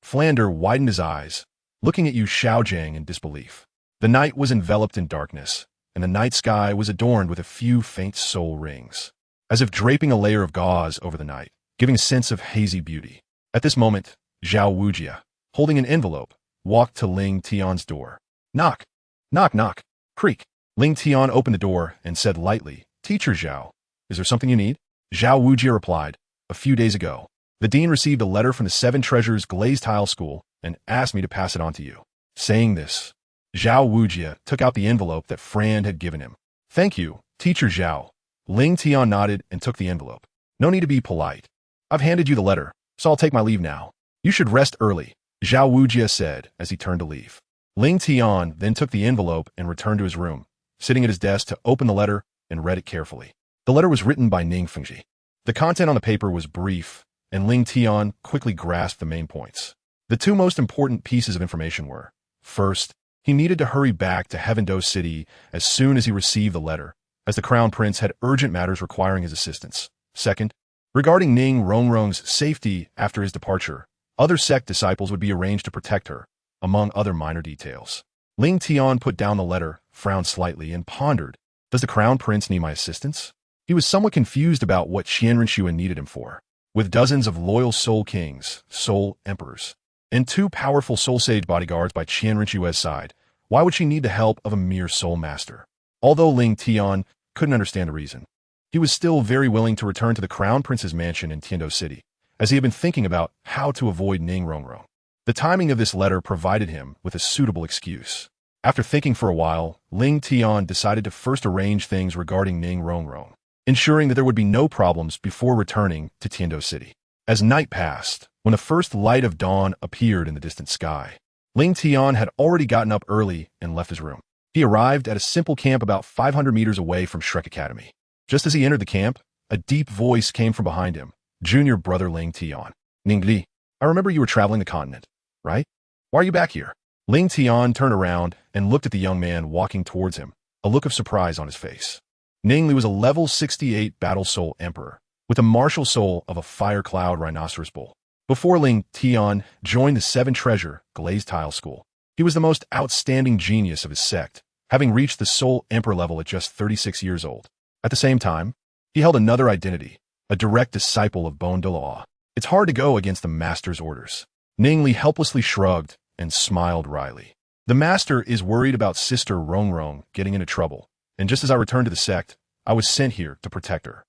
Flanders widened his eyes, looking at Yu Xiaojing in disbelief. The night was enveloped in darkness, and the night sky was adorned with a few faint soul rings, as if draping a layer of gauze over the night, giving a sense of hazy beauty. At this moment, Zhao Wujia, holding an envelope, walked to Ling Tian's door. "Knock! Knock, knock! Creak!" Ling Tian opened the door and said lightly, "Teacher Zhao, is there something you need?" Zhao Wujia replied, "A few days ago, the dean received a letter from the 7 Treasures Glazed Tile School and asked me to pass it on to you." Saying this, Zhao Wujia took out the envelope that Fran had given him. "Thank you, Teacher Zhao." Ling Tian nodded and took the envelope. "No need to be polite. I've handed you the letter, so I'll take my leave now. You should rest early," Zhao Wujia said as he turned to leave. Ling Tian then took the envelope and returned to his room, sitting at his desk to open the letter and read it carefully. The letter was written by Ning Fengji. The content on the paper was brief, and Ling Tian quickly grasped the main points. The 2 most important pieces of information were, first, he needed to hurry back to Heaven-Do City as soon as he received the letter, as the Crown Prince had urgent matters requiring his assistance. Second, regarding Ning Rongrong's safety after his departure, Other sect disciples would be arranged to protect her, among other minor details. Ling Tian put down the letter, frowned slightly, and pondered. Does the crown prince need my assistance? He was somewhat confused about what Qianren needed him for. With dozens of loyal soul kings, soul emperors, and 2 powerful soul sage bodyguards by Qianren's side, why would she need the help of a mere soul master? Although Ling Tian couldn't understand the reason, he was still very willing to return to the crown prince's mansion in Tiando City, as he had been thinking about how to avoid Ning Rongrong. The timing of this letter provided him with a suitable excuse. After thinking for a while, Ling Tian decided to first arrange things regarding Ning Rongrong, ensuring that there would be no problems before returning to Tiando City. As night passed, when the first light of dawn appeared in the distant sky, Ling Tian had already gotten up early and left his room. He arrived at a simple camp about 500 meters away from Shrek Academy. Just as he entered the camp, a deep voice came from behind him. Junior brother Ling Tian. Ning Li, I remember you were traveling the continent, right? Why are you back here? Ling Tian turned around and looked at the young man walking towards him, a look of surprise on his face. Ning Li was a level 68 battle soul emperor, with a martial soul of a fire cloud rhinoceros bull. Before Ling Tian joined the 7 treasure glazed tile school, he was the most outstanding genius of his sect, having reached the soul emperor level at just 36 years old. At the same time, he held another identity, a direct disciple of Douluo. It's hard to go against the master's orders. Ning Li helplessly shrugged and smiled wryly. The master is worried about Sister Rongrong getting into trouble, and just as I returned to the sect, I was sent here to protect her.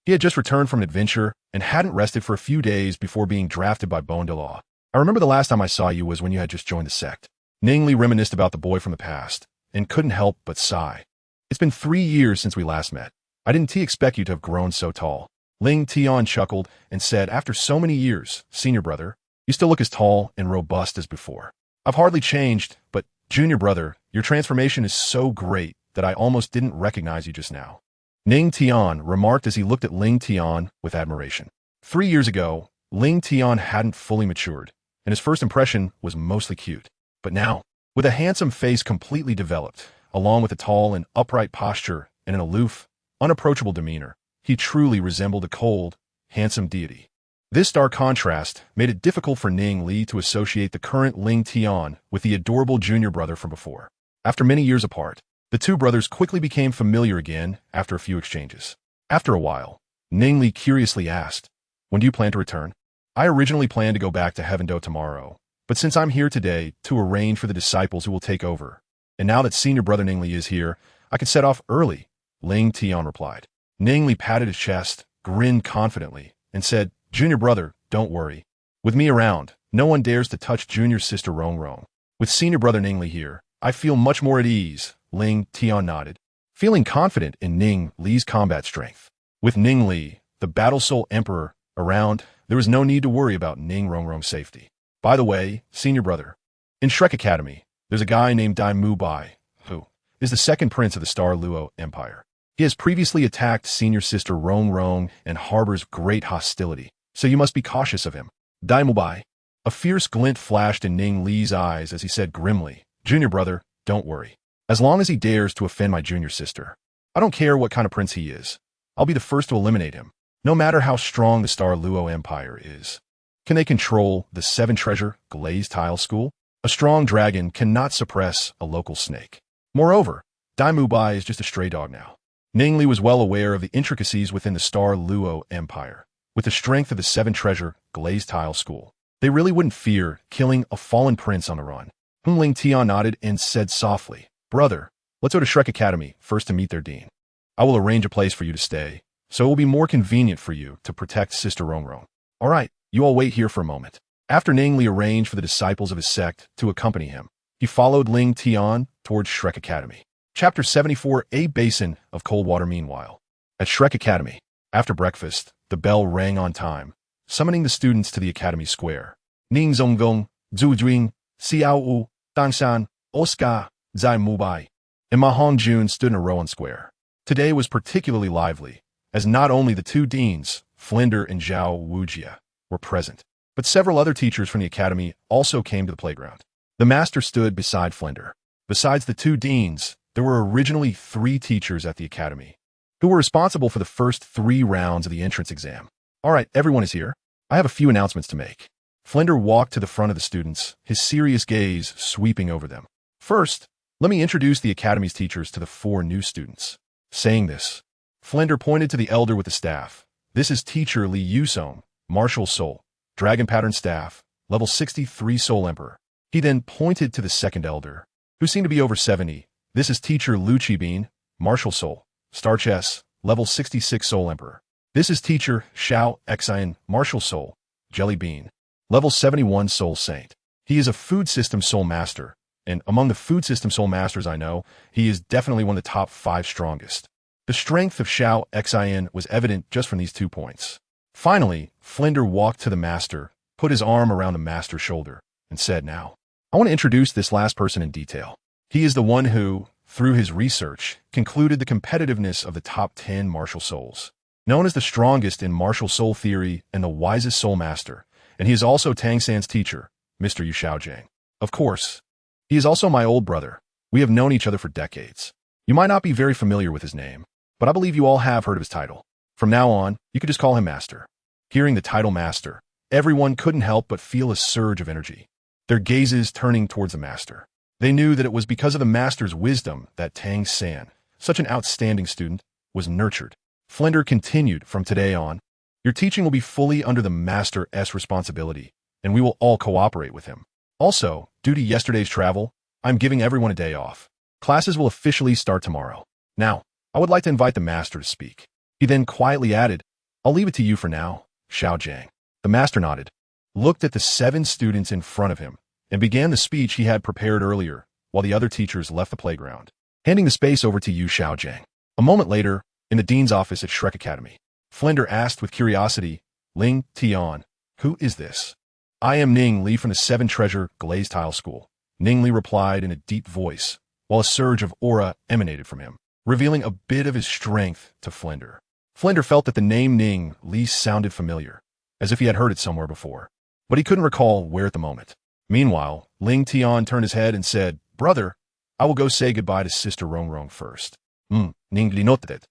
He had just returned from an adventure and hadn't rested for a few days before being drafted by Douluo. I remember the last time I saw you was when you had just joined the sect. Ning Li reminisced about the boy from the past and couldn't help but sigh. It's been 3 years since we last met. I didn't expect you to have grown so tall. Ling Tian chuckled and said, after so many years, senior brother, you still look as tall and robust as before. I've hardly changed, but junior brother, your transformation is so great that I almost didn't recognize you just now. Ning Tian remarked as he looked at Ling Tian with admiration. 3 years ago, Ling Tian hadn't fully matured, and his first impression was mostly cute. But now, with a handsome face completely developed, along with a tall and upright posture and an aloof, unapproachable demeanor, he truly resembled a cold, handsome deity. This stark contrast made it difficult for Ning Li to associate the current Ling Tian with the adorable junior brother from before. After many years apart, the 2 brothers quickly became familiar again after a few exchanges. After a while, Ning Li curiously asked, when do you plan to return? I originally planned to go back to Heavendo tomorrow, but since I'm here today to arrange for the disciples who will take over, and now that senior brother Ning Li is here, I can set off early, Ling Tian replied. Ning Li patted his chest, grinned confidently, and said, junior brother, don't worry. With me around, no one dares to touch junior sister Rongrong. With senior brother Ning Li here, I feel much more at ease, Ling Tian nodded, feeling confident in Ning Li's combat strength. With Ning Li, the battle soul emperor, around, there was no need to worry about Ning Rongrong's safety. By the way, senior brother, in Shrek Academy, there's a guy named Daimmu Bai, who is the 2nd prince of the Douluo Empire. He has previously attacked senior sister Rongrong and harbors great hostility, so you must be cautious of him. Daimmu Bai. A fierce glint flashed in Ning Li's eyes as he said grimly, junior brother, don't worry. As long as he dares to offend my junior sister, I don't care what kind of prince he is. I'll be the first to eliminate him, no matter how strong the Douluo Empire is. Can they control the 7 treasure glazed tile school? A strong dragon cannot suppress a local snake. Moreover, Daimmu Bai is just a stray dog now. Ning Li was well aware of the intricacies within the Douluo Empire. With the strength of the 7 treasure glazed tile school, they really wouldn't fear killing a fallen prince on the run. Ling Tian nodded and said softly, brother, let's go to Shrek Academy first to meet their dean. I will arrange a place for you to stay, so it will be more convenient for you to protect Sister Rongrong. All right, you all wait here for a moment. After Ning Li arranged for the disciples of his sect to accompany him, he followed Ling Tian towards Shrek Academy. Chapter 74, A Basin of Cold Water. Meanwhile, at Shrek Academy, after breakfast, the bell rang on time, summoning the students to the Academy Square. Ning Zonggong, Zhu Jing, Xiao Wu, Dangshan, Oscar, Zai Mubai, and Ma Hongjun stood in a row on square. Today was particularly lively, as not only the 2 deans, Flinder and Zhao Wujia, were present, but several other teachers from the academy also came to the playground. The master stood beside Flinder. Besides the 2 deans, there were originally 3 teachers at the academy, who were responsible for the first 3 rounds of the entrance exam. All right, everyone is here. I have a few announcements to make. Flinder walked to the front of the students, his serious gaze sweeping over them. First, let me introduce the Academy's teachers to the 4 new students. Saying this, Flinder pointed to the elder with the staff. This is Teacher Li Yusong, Martial Soul, Dragon Pattern Staff, level 63 Soul Emperor. He then pointed to the second elder, who seemed to be over 70. This is Teacher Lu Qibin, Martial Soul, Star Chess, level 66 Soul Emperor. This is Teacher Xiao Xian, Martial Soul, Jelly Bean, level 71 Soul Saint. He is a food system soul master, and among the food system soul masters I know, he is definitely one of the top 5 strongest. The strength of Xiao Xian was evident just from these 2 points. Finally, Flinder walked to the master, put his arm around the master's shoulder, and said, "Now, I want to introduce this last person in detail. He is the one who, through his research, concluded the competitiveness of the top 10 martial souls. Known as the strongest in martial soul theory and the wisest soul master, and he is also Tang San's teacher, Mr. Yu Xiaojiang. Of course, he is also my old brother. We have known each other for decades. You might not be very familiar with his name, but I believe you all have heard of his title. From now on, you could just call him Master." Hearing the title Master, everyone couldn't help but feel a surge of energy, their gazes turning towards the Master. They knew that it was because of the Master's wisdom that Tang San, such an outstanding student, was nurtured. Flinder continued, "From today on, your teaching will be fully under the Master's responsibility, and we will all cooperate with him. Also, due to yesterday's travel, I'm giving everyone a day off. Classes will officially start tomorrow. Now, I would like to invite the Master to speak." He then quietly added, "I'll leave it to you for now, Xiaojiang." The Master nodded, looked at the 7 students in front of him, and began the speech he had prepared earlier, while the other teachers left the playground, handing the space over to Yu Xiaojiang. A moment later, in the dean's office at Shrek Academy, Flinder asked with curiosity, "Ling Tian, who is this?" "I am Ning Li from the 7 Treasure Glazed Tile School," Ning Li replied in a deep voice, while a surge of aura emanated from him, revealing a bit of his strength to Flinder. Flinder felt that the name Ning Li sounded familiar, as if he had heard it somewhere before, but he couldn't recall where at the moment. Meanwhile, Ling Tian turned his head and said, "Brother, I will go say goodbye to Sister Rongrong first." Ning Li noted.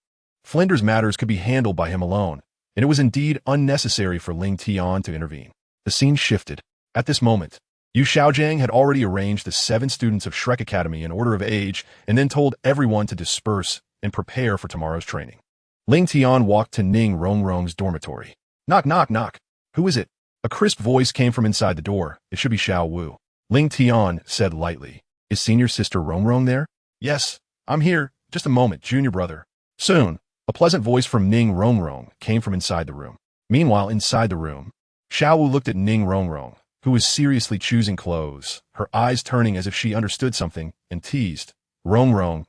Flinder's matters could be handled by him alone, and it was indeed unnecessary for Ling Tian to intervene. The scene shifted. At this moment, Yu Xiaojiang had already arranged the 7 students of Shrek Academy in order of age and then told everyone to disperse and prepare for tomorrow's training. Ling Tian walked to Ning Rongrong's dormitory. "Knock, knock, knock. Who is it?" A crisp voice came from inside the door. "It should be Xiao Wu." Ling Tian said lightly, "Is senior sister Rongrong there?" "Yes, I'm here. Just a moment, junior brother." Soon, a pleasant voice from Ning Rongrong came from inside the room. Meanwhile, inside the room, Xiao Wu looked at Ning Rongrong, who was seriously choosing clothes, her eyes turning as if she understood something, and teased, "Rongrong,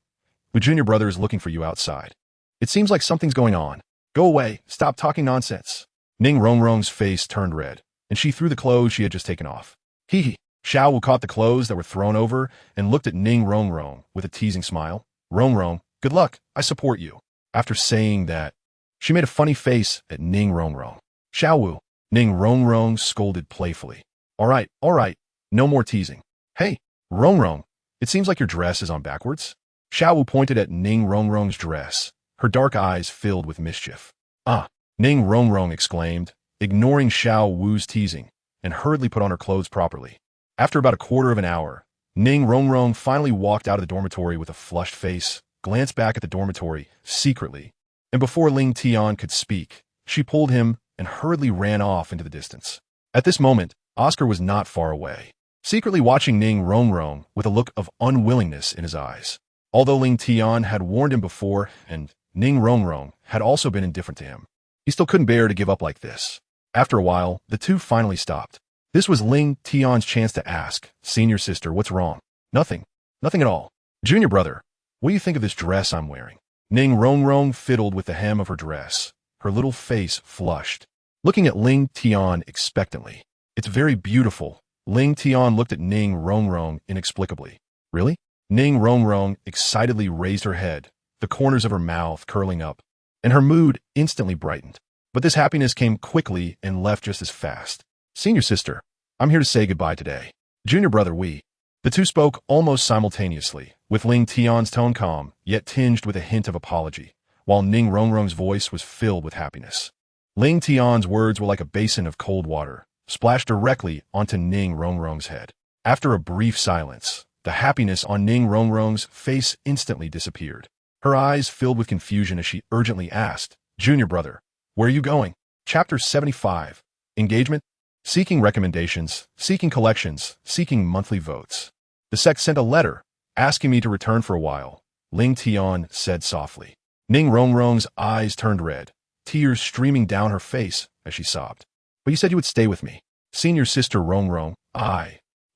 the junior brother is looking for you outside. It seems like something's going on. Go away, stop talking nonsense." Ning Rongrong's face turned red, and she threw the clothes she had just taken off. Hee. Xiao Wu caught the clothes that were thrown over and looked at Ning Rongrong with a teasing smile. "Rongrong, good luck, I support you." After saying that, she made a funny face at Ning Rongrong. "Xiao Wu," Ning Rongrong scolded playfully. All right, no more teasing." "Hey, Rongrong, it seems like your dress is on backwards." Xiao Wu pointed at Ning Rongrong's dress, her dark eyes filled with mischief. "Ah," Ning Rongrong exclaimed, ignoring Xiao Wu's teasing, and hurriedly put on her clothes properly. After about a quarter of an hour, Ning Rongrong finally walked out of the dormitory with a flushed face, glanced back at the dormitory secretly, and before Ling Tian could speak, she pulled him and hurriedly ran off into the distance. At this moment, Oscar was not far away, secretly watching Ning Rongrong with a look of unwillingness in his eyes. Although Ling Tian had warned him before, and Ning Rongrong had also been indifferent to him, he still couldn't bear to give up like this. After a while, the two finally stopped. This was Ling Tian's chance to ask, "Senior sister, what's wrong?" "Nothing. Nothing at all." "Junior brother, what do you think of this dress I'm wearing?" Ning Rongrong fiddled with the hem of her dress, her little face flushed, looking at Ling Tian expectantly. "It's very beautiful." Ling Tian looked at Ning Rongrong inexplicably. "Really?" Ning Rongrong excitedly raised her head, the corners of her mouth curling up, and her mood instantly brightened. But this happiness came quickly and left just as fast. "Senior sister, I'm here to say goodbye today." "Junior brother, we." The two spoke almost simultaneously, with Ling Tian's tone calm, yet tinged with a hint of apology, while Ning Rongrong's voice was filled with happiness. Ling Tian's words were like a basin of cold water, splashed directly onto Ning Rongrong's head. After a brief silence, the happiness on Ning Rongrong's face instantly disappeared. Her eyes filled with confusion as she urgently asked, "Junior brother, where are you going?" Chapter 75. Engagement? Seeking recommendations, seeking collections, seeking monthly votes. The sect sent a letter, asking me to return for a while, Ling Tian said softly. Ning Rongrong's eyes turned red, tears streaming down her face as she sobbed. "But you said you would stay with me. Senior sister Rongrong,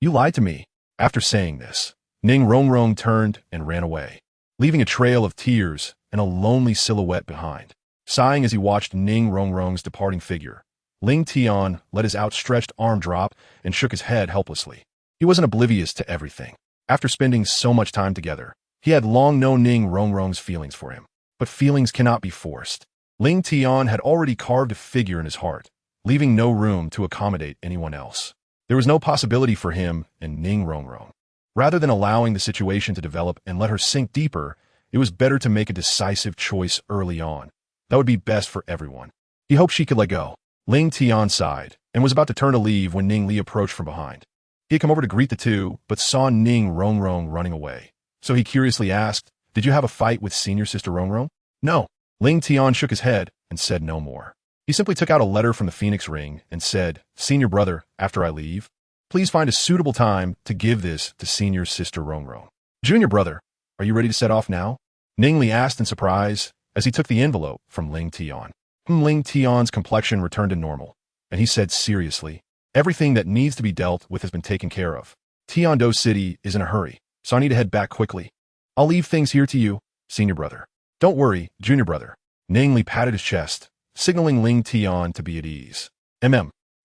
you lied to me." After saying this, Ning Rongrong turned and ran away, leaving a trail of tears and a lonely silhouette behind. Sighing as he watched Ning Rongrong's departing figure, Ling Tian let his outstretched arm drop and shook his head helplessly. He wasn't oblivious to everything. After spending so much time together, he had long known Ning Rongrong's feelings for him. But feelings cannot be forced. Ling Tian had already carved a figure in his heart, leaving no room to accommodate anyone else. There was no possibility for him and Ning Rongrong. Rather than allowing the situation to develop and let her sink deeper, it was better to make a decisive choice early on. That would be best for everyone. He hoped she could let go. Ling Tian sighed and was about to turn to leave when Ning Li approached from behind. He had come over to greet the two, but saw Ning Rongrong running away. So he curiously asked, "Did you have a fight with senior sister Rongrong?" "No." Ling Tian shook his head and said no more. He simply took out a letter from the Phoenix Ring and said, "Senior brother, after I leave, please find a suitable time to give this to senior sister Rongrong." "Junior brother, are you ready to set off now?" Ning Li asked in surprise as he took the envelope from Ling Tian. Ling Tian's complexion returned to normal, and he said seriously, "Everything that needs to be dealt with has been taken care of. Tiando City is in a hurry, so I need to head back quickly. I'll leave things here to you, senior brother." "Don't worry, junior brother." Ning Li patted his chest, signaling Ling Tian to be at ease.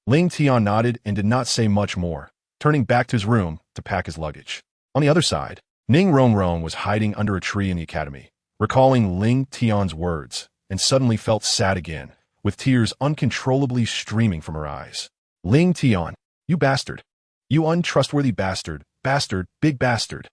Ling Tian nodded and did not say much more, turning back to his room to pack his luggage. On the other side, Ning Rongrong was hiding under a tree in the academy, recalling Ling Tian's words, and suddenly felt sad again, with tears uncontrollably streaming from her eyes. "Ling Tian, you bastard. You untrustworthy bastard, big bastard."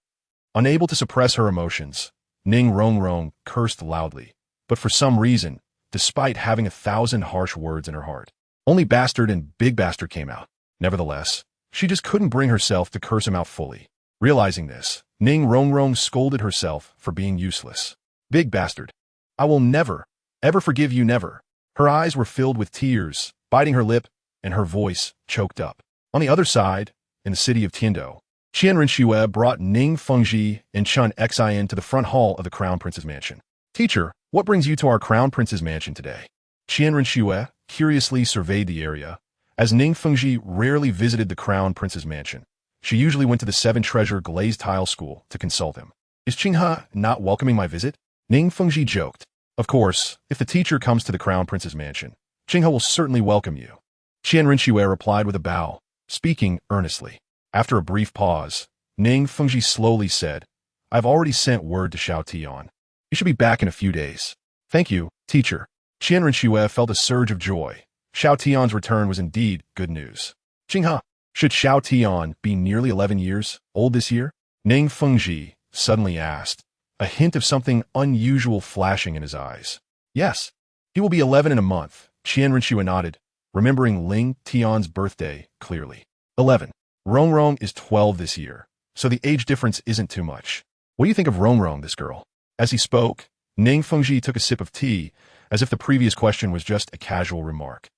Unable to suppress her emotions, Ning Rongrong cursed loudly, but for some reason, despite having 1,000 harsh words in her heart, only bastard and big bastard came out. Nevertheless, she just couldn't bring herself to curse him out fully. Realizing this, Ning Rongrong scolded herself for being useless. "Big bastard. I will never, ever forgive you, never." Her eyes were filled with tears, biting her lip, and her voice choked up. On the other side, in the city of Tiando, Qian Renxue brought Ning Fengji and Chun Xin to the front hall of the Crown Prince's mansion. "Teacher, what brings you to our Crown Prince's mansion today?" Qian Renxue curiously surveyed the area, as Ning Fengji rarely visited the Crown Prince's mansion. She usually went to the Seven Treasure Glazed Tile School to consult him. "Is Qinghe not welcoming my visit?" Ning Fengji joked. "Of course, if the teacher comes to the Crown Prince's mansion, Qinghe will certainly welcome you." Qian Renxue replied with a bow, speaking earnestly. After a brief pause, Ning Fengji slowly said, "I've already sent word to Xiao Tian. You should be back in a few days." "Thank you, teacher." Qian Renxue felt a surge of joy. Xiao Tian's return was indeed good news. "Qinghe, should Xiao Tian be nearly 11 years old this year?" Ning Fengji suddenly asked, a hint of something unusual flashing in his eyes. "Yes, he will be 11 in a month." Qian Renxue nodded, remembering Ling Tian's birthday clearly. 11. Rongrong is 12 this year, so the age difference isn't too much. "What do you think of Rongrong, this girl?" As he spoke, Ning Fengji took a sip of tea, as if the previous question was just a casual remark.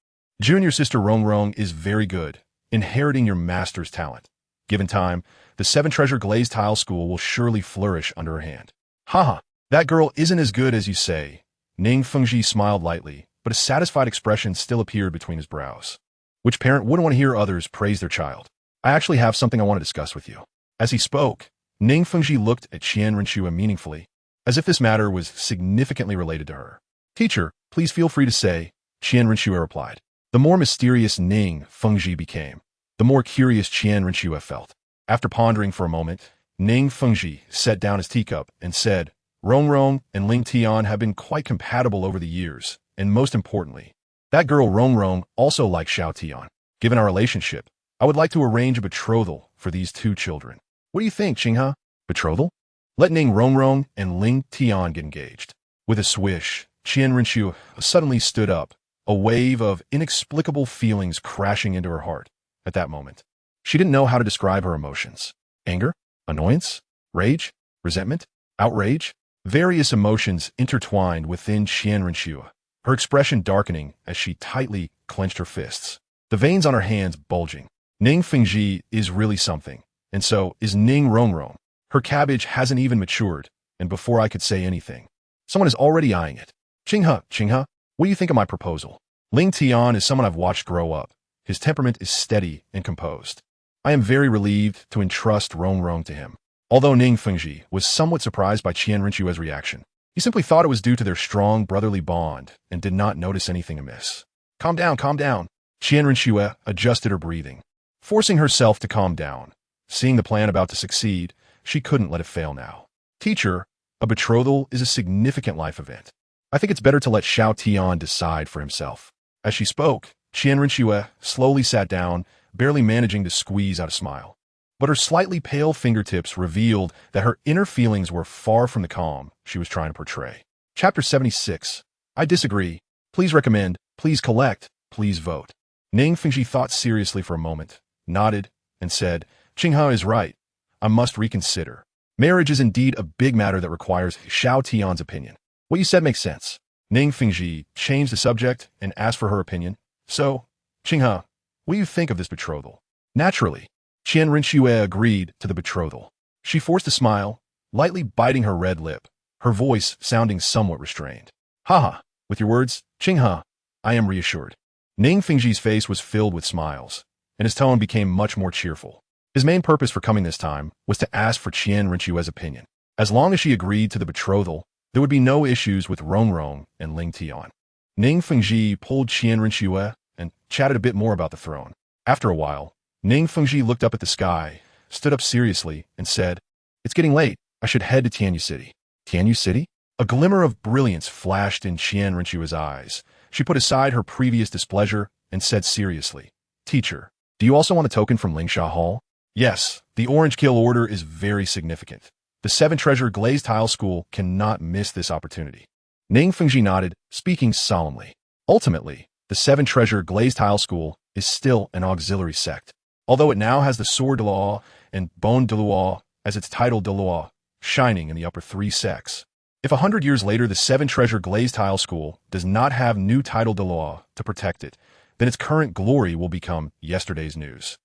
"Junior sister Rongrong is very good, inheriting your master's talent. Given time, the Seven Treasure Glazed Tile School will surely flourish under her hand." "Haha, that girl isn't as good as you say." Ning Fengji smiled lightly, but a satisfied expression still appeared between his brows. Which parent wouldn't want to hear others praise their child? "I actually have something I want to discuss with you." As he spoke, Ning Fengji looked at Qian Renxue meaningfully, as if this matter was significantly related to her. "Teacher, please feel free to say," Qian Renxue replied. The more mysterious Ning Fengji became, the more curious Qian Renxue felt. After pondering for a moment, Ning Fengji set down his teacup and said, "Rongrong and Ling Tian have been quite compatible over the years, and most importantly, that girl Rongrong also likes Xiao Tian. Given our relationship, I would like to arrange a betrothal for these two children. What do you think, Qinghe? Betrothal? Let Ning Rongrong and Ling Tian get engaged." With a swish, Qian Renxue suddenly stood up, a wave of inexplicable feelings crashing into her heart at that moment. She didn't know how to describe her emotions. Anger, annoyance, rage, resentment, outrage, various emotions intertwined within Qian Renxue, her expression darkening as she tightly clenched her fists, the veins on her hands bulging. Ning Fengji is really something, and so is Ning Rongrong. Her cabbage hasn't even matured, and before I could say anything, someone is already eyeing it. Qinghe, what do you think of my proposal? Ling Tian is someone I've watched grow up. His temperament is steady and composed. I am very relieved to entrust Rongrong to him. Although Ning Fengji was somewhat surprised by Qian Renxue's reaction, he simply thought it was due to their strong brotherly bond and did not notice anything amiss. Calm down. Qian Renxue adjusted her breathing, forcing herself to calm down. Seeing the plan about to succeed, she couldn't let it fail now. Teacher, a betrothal is a significant life event. I think it's better to let Xiao Tian decide for himself. As she spoke, Qian Renxue slowly sat down, barely managing to squeeze out a smile. But her slightly pale fingertips revealed that her inner feelings were far from the calm she was trying to portray. Chapter 76. I disagree. Please recommend, please collect, please vote. Ning Fengji thought seriously for a moment, nodded, and said, Qinghe is right. I must reconsider. Marriage is indeed a big matter that requires Xiao Tian's opinion. What you said makes sense. Ning Fengji changed the subject and asked for her opinion. So, Qinghe, what do you think of this betrothal? Naturally, Qian Renxue agreed to the betrothal. She forced a smile, lightly biting her red lip, her voice sounding somewhat restrained. Haha, with your words, Qinghe, I am reassured. Ning Fengji's face was filled with smiles, and his tone became much more cheerful. His main purpose for coming this time was to ask for Qian Renxue's opinion. As long as she agreed to the betrothal, there would be no issues with Rongrong and Ling Tian. Ning Fengji pulled Qian Renxue and chatted a bit more about the throne. After a while, Ning Fengji looked up at the sky, stood up seriously, and said, It's getting late. I should head to Tianyu City. Tianyu City? A glimmer of brilliance flashed in Qian Renxue's eyes. She put aside her previous displeasure and said seriously, Teacher, do you also want a token from Lingsha Hall? Yes, the Orange Kill Order is very significant. The Seven Treasure Glazed Tile School cannot miss this opportunity. Ning Fengji nodded, speaking solemnly. Ultimately, the Seven Treasure Glazed Tile School is still an auxiliary sect. Although it now has the Sword Douluo and Bone Douluo as its title Douluo, shining in the upper three sects. If 100 years later the Seven Treasure Glazed Tile School does not have new title Douluo to protect it, then its current glory will become yesterday's news.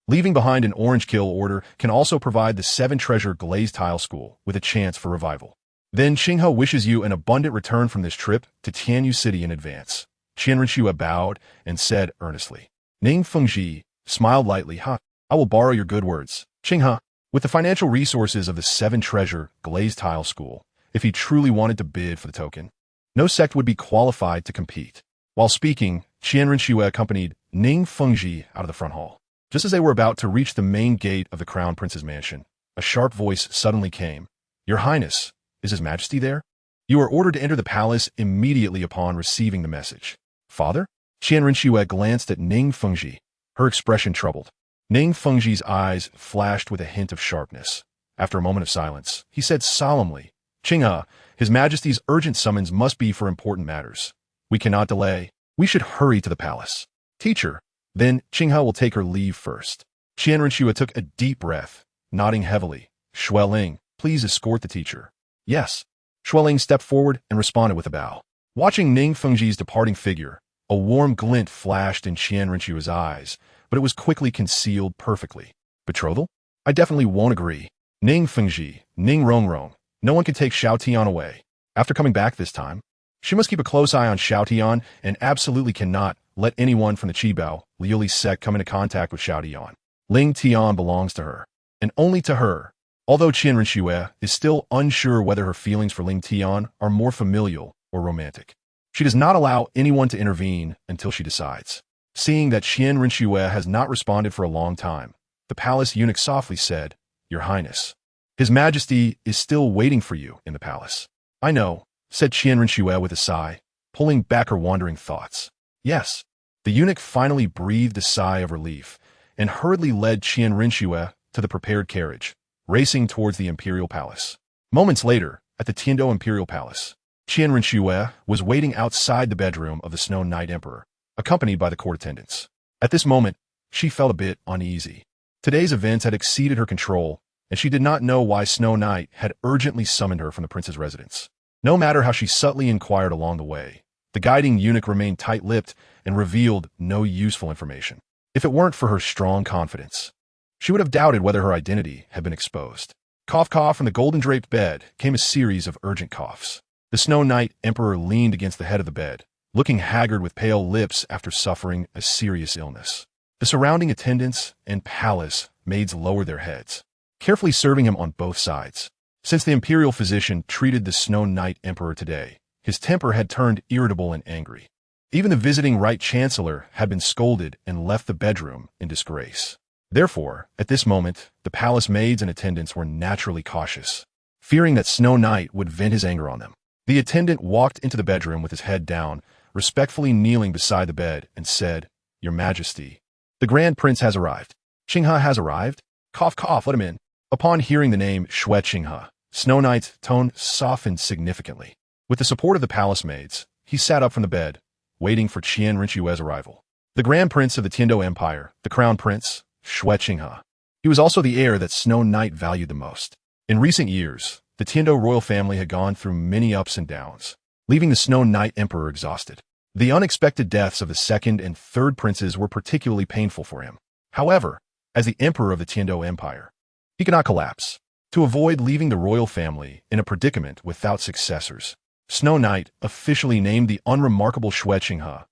Leaving behind an Orange Kill Order can also provide the Seven Treasure Glazed Tile School with a chance for revival. Then Qinghe wishes you an abundant return from this trip to Tianyu City in advance. Qian Renxue bowed and said earnestly. Ning Fengji smiled lightly. I will borrow your good words. Qinghe, with the financial resources of the Seven Treasure Glazed Tile School, if he truly wanted to bid for the token, no sect would be qualified to compete. While speaking, Qian Renxue accompanied Ning Fengji out of the front hall. Just as they were about to reach the main gate of the Crown Prince's mansion, a sharp voice suddenly came. Your Highness, is His Majesty there? You are ordered to enter the palace immediately upon receiving the message. Father? Qian Renxue glanced at Ning Fengji, her expression troubled. Ning Fengji's eyes flashed with a hint of sharpness. After a moment of silence, he said solemnly, Qinghe, His Majesty's urgent summons must be for important matters. We cannot delay. We should hurry to the palace. Teacher, then Qinghe will take her leave first. Qian Renxue took a deep breath, nodding heavily. Xueling, please escort the teacher. Yes. Xueling stepped forward and responded with a bow. Watching Ning Fengji's departing figure, a warm glint flashed in Qian Renxue's eyes, but it was quickly concealed perfectly. Betrothal? I definitely won't agree. Ning Fengji, Ning Rongrong, no one can take Xiao Tian away. After coming back this time, she must keep a close eye on Xiao Tian and absolutely cannot let anyone from the Qibao, Liuli sect come into contact with Xiao Tian. Ling Tian belongs to her, and only to her. Although Qian Renxue is still unsure whether her feelings for Ling Tian are more familial or romantic, she does not allow anyone to intervene until she decides. Seeing that Qian Renxue has not responded for a long time, the palace eunuch softly said, Your Highness, His Majesty is still waiting for you in the palace. I know, said Qian Renxue with a sigh, pulling back her wandering thoughts. Yes. The eunuch finally breathed a sigh of relief and hurriedly led Qian Renxue to the prepared carriage, racing towards the imperial palace. Moments later, at the Tiando imperial palace, Qianren was waiting outside the bedroom of the Snow Knight Emperor, accompanied by the court attendants. At this moment, she felt a bit uneasy. Today's events had exceeded her control, and she did not know why Snow Knight had urgently summoned her from the prince's residence. No matter how she subtly inquired along the way, the guiding eunuch remained tight-lipped and revealed no useful information. If it weren't for her strong confidence, she would have doubted whether her identity had been exposed. Cough, cough, from the golden-draped bed came a series of urgent coughs. The Snow Knight Emperor leaned against the head of the bed, looking haggard with pale lips after suffering a serious illness. The surrounding attendants and palace maids lowered their heads, carefully serving him on both sides. Since the imperial physician treated the Snow Knight Emperor today, his temper had turned irritable and angry. Even the visiting Right Chancellor had been scolded and left the bedroom in disgrace. Therefore, at this moment, the palace maids and attendants were naturally cautious, fearing that Snow Knight would vent his anger on them. The attendant walked into the bedroom with his head down, respectfully kneeling beside the bed, and said, "Your Majesty, the Grand Prince has arrived." "Qinghe has arrived?" "Cough, cough, let him in." Upon hearing the name Qinghe, Snow Knight's tone softened significantly. With the support of the palace maids, he sat up from the bed, waiting for Qianren's arrival. The Grand Prince of the Tiando Empire, the Crown Prince, Qinghe. He was also the heir that Snow Knight valued the most. In recent years, the Tiando royal family had gone through many ups and downs, leaving the Snow Knight Emperor exhausted. The unexpected deaths of the second and third princes were particularly painful for him. However, as the Emperor of the Tiando Empire, he could not collapse. To avoid leaving the royal family in a predicament without successors, Snow Knight officially named the unremarkable Qinghe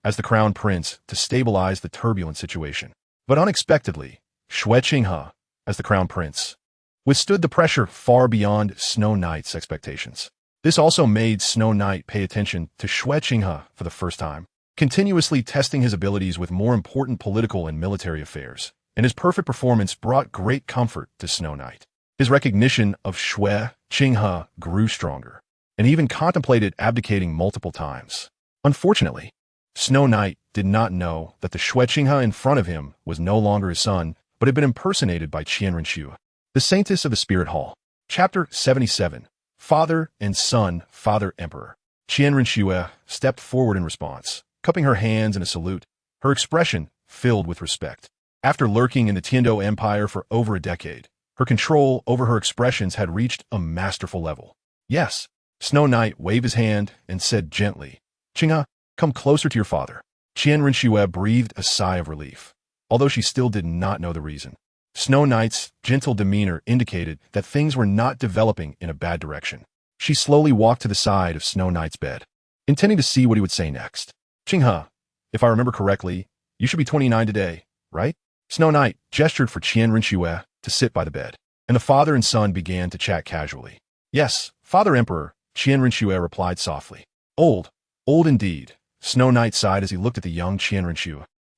as the crown prince to stabilize the turbulent situation. But unexpectedly, Qinghe, as the crown prince, withstood the pressure far beyond Snow Knight's expectations. This also made Snow Knight pay attention to Qinghe for the first time, continuously testing his abilities with more important political and military affairs, and his perfect performance brought great comfort to Snow Knight. His recognition of Qinghe grew stronger, and he even contemplated abdicating multiple times. Unfortunately, Snow Knight did not know that the Qinghe in front of him was no longer his son, but had been impersonated by Qianren. The Saintess of the Spirit Hall. Chapter 77. Father and Son, Father Emperor. Qianren stepped forward in response, cupping her hands in a salute, her expression filled with respect. After lurking in the Tiando Empire for over a decade, her control over her expressions had reached a masterful level. "Yes." Snow Knight waved his hand and said gently, "Qinghe, come closer to your father." Qianren breathed a sigh of relief, although she still did not know the reason. Snow Knight's gentle demeanor indicated that things were not developing in a bad direction. She slowly walked to the side of Snow Knight's bed, intending to see what he would say next. "Qinghe, if I remember correctly, you should be 29 today, right?" Snow Knight gestured for Qianren to sit by the bed, and the father and son began to chat casually. "Yes, Father Emperor," Qianren replied softly. Old indeed," Snow Knight sighed as he looked at the young Qianren,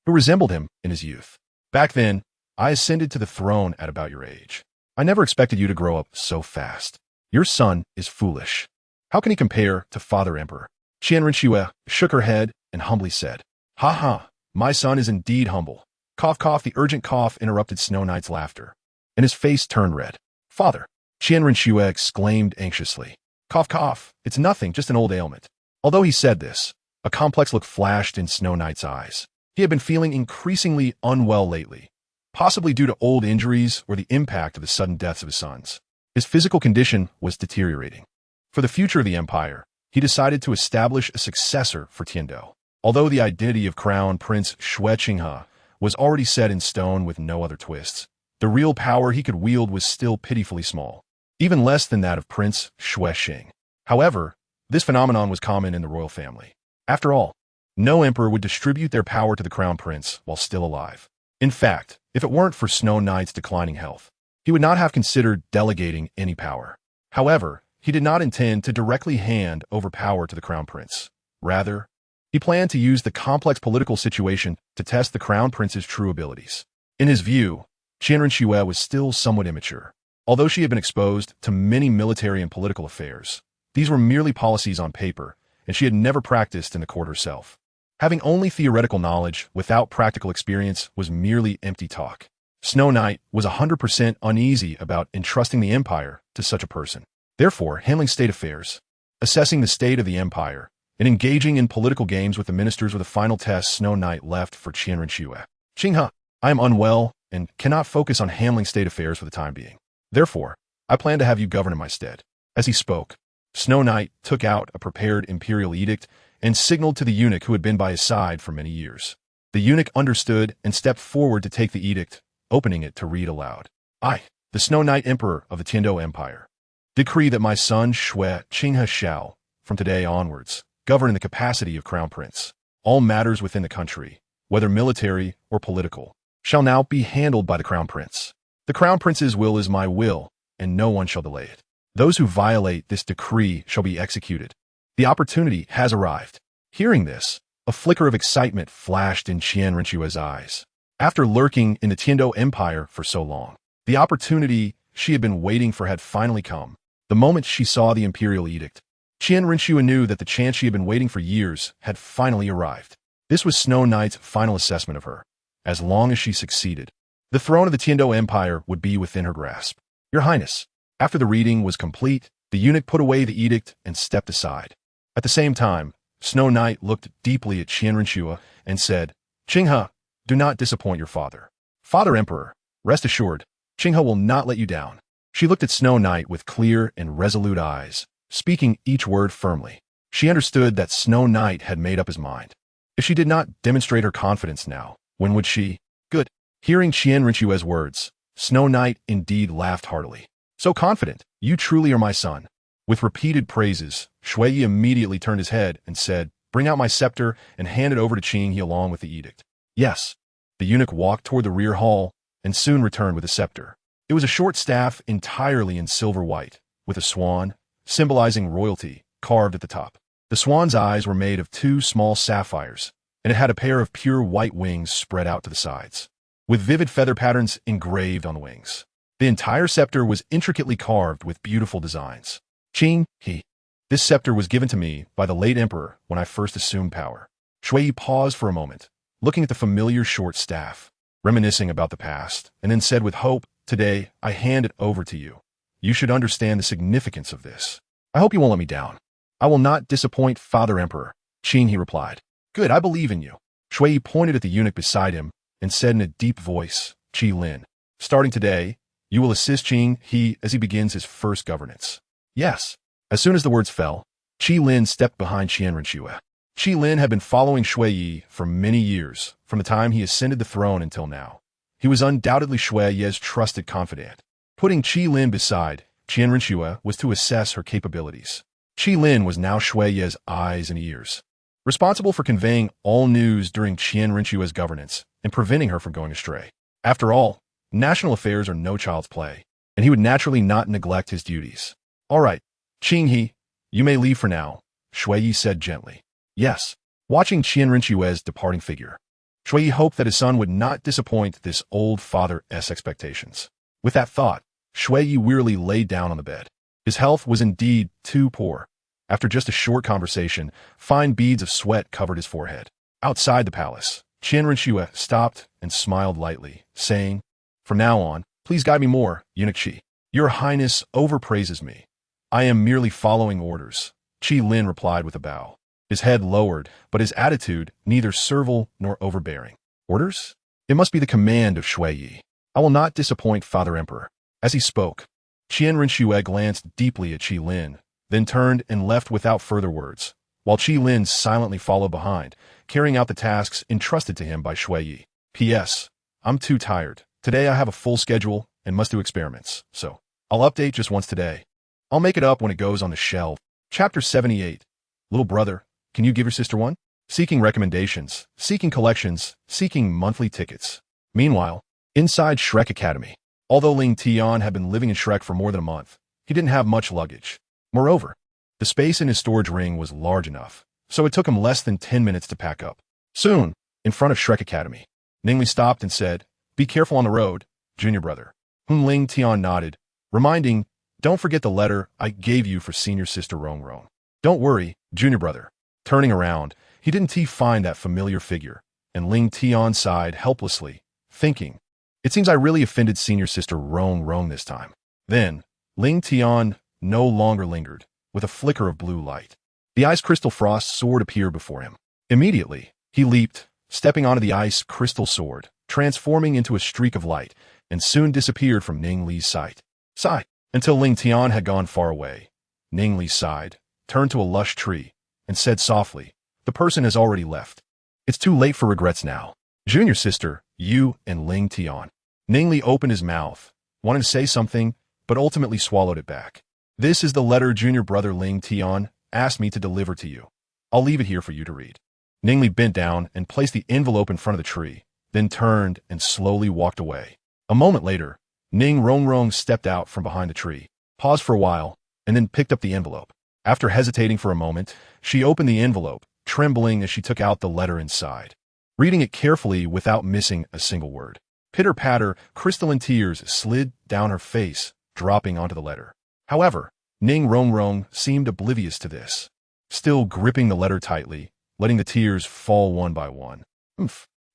who resembled him in his youth. "Back then, I ascended to the throne at about your age. I never expected you to grow up so fast. Your son is foolish. How can he compare to Father Emperor?" Qianren shook her head and humbly said, "Ha ha, my son is indeed humble." Cough, cough, the urgent cough interrupted Snow Knight's laughter, and his face turned red. "Father," Qianren exclaimed anxiously. "Cough, cough, it's nothing, just an old ailment." Although he said this, a complex look flashed in Snow Knight's eyes. He had been feeling increasingly unwell lately, possibly due to old injuries or the impact of the sudden deaths of his sons. His physical condition was deteriorating. For the future of the empire, he decided to establish a successor for Tiando. Although the identity of Crown Prince Qinghe was already set in stone with no other twists, the real power he could wield was still pitifully small, even less than that of Prince Xuexing. However, this phenomenon was common in the royal family. After all, no emperor would distribute their power to the crown prince while still alive. In fact, if it weren't for Snow Knight's declining health, he would not have considered delegating any power. However, he did not intend to directly hand over power to the crown prince. Rather, he planned to use the complex political situation to test the crown prince's true abilities. In his view, Qianren was still somewhat immature. Although she had been exposed to many military and political affairs, these were merely policies on paper, and she had never practiced in the court herself. Having only theoretical knowledge without practical experience was merely empty talk. Snow Knight was 100% uneasy about entrusting the empire to such a person. Therefore, handling state affairs, assessing the state of the empire, and engaging in political games with the ministers were the final tests Snow Knight left for Qianrenxue. Qinghe, I am unwell and cannot focus on handling state affairs for the time being. Therefore, I plan to have you govern in my stead. As he spoke, Snow Knight took out a prepared imperial edict and signaled to the eunuch who had been by his side for many years. The eunuch understood and stepped forward to take the edict, opening it to read aloud. I, the Snow Knight Emperor of the Tiando Empire, decree that my son Shui Qinghe shall, from today onwards, govern in the capacity of Crown Prince. All matters within the country, whether military or political, shall now be handled by the Crown Prince. The Crown Prince's will is my will, and no one shall delay it. Those who violate this decree shall be executed. The opportunity has arrived. Hearing this, a flicker of excitement flashed in Qianrenxue's eyes. After lurking in the Tiando Empire for so long, the opportunity she had been waiting for had finally come. The moment she saw the imperial edict, Qianrenxue knew that the chance she had been waiting for years had finally arrived. This was Snow Knight's final assessment of her. As long as she succeeded, the throne of the Tiando Empire would be within her grasp. Your Highness, after the reading was complete, the eunuch put away the edict and stepped aside. At the same time, Snow Knight looked deeply at Qianrenxue and said, Qinghe, do not disappoint your father. Father Emperor, rest assured, Qinghe will not let you down. She looked at Snow Knight with clear and resolute eyes, speaking each word firmly. She understood that Snow Knight had made up his mind. If she did not demonstrate her confidence now, when would she? Good. Hearing Qianrenxue's words, Snow Knight indeed laughed heartily. So confident, you truly are my son. With repeated praises, Shui immediately turned his head and said, Bring out my scepter and hand it over to Qinghe along with the edict. Yes. The eunuch walked toward the rear hall and soon returned with a scepter. It was a short staff entirely in silver white, with a swan, symbolizing royalty, carved at the top. The swan's eyes were made of 2 small sapphires, and it had a pair of pure white wings spread out to the sides, with vivid feather patterns engraved on the wings. The entire scepter was intricately carved with beautiful designs. Qinghe, this scepter was given to me by the late emperor when I first assumed power. Shui paused for a moment, looking at the familiar short staff, reminiscing about the past, and then said with hope, Today, I hand it over to you. You should understand the significance of this. I hope you won't let me down. I will not disappoint Father Emperor, Qinghe replied. Good, I believe in you. Shui pointed at the eunuch beside him and said in a deep voice, Qi Lin, starting today, you will assist Qinghe as he begins his first governance. Yes. As soon as the words fell, Qi Lin stepped behind Qianrenxue. Qi Lin had been following Shui for many years, from the time he ascended the throne until now. He was undoubtedly Shui's trusted confidant. Putting Qi Lin beside Qianrenxue was to assess her capabilities. Qi Lin was now Shui's eyes and ears, responsible for conveying all news during Qianrenxue's governance and preventing her from going astray. After all, national affairs are no child's play, and he would naturally not neglect his duties. All right, Qinghe, you may leave for now, Shui said gently. Yes. Watching Qianrenxue's departing figure, Shui hoped that his son would not disappoint this old father's expectations. With that thought, Shui wearily lay down on the bed. His health was indeed too poor. After just a short conversation, fine beads of sweat covered his forehead. Outside the palace, Qianrenxue stopped and smiled lightly, saying, From now on, please guide me more, Eunuch Qi. Your Highness overpraises me. I am merely following orders, Qi Lin replied with a bow. His head lowered, but his attitude neither servile nor overbearing. Orders? It must be the command of Shui. I will not disappoint Father Emperor. As he spoke, Qianrenxue glanced deeply at Qi Lin, then turned and left without further words, while Qi Lin silently followed behind, carrying out the tasks entrusted to him by Shui. P.S. I'm too tired. Today I have a full schedule and must do experiments, so I'll update just once today. I'll make it up when it goes on the shelf. Chapter 78. Little brother, can you give your sister one? Seeking recommendations, seeking collections, seeking monthly tickets. Meanwhile, inside Shrek Academy, although Ling Tian had been living in Shrek for more than a month, he didn't have much luggage. Moreover, the space in his storage ring was large enough, so it took him less than 10 minutes to pack up. Soon, in front of Shrek Academy, Ningli stopped and said, Be careful on the road, junior brother. Ling Tian nodded, reminding, Don't forget the letter I gave you for senior sister Rong Rong. Don't worry, junior brother. Turning around, he didn't find that familiar figure, and Ling Tian sighed helplessly, thinking, It seems I really offended senior sister Rong Rong this time. Then, Ling Tian no longer lingered, with a flicker of blue light. The ice crystal frost sword appeared before him. Immediately, he leaped, stepping onto the ice crystal sword, transforming into a streak of light, and soon disappeared from Ning Li's sight. Sigh. Until Ling Tian had gone far away. Ning Li sighed, turned to a lush tree, and said softly, "The person has already left. It's too late for regrets now. Junior sister, you and Ling Tian." Ning Li opened his mouth, wanted to say something, but ultimately swallowed it back. "This is the letter junior brother Ling Tian asked me to deliver to you. I'll leave it here for you to read." Ning Li bent down and placed the envelope in front of the tree, then turned and slowly walked away. A moment later, Ning Rongrong stepped out from behind the tree, paused for a while, and then picked up the envelope. After hesitating for a moment, she opened the envelope, trembling as she took out the letter inside. Reading it carefully without missing a single word. Pitter-patter, crystalline tears slid down her face, dropping onto the letter. However, Ning Rongrong seemed oblivious to this, still gripping the letter tightly, letting the tears fall one by one.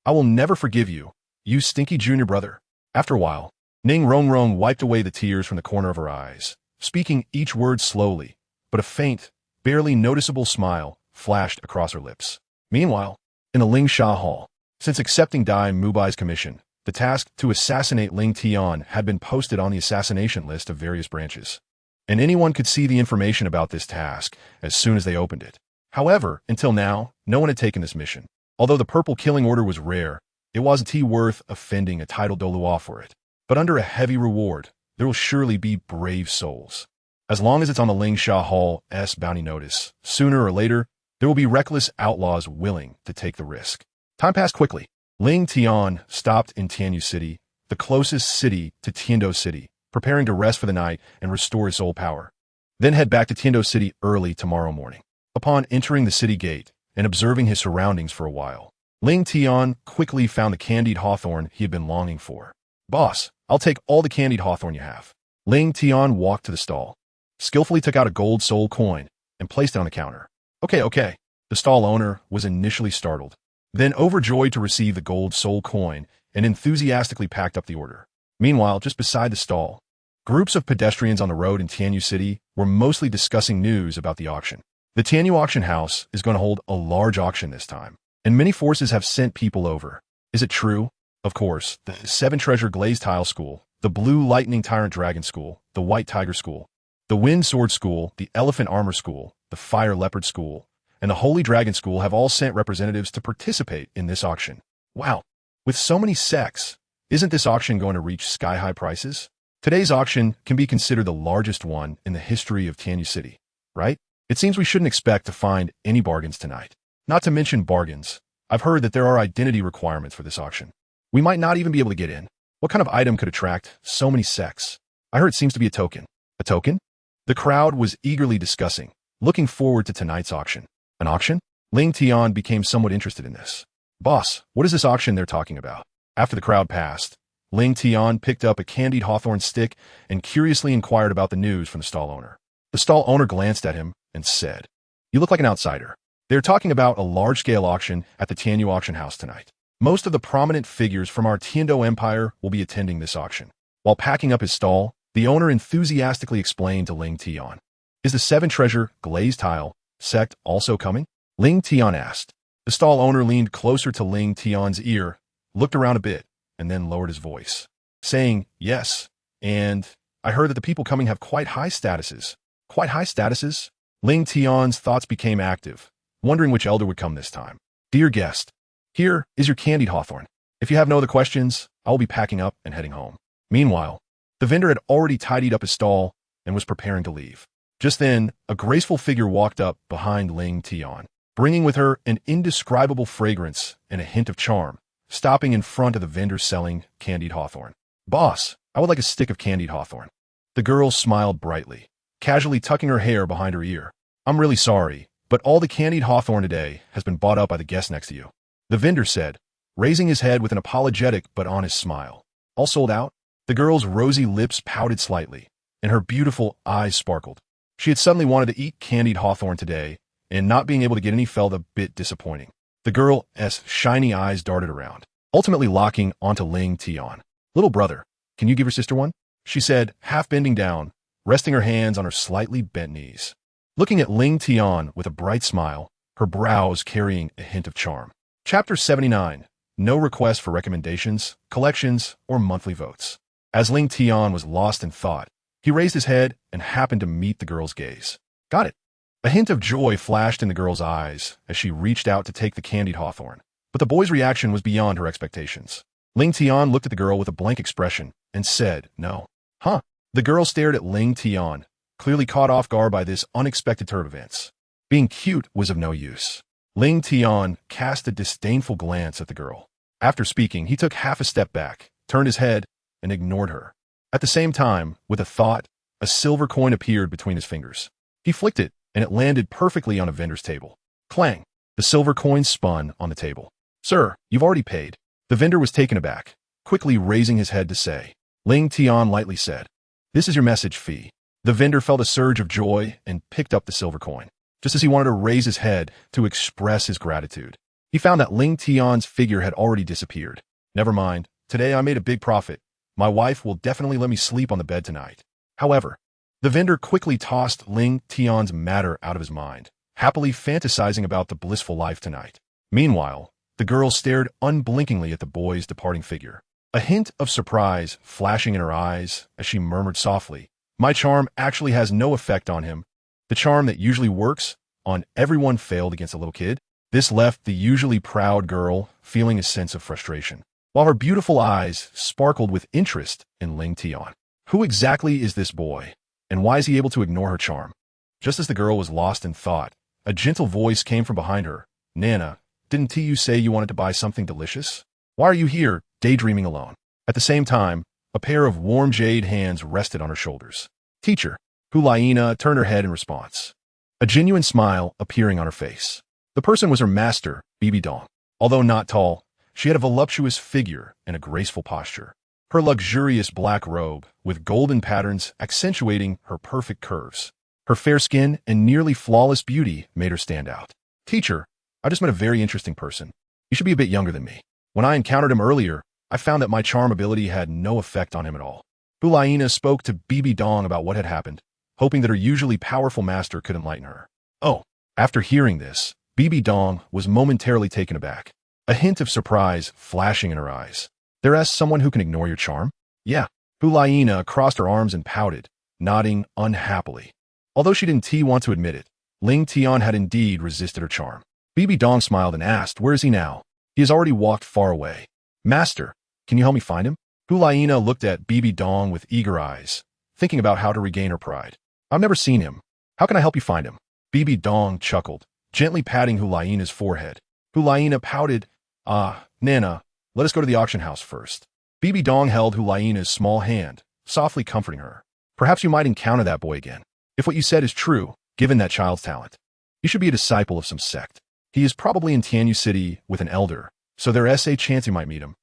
I will never forgive you, you stinky junior brother." After a while, Ning Rongrong wiped away the tears from the corner of her eyes, speaking each word slowly, but a faint, barely noticeable smile flashed across her lips. Meanwhile, in the Lingsha Hall, since accepting Dai Mubai's commission, the task to assassinate Ling Tian had been posted on the assassination list of various branches, and anyone could see the information about this task as soon as they opened it. However, until now, no one had taken this mission. Although the purple killing order was rare, it wasn't worth offending a titled Douluo for it. But under a heavy reward, there will surely be brave souls. As long as it's on the Lingsha Hall's bounty notice, sooner or later, there will be reckless outlaws willing to take the risk. Time passed quickly. Ling Tian stopped in Tianyu City, the closest city to Tiando City, preparing to rest for the night and restore his soul power. Then head back to Tiando City early tomorrow morning. Upon entering the city gate and observing his surroundings for a while, Ling Tian quickly found the candied hawthorn he had been longing for. "Boss, I'll take all the candied hawthorn you have." Ling Tian walked to the stall, skillfully took out a gold soul coin, and placed it on the counter. Okay. The stall owner was initially startled, then overjoyed to receive the gold soul coin and enthusiastically packed up the order. Meanwhile, just beside the stall, groups of pedestrians on the road in Tianyu City were mostly discussing news about the auction. The Tianyu auction house is going to hold a large auction this time, and many forces have sent people over. Is it true? Of course, the 7 Treasure Glazed Tile School, the Blue Lightning Tyrant Dragon School, the White Tiger School, the Wind Sword School, the Elephant Armor School, the Fire Leopard School, and the Holy Dragon School have all sent representatives to participate in this auction. Wow, with so many sects, isn't this auction going to reach sky-high prices? Today's auction can be considered the largest one in the history of Tianyu City, right? It seems we shouldn't expect to find any bargains tonight. Not to mention bargains, I've heard that there are identity requirements for this auction. We might not even be able to get in. What kind of item could attract so many sects? I heard it seems to be a token. A token? The crowd was eagerly discussing, looking forward to tonight's auction. An auction? Ling Tian became somewhat interested in this. "Boss, what is this auction they're talking about?" After the crowd passed, Ling Tian picked up a candied hawthorn stick and curiously inquired about the news from the stall owner. The stall owner glanced at him and said, "You look like an outsider. They're talking about a large-scale auction at the Tianyu auction house tonight. Most of the prominent figures from our Tiando Empire will be attending this auction." While packing up his stall, the owner enthusiastically explained to Ling Tian, "Is the 7 Treasure Glazed Tile sect also coming?" Ling Tian asked. The stall owner leaned closer to Ling Tian's ear, looked around a bit, and then lowered his voice, saying, "Yes, and I heard that the people coming have quite high statuses." Quite high statuses? Ling Tian's thoughts became active, wondering which elder would come this time. "Dear guest, here is your candied hawthorn. If you have no other questions, I will be packing up and heading home." Meanwhile, the vendor had already tidied up his stall and was preparing to leave. Just then, a graceful figure walked up behind Ling Tian, bringing with her an indescribable fragrance and a hint of charm, stopping in front of the vendor selling candied hawthorn. "Boss, I would like a stick of candied hawthorn." The girl smiled brightly, casually tucking her hair behind her ear. "I'm really sorry, but all the candied hawthorn today has been bought up by the guest next to you," the vendor said, raising his head with an apologetic but honest smile. "All sold out?" The girl's rosy lips pouted slightly, and her beautiful eyes sparkled. She had suddenly wanted to eat candied hawthorn today, and not being able to get any felt a bit disappointing. The girl's shiny eyes darted around, ultimately locking onto Ling Tian. "Little brother, can you give your sister one?" she said, half bending down, resting her hands on her slightly bent knees. looking at Ling Tian with a bright smile, her brows carrying a hint of charm. Chapter 79. No request for recommendations, collections, or monthly votes. As Ling Tian was lost in thought, he raised his head and happened to meet the girl's gaze. Got it. A hint of joy flashed in the girl's eyes as she reached out to take the candied hawthorn, but the boy's reaction was beyond her expectations. Ling Tian looked at the girl with a blank expression and said, "No." Huh? The girl stared at Ling Tian, clearly caught off guard by this unexpected turn of events. Being cute was of no use. Ling Tian cast a disdainful glance at the girl. After speaking, he took half a step back, turned his head, and ignored her. At the same time, with a thought, a silver coin appeared between his fingers. He flicked it, and it landed perfectly on a vendor's table. Clang! The silver coin spun on the table. "Sir, you've already paid." The vendor was taken aback, quickly raising his head to say. Ling Tian lightly said, "This is your message fee." The vendor felt a surge of joy and picked up the silver coin. Just as he wanted to raise his head to express his gratitude, he found that Ling Tian's figure had already disappeared. "Never mind. Today I made a big profit. My wife will definitely let me sleep on the bed tonight." However, the vendor quickly tossed Ling Tian's matter out of his mind, happily fantasizing about the blissful life tonight. Meanwhile, the girl stared unblinkingly at the boy's departing figure, a hint of surprise flashing in her eyes as she murmured softly, "My charm actually has no effect on him. The charm that usually works on everyone failed against a little kid." This left the usually proud girl feeling a sense of frustration, while her beautiful eyes sparkled with interest in Ling Tian. Who exactly is this boy, and why is he able to ignore her charm? Just as the girl was lost in thought, a gentle voice came from behind her. "Nana, didn't you say you wanted to buy something delicious? Why are you here, daydreaming alone?" At the same time, a pair of warm jade hands rested on her shoulders. "Teacher." Hulaina turned her head in response, a genuine smile appearing on her face. The person was her master, Bibi Dong. Although not tall, she had a voluptuous figure and a graceful posture. Her luxurious black robe, with golden patterns accentuating her perfect curves. Her fair skin and nearly flawless beauty made her stand out. "Teacher, I just met a very interesting person. He should be a bit younger than me. When I encountered him earlier, I found that my charm ability had no effect on him at all." Hulaina spoke to Bibi Dong about what had happened, hoping that her usually powerful master could enlighten her. Oh, after hearing this, Bibi Dong was momentarily taken aback, a hint of surprise flashing in her eyes. "There's someone who can ignore your charm?" "Yeah." Hulaina crossed her arms and pouted, nodding unhappily. Although she didn't want to admit it, Ling Tian had indeed resisted her charm. Bibi Dong smiled and asked, "Where is he now?" "He has already walked far away." "Master, can you help me find him?" Hulaina looked at Bibi Dong with eager eyes, thinking about how to regain her pride. "I've never seen him. How can I help you find him?" Bibi Dong chuckled, gently patting Hulaina's forehead. Hulaina pouted, Nana, let us go to the auction house first." Bibi Dong held Hulaina's small hand, softly comforting her. "Perhaps you might encounter that boy again. If what you said is true, given that child's talent, he should be a disciple of some sect. He is probably in Tianyu City with an elder, so there's a chance you might meet him."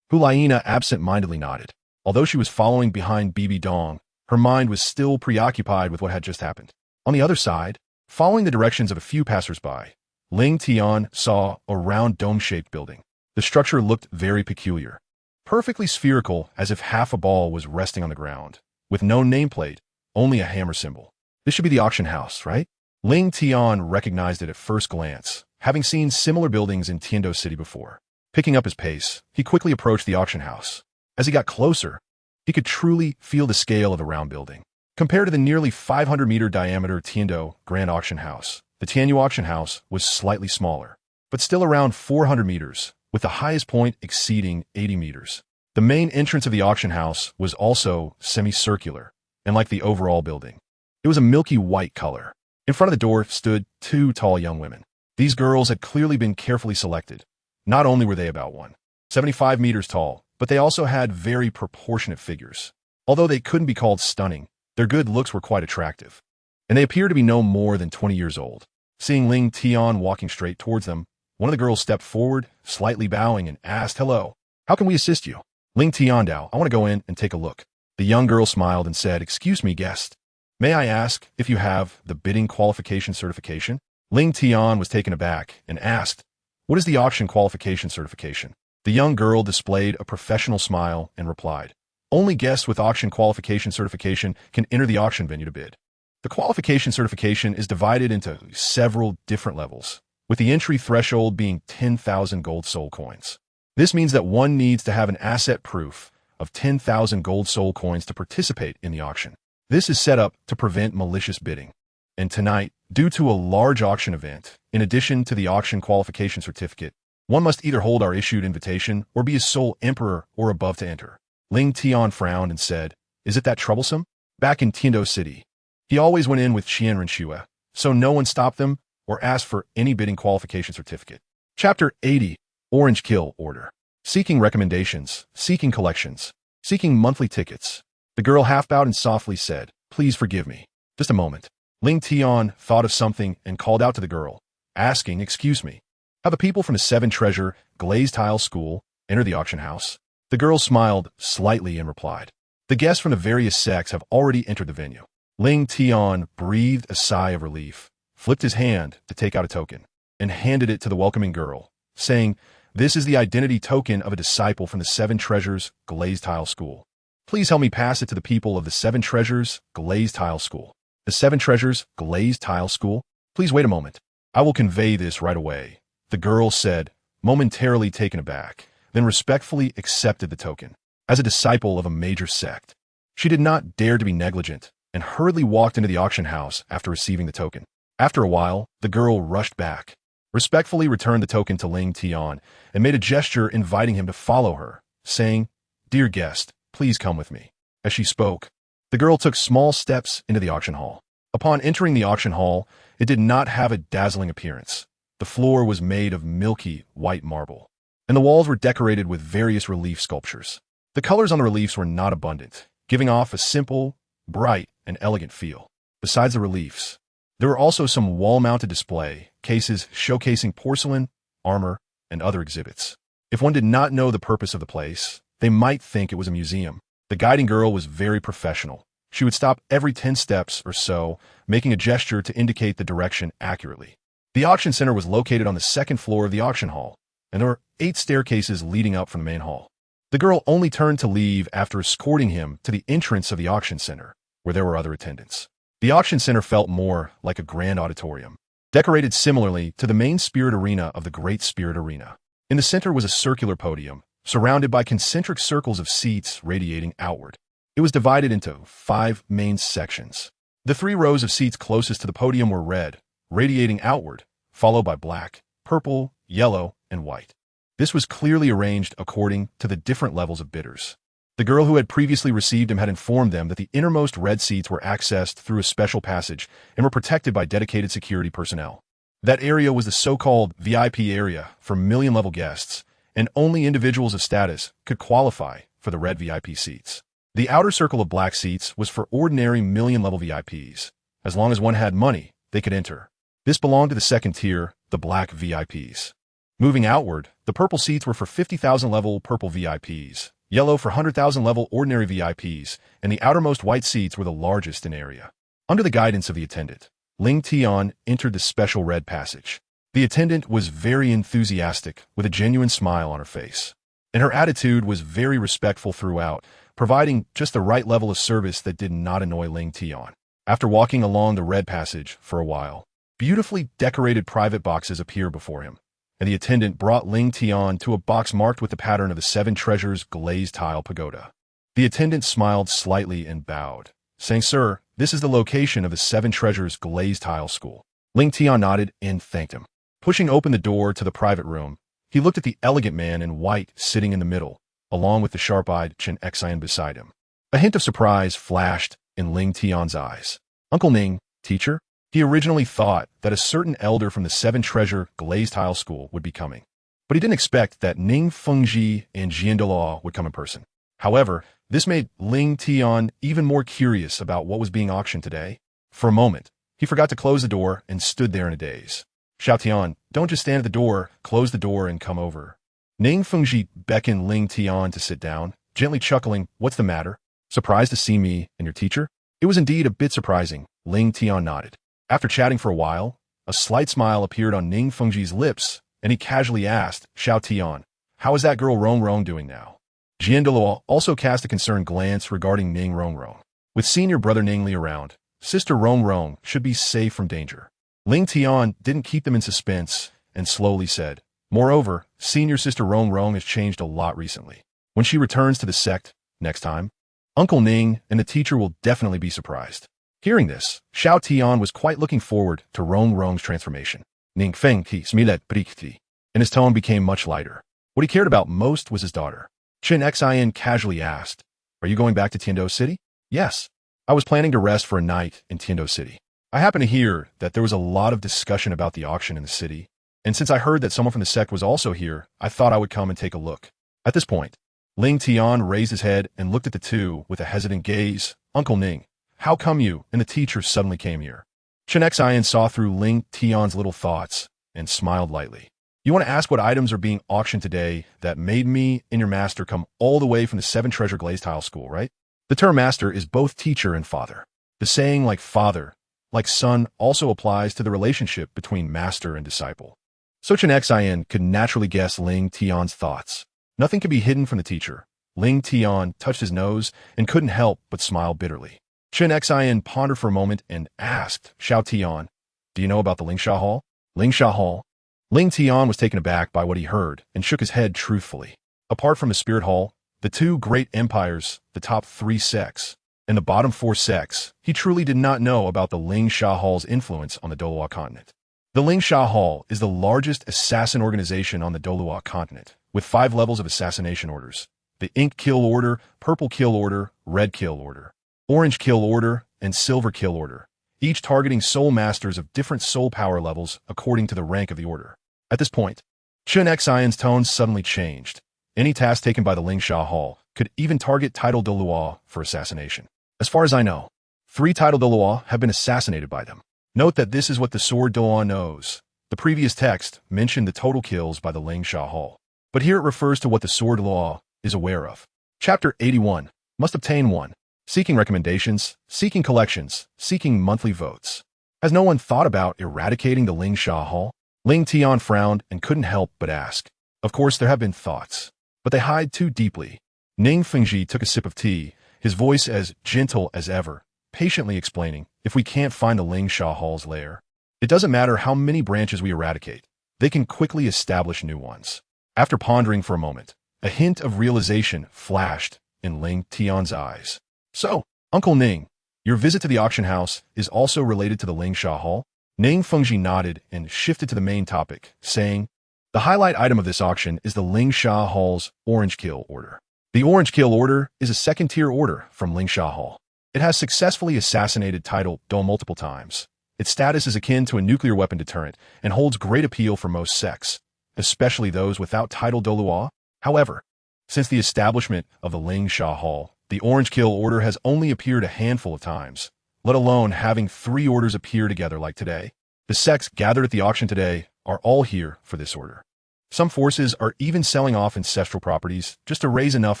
Hulaina absent-mindedly nodded. Although she was following behind Bibi Dong, her mind was still preoccupied with what had just happened. On the other side, following the directions of a few passers-by, Ling Tian saw a round dome-shaped building. The structure looked very peculiar, perfectly spherical, as if half a ball was resting on the ground, with no nameplate, only a hammer symbol. "This should be the auction house, right?" Ling Tian recognized it at first glance, having seen similar buildings in Tiando City before. Picking up his pace, he quickly approached the auction house. As he got closer, he could truly feel the scale of the round building. Compared to the nearly 500-meter diameter Tiando Grand Auction House, the Tianyu Auction House was slightly smaller, but still around 400 meters, with the highest point exceeding 80 meters. The main entrance of the auction house was also semicircular, and like the overall building, it was a milky white color. In front of the door stood two tall young women. These girls had clearly been carefully selected. Not only were they about 175 meters tall, but they also had very proportionate figures. Although they couldn't be called stunning, their good looks were quite attractive, and they appeared to be no more than 20 years old. Seeing Ling Tian walking straight towards them, one of the girls stepped forward, slightly bowing, and asked, "Hello, how can we assist you?" "Ling Tiandao, I want to go in and take a look." The young girl smiled and said, "Excuse me, guest. May I ask if you have the bidding qualification certification?" Ling Tian was taken aback and asked, "What is the auction qualification certification?" The young girl displayed a professional smile and replied, "Only guests with auction qualification certification can enter the auction venue to bid." The qualification certification is divided into several different levels, with the entry threshold being 10,000 gold soul coins. This means that one needs to have an asset proof of 10,000 gold soul coins to participate in the auction. This is set up to prevent malicious bidding. And tonight, due to a large auction event, in addition to the auction qualification certificate, one must either hold our issued invitation or be a sole emperor or above to enter. Ling Tian frowned and said, "Is it that troublesome?" Back in Tiando City, he always went in with Qian Renshue, so no one stopped them or asked for any bidding qualification certificate. Chapter 80, Orange Kill Order. Seeking recommendations, seeking collections, seeking monthly tickets. The girl half bowed and softly said, "Please forgive me. Just a moment." Ling Tian thought of something and called out to the girl, asking, "Excuse me, have the people from the Seven Treasure Glazed Tile School enter the auction house?" The girl smiled slightly and replied, "The guests from the various sects have already entered the venue." Ling Tian breathed a sigh of relief, flipped his hand to take out a token, and handed it to the welcoming girl, saying, "This is the identity token of a disciple from the Seven Treasures Glazed Tile School. Please help me pass it to the people of the Seven Treasures Glazed Tile School." The Seven Treasures Glazed Tile School? Please wait a moment. I will convey this right away, the girl said, momentarily taken aback, then respectfully accepted the token. As a disciple of a major sect, she did not dare to be negligent and hurriedly walked into the auction house after receiving the token. After a while, the girl rushed back, respectfully returned the token to Ling Tian, and made a gesture inviting him to follow her, saying, "Dear guest, please come with me." As she spoke, the girl took small steps into the auction hall. Upon entering the auction hall, it did not have a dazzling appearance. The floor was made of milky white marble, and the walls were decorated with various relief sculptures. The colors on the reliefs were not abundant, giving off a simple, bright, and elegant feel. Besides the reliefs, there were also some wall-mounted display cases showcasing porcelain, armor, and other exhibits. If one did not know the purpose of the place, they might think it was a museum. The guiding girl was very professional. She would stop every 10 steps or so, making a gesture to indicate the direction accurately. The auction center was located on the second floor of the auction hall, and there were 8 staircases leading up from the main hall. The girl only turned to leave after escorting him to the entrance of the auction center, where there were other attendants. The auction center felt more like a grand auditorium, decorated similarly to the main spirit arena of the Great Spirit Arena. In the center was a circular podium, surrounded by concentric circles of seats radiating outward. It was divided into 5 main sections. The 3 rows of seats closest to the podium were red, radiating outward, followed by black, purple, yellow, and white. This was clearly arranged according to the different levels of bidders. The girl who had previously received him had informed them that the innermost red seats were accessed through a special passage and were protected by dedicated security personnel. That area was the so-called VIP area for million-level guests, and only individuals of status could qualify for the red VIP seats. The outer circle of black seats was for ordinary million-level VIPs. As long as one had money, they could enter. This belonged to the second tier, the black VIPs. Moving outward, the purple seats were for 50,000 level purple VIPs, yellow for 100,000 level ordinary VIPs, and the outermost white seats were the largest in area. Under the guidance of the attendant, Ling Tian entered the special red passage. The attendant was very enthusiastic, with a genuine smile on her face, and her attitude was very respectful throughout, providing just the right level of service that did not annoy Ling Tian. After walking along the red passage for a while, beautifully decorated private boxes appeared before him, and the attendant brought Ling Tian to a box marked with the pattern of the Seven Treasures Glazed Tile Pagoda. The attendant smiled slightly and bowed, saying, "Sir, this is the location of the Seven Treasures Glazed Tile School." Ling Tian nodded and thanked him. Pushing open the door to the private room, he looked at the elegant man in white sitting in the middle, along with the sharp-eyed Chen Xian beside him. A hint of surprise flashed in Ling Tian's eyes. "Uncle Ning, teacher?" He originally thought that a certain elder from the Seven Treasure Glazed Tile School would be coming, but he didn't expect that Ning Fengji and Douluo would come in person. However, this made Ling Tian even more curious about what was being auctioned today. For a moment, he forgot to close the door and stood there in a daze. "Xiao Tian, don't just stand at the door, close the door and come over." Ning Fengji beckoned Ling Tian to sit down, gently chuckling, "What's the matter? Surprised to see me and your teacher?" It was indeed a bit surprising. Ling Tian nodded. After chatting for a while, a slight smile appeared on Ning Fengji's lips, and he casually asked, "Xiao Tian, how is that girl Rong doing now?" Douluo also cast a concerned glance regarding Ning Rong. With senior brother Ning Li around, Sister Rong should be safe from danger. Ling Tian didn't keep them in suspense and slowly said, moreover, senior sister Rong has changed a lot recently. When she returns to the sect next time, Uncle Ning and the teacher will definitely be surprised. Hearing this, Xiao Tian was quite looking forward to Rong's transformation. Ning Feng Ti Smilet Brikti, and his tone became much lighter. What he cared about most was his daughter. Chen Xin casually asked, are you going back to Tiando City? Yes. I was planning to rest for a night in Tiando City. I happened to hear that there was a lot of discussion about the auction in the city, and since I heard that someone from the sect was also here, I thought I would come and take a look. At this point, Ling Tian raised his head and looked at the two with a hesitant gaze. Uncle Ning, how come you and the teacher suddenly came here? Chen Xin saw through Ling Tian's little thoughts and smiled lightly. You want to ask what items are being auctioned today that made me and your master come all the way from the 7 Treasure Glaze Tile School, right? The term master is both teacher and father. The saying like father, like son also applies to the relationship between master and disciple. So Chen Xin could naturally guess Ling Tian's thoughts. Nothing could be hidden from the teacher. Ling Tian touched his nose and couldn't help but smile bitterly. Chen Xin pondered for a moment and asked Xiao Tian, do you know about the Lingsha Hall? Lingsha Hall? Ling Tian was taken aback by what he heard and shook his head truthfully. Apart from the Spirit Hall, the 2 great empires, the top 3 sects, and the bottom 4 sects, he truly did not know about the Lingsha Hall's influence on the Douluo continent. The Lingsha Hall is the largest assassin organization on the Douluo continent, with 5 levels of assassination orders: the Ink Kill Order, Purple Kill Order, Red Kill Order, Orange Kill Order, and Silver Kill Order, each targeting soul masters of different soul power levels according to the rank of the order. At this point, Chen Xion's tone suddenly changed. Any task taken by the Lingsha Hall could even target Title Douluo for assassination. As far as I know, 3 Title Douluo have been assassinated by them. Note that this is what the Sword Douluo knows. The previous text mentioned the total kills by the Lingsha Hall, but here it refers to what the Sword Douluo is aware of. Chapter 81. Must obtain 1. Seeking recommendations, seeking collections, seeking monthly votes. Has no one thought about eradicating the Lingsha Hall? Ling Tian frowned and couldn't help but ask. Of course, there have been thoughts, but they hide too deeply. Ning Fengji took a sip of tea, his voice as gentle as ever, patiently explaining, if we can't find the Lingsha Hall's lair, it doesn't matter how many branches we eradicate, they can quickly establish new ones. After pondering for a moment, a hint of realization flashed in Ling Tian's eyes. So, Uncle Ning, your visit to the auction house is also related to the Lingsha Hall? Ning Fengji nodded and shifted to the main topic, saying, the highlight item of this auction is the Lingsha Hall's Orange Kill Order. The Orange Kill Order is a 2nd-tier order from Lingsha Hall. It has successfully assassinated Title Douluo multiple times. Its status is akin to a nuclear weapon deterrent and holds great appeal for most sects, especially those without Title Douluo. However, since the establishment of the Lingsha Hall, the Orange Kill Order has only appeared a handful of times, let alone having 3 orders appear together like today. The sects gathered at the auction today are all here for this order. Some forces are even selling off ancestral properties just to raise enough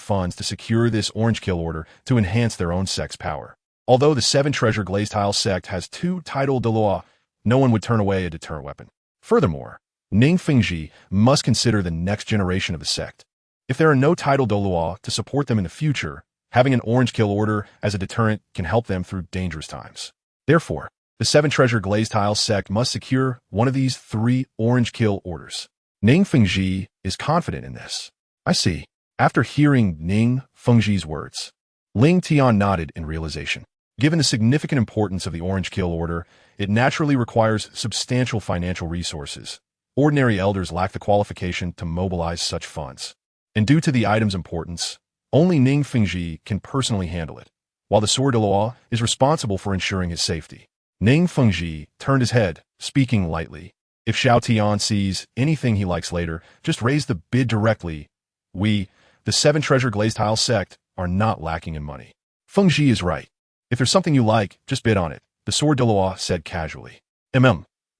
funds to secure this Orange Kill Order to enhance their own sect's power. Although the 7 Treasure Glaze Tile sect has 2 Title Douluo, no one would turn away a deterrent weapon. Furthermore, Ning Fengji must consider the next generation of the sect. If there are no Title Douluo to support them in the future, having an Orange Kill Order as a deterrent can help them through dangerous times. Therefore, the 7 Treasure Glaze Tile sect must secure one of these 3 Orange Kill Orders. Ning Fengji is confident in this. I see. After hearing Ning Fengji's words, Ling Tian nodded in realization. Given the significant importance of the Orange Kill Order, it naturally requires substantial financial resources. Ordinary elders lack the qualification to mobilize such funds. And due to the item's importance, only Ning Fengji can personally handle it, while the Sword Douluo is responsible for ensuring his safety. Ning Fengji turned his head, speaking lightly. If Xiao Tian sees anything he likes later, just raise the bid directly. We, the 7 Treasure Glaze Tile sect, are not lacking in money. Fengji is right. If there's something you like, just bid on it, the Sword Douluo said casually.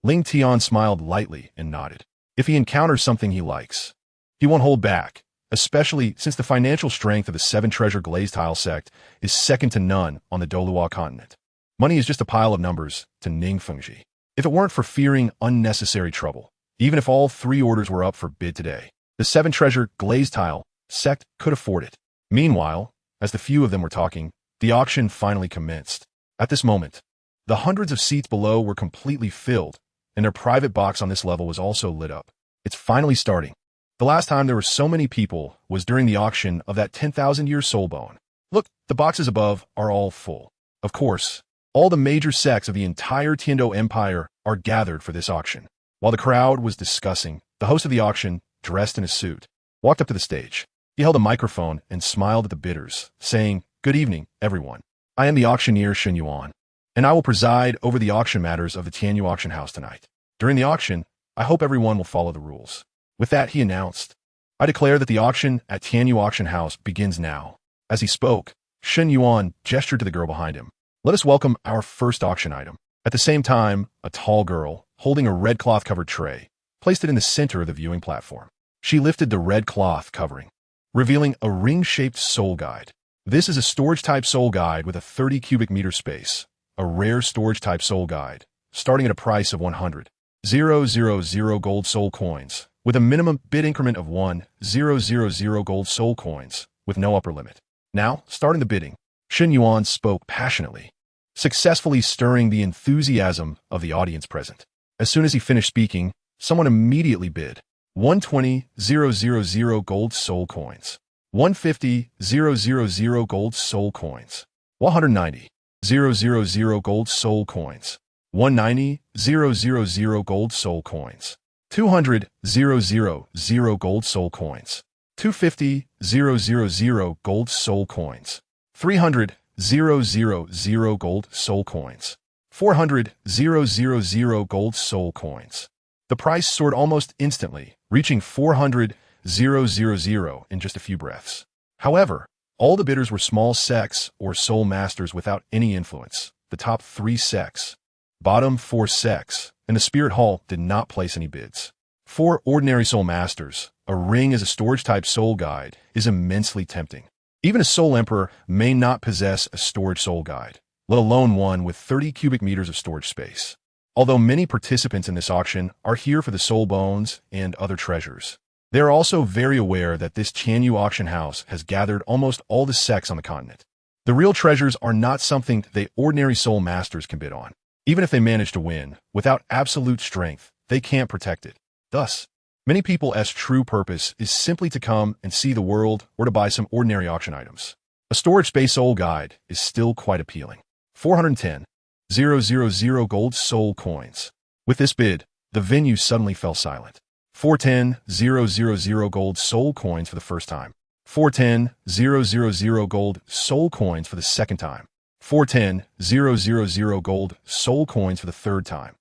Ling Tian smiled lightly and nodded. If he encounters something he likes, he won't hold back, especially since the financial strength of the 7 Treasure Glaze Tile sect is second to none on the Douluo continent. Money is just a pile of numbers to Ning Fengji. If it weren't for fearing unnecessary trouble, even if all 3 orders were up for bid today, the 7 Treasure Glaze Tile sect could afford it. Meanwhile, as the few of them were talking, the auction finally commenced. At this moment, The hundreds of seats below were completely filled, and their private box on this level was also lit up. It's finally starting. The last time there were so many people was during the auction of that 10,000-year soul bone. Look, the boxes above are all full. Of course, all the major sects of the entire Tiando Empire are gathered for this auction. While the crowd was discussing, the host of the auction, dressed in a suit, walked up to the stage. He held a microphone and smiled at the bidders, saying, "Good evening, everyone. I am the auctioneer Shen Yuan, and I will preside over the auction matters of the Tianyu auction house tonight. During the auction, I hope everyone will follow the rules." With that, he announced, "I declare that the auction at Tianyu auction house begins now." As he spoke, Shen Yuan gestured to the girl behind him. "Let us welcome our first auction item." At the same time, a tall girl, holding a red cloth-covered tray, placed it in the center of the viewing platform. She lifted the red cloth covering, revealing a ring-shaped soul guide. This is a storage-type soul guide with a 30 cubic meter space, a rare storage-type soul guide, starting at a price of 100,000 gold soul coins, with a minimum bid increment of 1,000 gold soul coins, with no upper limit. Now, starting the bidding, Shen Yuan spoke passionately, successfully stirring the enthusiasm of the audience present. As soon as he finished speaking, someone immediately bid 120,000 gold soul coins, 150,000 gold soul coins, 190,000 gold soul coins, 190,000 gold soul coins, 200,000 gold soul coins, 250,000 gold soul coins, 300,000 gold soul coins, 400,000 gold soul coins. The price soared almost instantly, reaching 400,000 in just a few breaths. However, all the bidders were small sects or soul masters without any influence. The top 3 sects, bottom 4 sects, and the Spirit Hall did not place any bids. For ordinary soul masters, a ring as a storage-type soul guide is immensely tempting. Even a soul emperor may not possess a storage soul guide, let alone one with 30 cubic meters of storage space. Although many participants in this auction are here for the soul bones and other treasures, they are also very aware that this Tianyu auction house has gathered almost all the sects on the continent. The real treasures are not something they ordinary soul masters can bid on. Even if they manage to win, without absolute strength, they can't protect it. Thus, many people's true purpose is simply to come and see the world or to buy some ordinary auction items. A storage space soul guide is still quite appealing. 410,000 gold soul coins. With this bid, the venue suddenly fell silent. 410,000 gold soul coins for the first time. 410,000 gold soul coins for the second time. 410,000 gold soul coins for the third time.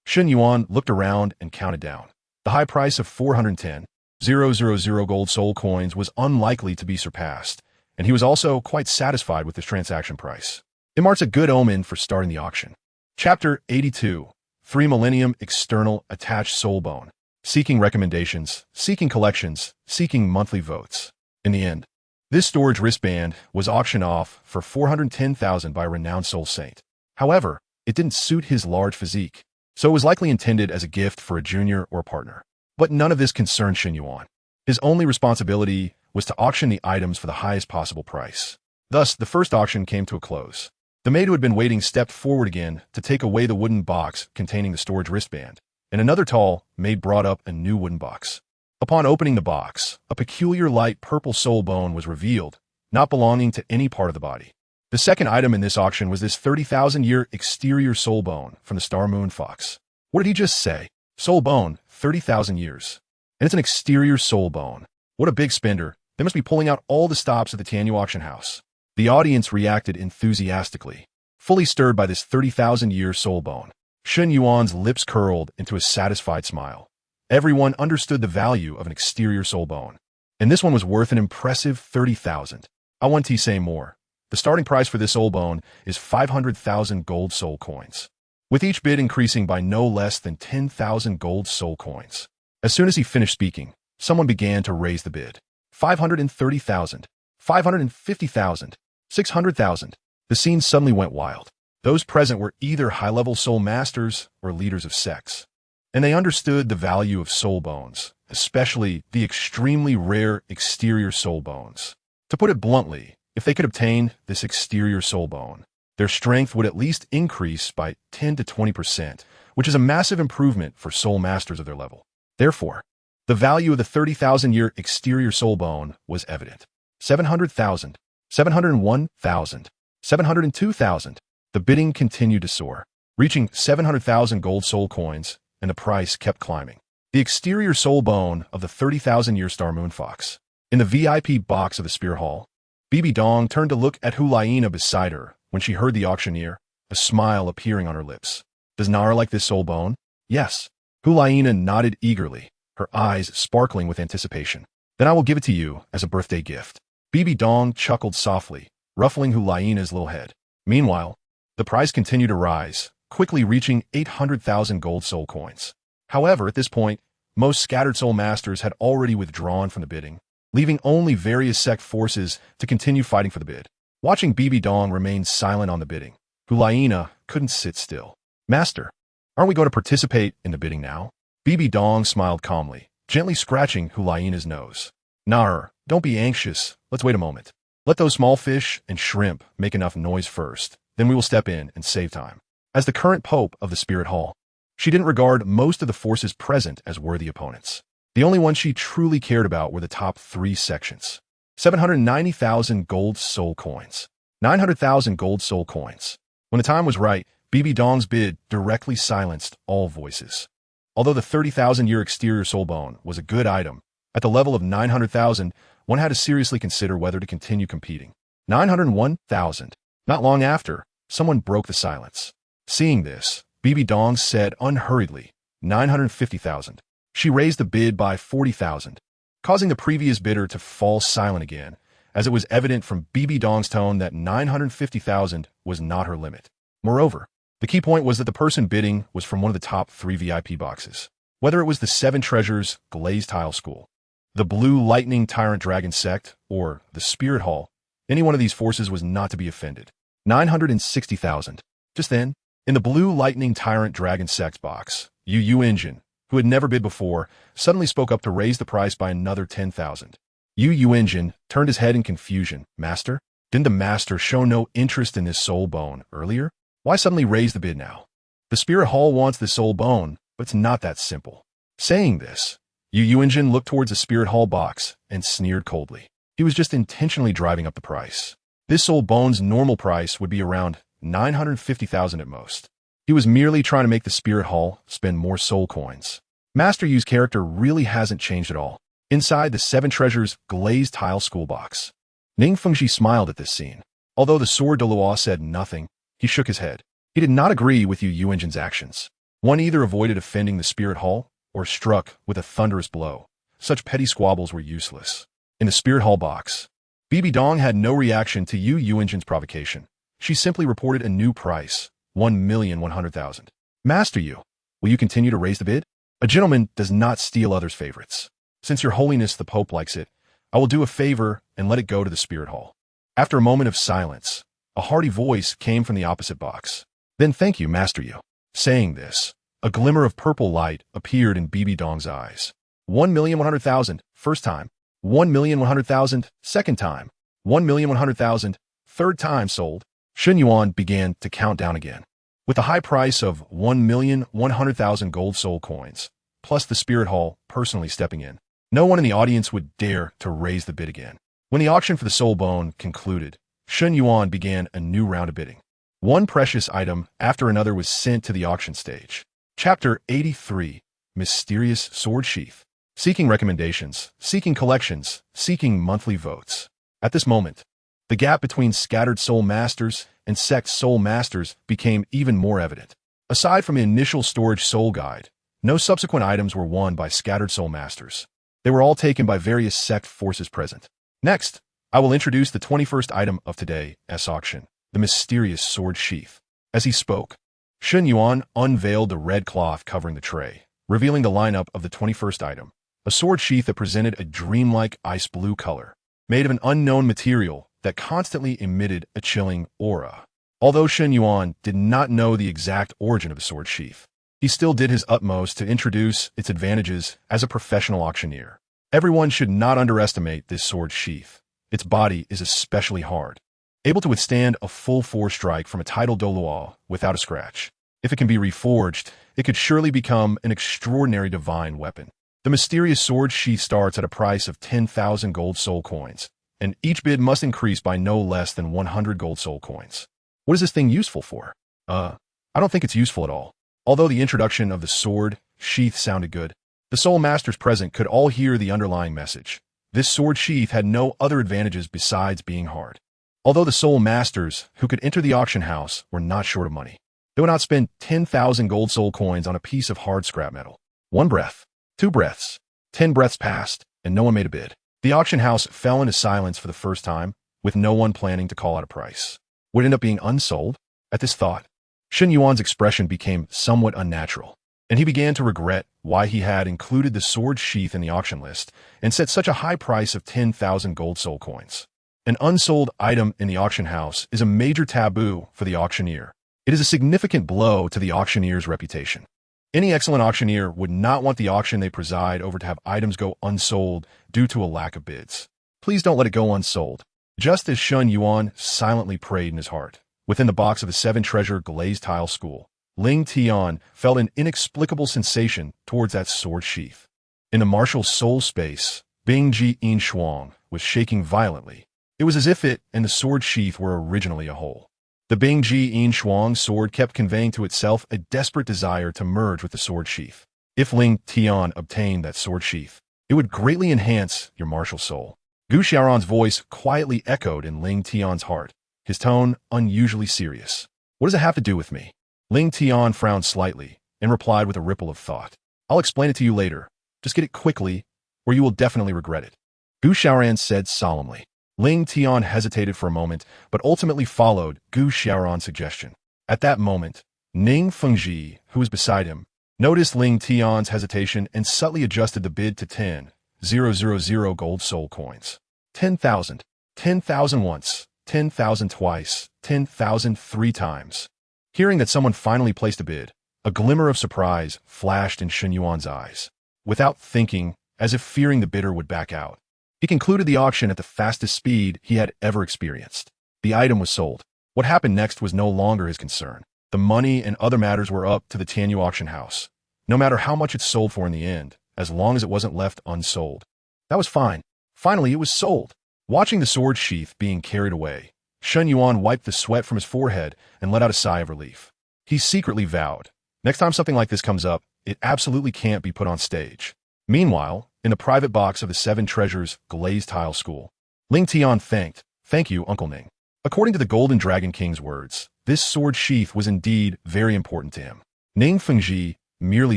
Shen Yuan looked around and counted down. The high price of 410,000 gold soul coins was unlikely to be surpassed, and he was also quite satisfied with this transaction price. It marks a good omen for starting the auction. Chapter 82. 3 Millennium External Attached Soul Bone. Seeking recommendations, seeking collections, seeking monthly votes. In the end, this storage wristband was auctioned off for 410,000 by a renowned soul saint. However, it didn't suit his large physique, so it was likely intended as a gift for a junior or partner. But none of this concerned Shen Yuan. His only responsibility was to auction the items for the highest possible price. Thus, the first auction came to a close. The maid who had been waiting stepped forward again to take away the wooden box containing the storage wristband, and another tall maid brought up a new wooden box. Upon opening the box, a peculiar light purple soul bone was revealed, not belonging to any part of the body. The second item in this auction was this 30,000-year exterior soul bone from the Star Moon Fox. What did he just say? Soul bone, 30,000 years. And it's an exterior soul bone. What a big spender. They must be pulling out all the stops at the Tianyu auction house. The audience reacted enthusiastically, fully stirred by this 30,000-year soul bone. Shen Yuan's lips curled into a satisfied smile. Everyone understood the value of an exterior soul bone, and this one was worth an impressive 30,000. I want to say more. The starting price for this soul bone is 500,000 gold soul coins, with each bid increasing by no less than 10,000 gold soul coins. As soon as he finished speaking, someone began to raise the bid. 530,000, 550,000, 600,000. The scene suddenly went wild. Those present were either high-level soul masters or leaders of sects, and they understood the value of soul bones, especially the extremely rare exterior soul bones. To put it bluntly, if they could obtain this exterior soul bone, their strength would at least increase by 10 to 20%, which is a massive improvement for soul masters of their level. Therefore, the value of the 30,000-year exterior soul bone was evident. 700,000, 701,000, 702,000. The bidding continued to soar, reaching 700,000 gold soul coins, and the price kept climbing. The exterior soul bone of the 30,000-year Star Moon Fox. In the VIP box of the Spear Hall, Bibi Dong turned to look at Hulaina beside her when she heard the auctioneer, a smile appearing on her lips. Does Nara like this soul bone? Yes. Hulaina nodded eagerly, her eyes sparkling with anticipation. Then I will give it to you as a birthday gift. Bibi Dong chuckled softly, ruffling Hulaina's little head. Meanwhile, the price continued to rise, quickly reaching 800,000 gold soul coins. However, at this point, most scattered soul masters had already withdrawn from the bidding, leaving only various sect forces to continue fighting for the bid. Watching Bibi Dong remain silent on the bidding, Hulaina couldn't sit still. Master, aren't we going to participate in the bidding now? Bibi Dong smiled calmly, gently scratching Hulaina's nose. Nar, don't be anxious. Let's wait a moment. Let those small fish and shrimp make enough noise first, then we will step in and save time. As the current pope of the Spirit Hall, she didn't regard most of the forces present as worthy opponents. The only ones she truly cared about were the top 3 sections. 790,000 gold soul coins. 900,000 gold soul coins. When the time was right, Bibi Dong's bid directly silenced all voices. Although the 30,000-year exterior soul bone was a good item, at the level of 900,000, one had to seriously consider whether to continue competing. 901,000. Not long after, someone broke the silence. Seeing this, Bibi Dong said unhurriedly, 950,000. She raised the bid by 40,000, causing the previous bidder to fall silent again, as it was evident from Bibi Dong's tone that 950,000 was not her limit. Moreover, the key point was that the person bidding was from one of the top 3 VIP boxes. Whether it was the 7 Treasures Glazed Tile School, the Blue Lightning Tyrant Dragon Sect, or the Spirit Hall, any one of these forces was not to be offended. 960,000. Just then, in the Blue Lightning Tyrant Dragon Sect box, Yu Engine, who had never bid before, suddenly spoke up to raise the price by another 10,000. Yu Engine turned his head in confusion. Master? Didn't the master show no interest in this soul bone earlier? Why suddenly raise the bid now? The Spirit Hall wants the soul bone, but it's not that simple. Saying this, Yu Engine looked towards the Spirit Hall box and sneered coldly. He was just intentionally driving up the price. This soul bone's normal price would be around 950,000 at most. He was merely trying to make the Spirit Hall spend more soul coins. Master Yu's character really hasn't changed at all. Inside the 7 Treasures Glazed Tile School box, Ning Fengji smiled at this scene. Although the Sword Douluo said nothing, he shook his head. He did not agree with Yu Engine's actions. One either avoided offending the Spirit Hall or struck with a thunderous blow. Such petty squabbles were useless. In the Spirit Hall box, Bibi Dong had no reaction to Yu Engine's provocation. She simply reported a new price, 1,100,000. Master Yu, will you continue to raise the bid? A gentleman does not steal others' favorites. Since your holiness the Pope likes it, I will do a favor and let it go to the Spirit Hall. After a moment of silence, a hearty voice came from the opposite box. Then thank you, Master Yu. Saying this, a glimmer of purple light appeared in Bibi Dong's eyes. 1,100,000, first time. 1,100,000, second time. 1,100,000, third time sold. Shun Yuan began to count down again. With the high price of 1,100,000 gold soul coins, plus the Spirit Hall personally stepping in, no one in the audience would dare to raise the bid again. When the auction for the soul bone concluded, Shun Yuan began a new round of bidding. One precious item after another was sent to the auction stage. Chapter 83, Mysterious Sword Sheath. Seeking recommendations, seeking collections, seeking monthly votes. At this moment, the gap between scattered soul masters and sect soul masters became even more evident. Aside from the initial storage soul guide, no subsequent items were won by scattered soul masters. They were all taken by various sect forces present. Next, I will introduce the 21st item of today's auction, the mysterious sword sheath. As he spoke, Shun Yuan unveiled the red cloth covering the tray, revealing the lineup of the 21st item, a sword sheath that presented a dreamlike ice blue color, made of an unknown material that constantly emitted a chilling aura. Although Shun Yuan did not know the exact origin of the sword sheath, he still did his utmost to introduce its advantages as a professional auctioneer. Everyone should not underestimate this sword sheath. Its body is especially hard. able to withstand a full 4 strike from a title Douluo without a scratch. If it can be reforged, it could surely become an extraordinary divine weapon. The mysterious sword sheath starts at a price of 10,000 gold soul coins, and each bid must increase by no less than 100 gold soul coins. What is this thing useful for? I don't think it's useful at all. Although the introduction of the sword sheath sounded good, the soul masters present could all hear the underlying message. This sword sheath had no other advantages besides being hard. Although the soul masters who could enter the auction house were not short of money, they would not spend 10,000 gold soul coins on a piece of hard scrap metal. 1 breath, 2 breaths, 10 breaths passed, and no one made a bid. The auction house fell into silence for the first time, with no one planning to call out a price. Would it end up being unsold? At this thought, Shen Yuan's expression became somewhat unnatural, and he began to regret why he had included the sword sheath in the auction list and set such a high price of 10,000 gold soul coins. An unsold item in the auction house is a major taboo for the auctioneer. It is a significant blow to the auctioneer's reputation. Any excellent auctioneer would not want the auction they preside over to have items go unsold due to a lack of bids. Please don't let it go unsold. Just as Shen Yuan silently prayed in his heart, within the box of the 7-treasure glazed tile school, Ling Tian felt an inexplicable sensation towards that sword sheath. In the martial soul space, Bingji Yin Shuang was shaking violently. It was as if it and the sword sheath were originally a whole. The Bingji Yin Shuang sword kept conveying to itself a desperate desire to merge with the sword sheath. If Ling Tian obtained that sword sheath, it would greatly enhance your martial soul. Gu Xiaoran's voice quietly echoed in Ling Tian's heart, his tone unusually serious. What does it have to do with me? Ling Tian frowned slightly and replied with a ripple of thought. I'll explain it to you later. Just get it quickly, or you will definitely regret it. Gu Xiaoran said solemnly. Ling Tian hesitated for a moment, but ultimately followed Gu Xiaoran's suggestion. At that moment, Ning Fengji, who was beside him, noticed Ling Tian's hesitation and subtly adjusted the bid to 10,000 gold soul coins. 10,000. 10,000 once. 10,000 twice. 10,000 3 times. Hearing that someone finally placed a bid, a glimmer of surprise flashed in Shen Yuan's eyes. Without thinking, as if fearing the bidder would back out, he concluded the auction at the fastest speed he had ever experienced. The item was sold. What happened next was no longer his concern. The money and other matters were up to the Tianyu auction house. No matter how much it sold for in the end, as long as it wasn't left unsold. That was fine. Finally, it was sold. Watching the sword sheath being carried away, Shen Yuan wiped the sweat from his forehead and let out a sigh of relief. He secretly vowed, next time something like this comes up, it absolutely can't be put on stage. Meanwhile, in the private box of the 7 treasures glazed tile school, Ling Tian thank you, Uncle Ning. According to the Golden Dragon King's words, this sword sheath was indeed very important to him. Ning Fengji merely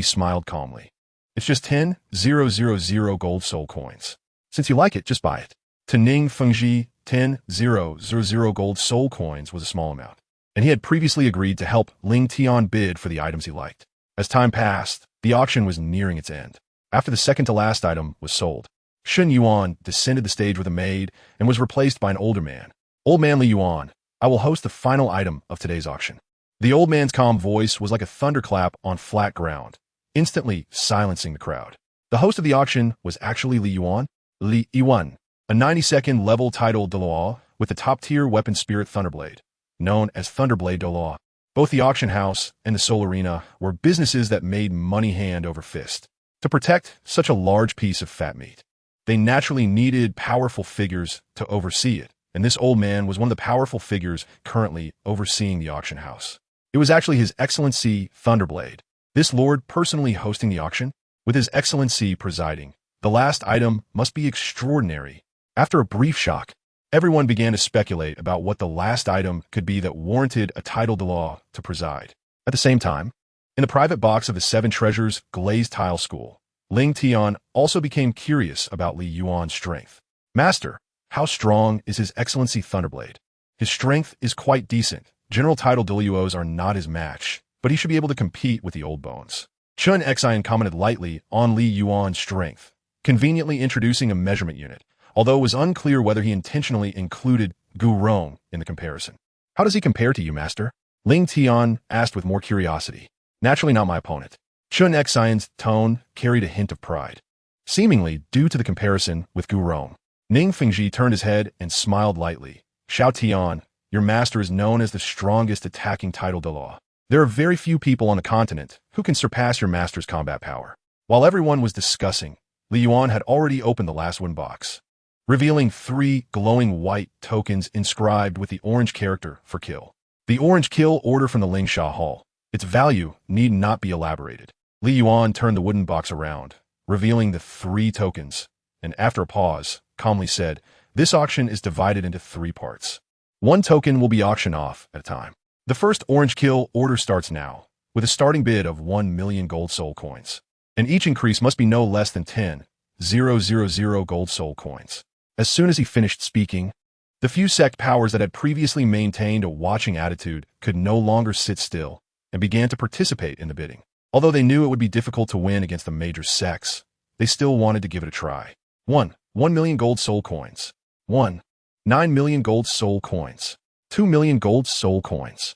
smiled calmly. It's just 10,000 gold soul coins. Since you like it, just buy it. To Ning Fengji, 10,000 gold soul coins was a small amount, and he had previously agreed to help Ling Tian bid for the items he liked. As time passed, the auction was nearing its end. After the second-to-last item was sold, Shen Yuan descended the stage with a maid and was replaced by an older man. Old man Li Yuan, I will host the final item of today's auction. The old man's calm voice was like a thunderclap on flat ground, instantly silencing the crowd. The host of the auction was actually Li Yuan, a 92nd level title Douluo with the top-tier weapon spirit Thunderblade, known as Thunderblade Douluo. Both the auction house and the Soul Arena were businesses that made money hand over fist. To protect such a large piece of fat meat, they naturally needed powerful figures to oversee it, and this old man was one of the powerful figures currently overseeing the auction house. It was actually His Excellency Thunderblade, this lord personally hosting the auction, with His Excellency presiding. The last item must be extraordinary. After a brief shock, everyone began to speculate about what the last item could be that warranted a title Douluo to preside. At the same time, in the private box of the 7 treasures glazed tile school, Ling Tian also became curious about Li Yuan's strength. Master, how strong is His Excellency Thunderblade? His strength is quite decent. General title Douluos are not his match, but he should be able to compete with the old bones. Chun Xian commented lightly on Li Yuan's strength, conveniently introducing a measurement unit, although it was unclear whether he intentionally included Gu Rong in the comparison. How does he compare to you, Master? Ling Tian asked with more curiosity. Naturally not my opponent. Chun Xian's tone carried a hint of pride, seemingly due to the comparison with Gu Rong. Ning Fengji turned his head and smiled lightly. Xiao Tian, your master is known as the strongest attacking title Douluo. There are very few people on the continent who can surpass your master's combat power. While everyone was discussing, Li Yuan had already opened the last wooden box, revealing 3 glowing white tokens inscribed with the orange character for kill. The orange kill order from the Lingsha Hall. Its value need not be elaborated. Li Yuan turned the wooden box around, revealing the 3 tokens, and after a pause, calmly said, "This auction is divided into 3 parts. 1 token will be auctioned off at a time. The first orange kill order starts now, with a starting bid of 1 million gold soul coins, and each increase must be no less than 10,000 gold soul coins." As soon as he finished speaking, the few sect powers that had previously maintained a watching attitude could no longer sit still and began to participate in the bidding. Although they knew it would be difficult to win against the major sects, they still wanted to give it a try. 1 million gold soul coins. 9 million gold soul coins. 2 million gold soul coins.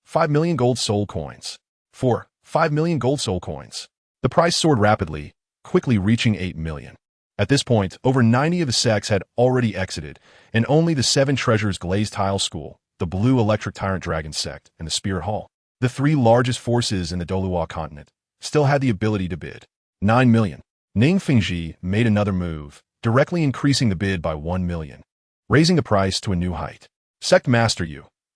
5 million gold soul coins. 5 million gold soul coins. The price soared rapidly, quickly reaching 8 million. At this point, over 90 of the sects had already exited, and only the 7 treasures Glazed Tile School, the Blue Electric Tyrant Dragon sect, and the Spirit Hall, the 3 largest forces in the Douluo continent, still had the ability to bid. 9 million. Ning Fengji made another move, directly increasing the bid by 1 million, raising the price to a new height. Sect Master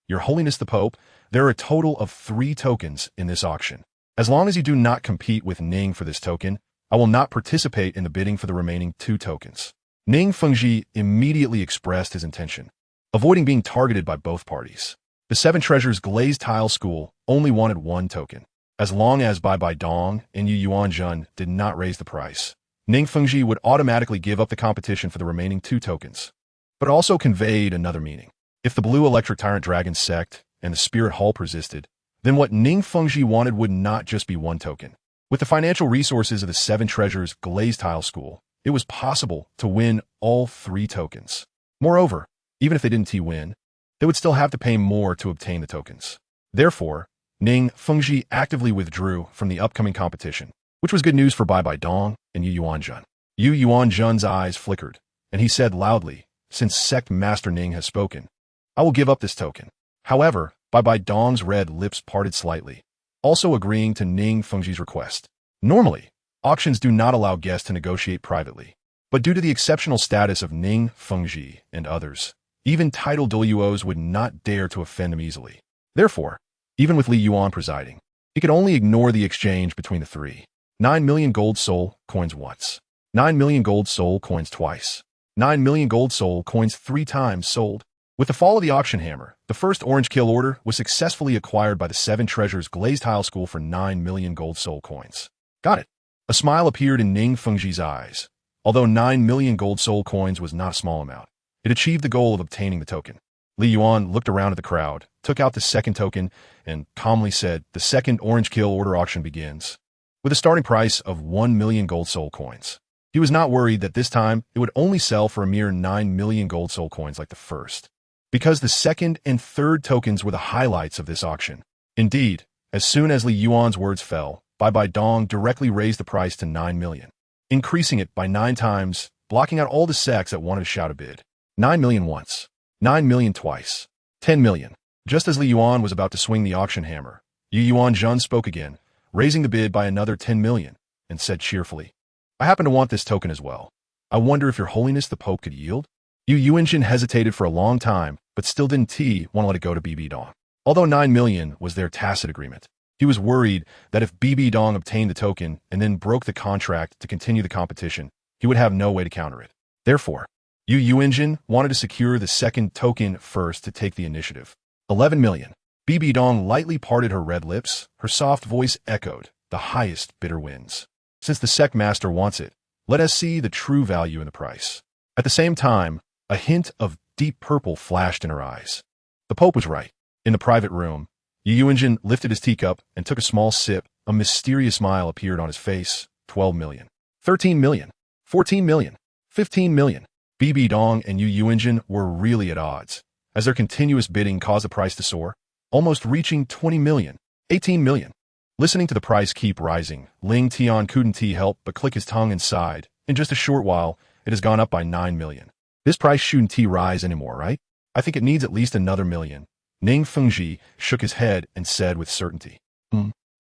Your Holiness the Pope, there are a total of 3 tokens in this auction. As long as you do not compete with Ning for this token, I will not participate in the bidding for the remaining 2 tokens. Ning Fengji immediately expressed his intention, avoiding being targeted by both parties. The 7 treasures Glazed Tile School only wanted 1 token. As long as Bai Dong and Yu Yuanjun did not raise the price, Ning Fengji would automatically give up the competition for the remaining 2 tokens. But also conveyed another meaning. If the Blue Electric Tyrant Dragon sect and the Spirit Hall persisted, then what Ning Fengji wanted would not just be 1 token. With the financial resources of the 7 treasures Glazed Tile School, it was possible to win all 3 tokens. Moreover, even if they didn't win, they would still have to pay more to obtain the tokens. Therefore, Ning Fengji actively withdrew from the upcoming competition, which was good news for Bai Dong and Yu Yuanjun. Yu Yuanjun's eyes flickered, and he said loudly, "Since Sect Master Ning has spoken, I will give up this token." However, Bai Dong's red lips parted slightly, also agreeing to Ning Fengji's request. Normally, auctions do not allow guests to negotiate privately, but due to the exceptional status of Ning Fengji and others, even titled Douluos would not dare to offend him easily. Therefore, even with Li Yuan presiding, he could only ignore the exchange between the 3. 9 million gold soul coins once. 9 million gold soul coins twice. 9 million gold soul coins 3 times sold. With the fall of the auction hammer, the first orange kill order was successfully acquired by the 7 treasures Glazed Tile School for 9 million gold soul coins. Got it. A smile appeared in Ning Fengji's eyes. Although 9 million gold soul coins was not a small amount, it achieved the goal of obtaining the token. Li Yuan looked around at the crowd, took out the second token, and calmly said, "The second orange kill order auction begins." With a starting price of 1 million gold soul coins. He was not worried that this time it would only sell for a mere 9 million gold soul coins like the first, because the second and third tokens were the highlights of this auction. Indeed, as soon as Li Yuan's words fell, Bai Dong directly raised the price to 9 million, increasing it by 9 times, blocking out all the sects that wanted to shout a bid. 9 million once. 9 million twice. 10 million. Just as Li Yuan was about to swing the auction hammer, Yu Yuanjun spoke again, raising the bid by another 10 million, and said cheerfully, "I happen to want this token as well. I wonder if Your Holiness the Pope could yield?" Yu Yuanjun hesitated for a long time, but still didn't want to let it go to BB Dong. Although 9 million was their tacit agreement, he was worried that if BB Dong obtained the token and then broke the contract to continue the competition, he would have no way to counter it. Therefore, Yu Yuanjun wanted to secure the second token first to take the initiative. 11 million. BB Dong lightly parted her red lips, her soft voice echoed, "The highest bidder wins. Since the sect master wants it, let us see the true value in the price." At the same time, a hint of deep purple flashed in her eyes. The Pope was right. In the private room, Yu Yuanjun lifted his teacup and took a small sip. A mysterious smile appeared on his face. 12 million. 13 million. 14 million. 15 million. BB Dong and Yu Yuanjun were really at odds, as their continuous bidding caused the price to soar, almost reaching 20 million. 18 million. Listening to the price keep rising, Ling Tian couldn't help but click his tongue and sighed. In just a short while, it has gone up by 9 million. This price shouldn't rise anymore, right? I think it needs at least another million. Ning Fengji shook his head and said with certainty.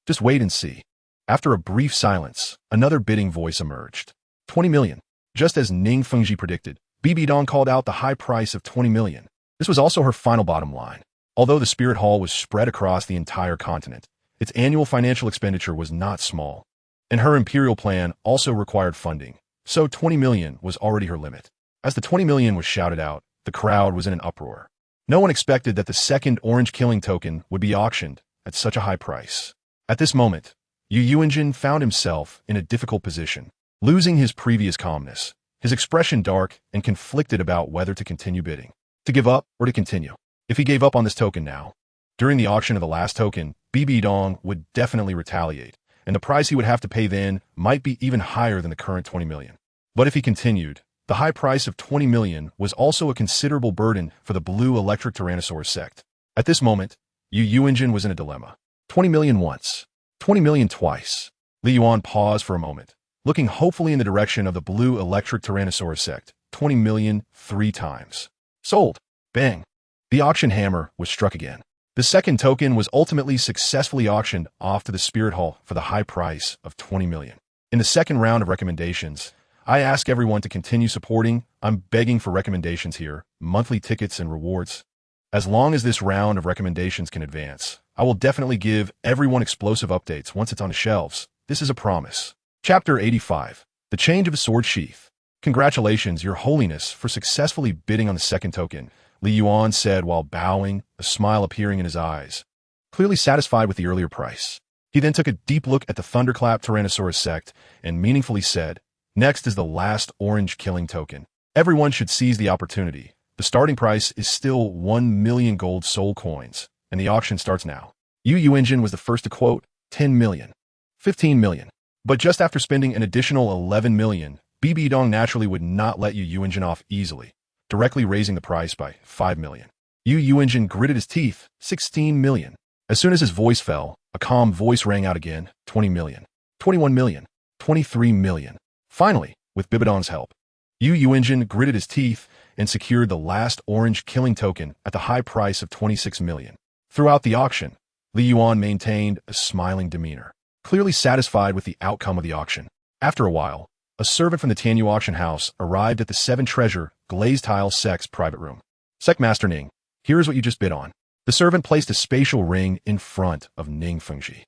Just wait and see. After a brief silence, another bidding voice emerged. 20 million. Just as Ning Fengji predicted, Bibi Dong called out the high price of 20 million. This was also her final bottom line. Although the Spirit Hall was spread across the entire continent, its annual financial expenditure was not small. And her imperial plan also required funding, so 20 million was already her limit. As the 20 million was shouted out, the crowd was in an uproar. No one expected that the second orange killing token would be auctioned at such a high price. At this moment, Yu Yuanjin found himself in a difficult position, losing his previous calmness, his expression dark and conflicted about whether to continue bidding, to give up or to continue. If he gave up on this token now, during the auction of the last token, Bibi Dong would definitely retaliate, and the price he would have to pay then might be even higher than the current 20 million. But if he continued, the high price of 20 million was also a considerable burden for the blue electric Tyrannosaurus sect. At this moment, Yu Yuanjin was in a dilemma. 20 million once, 20 million twice. Li Yuan paused for a moment, looking hopefully in the direction of the blue electric Tyrannosaurus sect. 20 million 3 times. Sold. Bang. The auction hammer was struck again. The second token was ultimately successfully auctioned off to the Spirit Hall for the high price of 20 million. In the second round of recommendations, I ask everyone to continue supporting. I'm begging for recommendations here, monthly tickets and rewards. As long as this round of recommendations can advance, I will definitely give everyone explosive updates once it's on the shelves. This is a promise. Chapter 85. The Change of a Sword Sheath. Congratulations, Your Holiness, for successfully bidding on the second token, Li Yuan said while bowing, a smile appearing in his eyes. Clearly satisfied with the earlier price. He then took a deep look at the Thunderclap Tyrannosaurus sect and meaningfully said, next is the last orange killing token. Everyone should seize the opportunity. The starting price is still 1 million gold soul coins, and the auction starts now. Yu Yuanjin was the first to quote 10 million, 15 million. But just after spending an additional 11 million, Bibi Dong naturally would not let Yu Yuanjin off easily, directly raising the price by 5 million. Yu Yuanjin gritted his teeth, 16 million. As soon as his voice fell, a calm voice rang out again, 20 million, 21 million, 23 million. Finally, with Bibi Dong's help, Yu Yuanjin gritted his teeth and secured the last orange killing token at the high price of 26 million. Throughout the auction, Li Yuan maintained a smiling demeanor, clearly satisfied with the outcome of the auction. After a while, a servant from the Tianyu auction house arrived at the 7-treasure glazed tile sect's private room. Sect Master Ning, here is what you just bid on. The servant placed a spatial ring in front of Ning Fengji.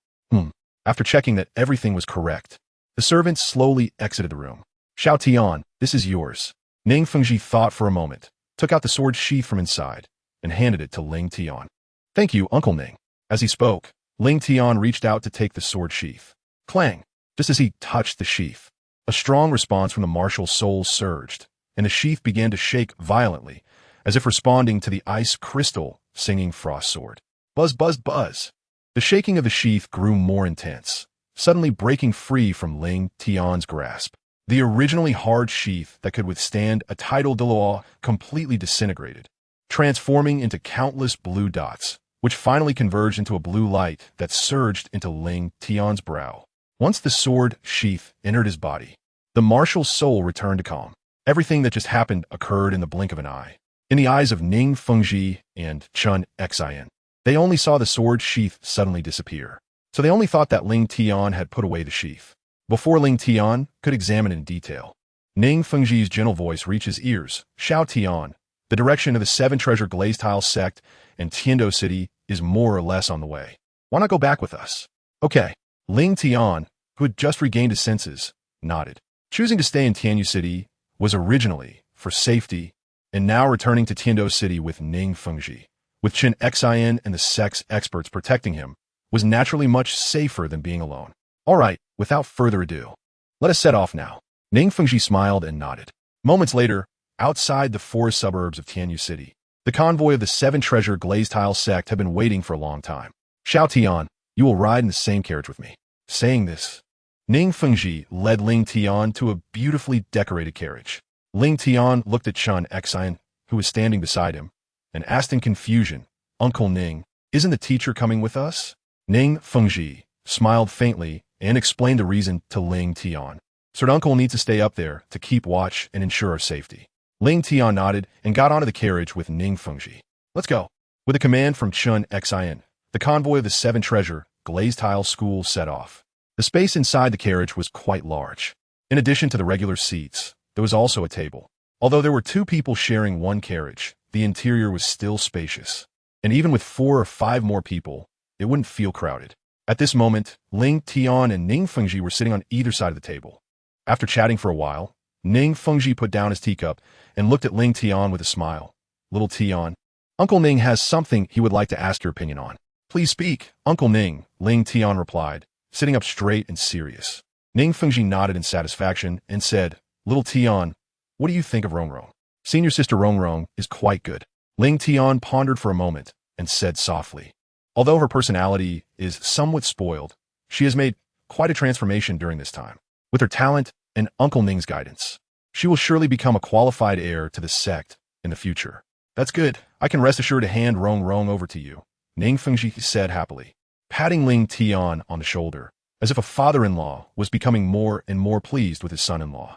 After checking that everything was correct, the servant slowly exited the room. Xiao Tian, this is yours. Ning Fengji thought for a moment, took out the sword sheath from inside, and handed it to Ling Tian. Thank you, Uncle Ning. As he spoke, Ling Tian reached out to take the sword sheath. Clang! Just as he touched the sheath, a strong response from the martial soul surged, and the sheath began to shake violently, as if responding to the ice crystal singing Frost Sword. Buzz, buzz, buzz. The shaking of the sheath grew more intense, suddenly breaking free from Ling Tian's grasp. The originally hard sheath that could withstand a tidal Douluo completely disintegrated, transforming into countless blue dots, which finally converged into a blue light that surged into Ling Tian's brow. Once the sword sheath entered his body, the martial soul returned to calm. Everything that just happened occurred in the blink of an eye. In the eyes of Ning Fengji and Chun Xian, they only saw the sword sheath suddenly disappear. So they only thought that Ling Tian had put away the sheath. Before Ling Tian could examine in detail, Ning Fengji's gentle voice reached his ears. Xiao Tian, the direction of the 7-treasure glazed tile sect and Tiando City is more or less on the way. Why not go back with us? Okay. Ling Tian, who had just regained his senses, nodded. Choosing to stay in Tianyu City was originally for safety, and now returning to Tiando City with Ning Fengji, with Chen Xian and the sect's experts protecting him, was naturally much safer than being alone. All right, without further ado, let us set off now. Ning Fengji smiled and nodded. Moments later, outside the forest suburbs of Tianyu City, the convoy of the 7-treasure glazed tile sect had been waiting for a long time. Xiao Tian, you will ride in the same carriage with me. Saying this, Ning Fengji led Ling Tian to a beautifully decorated carriage. Ling Tian looked at Chun Xian, who was standing beside him, and asked in confusion, Uncle Ning, isn't the teacher coming with us? Ning Fengji smiled faintly and explained the reason to Ling Tian. Sir Uncle needs to stay up there to keep watch and ensure our safety. Ling Tian nodded and got onto the carriage with Ning Fengji. Let's go. With a command from Chun Xin, the convoy of the Seven Treasure Gainsthe School set off. The space inside the carriage was quite large. In addition to the regular seats, there was also a table. Although there were two people sharing one carriage, the interior was still spacious. And even with 4 or 5 more people, it wouldn't feel crowded. At this moment, Ling Tian and Ning Fengji were sitting on either side of the table. After chatting for a while, Ning Fengji put down his teacup and looked at Ling Tian with a smile. Little Tian, Uncle Ning has something he would like to ask your opinion on. Please speak, Uncle Ning, Ling Tian replied, sitting up straight and serious. Ning Fengji nodded in satisfaction and said, Little Tian, what do you think of Rongrong? Senior sister Rongrong is quite good. Ling Tian pondered for a moment and said softly. Although her personality is somewhat spoiled, she has made quite a transformation during this time. With her talent and Uncle Ning's guidance, she will surely become a qualified heir to the sect in the future. That's good. I can rest assured to hand Rongrong over to you, Ning Fengji said happily, patting Ling Tian on the shoulder, as if a father-in-law was becoming more and more pleased with his son-in-law.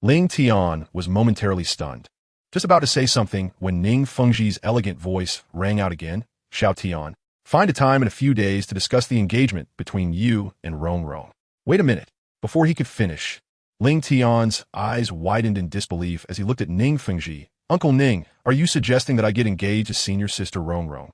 Ling Tian was momentarily stunned, just about to say something when Ning Fengji's elegant voice rang out again. Xiao Tian, find a time in a few days to discuss the engagement between you and Rongrong. Wait a minute. Before he could finish, Ling Tian's eyes widened in disbelief as he looked at Ning Fengji. Uncle Ning, are you suggesting that I get engaged to senior sister Rongrong?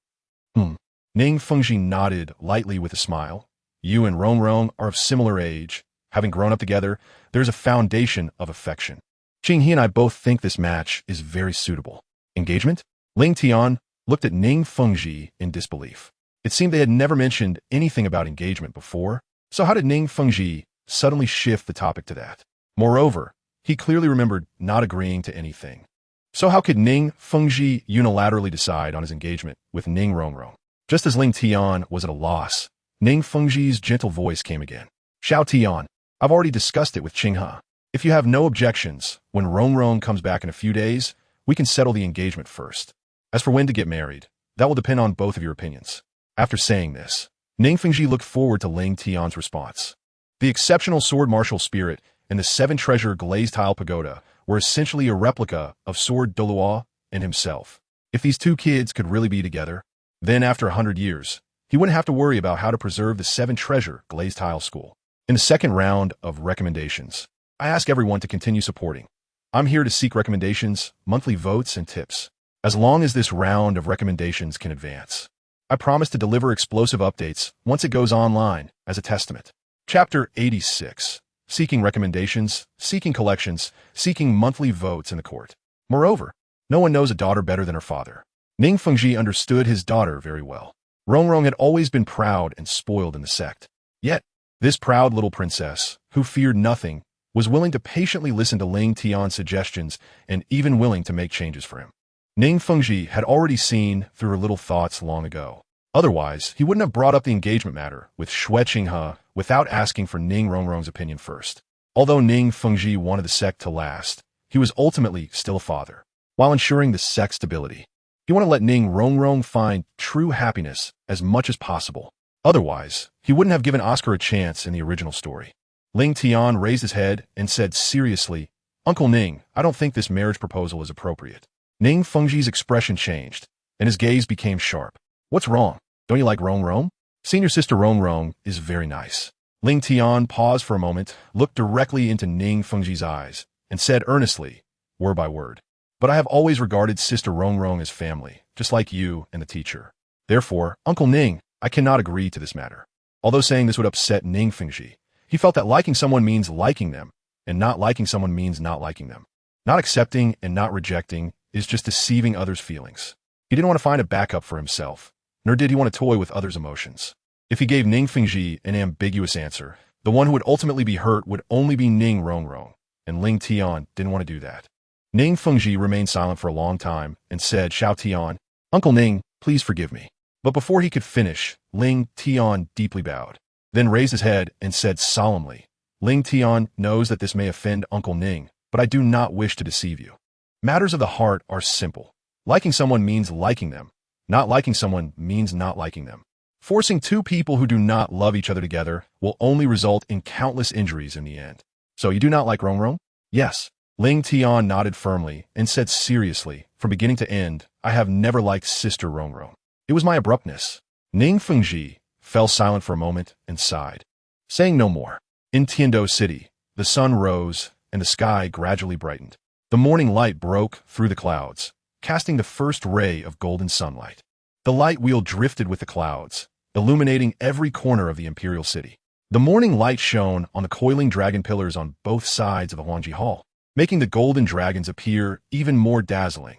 Ning Fengji nodded lightly with a smile. You and Rongrong are of similar age. Having grown up together, there's a foundation of affection. Qinghe and I both think this match is very suitable. Engagement? Ling Tian looked at Ning Fengji in disbelief. It seemed they had never mentioned anything about engagement before, so how did Ning Fengji suddenly shift the topic to that? Moreover, he clearly remembered not agreeing to anything. So how could Ning Fengji unilaterally decide on his engagement with Ning Rongrong? Just as Ling Tian was at a loss, Ning Fengji's gentle voice came again. Xiao Tian, I've already discussed it with Qinghe. If you have no objections, when Rongrong comes back in a few days, we can settle the engagement first. As for when to get married, that will depend on both of your opinions. After saying this, Ning Fengji looked forward to Ling Tian's response. The exceptional sword martial spirit and the 7 treasure glazed tile pagoda were essentially a replica of sword Douluo and himself. If these two kids could really be together, then after 100 years, he wouldn't have to worry about how to preserve the 7 treasure glazed tile school. In the second round of recommendations, I ask everyone to continue supporting. I'm here to seek recommendations, monthly votes, and tips. As long as this round of recommendations can advance, I promise to deliver explosive updates once it goes online as a testament. Chapter 86. Seeking recommendations, seeking collections, seeking monthly votes in the court. Moreover, no one knows a daughter better than her father. Ning Fengji understood his daughter very well. Rongrong had always been proud and spoiled in the sect. Yet, this proud little princess, who feared nothing, was willing to patiently listen to Ling Tian's suggestions and even willing to make changes for him. Ning Fengji had already seen through her little thoughts long ago. Otherwise, he wouldn't have brought up the engagement matter with Xue Qinghe without asking for Ning Rongrong's opinion first. Although Ning Fengji wanted the sect to last, he was ultimately still a father. While ensuring the sect's stability, he wanted to let Ning Rongrong find true happiness as much as possible. Otherwise, he wouldn't have given Oscar a chance in the original story. Ling Tian raised his head and said seriously, Uncle Ning, I don't think this marriage proposal is appropriate. Ning Fengji's expression changed, and his gaze became sharp. What's wrong? Don't you like Rongrong? Senior sister Rongrong is very nice. Ling Tian paused for a moment, looked directly into Ning Fengji's eyes, and said earnestly, word by word, but I have always regarded sister Rongrong as family, just like you and the teacher. Therefore, Uncle Ning, I cannot agree to this matter. Although saying this would upset Ning Fengji, he felt that liking someone means liking them, and not liking someone means not liking them. Not accepting and not rejecting is just deceiving others' feelings. He didn't want to find a backup for himself, nor did he want to toy with others' emotions. If he gave Ning Fengji an ambiguous answer, the one who would ultimately be hurt would only be Ning Rongrong, and Ling Tian didn't want to do that. Ning Fengji remained silent for a long time and said, Xiao Tian, Uncle Ning, please forgive me. But before he could finish, Ling Tian deeply bowed, then raised his head and said solemnly, Ling Tian knows that this may offend Uncle Ning, but I do not wish to deceive you. Matters of the heart are simple. Liking someone means liking them. Not liking someone means not liking them. Forcing two people who do not love each other together will only result in countless injuries in the end. So you do not like Rongrong? Yes. Ling Tian nodded firmly and said seriously, from beginning to end, I have never liked Sister Rongrong. It was my abruptness. Ning Fengji fell silent for a moment and sighed, saying no more. In Tiando City, the sun rose and the sky gradually brightened. The morning light broke through the clouds, casting the first ray of golden sunlight. The light wheel drifted with the clouds, illuminating every corner of the imperial city. The morning light shone on the coiling dragon pillars on both sides of the Huangji Hall, making the golden dragons appear even more dazzling,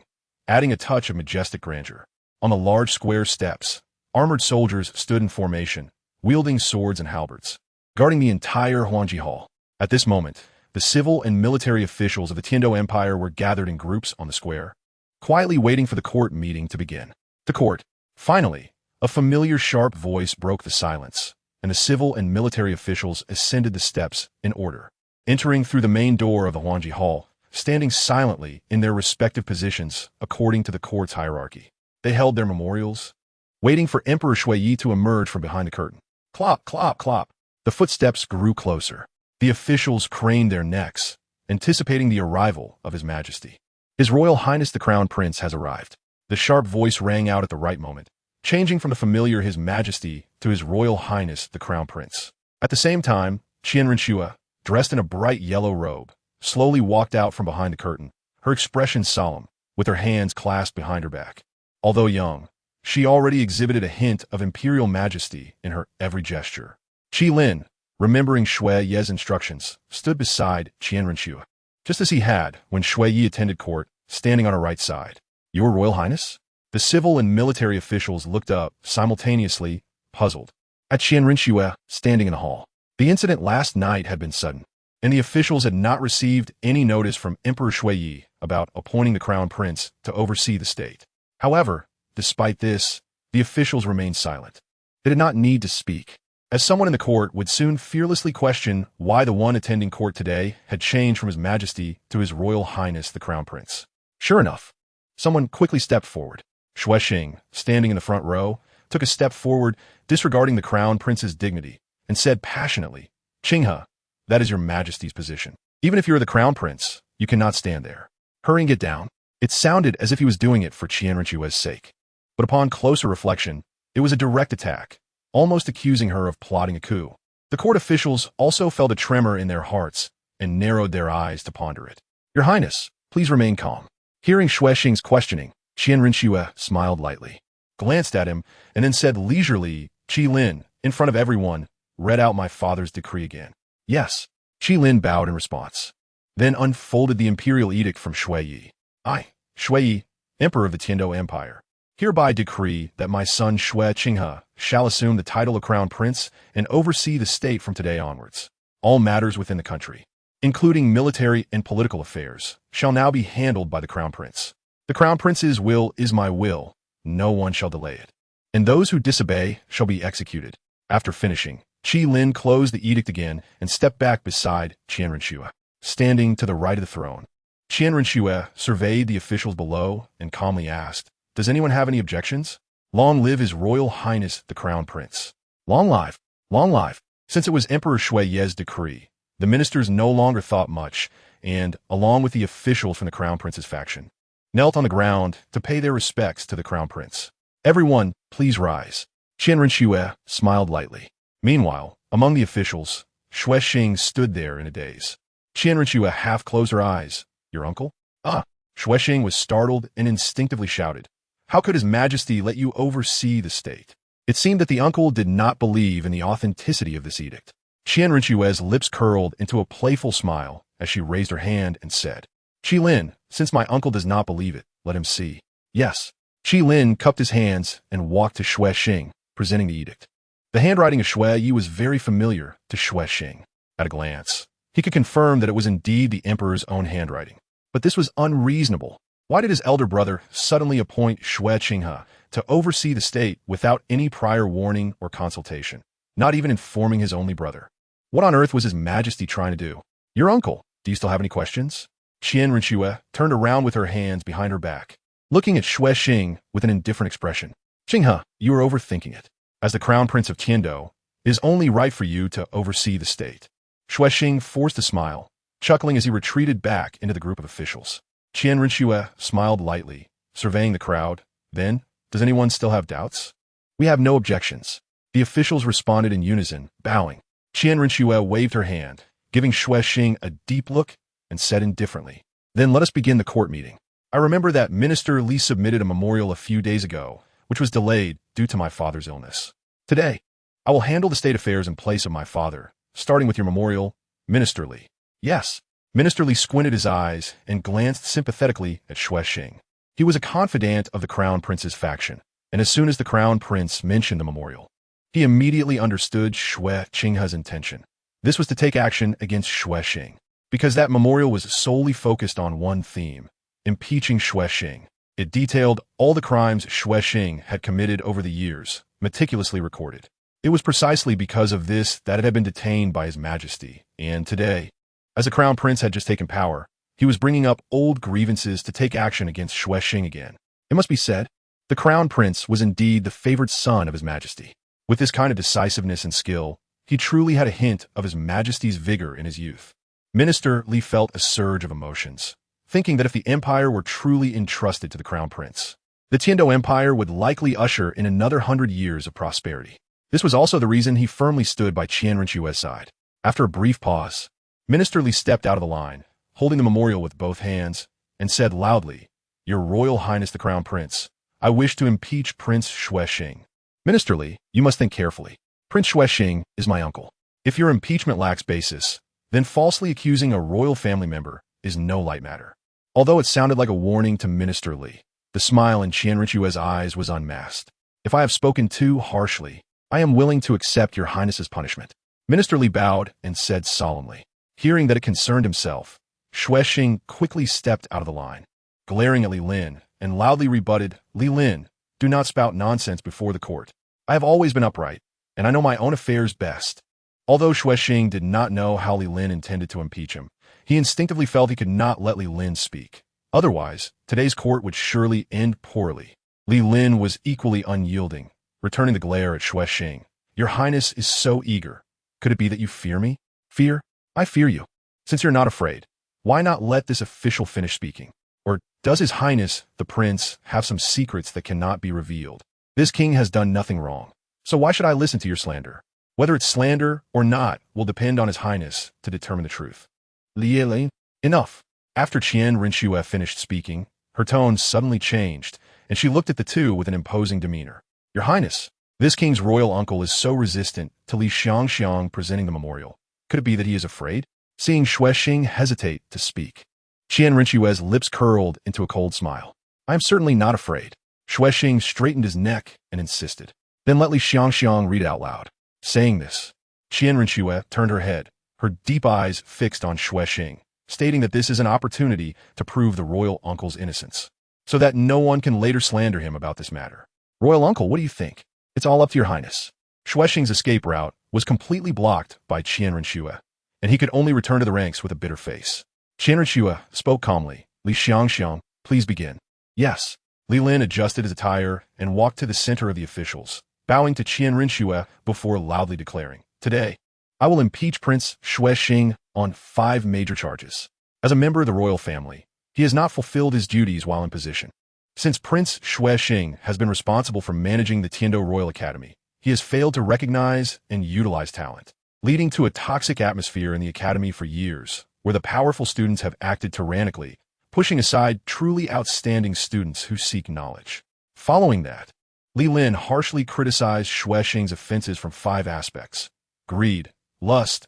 adding a touch of majestic grandeur. On the large square steps, armored soldiers stood in formation, wielding swords and halberds, guarding the entire Huangji Hall. At this moment, the civil and military officials of the Tiando Empire were gathered in groups on the square, quietly waiting for the court meeting to begin. The court. Finally, a familiar sharp voice broke the silence, and the civil and military officials ascended the steps in order. Entering through the main door of the Huangji Hall, standing silently in their respective positions according to the court's hierarchy. They held their memorials, waiting for Emperor Shuiyi to emerge from behind the curtain. Clop, clop, clop. The footsteps grew closer. The officials craned their necks, anticipating the arrival of His Majesty. His Royal Highness the Crown Prince has arrived. The sharp voice rang out at the right moment, changing from the familiar His Majesty to His Royal Highness the Crown Prince. At the same time, Qian Renshua, dressed in a bright yellow robe, slowly walked out from behind the curtain, her expression solemn, with her hands clasped behind her back. Although young, she already exhibited a hint of imperial majesty in her every gesture. Qi Lin, remembering Shui Ye's instructions, stood beside Qian Renshua, just as he had when Shui Yi attended court, standing on her right side. Your Royal Highness? The civil and military officials looked up, simultaneously, puzzled, at Qian Renshua standing in the hall. The incident last night had been sudden, and the officials had not received any notice from Emperor Shuiyi about appointing the Crown Prince to oversee the state. However, despite this, the officials remained silent. They did not need to speak, as someone in the court would soon fearlessly question why the one attending court today had changed from His Majesty to His Royal Highness the Crown Prince. Sure enough, someone quickly stepped forward. Shuishing, standing in the front row, took a step forward, disregarding the Crown Prince's dignity, and said passionately, Qinghe, that is Your Majesty's position. Even if you're the Crown Prince, you cannot stand there. Hurry and get down. It sounded as if he was doing it for Qian Renshua's sake. But upon closer reflection, it was a direct attack, almost accusing her of plotting a coup. The court officials also felt a tremor in their hearts and narrowed their eyes to ponder it. Your Highness, please remain calm. Hearing Shuishing's questioning, Qian Renshua smiled lightly, glanced at him, and then said leisurely, Qi Lin, in front of everyone, read out my father's decree again. Yes. Qi Lin bowed in response, then unfolded the imperial edict from Shuiyi. I, Shuiyi, Emperor of the Tiando Empire, hereby decree that my son Shui Qinghe shall assume the title of Crown Prince and oversee the state from today onwards. All matters within the country, including military and political affairs, shall now be handled by the Crown Prince. The Crown Prince's will is my will, no one shall delay it, and those who disobey shall be executed. After finishing, Qi Lin closed the edict again and stepped back beside Qian Renshua, standing to the right of the throne. Qian Renshua surveyed the officials below and calmly asked, Does anyone have any objections? Long live His Royal Highness the Crown Prince. Long life, long life. Since it was Emperor Shui Ye's decree, the ministers no longer thought much and, along with the officials from the Crown Prince's faction, knelt on the ground to pay their respects to the Crown Prince. Everyone, please rise. Qian Renshua smiled lightly. Meanwhile, among the officials, Shuishing stood there in a daze. Qian Renshua half closed her eyes. Your uncle? Ah! Shuishing was startled and instinctively shouted, How could His Majesty let you oversee the state? It seemed that the uncle did not believe in the authenticity of this edict. Qian Renshua's lips curled into a playful smile as she raised her hand and said, Qi Lin, since my uncle does not believe it, let him see. Yes. Qi Lin cupped his hands and walked to Shuishing, presenting the edict. The handwriting of Shuiyi was very familiar to Shuishing. At a glance, he could confirm that it was indeed the emperor's own handwriting. But this was unreasonable. Why did his elder brother suddenly appoint Shui Qinghe to oversee the state without any prior warning or consultation, not even informing his only brother? What on earth was His Majesty trying to do? Your uncle, do you still have any questions? Qian Renshua turned around with her hands behind her back, looking at Shuishing with an indifferent expression. Qinghe, you are overthinking it. As the Crown Prince of Tiando, it is only right for you to oversee the state. Shuishing forced a smile, chuckling as he retreated back into the group of officials. Qian Rinxue smiled lightly, surveying the crowd. Then, does anyone still have doubts? We have no objections. The officials responded in unison, bowing. Qian Rinxue waved her hand, giving Xue Xing a deep look, and said indifferently, "Then let us begin the court meeting. I remember that Minister Li submitted a memorial a few days ago, which was delayed due to my father's illness. Today, I will handle the state affairs in place of my father, starting with your memorial, Minister Li." Yes. Minister Li squinted his eyes and glanced sympathetically at Xue Xing. He was a confidant of the Crown Prince's faction, and as soon as the Crown Prince mentioned the memorial, he immediately understood Xue Qinghe's intention. This was to take action against Xue Xing, because that memorial was solely focused on one theme, impeaching Xue Xing. It detailed all the crimes Xue Xing had committed over the years, meticulously recorded. It was precisely because of this that it had been detained by His Majesty, and today, as the Crown Prince had just taken power, he was bringing up old grievances to take action against Xue Xing again. It must be said, the Crown Prince was indeed the favored son of His Majesty. With this kind of decisiveness and skill, he truly had a hint of His Majesty's vigor in his youth. Minister Li felt a surge of emotions, thinking that if the empire were truly entrusted to the Crown Prince, the Tiando Empire would likely usher in another 100 years of prosperity. This was also the reason he firmly stood by Qian Rinxue's side. After a brief pause, Minister Li stepped out of the line, holding the memorial with both hands, and said loudly, "Your Royal Highness the Crown Prince, I wish to impeach Prince Xue Xing." Minister Li, you must think carefully. Prince Xue Xing is my uncle. If your impeachment lacks basis, then falsely accusing a royal family member is no light matter. Although it sounded like a warning to Minister Li, the smile in Qian Rinxue's eyes was unmasked. If I have spoken too harshly, I am willing to accept your Highness's punishment. Minister Li bowed and said solemnly. Hearing that it concerned himself, Xue Xing quickly stepped out of the line, glaring at Li Lin, and loudly rebutted, "Li Lin, do not spout nonsense before the court. I have always been upright, and I know my own affairs best." Although Xue Xing did not know how Li Lin intended to impeach him, he instinctively felt he could not let Li Lin speak. Otherwise, today's court would surely end poorly. Li Lin was equally unyielding, returning the glare at Xue Xing. "Your Highness is so eager. Could it be that you fear me?" "Fear? I fear you. Since you're not afraid, why not let this official finish speaking? Or does His Highness, the Prince, have some secrets that cannot be revealed? This king has done nothing wrong, so why should I listen to your slander? Whether it's slander or not will depend on His Highness to determine the truth." Li Lin, enough. After Qian Rinxue finished speaking, her tone suddenly changed, and she looked at the two with an imposing demeanor. "Your Highness, this king's royal uncle is so resistant to Li Xiangxiang presenting the memorial. Could it be that he is afraid?" Seeing Xue Xing hesitate to speak, Qian Rinxue's lips curled into a cold smile. "I am certainly not afraid." Xue Xing straightened his neck and insisted. "Then let Li Xiangxiang read it out loud." Saying this, Qian Rinxue turned her head, her deep eyes fixed on Xue Xing, stating that this is an opportunity to prove the royal uncle's innocence, so that no one can later slander him about this matter. "Royal uncle, what do you think? It's all up to your Highness." Xue Xing's escape route was completely blocked by Qian Rinxue, and he could only return to the ranks with a bitter face. Qian Rinxue spoke calmly. "Li Xiangxiang, please begin." "Yes." Li Lin adjusted his attire and walked to the center of the officials, bowing to Qian Rinxue before loudly declaring, "Today, I will impeach Prince Xue Xing on 5 major charges. As a member of the royal family, he has not fulfilled his duties while in position. Since Prince Xue Xing has been responsible for managing the Tiando Royal Academy, he has failed to recognize and utilize talent, leading to a toxic atmosphere in the academy for years, where the powerful students have acted tyrannically, pushing aside truly outstanding students who seek knowledge. Following that, Li Lin harshly criticized Xue Xing's offenses from 5 aspects: greed, lust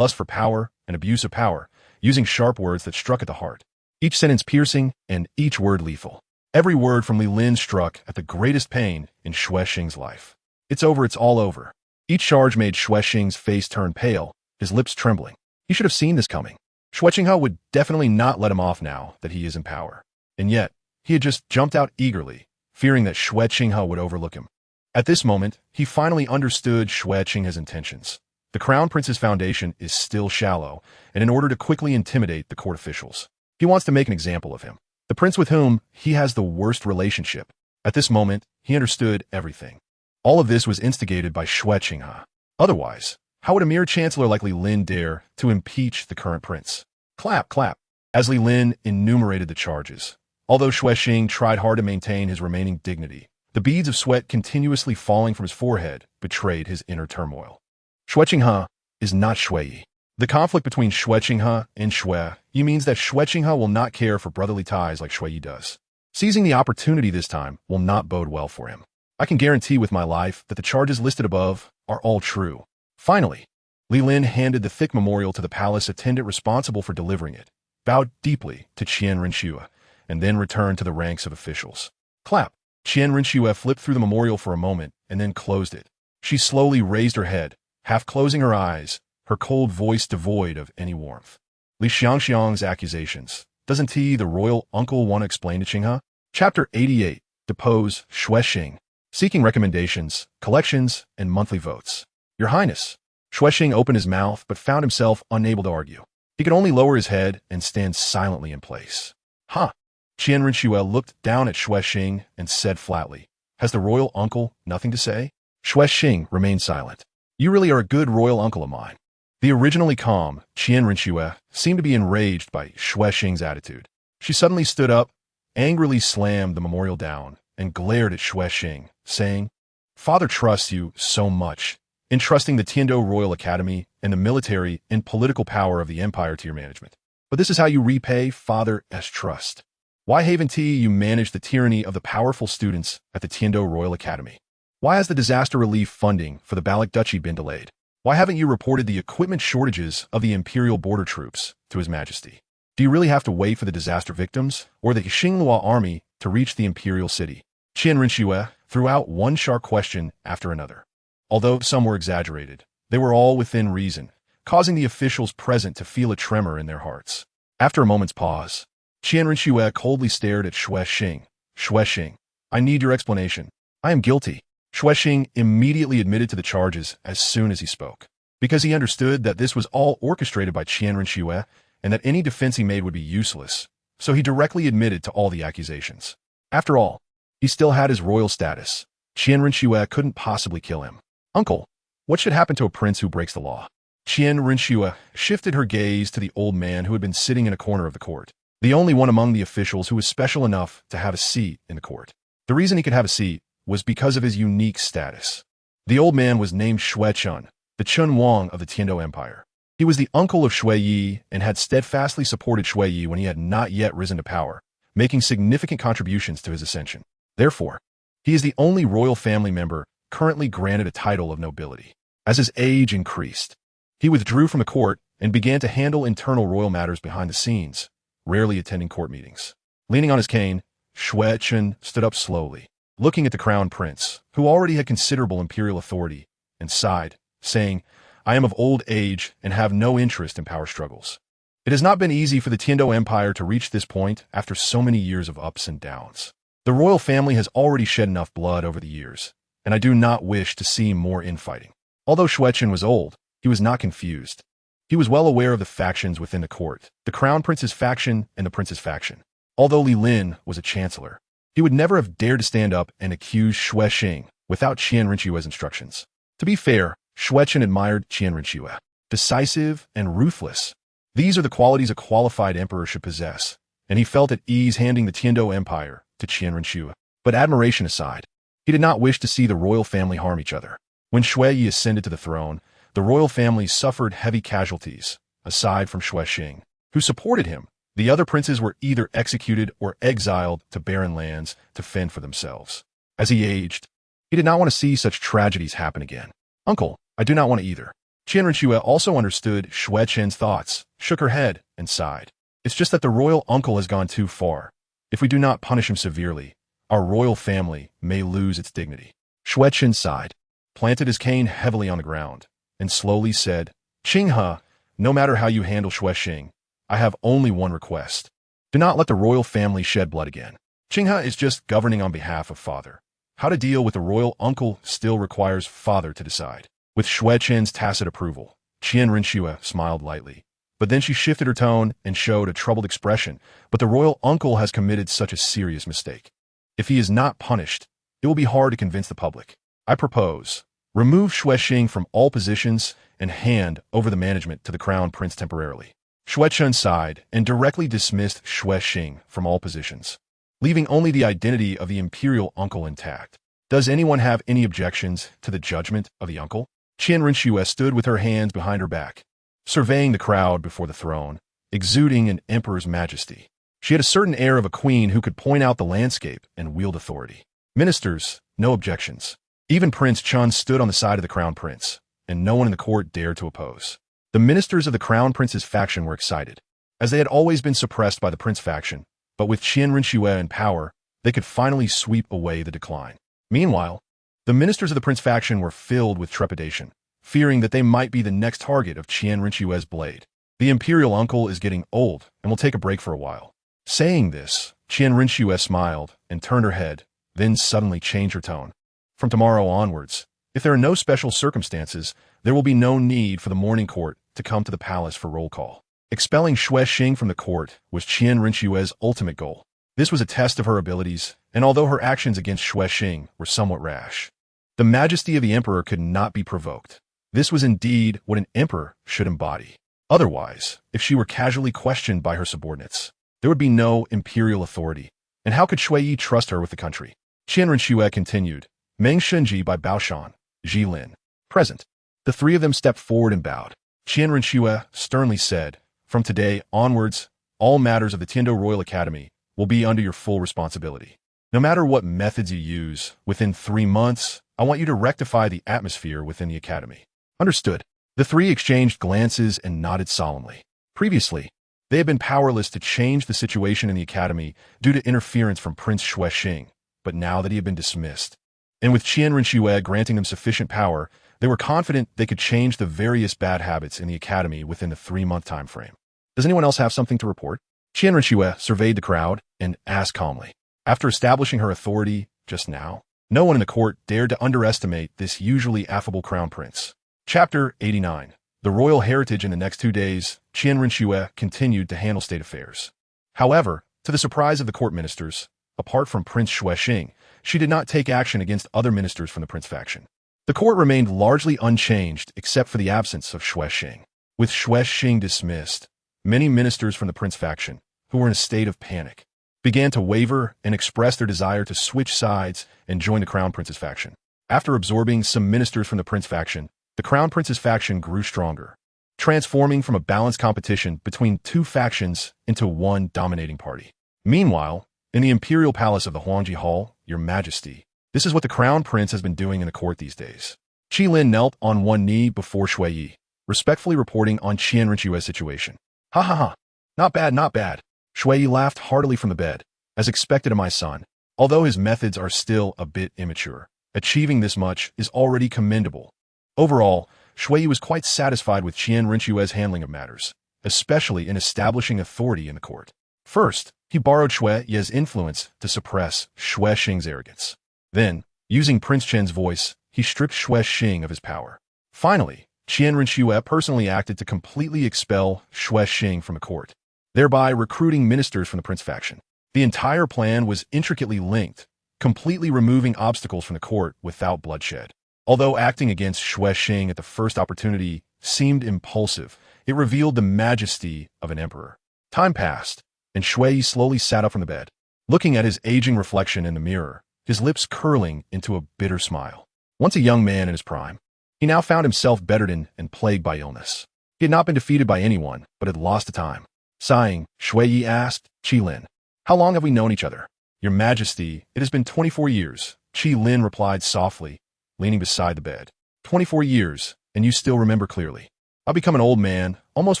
for power, and abuse of power, using sharp words that struck at the heart, each sentence piercing and each word lethal. Every word from Li Lin struck at the greatest pain in Xue Xing's life. "It's over, it's all over." Each charge made Xue Xing's face turn pale, his lips trembling. He should have seen this coming. Xue Qinghe would definitely not let him off now that he is in power. And yet, he had just jumped out eagerly, fearing that Xue Qinghe would overlook him. At this moment, he finally understood Xue Qinghe's intentions. The Crown Prince's foundation is still shallow, and in order to quickly intimidate the court officials, he wants to make an example of him, the prince with whom he has the worst relationship. At this moment, he understood everything. All of this was instigated by Xue Qinghe. Otherwise, how would a mere chancellor like Li Lin dare to impeach the current prince? Clap, clap. As Li Lin enumerated the charges, although Xuexing tried hard to maintain his remaining dignity, the beads of sweat continuously falling from his forehead betrayed his inner turmoil. Xuexing is not Shui. The conflict between Xuexing and Shui means that Xuexing will not care for brotherly ties like Shui does. Seizing the opportunity this time will not bode well for him. I can guarantee with my life that the charges listed above are all true. Finally, Li Lin handed the thick memorial to the palace attendant responsible for delivering it, bowed deeply to Qian Renxue, and then returned to the ranks of officials. Clap. Qian Renxue flipped through the memorial for a moment and then closed it. She slowly raised her head, half closing her eyes, her cold voice devoid of any warmth. Li Xiangxiang's accusations. Doesn't he, the royal uncle, want to explain to Qinghe? Chapter 88. Depose Xuexing. Seeking recommendations, collections, and monthly votes. Your Highness. Xuexing opened his mouth but found himself unable to argue. He could only lower his head and stand silently in place. Huh. Qian Renxue looked down at Xuexing and said flatly, Has the royal uncle nothing to say? Xuexing remained silent. You really are a good royal uncle of mine. The originally calm Qian Renxue seemed to be enraged by Xuexing's attitude. She suddenly stood up, angrily slammed the memorial down, and glared at Xuexing, saying, Father trusts you so much, entrusting the Tiando Royal Academy and the military and political power of the empire to your management. But this is how you repay Father's trust. Why haven't you managed the tyranny of the powerful students at the Tiando Royal Academy? Why has the disaster relief funding for the Balak Duchy been delayed? Why haven't you reported the equipment shortages of the Imperial border troops to His Majesty? Do you really have to wait for the disaster victims or the Xinghua army to reach the Imperial city? Qian Renxue threw out one sharp question after another. Although some were exaggerated, they were all within reason, causing the officials present to feel a tremor in their hearts. After a moment's pause, Qian Renxue coldly stared at Xuexing. Xuexing, I need your explanation. I am guilty. Xuexing immediately admitted to the charges as soon as he spoke, because he understood that this was all orchestrated by Qian Renxue and that any defense he made would be useless, so he directly admitted to all the accusations. After all, he still had his royal status. Qian Renxue couldn't possibly kill him. Uncle, what should happen to a prince who breaks the law? Qian Renxue shifted her gaze to the old man who had been sitting in a corner of the court, the only one among the officials who was special enough to have a seat in the court. The reason he could have a seat was because of his unique status. The old man was named Xuechun, the Chun Wang of the Tiando Empire. He was the uncle of Shui Yi and had steadfastly supported Shui Yi when he had not yet risen to power, making significant contributions to his ascension. Therefore, he is the only royal family member currently granted a title of nobility. As his age increased, he withdrew from the court and began to handle internal royal matters behind the scenes, rarely attending court meetings. Leaning on his cane, Xuechun stood up slowly, looking at the crown prince, who already had considerable imperial authority, and sighed, saying, I am of old age and have no interest in power struggles. It has not been easy for the Tiando Empire to reach this point after so many years of ups and downs. The royal family has already shed enough blood over the years, and I do not wish to see more infighting. Although Xuechun was old, he was not confused. He was well aware of the factions within the court, the crown prince's faction and the prince's faction. Although Li Lin was a chancellor, he would never have dared to stand up and accuse Xuexing without Qian Renxue's instructions. To be fair, Xuechun admired Qian Renxue. Decisive and ruthless. These are the qualities a qualified emperor should possess, and he felt at ease handing the Tiando Empire to Qian Renxue. But admiration aside, he did not wish to see the royal family harm each other. When Shui Yi ascended to the throne, the royal family suffered heavy casualties, aside from Xuexing, who supported him. The other princes were either executed or exiled to barren lands to fend for themselves. As he aged, he did not want to see such tragedies happen again. Uncle, I do not want to either. Qian Renxue also understood Xuechun's thoughts, shook her head, and sighed. It's just that the royal uncle has gone too far. If we do not punish him severely, our royal family may lose its dignity. Xuechun sighed, planted his cane heavily on the ground, and slowly said, Qinghe, no matter how you handle Xuexing, I have only one request. Do not let the royal family shed blood again. Qinghe is just governing on behalf of Father. How to deal with the royal uncle still requires Father to decide. With Xuechun's tacit approval, Qian Renxue smiled lightly. But then she shifted her tone and showed a troubled expression. But the royal uncle has committed such a serious mistake. If he is not punished, it will be hard to convince the public. I propose, remove Xuexing from all positions and hand over the management to the crown prince temporarily. Xue Chun sighed and directly dismissed Xue Xing from all positions, leaving only the identity of the imperial uncle intact. Does anyone have any objections to the judgment of the uncle? Qian Rinxue stood with her hands behind her back, surveying the crowd before the throne, exuding an emperor's majesty. She had a certain air of a queen who could point out the landscape and wield authority. Ministers, no objections. Even Prince Chun stood on the side of the crown prince, and no one in the court dared to oppose. The ministers of the crown prince's faction were excited, as they had always been suppressed by the prince faction, but with Qian Rinxue in power, they could finally sweep away the decline. Meanwhile, the ministers of the prince faction were filled with trepidation, fearing that they might be the next target of Qian Rinxue's blade. The imperial uncle is getting old and will take a break for a while. Saying this, Qian Rinxue smiled and turned her head, then suddenly changed her tone. From tomorrow onwards, if there are no special circumstances, there will be no need for the morning court to come to the palace for roll call. Expelling Xue Xing from the court was Qian Rinxue's ultimate goal. This was a test of her abilities, and although her actions against Xue Xing were somewhat rash, the majesty of the emperor could not be provoked. This was indeed what an emperor should embody. Otherwise, if she were casually questioned by her subordinates, there would be no imperial authority, and how could Shui Yi trust her with the country? Qian Rinxue continued, Meng Shunji by Baoshan, Ji Lin. Present. The three of them stepped forward and bowed. Qian Rinxue sternly said, From today onwards, all matters of the Tiando Royal Academy will be under your full responsibility. No matter what methods you use, within 3 months, I want you to rectify the atmosphere within the academy. Understood. The three exchanged glances and nodded solemnly. Previously, they had been powerless to change the situation in the academy due to interference from Prince Xue Xing, but now that he had been dismissed, and with Qian Rinxue granting them sufficient power, they were confident they could change the various bad habits in the academy within the 3-month time frame. Does anyone else have something to report? Qian Rinxue surveyed the crowd and asked calmly. After establishing her authority just now, no one in the court dared to underestimate this usually affable crown prince. Chapter 89. The royal heritage. In the next 2 days, Qian Rinxue continued to handle state affairs. However, to the surprise of the court ministers, apart from Prince Xue Xing, she did not take action against other ministers from the prince faction. The court remained largely unchanged except for the absence of Xue Xing. With Xue Xing dismissed, many ministers from the prince faction, who were in a state of panic, began to waver and express their desire to switch sides and join the crown prince's faction. After absorbing some ministers from the prince faction, the crown prince's faction grew stronger, transforming from a balanced competition between two factions into one dominating party. Meanwhile, in the imperial palace of the Huangji Hall, Your Majesty, this is what the crown prince has been doing in the court these days. Qi Lin knelt on one knee before Shui Yi, respectfully reporting on Qian Rinxue's situation. Ha ha ha. Not bad, not bad. Shui Yi laughed heartily from the bed, as expected of my son. Although his methods are still a bit immature, achieving this much is already commendable. Overall, Shui Yi was quite satisfied with Qian Rinxue's handling of matters, especially in establishing authority in the court. First, he borrowed Shui Yi's influence to suppress Xue Xing's arrogance. Then, using Prince Chen's voice, he stripped Xue Xing of his power. Finally, Qian Rinxue personally acted to completely expel Xue Xing from the court, thereby recruiting ministers from the prince faction. The entire plan was intricately linked, completely removing obstacles from the court without bloodshed. Although acting against Xue Xing at the first opportunity seemed impulsive, it revealed the majesty of an emperor. Time passed, and Shui Yi slowly sat up from the bed, looking at his aging reflection in the mirror, his lips curling into a bitter smile. Once a young man in his prime, he now found himself bedridden and plagued by illness. He had not been defeated by anyone, but had lost to time. Sighing, Shui Yi asked, Qi Lin, how long have we known each other? Your Majesty, it has been 24 years, Qi Lin replied softly, leaning beside the bed. 24 years, and you still remember clearly. I've become an old man, almost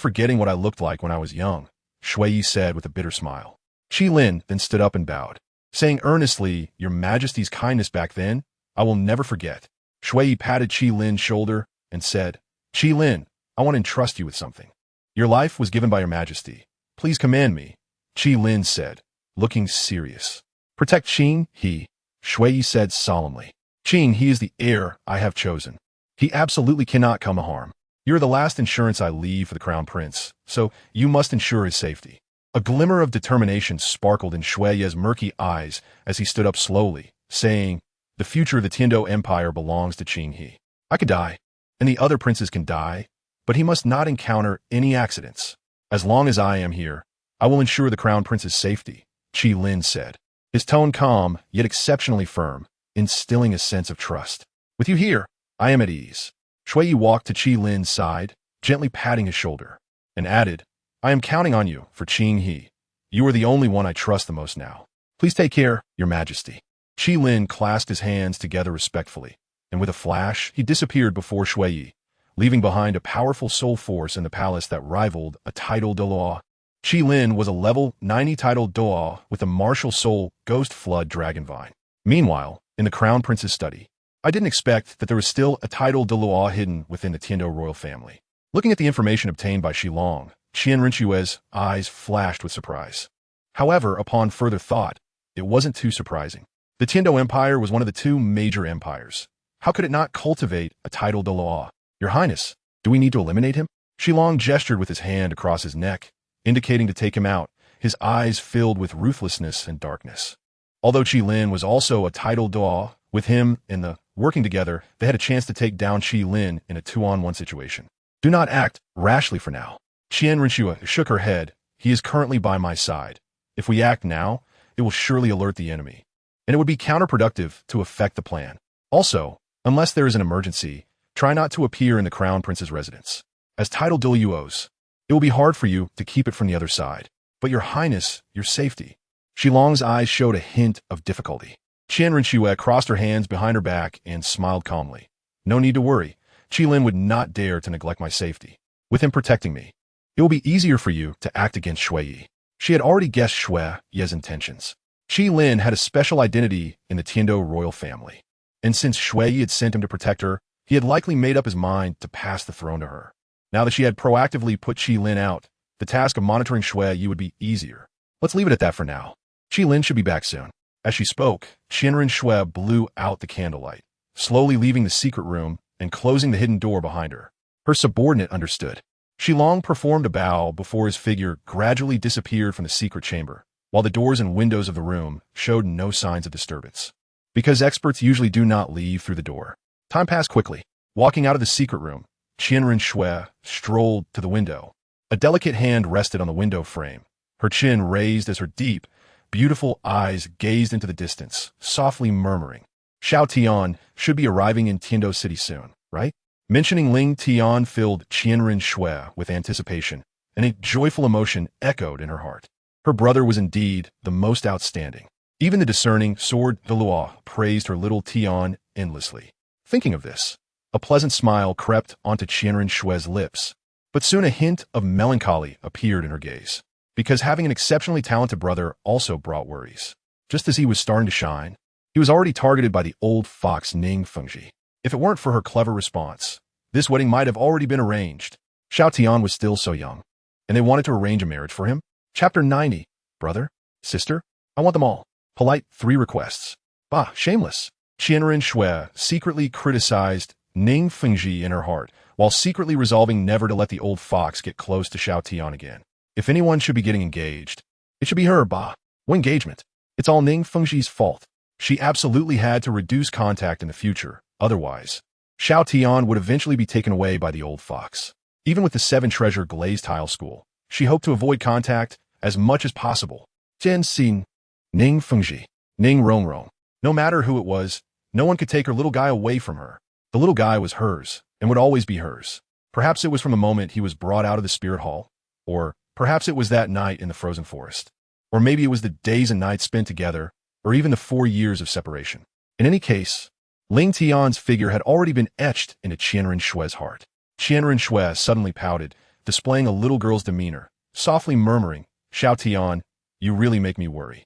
forgetting what I looked like when I was young, Shui Yi said with a bitter smile. Qi Lin then stood up and bowed, saying earnestly, Your Majesty's kindness back then, I will never forget. Shui Yi patted Qi Lin's shoulder and said, Qi Lin, I want to entrust you with something. Your life was given by Your Majesty. Please command me, Qi Lin said, looking serious. Protect Qing He, Shui Yi said solemnly. Qing He is the heir I have chosen. He absolutely cannot come harm. You are the last insurance I leave for the crown prince, so you must ensure his safety. A glimmer of determination sparkled in Shui Yi's murky eyes as he stood up slowly, saying, The future of the Tiando Empire belongs to Qing He. I could die, and the other princes can die, but he must not encounter any accidents. As long as I am here, I will ensure the crown prince's safety, Qi Lin said, his tone calm yet exceptionally firm, instilling a sense of trust. With you here, I am at ease. Shui Yi walked to Qi Lin's side, gently patting his shoulder, and added, I am counting on you for Qing He. You are the only one I trust the most now. Please take care, Your Majesty. Qi Lin clasped his hands together respectfully, and with a flash, he disappeared before Shui Yi, leaving behind a powerful soul force in the palace that rivaled a titled Douluo. Qi Lin was a level 90 titled Douluo with a martial soul ghost flood dragonvine. Meanwhile, in the crown prince's study, I didn't expect that there was still a titled Douluo hidden within the Tiando royal family. Looking at the information obtained by Shilong, Qian Rinxue's eyes flashed with surprise. However, upon further thought, it wasn't too surprising. The Tiando Empire was one of the two major empires. How could it not cultivate a titled Douluo? Your Highness, do we need to eliminate him? Shilong gestured with his hand across his neck, indicating to take him out, his eyes filled with ruthlessness and darkness. Although Qi Lin was also a titled Douluo, with him and the working together, they had a chance to take down Qi Lin in a 2-on-1 situation. Do not act rashly for now. Qian Rinxue shook her head. He is currently by my side. If we act now, it will surely alert the enemy, and it would be counterproductive to affect the plan. Also, unless there is an emergency, try not to appear in the crown prince's residence. As titled Douluos, it will be hard for you to keep it from the other side. But Your Highness, your safety. Shilong's eyes showed a hint of difficulty. Qian Rinxue crossed her hands behind her back and smiled calmly. No need to worry. Qi Lin would not dare to neglect my safety. With him protecting me, it will be easier for you to act against Shui Yi. She had already guessed Shui Yi's intentions. Qi Lin had a special identity in the Tiando royal family, and since Shui Yi had sent him to protect her, he had likely made up his mind to pass the throne to her. Now that she had proactively put Qi Lin out, the task of monitoring Shui Yi would be easier. Let's leave it at that for now. Qi Lin should be back soon. As she spoke, Qian Rinxue blew out the candlelight, slowly leaving the secret room and closing the hidden door behind her. Her subordinate understood. Shilong performed a bow before his figure gradually disappeared from the secret chamber, while the doors and windows of the room showed no signs of disturbance. Because experts usually do not leave through the door. Time passed quickly. Walking out of the secret room, Qian Rinxue strolled to the window. A delicate hand rested on the window frame, her chin raised as her deep, beautiful eyes gazed into the distance, softly murmuring, Xiao Tian should be arriving in Tiando City soon, right? Mentioning Ling Tian filled Qian Rinxue with anticipation, and a joyful emotion echoed in her heart. Her brother was indeed the most outstanding. Even the discerning sword theLittle praised her little Tian endlessly. Thinking of this, a pleasant smile crept onto Qian Rinxue's lips, but soon a hint of melancholy appeared in her gaze, because having an exceptionally talented brother also brought worries. Just as he was starting to shine, he was already targeted by the old fox Ning Fengji. If it weren't for her clever response, this wedding might have already been arranged. Xiao Tian was still so young, and they wanted to arrange a marriage for him. Chapter 90. Brother? Sister? I want them all. Polite 3 requests. Bah, shameless. Qian Rinxue secretly criticized Ning Fengji in her heart, while secretly resolving never to let the old fox get close to Xiao Tian again. If anyone should be getting engaged, it should be her, bah. What engagement? It's all Ning Fengji's fault. She absolutely had to reduce contact in the future. Otherwise, Xiao Tian would eventually be taken away by the old fox. Even with the 7-treasure glazed tile school, she hoped to avoid contact as much as possible. Jian Xin, Ning Fengji, Ning Rongrong. No matter who it was, no one could take her little guy away from her. The little guy was hers, and would always be hers. Perhaps it was from the moment he was brought out of the spirit hall, or perhaps it was that night in the frozen forest, or maybe it was the days and nights spent together, or even the 4 years of separation. In any case, Ling Tian's figure had already been etched into Qian Rinxue's heart. Qian Rinxue suddenly pouted, displaying a little girl's demeanor, softly murmuring, Xiao Tian, you really make me worry.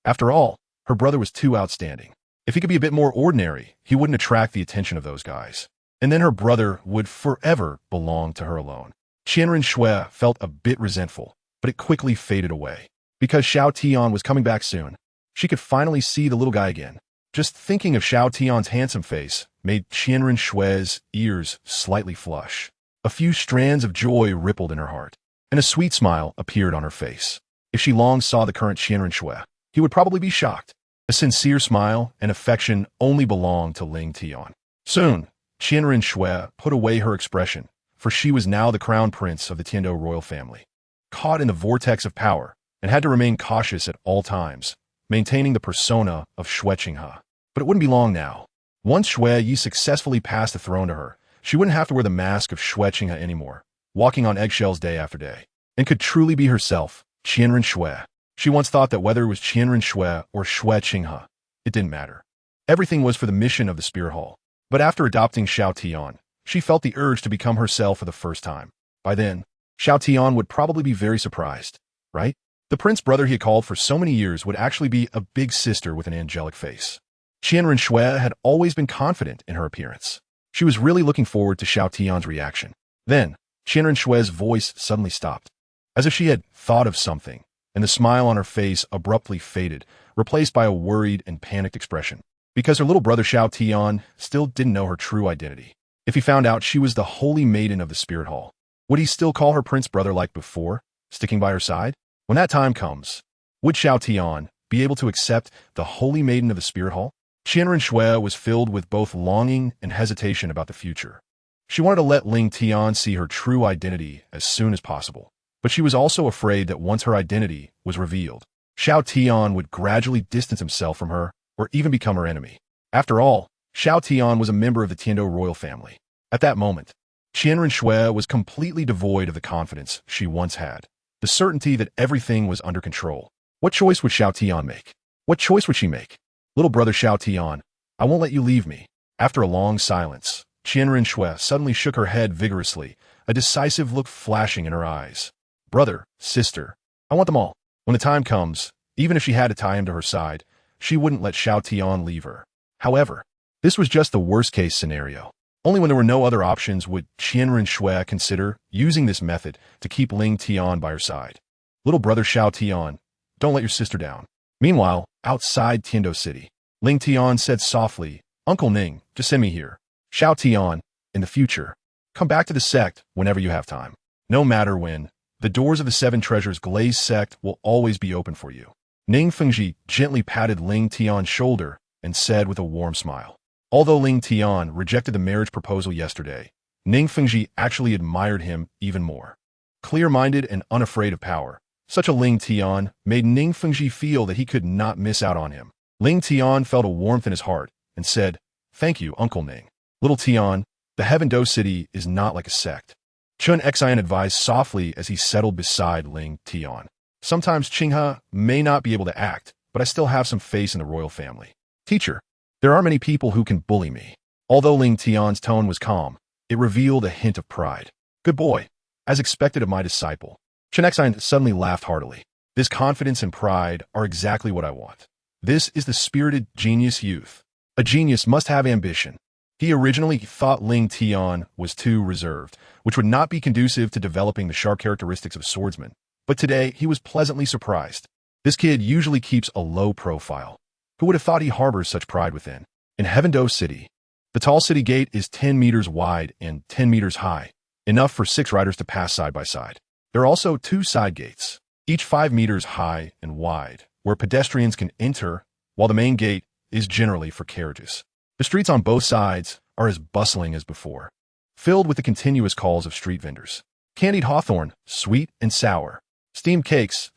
After all, her brother was too outstanding. If he could be a bit more ordinary, he wouldn't attract the attention of those guys. And then her brother would forever belong to her alone. Qian Rinxue felt a bit resentful, but it quickly faded away. Because Xiao Tian was coming back soon, she could finally see the little guy again. Just thinking of Xiao Tian's handsome face made Qian Rinxue's ears slightly flush. A few strands of joy rippled in her heart, and a sweet smile appeared on her face. If she long saw the current Qian Rinxue, he would probably be shocked. A sincere smile and affection only belonged to Ling Tian. Soon, Qian Rinxue put away her expression, for she was now the crown prince of the Tiando royal family, caught in the vortex of power, and had to remain cautious at all times, maintaining the persona of Shueqinghe. But it wouldn't be long now. Once Shui Yi successfully passed the throne to her, she wouldn't have to wear the mask of Shueqinghe anymore, walking on eggshells day after day, and could truly be herself, Qianren Shui. She once thought that whether it was Qianren Shui or Shueqinghe, it didn't matter. Everything was for the mission of the Spear Hall. But after adopting Xiao Tian, she felt the urge to become herself for the first time. By then, Xiao Tian would probably be very surprised, right? The prince brother he had called for so many years would actually be a big sister with an angelic face. Qianren Shui had always been confident in her appearance. She was really looking forward to Xiao Tian's reaction. Then, Qianren Shui's voice suddenly stopped, as if she had thought of something, and the smile on her face abruptly faded, replaced by a worried and panicked expression. Because her little brother Xiao Tian still didn't know her true identity. If he found out she was the holy maiden of the Spirit Hall, would he still call her prince brother like before, sticking by her side? When that time comes, would Xiao Tian be able to accept the holy maiden of the Spirit Hall? Qianren Shui was filled with both longing and hesitation about the future. She wanted to let Ling Tian see her true identity as soon as possible, but she was also afraid that once her identity was revealed, Xiao Tian would gradually distance himself from her or even become her enemy. After all, Xiao Tian was a member of the Tiando royal family. At that moment, Qianren Shui was completely devoid of the confidence she once had, the certainty that everything was under control. What choice would Xiao Tian make? What choice would she make? Little brother Xiao Tian, I won't let you leave me. After a long silence, Qianren Shui suddenly shook her head vigorously, a decisive look flashing in her eyes. Brother, sister, I want them all. When the time comes, even if she had to tie him to her side, she wouldn't let Xiao Tian leave her. However, this was just the worst-case scenario. Only when there were no other options would Qianren Shui consider using this method to keep Ling Tian by her side. Little brother Xiao Tian, don't let your sister down. Meanwhile, outside Tiando City, Ling Tian said softly, Uncle Ning, just send me here. Xiao Tian, in the future, come back to the sect whenever you have time. No matter when, the doors of the Seven Treasures Glazed sect will always be open for you. Ning Fengji gently patted Ling Tian's shoulder and said with a warm smile. Although Ling Tian rejected the marriage proposal yesterday, Ning Fengji actually admired him even more. Clear-minded and unafraid of power, such a Ling Tian made Ning Fengji feel that he could not miss out on him. Ling Tian felt a warmth in his heart and said, Thank you, Uncle Ning. Little Tian, the Heaven Do City is not like a sect. Chun Xian advised softly as he settled beside Ling Tian. Sometimes Qinghe may not be able to act, but I still have some faith in the royal family. Teacher, there are many people who can bully me. Although Ling Tian's tone was calm, it revealed a hint of pride. Good boy, as expected of my disciple. Chun Xian suddenly laughed heartily. This confidence and pride are exactly what I want. This is the spirited genius youth. A genius must have ambition. He originally thought Ling Tian was too reserved, which would not be conducive to developing the sharp characteristics of swordsmen. But today, he was pleasantly surprised. This kid usually keeps a low profile. Who would have thought he harbors such pride within? In Heaven Do City, the tall city gate is 10 meters wide and 10 meters high, enough for 6 riders to pass side by side. There are also 2 side gates, each 5 meters high and wide, where pedestrians can enter, while the main gate is generally for carriages. The streets on both sides are as bustling as before, filled with the continuous calls of street vendors. Candied hawthorn, sweet and sour. Steamed cakes,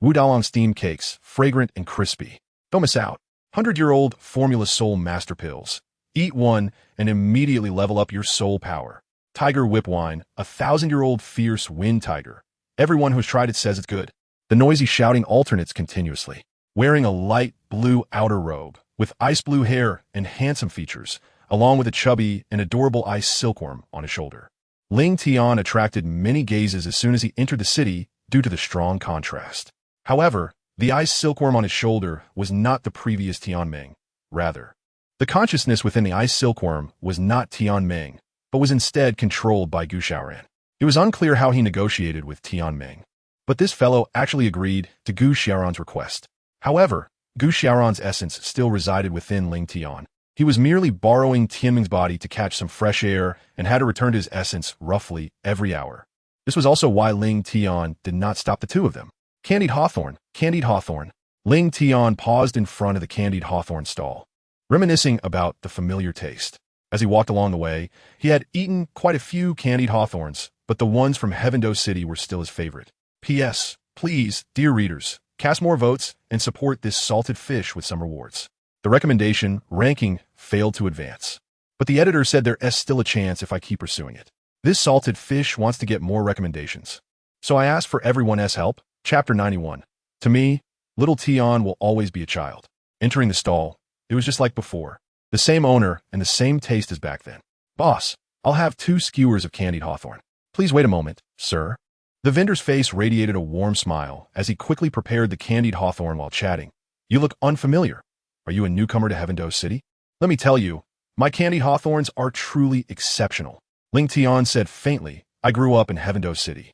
Wu Dalong steamed cakes, fragrant and crispy. Don't miss out. 100-year-old Formula Soul Master Pills. Eat one and immediately level up your soul power. Tiger Whip Wine, 1,000-year-old fierce wind tiger. Everyone who's tried it says it's good. The noisy shouting alternates continuously. Wearing a light blue outer robe, with ice blue hair and handsome features, along with a chubby and adorable ice silkworm on his shoulder. Ling Tian attracted many gazes as soon as he entered the city due to the strong contrast. However, the ice silkworm on his shoulder was not the previous Tian Meng. Rather, the consciousness within the ice silkworm was not Tian Meng, but was instead controlled by Gu Xiaoran. It was unclear how he negotiated with Tian Meng, but this fellow actually agreed to Gu Xiaoran's request. However, Gu Xiaoran's essence still resided within Ling Tian. He was merely borrowing Tian Meng's body to catch some fresh air and had to return to his essence roughly every hour. This was also why Ling Tian did not stop the two of them. Candied hawthorn, candied hawthorn. Ling Tian paused in front of the candied hawthorn stall, reminiscing about the familiar taste. As he walked along the way, he had eaten quite a few candied hawthorns, but the ones from Heavendoe City were still his favorite. P.S. Please, dear readers, cast more votes and support this salted fish with some rewards. The recommendation, ranking, failed to advance. But the editor said there's still a chance if I keep pursuing it. This salted fish wants to get more recommendations. So I asked for everyone's help. Chapter 91. To me, little Tion will always be a child. Entering the stall, it was just like before. The same owner and the same taste as back then. Boss, I'll have 2 skewers of candied hawthorn. Please wait a moment, sir. The vendor's face radiated a warm smile as he quickly prepared the candied hawthorn while chatting. You look unfamiliar. Are you a newcomer to Heavendoe City? Let me tell you, my candied hawthorns are truly exceptional. Ling Tion said faintly, I grew up in Heavendoe City.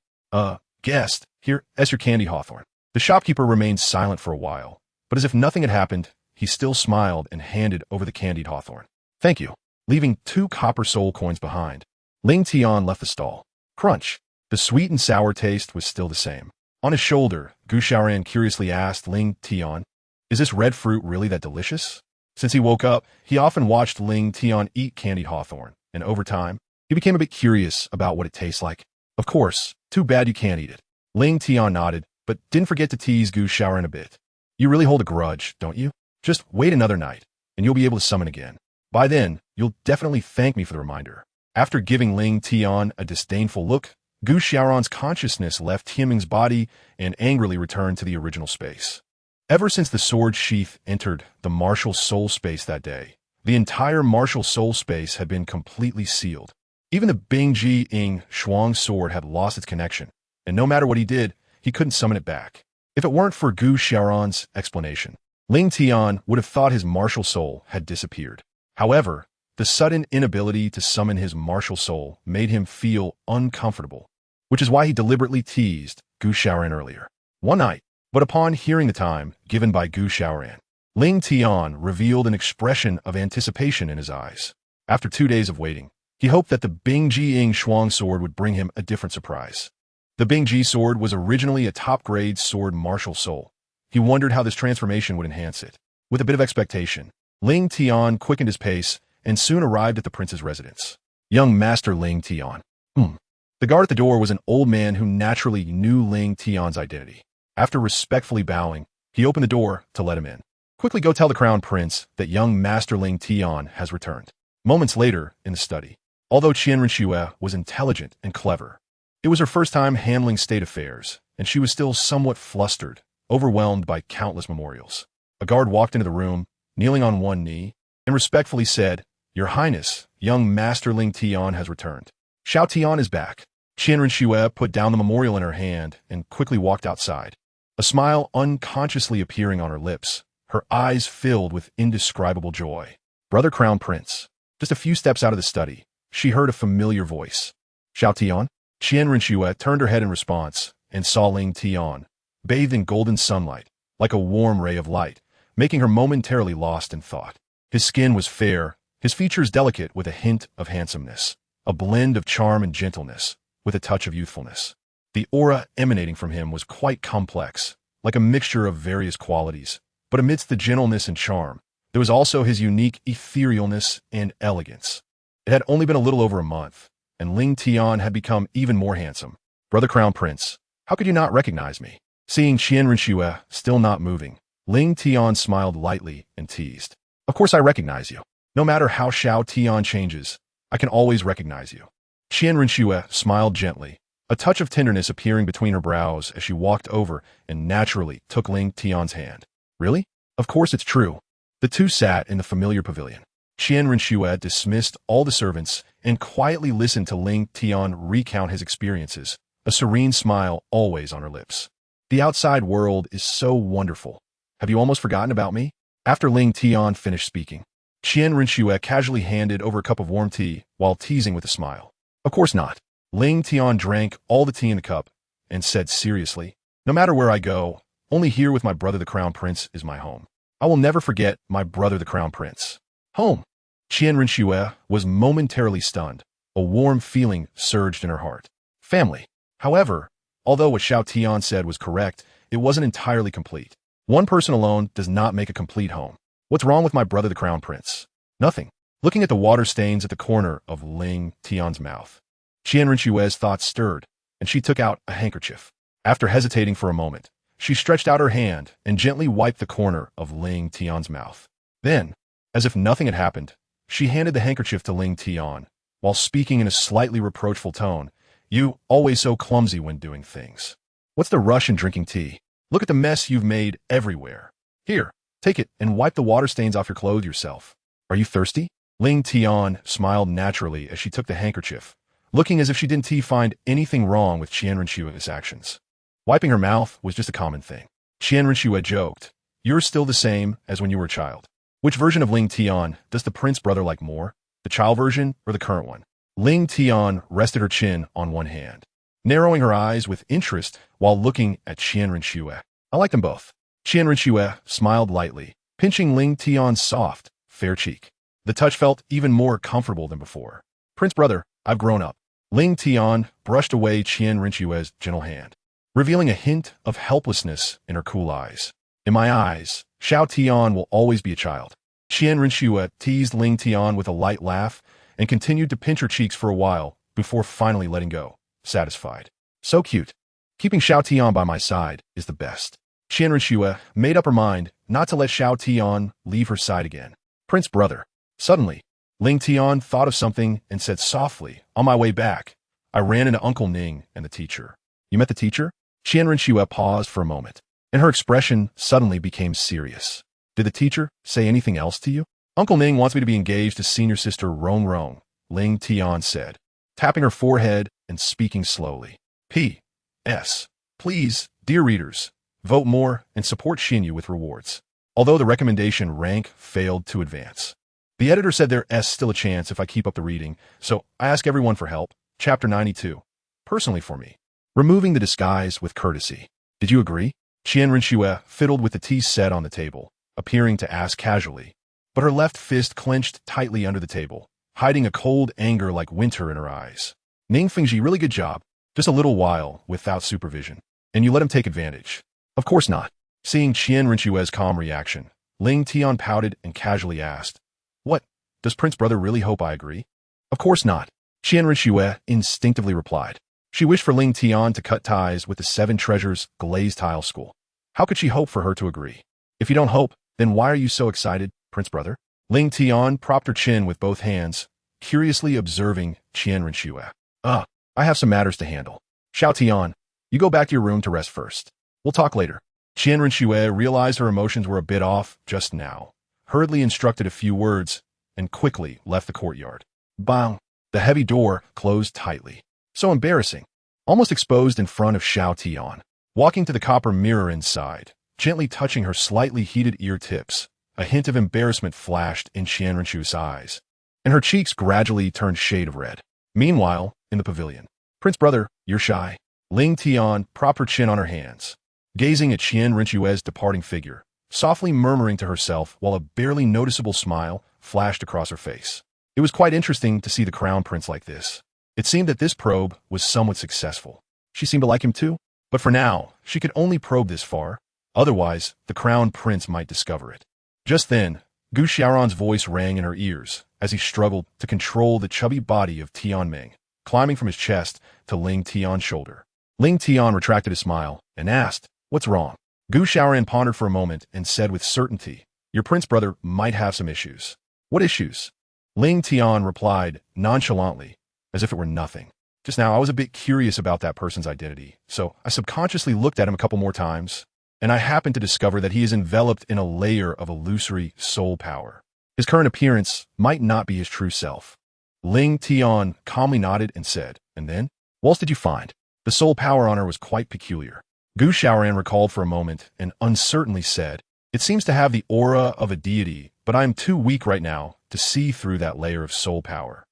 Guest, here's your candied hawthorn. The shopkeeper remained silent for a while, but as if nothing had happened, he still smiled and handed over the candied hawthorn. Thank you. Leaving 2 copper soul coins behind, Ling Tion left the stall. Crunch. The sweet and sour taste was still the same. On his shoulder, Gu Xiaoran curiously asked Ling Tion, is this red fruit really that delicious? Since he woke up, he often watched Ling Tion eat candied hawthorn, and over time, he became a bit curious about what it tastes like. Of course, too bad you can't eat it. Ling Tion nodded, but didn't forget to tease Gu Xiaoran a bit. You really hold a grudge, don't you? Just wait another night, and you'll be able to summon again. By then, you'll definitely thank me for the reminder. After giving Ling Tion a disdainful look, Gu Xiaoran's consciousness left Tianming's body and angrily returned to the original space. Ever since the sword sheath entered the martial soul space that day, the entire martial soul space had been completely sealed. Even the Bingji Ying Shuang sword had lost its connection, and no matter what he did, he couldn't summon it back. If it weren't for Gu Xiaoran's explanation, Ling Tion would have thought his martial soul had disappeared. However, the sudden inability to summon his martial soul made him feel uncomfortable, which is why he deliberately teased Gu Xiaoran earlier. One night, but upon hearing the time given by Gu Xiaoran, Ling Tion revealed an expression of anticipation in his eyes. After 2 days of waiting, he hoped that the Bingji Ying Shuang sword would bring him a different surprise. The Bingji sword was originally a top-grade sword martial soul. He wondered how this transformation would enhance it. With a bit of expectation, Ling Tion quickened his pace and soon arrived at the prince's residence. Young Master Ling Tion. The guard at the door was an old man who naturally knew Ling Tion's identity. After respectfully bowing, he opened the door to let him in. Quickly go tell the crown prince that young Master Ling Tion has returned. Moments later, in the study, although Qian Rinxue was intelligent and clever, it was her first time handling state affairs, and she was still somewhat flustered, overwhelmed by countless memorials. A guard walked into the room, kneeling on one knee, and respectfully said, Your Highness, young Master Ling Tion has returned. Xiao Tian is back. Qian Rinxue put down the memorial in her hand and quickly walked outside. A smile unconsciously appearing on her lips, her eyes filled with indescribable joy. Brother Crown Prince. Just a few steps out of the study, she heard a familiar voice. Xiao Tian? Qian Rinxue turned her head in response and saw Ling Tion, bathed in golden sunlight, like a warm ray of light, making her momentarily lost in thought. His skin was fair, his features delicate with a hint of handsomeness, a blend of charm and gentleness, with a touch of youthfulness. The aura emanating from him was quite complex, like a mixture of various qualities, but amidst the gentleness and charm, there was also his unique etherealness and elegance. It had only been a little over a month, and Ling Tion had become even more handsome. Brother Crown Prince, how could you not recognize me? Seeing Qian Rinxue still not moving, Ling Tion smiled lightly and teased. Of course I recognize you. No matter how Xiao Tian changes, I can always recognize you. Qian Rinxue smiled gently, a touch of tenderness appearing between her brows as she walked over and naturally took Ling Tian's hand. Really? Of course it's true. The two sat in the familiar pavilion. Qian Rinxue dismissed all the servants and quietly listened to Ling Tian recount his experiences, a serene smile always on her lips. The outside world is so wonderful. Have you almost forgotten about me? After Ling Tian finished speaking, Qian Rinxue casually handed over a cup of warm tea while teasing with a smile. Of course not. Ling Tian drank all the tea in the cup and said seriously, No matter where I go, only here with my brother the Crown Prince is my home. I will never forget my brother the Crown Prince. Home. Qian Rinxue was momentarily stunned. A warm feeling surged in her heart. Family. However, although what Xiao Tian said was correct, it wasn't entirely complete. One person alone does not make a complete home. What's wrong with my brother the Crown Prince? Nothing. looking at the water stains at the corner of Ling Tian's mouth. Qian Rinxue's thoughts stirred, and she took out a handkerchief. After hesitating for a moment, she stretched out her hand and gently wiped the corner of Ling Tian's mouth. Then, as if nothing had happened, she handed the handkerchief to Ling Tian, while speaking in a slightly reproachful tone. You, always so clumsy when doing things. What's the rush in drinking tea? Look at the mess you've made everywhere. Here, take it and wipe the water stains off your clothes yourself. Are you thirsty? Ling Tian smiled naturally as she took the handkerchief, looking as if she didn't find anything wrong with Qian Rinxue's actions. Wiping her mouth was just a common thing. Qian Rinxue joked, "You're still the same as when you were a child." Which version of Ling Tian does the prince brother like more? The child version or the current one? Ling Tian rested her chin on one hand, narrowing her eyes with interest while looking at Qian Rinxue. I like them both. Qian Rinxue smiled lightly, pinching Ling Tian's soft, fair cheek. The touch felt even more comfortable than before. Prince brother, I've grown up. Ling Tian brushed away Qian Rinxue's gentle hand, revealing a hint of helplessness in her cool eyes. In my eyes, Xiao Tian will always be a child. Qian Rinxue teased Ling Tian with a light laugh and continued to pinch her cheeks for a while before finally letting go, satisfied. So cute. Keeping Xiao Tian by my side is the best. Qian Rinxue made up her mind not to let Xiao Tian leave her side again. Prince brother. Suddenly, Ling Tian thought of something and said softly, on my way back, I ran into Uncle Ning and the teacher. You met the teacher? Qian Rinxue paused for a moment, and her expression suddenly became serious. Did the teacher say anything else to you? Uncle Ning wants me to be engaged to senior sister Rong Rong, Ling Tian said, tapping her forehead and speaking slowly. P.S. Please, dear readers, vote more and support Xinyu with rewards. Although the recommendation rank failed to advance. The editor said there's still a chance if I keep up the reading, so I ask everyone for help. Chapter 92. Personally for me. Removing the disguise with courtesy. Did you agree? Qian Rinxue fiddled with the tea set on the table, appearing to ask casually, but her left fist clenched tightly under the table, hiding a cold anger like winter in her eyes. Ning Fengji, really good job. Just a little while without supervision. And you let him take advantage. Of course not. Seeing Qian Rinxue's calm reaction, Ling Tian pouted and casually asked, What? Does Prince Brother really hope I agree? Of course not. Qian Rinxue instinctively replied. She wished for Ling Tian to cut ties with the Seven Treasures Glazed Tile School. How could she hope for her to agree? If you don't hope, then why are you so excited, Prince Brother? Ling Tian propped her chin with both hands, curiously observing Qian Rinxue. I have some matters to handle. Xiao Tian, you go back to your room to rest first. We'll talk later. Qian Rinxue realized her emotions were a bit off just now, hurriedly instructed a few words, and quickly left the courtyard. Bang! The heavy door closed tightly. So embarrassing. Almost exposed in front of Xiao Tian. Walking to the copper mirror inside, gently touching her slightly heated ear tips, a hint of embarrassment flashed in Qian Rinxue's eyes, and her cheeks gradually turned shade of red. Meanwhile, in the pavilion, Prince Brother, you're shy. Ling Tian propped her chin on her hands, gazing at Qian Rinxue's departing figure, softly murmuring to herself while a barely noticeable smile flashed across her face. It was quite interesting to see the crown prince like this. It seemed that this probe was somewhat successful. She seemed to like him too, but for now, she could only probe this far. Otherwise, the crown prince might discover it. Just then, Gu Xiaoran's voice rang in her ears as he struggled to control the chubby body of Tianming, climbing from his chest to Ling Tian's shoulder. Ling Tian retracted a smile and asked, What's wrong? Gu Xiaoran pondered for a moment and said with certainty, Your prince brother might have some issues. What issues? Ling Tian replied nonchalantly, as if it were nothing. Just now, I was a bit curious about that person's identity, so I subconsciously looked at him a couple more times, and I happened to discover that he is enveloped in a layer of illusory soul power. His current appearance might not be his true self. Ling Tian calmly nodded and said, And then? What else did you find? The soul power on her was quite peculiar. Gu Xiaoran recalled for a moment and uncertainly said, It seems to have the aura of a deity, but I am too weak right now to see through that layer of soul power.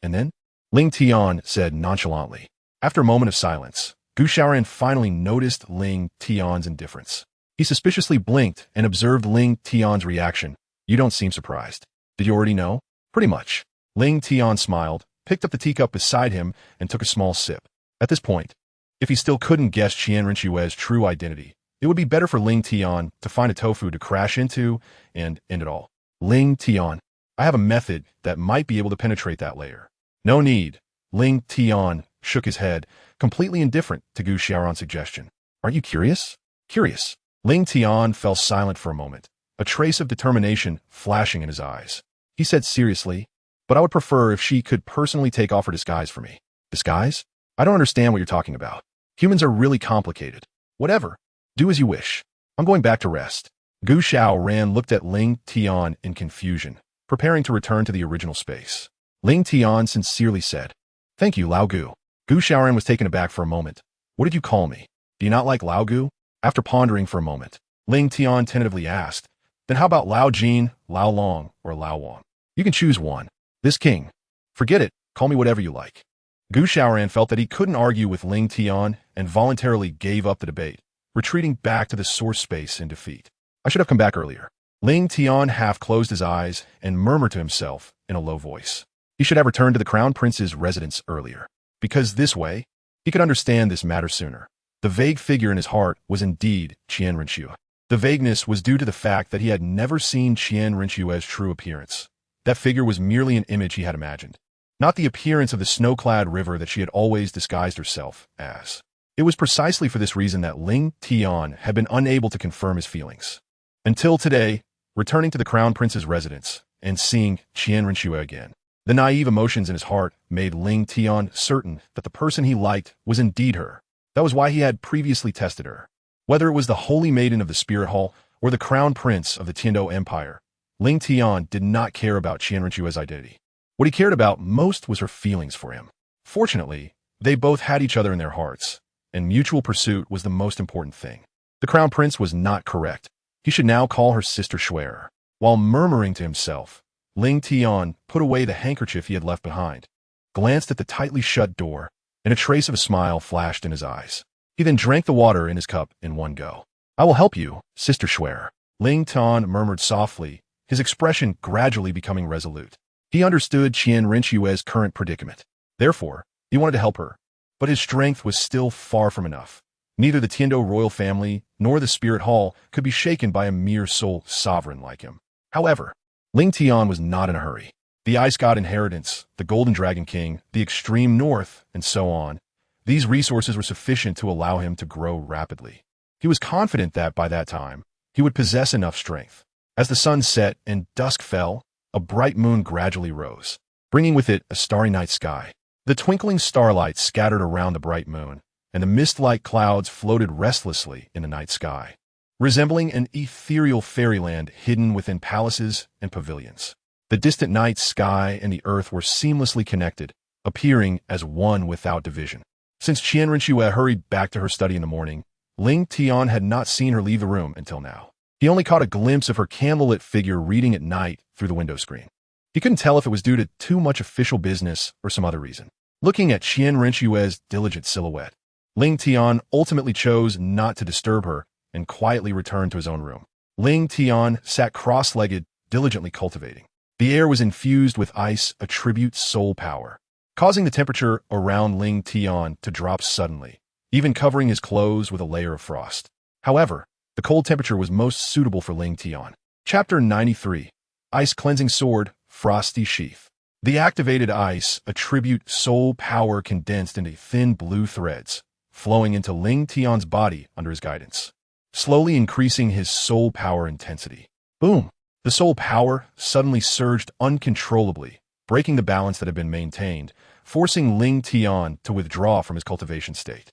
And then? Ling Tian said nonchalantly. After a moment of silence, Gu Xiaoran finally noticed Ling Tian's indifference. He suspiciously blinked and observed Ling Tian's reaction. You don't seem surprised. Did you already know? Pretty much. Ling Tian smiled, picked up the teacup beside him, and took a small sip. At this point, if he still couldn't guess Qian Rinxue's true identity, it would be better for Ling Tian to find a tofu to crash into and end it all. Ling Tian, I have a method that might be able to penetrate that layer. No need. Ling Tian shook his head, completely indifferent to Gu Xiaoran's suggestion. Aren't you curious? Curious. Ling Tian fell silent for a moment, a trace of determination flashing in his eyes. He said seriously, but I would prefer if she could personally take off her disguise for me. Disguise? I don't understand what you're talking about. Humans are really complicated. Whatever. Do as you wish. I'm going back to rest. Gu Xiaoran looked at Ling Tian in confusion, preparing to return to the original space. Ling Tian sincerely said, "Thank you, Lao Gu." Gu Xiaoran was taken aback for a moment. "What did you call me? Do you not like Lao Gu?" After pondering for a moment, Ling Tian tentatively asked, "Then how about Lao Jin, Lao Long, or Lao Wang? You can choose one. This king. Forget it, call me whatever you like." Gu Xiaoran felt that he couldn't argue with Ling Tian and voluntarily gave up the debate, retreating back to the source space in defeat. I should have come back earlier. Ling Tian half closed his eyes and murmured to himself in a low voice. He should have returned to the Crown Prince's residence earlier, because this way, he could understand this matter sooner. The vague figure in his heart was indeed Qian Rinxue. The vagueness was due to the fact that he had never seen Qian Rinxue's true appearance. That figure was merely an image he had imagined, not the appearance of the snow-clad river that she had always disguised herself as. It was precisely for this reason that Ling Tian had been unable to confirm his feelings. Until today, returning to the Crown Prince's residence and seeing Qian Rinxue again. The naive emotions in his heart made Ling Tian certain that the person he liked was indeed her. That was why he had previously tested her. Whether it was the Holy Maiden of the Spirit Hall or the Crown Prince of the Tiando Empire, Ling Tian did not care about Qian Rinxue's identity. What he cared about most was her feelings for him. Fortunately, they both had each other in their hearts, and mutual pursuit was the most important thing. The Crown Prince was not correct. He should now call her sister Schwer. While murmuring to himself, Ling Tian put away the handkerchief he had left behind, glanced at the tightly shut door, and a trace of a smile flashed in his eyes. He then drank the water in his cup in one go. "I will help you, Sister Schwer," Ling Tian murmured softly, his expression gradually becoming resolute. He understood Qian Rinxue's current predicament. Therefore, he wanted to help her, but his strength was still far from enough. Neither the Tiando royal family nor the Spirit Hall could be shaken by a mere soul sovereign like him. However, Ling Tian was not in a hurry. The IceGod inheritance, the Golden Dragon King, the extreme north, and so on, these resources were sufficient to allow him to grow rapidly. He was confident that by that time, he would possess enough strength. As the sun set and dusk fell, a bright moon gradually rose, bringing with it a starry night sky. The twinkling starlight scattered around the bright moon, and the mist-like clouds floated restlessly in the night sky, resembling an ethereal fairyland hidden within palaces and pavilions. The distant night sky and the earth were seamlessly connected, appearing as one without division. Since Qian Rinxue hurried back to her study in the morning, Ling Tian had not seen her leave the room until now. He only caught a glimpse of her candlelit figure reading at night through the window screen. He couldn't tell if it was due to too much official business or some other reason. Looking at Qian Rinxue's diligent silhouette, Ling Tian ultimately chose not to disturb her and quietly returned to his own room. Ling Tian sat cross-legged, diligently cultivating. The air was infused with ice, a tribute soul power, causing the temperature around Ling Tian to drop suddenly, even covering his clothes with a layer of frost. However, the cold temperature was most suitable for Ling Tian. Chapter 93. Ice Cleansing Sword, Frosty Sheath. The activated ice, a tribute soul power condensed into thin blue threads, flowing into Ling Tian's body under his guidance, slowly increasing his soul power intensity. Boom! The soul power suddenly surged uncontrollably, breaking the balance that had been maintained, forcing Ling Tian to withdraw from his cultivation state.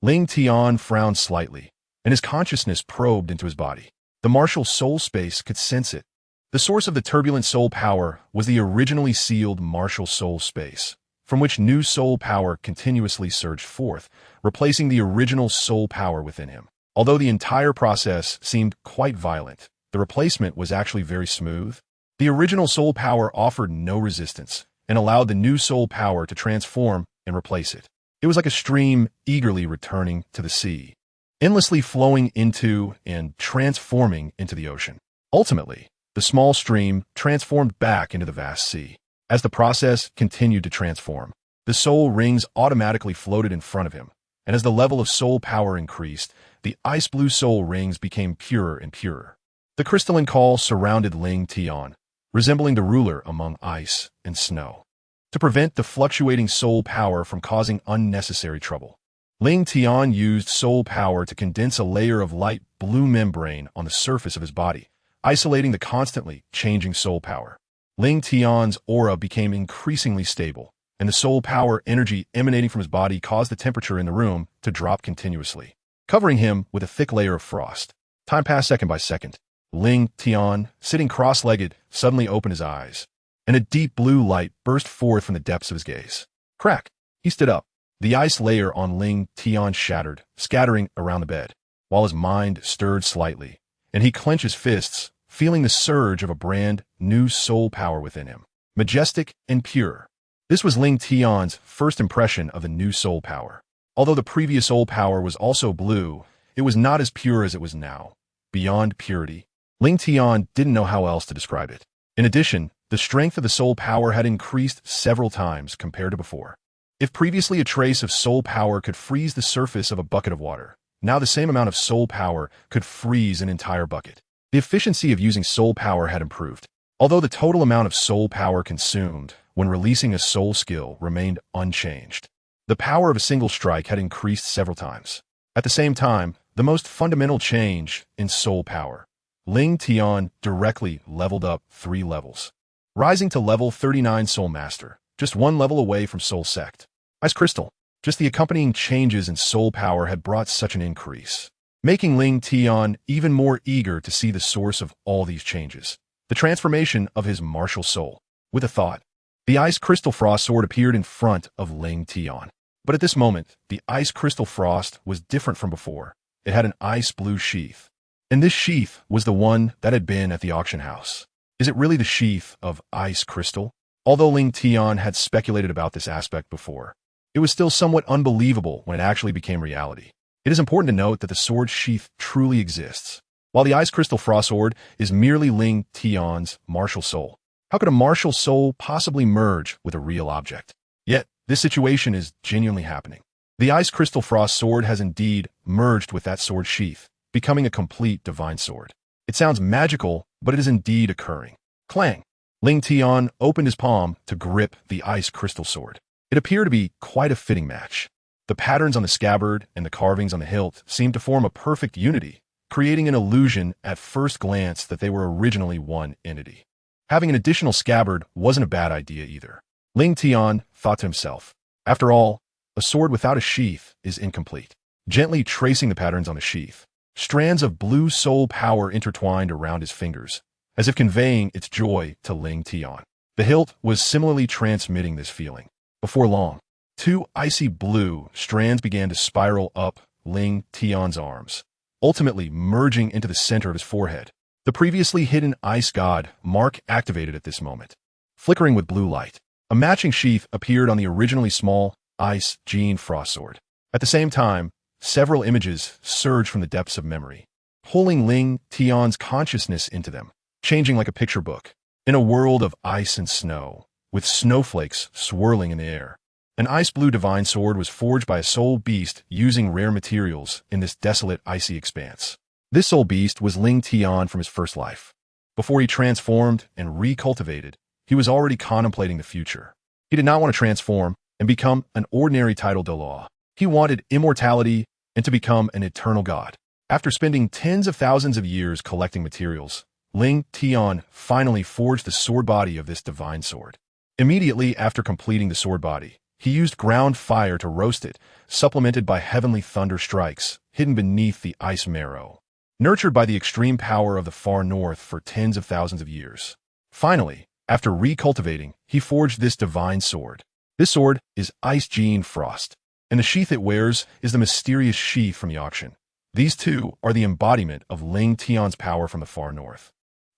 Ling Tian frowned slightly, and his consciousness probed into his body. The martial soul space could sense it. The source of the turbulent soul power was the originally sealed martial soul space, from which new soul power continuously surged forth, replacing the original soul power within him. Although the entire process seemed quite violent, the replacement was actually very smooth. The original soul power offered no resistance and allowed the new soul power to transform and replace it. It was like a stream eagerly returning to the sea, endlessly flowing into and transforming into the ocean. Ultimately, the small stream transformed back into the vast sea. As the process continued to transform, the soul rings automatically floated in front of him, and as the level of soul power increased, the ice blue soul rings became purer and purer. The crystalline call surrounded Ling Tian, resembling the ruler among ice and snow. To prevent the fluctuating soul power from causing unnecessary trouble, Ling Tian used soul power to condense a layer of light blue membrane on the surface of his body, isolating the constantly changing soul power. Ling Tian's aura became increasingly stable, and the soul power energy emanating from his body caused the temperature in the room to drop continuously, covering him with a thick layer of frost. Time passed second by second. Ling Tian, sitting cross-legged, suddenly opened his eyes, and a deep blue light burst forth from the depths of his gaze. Crack! He stood up. The ice layer on Ling Tian shattered, scattering around the bed, while his mind stirred slightly, and he clenched his fists, feeling the surge of a brand new soul power within him. Majestic and pure. This was Ling Tian's first impression of the new soul power. Although the previous soul power was also blue, it was not as pure as it was now. Beyond purity. Ling Tian didn't know how else to describe it. In addition, the strength of the soul power had increased several times compared to before. If previously a trace of soul power could freeze the surface of a bucket of water, now the same amount of soul power could freeze an entire bucket. The efficiency of using soul power had improved, although the total amount of soul power consumed when releasing a soul skill remained unchanged. The power of a single strike had increased several times. At the same time, the most fundamental change in soul power, Ling Tian directly leveled up 3 levels, rising to level 39 Soul Master, just 1 level away from Soul Sect. Ice Crystal. Just the accompanying changes in soul power had brought such an increase, making Ling Tian even more eager to see the source of all these changes. The transformation of his martial soul. With a thought, the Ice Crystal Frost Sword appeared in front of Ling Tian. But at this moment, the Ice Crystal Frost was different from before. It had an ice blue sheath. And this sheath was the one that had been at the auction house. Is it really the sheath of ice crystal? Although Ling Tian had speculated about this aspect before, it was still somewhat unbelievable when it actually became reality. It is important to note that the sword's sheath truly exists. While the Ice Crystal Frost Sword is merely Ling Tian's martial soul, how could a martial soul possibly merge with a real object? Yet, this situation is genuinely happening. The Ice Crystal Frost Sword has indeed merged with that sword sheath, becoming a complete divine sword. It sounds magical, but it is indeed occurring. Clang! Ling Tian opened his palm to grip the Ice Crystal Sword. It appeared to be quite a fitting match. The patterns on the scabbard and the carvings on the hilt seemed to form a perfect unity, creating an illusion at first glance that they were originally one entity. Having an additional scabbard wasn't a bad idea either. Ling Tian thought to himself, after all, a sword without a sheath is incomplete. Gently tracing the patterns on the sheath, strands of blue soul power intertwined around his fingers, as if conveying its joy to Ling Tian. The hilt was similarly transmitting this feeling. Before long, 2 icy blue strands began to spiral up Ling Tian's arms, ultimately merging into the center of his forehead. The previously hidden IceGod mark activated at this moment. Flickering with blue light, a matching sheath appeared on the originally small IceGod Frost Sword. At the same time, several images surged from the depths of memory, pulling Ling Tian's consciousness into them, changing like a picture book. In a world of ice and snow, with snowflakes swirling in the air, an ice blue divine sword was forged by a soul beast using rare materials in this desolate icy expanse. This soul beast was Ling Tian from his first life. Before he transformed and recultivated, he was already contemplating the future. He did not want to transform and become an ordinary title Douluo. He wanted immortality and to become an eternal god. After spending tens of thousands of years collecting materials, Ling Tian finally forged the sword body of this divine sword. Immediately after completing the sword body, he used ground fire to roast it, supplemented by heavenly thunder strikes hidden beneath the ice marrow, nurtured by the extreme power of the far north for tens of thousands of years. Finally, after recultivating, he forged this divine sword. This sword is IceGod Frost, and the sheath it wears is the mysterious sheath from the auction. These two are the embodiment of Ling Tian's power from the far north,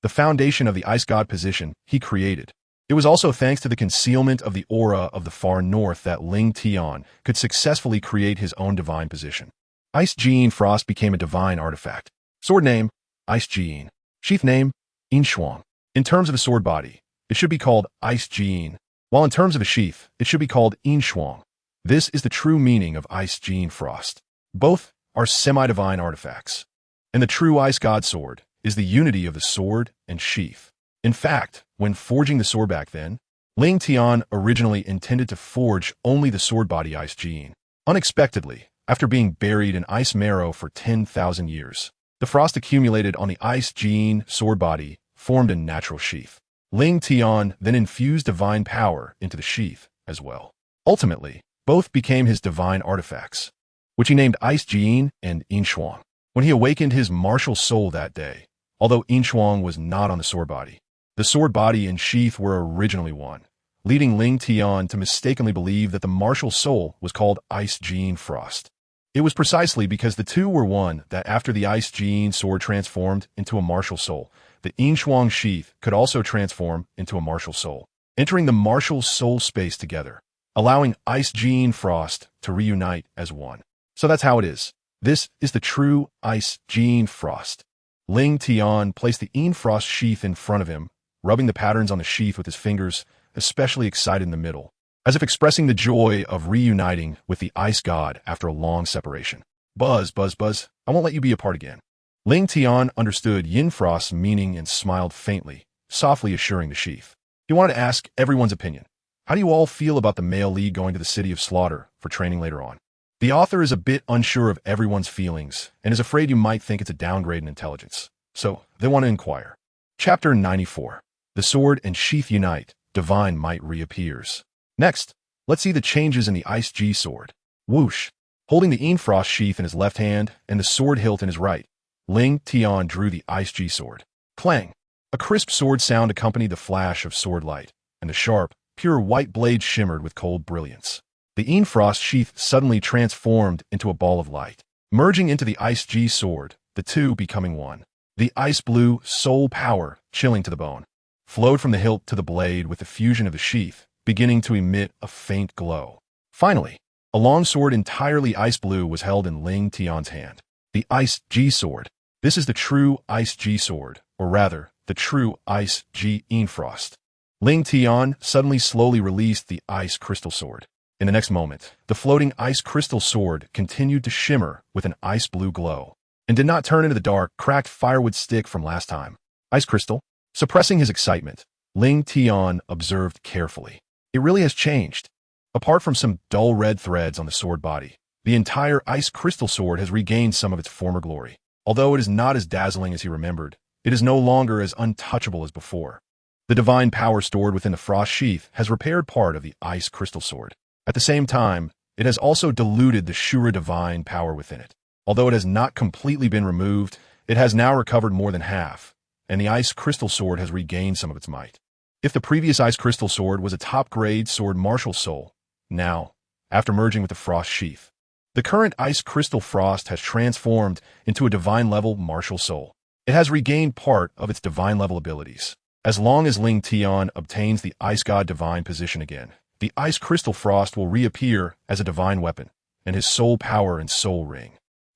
the foundation of the IceGod position he created. It was also thanks to the concealment of the aura of the far north that Ling Tian could successfully create his own divine position. IceGod Frost became a divine artifact. Sword name, IceGod. Sheath name, Inshuang. In terms of a sword body, it should be called IceGod, while in terms of a sheath, it should be called Inshuang. This is the true meaning of IceGod Frost. Both are semi-divine artifacts, and the true IceGod sword is the unity of the sword and sheath. In fact, when forging the sword back then, Ling Tian originally intended to forge only the sword body Ice Gene. Unexpectedly, after being buried in ice marrow for 10,000 years, the frost accumulated on the Ice Gene sword body formed a natural sheath. Ling Tian then infused divine power into the sheath as well. Ultimately, both became his divine artifacts, which he named Ice Gene and Yinshuang. When he awakened his martial soul that day, although Yinshuang was not on the sword body, the sword body and sheath were originally one, leading Ling Tian to mistakenly believe that the martial soul was called Ice Gene Frost. It was precisely because the two were one that after the Ice Gene sword transformed into a martial soul, the Yinshuang sheath could also transform into a martial soul, entering the martial soul space together, allowing Ice Gene Frost to reunite as one. So that's how it is. This is the true Ice Gene Frost. Ling Tian placed the Yin Frost sheath in front of him, rubbing the patterns on the sheath with his fingers, especially excited in the middle, as if expressing the joy of reuniting with the Ice God after a long separation. Buzz, buzz, buzz, I won't let you be apart again. Ling Tian understood Yin Frost's meaning and smiled faintly, softly assuring the sheath. He wanted to ask everyone's opinion. How do you all feel about the male lead going to the city of slaughter for training later on? The author is a bit unsure of everyone's feelings and is afraid you might think it's a downgrade in intelligence, so they want to inquire. Chapter 94. The sword and sheath unite, divine might reappears. Next, let's see the changes in the Ice G sword. Whoosh! Holding the Yin Frost sheath in his left hand and the sword hilt in his right, Ling Tian drew the Ice G sword. Clang! A crisp sword sound accompanied the flash of sword light, and the sharp, pure white blade shimmered with cold brilliance. The Yin Frost sheath suddenly transformed into a ball of light, merging into the Ice G sword, the two becoming one. The ice blue soul power, chilling to the bone, flowed from the hilt to the blade with the fusion of the sheath, beginning to emit a faint glow. Finally, a long sword entirely ice blue was held in Ling Tian's hand. The Ice G sword. This is the true Ice G sword, or rather, the true Ice G Yin Frost. Ling Tian suddenly slowly released the ice crystal sword. In the next moment, the floating ice crystal sword continued to shimmer with an ice blue glow, and did not turn into the dark, cracked firewood stick from last time. Ice crystal? Suppressing his excitement, Ling Tian observed carefully. It really has changed. Apart from some dull red threads on the sword body, the entire ice crystal sword has regained some of its former glory. Although it is not as dazzling as he remembered, it is no longer as untouchable as before. The divine power stored within the frost sheath has repaired part of the ice crystal sword. At the same time, it has also diluted the Shura divine power within it. Although it has not completely been removed, it has now recovered more than half, and the ice crystal sword has regained some of its might. If the previous ice crystal sword was a top-grade sword martial soul, now, after merging with the frost sheath, the current ice crystal frost has transformed into a divine-level martial soul. It has regained part of its divine-level abilities. As long as Ling Tian obtains the IceGod divine position again, the ice crystal frost will reappear as a divine weapon, and his soul power and soul ring,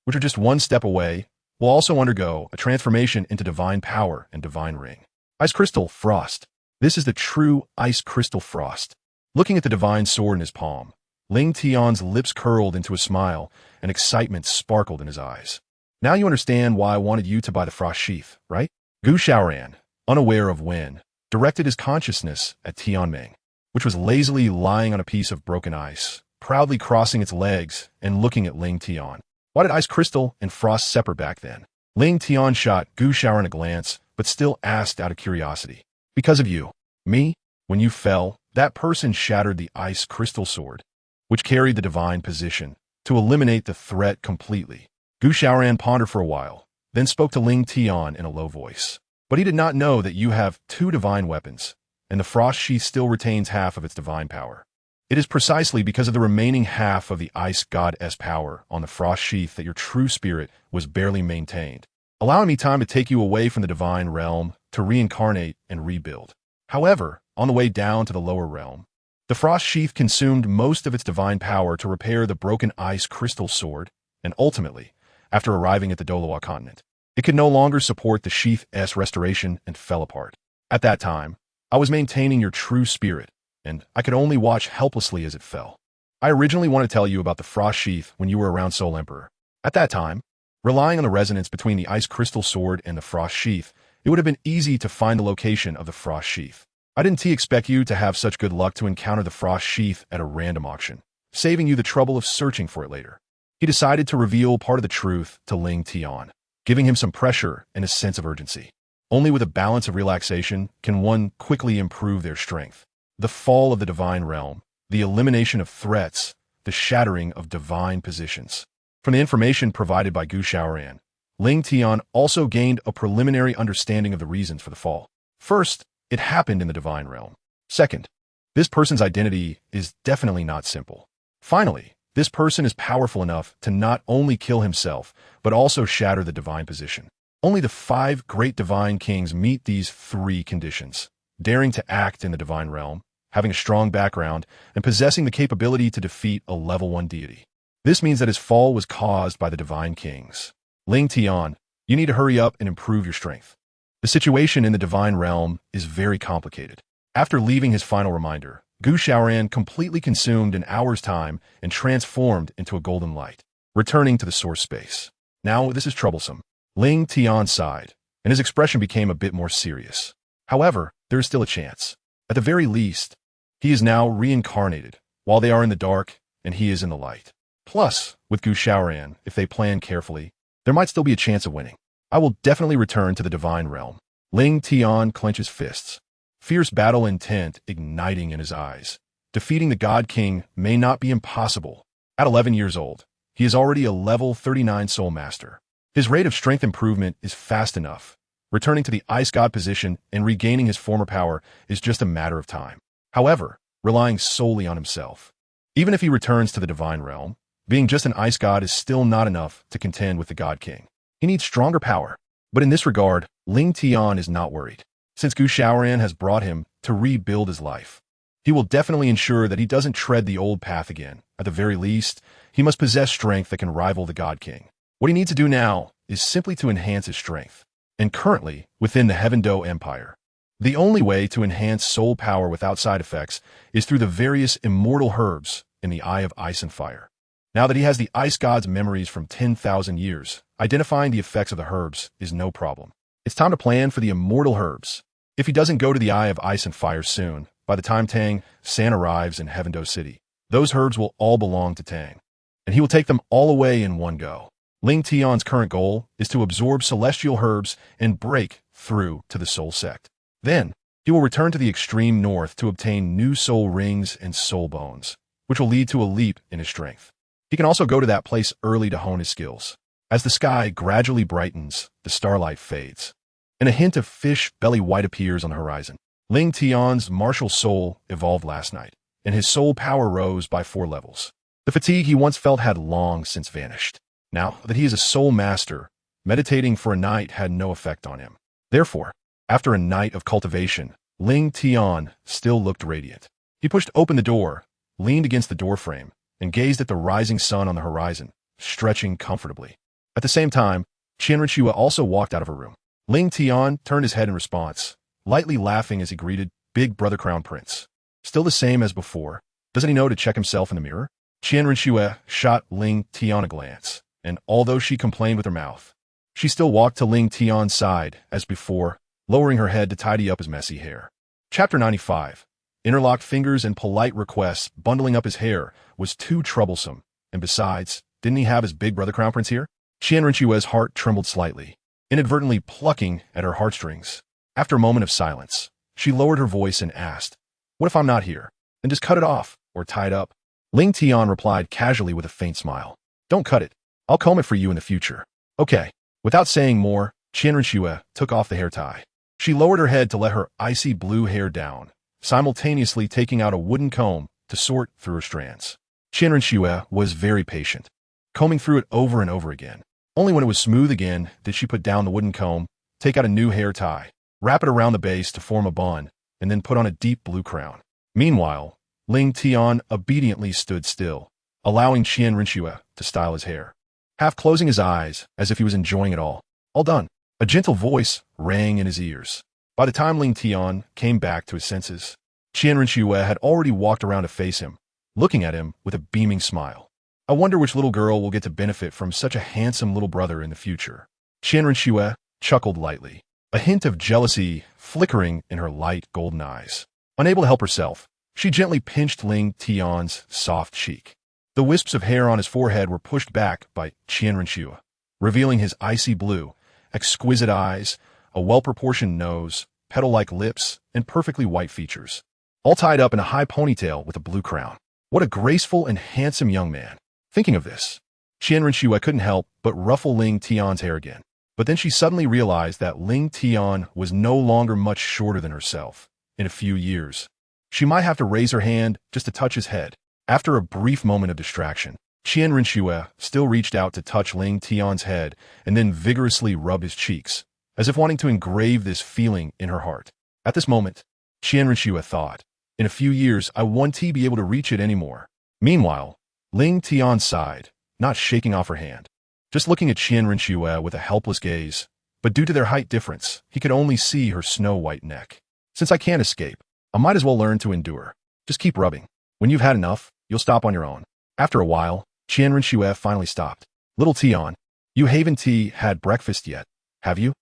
which are just one step away, will also undergo a transformation into divine power and divine ring. Ice crystal frost. This is the true ice crystal frost. Looking at the divine sword in his palm, Ling Tian's lips curled into a smile, and excitement sparkled in his eyes. Now you understand why I wanted you to buy the frost sheath, right? Gu Shaoran, unaware of when, directed his consciousness at Tianming, which was lazily lying on a piece of broken ice, proudly crossing its legs and looking at Ling Tian. Why did ice crystal and frost separate back then? Ling Tian shot Gu Shaoran a glance, but still asked out of curiosity. Because of you. Me? When you fell, that person shattered the ice crystal sword, which carried the divine position, to eliminate the threat completely. Gu Shaoran pondered for a while, then spoke to Ling Tian in a low voice. But he did not know that you have two divine weapons, and the frost sheath still retains half of its divine power. It is precisely because of the remaining half of the ice god's power on the frost sheath that your true spirit was barely maintained, allowing me time to take you away from the divine realm to reincarnate and rebuild. However, on the way down to the lower realm, the frost sheath consumed most of its divine power to repair the broken ice crystal sword, and ultimately, after arriving at the Douluo continent, it could no longer support the sheath's restoration and fell apart. At that time, I was maintaining your true spirit, and I could only watch helplessly as it fell. I originally wanted to tell you about the frost sheath when you were around Soul Emperor. At that time, relying on the resonance between the ice crystal sword and the frost sheath it would have been easy to find the location of the frost sheath. I didn't expect you to have such good luck to encounter the frost sheath at a random auction, saving you the trouble of searching for it later. He decided to reveal part of the truth to Ling Tian, giving him some pressure and a sense of urgency. Only with a balance of relaxation can one quickly improve their strength. The fall of the divine realm, the elimination of threats, the shattering of divine positions. From the information provided by Gu Xiaoran, Ling Tian also gained a preliminary understanding of the reasons for the fall. First, it happened in the divine realm. Second, this person's identity is definitely not simple. Finally, this person is powerful enough to not only kill himself, but also shatter the divine position. Only the 5 great divine kings meet these 3 conditions: daring to act in the divine realm, having a strong background, and possessing the capability to defeat a level 1 deity. This means that his fall was caused by the divine kings. Ling Tian, you need to hurry up and improve your strength. The situation in the divine realm is very complicated. After leaving his final reminder, Gu Xiaoran completely consumed an hour's time and transformed into a golden light, returning to the source space. Now, this is troublesome. Ling Tian sighed, and his expression became a bit more serious. However, there is still a chance. At the very least, he is now reincarnated, while they are in the dark and he is in the light. Plus, with Gu Xiaoran, if they plan carefully, there might still be a chance of winning. I will definitely return to the divine realm. Ling Tian clenches fists, fierce battle intent igniting in his eyes. Defeating the God King may not be impossible. At 11 years old, he is already a level 39 Soul Master. His rate of strength improvement is fast enough. Returning to the IceGod position and regaining his former power is just a matter of time. However, relying solely on himself. Even if he returns to the divine realm, being just an IceGod is still not enough to contend with the God King. He needs stronger power. But in this regard, Ling Tian is not worried, since Gu Xiaoran has brought him to rebuild his life. He will definitely ensure that he doesn't tread the old path again. At the very least, he must possess strength that can rival the God King. What he needs to do now is simply to enhance his strength. And currently, within the Heaven Do Empire, the only way to enhance soul power without side effects is through the various immortal herbs in the Eye of Ice and Fire. Now that he has the IceGod's memories from 10,000 years, identifying the effects of the herbs is no problem. It's time to plan for the immortal herbs. If he doesn't go to the Eye of Ice and Fire soon, by the time Tang San arrives in Heaven Do City, those herbs will all belong to Tang, and he will take them all away in one go. Ling Tian's current goal is to absorb celestial herbs and break through to the soul sect. Then, he will return to the extreme north to obtain new soul rings and soul bones, which will lead to a leap in his strength. He can also go to that place early to hone his skills. As the sky gradually brightens, the starlight fades, and a hint of fish belly white appears on the horizon. Ling Tian's martial soul evolved last night, and his soul power rose by 4 levels. The fatigue he once felt had long since vanished. Now that he is a soul master, meditating for a night had no effect on him. Therefore, after a night of cultivation, Ling Tian still looked radiant. He pushed open the door, leaned against the doorframe, and gazed at the rising sun on the horizon, stretching comfortably. At the same time, Qianrenxue also walked out of her room. Ling Tian turned his head in response, lightly laughing as he greeted Big Brother Crown Prince. Still the same as before. Doesn't he know to check himself in the mirror? Qianrenxue shot Ling Tian a glance, and although she complained with her mouth, she still walked to Ling Tian's side as before, lowering her head to tidy up his messy hair. Chapter 95. Interlocked fingers and polite requests bundling up his hair was too troublesome, and besides, didn't he have his Big Brother Crown Prince here? Qianrenxue's heart trembled slightly, inadvertently plucking at her heartstrings. After a moment of silence, she lowered her voice and asked, "What if I'm not here? Then just cut it off, or tie it up." Ling Tian replied casually with a faint smile. "Don't cut it. I'll comb it for you in the future." "Okay." Without saying more, Qianrenxue took off the hair tie. She lowered her head to let her icy blue hair down, simultaneously taking out a wooden comb to sort through her strands. Qianrenxue was very patient, combing through it over and over again. Only when it was smooth again did she put down the wooden comb, take out a new hair tie, wrap it around the base to form a bun, and then put on a deep blue crown. Meanwhile, Ling Tian obediently stood still, allowing Qianrenxue to style his hair, half closing his eyes as if he was enjoying it all. "All done." A gentle voice rang in his ears. By the time Ling Tian came back to his senses, Qianrenxue had already walked around to face him, looking at him with a beaming smile. "I wonder which little girl will get to benefit from such a handsome little brother in the future." Qianrenxue chuckled lightly. a hint of jealousy flickering in her light golden eyes. Unable to help herself, she gently pinched Ling Tian's soft cheek. The wisps of hair on his forehead were pushed back by Qianrenxue, revealing his icy blue, exquisite eyes, a well-proportioned nose, petal-like lips, and perfectly white features, all tied up in a high ponytail with a blue crown. What a graceful and handsome young man. Thinking of this, Qianrenxue couldn't help but ruffle Ling Tian's hair again. But then she suddenly realized that Ling Tian was no longer much shorter than herself. In a few years, she might have to raise her hand just to touch his head. After a brief moment of distraction, Qianrenxue still reached out to touch Ling Tian's head and then vigorously rub his cheeks, as if wanting to engrave this feeling in her heart. At this moment, Qianrenxue thought, in a few years, I won't be able to reach it anymore. Meanwhile, Ling Tian sighed, not shaking off her hand, just looking at Qianrenxue with a helpless gaze, but due to their height difference, he could only see her snow-white neck. Since I can't escape, I might as well learn to endure. Just keep rubbing. When you've had enough, you'll stop on your own. After a while, Qianrenxue finally stopped. Little Tian, you haven't had breakfast yet, have you?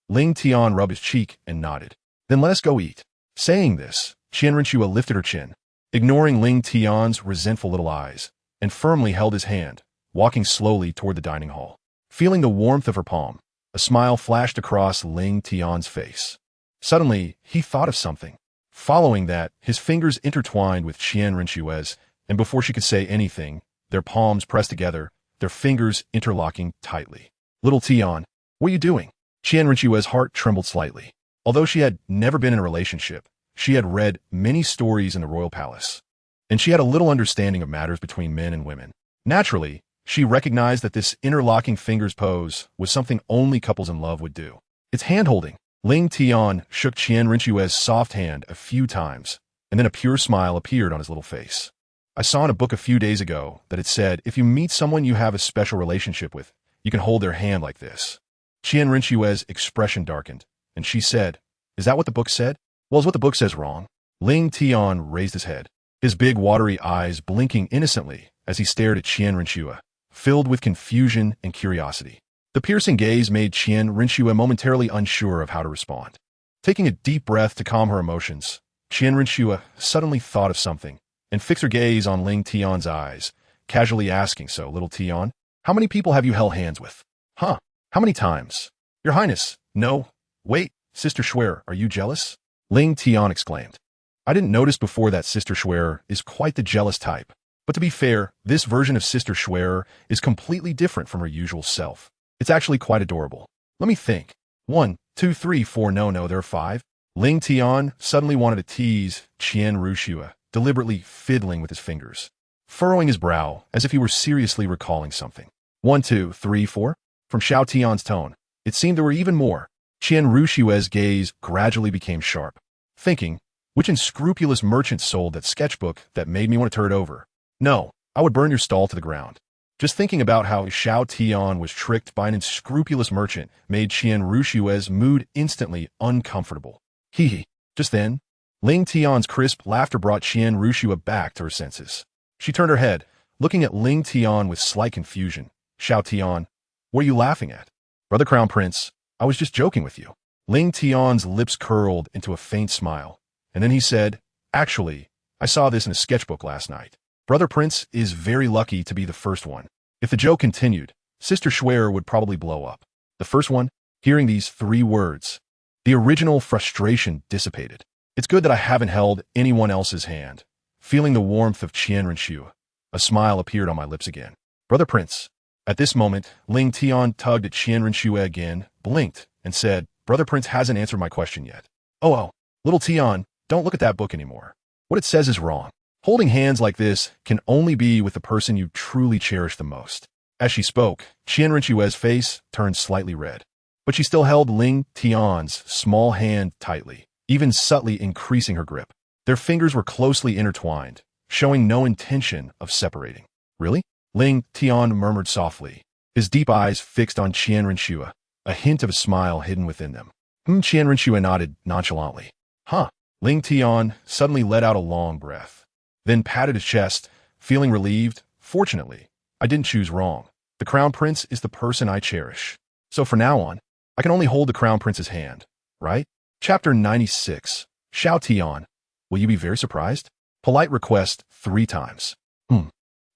Ling Tian rubbed his cheek and nodded. Then let us go eat. Saying this, Qianrenxue lifted her chin, ignoring Ling Tian's resentful little eyes, and firmly held his hand, walking slowly toward the dining hall. Feeling the warmth of her palm, a smile flashed across Ling Tian's face. Suddenly, he thought of something. Following that, his fingers intertwined with Qianrenxue's, and before she could say anything, their palms pressed together, their fingers interlocking tightly. Little Tian, what are you doing? Qianrenxue's heart trembled slightly. Although she had never been in a relationship, she had read many stories in the royal palace, and she had a little understanding of matters between men and women. Naturally, she recognized that this interlocking fingers pose was something only couples in love would do. It's hand-holding. Ling Tian shook Qianrenxue's soft hand a few times, and then a pure smile appeared on his little face. I saw in a book a few days ago that it said if you meet someone you have a special relationship with, you can hold their hand like this. Qianrenxue's expression darkened, and she said, is that what the book said? Well, is what the book says wrong? Ling Tian raised his head, his big watery eyes blinking innocently as he stared at Qianrenxue, filled with confusion and curiosity. The piercing gaze made Qianrenxue momentarily unsure of how to respond. Taking a deep breath to calm her emotions, Qianrenxue suddenly thought of something and fixed her gaze on Ling Tian's eyes, casually asking, so, little Tian, how many people have you held hands with? Huh? How many times? Your Highness, no. Wait, Sister Schwer, are you jealous? Ling Tian exclaimed. I didn't notice before that Sister Schwer is quite the jealous type. But to be fair, this version of Sister Schwer is completely different from her usual self. It's actually quite adorable. Let me think. 1, 2, 3, 4, no, there are 5. Ling Tian suddenly wanted to tease Qianrenxue, deliberately fiddling with his fingers, furrowing his brow as if he were seriously recalling something. 1, 2, 3, 4? From Xiao Tian's tone, it seemed there were even more. Qianrenxue's gaze gradually became sharp, thinking, which unscrupulous merchant sold that sketchbook that made me want to turn it over? No, I would burn your stall to the ground. Just thinking about how Xiao Tian was tricked by an unscrupulous merchant made Qianrenxue's mood instantly uncomfortable. Hee. Just then, Ling Tian's crisp laughter brought Qianrenxue back to her senses. She turned her head, looking at Ling Tian with slight confusion. Xiao Tian, what are you laughing at? Brother Crown Prince, I was just joking with you. Ling Tian's lips curled into a faint smile, and then he said, actually, I saw this in a sketchbook last night. Brother Prince is very lucky to be the first one. If the joke continued, Sister Schwer would probably blow up. The first one, hearing these 3 words, the original frustration dissipated. It's good that I haven't held anyone else's hand. Feeling the warmth of Qianrenxue, a smile appeared on my lips again. Brother Prince. At this moment, Ling Tian tugged at Qianrenxue again, blinked, and said, Brother Prince hasn't answered my question yet. Oh, little Tian, don't look at that book anymore. What it says is wrong. Holding hands like this can only be with the person you truly cherish the most. As she spoke, Qianrenxue's face turned slightly red, but she still held Ling Tian's small hand tightly, even subtly increasing her grip. Their fingers were closely intertwined, showing no intention of separating. Really? Ling Tian murmured softly, his deep eyes fixed on Qianrenxue, a hint of a smile hidden within them. Qianrenxue nodded nonchalantly. Huh. Ling Tian suddenly let out a long breath, then patted his chest, feeling relieved. Fortunately, I didn't choose wrong. The Crown Prince is the person I cherish. So from now on, I can only hold the crown prince's hand, right? Chapter 96. Xiao Tian. Will you be very surprised? Polite request 3 times.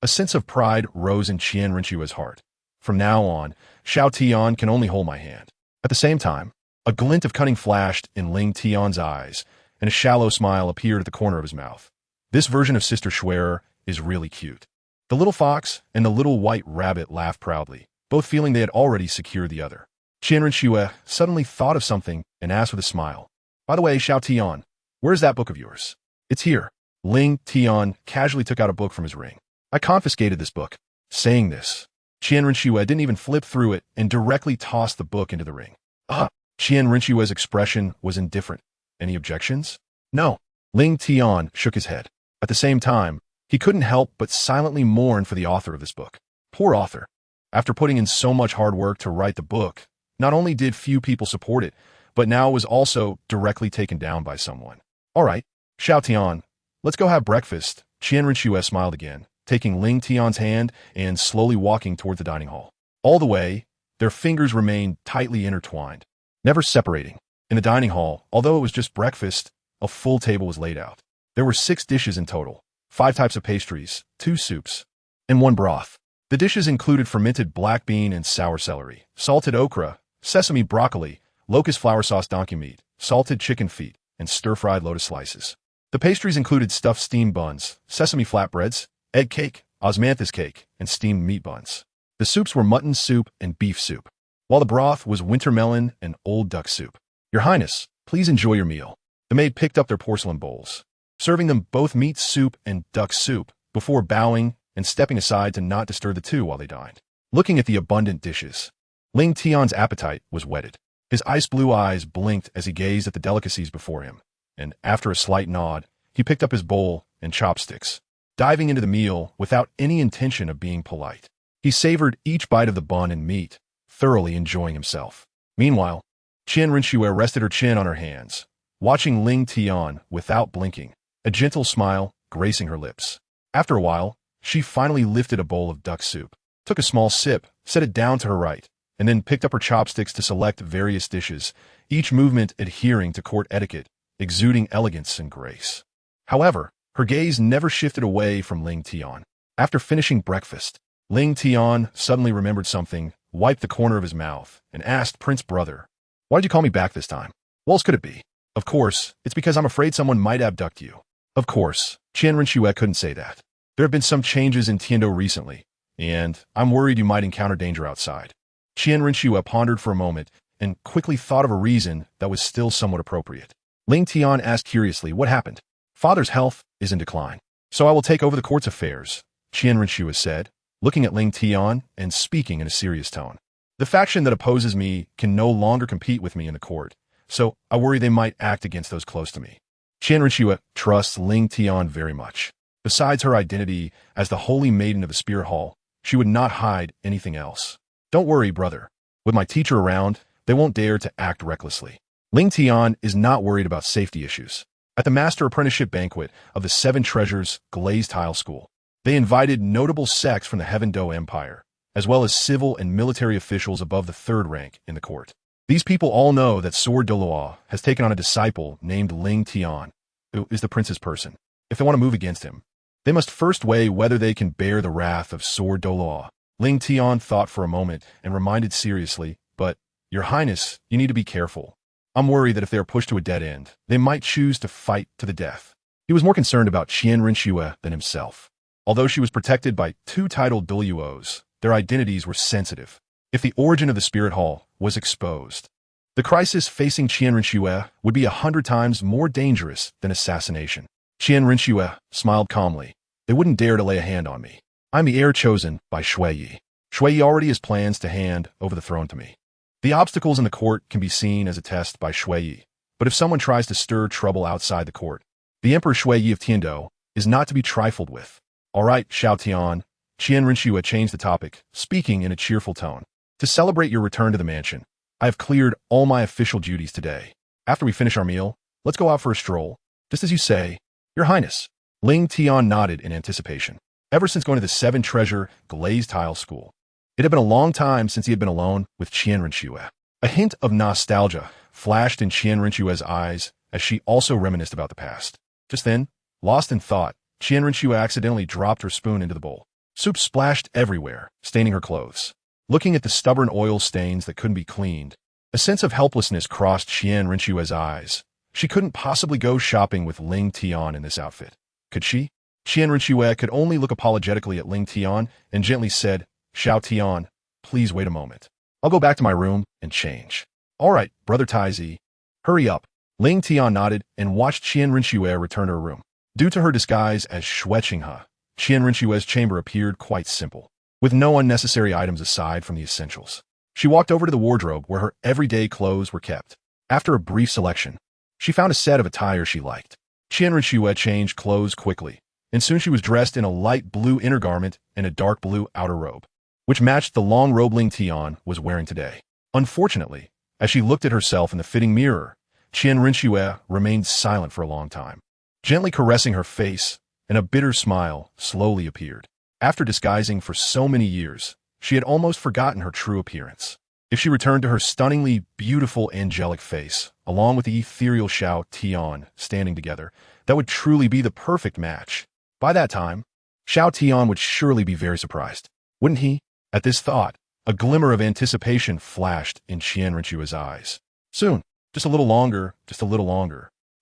A sense of pride rose in Qian Rinchua's heart. From now on, Xiao Tian can only hold my hand. At the same time, a glint of cunning flashed in Ling Tian's eyes, and a shallow smile appeared at the corner of his mouth. This version of Sister Schwerer is really cute. The little fox and the little white rabbit laughed proudly, both feeling they had already secured the other. Qian Rinchua suddenly thought of something and asked with a smile, "By the way, Xiao Tian, where's that book of yours?" "It's here." Ling Tian casually took out a book from his ring. "I confiscated this book." Saying this, Qian Rinchua didn't even flip through it and directly tossed the book into the ring. Qian Rinchua's expression was indifferent. Any objections? No. Ling Tian shook his head. At the same time, he couldn't help but silently mourn for the author of this book. Poor author. After putting in so much hard work to write the book, not only did few people support it, but now it was also directly taken down by someone. "All right, Xiao Tian, let's go have breakfast." Qian Rinchua smiled again, taking Ling Tian's hand and slowly walking toward the dining hall. All the way, their fingers remained tightly intertwined, never separating. In the dining hall, although it was just breakfast, a full table was laid out. There were 6 dishes in total, 5 types of pastries, 2 soups, and 1 broth. The dishes included fermented black bean and sour celery, salted okra, sesame broccoli, locust flower sauce donkey meat, salted chicken feet, and stir-fried lotus slices. The pastries included stuffed steamed buns, sesame flatbreads, egg cake, osmanthus cake, and steamed meat buns. The soups were mutton soup and beef soup, while the broth was winter melon and old duck soup. "Your Highness, please enjoy your meal." The maid picked up their porcelain bowls, serving them both meat soup and duck soup, before bowing and stepping aside to not disturb the two while they dined. Looking at the abundant dishes, Ling Tian's appetite was whetted. His ice-blue eyes blinked as he gazed at the delicacies before him, and after a slight nod, he picked up his bowl and chopsticks, diving into the meal without any intention of being polite. He savored each bite of the bun and meat, thoroughly enjoying himself. Meanwhile, Qian Rinchua rested her chin on her hands, watching Ling Tian without blinking, a gentle smile gracing her lips. After a while, she finally lifted a bowl of duck soup, took a small sip, set it down to her right, and then picked up her chopsticks to select various dishes, each movement adhering to court etiquette, exuding elegance and grace. However, her gaze never shifted away from Ling Tian. After finishing breakfast, Ling Tian suddenly remembered something, wiped the corner of his mouth, and asked Prince Brother, "Why did you call me back this time? What else could it be?" "Of course, it's because I'm afraid someone might abduct you." Of course, Qian Rinchua couldn't say that. There have been some changes in Tiando recently, and I'm worried you might encounter danger outside. Qian Rinchua pondered for a moment and quickly thought of a reason that was still somewhat appropriate. Ling Tian asked curiously, "What happened?" "Father's health is in decline, so I will take over the court's affairs," Qian Rinchua said, looking at Ling Tian and speaking in a serious tone. "The faction that opposes me can no longer compete with me in the court, so I worry they might act against those close to me." Qian Rinchua trusts Ling Tian very much. Besides her identity as the Holy Maiden of the Spirit Hall, she would not hide anything else. "Don't worry, brother. With my teacher around, they won't dare to act recklessly." Ling Tian is not worried about safety issues. At the Master Apprenticeship Banquet of the 7 Treasures Glazed Tile School, they invited notable sects from the Heaven Do Empire, as well as civil and military officials above the 3rd rank in the court. These people all know that Sword Douluo has taken on a disciple named Ling Tian, who is the prince's person. If they want to move against him, they must first weigh whether they can bear the wrath of Sword Douluo. Ling Tian thought for a moment and reminded seriously, "But, Your Highness, you need to be careful. I'm worried that if they are pushed to a dead end, they might choose to fight to the death." He was more concerned about Qian Rinchua than himself. Although she was protected by 2 titled Douluos, their identities were sensitive. If the origin of the Spirit Hall was exposed, the crisis facing Qian Rinchua would be 100 times more dangerous than assassination. Qian Rinchua smiled calmly. "They wouldn't dare to lay a hand on me. I'm the heir chosen by Shuiyi. Shuiyi already has plans to hand over the throne to me. The obstacles in the court can be seen as a test by Shuiyi, but if someone tries to stir trouble outside the court, the Emperor Shuiyi of Tiando is not to be trifled with." "All right, Xiao Tian." Qian Rinchua changed the topic, speaking in a cheerful tone. "To celebrate your return to the mansion, I have cleared all my official duties today. After we finish our meal, let's go out for a stroll. Just as you say, Your Highness." Ling Tian nodded in anticipation. Ever since going to the 7 Treasure Glazed Tile School, it had been a long time since he had been alone with Qian Rinchua. A hint of nostalgia flashed in Qian Rinxue's eyes as she also reminisced about the past. Just then, lost in thought, Qian Rinxue accidentally dropped her spoon into the bowl. Soup splashed everywhere, staining her clothes. Looking at the stubborn oil stains that couldn't be cleaned, a sense of helplessness crossed Qian Rinxue's eyes. She couldn't possibly go shopping with Ling Tian in this outfit. Could she? Qian Rinxue could only look apologetically at Ling Tian and gently said, "Xiao Tian, please wait a moment. I'll go back to my room and change." "All right, Brother Taizi. Hurry up." Ling Tian nodded and watched Qian Rinxue return to her room. Due to her disguise as Shui Qinghe, Qian Rinxue's chamber appeared quite simple, with no unnecessary items aside from the essentials. She walked over to the wardrobe where her everyday clothes were kept. After a brief selection, she found a set of attire she liked. Qian Rinxue changed clothes quickly, and soon she was dressed in a light blue inner garment and a dark blue outer robe, which matched the long robe Ling Tian was wearing today. Unfortunately, as she looked at herself in the fitting mirror, Qian Rinxue remained silent for a long time. Gently caressing her face, and a bitter smile slowly appeared. After disguising for so many years, she had almost forgotten her true appearance. If she returned to her stunningly beautiful angelic face, along with the ethereal Xiao Tian standing together, that would truly be the perfect match. By that time, Xiao Tian would surely be very surprised, wouldn't he? At this thought, a glimmer of anticipation flashed in Qian Rinxue's eyes. Soon, just a little longer,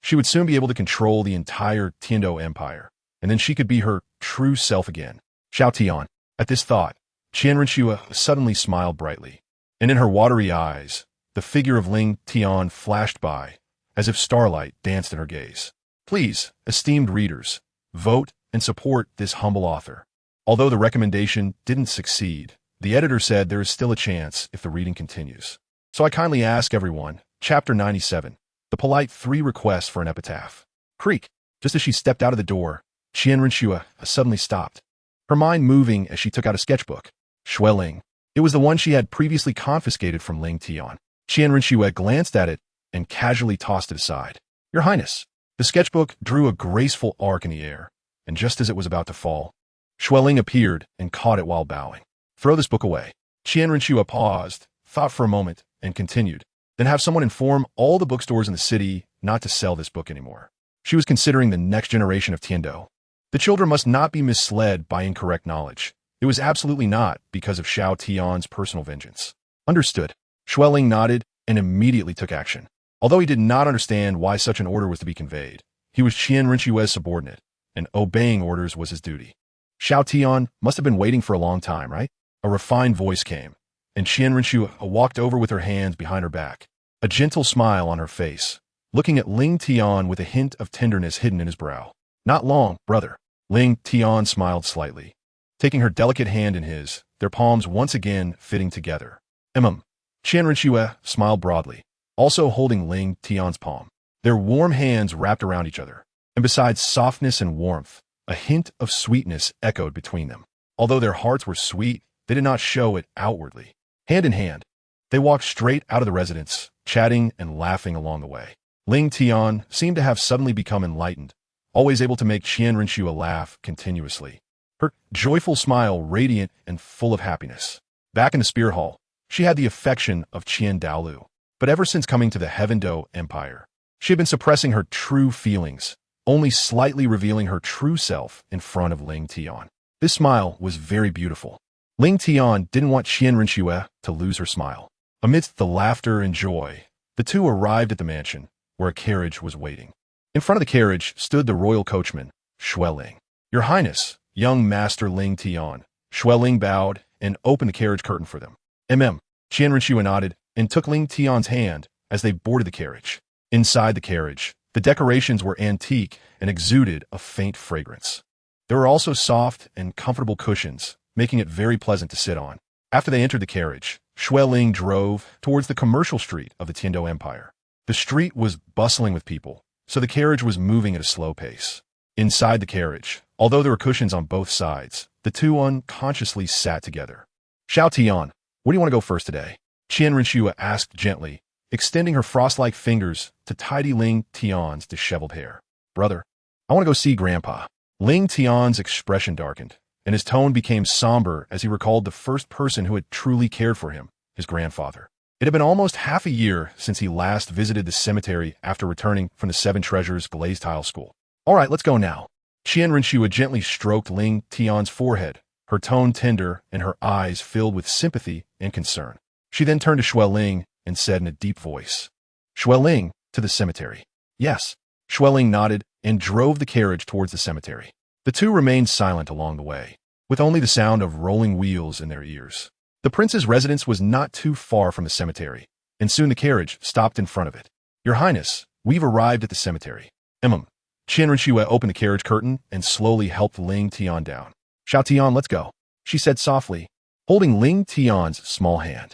she would soon be able to control the entire Tiando Empire, and then she could be her true self again. Xiao Tian. At this thought, Qian Rinxue suddenly smiled brightly, and in her watery eyes, the figure of Ling Tian flashed by, as if starlight danced in her gaze. Please, esteemed readers, vote and support this humble author. Although the recommendation didn't succeed, the editor said there is still a chance if the reading continues. So I kindly ask everyone, Chapter 97, the polite 3 requests for an epitaph. Creak! Just as she stepped out of the door, Qian Rinxue suddenly stopped, her mind moving as she took out a sketchbook. Shui Ling. It was the one she had previously confiscated from Ling Tian. Qian Rinxue glanced at it and casually tossed it aside. Your Highness. The sketchbook drew a graceful arc in the air, and just as it was about to fall, Shui Ling appeared and caught it while bowing. Throw this book away. Qian Rinxue paused, thought for a moment, and continued. Then have someone inform all the bookstores in the city not to sell this book anymore. She was considering the next generation of Tiando. The children must not be misled by incorrect knowledge. It was absolutely not because of Xiao Tian's personal vengeance. Understood. Shui Ling nodded and immediately took action. Although he did not understand why such an order was to be conveyed, he was Qian Rinxue's subordinate, and obeying orders was his duty. Xiao Tian must have been waiting for a long time, right? A refined voice came, and Qian Rinxue walked over with her hands behind her back, a gentle smile on her face, looking at Ling Tian with a hint of tenderness hidden in his brow. Not long, brother. Ling Tian smiled slightly, taking her delicate hand in his, their palms once again fitting together. Qian Rinxue smiled broadly, also holding Ling Tian's palm. Their warm hands wrapped around each other, and besides softness and warmth, a hint of sweetness echoed between them. Although their hearts were sweet, they did not show it outwardly. Hand in hand, they walked straight out of the residence, chatting and laughing along the way. Ling Tian seemed to have suddenly become enlightened, always able to make Qian Rinxue laugh continuously. Her joyful smile radiant and full of happiness. Back in the Spear Hall, she had the affection of Qian Douluo, but ever since coming to the Heavendo Empire, she had been suppressing her true feelings, only slightly revealing her true self in front of Ling Tian. This smile was very beautiful. Ling Tian didn't want Qian Rinxue to lose her smile. Amidst the laughter and joy, the two arrived at the mansion, where a carriage was waiting. In front of the carriage stood the royal coachman, Shui Ling. Your Highness, young Master Ling Tian. Shui Ling bowed and opened the carriage curtain for them. Qian Rinxue nodded and took Ling Tian's hand as they boarded the carriage. Inside the carriage, the decorations were antique and exuded a faint fragrance. There were also soft and comfortable cushions, making it very pleasant to sit on. After they entered the carriage, Shui Ling drove towards the commercial street of the Tiando Empire. The street was bustling with people, so the carriage was moving at a slow pace. Inside the carriage, although there were cushions on both sides, the two unconsciously sat together. Xiao Tian, where do you want to go first today? Qian Rinxue asked gently, extending her frost-like fingers to tidy Ling Tian's disheveled hair. Brother, I want to go see Grandpa. Ling Tian's expression darkened, and his tone became somber as he recalled the first person who had truly cared for him, his grandfather. It had been almost half a year since he last visited the cemetery after returning from the Seven Treasures Gainsthe school. All right, let's go now. Qian Renshua gently stroked Ling Tian's forehead, her tone tender and her eyes filled with sympathy and concern. She then turned to Xue Ling and said in a deep voice, "Xue Ling, to the cemetery." "Yes." Xue Ling nodded and drove the carriage towards the cemetery. The two remained silent along the way, with only the sound of rolling wheels in their ears. The prince's residence was not too far from the cemetery, and soon the carriage stopped in front of it. "Your Highness, we've arrived at the cemetery." Qian Renshua opened the carriage curtain and slowly helped Ling Tian down. "Xiao Tian, let's go," she said softly, holding Ling Tian's small hand.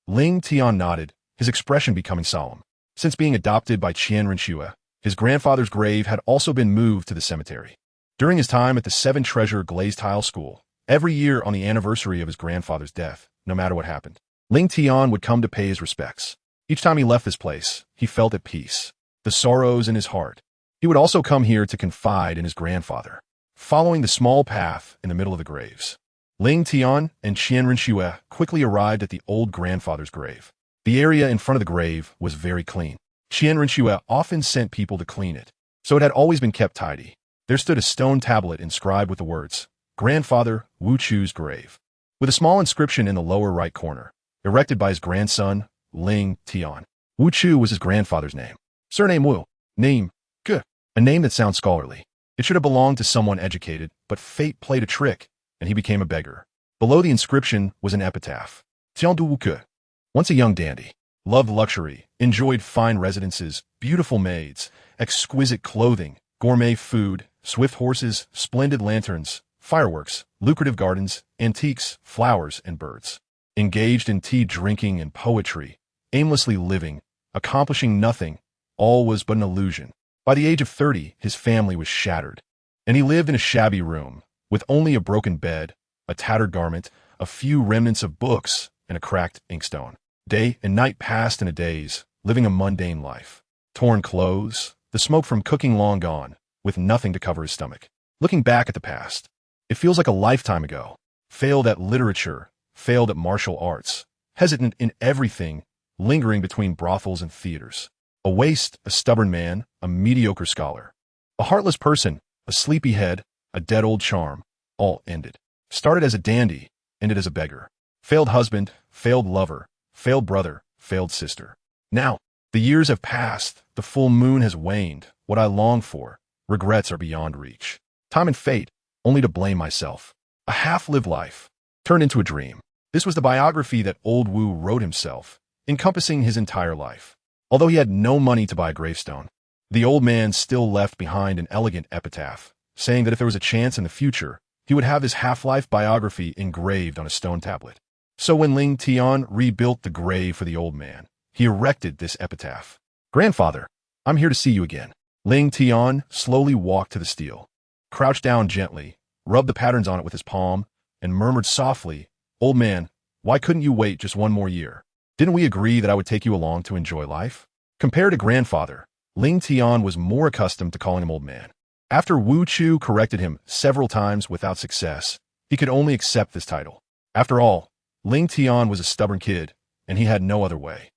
Ling Tian nodded, his expression becoming solemn. Since being adopted by Qian Renshua, his grandfather's grave had also been moved to the cemetery. During his time at the Seven Treasure Gainsthe school, every year on the anniversary of his grandfather's death, no matter what happened, Ling Tian would come to pay his respects. Each time he left this place, he felt at peace, the sorrows in his heart. He would also come here to confide in his grandfather. Following the small path in the middle of the graves, Ling Tian and Qian Renshua quickly arrived at the old grandfather's grave. The area in front of the grave was very clean. Qian Renshua often sent people to clean it, so it had always been kept tidy. There stood a stone tablet inscribed with the words, "Grandfather Wu Chu's grave," with a small inscription in the lower right corner, erected by his grandson, Ling Tian. Wu Chu was his grandfather's name. Surname Wu. Name, Ge. A name that sounds scholarly. It should have belonged to someone educated, but fate played a trick, and he became a beggar. Below the inscription was an epitaph. Tian Du Wu Ke. Once a young dandy, loved luxury, enjoyed fine residences, beautiful maids, exquisite clothing, gourmet food, swift horses, splendid lanterns, fireworks, lucrative gardens, antiques, flowers, and birds. Engaged in tea drinking and poetry, aimlessly living, accomplishing nothing, all was but an illusion. By the age of 30, his family was shattered, and he lived in a shabby room, with only a broken bed, a tattered garment, a few remnants of books, and a cracked inkstone. Day and night passed in a daze, living a mundane life. Torn clothes, the smoke from cooking long gone, with nothing to cover his stomach. Looking back at the past, it feels like a lifetime ago. Failed at literature, failed at martial arts, hesitant in everything, lingering between brothels and theaters. A waste, a stubborn man, a mediocre scholar. A heartless person, a sleepyhead, a dead old charm, all ended. Started as a dandy, ended as a beggar. Failed husband, failed lover, failed brother, failed sister. Now, the years have passed, the full moon has waned, what I long for, regrets are beyond reach. Time and fate, only to blame myself. A half-lived life, turned into a dream. This was the biography that old Wu wrote himself, encompassing his entire life. Although he had no money to buy a gravestone, the old man still left behind an elegant epitaph, saying that if there was a chance in the future, he would have his half-life biography engraved on a stone tablet. So when Ling Tian rebuilt the grave for the old man, he erected this epitaph. "Grandfather, I'm here to see you again." Ling Tian slowly walked to the stele, crouched down gently, rubbed the patterns on it with his palm, and murmured softly, "Old man, why couldn't you wait just one more year? Didn't we agree that I would take you along to enjoy life?" Compared to grandfather, Ling Tian was more accustomed to calling him old man. After Wu Chu corrected him several times without success, he could only accept this title. After all, Ling Tian was a stubborn kid, and he had no other way.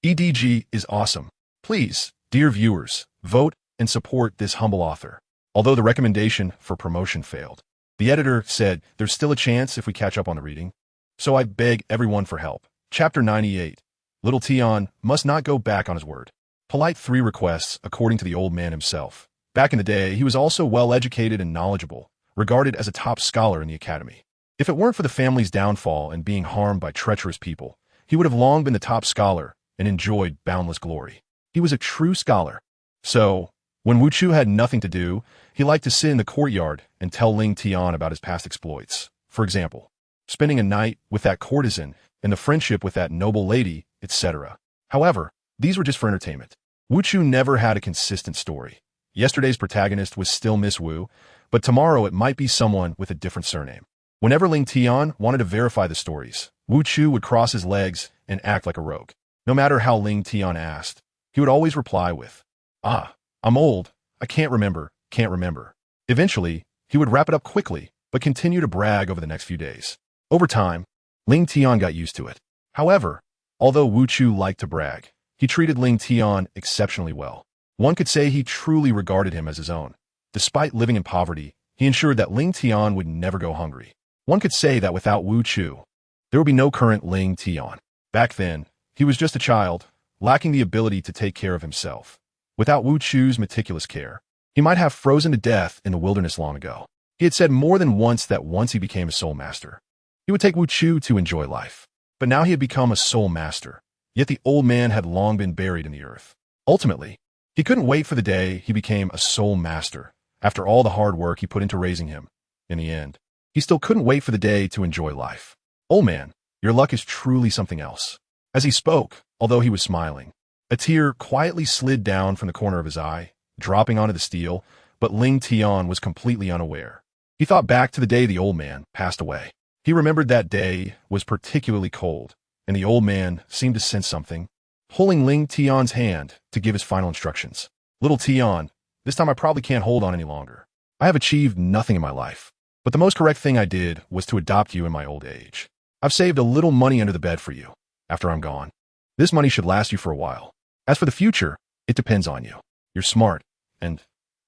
EDG is awesome. Please, dear viewers, vote and support this humble author. Although the recommendation for promotion failed, the editor said there's still a chance if we catch up on the reading. So I beg everyone for help. Chapter 98. Little Tian must not go back on his word. Polite 3 requests according to the old man himself. Back in the day, he was also well-educated and knowledgeable, regarded as a top scholar in the academy. If it weren't for the family's downfall and being harmed by treacherous people, he would have long been the top scholar and enjoyed boundless glory. He was a true scholar. So, when Wu Chu had nothing to do, he liked to sit in the courtyard and tell Ling Tian about his past exploits. For example, spending a night with that courtesan and the friendship with that noble lady, etc. However, these were just for entertainment. Wu Chu never had a consistent story. Yesterday's protagonist was still Miss Wu, but tomorrow it might be someone with a different surname. Whenever Ling Tian wanted to verify the stories, Wu Chu would cross his legs and act like a rogue. No matter how Ling Tian asked, he would always reply with, I'm old, I can't remember. Eventually, he would wrap it up quickly, but continue to brag over the next few days. Over time, Ling Tian got used to it. However, Although Wu Chu liked to brag, he treated Ling Tian exceptionally well. One could say he truly regarded him as his own. Despite living in poverty, he ensured that Ling Tian would never go hungry. One could say that without Wu Chu, there would be no current Ling Tian. Back then, he was just a child, lacking the ability to take care of himself. Without Wu Chu's meticulous care, he might have frozen to death in the wilderness long ago. He had said more than once that once he became a soul master, he would take Wu Chu to enjoy life. But now he had become a soul master, yet the old man had long been buried in the earth. Ultimately, he couldn't wait for the day he became a soul master. After all the hard work he put into raising him, in the end, he still couldn't wait for the day to enjoy life. Old man, your luck is truly something else. As he spoke, although he was smiling, a tear quietly slid down from the corner of his eye, dropping onto the steel, but Ling Tian was completely unaware. He thought back to the day the old man passed away. He remembered that day was particularly cold, and the old man seemed to sense something, holding Ling Tian's hand to give his final instructions. Little Tian, this time I probably can't hold on any longer. I have achieved nothing in my life, but the most correct thing I did was to adopt you in my old age. I've saved a little money under the bed for you, after I'm gone. This money should last you for a while. As for the future, it depends on you. You're smart, and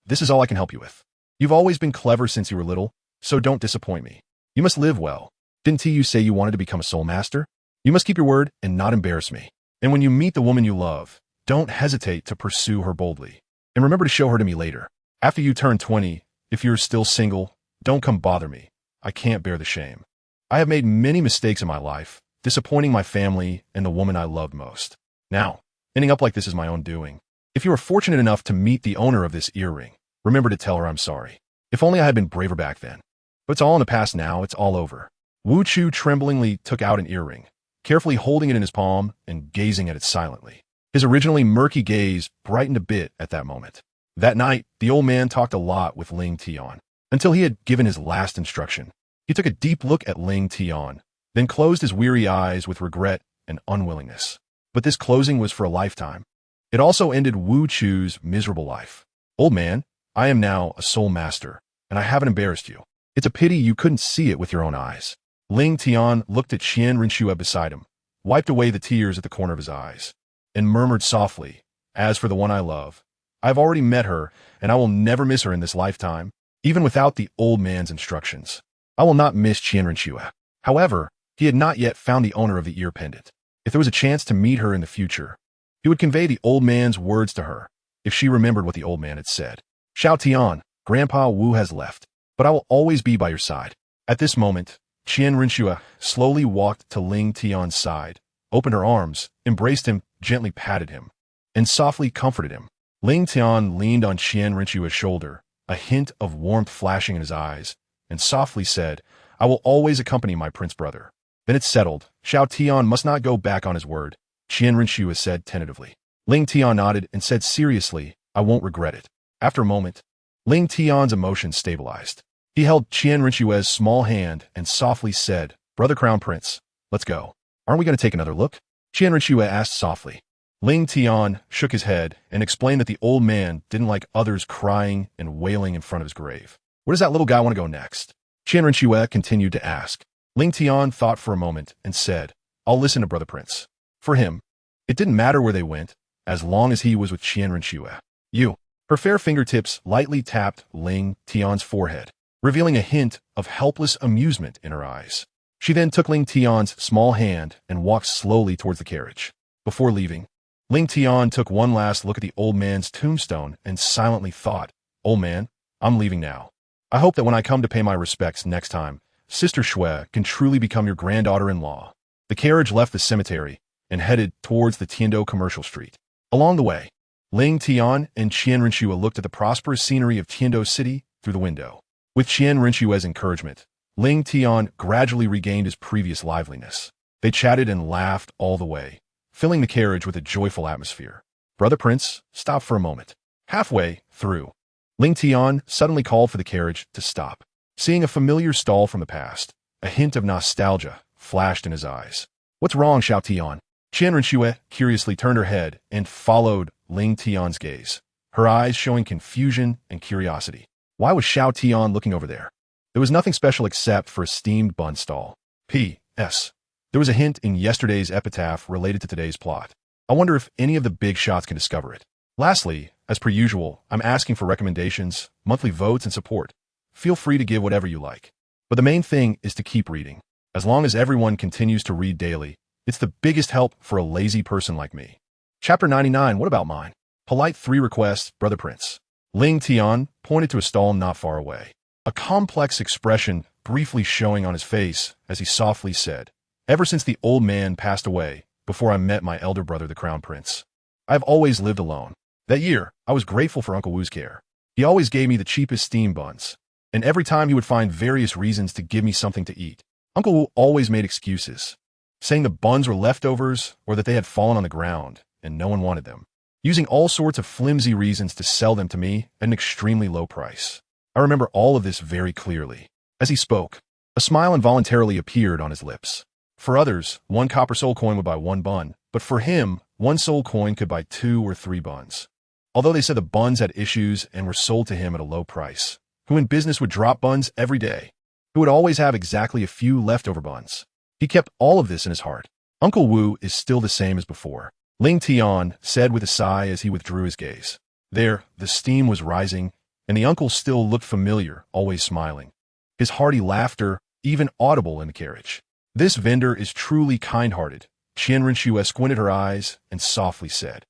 this is all I can help you with. You've always been clever since you were little, so don't disappoint me. You must live well. Didn't you say you wanted to become a soul master? You must keep your word and not embarrass me. And when you meet the woman you love, don't hesitate to pursue her boldly. And remember to show her to me later. After you turn 20, if you're still single, don't come bother me. I can't bear the shame. I have made many mistakes in my life, disappointing my family and the woman I loved most. Now, ending up like this is my own doing. If you are fortunate enough to meet the owner of this earring, remember to tell her I'm sorry. If only I had been braver back then. But it's all in the past now, it's all over. Wu Chu tremblingly took out an earring, carefully holding it in his palm and gazing at it silently. His originally murky gaze brightened a bit at that moment. That night, the old man talked a lot with Ling Tian, until he had given his last instruction. He took a deep look at Ling Tian, then closed his weary eyes with regret and unwillingness. But this closing was for a lifetime. It also ended Wu Chu's miserable life. Old man, I am now a soul master, and I haven't embarrassed you. It's a pity you couldn't see it with your own eyes. Ling Tian looked at Qian Rinxue beside him, wiped away the tears at the corner of his eyes, and murmured softly, as for the one I love, I've already met her, and I will never miss her in this lifetime, even without the old man's instructions. I will not miss Qian Rinxue. However, he had not yet found the owner of the ear pendant. If there was a chance to meet her in the future, he would convey the old man's words to her, if she remembered what the old man had said. Xiao Tian, Grandpa Wu has left, but I will always be by your side. At this moment, Qian Rinxue slowly walked to Ling Tian's side, opened her arms, embraced him, gently patted him, and softly comforted him. Ling Tian leaned on Qian Rinxue's shoulder, a hint of warmth flashing in his eyes, and softly said, I will always accompany my prince brother. Then it's settled. Xiao Tian must not go back on his word, Qian Rinxue said tentatively. Ling Tian nodded and said seriously, I won't regret it. After a moment, Ling Tian's emotions stabilized. He held Qian Rinxue's small hand and softly said, Brother Crown Prince, let's go. Aren't we going to take another look? Qian Rinxue asked softly. Ling Tian shook his head and explained that the old man didn't like others crying and wailing in front of his grave. Where does that little guy want to go next? Qian Rinxue continued to ask. Ling Tian thought for a moment and said, I'll listen to Brother Prince. For him, it didn't matter where they went, as long as he was with Qian Rinxue. You. Her fair fingertips lightly tapped Ling Tian's forehead, revealing a hint of helpless amusement in her eyes. She then took Ling Tian's small hand and walked slowly towards the carriage. Before leaving, Ling Tian took one last look at the old man's tombstone and silently thought, Old man, I'm leaving now. I hope that when I come to pay my respects next time, Sister Shui can truly become your granddaughter-in-law. The carriage left the cemetery and headed towards the Tiando commercial street. Along the way, Ling Tian and Qian Rinxue looked at the prosperous scenery of Tiando City through the window. With Qian Rinxue's encouragement, Ling Tian gradually regained his previous liveliness. They chatted and laughed all the way, filling the carriage with a joyful atmosphere. Brother Prince, stop for a moment. Halfway through, Ling Tian suddenly called for the carriage to stop. Seeing a familiar stall from the past, a hint of nostalgia flashed in his eyes. What's wrong, Xiao Tian? Qian Rinxue curiously turned her head and followed Ling Tian's gaze, her eyes showing confusion and curiosity. Why was Xiao Tian looking over there? There was nothing special except for a steamed bun stall. P.S. There was a hint in yesterday's epitaph related to today's plot. I wonder if any of the big shots can discover it. Lastly, as per usual, I'm asking for recommendations, monthly votes, and support. Feel free to give whatever you like. But the main thing is to keep reading. As long as everyone continues to read daily, it's the biggest help for a lazy person like me. Chapter 99, what about mine? Polite 3 requests, Brother Prince. Ling Tian pointed to a stall not far away. A complex expression briefly showing on his face as he softly said, "Ever since the old man passed away, before I met my elder brother, the Crown Prince, I've always lived alone. That year, I was grateful for Uncle Wu's care. He always gave me the cheapest steam buns, and every time he would find various reasons to give me something to eat. Uncle Wu always made excuses, saying the buns were leftovers or that they had fallen on the ground and no one wanted them, using all sorts of flimsy reasons to sell them to me at an extremely low price. I remember all of this very clearly." As he spoke, a smile involuntarily appeared on his lips. For others, 1 copper soul coin would buy 1 bun, but for him, 1 soul coin could buy 2 or 3 buns. Although they said the buns had issues and were sold to him at a low price, who in business would drop buns every day, who would always have exactly a few leftover buns. He kept all of this in his heart. Uncle Wu is still the same as before, Ling Tian said with a sigh as he withdrew his gaze. There, the steam was rising, and the uncle still looked familiar, always smiling. His hearty laughter, even audible in the carriage. "This vendor is truly kind-hearted." Qian Rinxue squinted her eyes and softly said,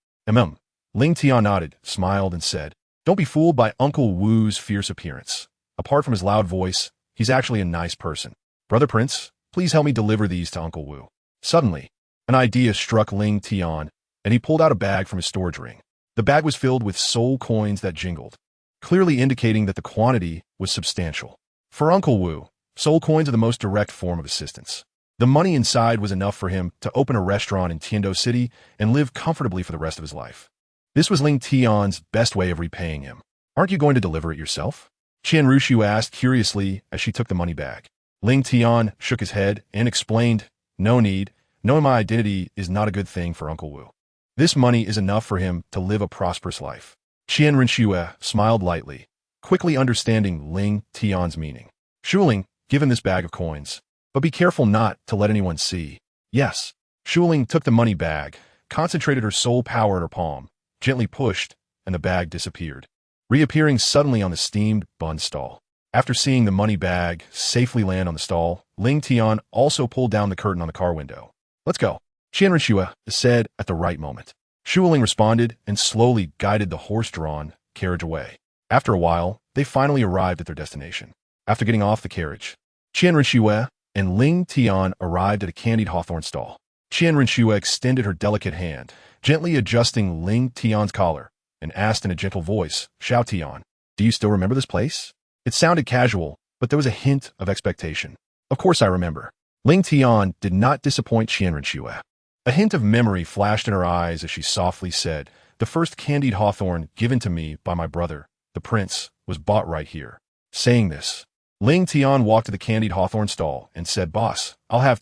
Ling Tian nodded, smiled, and said, "Don't be fooled by Uncle Wu's fierce appearance. Apart from his loud voice, he's actually a nice person. Brother Prince, please help me deliver these to Uncle Wu." Suddenly, an idea struck Ling Tian, and he pulled out a bag from his storage ring. The bag was filled with soul coins that jingled, clearly indicating that the quantity was substantial. For Uncle Wu, soul coins are the most direct form of assistance. The money inside was enough for him to open a restaurant in Tiando City and live comfortably for the rest of his life. This was Ling Tian's best way of repaying him. "Aren't you going to deliver it yourself?" Qian Rushu asked curiously as she took the money bag. Ling Tian shook his head and explained, "No need. Knowing my identity is not a good thing for Uncle Wu. This money is enough for him to live a prosperous life." Qian Rinxue smiled lightly, quickly understanding Ling Tian's meaning. "Shuling, give him this bag of coins, but be careful not to let anyone see." "Yes." Shuling took the money bag, concentrated her soul power in her palm, gently pushed, and the bag disappeared, reappearing suddenly on the steamed bun stall. After seeing the money bag safely land on the stall, Ling Tian also pulled down the curtain on the car window. "Let's go," Qian Rinxue said at the right moment. Shuling responded and slowly guided the horse-drawn carriage away. After a while, they finally arrived at their destination. After getting off the carriage, Qian Rinxue and Ling Tian arrived at a candied hawthorn stall. Qian Rinxue extended her delicate hand, gently adjusting Ling Tian's collar, and asked in a gentle voice, "Xiao Tian, do you still remember this place?" It sounded casual, but there was a hint of expectation. "Of course I remember." Ling Tian did not disappoint Qian Rinxue. A hint of memory flashed in her eyes as she softly said, "The first candied hawthorn given to me by my brother, the prince, was bought right here." Saying this, Ling Tian walked to the candied hawthorn stall and said, "Boss, I'll have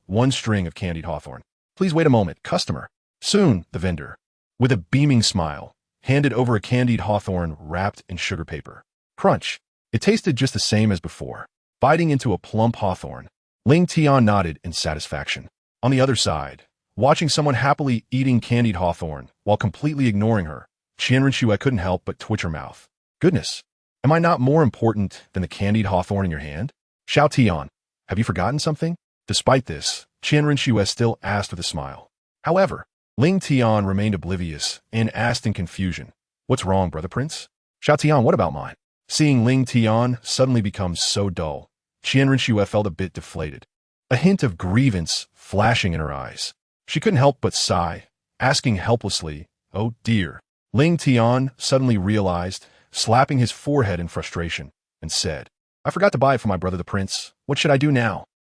1 string of candied hawthorn. Please wait a moment, customer." Soon, the vendor, with a beaming smile, handed over a candied hawthorn wrapped in sugar paper. Crunch. It tasted just the same as before. Biting into a plump hawthorn, Ling Tian nodded in satisfaction. On the other side, watching someone happily eating candied hawthorn while completely ignoring her, Qian Rinxue couldn't help but twitch her mouth. "Goodness, am I not more important than the candied hawthorn in your hand? Xiao Tian, have you forgotten something?" Despite this, Qian Rinxue still asked with a smile. However, Ling Tian remained oblivious and asked in confusion, "What's wrong, Brother Prince?" "Xiao Tian, what about mine?" Seeing Ling Tian suddenly become so dull, Qian Rinxue felt a bit deflated, a hint of grievance flashing in her eyes. She couldn't help but sigh, asking helplessly, "Oh dear." Ling Tian suddenly realized, slapping his forehead in frustration, and said, "I forgot to buy it for my brother the prince. What should I do now?"